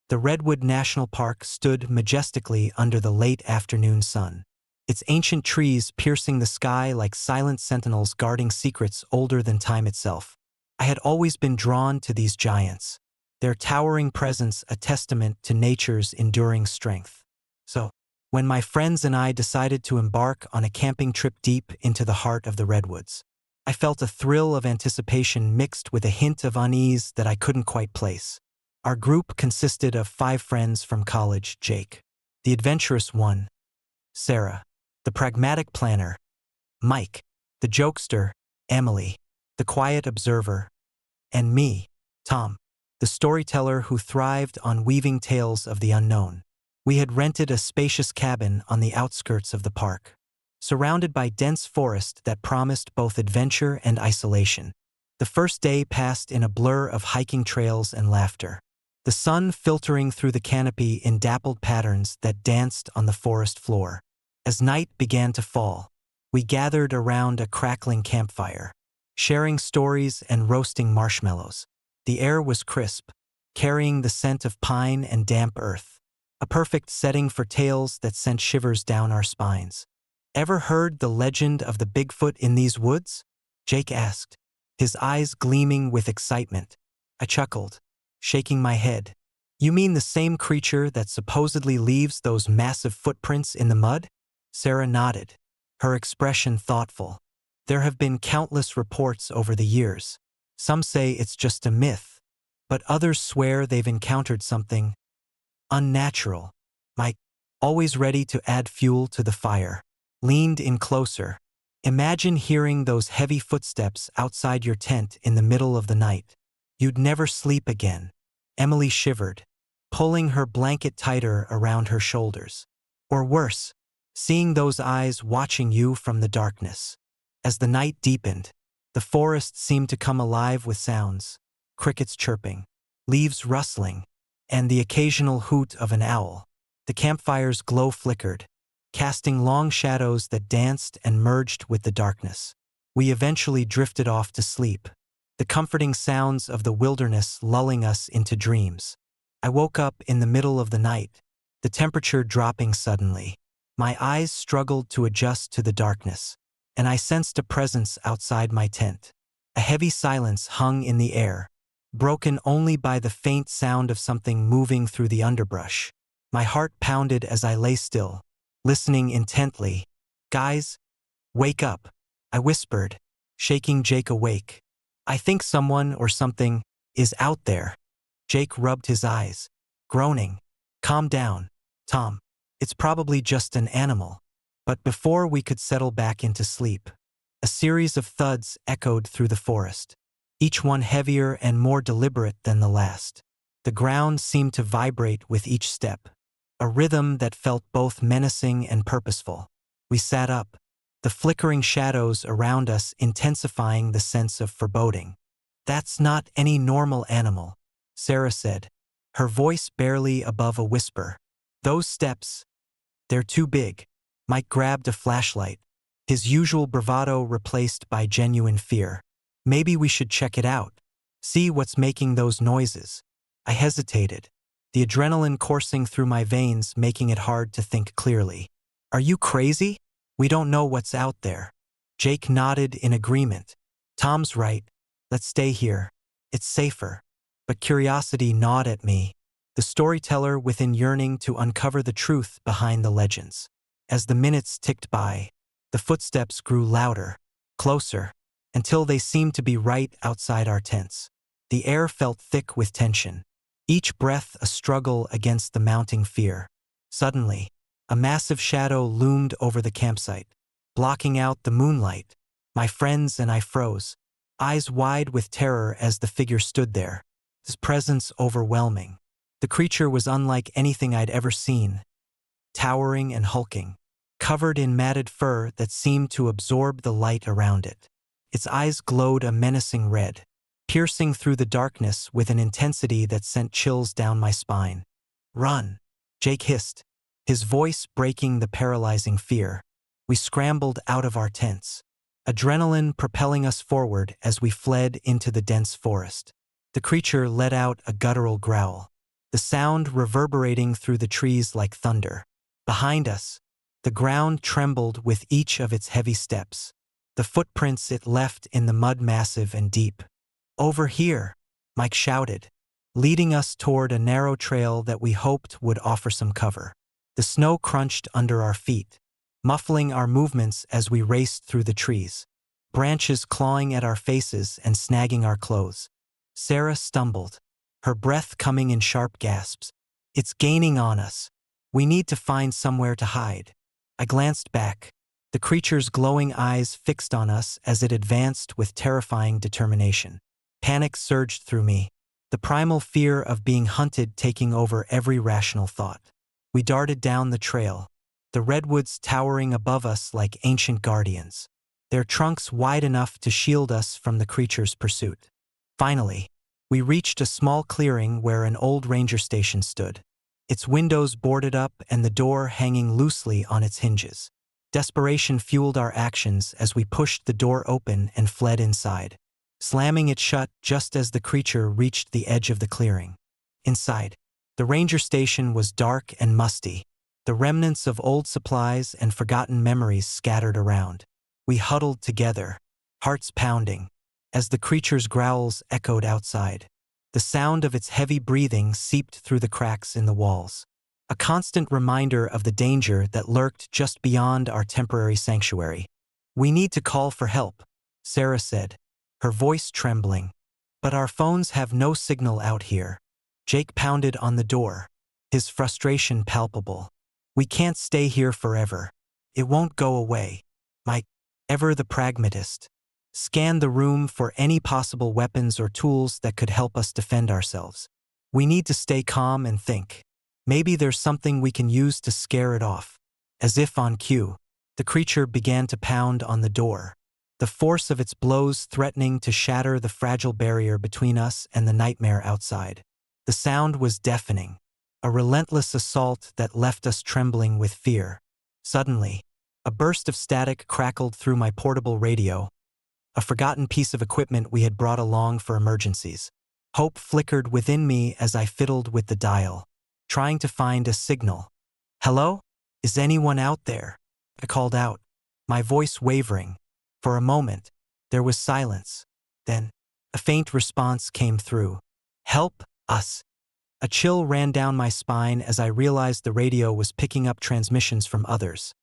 The Redwood National Park stood majestically under the late afternoon sun, its ancient trees piercing the sky like silent sentinels guarding secrets older than time itself. I had always been drawn to these giants, their towering presence a testament to nature's enduring strength. So, when my friends and I decided to embark on a camping trip deep into the heart of the redwoods, I felt a thrill of anticipation mixed with a hint of unease that I couldn't quite place. Our group consisted of 5 friends from college: Jake, the adventurous one; Sarah, the pragmatic planner; Mike, the jokester, Emily, the quiet observer, and me, Tom, the storyteller who thrived on weaving tales of the unknown. We had rented a spacious cabin on the outskirts of the park, surrounded by dense forest that promised both adventure and isolation. The first day passed in a blur of hiking trails and laughter, the sun filtering through the canopy in dappled patterns that danced on the forest floor. As night began to fall, we gathered around a crackling campfire, sharing stories and roasting marshmallows. The air was crisp, carrying the scent of pine and damp earth, a perfect setting for tales that sent shivers down our spines. "Ever heard the legend of the Bigfoot in these woods?" Jake asked, his eyes gleaming with excitement. I chuckled, shaking my head. "You mean the same creature that supposedly leaves those massive footprints in the mud?" Sarah nodded, her expression thoughtful. "There have been countless reports over the years. Some say it's just a myth, but others swear they've encountered something unnatural." Mike, always ready to add fuel to the fire, leaned in closer. "Imagine hearing those heavy footsteps outside your tent in the middle of the night. You'd never sleep again." Emily shivered, pulling her blanket tighter around her shoulders. "Or worse, seeing those eyes watching you from the darkness." As the night deepened, the forest seemed to come alive with sounds, crickets chirping, leaves rustling, and the occasional hoot of an owl. The campfire's glow flickered, casting long shadows that danced and merged with the darkness. We eventually drifted off to sleep, the comforting sounds of the wilderness lulling us into dreams. I woke up in the middle of the night, the temperature dropping suddenly. My eyes struggled to adjust to the darkness, and I sensed a presence outside my tent. A heavy silence hung in the air, broken only by the faint sound of something moving through the underbrush. My heart pounded as I lay still, listening intently. "Guys, wake up," I whispered, shaking Jake awake. "I think someone or something is out there." Jake rubbed his eyes, groaning. "Calm down, Tom. It's probably just an animal." But before we could settle back into sleep, a series of thuds echoed through the forest, each one heavier and more deliberate than the last. The ground seemed to vibrate with each step, a rhythm that felt both menacing and purposeful. We sat up, the flickering shadows around us intensifying the sense of foreboding. "That's not any normal animal," Sarah said, her voice barely above a whisper. "Those steps, they're too big." Mike grabbed a flashlight, his usual bravado replaced by genuine fear. "Maybe we should check it out, see what's making those noises." I hesitated, the adrenaline coursing through my veins making it hard to think clearly. "Are you crazy? We don't know what's out there." Jake nodded in agreement. "Tom's right. Let's stay here. It's safer." But curiosity gnawed at me, the storyteller within yearning to uncover the truth behind the legends. As the minutes ticked by, the footsteps grew louder, closer, until they seemed to be right outside our tents. The air felt thick with tension, each breath a struggle against the mounting fear. Suddenly, a massive shadow loomed over the campsite, blocking out the moonlight. My friends and I froze, eyes wide with terror as the figure stood there, his presence overwhelming. The creature was unlike anything I'd ever seen, towering and hulking, covered in matted fur that seemed to absorb the light around it. Its eyes glowed a menacing red, piercing through the darkness with an intensity that sent chills down my spine. "Run!" Jake hissed, his voice breaking the paralyzing fear. We scrambled out of our tents, adrenaline propelling us forward as we fled into the dense forest. The creature let out a guttural growl, the sound reverberating through the trees like thunder. Behind us, the ground trembled with each of its heavy steps, the footprints it left in the mud massive and deep. "Over here," Mike shouted, leading us toward a narrow trail that we hoped would offer some cover. The snow crunched under our feet, muffling our movements as we raced through the trees, branches clawing at our faces and snagging our clothes. Sarah stumbled, her breath coming in sharp gasps. "It's gaining on us. We need to find somewhere to hide." I glanced back, the creature's glowing eyes fixed on us as it advanced with terrifying determination. Panic surged through me, the primal fear of being hunted taking over every rational thought. We darted down the trail, the redwoods towering above us like ancient guardians, their trunks wide enough to shield us from the creature's pursuit. Finally, we reached a small clearing where an old ranger station stood, its windows boarded up and the door hanging loosely on its hinges. Desperation fueled our actions as we pushed the door open and fled inside, slamming it shut just as the creature reached the edge of the clearing. Inside, the ranger station was dark and musty, the remnants of old supplies and forgotten memories scattered around. We huddled together, hearts pounding, as the creature's growls echoed outside. The sound of its heavy breathing seeped through the cracks in the walls, a constant reminder of the danger that lurked just beyond our temporary sanctuary. "We need to call for help," Sarah said, her voice trembling. "But our phones have no signal out here." Jake pounded on the door, his frustration palpable. "We can't stay here forever. It won't go away." Mike, ever the pragmatist, scanned the room for any possible weapons or tools that could help us defend ourselves. "We need to stay calm and think. Maybe there's something we can use to scare it off." As if on cue, the creature began to pound on the door, the force of its blows threatening to shatter the fragile barrier between us and the nightmare outside. The sound was deafening, a relentless assault that left us trembling with fear. Suddenly, a burst of static crackled through my portable radio, a forgotten piece of equipment we had brought along for emergencies. Hope flickered within me as I fiddled with the dial, trying to find a signal. "Hello? Is anyone out there?" I called out, my voice wavering. For a moment, there was silence. Then, a faint response came through. "Help us." A chill ran down my spine as I realized the radio was picking up transmissions from others,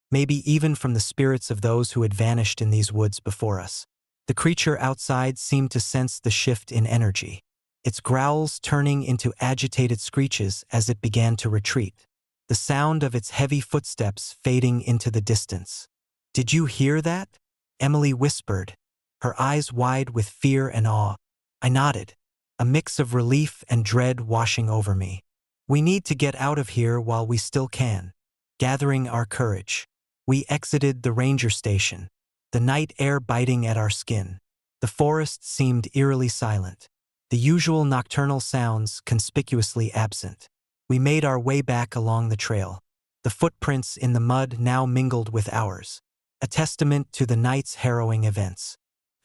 maybe even from the spirits of those who had vanished in these woods before us. The creature outside seemed to sense the shift in energy, its growls turning into agitated screeches as it began to retreat, the sound of its heavy footsteps fading into the distance. "Did you hear that?" Emily whispered, her eyes wide with fear and awe. I nodded, a mix of relief and dread washing over me. "We need to get out of here while we still can." Gathering our courage, we exited the ranger station, the night air biting at our skin. The forest seemed eerily silent, the usual nocturnal sounds conspicuously absent. We made our way back along the trail, the footprints in the mud now mingled with ours, a testament to the night's harrowing events.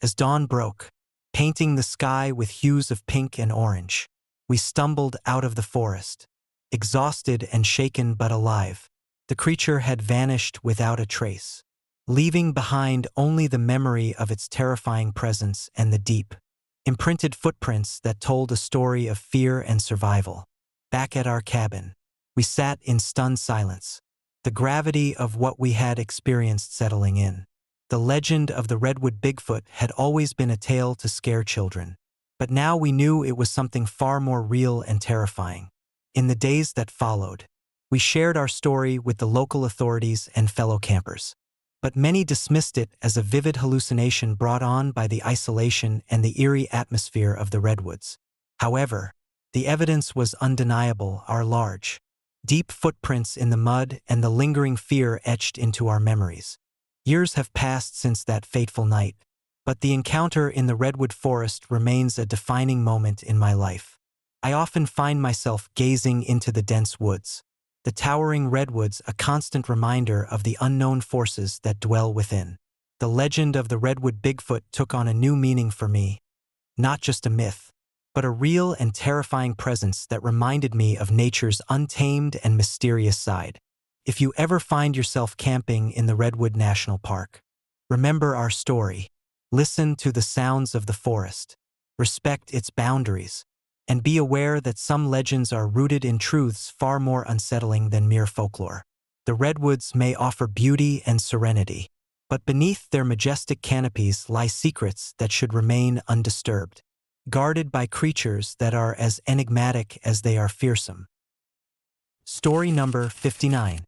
As dawn broke, painting the sky with hues of pink and orange, we stumbled out of the forest, exhausted and shaken but alive. The creature had vanished without a trace, leaving behind only the memory of its terrifying presence and the deep, imprinted footprints that told a story of fear and survival. Back at our cabin, we sat in stunned silence, the gravity of what we had experienced settling in. The legend of the Redwood Bigfoot had always been a tale to scare children, but now we knew it was something far more real and terrifying. In the days that followed, we shared our story with the local authorities and fellow campers, but many dismissed it as a vivid hallucination brought on by the isolation and the eerie atmosphere of the redwoods. However, the evidence was undeniable: our large, deep footprints in the mud and the lingering fear etched into our memories. Years have passed since that fateful night, but the encounter in the redwood forest remains a defining moment in my life. I often find myself gazing into the dense woods, the towering redwoods a constant reminder of the unknown forces that dwell within. The legend of the Redwood Bigfoot took on a new meaning for me, not just a myth, but a real and terrifying presence that reminded me of nature's untamed and mysterious side. If you ever find yourself camping in the Redwood National Park, remember our story, listen to the sounds of the forest, respect its boundaries, and be aware that some legends are rooted in truths far more unsettling than mere folklore. The redwoods may offer beauty and serenity, but beneath their majestic canopies lie secrets that should remain undisturbed, guarded by creatures that are as enigmatic as they are fearsome. Story number 59.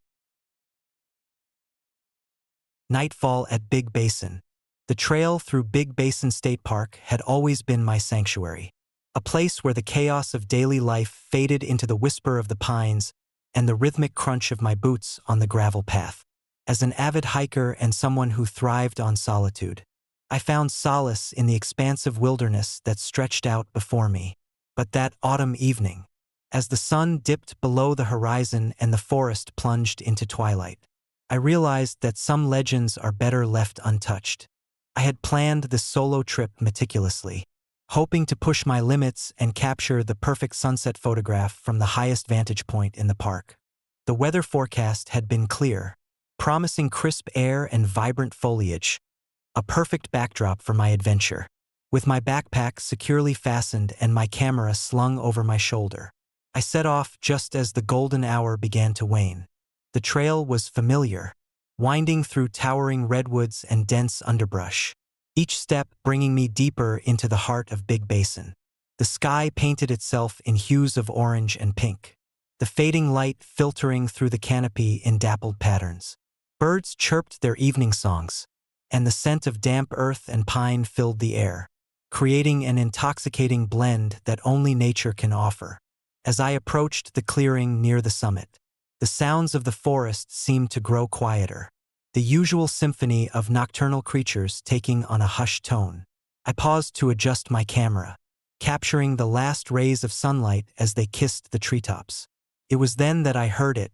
Nightfall at Big Basin. The trail through Big Basin State Park had always been my sanctuary, a place where the chaos of daily life faded into the whisper of the pines and the rhythmic crunch of my boots on the gravel path. As an avid hiker and someone who thrived on solitude, I found solace in the expansive wilderness that stretched out before me. But that autumn evening, as the sun dipped below the horizon and the forest plunged into twilight, I realized that some legends are better left untouched. I had planned this solo trip meticulously, hoping to push my limits and capture the perfect sunset photograph from the highest vantage point in the park. The weather forecast had been clear, promising crisp air and vibrant foliage, a perfect backdrop for my adventure. With my backpack securely fastened and my camera slung over my shoulder, I set off just as the golden hour began to wane. The trail was familiar, winding through towering redwoods and dense underbrush, each step bringing me deeper into the heart of Big Basin. The sky painted itself in hues of orange and pink, the fading light filtering through the canopy in dappled patterns. Birds chirped their evening songs, and the scent of damp earth and pine filled the air, creating an intoxicating blend that only nature can offer. As I approached the clearing near the summit, the sounds of the forest seemed to grow quieter, the usual symphony of nocturnal creatures taking on a hushed tone. I paused to adjust my camera, capturing the last rays of sunlight as they kissed the treetops. It was then that I heard it,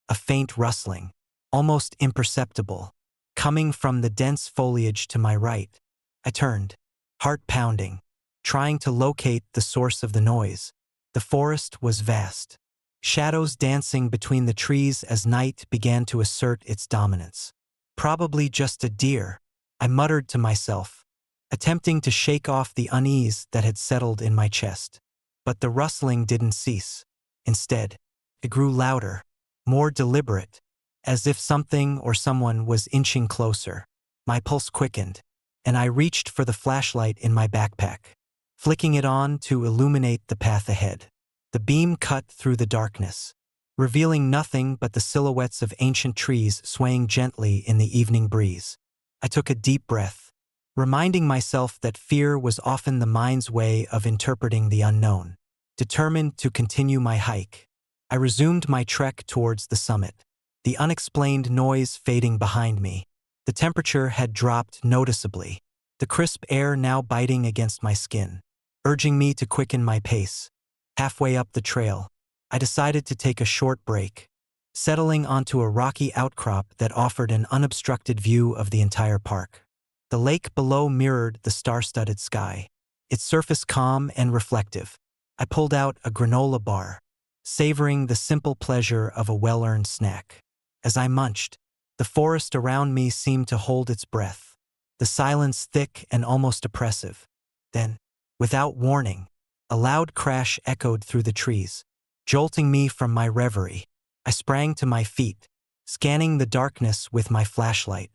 a faint rustling, almost imperceptible, coming from the dense foliage to my right. I turned, heart pounding, trying to locate the source of the noise. The forest was vast, shadows dancing between the trees as night began to assert its dominance. Probably just a deer, I muttered to myself, attempting to shake off the unease that had settled in my chest. But the rustling didn't cease. Instead, it grew louder, more deliberate, as if something or someone was inching closer. My pulse quickened, and I reached for the flashlight in my backpack, flicking it on to illuminate the path ahead. The beam cut through the darkness, revealing nothing but the silhouettes of ancient trees swaying gently in the evening breeze. I took a deep breath, reminding myself that fear was often the mind's way of interpreting the unknown. Determined to continue my hike, I resumed my trek towards the summit, the unexplained noise fading behind me. The temperature had dropped noticeably, the crisp air now biting against my skin, urging me to quicken my pace. Halfway up the trail, I decided to take a short break, settling onto a rocky outcrop that offered an unobstructed view of the entire park. The lake below mirrored the star-studded sky, its surface calm and reflective. I pulled out a granola bar, savoring the simple pleasure of a well-earned snack. As I munched, the forest around me seemed to hold its breath, the silence thick and almost oppressive. Then, without warning, a loud crash echoed through the trees, jolting me from my reverie. I sprang to my feet, scanning the darkness with my flashlight.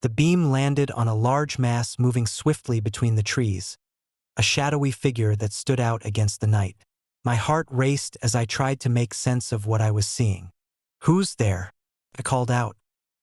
The beam landed on a large mass moving swiftly between the trees, a shadowy figure that stood out against the night. My heart raced as I tried to make sense of what I was seeing. "Who's there?" I called out,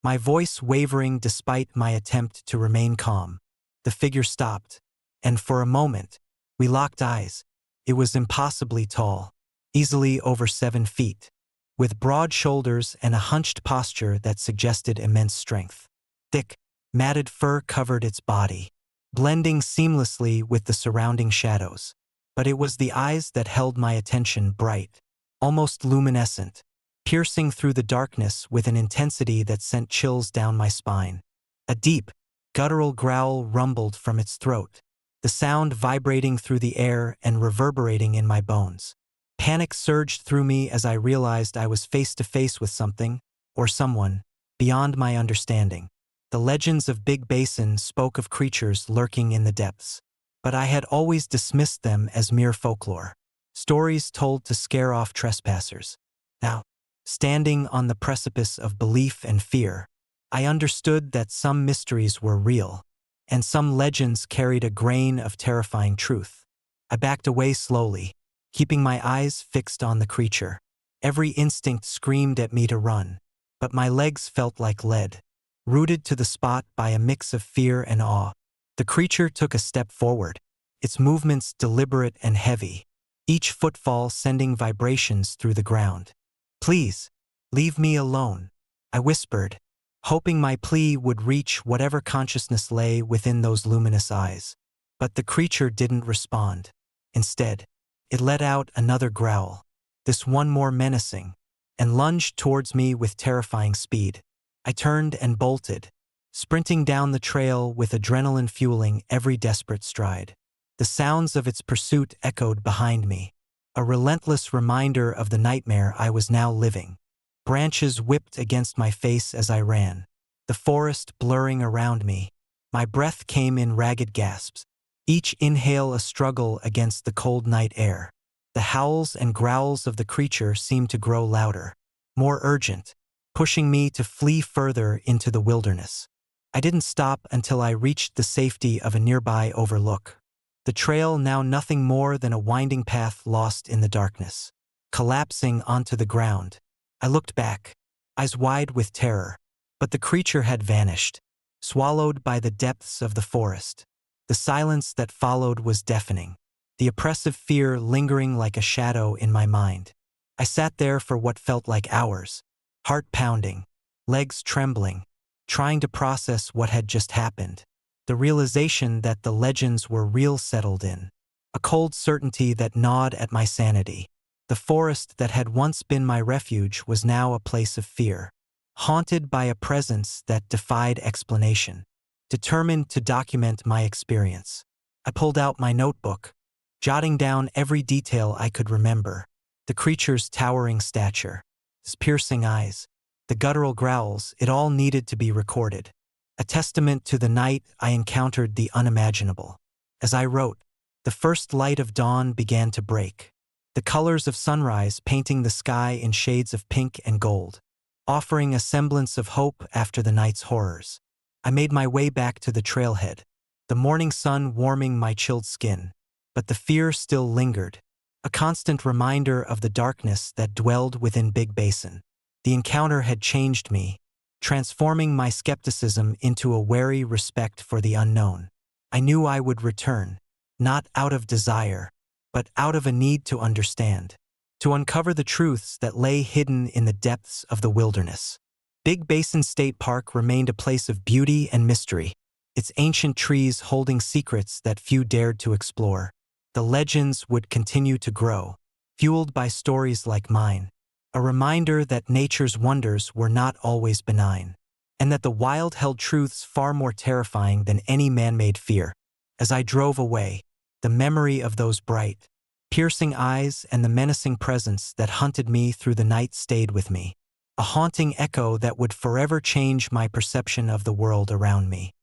my voice wavering despite my attempt to remain calm. The figure stopped, and for a moment, we locked eyes. It was impossibly tall, easily over 7 feet, with broad shoulders and a hunched posture that suggested immense strength. Thick, matted fur covered its body, blending seamlessly with the surrounding shadows. But it was the eyes that held my attention, bright, almost luminescent, piercing through the darkness with an intensity that sent chills down my spine. A deep, guttural growl rumbled from its throat, the sound vibrating through the air and reverberating in my bones. Panic surged through me as I realized I was face to face with something, or someone, beyond my understanding. The legends of Big Basin spoke of creatures lurking in the depths, but I had always dismissed them as mere folklore, stories told to scare off trespassers. Now, standing on the precipice of belief and fear, I understood that some mysteries were real, and some legends carried a grain of terrifying truth. I backed away slowly, keeping my eyes fixed on the creature. Every instinct screamed at me to run, but my legs felt like lead. rooted to the spot by a mix of fear and awe. The creature took a step forward, its movements deliberate and heavy, each footfall sending vibrations through the ground. "Please, leave me alone," I whispered, hoping my plea would reach whatever consciousness lay within those luminous eyes. But the creature didn't respond. Instead, it let out another growl, this one more menacing, and lunged towards me with terrifying speed. I turned and bolted, sprinting down the trail with adrenaline fueling every desperate stride. The sounds of its pursuit echoed behind me, a relentless reminder of the nightmare I was now living. Branches whipped against my face as I ran, the forest blurring around me. My breath came in ragged gasps, each inhale a struggle against the cold night air. The howls and growls of the creature seemed to grow louder, more urgent, pushing me to flee further into the wilderness. I didn't stop until I reached the safety of a nearby overlook. The trail now nothing more than a winding path lost in the darkness, collapsing onto the ground. I looked back, eyes wide with terror, but the creature had vanished, swallowed by the depths of the forest. The silence that followed was deafening, the oppressive fear lingering like a shadow in my mind. I sat there for what felt like hours, heart pounding, legs trembling, trying to process what had just happened. The realization that the legends were real settled in, a cold certainty that gnawed at my sanity. The forest that had once been my refuge was now a place of fear, haunted by a presence that defied explanation. Determined to document my experience, I pulled out my notebook, jotting down every detail I could remember: the creature's towering stature, his piercing eyes, the guttural growls. It all needed to be recorded, a testament to the night I encountered the unimaginable. As I wrote, the first light of dawn began to break, the colors of sunrise painting the sky in shades of pink and gold, offering a semblance of hope after the night's horrors. I made my way back to the trailhead, the morning sun warming my chilled skin, but the fear still lingered, a constant reminder of the darkness that dwelled within Big Basin. The encounter had changed me, transforming my skepticism into a wary respect for the unknown. I knew I would return, not out of desire, but out of a need to understand, to uncover the truths that lay hidden in the depths of the wilderness. Big Basin State Park remained a place of beauty and mystery, its ancient trees holding secrets that few dared to explore. The legends would continue to grow, fueled by stories like mine, a reminder that nature's wonders were not always benign, and that the wild held truths far more terrifying than any man-made fear. As I drove away, the memory of those bright, piercing eyes and the menacing presence that hunted me through the night stayed with me, a haunting echo that would forever change my perception of the world around me.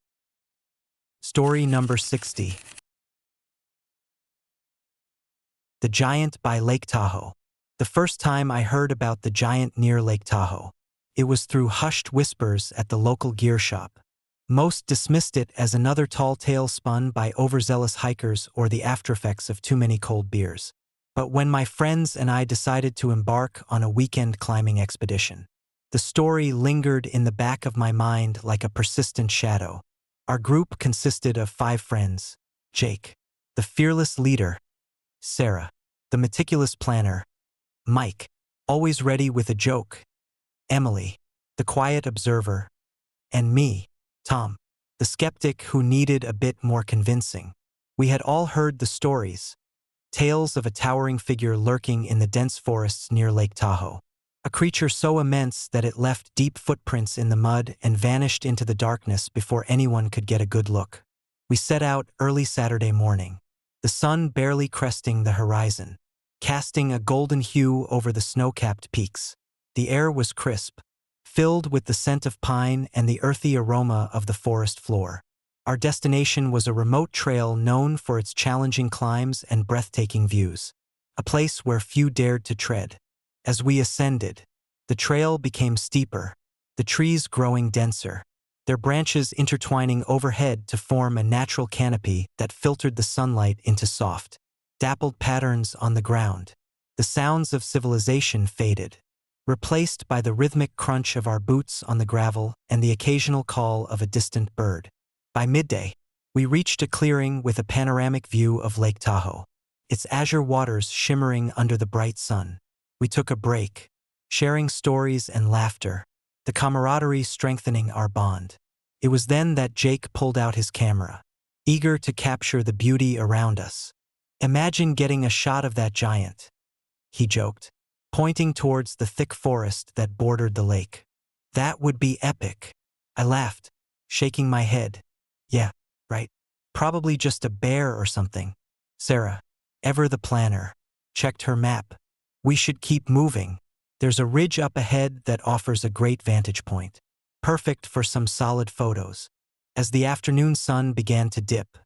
Story number 60. The Giant by Lake Tahoe. The first time I heard about the giant near Lake Tahoe, it was through hushed whispers at the local gear shop. Most dismissed it as another tall tale spun by overzealous hikers or the aftereffects of too many cold beers. But when my friends and I decided to embark on a weekend climbing expedition, the story lingered in the back of my mind like a persistent shadow. Our group consisted of 5 friends: Jake, the fearless leader; Sarah, the meticulous planner; Mike, always ready with a joke; Emily, the quiet observer; and me, Tom, the skeptic who needed a bit more convincing. We had all heard the stories, tales of a towering figure lurking in the dense forests near Lake Tahoe, a creature so immense that it left deep footprints in the mud and vanished into the darkness before anyone could get a good look. We set out early Saturday morning, the sun barely cresting the horizon, casting a golden hue over the snow-capped peaks. The air was crisp, filled with the scent of pine and the earthy aroma of the forest floor. Our destination was a remote trail known for its challenging climbs and breathtaking views, a place where few dared to tread. As we ascended, the trail became steeper, the trees growing denser, their branches intertwining overhead to form a natural canopy that filtered the sunlight into soft, dappled patterns on the ground. The sounds of civilization faded, replaced by the rhythmic crunch of our boots on the gravel and the occasional call of a distant bird. By midday, we reached a clearing with a panoramic view of Lake Tahoe, its azure waters shimmering under the bright sun. We took a break, sharing stories and laughter, the camaraderie strengthening our bond. It was then that Jake pulled out his camera, eager to capture the beauty around us. "Imagine getting a shot of that giant," he joked, pointing towards the thick forest that bordered the lake. "That would be epic." I laughed, shaking my head. "Yeah, right. Probably just a bear or something." Sarah, ever the planner, checked her map. "We should keep moving. There's a ridge up ahead that offers a great vantage point, perfect for some solid photos." As the afternoon sun began to dip,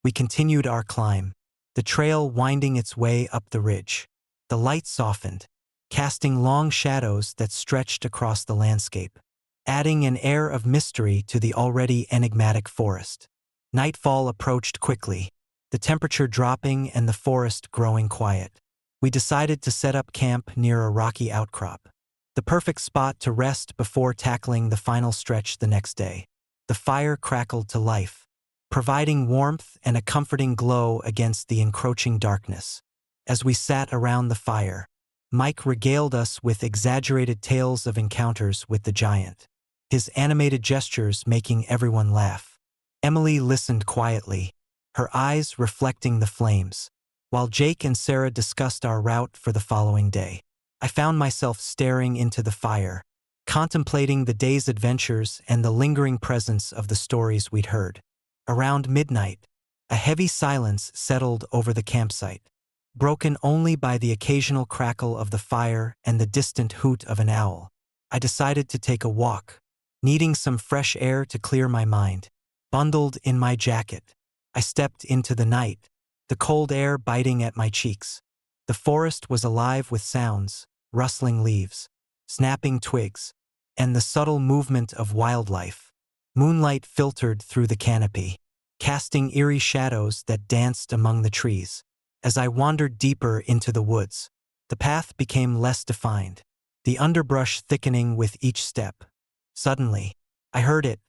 we continued our climb, the trail winding its way up the ridge. The light softened, casting long shadows that stretched across the landscape, adding an air of mystery to the already enigmatic forest. Nightfall approached quickly, the temperature dropping and the forest growing quiet. We decided to set up camp near a rocky outcrop, the perfect spot to rest before tackling the final stretch the next day. The fire crackled to life, providing warmth and a comforting glow against the encroaching darkness. As we sat around the fire, Mike regaled us with exaggerated tales of encounters with the giant, his animated gestures making everyone laugh. Emily listened quietly, her eyes reflecting the flames, while Jake and Sarah discussed our route for the following day. I found myself staring into the fire, contemplating the day's adventures and the lingering presence of the stories we'd heard. Around midnight, a heavy silence settled over the campsite, broken only by the occasional crackle of the fire and the distant hoot of an owl. I decided to take a walk, needing some fresh air to clear my mind. Bundled in my jacket, I stepped into the night, the cold air biting at my cheeks. The forest was alive with sounds, rustling leaves, snapping twigs, and the subtle movement of wildlife. Moonlight filtered through the canopy, casting eerie shadows that danced among the trees. As I wandered deeper into the woods, the path became less defined, the underbrush thickening with each step. Suddenly, I heard it,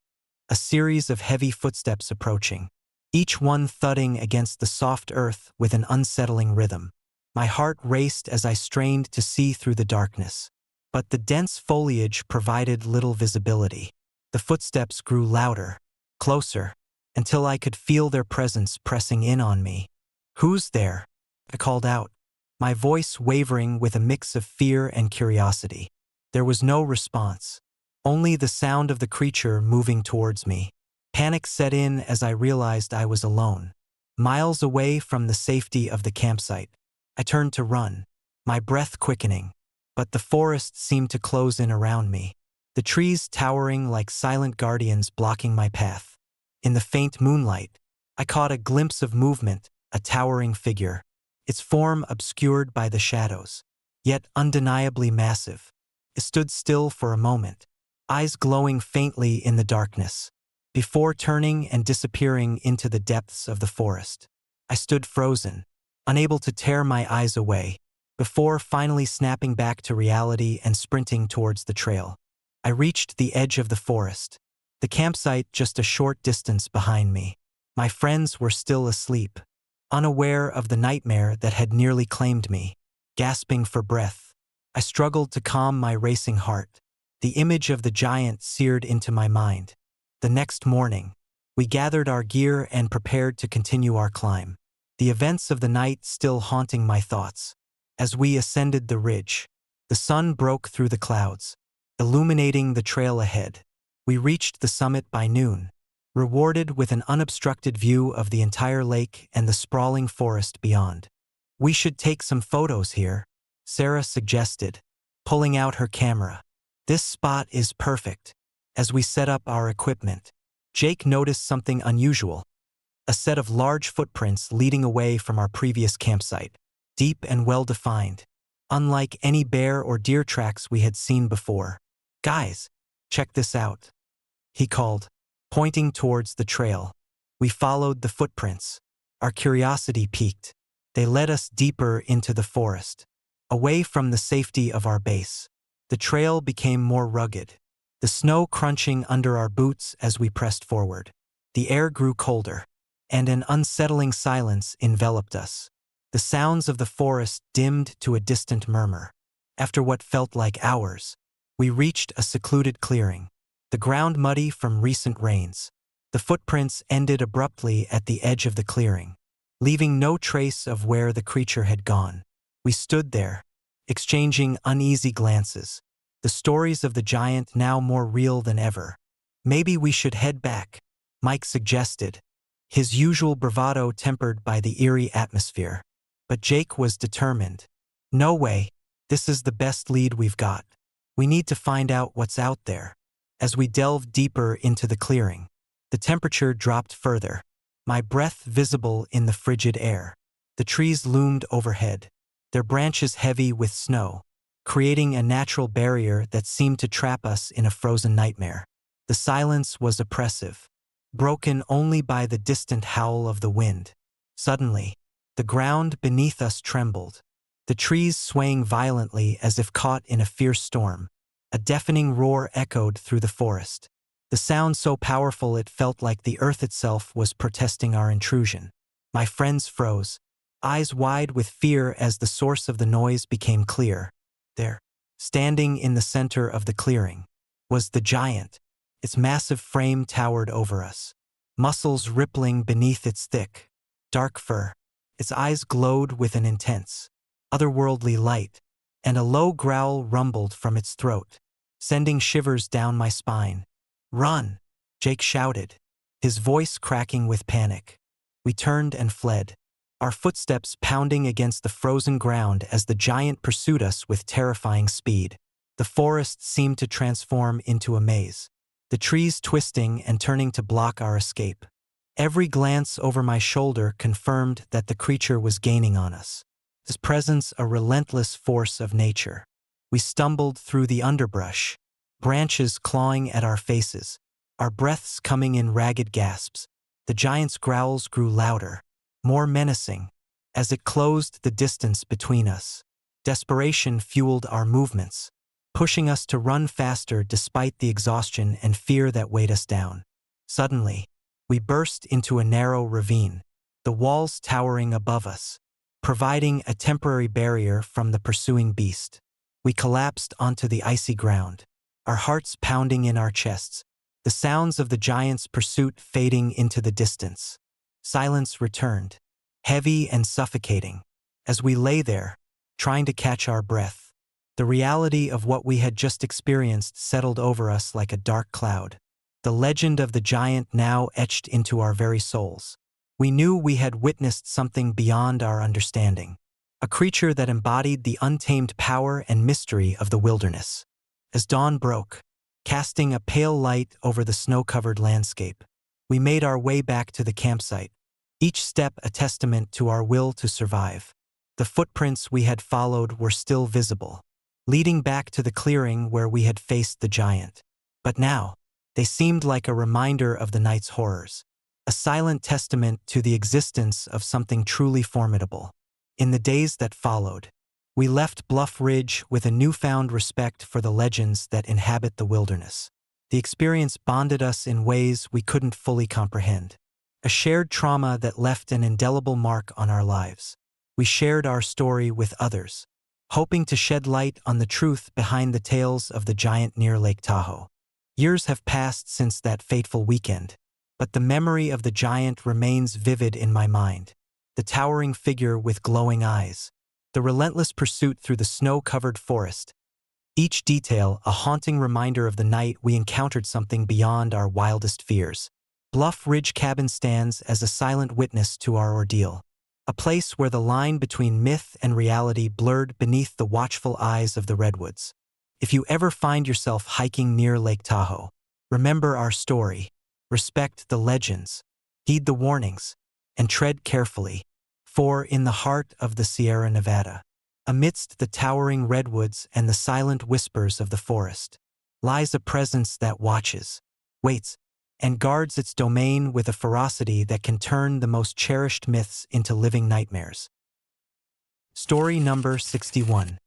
a series of heavy footsteps approaching, each one thudding against the soft earth with an unsettling rhythm. My heart raced as I strained to see through the darkness, but the dense foliage provided little visibility. The footsteps grew louder, closer, until I could feel their presence pressing in on me. "Who's there?" I called out, my voice wavering with a mix of fear and curiosity. There was no response, only the sound of the creature moving towards me. Panic set in as I realized I was alone, miles away from the safety of the campsite. I turned to run, my breath quickening, but the forest seemed to close in around me, the trees towering like silent guardians blocking my path. In the faint moonlight, I caught a glimpse of movement, a towering figure, its form obscured by the shadows, yet undeniably massive. It stood still for a moment, eyes glowing faintly in the darkness, before turning and disappearing into the depths of the forest. I stood frozen, unable to tear my eyes away, before finally snapping back to reality and sprinting towards the trail. I reached the edge of the forest, the campsite just a short distance behind me. My friends were still asleep, unaware of the nightmare that had nearly claimed me. Gasping for breath, I struggled to calm my racing heart. The image of the giant seared into my mind. The next morning, we gathered our gear and prepared to continue our climb, the events of the night still haunting my thoughts. As we ascended the ridge, the sun broke through the clouds, illuminating the trail ahead. We reached the summit by noon, rewarded with an unobstructed view of the entire lake and the sprawling forest beyond. "We should take some photos here," Sarah suggested, pulling out her camera. "This spot is perfect." As we set up our equipment, Jake noticed something unusual, a set of large footprints leading away from our previous campsite, deep and well-defined, unlike any bear or deer tracks we had seen before. "Guys, check this out," he called, pointing towards the trail. We followed the footprints, our curiosity piqued. They led us deeper into the forest, away from the safety of our base. The trail became more rugged, the snow crunching under our boots as we pressed forward. The air grew colder, and an unsettling silence enveloped us. The sounds of the forest dimmed to a distant murmur. After what felt like hours, we reached a secluded clearing, the ground muddy from recent rains. The footprints ended abruptly at the edge of the clearing, leaving no trace of where the creature had gone. We stood there, exchanging uneasy glances, the stories of the giant now more real than ever. Maybe we should head back, Mike suggested, his usual bravado tempered by the eerie atmosphere. But Jake was determined. No way, this is the best lead we've got. We need to find out what's out there. As we delved deeper into the clearing, the temperature dropped further, my breath visible in the frigid air. The trees loomed overhead, their branches heavy with snow, creating a natural barrier that seemed to trap us in a frozen nightmare. The silence was oppressive, broken only by the distant howl of the wind. Suddenly, the ground beneath us trembled, the trees swaying violently as if caught in a fierce storm. A deafening roar echoed through the forest, the sound so powerful it felt like the earth itself was protesting our intrusion. My friends froze, eyes wide with fear as the source of the noise became clear. There, standing in the center of the clearing, was the giant. Its massive frame towered over us, muscles rippling beneath its thick, dark fur. Its eyes glowed with an intense, otherworldly light, and a low growl rumbled from its throat, sending shivers down my spine. "Run!" Jake shouted, his voice cracking with panic. We turned and fled, our footsteps pounding against the frozen ground as the giant pursued us with terrifying speed. The forest seemed to transform into a maze, the trees twisting and turning to block our escape. Every glance over my shoulder confirmed that the creature was gaining on us, his presence a relentless force of nature. We stumbled through the underbrush, branches clawing at our faces, our breaths coming in ragged gasps. The giant's growls grew louder, more menacing, as it closed the distance between us. Desperation fueled our movements, pushing us to run faster despite the exhaustion and fear that weighed us down. Suddenly, we burst into a narrow ravine, the walls towering above us, providing a temporary barrier from the pursuing beast. We collapsed onto the icy ground, our hearts pounding in our chests, the sounds of the giant's pursuit fading into the distance. Silence returned, heavy and suffocating, as we lay there, trying to catch our breath. The reality of what we had just experienced settled over us like a dark cloud, the legend of the giant now etched into our very souls. We knew we had witnessed something beyond our understanding, a creature that embodied the untamed power and mystery of the wilderness. As dawn broke, casting a pale light over the snow-covered landscape, we made our way back to the campsite, each step a testament to our will to survive. The footprints we had followed were still visible, leading back to the clearing where we had faced the giant. But now, they seemed like a reminder of the night's horrors, a silent testament to the existence of something truly formidable. In the days that followed, we left Bluff Ridge with a newfound respect for the legends that inhabit the wilderness. The experience bonded us in ways we couldn't fully comprehend, a shared trauma that left an indelible mark on our lives. We shared our story with others, hoping to shed light on the truth behind the tales of the giant near Lake Tahoe. Years have passed since that fateful weekend, but the memory of the giant remains vivid in my mind. The towering figure with glowing eyes, the relentless pursuit through the snow-covered forest, each detail a haunting reminder of the night we encountered something beyond our wildest fears. Bluff Ridge Cabin stands as a silent witness to our ordeal, a place where the line between myth and reality blurred beneath the watchful eyes of the redwoods. If you ever find yourself hiking near Lake Tahoe, remember our story, respect the legends, heed the warnings, and tread carefully, for in the heart of the Sierra Nevada, amidst the towering redwoods and the silent whispers of the forest, lies a presence that watches, waits, and guards its domain with a ferocity that can turn the most cherished myths into living nightmares. Story number 61.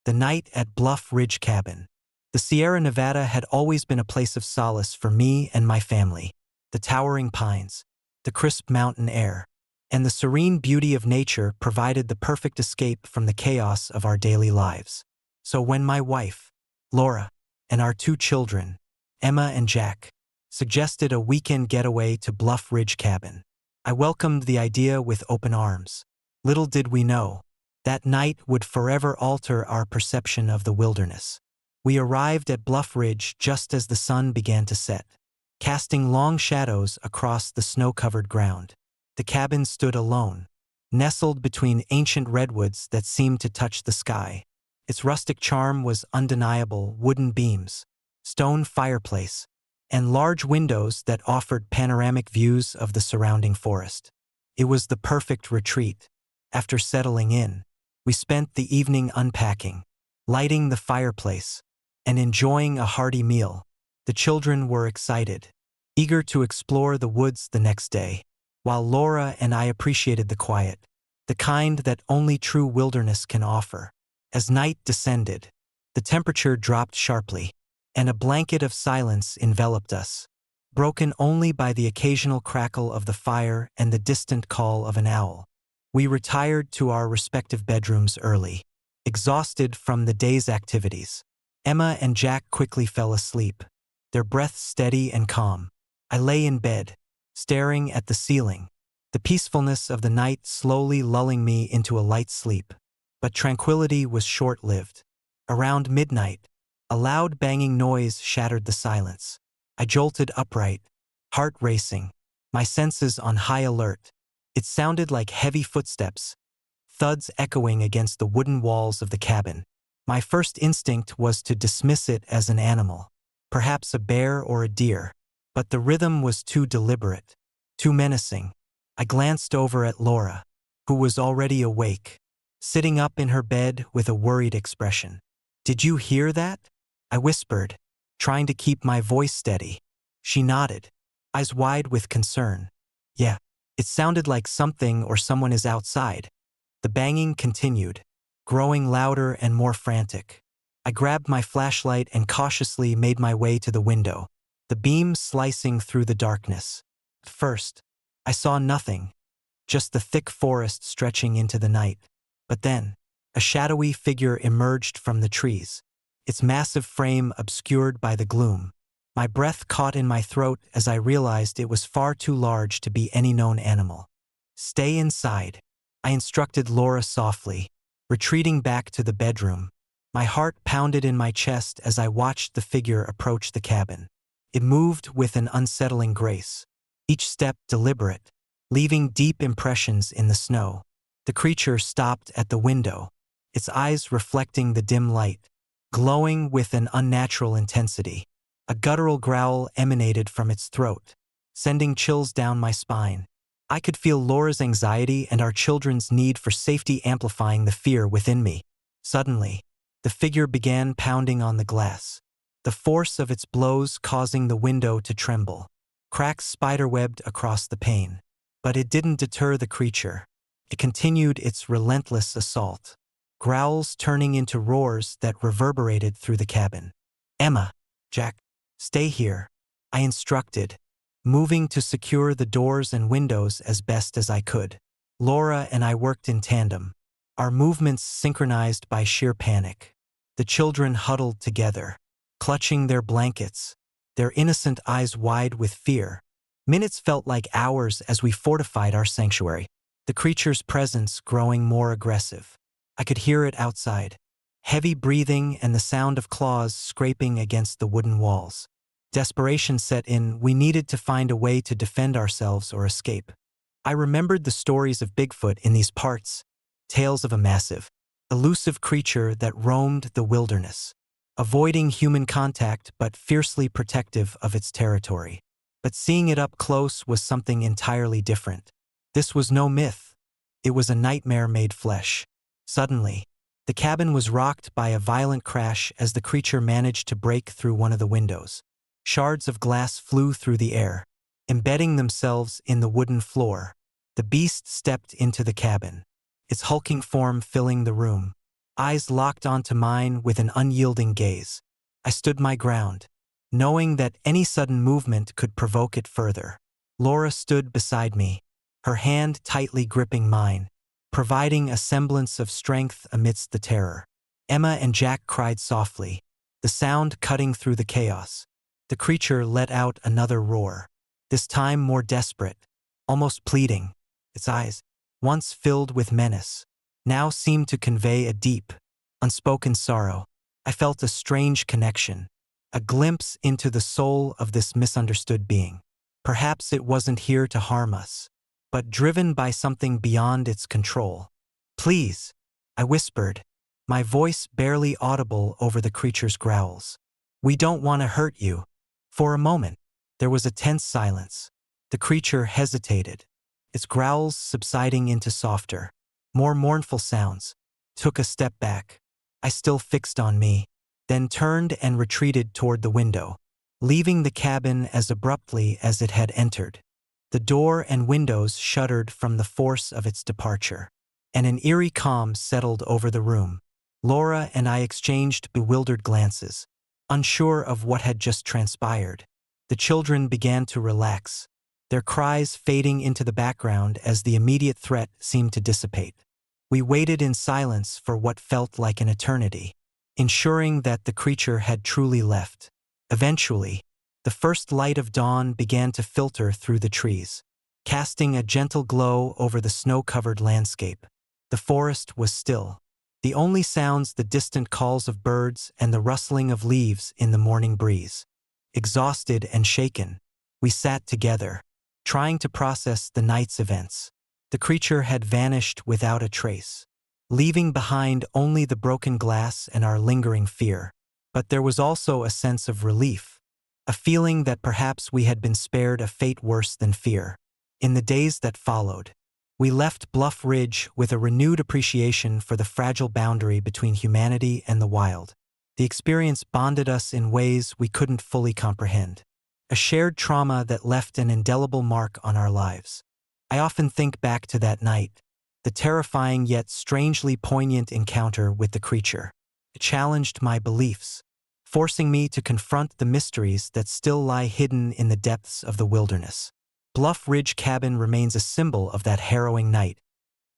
The night at Bluff Ridge Cabin. The Sierra Nevada had always been a place of solace for me and my family. The towering pines, the crisp mountain air, and the serene beauty of nature provided the perfect escape from the chaos of our daily lives. So when my wife, Laura, and our two children, Emma and Jack, suggested a weekend getaway to Bluff Ridge Cabin, I welcomed the idea with open arms. Little did we know, that night would forever alter our perception of the wilderness. We arrived at Bluff Ridge just as the sun began to set, casting long shadows across the snow-covered ground. The cabin stood alone, nestled between ancient redwoods that seemed to touch the sky. Its rustic charm was undeniable: wooden beams, stone fireplace, and large windows that offered panoramic views of the surrounding forest. It was the perfect retreat. After settling in, we spent the evening unpacking, lighting the fireplace, and enjoying a hearty meal. The children were excited, eager to explore the woods the next day, while Laura and I appreciated the quiet, the kind that only true wilderness can offer. As night descended, the temperature dropped sharply, and a blanket of silence enveloped us, broken only by the occasional crackle of the fire and the distant call of an owl. We retired to our respective bedrooms early, exhausted from the day's activities. Emma and Jack quickly fell asleep, their breaths steady and calm. I lay in bed, staring at the ceiling, the peacefulness of the night slowly lulling me into a light sleep. But tranquility was short-lived. Around midnight, a loud banging noise shattered the silence. I jolted upright, heart racing, my senses on high alert. It sounded like heavy footsteps, thuds echoing against the wooden walls of the cabin. My first instinct was to dismiss it as an animal, perhaps a bear or a deer, but the rhythm was too deliberate, too menacing. I glanced over at Laura, who was already awake, sitting up in her bed with a worried expression. "Did you hear that?" I whispered, trying to keep my voice steady. She nodded, eyes wide with concern. "Yeah, it sounded like something or someone is outside." The banging continued, growing louder and more frantic. I grabbed my flashlight and cautiously made my way to the window, the beam slicing through the darkness. At first, I saw nothing, just the thick forest stretching into the night. But then, a shadowy figure emerged from the trees, its massive frame obscured by the gloom. My breath caught in my throat as I realized it was far too large to be any known animal. "Stay inside," I instructed Laura softly, retreating back to the bedroom. My heart pounded in my chest as I watched the figure approach the cabin. It moved with an unsettling grace, each step deliberate, leaving deep impressions in the snow. The creature stopped at the window, its eyes reflecting the dim light, glowing with an unnatural intensity. A guttural growl emanated from its throat, sending chills down my spine. I could feel Laura's anxiety and our children's need for safety amplifying the fear within me. Suddenly, the figure began pounding on the glass, the force of its blows causing the window to tremble. Cracks spiderwebbed across the pane. But it didn't deter the creature. It continued its relentless assault, growls turning into roars that reverberated through the cabin. "Emma, Jack, stay here," I instructed, moving to secure the doors and windows as best as I could. Laura and I worked in tandem, our movements synchronized by sheer panic. The children huddled together, clutching their blankets, their innocent eyes wide with fear. Minutes felt like hours as we fortified our sanctuary, the creature's presence growing more aggressive. I could hear it outside, heavy breathing and the sound of claws scraping against the wooden walls. Desperation set in. We needed to find a way to defend ourselves or escape. I remembered the stories of Bigfoot in these parts, tales of a massive, elusive creature that roamed the wilderness, avoiding human contact but fiercely protective of its territory. But seeing it up close was something entirely different. This was no myth. It was a nightmare made flesh. Suddenly, the cabin was rocked by a violent crash as the creature managed to break through one of the windows. Shards of glass flew through the air, embedding themselves in the wooden floor. The beast stepped into the cabin, its hulking form filling the room, eyes locked onto mine with an unyielding gaze. I stood my ground, knowing that any sudden movement could provoke it further. Laura stood beside me, her hand tightly gripping mine, providing a semblance of strength amidst the terror. Emma and Jack cried softly, the sound cutting through the chaos. The creature let out another roar, this time more desperate, almost pleading. Its eyes, once filled with menace, now seemed to convey a deep, unspoken sorrow. I felt a strange connection, a glimpse into the soul of this misunderstood being. Perhaps it wasn't here to harm us, but driven by something beyond its control. Please, I whispered, my voice barely audible over the creature's growls. We don't want to hurt you. For a moment, there was a tense silence. The creature hesitated, its growls subsiding into softer, more mournful sounds. Took a step back, I still fixed on me, then turned and retreated toward the window, leaving the cabin as abruptly as it had entered. The door and windows shuddered from the force of its departure, and an eerie calm settled over the room. Laura and I exchanged bewildered glances, unsure of what had just transpired. The children began to relax, their cries fading into the background as the immediate threat seemed to dissipate. We waited in silence for what felt like an eternity, ensuring that the creature had truly left. Eventually, the first light of dawn began to filter through the trees, casting a gentle glow over the snow-covered landscape. The forest was still, the only sounds the distant calls of birds and the rustling of leaves in the morning breeze. Exhausted and shaken, we sat together, trying to process the night's events. The creature had vanished without a trace, leaving behind only the broken glass and our lingering fear. But there was also a sense of relief, a feeling that perhaps we had been spared a fate worse than fear. In the days that followed, we left Bluff Ridge with a renewed appreciation for the fragile boundary between humanity and the wild. The experience bonded us in ways we couldn't fully comprehend, a shared trauma that left an indelible mark on our lives. I often think back to that night, the terrifying yet strangely poignant encounter with the creature. It challenged my beliefs, forcing me to confront the mysteries that still lie hidden in the depths of the wilderness. Bluff Ridge Cabin remains a symbol of that harrowing night,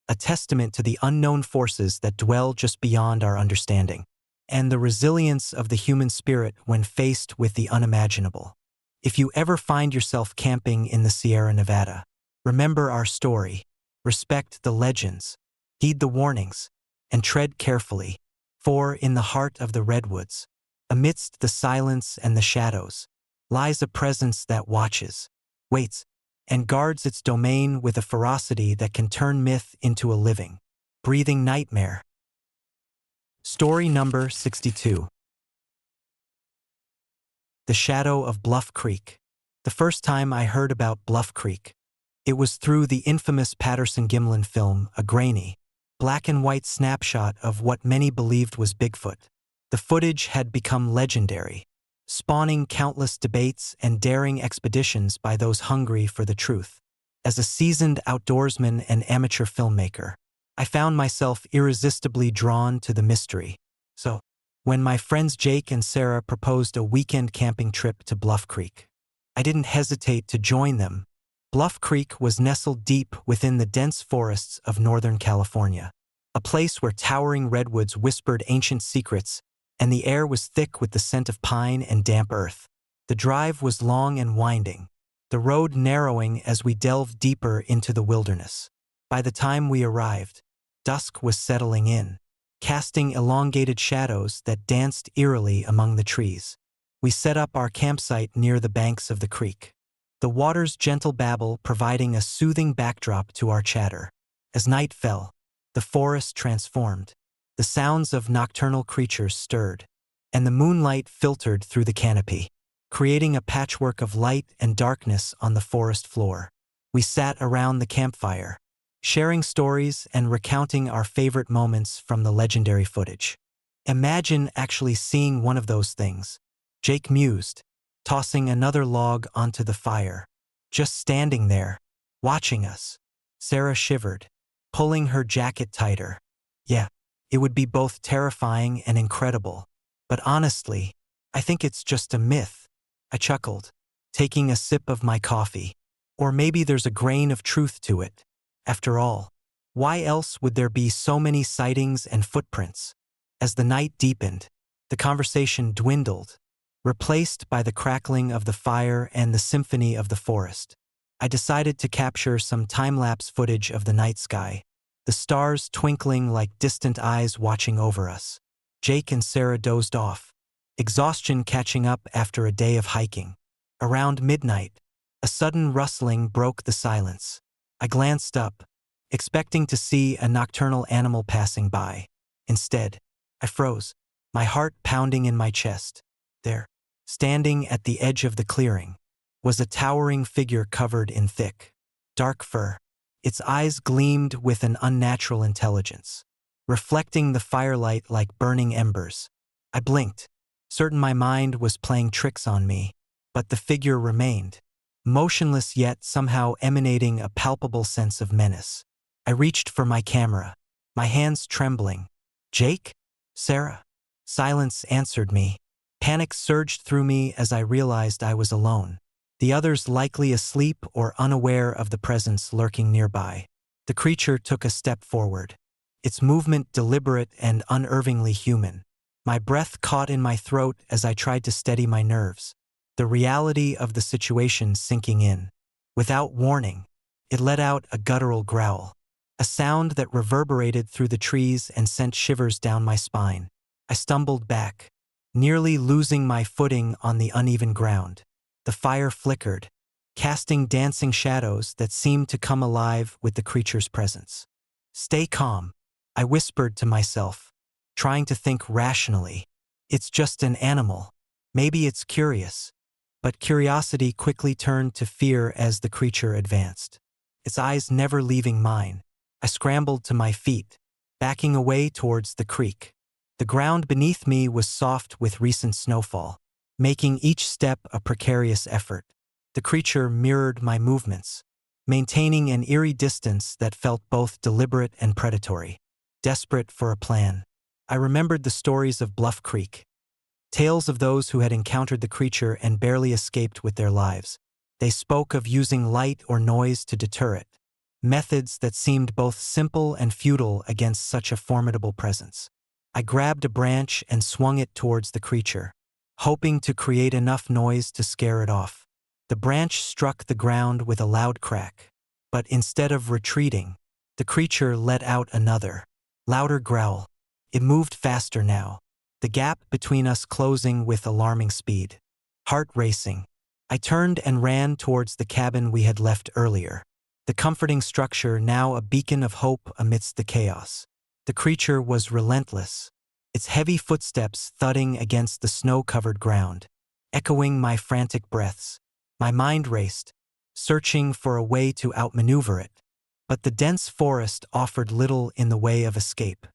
a testament to the unknown forces that dwell just beyond our understanding, and the resilience of the human spirit when faced with the unimaginable. If you ever find yourself camping in the Sierra Nevada, remember our story, respect the legends, heed the warnings, and tread carefully, for in the heart of the redwoods, amidst the silence and the shadows, lies a presence that watches, waits, and guards its domain with a ferocity that can turn myth into a living, breathing nightmare. Story number 62. The Shadow of Bluff Creek. The first time I heard about Bluff Creek, it was through the infamous Patterson-Gimlin film, a grainy, black-and-white snapshot of what many believed was Bigfoot. The footage had become legendary, spawning countless debates and daring expeditions by those hungry for the truth. As a seasoned outdoorsman and amateur filmmaker, I found myself irresistibly drawn to the mystery. So, when my friends Jake and Sarah proposed a weekend camping trip to Bluff Creek, I didn't hesitate to join them. Bluff Creek was nestled deep within the dense forests of Northern California, a place where towering redwoods whispered ancient secrets, and the air was thick with the scent of pine and damp earth. The drive was long and winding, the road narrowing as we delved deeper into the wilderness. By the time we arrived, dusk was settling in, casting elongated shadows that danced eerily among the trees. We set up our campsite near the banks of the creek, the water's gentle babble providing a soothing backdrop to our chatter. As night fell, the forest transformed. The sounds of nocturnal creatures stirred, and the moonlight filtered through the canopy, creating a patchwork of light and darkness on the forest floor. We sat around the campfire, sharing stories and recounting our favorite moments from the legendary footage. Imagine actually seeing one of those things, Jake mused, tossing another log onto the fire. Just standing there, watching us. Sarah shivered, pulling her jacket tighter. Yeah, It would be both terrifying and incredible. But honestly, I think it's just a myth. I chuckled, taking a sip of my coffee. Or maybe there's a grain of truth to it. After all, why else would there be so many sightings and footprints? As the night deepened, the conversation dwindled, replaced by the crackling of the fire and the symphony of the forest. I decided to capture some time-lapse footage of the night sky, the stars twinkling like distant eyes watching over us. Jake and Sarah dozed off, exhaustion catching up after a day of hiking. Around midnight, a sudden rustling broke the silence. I glanced up, expecting to see a nocturnal animal passing by. Instead, I froze, my heart pounding in my chest. There, standing at the edge of the clearing, was a towering figure covered in thick, dark fur. Its eyes gleamed with an unnatural intelligence, reflecting the firelight like burning embers. I blinked, certain my mind was playing tricks on me, but the figure remained, motionless yet somehow emanating a palpable sense of menace. I reached for my camera, my hands trembling. Jake? Sarah? Silence answered me. Panic surged through me as I realized I was alone, the others likely asleep or unaware of the presence lurking nearby. The creature took a step forward, its movement deliberate and unnervingly human. My breath caught in my throat as I tried to steady my nerves, the reality of the situation sinking in. Without warning, it let out a guttural growl, a sound that reverberated through the trees and sent shivers down my spine. I stumbled back, nearly losing my footing on the uneven ground. The fire flickered, casting dancing shadows that seemed to come alive with the creature's presence. Stay calm, I whispered to myself, trying to think rationally. It's just an animal. Maybe it's curious. But curiosity quickly turned to fear as the creature advanced, its eyes never leaving mine. I scrambled to my feet, backing away towards the creek. The ground beneath me was soft with recent snowfall, making each step a precarious effort. The creature mirrored my movements, maintaining an eerie distance that felt both deliberate and predatory. Desperate for a plan, I remembered the stories of Bluff Creek, tales of those who had encountered the creature and barely escaped with their lives. They spoke of using light or noise to deter it, methods that seemed both simple and futile against such a formidable presence. I grabbed a branch and swung it towards the creature, hoping to create enough noise to scare it off. The branch struck the ground with a loud crack, but instead of retreating, the creature let out another, louder growl. It moved faster now, the gap between us closing with alarming speed. Heart racing, I turned and ran towards the cabin we had left earlier, the comforting structure now a beacon of hope amidst the chaos. The creature was relentless, its heavy footsteps thudding against the snow-covered ground, echoing my frantic breaths. My mind raced, searching for a way to outmaneuver it, but the dense forest offered little in the way of escape.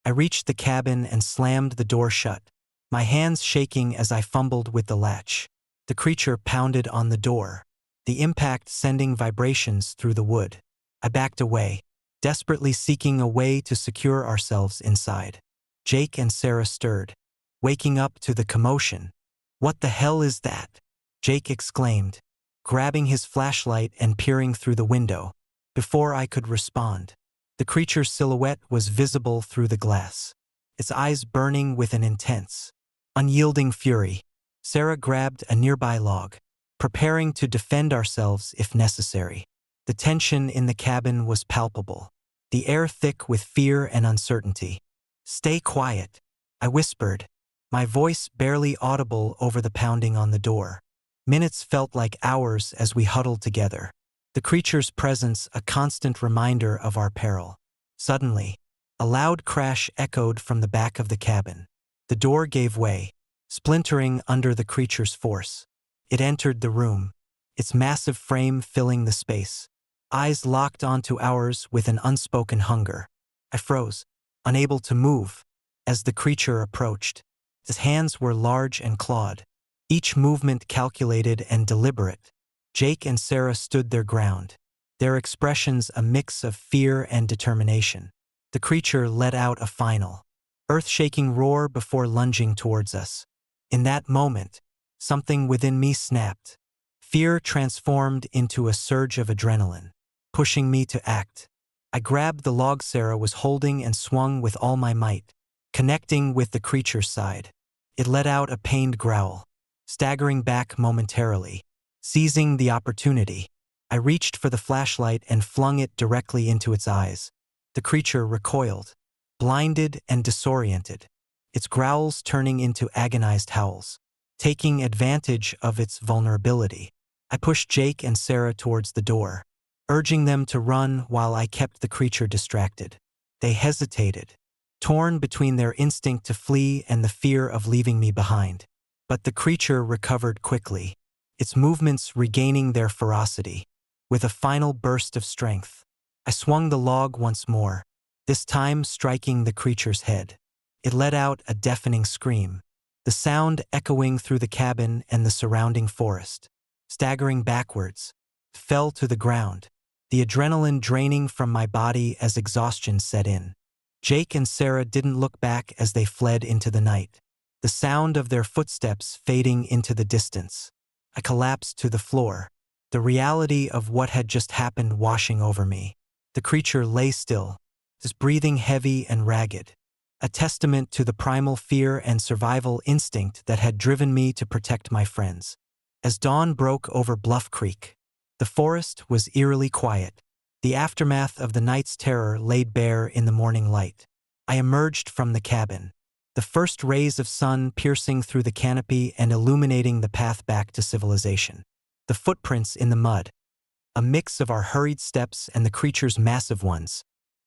I reached the cabin and slammed the door shut, my hands shaking as I fumbled with the latch. The creature pounded on the door, the impact sending vibrations through the wood. I backed away, desperately seeking a way to secure ourselves inside. Jake and Sarah stirred, waking up to the commotion. "What the hell is that?" Jake exclaimed, grabbing his flashlight and peering through the window. Before I could respond, the creature's silhouette was visible through the glass, its eyes burning with an intense, unyielding fury. Sarah grabbed a nearby log, preparing to defend ourselves if necessary. The tension in the cabin was palpable, the air thick with fear and uncertainty. "Stay quiet," I whispered, my voice barely audible over the pounding on the door. Minutes felt like hours as we huddled together, the creature's presence a constant reminder of our peril. Suddenly, a loud crash echoed from the back of the cabin. The door gave way, splintering under the creature's force. It entered the room, its massive frame filling the space, eyes locked onto ours with an unspoken hunger. I froze, unable to move, as the creature approached. Its hands were large and clawed, each movement calculated and deliberate. Jake and Sarah stood their ground, their expressions a mix of fear and determination. The creature let out a final, earth-shaking roar before lunging towards us. In that moment, something within me snapped. Fear transformed into a surge of adrenaline, pushing me to act. I grabbed the log Sarah was holding and swung with all my might, connecting with the creature's side. It let out a pained growl, staggering back momentarily. Seizing the opportunity, I reached for the flashlight and flung it directly into its eyes. The creature recoiled, blinded and disoriented, its growls turning into agonized howls. Taking advantage of its vulnerability, I pushed Jake and Sarah towards the door, urging them to run while I kept the creature distracted. They hesitated, torn between their instinct to flee and the fear of leaving me behind. But the creature recovered quickly, its movements regaining their ferocity. With a final burst of strength, I swung the log once more, this time striking the creature's head. It let out a deafening scream, the sound echoing through the cabin and the surrounding forest. Staggering backwards, it fell to the ground, the adrenaline draining from my body as exhaustion set in. Jake and Sarah didn't look back as they fled into the night, the sound of their footsteps fading into the distance. I collapsed to the floor, the reality of what had just happened washing over me. The creature lay still, his breathing heavy and ragged, a testament to the primal fear and survival instinct that had driven me to protect my friends. As dawn broke over Bluff Creek, the forest was eerily quiet, the aftermath of the night's terror laid bare in the morning light. I emerged from the cabin, the first rays of sun piercing through the canopy and illuminating the path back to civilization. The footprints in the mud, a mix of our hurried steps and the creature's massive ones,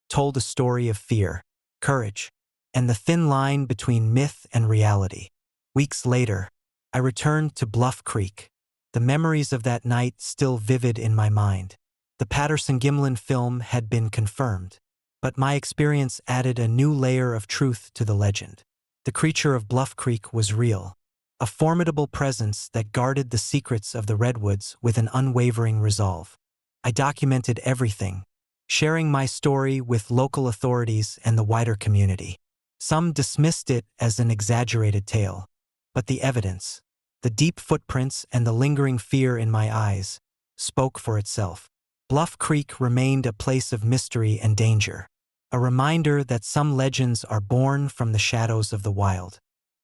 told a story of fear, courage, and the thin line between myth and reality. Weeks later, I returned to Bluff Creek, the memories of that night still vivid in my mind. The Patterson-Gimlin film had been confirmed, but my experience added a new layer of truth to the legend. The creature of Bluff Creek was real, a formidable presence that guarded the secrets of the redwoods with an unwavering resolve. I documented everything, sharing my story with local authorities and the wider community. Some dismissed it as an exaggerated tale, but the evidence, the deep footprints and the lingering fear in my eyes, spoke for itself. Bluff Creek remained a place of mystery and danger, a reminder that some legends are born from the shadows of the wild,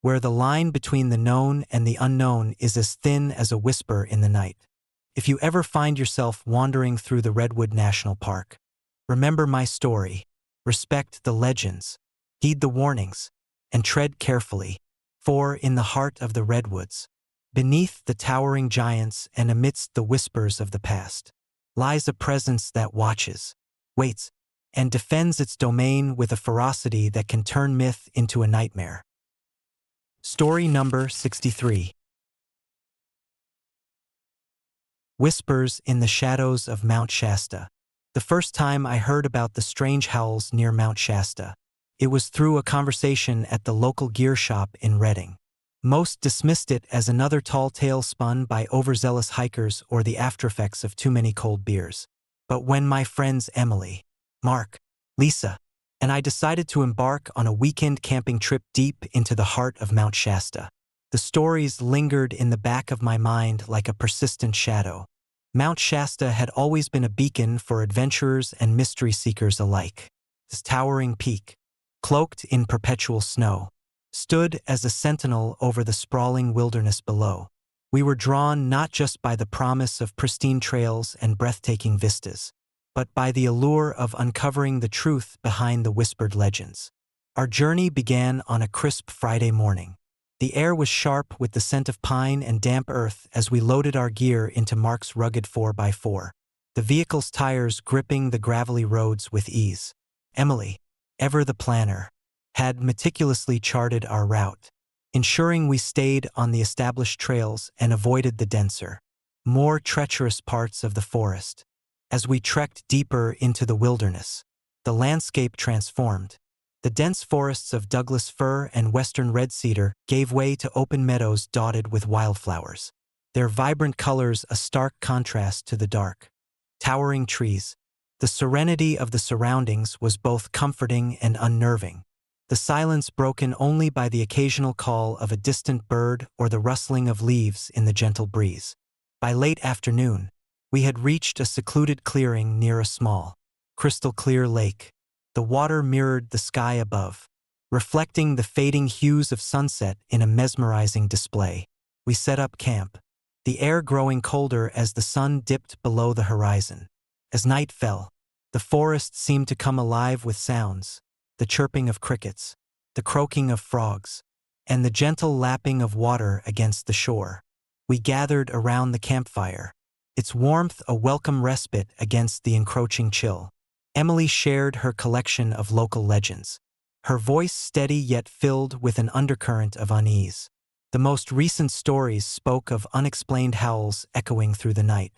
where the line between the known and the unknown is as thin as a whisper in the night. If you ever find yourself wandering through the Redwood National Park, remember my story, respect the legends, heed the warnings, and tread carefully, for in the heart of the redwoods, beneath the towering giants and amidst the whispers of the past, lies a presence that watches, waits, and defends its domain with a ferocity that can turn myth into a nightmare. Story number 63. Whispers in the Shadows of Mount Shasta. The first time I heard about the strange howls near Mount Shasta, it was through a conversation at the local gear shop in Redding. Most dismissed it as another tall tale spun by overzealous hikers or the aftereffects of too many cold beers. But when my friends Emily, Mark, Lisa, and I decided to embark on a weekend camping trip deep into the heart of Mount Shasta, the stories lingered in the back of my mind like a persistent shadow. Mount Shasta had always been a beacon for adventurers and mystery seekers alike. This towering peak, cloaked in perpetual snow, stood as a sentinel over the sprawling wilderness below. We were drawn not just by the promise of pristine trails and breathtaking vistas, but by the allure of uncovering the truth behind the whispered legends. Our journey began on a crisp Friday morning. The air was sharp with the scent of pine and damp earth as we loaded our gear into Mark's rugged 4x4, the vehicle's tires gripping the gravelly roads with ease. Emily, ever the planner, had meticulously charted our route, ensuring we stayed on the established trails and avoided the denser, more treacherous parts of the forest. As we trekked deeper into the wilderness, the landscape transformed. The dense forests of Douglas fir and western red cedar gave way to open meadows dotted with wildflowers, their vibrant colors a stark contrast to the dark, towering trees. The serenity of the surroundings was both comforting and unnerving, the silence broken only by the occasional call of a distant bird or the rustling of leaves in the gentle breeze. By late afternoon, we had reached a secluded clearing near a small, crystal-clear lake. The water mirrored the sky above, reflecting the fading hues of sunset in a mesmerizing display. We set up camp, the air growing colder as the sun dipped below the horizon. As night fell, the forest seemed to come alive with sounds, the chirping of crickets, the croaking of frogs, and the gentle lapping of water against the shore. We gathered around the campfire, its warmth a welcome respite against the encroaching chill. Emily shared her collection of local legends, her voice steady yet filled with an undercurrent of unease. The most recent stories spoke of unexplained howls echoing through the night,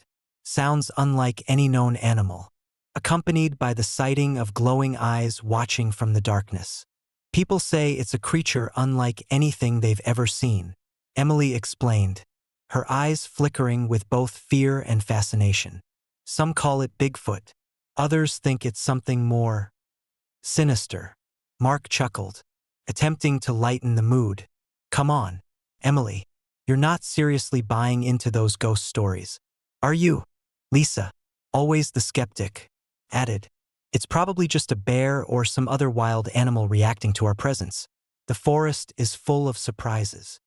sounds unlike any known animal, accompanied by the sighting of glowing eyes watching from the darkness. People say it's a creature unlike anything they've ever seen, Emily explained, her eyes flickering with both fear and fascination. Some call it Bigfoot. Others think it's something more sinister. Mark chuckled, attempting to lighten the mood. Come on, Emily. You're not seriously buying into those ghost stories, are you? Lisa, always the skeptic, added. It's probably just a bear or some other wild animal reacting to our presence. The forest is full of surprises.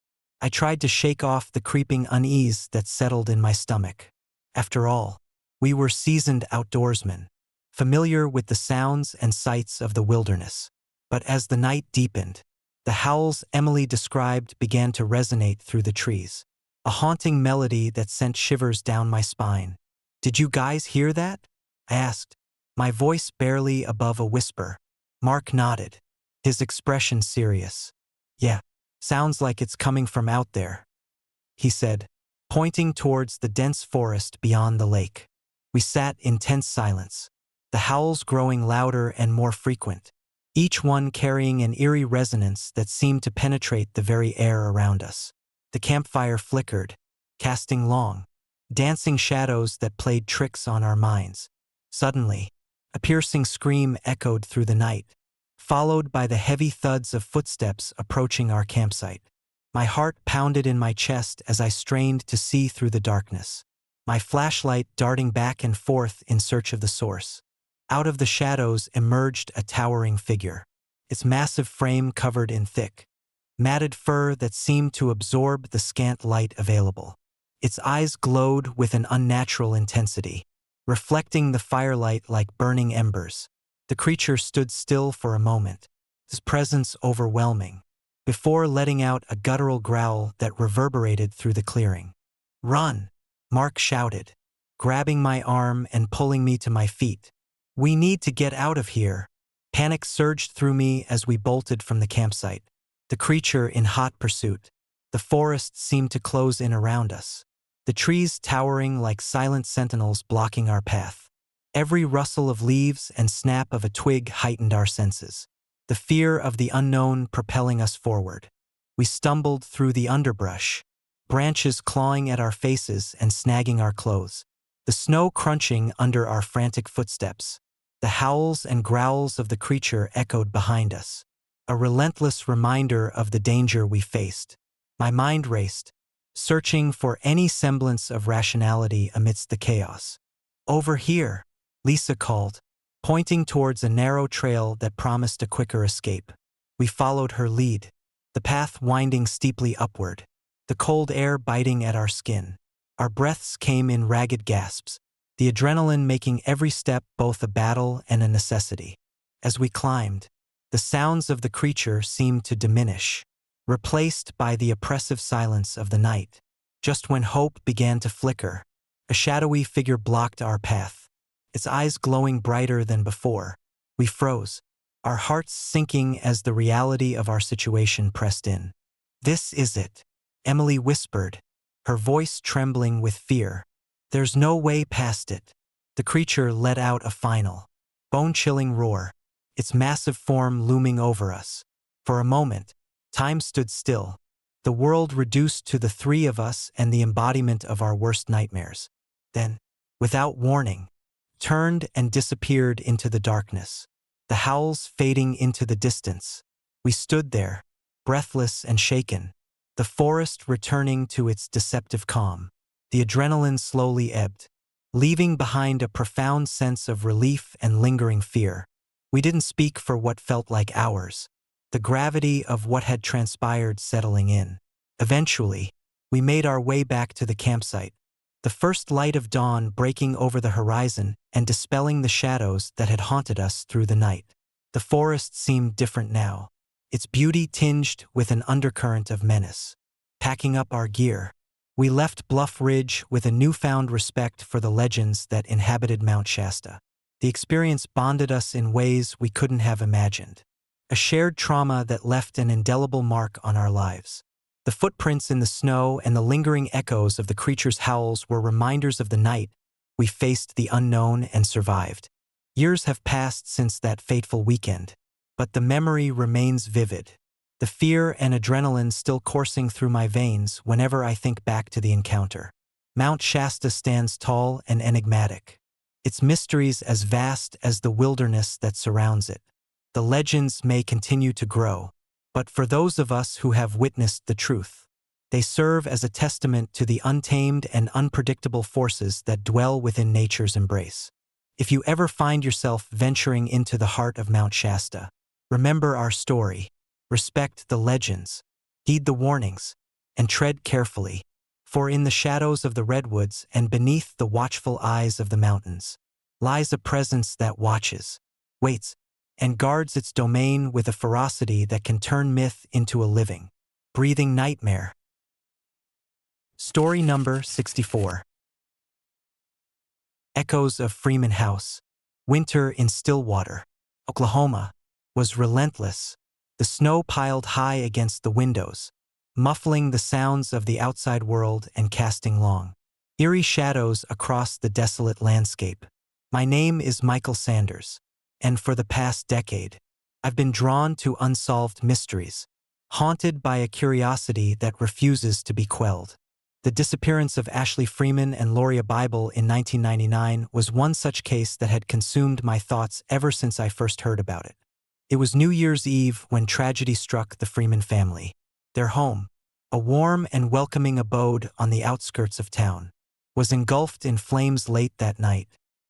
I tried to shake off the creeping unease that settled in my stomach. After all, we were seasoned outdoorsmen, familiar with the sounds and sights of the wilderness. But as the night deepened, the howls Emily described began to resonate through the trees, a haunting melody that sent shivers down my spine. Did you guys hear that? I asked, my voice barely above a whisper. Mark nodded, his expression serious. Yeah, sounds like it's coming from out there, he said, pointing towards the dense forest beyond the lake. We sat in tense silence, the howls growing louder and more frequent, each one carrying an eerie resonance that seemed to penetrate the very air around us. The campfire flickered, casting long, dancing shadows that played tricks on our minds. Suddenly, a piercing scream echoed through the night, followed by the heavy thuds of footsteps approaching our campsite. My heart pounded in my chest as I strained to see through the darkness, my flashlight darting back and forth in search of the source. Out of the shadows emerged a towering figure, its massive frame covered in thick, matted fur that seemed to absorb the scant light available. Its eyes glowed with an unnatural intensity, reflecting the firelight like burning embers. The creature stood still for a moment, his presence overwhelming, before letting out a guttural growl that reverberated through the clearing. Run! Mark shouted, grabbing my arm and pulling me to my feet. We need to get out of here. Panic surged through me as we bolted from the campsite, the creature in hot pursuit. The forest seemed to close in around us, the trees towering like silent sentinels blocking our path. Every rustle of leaves and snap of a twig heightened our senses, the fear of the unknown propelling us forward. We stumbled through the underbrush, branches clawing at our faces and snagging our clothes, the snow crunching under our frantic footsteps. The howls and growls of the creature echoed behind us, a relentless reminder of the danger we faced. My mind raced, searching for any semblance of rationality amidst the chaos. Over here, Lisa called, pointing towards a narrow trail that promised a quicker escape. We followed her lead, the path winding steeply upward, the cold air biting at our skin. Our breaths came in ragged gasps, the adrenaline making every step both a battle and a necessity. As we climbed, the sounds of the creature seemed to diminish, replaced by the oppressive silence of the night. Just when hope began to flicker, a shadowy figure blocked our path, its eyes glowing brighter than before. We froze, our hearts sinking as the reality of our situation pressed in. This is it, Emily whispered, her voice trembling with fear. There's no way past it. The creature let out a final, bone-chilling roar, its massive form looming over us. For a moment, time stood still, the world reduced to the three of us and the embodiment of our worst nightmares. Then, without warning, turned and disappeared into the darkness, the howls fading into the distance. We stood there, breathless and shaken, the forest returning to its deceptive calm. The adrenaline slowly ebbed, leaving behind a profound sense of relief and lingering fear. We didn't speak for what felt like hours, the gravity of what had transpired settling in. Eventually, we made our way back to the campsite, the first light of dawn breaking over the horizon and dispelling the shadows that had haunted us through the night. The forest seemed different now, its beauty tinged with an undercurrent of menace. Packing up our gear, we left Bluff Ridge with a newfound respect for the legends that inhabited Mount Shasta. The experience bonded us in ways we couldn't have imagined, a shared trauma that left an indelible mark on our lives. The footprints in the snow and the lingering echoes of the creature's howls were reminders of the night we faced the unknown and survived. Years have passed since that fateful weekend, but the memory remains vivid, the fear and adrenaline still coursing through my veins whenever I think back to the encounter. Mount Shasta stands tall and enigmatic, its mysteries as vast as the wilderness that surrounds it. The legends may continue to grow, but for those of us who have witnessed the truth, they serve as a testament to the untamed and unpredictable forces that dwell within nature's embrace. If you ever find yourself venturing into the heart of Mount Shasta, remember our story, respect the legends, heed the warnings, and tread carefully, for in the shadows of the redwoods and beneath the watchful eyes of the mountains lies a presence that watches, waits, and guards its domain with a ferocity that can turn myth into a living, breathing nightmare. Story number 64. Echoes of Freeman House. Winter in Stillwater, Oklahoma, was relentless. The snow piled high against the windows, muffling the sounds of the outside world and casting long, eerie shadows across the desolate landscape. My name is Michael Sanders, and for the past decade, I've been drawn to unsolved mysteries, haunted by a curiosity that refuses to be quelled. The disappearance of Ashley Freeman and Loria Bible in 1999 was one such case that had consumed my thoughts ever since I first heard about it. It was New Year's Eve when tragedy struck the Freeman family. Their home, a warm and welcoming abode on the outskirts of town, was engulfed in flames late that night.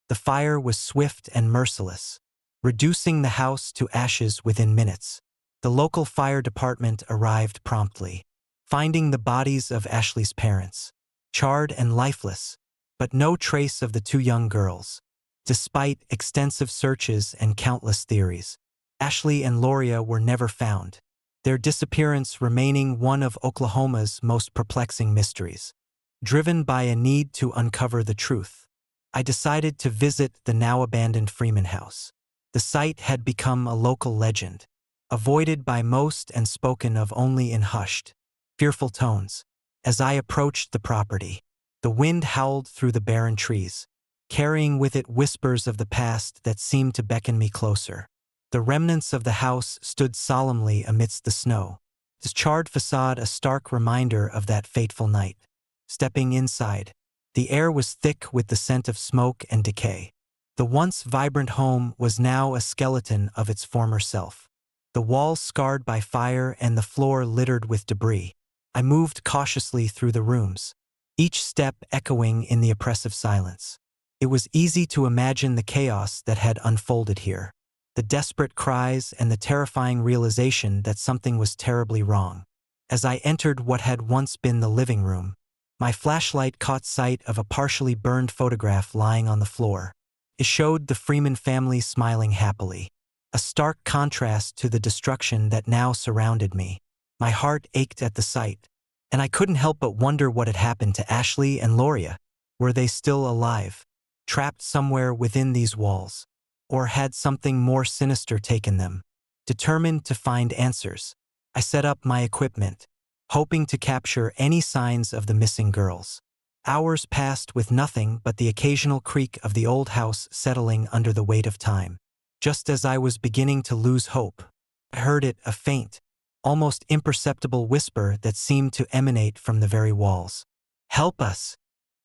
The fire was swift and merciless, reducing the house to ashes within minutes. The local fire department arrived promptly, finding the bodies of Ashley's parents, charred and lifeless, but no trace of the two young girls. Despite extensive searches and countless theories, Ashley and Loria were never found, their disappearance remaining one of Oklahoma's most perplexing mysteries. Driven by a need to uncover the truth, I decided to visit the now-abandoned Freeman house. The site had become a local legend, avoided by most and spoken of only in hushed, fearful tones. As I approached the property, the wind howled through the barren trees, carrying with it whispers of the past that seemed to beckon me closer. The remnants of the house stood solemnly amidst the snow, its charred facade a stark reminder of that fateful night. Stepping inside, the air was thick with the scent of smoke and decay. The once vibrant home was now a skeleton of its former self, the walls scarred by fire and the floor littered with debris. I moved cautiously through the rooms, each step echoing in the oppressive silence. It was easy to imagine the chaos that had unfolded here, the desperate cries and the terrifying realization that something was terribly wrong. As I entered what had once been the living room, my flashlight caught sight of a partially burned photograph lying on the floor. It showed the Freeman family smiling happily, a stark contrast to the destruction that now surrounded me. My heart ached at the sight, and I couldn't help but wonder what had happened to Ashley and Loria. Were they still alive, trapped somewhere within these walls? Or had something more sinister taken them? Determined to find answers, I set up my equipment, hoping to capture any signs of the missing girls. Hours passed with nothing but the occasional creak of the old house settling under the weight of time. Just as I was beginning to lose hope, I heard it, a faint, almost imperceptible whisper that seemed to emanate from the very walls. "Help us!"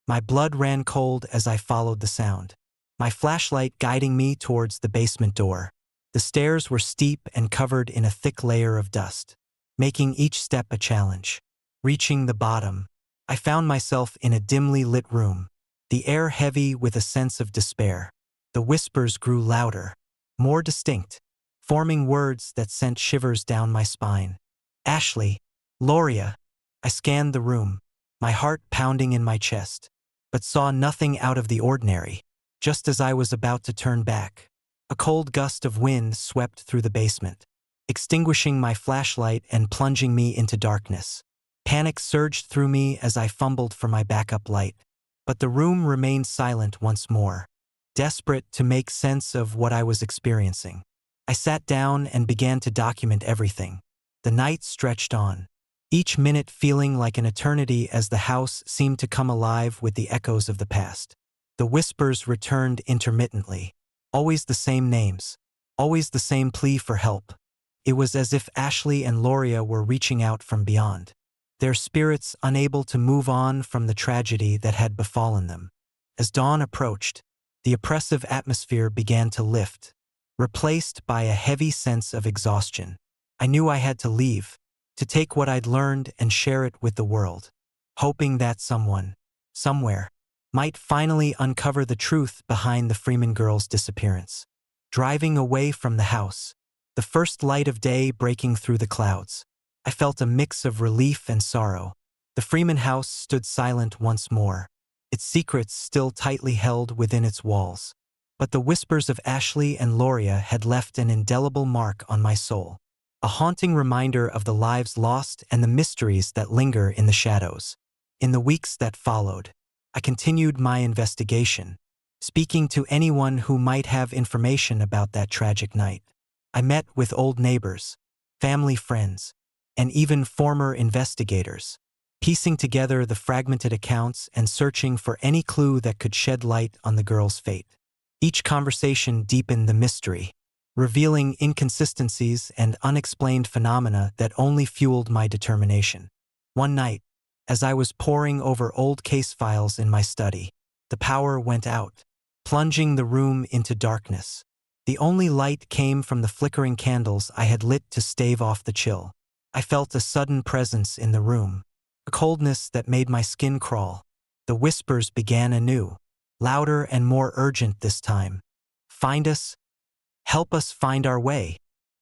My blood ran cold as I followed the sound. my flashlight guiding me towards the basement door. The stairs were steep and covered in a thick layer of dust, making each step a challenge. Reaching the bottom, I found myself in a dimly lit room, the air heavy with a sense of despair. The whispers grew louder, more distinct, forming words that sent shivers down my spine. Ashley, Loria. I scanned the room, my heart pounding in my chest, but saw nothing out of the ordinary. Just as I was about to turn back, a cold gust of wind swept through the basement, extinguishing my flashlight and plunging me into darkness. Panic surged through me as I fumbled for my backup light, but the room remained silent once more, desperate to make sense of what I was experiencing. I sat down and began to document everything. The night stretched on, each minute feeling like an eternity as the house seemed to come alive with the echoes of the past. The whispers returned intermittently, always the same names, always the same plea for help. It was as if Ashley and Loria were reaching out from beyond, their spirits unable to move on from the tragedy that had befallen them. As dawn approached, the oppressive atmosphere began to lift, replaced by a heavy sense of exhaustion. I knew I had to leave, to take what I'd learned and share it with the world, hoping that someone, somewhere, might finally uncover the truth behind the Freeman girl's disappearance. Driving away from the house, the first light of day breaking through the clouds, I felt a mix of relief and sorrow. The Freeman house stood silent once more, its secrets still tightly held within its walls. But the whispers of Ashley and Loria had left an indelible mark on my soul, a haunting reminder of the lives lost and the mysteries that linger in the shadows. In the weeks that followed, I continued my investigation, speaking to anyone who might have information about that tragic night. I met with old neighbors, family friends, and even former investigators, piecing together the fragmented accounts and searching for any clue that could shed light on the girl's fate. Each conversation deepened the mystery, revealing inconsistencies and unexplained phenomena that only fueled my determination. One night, as I was poring over old case files in my study, the power went out, plunging the room into darkness. The only light came from the flickering candles I had lit to stave off the chill. I felt a sudden presence in the room, a coldness that made my skin crawl. The whispers began anew, louder and more urgent this time. Find us, help us find our way.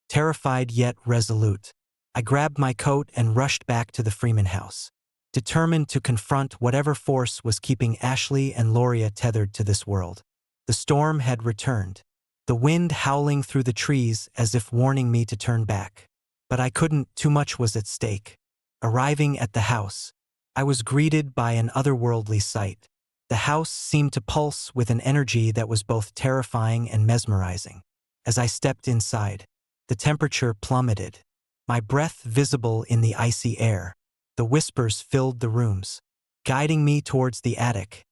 Terrified yet resolute, I grabbed my coat and rushed back to the Freeman house, determined to confront whatever force was keeping Ashley and Loria tethered to this world. The storm had returned, the wind howling through the trees as if warning me to turn back. But I couldn't, too much was at stake. Arriving at the house, I was greeted by an otherworldly sight. The house seemed to pulse with an energy that was both terrifying and mesmerizing. As I stepped inside, the temperature plummeted, my breath visible in the icy air. The whispers filled the rooms, guiding me towards the attic,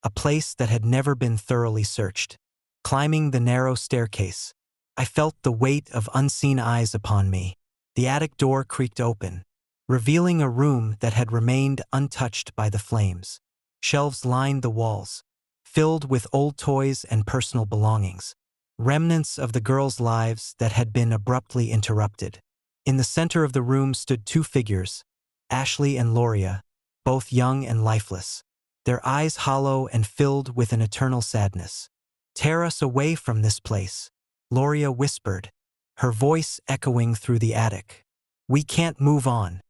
a place that had never been thoroughly searched. Climbing the narrow staircase, I felt the weight of unseen eyes upon me. The attic door creaked open, revealing a room that had remained untouched by the flames. Shelves lined the walls, filled with old toys and personal belongings, remnants of the girls' lives that had been abruptly interrupted. In the center of the room stood two figures, Ashley and Loria, both young and lifeless, their eyes hollow and filled with an eternal sadness. "Tear us away from this place," Loria whispered, her voice echoing through the attic. "We can't move on."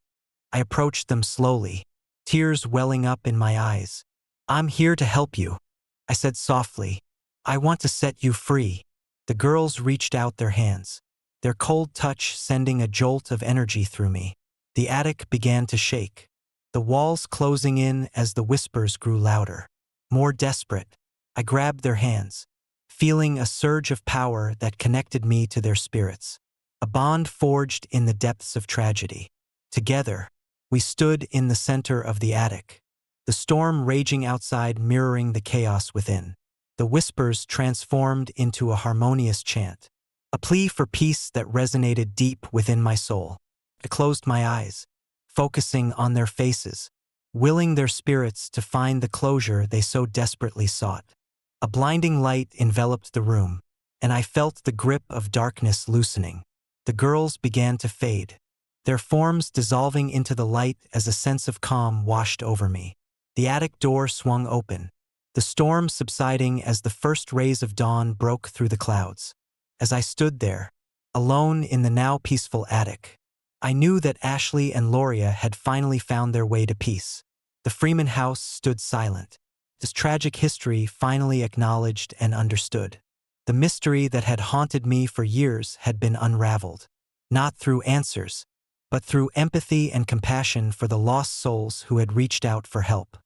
I approached them slowly, tears welling up in my eyes. "I'm here to help you," I said softly. "I want to set you free." The girls reached out their hands, their cold touch sending a jolt of energy through me. The attic began to shake, the walls closing in as the whispers grew louder. More desperate, I grabbed their hands, feeling a surge of power that connected me to their spirits, a bond forged in the depths of tragedy. Together, we stood in the center of the attic, the storm raging outside mirroring the chaos within. The whispers transformed into a harmonious chant, a plea for peace that resonated deep within my soul. I closed my eyes, focusing on their faces, willing their spirits to find the closure they so desperately sought. A blinding light enveloped the room, and I felt the grip of darkness loosening. The girls began to fade, their forms dissolving into the light as a sense of calm washed over me. The attic door swung open, the storm subsiding as the first rays of dawn broke through the clouds. As I stood there, alone in the now peaceful attic, I knew that Ashley and Loria had finally found their way to peace. The Freeman house stood silent, this tragic history finally acknowledged and understood. The mystery that had haunted me for years had been unraveled, not through answers, but through empathy and compassion for the lost souls who had reached out for help.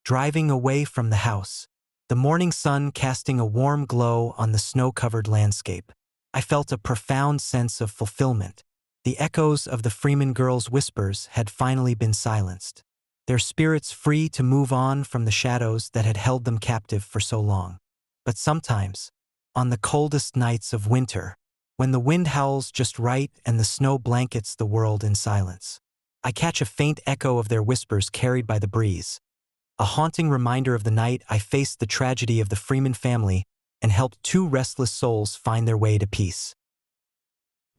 Driving away from the house, the morning sun casting a warm glow on the snow-covered landscape, I felt a profound sense of fulfillment. The echoes of the Freeman girls' whispers had finally been silenced, their spirits free to move on from the shadows that had held them captive for so long. But sometimes, on the coldest nights of winter, when the wind howls just right and the snow blankets the world in silence, I catch a faint echo of their whispers carried by the breeze, a haunting reminder of the night I faced the tragedy of the Freeman family and helped two restless souls find their way to peace.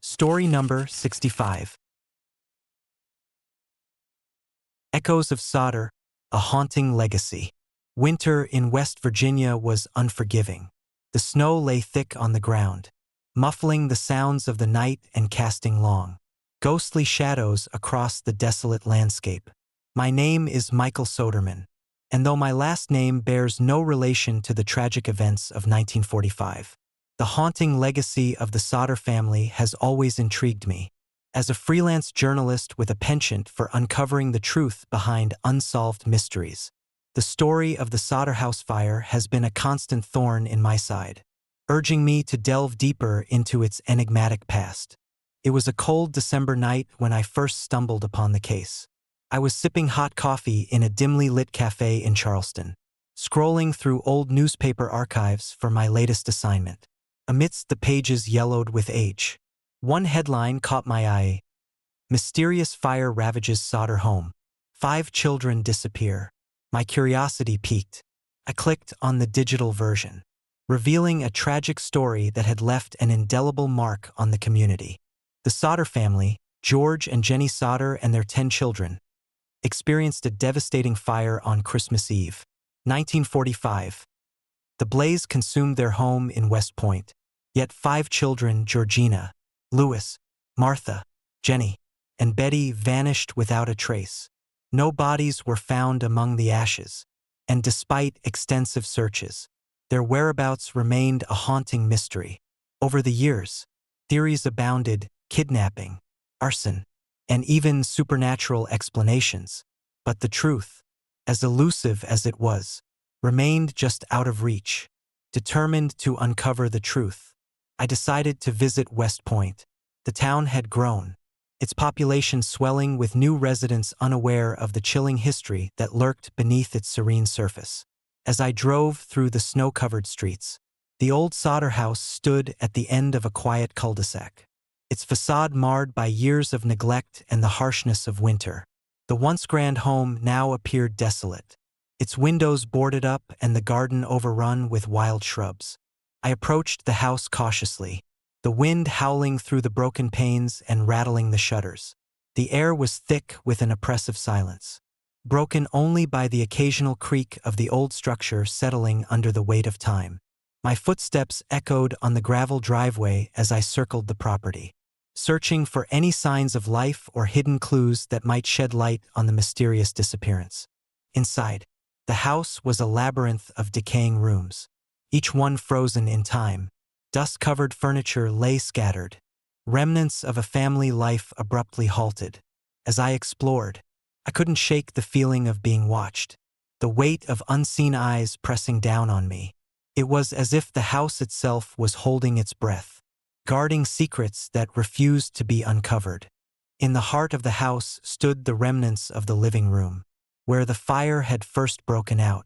Story number 65. Echoes of Sodder, a haunting legacy. Winter in West Virginia was unforgiving. The snow lay thick on the ground, muffling the sounds of the night and casting long, ghostly shadows across the desolate landscape. My name is Michael Soderman, and though my last name bears no relation to the tragic events of 1945, the haunting legacy of the Sodder family has always intrigued me. As a freelance journalist with a penchant for uncovering the truth behind unsolved mysteries, the story of the Sodder house fire has been a constant thorn in my side, urging me to delve deeper into its enigmatic past. It was a cold December night when I first stumbled upon the case. I was sipping hot coffee in a dimly lit cafe in Charleston, scrolling through old newspaper archives for my latest assignment. Amidst the pages yellowed with age, one headline caught my eye. Mysterious fire ravages Sodder home. 5 children disappear. My curiosity piqued. I clicked on the digital version, revealing a tragic story that had left an indelible mark on the community. The Sodder family, George and Jenny Sodder and their 10 children, experienced a devastating fire on Christmas Eve, 1945. The blaze consumed their home in West Point, yet 5 children, Georgina, Louis, Martha, Jenny, and Betty, vanished without a trace. No bodies were found among the ashes, and despite extensive searches, their whereabouts remained a haunting mystery. Over the years, theories abounded: kidnapping, arson, and even supernatural explanations. But the truth, as elusive as it was, remained just out of reach. Determined to uncover the truth, I decided to visit West Point. The town had grown, its population swelling with new residents unaware of the chilling history that lurked beneath its serene surface. As I drove through the snow-covered streets, the old Sodder house stood at the end of a quiet cul-de-sac, its facade marred by years of neglect and the harshness of winter. The once grand home now appeared desolate, its windows boarded up and the garden overrun with wild shrubs. I approached the house cautiously, the wind howling through the broken panes and rattling the shutters. The air was thick with an oppressive silence, broken only by the occasional creak of the old structure settling under the weight of time. My footsteps echoed on the gravel driveway as I circled the property, searching for any signs of life or hidden clues that might shed light on the mysterious disappearance. Inside, the house was a labyrinth of decaying rooms, each one frozen in time. Dust-covered furniture lay scattered, remnants of a family life abruptly halted. As I explored, I couldn't shake the feeling of being watched, the weight of unseen eyes pressing down on me. It was as if the house itself was holding its breath, guarding secrets that refused to be uncovered. In the heart of the house stood the remnants of the living room, where the fire had first broken out.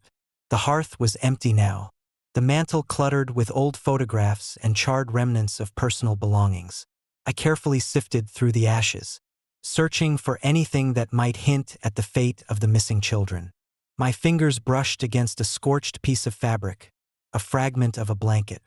The hearth was empty now, the mantel cluttered with old photographs and charred remnants of personal belongings. I carefully sifted through the ashes, searching for anything that might hint at the fate of the missing children. My fingers brushed against a scorched piece of fabric, a fragment of a blanket,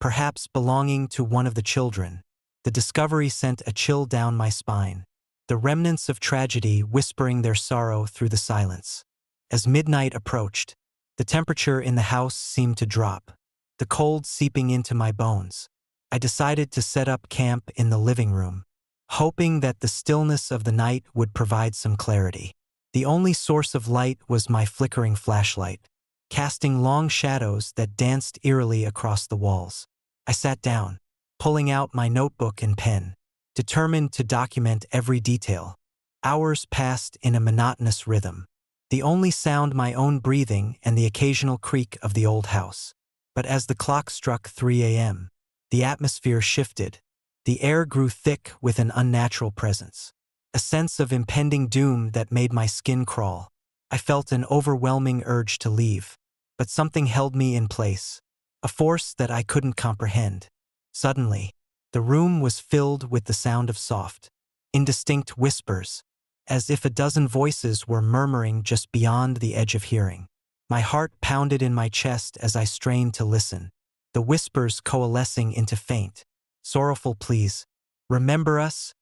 perhaps belonging to one of the children. The discovery sent a chill down my spine, the remnants of tragedy whispering their sorrow through the silence. As midnight approached, the temperature in the house seemed to drop, the cold seeping into my bones. I decided to set up camp in the living room, hoping that the stillness of the night would provide some clarity. The only source of light was my flickering flashlight, casting long shadows that danced eerily across the walls. I sat down, pulling out my notebook and pen, determined to document every detail. Hours passed in a monotonous rhythm, the only sound my own breathing and the occasional creak of the old house. But as the clock struck 3 a.m., the atmosphere shifted. The air grew thick with an unnatural presence, a sense of impending doom that made my skin crawl. I felt an overwhelming urge to leave, but something held me in place, a force that I couldn't comprehend. Suddenly, the room was filled with the sound of soft, indistinct whispers, as if a dozen voices were murmuring just beyond the edge of hearing. My heart pounded in my chest as I strained to listen, the whispers coalescing into faint, sorrowful pleas. "Remember us?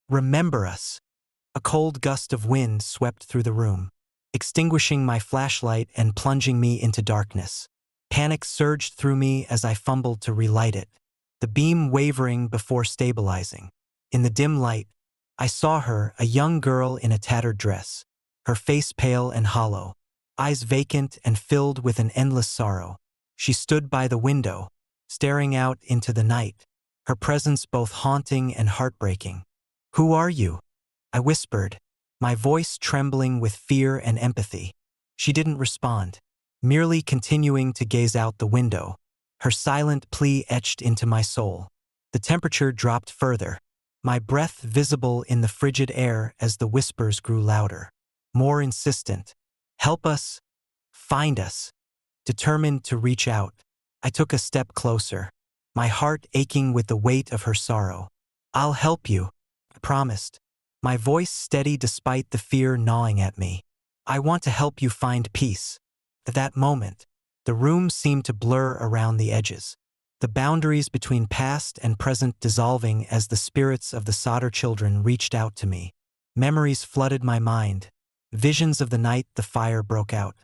Remember us." A cold gust of wind swept through the room, extinguishing my flashlight and plunging me into darkness. Panic surged through me as I fumbled to relight it, the beam wavering before stabilizing. In the dim light, I saw her, a young girl in a tattered dress, her face pale and hollow, eyes vacant and filled with an endless sorrow. She stood by the window, staring out into the night, her presence both haunting and heartbreaking. "Who are you?" I whispered, my voice trembling with fear and empathy. She didn't respond, merely continuing to gaze out the window, her silent plea etched into my soul. The temperature dropped further, my breath visible in the frigid air as the whispers grew louder, more insistent. "Help us, find us." Determined to reach out, I took a step closer, my heart aching with the weight of her sorrow. "I'll help you," I promised, my voice steady despite the fear gnawing at me. "I want to help you find peace." At that moment, the room seemed to blur around the edges, the boundaries between past and present dissolving as the spirits of the Sodder children reached out to me. Memories flooded my mind, visions of the night the fire broke out,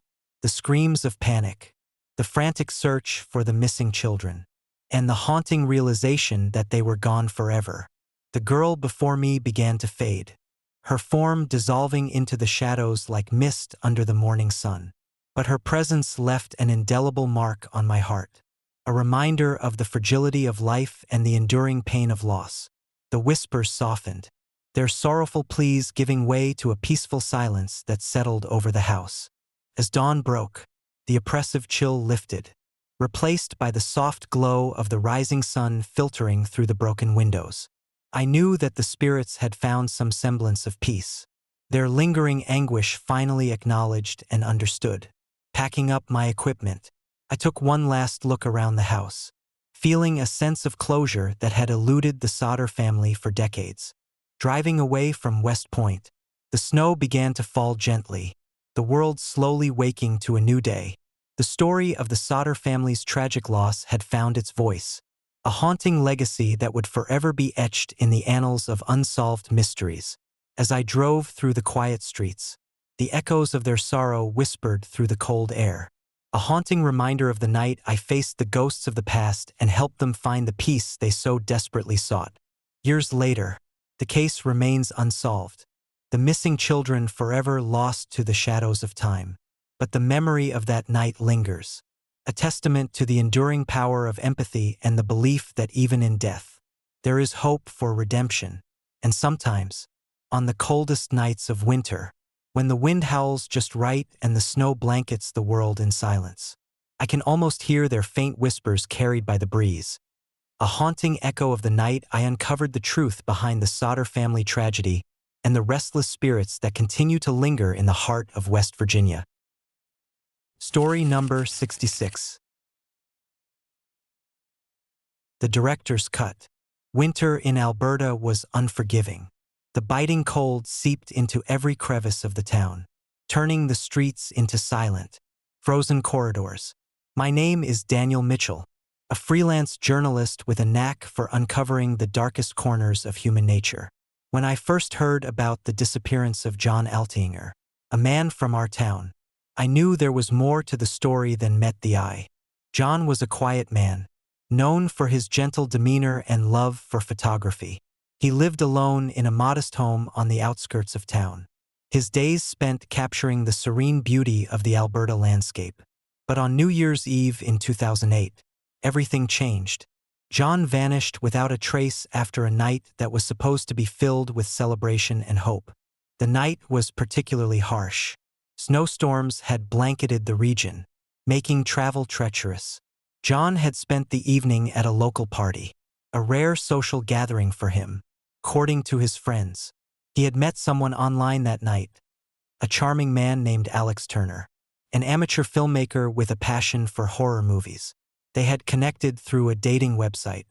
the screams of panic, the frantic search for the missing children, and the haunting realization that they were gone forever. The girl before me began to fade, her form dissolving into the shadows like mist under the morning sun. But her presence left an indelible mark on my heart, a reminder of the fragility of life and the enduring pain of loss. The whispers softened, their sorrowful pleas giving way to a peaceful silence that settled over the house. As dawn broke, the oppressive chill lifted, replaced by the soft glow of the rising sun filtering through the broken windows. I knew that the spirits had found some semblance of peace, their lingering anguish finally acknowledged and understood. Packing up my equipment, I took one last look around the house, feeling a sense of closure that had eluded the Sodder family for decades. Driving away from West Point, the snow began to fall gently, the world slowly waking to a new day. The story of the Sodder family's tragic loss had found its voice, a haunting legacy that would forever be etched in the annals of unsolved mysteries. As I drove through the quiet streets, the echoes of their sorrow whispered through the cold air. A haunting reminder of the night I faced the ghosts of the past and helped them find the peace they so desperately sought. Years later, the case remains unsolved, the missing children forever lost to the shadows of time. But the memory of that night lingers, a testament to the enduring power of empathy and the belief that even in death, there is hope for redemption. And sometimes, on the coldest nights of winter, when the wind howls just right and the snow blankets the world in silence, I can almost hear their faint whispers carried by the breeze. A haunting echo of the night, I uncovered the truth behind the Sodder family tragedy and the restless spirits that continue to linger in the heart of West Virginia. Story number 66. The director's cut. Winter in Alberta was unforgiving. The biting cold seeped into every crevice of the town, turning the streets into silent, frozen corridors. My name is Daniel Mitchell, a freelance journalist with a knack for uncovering the darkest corners of human nature. When I first heard about the disappearance of John Altinger, a man from our town, I knew there was more to the story than met the eye. John was a quiet man, known for his gentle demeanor and love for photography. He lived alone in a modest home on the outskirts of town, his days spent capturing the serene beauty of the Alberta landscape. But on New Year's Eve in 2008, everything changed. John vanished without a trace after a night that was supposed to be filled with celebration and hope. The night was particularly harsh. Snowstorms had blanketed the region, making travel treacherous. John had spent the evening at a local party, a rare social gathering for him, courting to his friends. He had met someone online that night, a charming man named Alex Turner, an amateur filmmaker with a passion for horror movies. They had connected through a dating website,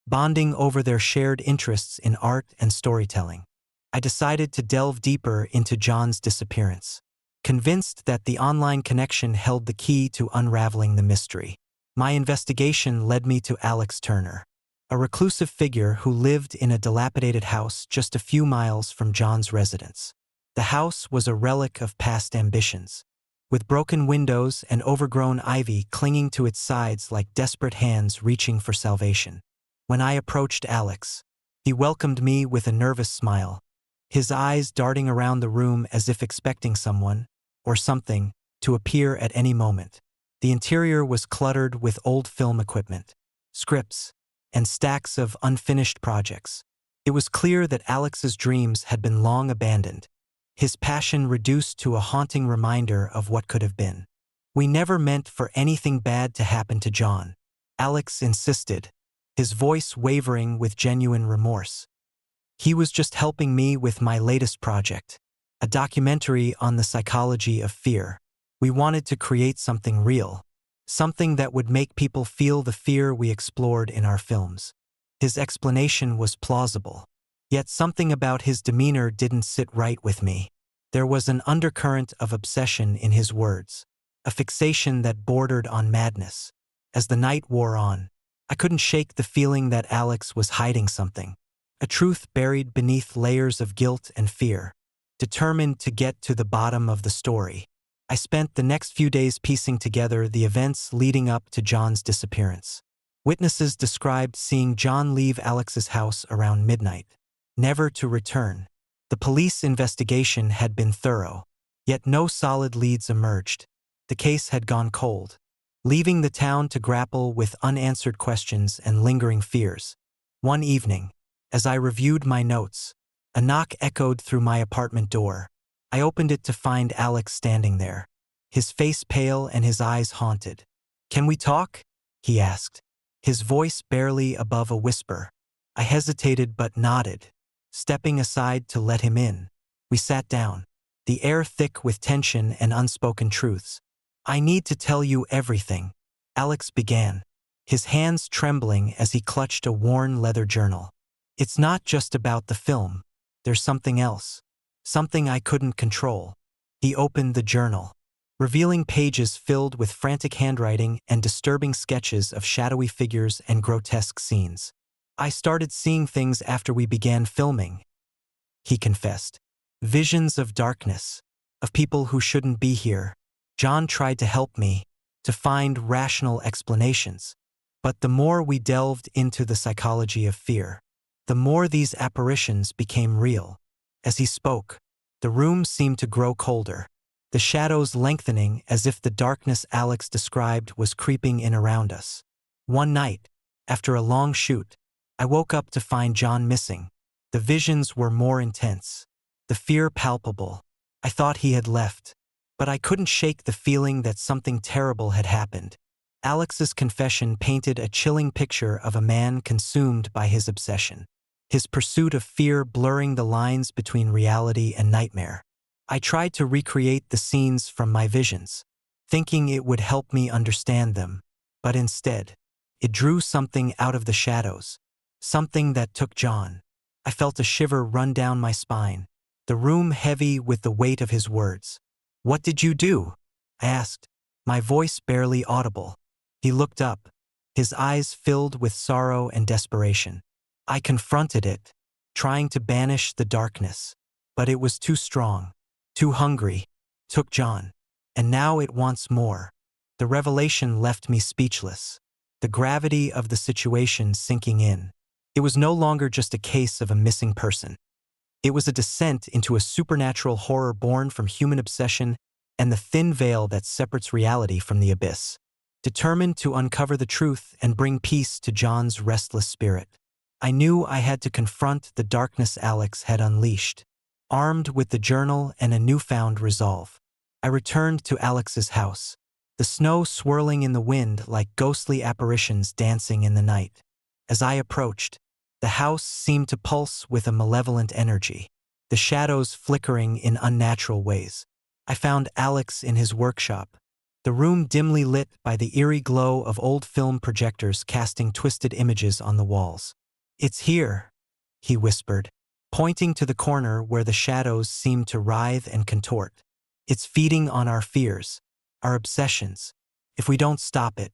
bonding over their shared interests in art and storytelling. I decided to delve deeper into John's disappearance, convinced that the online connection held the key to unraveling the mystery. My investigation led me to Alex Turner, a reclusive figure who lived in a dilapidated house just a few miles from John's residence. The house was a relic of past ambitions, with broken windows and overgrown ivy clinging to its sides like desperate hands reaching for salvation. When I approached Alex, he welcomed me with a nervous smile, his eyes darting around the room as if expecting someone, or something, to appear at any moment. The interior was cluttered with old film equipment, scripts, and stacks of unfinished projects. It was clear that Alex's dreams had been long abandoned, his passion reduced to a haunting reminder of what could have been. "We never meant for anything bad to happen to John," Alex insisted, his voice wavering with genuine remorse. "He was just helping me with my latest project, a documentary on the psychology of fear. We wanted to create something real, something that would make people feel the fear we explored in our films." His explanation was plausible, yet something about his demeanor didn't sit right with me. There was an undercurrent of obsession in his words, a fixation that bordered on madness. As the night wore on, I couldn't shake the feeling that Alex was hiding something, a truth buried beneath layers of guilt and fear. Determined to get to the bottom of the story, I spent the next few days piecing together the events leading up to John's disappearance. Witnesses described seeing John leave Alex's house around midnight, never to return. The police investigation had been thorough, yet no solid leads emerged. The case had gone cold, leaving the town to grapple with unanswered questions and lingering fears. One evening, as I reviewed my notes, a knock echoed through my apartment door. I opened it to find Alex standing there, his face pale and his eyes haunted. "Can we talk?" he asked, his voice barely above a whisper. I hesitated but nodded, stepping aside to let him in. We sat down, the air thick with tension and unspoken truths. "I need to tell you everything," Alex began, his hands trembling as he clutched a worn leather journal. "It's not just about the film. There's something else. Something I couldn't control." He opened the journal, revealing pages filled with frantic handwriting and disturbing sketches of shadowy figures and grotesque scenes. "I started seeing things after we began filming," he confessed. "Visions of darkness, of people who shouldn't be here. John tried to help me, to find rational explanations. But the more we delved into the psychology of fear, the more these apparitions became real." As he spoke, the room seemed to grow colder, the shadows lengthening as if the darkness Alex described was creeping in around us. One night, after a long shoot, I woke up to find John missing. The visions were more intense, the fear palpable. I thought he had left, but I couldn't shake the feeling that something terrible had happened. Alex's confession painted a chilling picture of a man consumed by his obsession, his pursuit of fear blurring the lines between reality and nightmare. I tried to recreate the scenes from my visions, thinking it would help me understand them, but instead, it drew something out of the shadows, something that took John. I felt a shiver run down my spine, the room heavy with the weight of his words. "What did you do?" I asked, my voice barely audible. He looked up, his eyes filled with sorrow and desperation. I confronted it, trying to banish the darkness. But it was too strong, too hungry, took John. And now it wants more. The revelation left me speechless, the gravity of the situation sinking in. It was no longer just a case of a missing person. It was a descent into a supernatural horror born from human obsession and the thin veil that separates reality from the abyss. Determined to uncover the truth and bring peace to John's restless spirit, I knew I had to confront the darkness Alex had unleashed. Armed with the journal and a newfound resolve, I returned to Alex's house, the snow swirling in the wind like ghostly apparitions dancing in the night. As I approached, the house seemed to pulse with a malevolent energy, the shadows flickering in unnatural ways. I found Alex in his workshop, the room dimly lit by the eerie glow of old film projectors casting twisted images on the walls. "It's here," he whispered, pointing to the corner where the shadows seemed to writhe and contort. "It's feeding on our fears, our obsessions. If we don't stop it,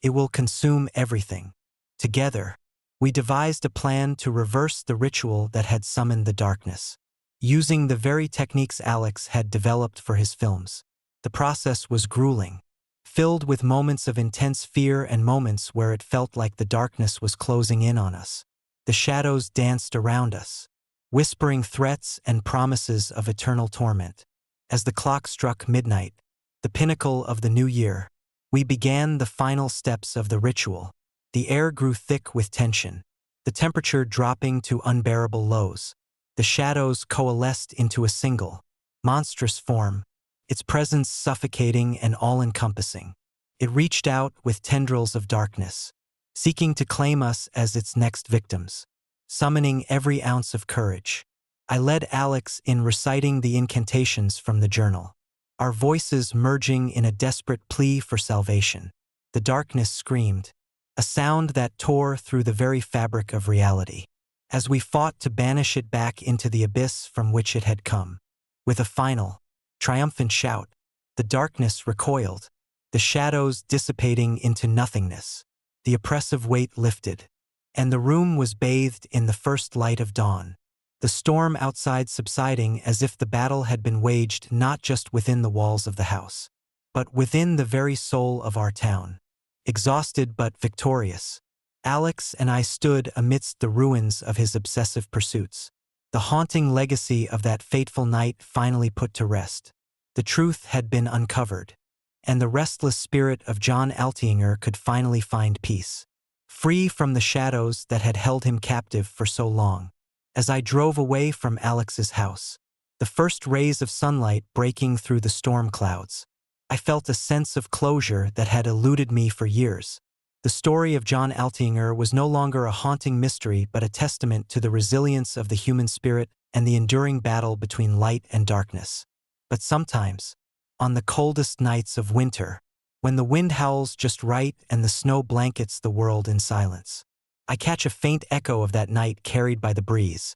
it will consume everything." Together, we devised a plan to reverse the ritual that had summoned the darkness, using the very techniques Alex had developed for his films. The process was grueling, filled with moments of intense fear and moments where it felt like the darkness was closing in on us. The shadows danced around us, whispering threats and promises of eternal torment. As the clock struck midnight, the pinnacle of the new year, we began the final steps of the ritual. The air grew thick with tension, the temperature dropping to unbearable lows. The shadows coalesced into a single, monstrous form, its presence suffocating and all-encompassing. It reached out with tendrils of darkness, seeking to claim us as its next victims. Summoning every ounce of courage, I led Alex in reciting the incantations from the journal, our voices merging in a desperate plea for salvation. The darkness screamed, a sound that tore through the very fabric of reality, as we fought to banish it back into the abyss from which it had come. With a final, triumphant shout, the darkness recoiled, the shadows dissipating into nothingness. The oppressive weight lifted, and the room was bathed in the first light of dawn, the storm outside subsiding as if the battle had been waged not just within the walls of the house, but within the very soul of our town. Exhausted but victorious, Alex and I stood amidst the ruins of his obsessive pursuits, the haunting legacy of that fateful night finally put to rest. The truth had been uncovered, and the restless spirit of John Altinger could finally find peace, free from the shadows that had held him captive for so long. As I drove away from Alex's house, the first rays of sunlight breaking through the storm clouds, I felt a sense of closure that had eluded me for years. The story of John Altinger was no longer a haunting mystery but a testament to the resilience of the human spirit and the enduring battle between light and darkness. But sometimes, on the coldest nights of winter, when the wind howls just right and the snow blankets the world in silence, I catch a faint echo of that night carried by the breeze,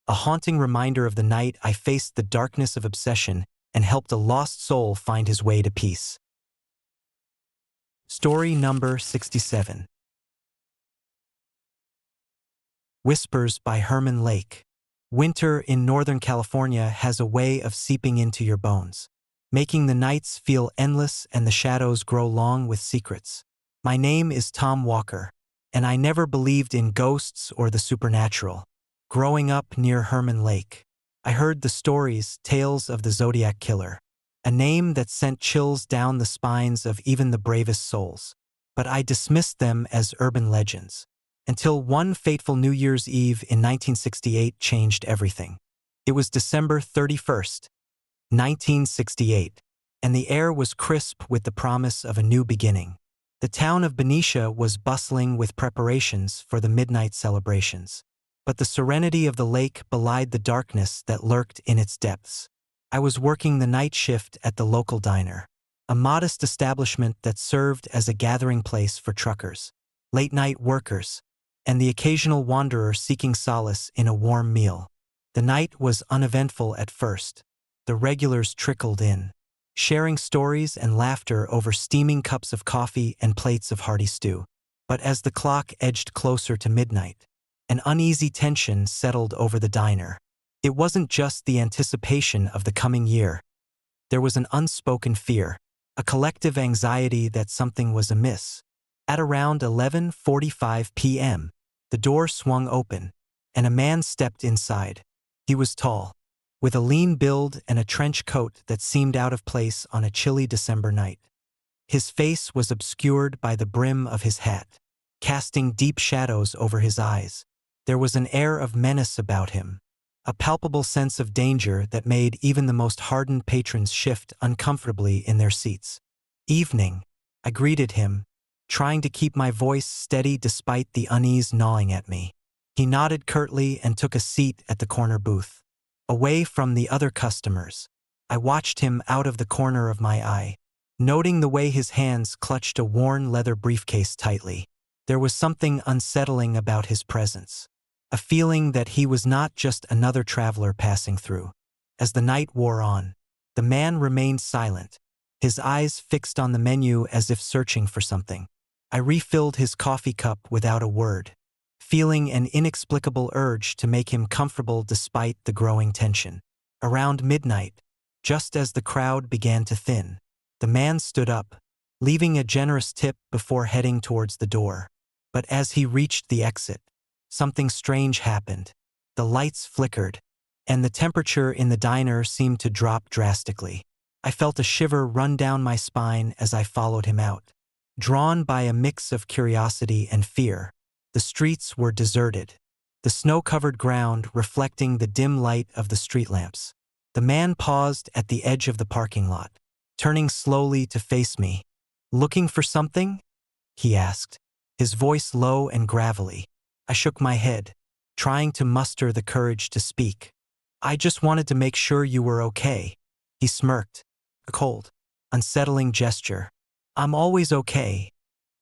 a haunting reminder of the night I faced the darkness of obsession and helped a lost soul find his way to peace. Story number 67. Whispers by Herman Lake. Winter in Northern California has a way of seeping into your bones, making the nights feel endless and the shadows grow long with secrets. My name is Tom Walker, and I never believed in ghosts or the supernatural. Growing up near Herman Lake, I heard the stories, tales of the Zodiac Killer, a name that sent chills down the spines of even the bravest souls. But I dismissed them as urban legends, until one fateful New Year's Eve in 1968 changed everything. It was December 31st, 1968, and the air was crisp with the promise of a new beginning. The town of Benicia was bustling with preparations for the midnight celebrations, but the serenity of the lake belied the darkness that lurked in its depths. I was working the night shift at the local diner, a modest establishment that served as a gathering place for truckers, late-night workers, and the occasional wanderer seeking solace in a warm meal. The night was uneventful at first. The regulars trickled in, sharing stories and laughter over steaming cups of coffee and plates of hearty stew. But as the clock edged closer to midnight, an uneasy tension settled over the diner. It wasn't just the anticipation of the coming year. There was an unspoken fear, a collective anxiety that something was amiss. At around 11:45 p.m., the door swung open, and a man stepped inside. He was tall, with a lean build and a trench coat that seemed out of place on a chilly December night. His face was obscured by the brim of his hat, casting deep shadows over his eyes. There was an air of menace about him, a palpable sense of danger that made even the most hardened patrons shift uncomfortably in their seats. "Evening," I greeted him, trying to keep my voice steady despite the unease gnawing at me. He nodded curtly and took a seat at the corner booth, away from the other customers. I watched him out of the corner of my eye, noting the way his hands clutched a worn leather briefcase tightly. There was something unsettling about his presence, a feeling that he was not just another traveler passing through. As the night wore on, the man remained silent, his eyes fixed on the menu as if searching for something. I refilled his coffee cup without a word, feeling an inexplicable urge to make him comfortable despite the growing tension. Around midnight, just as the crowd began to thin, the man stood up, leaving a generous tip before heading towards the door. But as he reached the exit, something strange happened. The lights flickered, and the temperature in the diner seemed to drop drastically. I felt a shiver run down my spine as I followed him out. Drawn by a mix of curiosity and fear, the streets were deserted, the snow-covered ground reflecting the dim light of the street lamps. The man paused at the edge of the parking lot, turning slowly to face me. "Looking for something?" he asked, his voice low and gravelly. I shook my head, trying to muster the courage to speak. "I just wanted to make sure you were okay." He smirked, a cold, unsettling gesture. "I'm always okay,"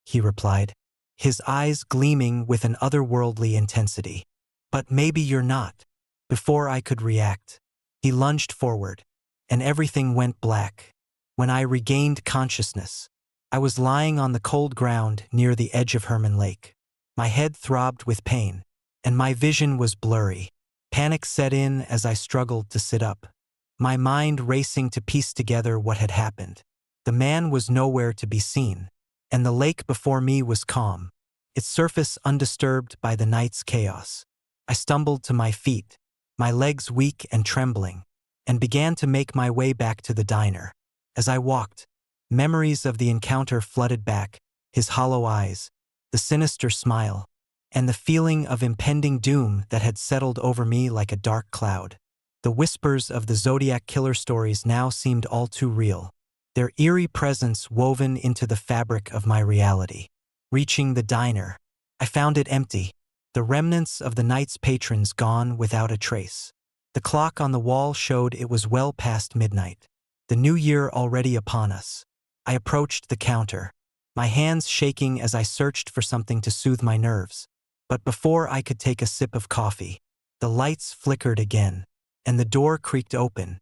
he replied, his eyes gleaming with an otherworldly intensity. "But maybe you're not." Before I could react, he lunged forward, and everything went black. When I regained consciousness, I was lying on the cold ground near the edge of Herman Lake. My head throbbed with pain, and my vision was blurry. Panic set in as I struggled to sit up, my mind racing to piece together what had happened. The man was nowhere to be seen, and the lake before me was calm, its surface undisturbed by the night's chaos. I stumbled to my feet, my legs weak and trembling, and began to make my way back to the diner. As I walked, memories of the encounter flooded back, his hollow eyes, the sinister smile, and the feeling of impending doom that had settled over me like a dark cloud. The whispers of the Zodiac killer stories now seemed all too real, their eerie presence woven into the fabric of my reality. Reaching the diner, I found it empty, the remnants of the night's patrons gone without a trace. The clock on the wall showed it was well past midnight, the new year already upon us. I approached the counter, my hands shaking as I searched for something to soothe my nerves. But before I could take a sip of coffee, the lights flickered again, and the door creaked open.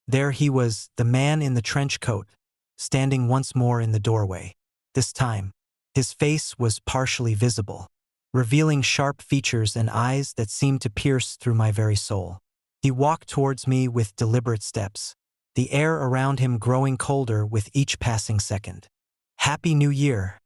There he was, the man in the trench coat, standing once more in the doorway. This time, his face was partially visible, revealing sharp features and eyes that seemed to pierce through my very soul. He walked towards me with deliberate steps, the air around him growing colder with each passing second. "Happy New Year,"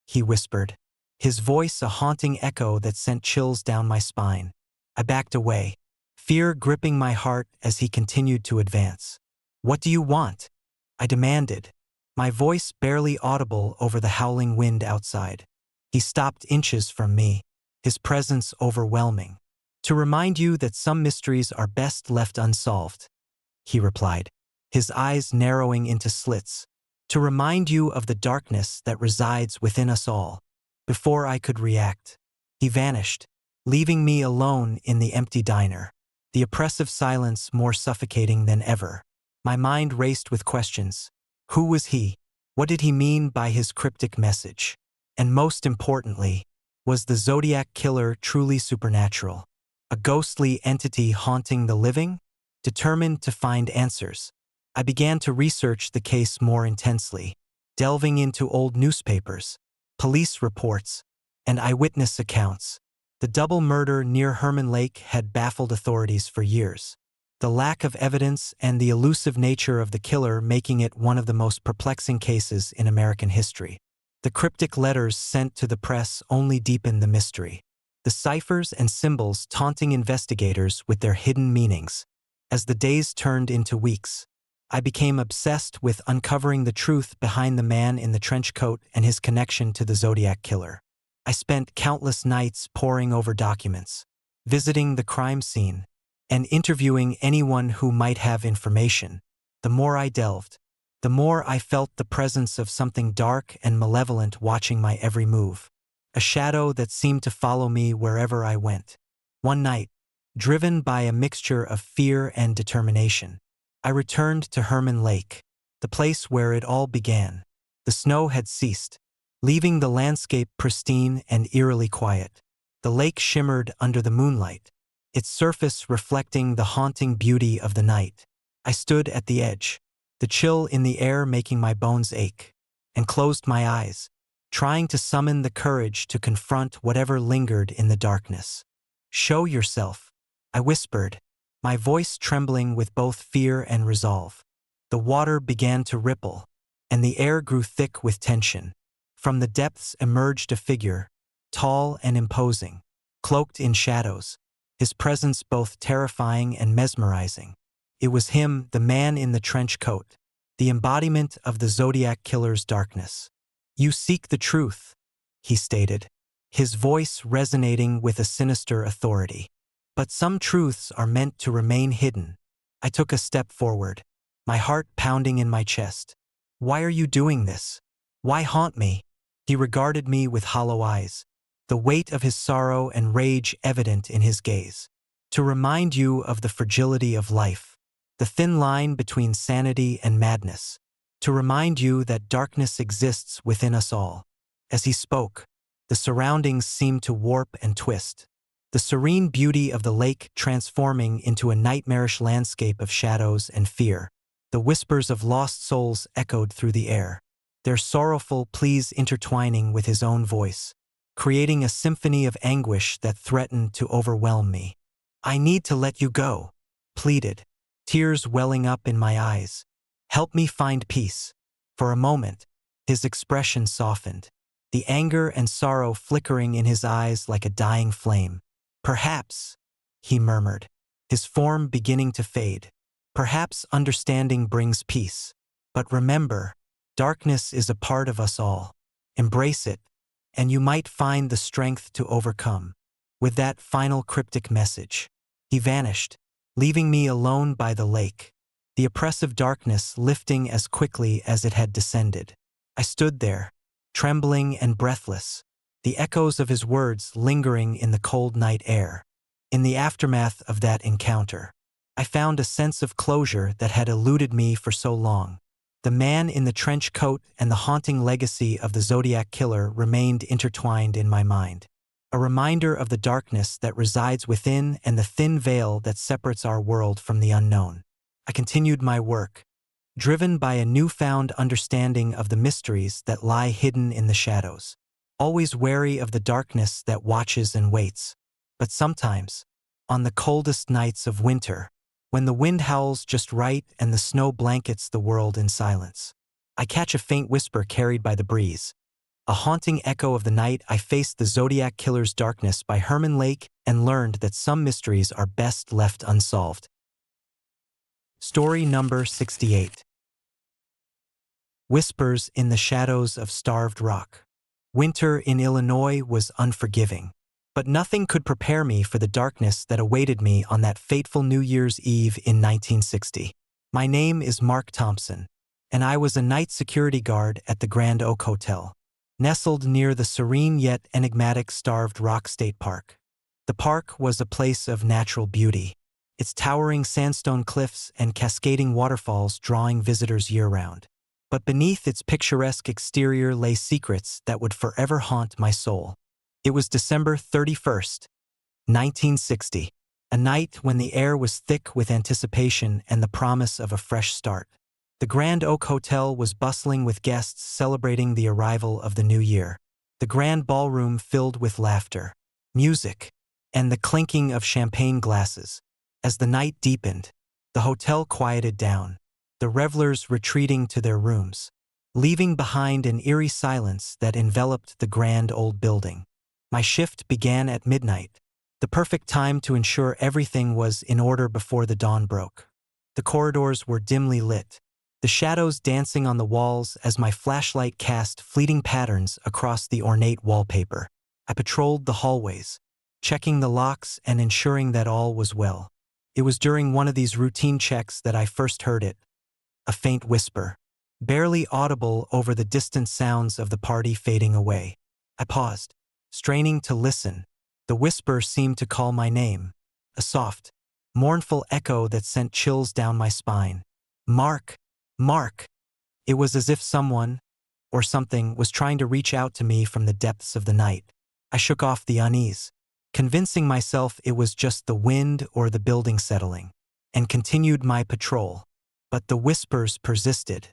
he whispered, his voice a haunting echo that sent chills down my spine. I backed away, fear gripping my heart as he continued to advance. "What do you want?" I demanded, my voice barely audible over the howling wind outside. He stopped inches from me, his presence overwhelming. "To remind you that some mysteries are best left unsolved," he replied, his eyes narrowing into slits. "To remind you of the darkness that resides within us all." Before I could react, he vanished, leaving me alone in the empty diner, the oppressive silence more suffocating than ever. My mind raced with questions. Who was he? What did he mean by his cryptic message? And most importantly, was the Zodiac killer truly supernatural? A ghostly entity haunting the living? Determined to find answers, I began to research the case more intensely, delving into old newspapers, police reports, and eyewitness accounts. The double murder near Herman Lake had baffled authorities for years, the lack of evidence and the elusive nature of the killer making it one of the most perplexing cases in American history. The cryptic letters sent to the press only deepened the mystery, the ciphers and symbols taunting investigators with their hidden meanings. As the days turned into weeks, I became obsessed with uncovering the truth behind the man in the trench coat and his connection to the Zodiac killer. I spent countless nights poring over documents, visiting the crime scene, and interviewing anyone who might have information. The more I delved, the more I felt the presence of something dark and malevolent watching my every move, a shadow that seemed to follow me wherever I went. One night, driven by a mixture of fear and determination, I returned to Herman Lake, the place where it all began. The snow had ceased, leaving the landscape pristine and eerily quiet. The lake shimmered under the moonlight, its surface reflecting the haunting beauty of the night. I stood at the edge, the chill in the air making my bones ache, and closed my eyes, trying to summon the courage to confront whatever lingered in the darkness. "Show yourself," I whispered, my voice trembling with both fear and resolve. The water began to ripple, and the air grew thick with tension. From the depths emerged a figure, tall and imposing, cloaked in shadows, his presence both terrifying and mesmerizing. It was him, the man in the trench coat, the embodiment of the Zodiac killer's darkness. "You seek the truth," he stated, his voice resonating with a sinister authority. "But some truths are meant to remain hidden." I took a step forward, my heart pounding in my chest. "Why are you doing this? Why haunt me?" He regarded me with hollow eyes, the weight of his sorrow and rage evident in his gaze. "To remind you of the fragility of life, the thin line between sanity and madness. To remind you that darkness exists within us all." As he spoke, the surroundings seemed to warp and twist, the serene beauty of the lake transforming into a nightmarish landscape of shadows and fear. The whispers of lost souls echoed through the air, their sorrowful pleas intertwining with his own voice, creating a symphony of anguish that threatened to overwhelm me. "I need to let you go," pleaded, tears welling up in my eyes. "Help me find peace." For a moment, his expression softened, the anger and sorrow flickering in his eyes like a dying flame. "Perhaps," he murmured, his form beginning to fade, "perhaps understanding brings peace. But remember, darkness is a part of us all. Embrace it, and you might find the strength to overcome." With that final cryptic message, he vanished, leaving me alone by the lake, the oppressive darkness lifting as quickly as it had descended. I stood there, trembling and breathless, the echoes of his words lingering in the cold night air. In the aftermath of that encounter, I found a sense of closure that had eluded me for so long. The man in the trench coat and the haunting legacy of the Zodiac killer remained intertwined in my mind, a reminder of the darkness that resides within and the thin veil that separates our world from the unknown. I continued my work, driven by a newfound understanding of the mysteries that lie hidden in the shadows, always wary of the darkness that watches and waits. But sometimes, on the coldest nights of winter, when the wind howls just right and the snow blankets the world in silence, I catch a faint whisper carried by the breeze. A haunting echo of the night I faced the Zodiac killer's darkness by Herman Lake and learned that some mysteries are best left unsolved. Story number 68. Whispers in the Shadows of Starved Rock. Winter in Illinois was unforgiving, but nothing could prepare me for the darkness that awaited me on that fateful New Year's Eve in 1960. My name is Mark Thompson, and I was a night security guard at the Grand Oak Hotel, nestled near the serene yet enigmatic Starved Rock State Park. The park was a place of natural beauty, its towering sandstone cliffs and cascading waterfalls drawing visitors year-round. But beneath its picturesque exterior lay secrets that would forever haunt my soul. It was December 31st, 1960, a night when the air was thick with anticipation and the promise of a fresh start. The Grand Oak Hotel was bustling with guests celebrating the arrival of the new year. The grand ballroom filled with laughter, music, and the clinking of champagne glasses. As the night deepened, the hotel quieted down, the revelers retreating to their rooms, leaving behind an eerie silence that enveloped the grand old building. My shift began at midnight, the perfect time to ensure everything was in order before the dawn broke. The corridors were dimly lit, the shadows dancing on the walls as my flashlight cast fleeting patterns across the ornate wallpaper. I patrolled the hallways, checking the locks and ensuring that all was well. It was during one of these routine checks that I first heard it, a faint whisper, barely audible over the distant sounds of the party fading away. I paused, straining to listen. The whisper seemed to call my name, a soft, mournful echo that sent chills down my spine. Mark! Mark! It was as if someone, or something, was trying to reach out to me from the depths of the night. I shook off the unease, convincing myself it was just the wind or the building settling, and continued my patrol. But the whispers persisted,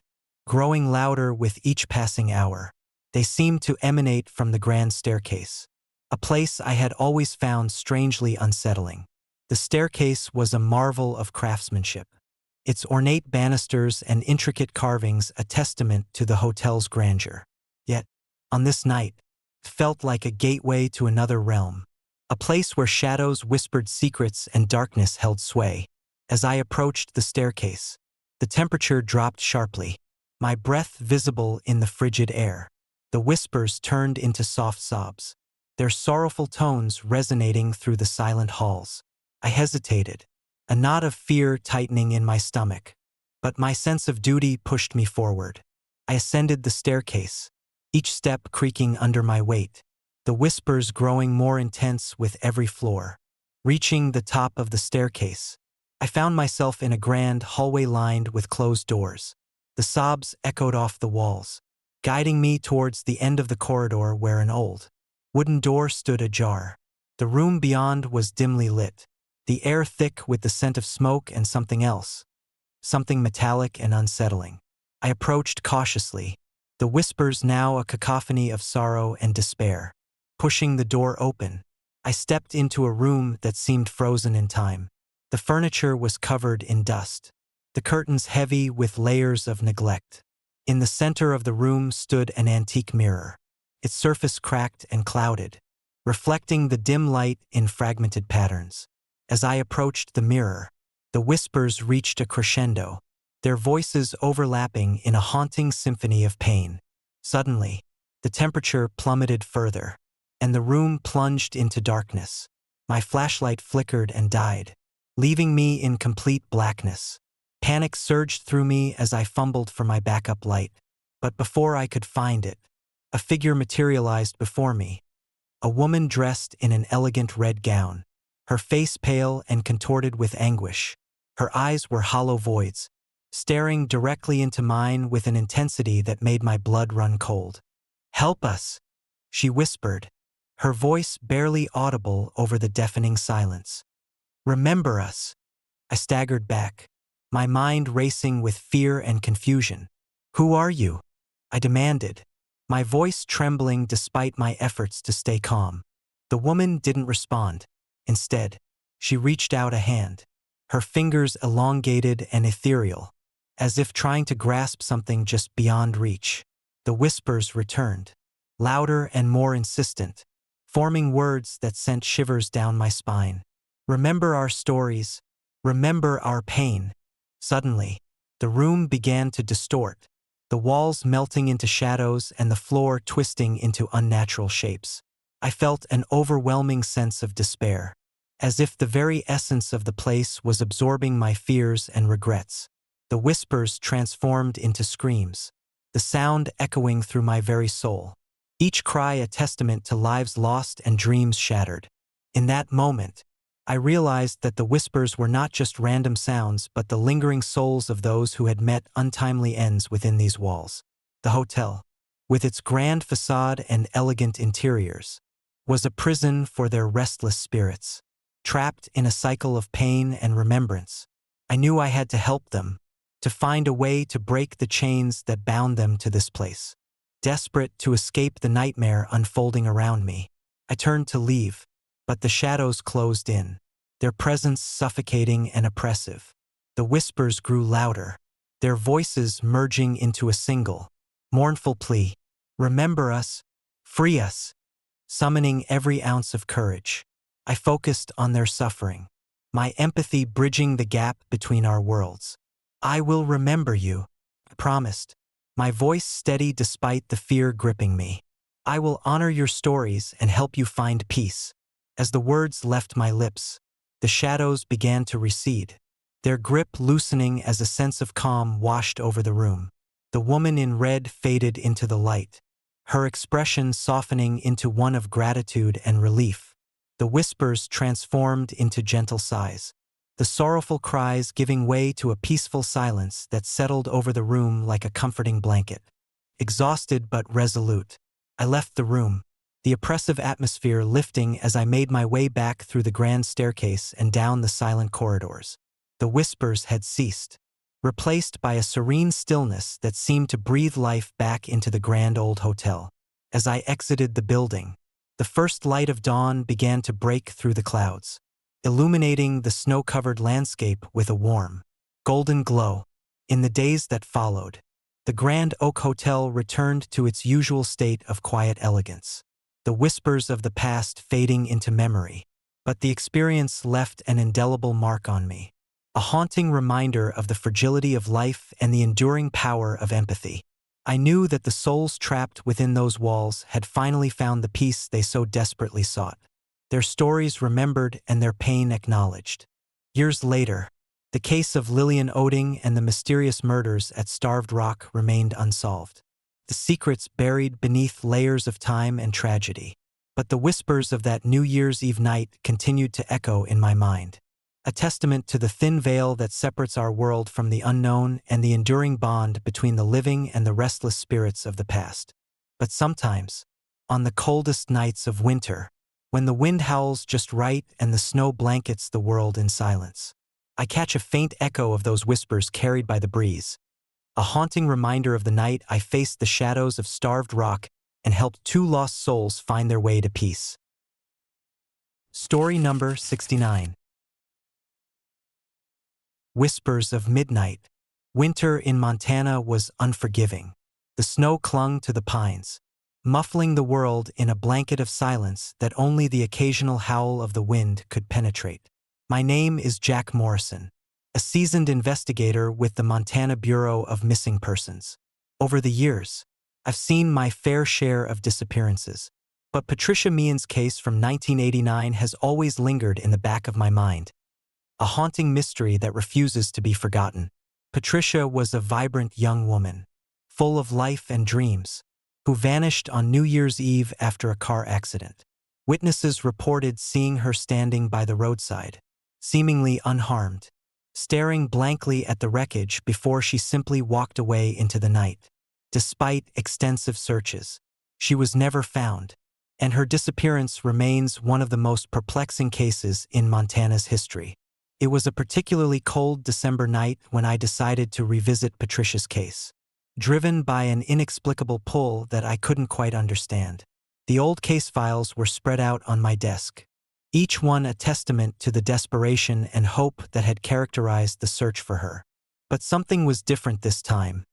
growing louder with each passing hour. They seemed to emanate from the grand staircase, a place I had always found strangely unsettling. The staircase was a marvel of craftsmanship, its ornate banisters and intricate carvings a testament to the hotel's grandeur. Yet, on this night, it felt like a gateway to another realm, a place where shadows whispered secrets and darkness held sway. As I approached the staircase, the temperature dropped sharply, my breath visible in the frigid air. The whispers turned into soft sobs, their sorrowful tones resonating through the silent halls. I hesitated, a knot of fear tightening in my stomach, but my sense of duty pushed me forward. I ascended the staircase, each step creaking under my weight, the whispers growing more intense with every floor. Reaching the top of the staircase, I found myself in a grand hallway lined with closed doors. The sobs echoed off the walls, guiding me towards the end of the corridor where an old, wooden door stood ajar. The room beyond was dimly lit, the air thick with the scent of smoke and something else, something metallic and unsettling. I approached cautiously, the whispers now a cacophony of sorrow and despair. Pushing the door open, I stepped into a room that seemed frozen in time. The furniture was covered in dust, the curtains heavy with layers of neglect. In the center of the room stood an antique mirror, its surface cracked and clouded, reflecting the dim light in fragmented patterns. As I approached the mirror, the whispers reached a crescendo, their voices overlapping in a haunting symphony of pain. Suddenly, the temperature plummeted further, and the room plunged into darkness. My flashlight flickered and died, leaving me in complete blackness. Panic surged through me as I fumbled for my backup light. But before I could find it, a figure materialized before me, a woman dressed in an elegant red gown, her face pale and contorted with anguish. Her eyes were hollow voids, staring directly into mine with an intensity that made my blood run cold. "Help us," she whispered, her voice barely audible over the deafening silence. "Remember us." I staggered back, my mind racing with fear and confusion. "Who are you?" I demanded, my voice trembling despite my efforts to stay calm. The woman didn't respond. Instead, she reached out a hand, her fingers elongated and ethereal, as if trying to grasp something just beyond reach. The whispers returned, louder and more insistent, forming words that sent shivers down my spine. "Remember our stories. Remember our pain." Suddenly, the room began to distort, the walls melting into shadows and the floor twisting into unnatural shapes. I felt an overwhelming sense of despair, as if the very essence of the place was absorbing my fears and regrets. The whispers transformed into screams, the sound echoing through my very soul, each cry a testament to lives lost and dreams shattered. In that moment, I realized that the whispers were not just random sounds but the lingering souls of those who had met untimely ends within these walls. The hotel, with its grand facade and elegant interiors, was a prison for their restless spirits, trapped in a cycle of pain and remembrance. I knew I had to help them, to find a way to break the chains that bound them to this place. Desperate to escape the nightmare unfolding around me, I turned to leave, but the shadows closed in, their presence suffocating and oppressive. The whispers grew louder, their voices merging into a single, mournful plea. Remember us, free us. Summoning every ounce of courage, I focused on their suffering, my empathy bridging the gap between our worlds. I will remember you, I promised, my voice steady despite the fear gripping me. I will honor your stories and help you find peace. As the words left my lips, the shadows began to recede, their grip loosening as a sense of calm washed over the room. The woman in red faded into the light, her expression softening into one of gratitude and relief. The whispers transformed into gentle sighs, the sorrowful cries giving way to a peaceful silence that settled over the room like a comforting blanket. Exhausted but resolute, I left the room, the oppressive atmosphere lifting as I made my way back through the grand staircase and down the silent corridors. The whispers had ceased, replaced by a serene stillness that seemed to breathe life back into the grand old hotel. As I exited the building, the first light of dawn began to break through the clouds, illuminating the snow-covered landscape with a warm, golden glow. In the days that followed, the Grand Oak Hotel returned to its usual state of quiet elegance, the whispers of the past fading into memory. But the experience left an indelible mark on me, a haunting reminder of the fragility of life and the enduring power of empathy. I knew that the souls trapped within those walls had finally found the peace they so desperately sought, their stories remembered and their pain acknowledged. Years later, the case of Lillian Oding and the mysterious murders at Starved Rock remained unsolved, the secrets buried beneath layers of time and tragedy. But the whispers of that New Year's Eve night continued to echo in my mind, a testament to the thin veil that separates our world from the unknown and the enduring bond between the living and the restless spirits of the past. But sometimes, on the coldest nights of winter, when the wind howls just right and the snow blankets the world in silence, I catch a faint echo of those whispers carried by the breeze, a haunting reminder of the night I faced the shadows of Starved Rock and helped two lost souls find their way to peace. Story number 69. Whispers of Midnight. Winter in Montana was unforgiving. The snow clung to the pines, muffling the world in a blanket of silence that only the occasional howl of the wind could penetrate. My name is Jack Morrison, a seasoned investigator with the Montana Bureau of Missing Persons. Over the years, I've seen my fair share of disappearances, but Patricia Meehan's case from 1989 has always lingered in the back of my mind, a haunting mystery that refuses to be forgotten. Patricia was a vibrant young woman, full of life and dreams, who vanished on New Year's Eve after a car accident. Witnesses reported seeing her standing by the roadside, seemingly unharmed, staring blankly at the wreckage before she simply walked away into the night. Despite extensive searches, she was never found, and her disappearance remains one of the most perplexing cases in Montana's history. It was a particularly cold December night when I decided to revisit Patricia's case, driven by an inexplicable pull that I couldn't quite understand. The old case files were spread out on my desk, each one a testament to the desperation and hope that had characterized the search for her. But something was different this time,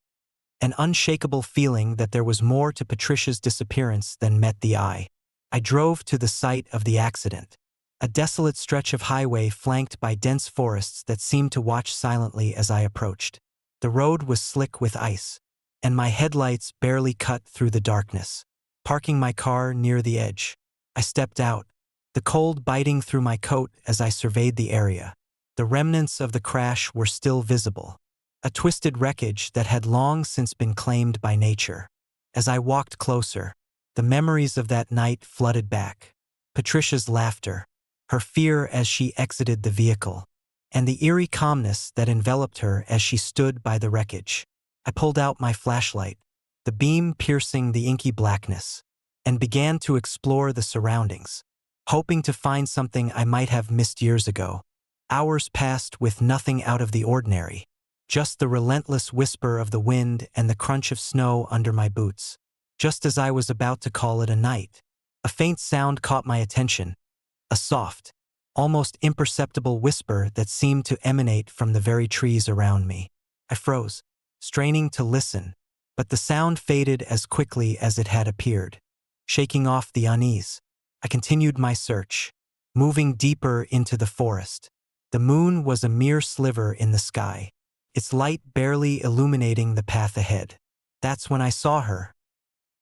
an unshakable feeling that there was more to Patricia's disappearance than met the eye. I drove to the site of the accident, a desolate stretch of highway flanked by dense forests that seemed to watch silently as I approached. The road was slick with ice, and my headlights barely cut through the darkness. Parking my car near the edge, I stepped out, the cold biting through my coat as I surveyed the area. The remnants of the crash were still visible, a twisted wreckage that had long since been claimed by nature. As I walked closer, the memories of that night flooded back. Patricia's laughter, her fear as she exited the vehicle, and the eerie calmness that enveloped her as she stood by the wreckage. I pulled out my flashlight, the beam piercing the inky blackness, and began to explore the surroundings, hoping to find something I might have missed years ago. Hours passed with nothing out of the ordinary, just the relentless whisper of the wind and the crunch of snow under my boots. Just as I was about to call it a night, a faint sound caught my attention, a soft, almost imperceptible whisper that seemed to emanate from the very trees around me. I froze, straining to listen, but the sound faded as quickly as it had appeared. Shaking off the unease, I continued my search, moving deeper into the forest. The moon was a mere sliver in the sky, its light barely illuminating the path ahead. That's when I saw her,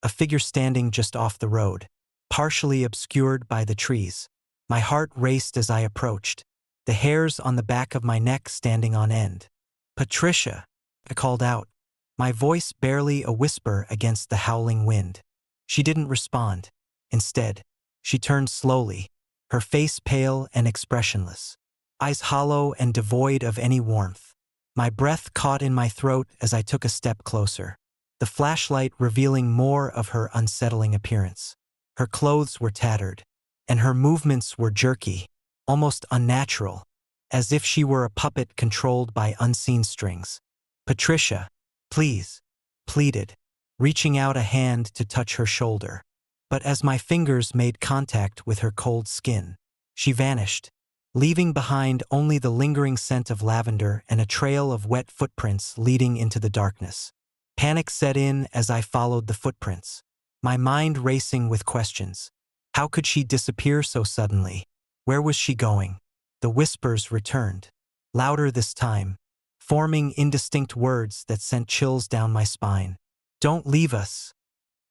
a figure standing just off the road, partially obscured by the trees. My heart raced as I approached, the hairs on the back of my neck standing on end. "Patricia," I called out, my voice barely a whisper against the howling wind. She didn't respond. Instead, she turned slowly, her face pale and expressionless, eyes hollow and devoid of any warmth. My breath caught in my throat as I took a step closer, the flashlight revealing more of her unsettling appearance. Her clothes were tattered, and her movements were jerky, almost unnatural, as if she were a puppet controlled by unseen strings. "Patricia, please," pleaded, reaching out a hand to touch her shoulder. But as my fingers made contact with her cold skin, she vanished, leaving behind only the lingering scent of lavender and a trail of wet footprints leading into the darkness. Panic set in as I followed the footprints, my mind racing with questions. How could she disappear so suddenly? Where was she going? The whispers returned, louder this time, forming indistinct words that sent chills down my spine. "Don't leave us,"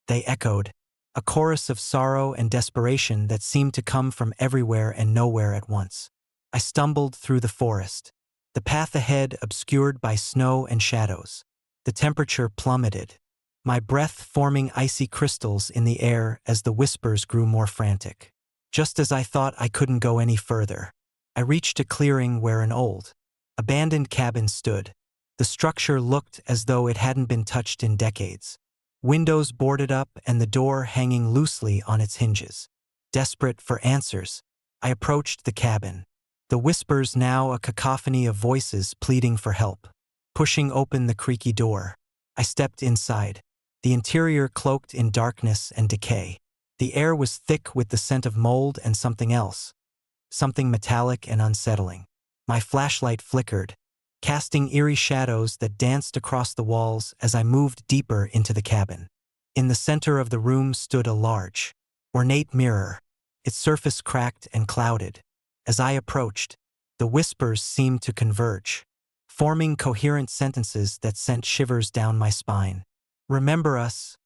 they echoed, a chorus of sorrow and desperation that seemed to come from everywhere and nowhere at once. I stumbled through the forest, the path ahead obscured by snow and shadows. The temperature plummeted, my breath forming icy crystals in the air as the whispers grew more frantic. Just as I thought I couldn't go any further, I reached a clearing where an old, abandoned cabin stood. The structure looked as though it hadn't been touched in decades, windows boarded up and the door hanging loosely on its hinges. Desperate for answers, I approached the cabin, the whispers now a cacophony of voices pleading for help. Pushing open the creaky door, I stepped inside, the interior cloaked in darkness and decay. The air was thick with the scent of mold and something else, something metallic and unsettling. My flashlight flickered, casting eerie shadows that danced across the walls as I moved deeper into the cabin. In the center of the room stood a large, ornate mirror, its surface cracked and clouded. As I approached, the whispers seemed to converge, forming coherent sentences that sent shivers down my spine. "Remember us,"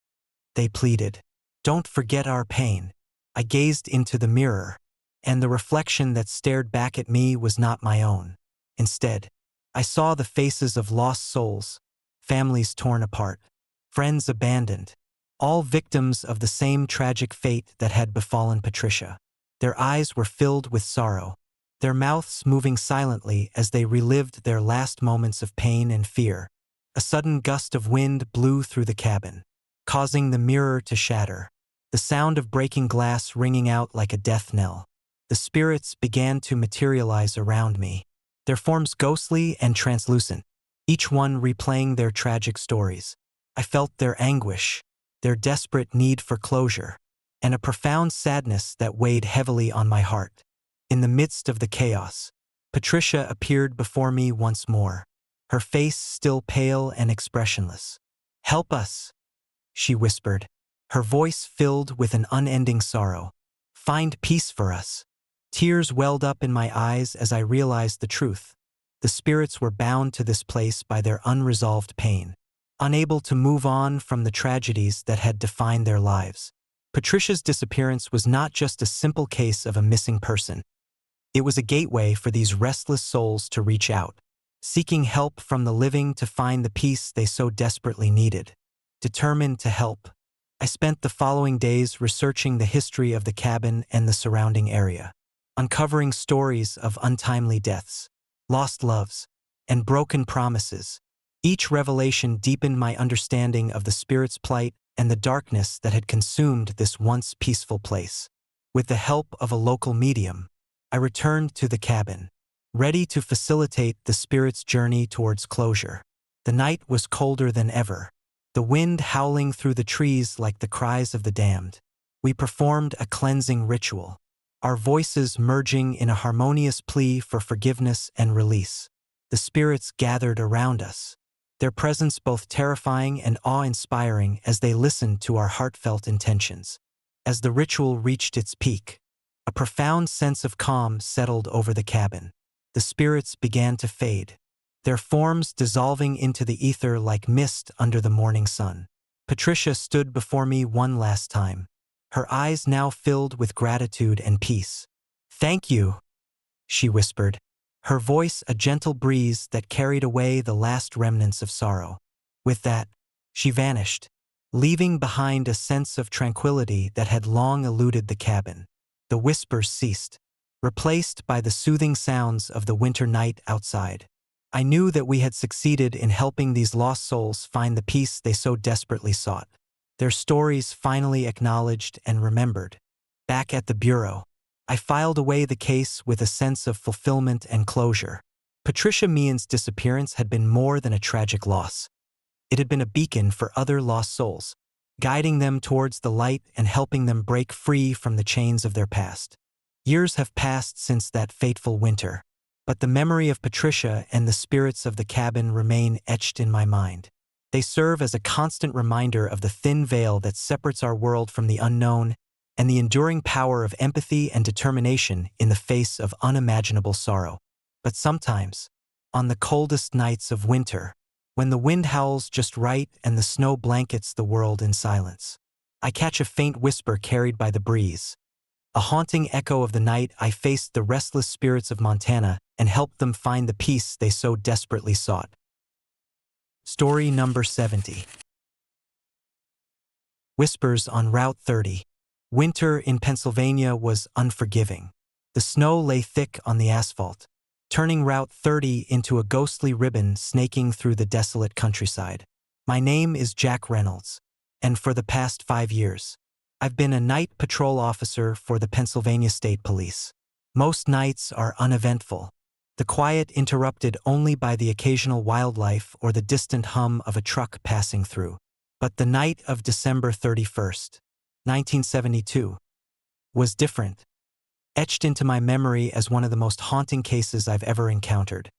they pleaded. "Don't forget our pain." I gazed into the mirror, and the reflection that stared back at me was not my own. Instead, I saw the faces of lost souls, families torn apart, friends abandoned, all victims of the same tragic fate that had befallen Patricia. Their eyes were filled with sorrow, their mouths moving silently as they relived their last moments of pain and fear. A sudden gust of wind blew through the cabin, causing the mirror to shatter, the sound of breaking glass ringing out like a death knell. The spirits began to materialize around me, their forms ghostly and translucent, each one replaying their tragic stories. I felt their anguish, their desperate need for closure, and a profound sadness that weighed heavily on my heart. In the midst of the chaos, Patricia appeared before me once more, her face still pale and expressionless. "Help us," she whispered, her voice filled with an unending sorrow. "Find peace for us." Tears welled up in my eyes as I realized the truth. The spirits were bound to this place by their unresolved pain, unable to move on from the tragedies that had defined their lives. Patricia's disappearance was not just a simple case of a missing person. It was a gateway for these restless souls to reach out, seeking help from the living to find the peace they so desperately needed. Determined to help, I spent the following days researching the history of the cabin and the surrounding area, uncovering stories of untimely deaths, lost loves, and broken promises. Each revelation deepened my understanding of the spirit's plight and the darkness that had consumed this once peaceful place. With the help of a local medium, I returned to the cabin, ready to facilitate the spirit's journey towards closure. The night was colder than ever, the wind howling through the trees like the cries of the damned. We performed a cleansing ritual, our voices merging in a harmonious plea for forgiveness and release. The spirits gathered around us, their presence both terrifying and awe-inspiring as they listened to our heartfelt intentions. As the ritual reached its peak, a profound sense of calm settled over the cabin. The spirits began to fade, their forms dissolving into the ether like mist under the morning sun. Patricia stood before me one last time, her eyes now filled with gratitude and peace. "Thank you," she whispered, her voice a gentle breeze that carried away the last remnants of sorrow. With that, she vanished, leaving behind a sense of tranquility that had long eluded the cabin. The whispers ceased, replaced by the soothing sounds of the winter night outside. I knew that we had succeeded in helping these lost souls find the peace they so desperately sought. Their stories finally acknowledged and remembered. Back at the bureau, I filed away the case with a sense of fulfillment and closure. Patricia Meehan's disappearance had been more than a tragic loss. It had been a beacon for other lost souls, guiding them towards the light and helping them break free from the chains of their past. Years have passed since that fateful winter, but the memory of Patricia and the spirits of the cabin remain etched in my mind. They serve as a constant reminder of the thin veil that separates our world from the unknown and the enduring power of empathy and determination in the face of unimaginable sorrow. But sometimes, on the coldest nights of winter, when the wind howls just right and the snow blankets the world in silence, I catch a faint whisper carried by the breeze. A haunting echo of the night, I faced the restless spirits of Montana and helped them find the peace they so desperately sought. Story number 70. Whispers on Route 30. Winter in Pennsylvania was unforgiving. The snow lay thick on the asphalt, turning Route 30 into a ghostly ribbon snaking through the desolate countryside. My name is Jack Reynolds, and for the past 5 years, I've been a night patrol officer for the Pennsylvania State Police. Most nights are uneventful, the quiet interrupted only by the occasional wildlife or the distant hum of a truck passing through. But the night of December 31st, 1972, was different, etched into my memory as one of the most haunting cases I've ever encountered.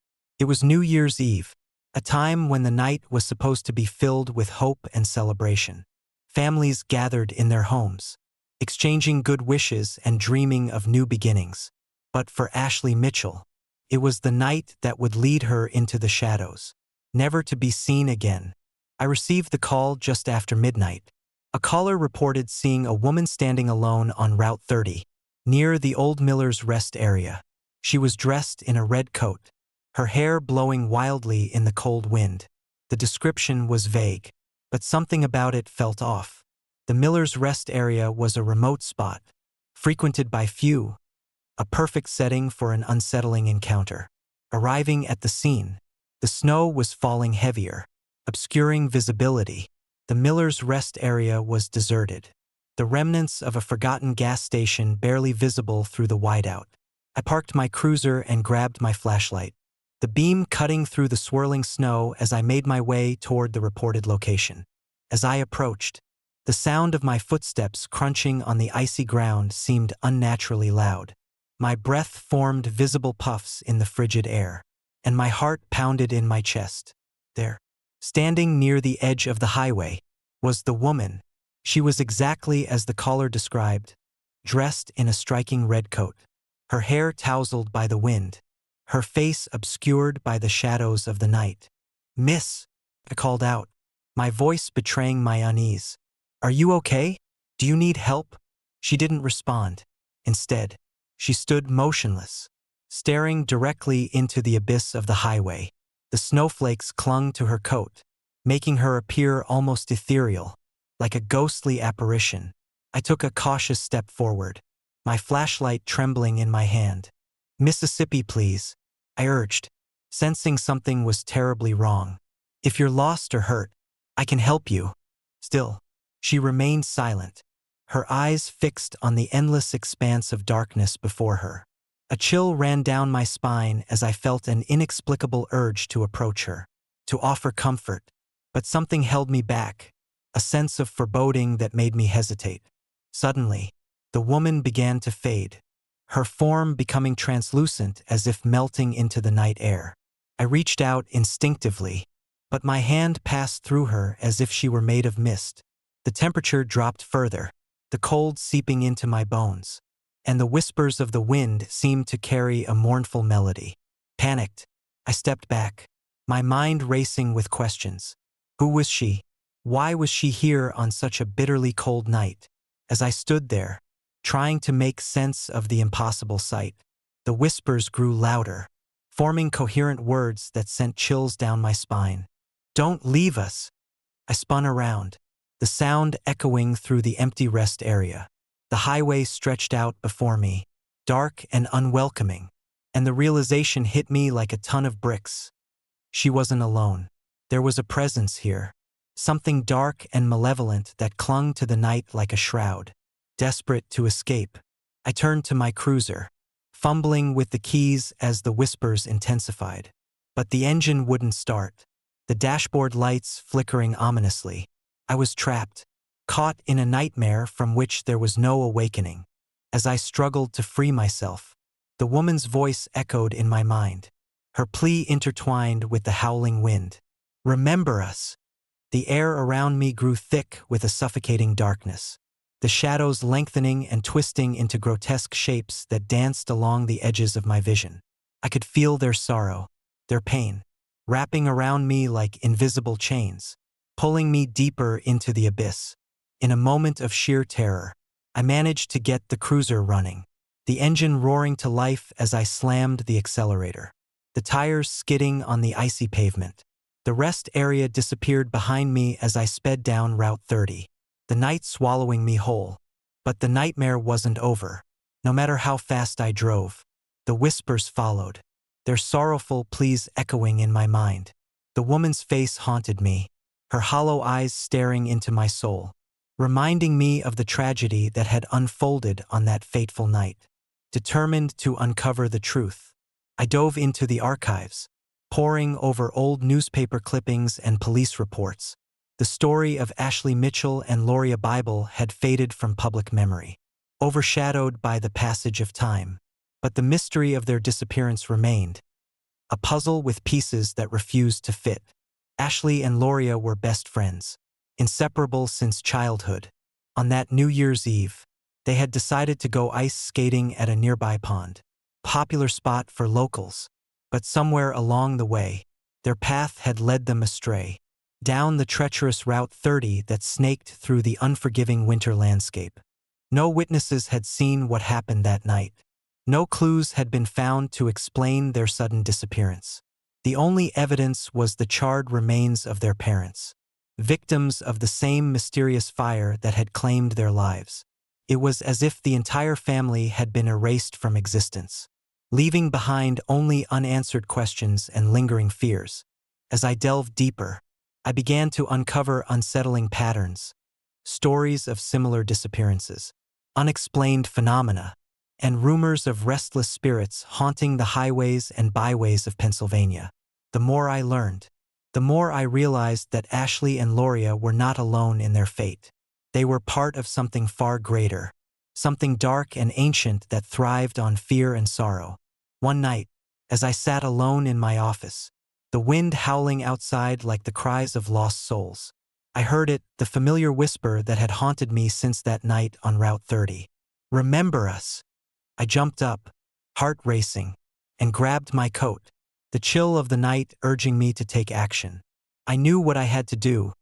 It was New Year's Eve, a time when the night was supposed to be filled with hope and celebration. Families gathered in their homes, exchanging good wishes and dreaming of new beginnings. But for Ashley Mitchell, it was the night that would lead her into the shadows, never to be seen again. I received the call just after midnight. A caller reported seeing a woman standing alone on Route 30, near the Old Miller's Rest area. She was dressed in a red coat, her hair blowing wildly in the cold wind. The description was vague, but something about it felt off. The Miller's Rest area was a remote spot, frequented by few, a perfect setting for an unsettling encounter. Arriving at the scene, the snow was falling heavier, obscuring visibility. The Miller's Rest area was deserted, the remnants of a forgotten gas station barely visible through the whiteout. I parked my cruiser and grabbed my flashlight, the beam cutting through the swirling snow as I made my way toward the reported location. As I approached, the sound of my footsteps crunching on the icy ground seemed unnaturally loud. My breath formed visible puffs in the frigid air, and my heart pounded in my chest. There, standing near the edge of the highway, was the woman. She was exactly as the caller described, dressed in a striking red coat, her hair tousled by the wind, her face obscured by the shadows of the night. "Miss," I called out, my voice betraying my unease. "Are you okay? Do you need help?" She didn't respond. Instead, she stood motionless, staring directly into the abyss of the highway. The snowflakes clung to her coat, making her appear almost ethereal, like a ghostly apparition. I took a cautious step forward, my flashlight trembling in my hand. "Mississippi, please," I urged, sensing something was terribly wrong. "If you're lost or hurt, I can help you." Still, she remained silent, her eyes fixed on the endless expanse of darkness before her. A chill ran down my spine as I felt an inexplicable urge to approach her, to offer comfort, but something held me back, a sense of foreboding that made me hesitate. Suddenly, the woman began to fade, her form becoming translucent as if melting into the night air. I reached out instinctively, but my hand passed through her as if she were made of mist. The temperature dropped further, the cold seeping into my bones, and the whispers of the wind seemed to carry a mournful melody. Panicked, I stepped back, my mind racing with questions. Who was she? Why was she here on such a bitterly cold night? As I stood there, trying to make sense of the impossible sight, the whispers grew louder, forming coherent words that sent chills down my spine. "Don't leave us!" I spun around, the sound echoing through the empty rest area. The highway stretched out before me, dark and unwelcoming, and the realization hit me like a ton of bricks. She wasn't alone. There was a presence here, something dark and malevolent that clung to the night like a shroud. Desperate to escape, I turned to my cruiser, fumbling with the keys as the whispers intensified. But the engine wouldn't start, the dashboard lights flickering ominously. I was trapped, caught in a nightmare from which there was no awakening. As I struggled to free myself, the woman's voice echoed in my mind, her plea intertwined with the howling wind. "Remember us!" The air around me grew thick with a suffocating darkness, the shadows lengthening and twisting into grotesque shapes that danced along the edges of my vision. I could feel their sorrow, their pain, wrapping around me like invisible chains, pulling me deeper into the abyss. In a moment of sheer terror, I managed to get the cruiser running, the engine roaring to life as I slammed the accelerator, the tires skidding on the icy pavement. The rest area disappeared behind me as I sped down Route 30, the night swallowing me whole. But the nightmare wasn't over. No matter how fast I drove, the whispers followed, their sorrowful pleas echoing in my mind. The woman's face haunted me, her hollow eyes staring into my soul, reminding me of the tragedy that had unfolded on that fateful night. Determined to uncover the truth, I dove into the archives, poring over old newspaper clippings and police reports. The story of Ashley Mitchell and Loria Bible had faded from public memory, overshadowed by the passage of time. But the mystery of their disappearance remained, a puzzle with pieces that refused to fit. Ashley and Loria were best friends, inseparable since childhood. On that New Year's Eve, they had decided to go ice skating at a nearby pond, popular spot for locals. But somewhere along the way, their path had led them astray, down the treacherous Route 30 that snaked through the unforgiving winter landscape. No witnesses had seen what happened that night. No clues had been found to explain their sudden disappearance. The only evidence was the charred remains of their parents, victims of the same mysterious fire that had claimed their lives. It was as if the entire family had been erased from existence, leaving behind only unanswered questions and lingering fears. As I delved deeper, I began to uncover unsettling patterns, stories of similar disappearances, unexplained phenomena, and rumors of restless spirits haunting the highways and byways of Pennsylvania. The more I learned, the more I realized that Ashley and Loria were not alone in their fate. They were part of something far greater, something dark and ancient that thrived on fear and sorrow. One night, as I sat alone in my office, the wind howling outside like the cries of lost souls, I heard it, the familiar whisper that had haunted me since that night on Route 30. "Remember us." I jumped up, heart racing, and grabbed my coat, the chill of the night urging me to take action. I knew what I had to do: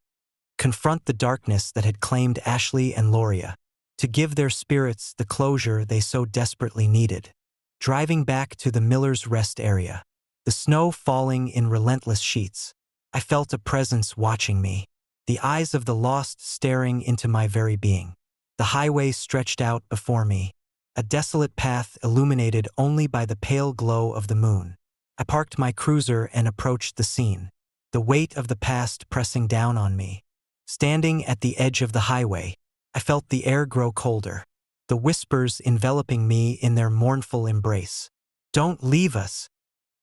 confront the darkness that had claimed Ashley and Loria, to give their spirits the closure they so desperately needed. Driving back to the Miller's Rest area, the snow falling in relentless sheets, I felt a presence watching me, the eyes of the lost staring into my very being. The highway stretched out before me, a desolate path illuminated only by the pale glow of the moon. I parked my cruiser and approached the scene, the weight of the past pressing down on me. Standing at the edge of the highway, I felt the air grow colder, the whispers enveloping me in their mournful embrace. Don't leave us.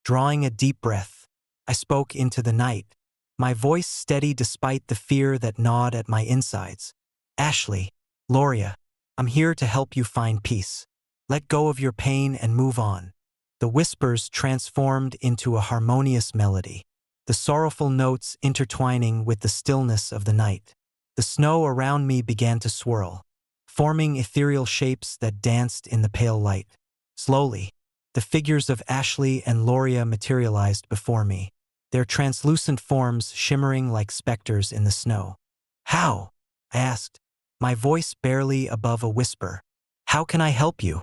Drawing a deep breath, I spoke into the night, my voice steady despite the fear that gnawed at my insides. Ashley, Loria, I'm here to help you find peace. Let go of your pain and move on. The whispers transformed into a harmonious melody, the sorrowful notes intertwining with the stillness of the night. The snow around me began to swirl, forming ethereal shapes that danced in the pale light. Slowly, the figures of Ashley and Loria materialized before me, their translucent forms shimmering like specters in the snow. How? I asked, my voice barely above a whisper. How can I help you?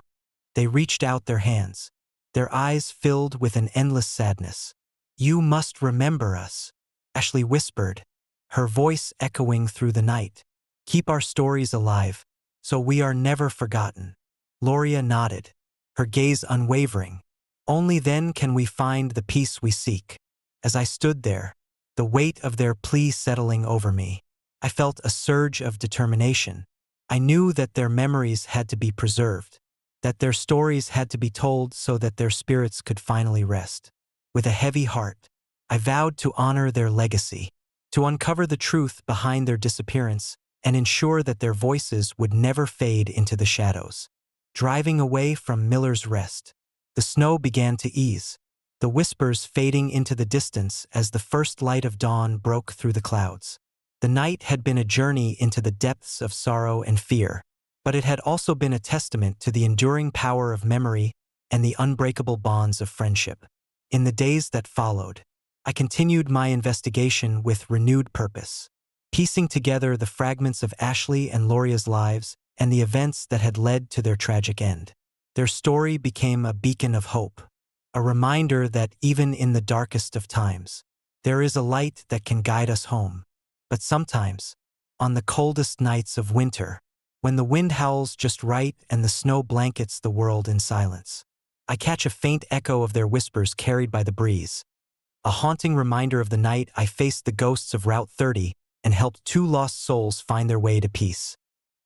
They reached out their hands, their eyes filled with an endless sadness. You must remember us, Ashley whispered, her voice echoing through the night. Keep our stories alive, so we are never forgotten. Loria nodded, her gaze unwavering. Only then can we find the peace we seek. As I stood there, the weight of their plea settling over me, I felt a surge of determination. I knew that their memories had to be preserved, that their stories had to be told so that their spirits could finally rest. With a heavy heart, I vowed to honor their legacy, to uncover the truth behind their disappearance and ensure that their voices would never fade into the shadows. Driving away from Miller's Rest, the snow began to ease, the whispers fading into the distance as the first light of dawn broke through the clouds. The night had been a journey into the depths of sorrow and fear, but it had also been a testament to the enduring power of memory and the unbreakable bonds of friendship. In the days that followed, I continued my investigation with renewed purpose, piecing together the fragments of Ashley and Loria's lives and the events that had led to their tragic end. Their story became a beacon of hope, a reminder that even in the darkest of times, there is a light that can guide us home. But sometimes, on the coldest nights of winter, when the wind howls just right and the snow blankets the world in silence, I catch a faint echo of their whispers carried by the breeze, a haunting reminder of the night I faced the ghosts of Route 30 and helped two lost souls find their way to peace.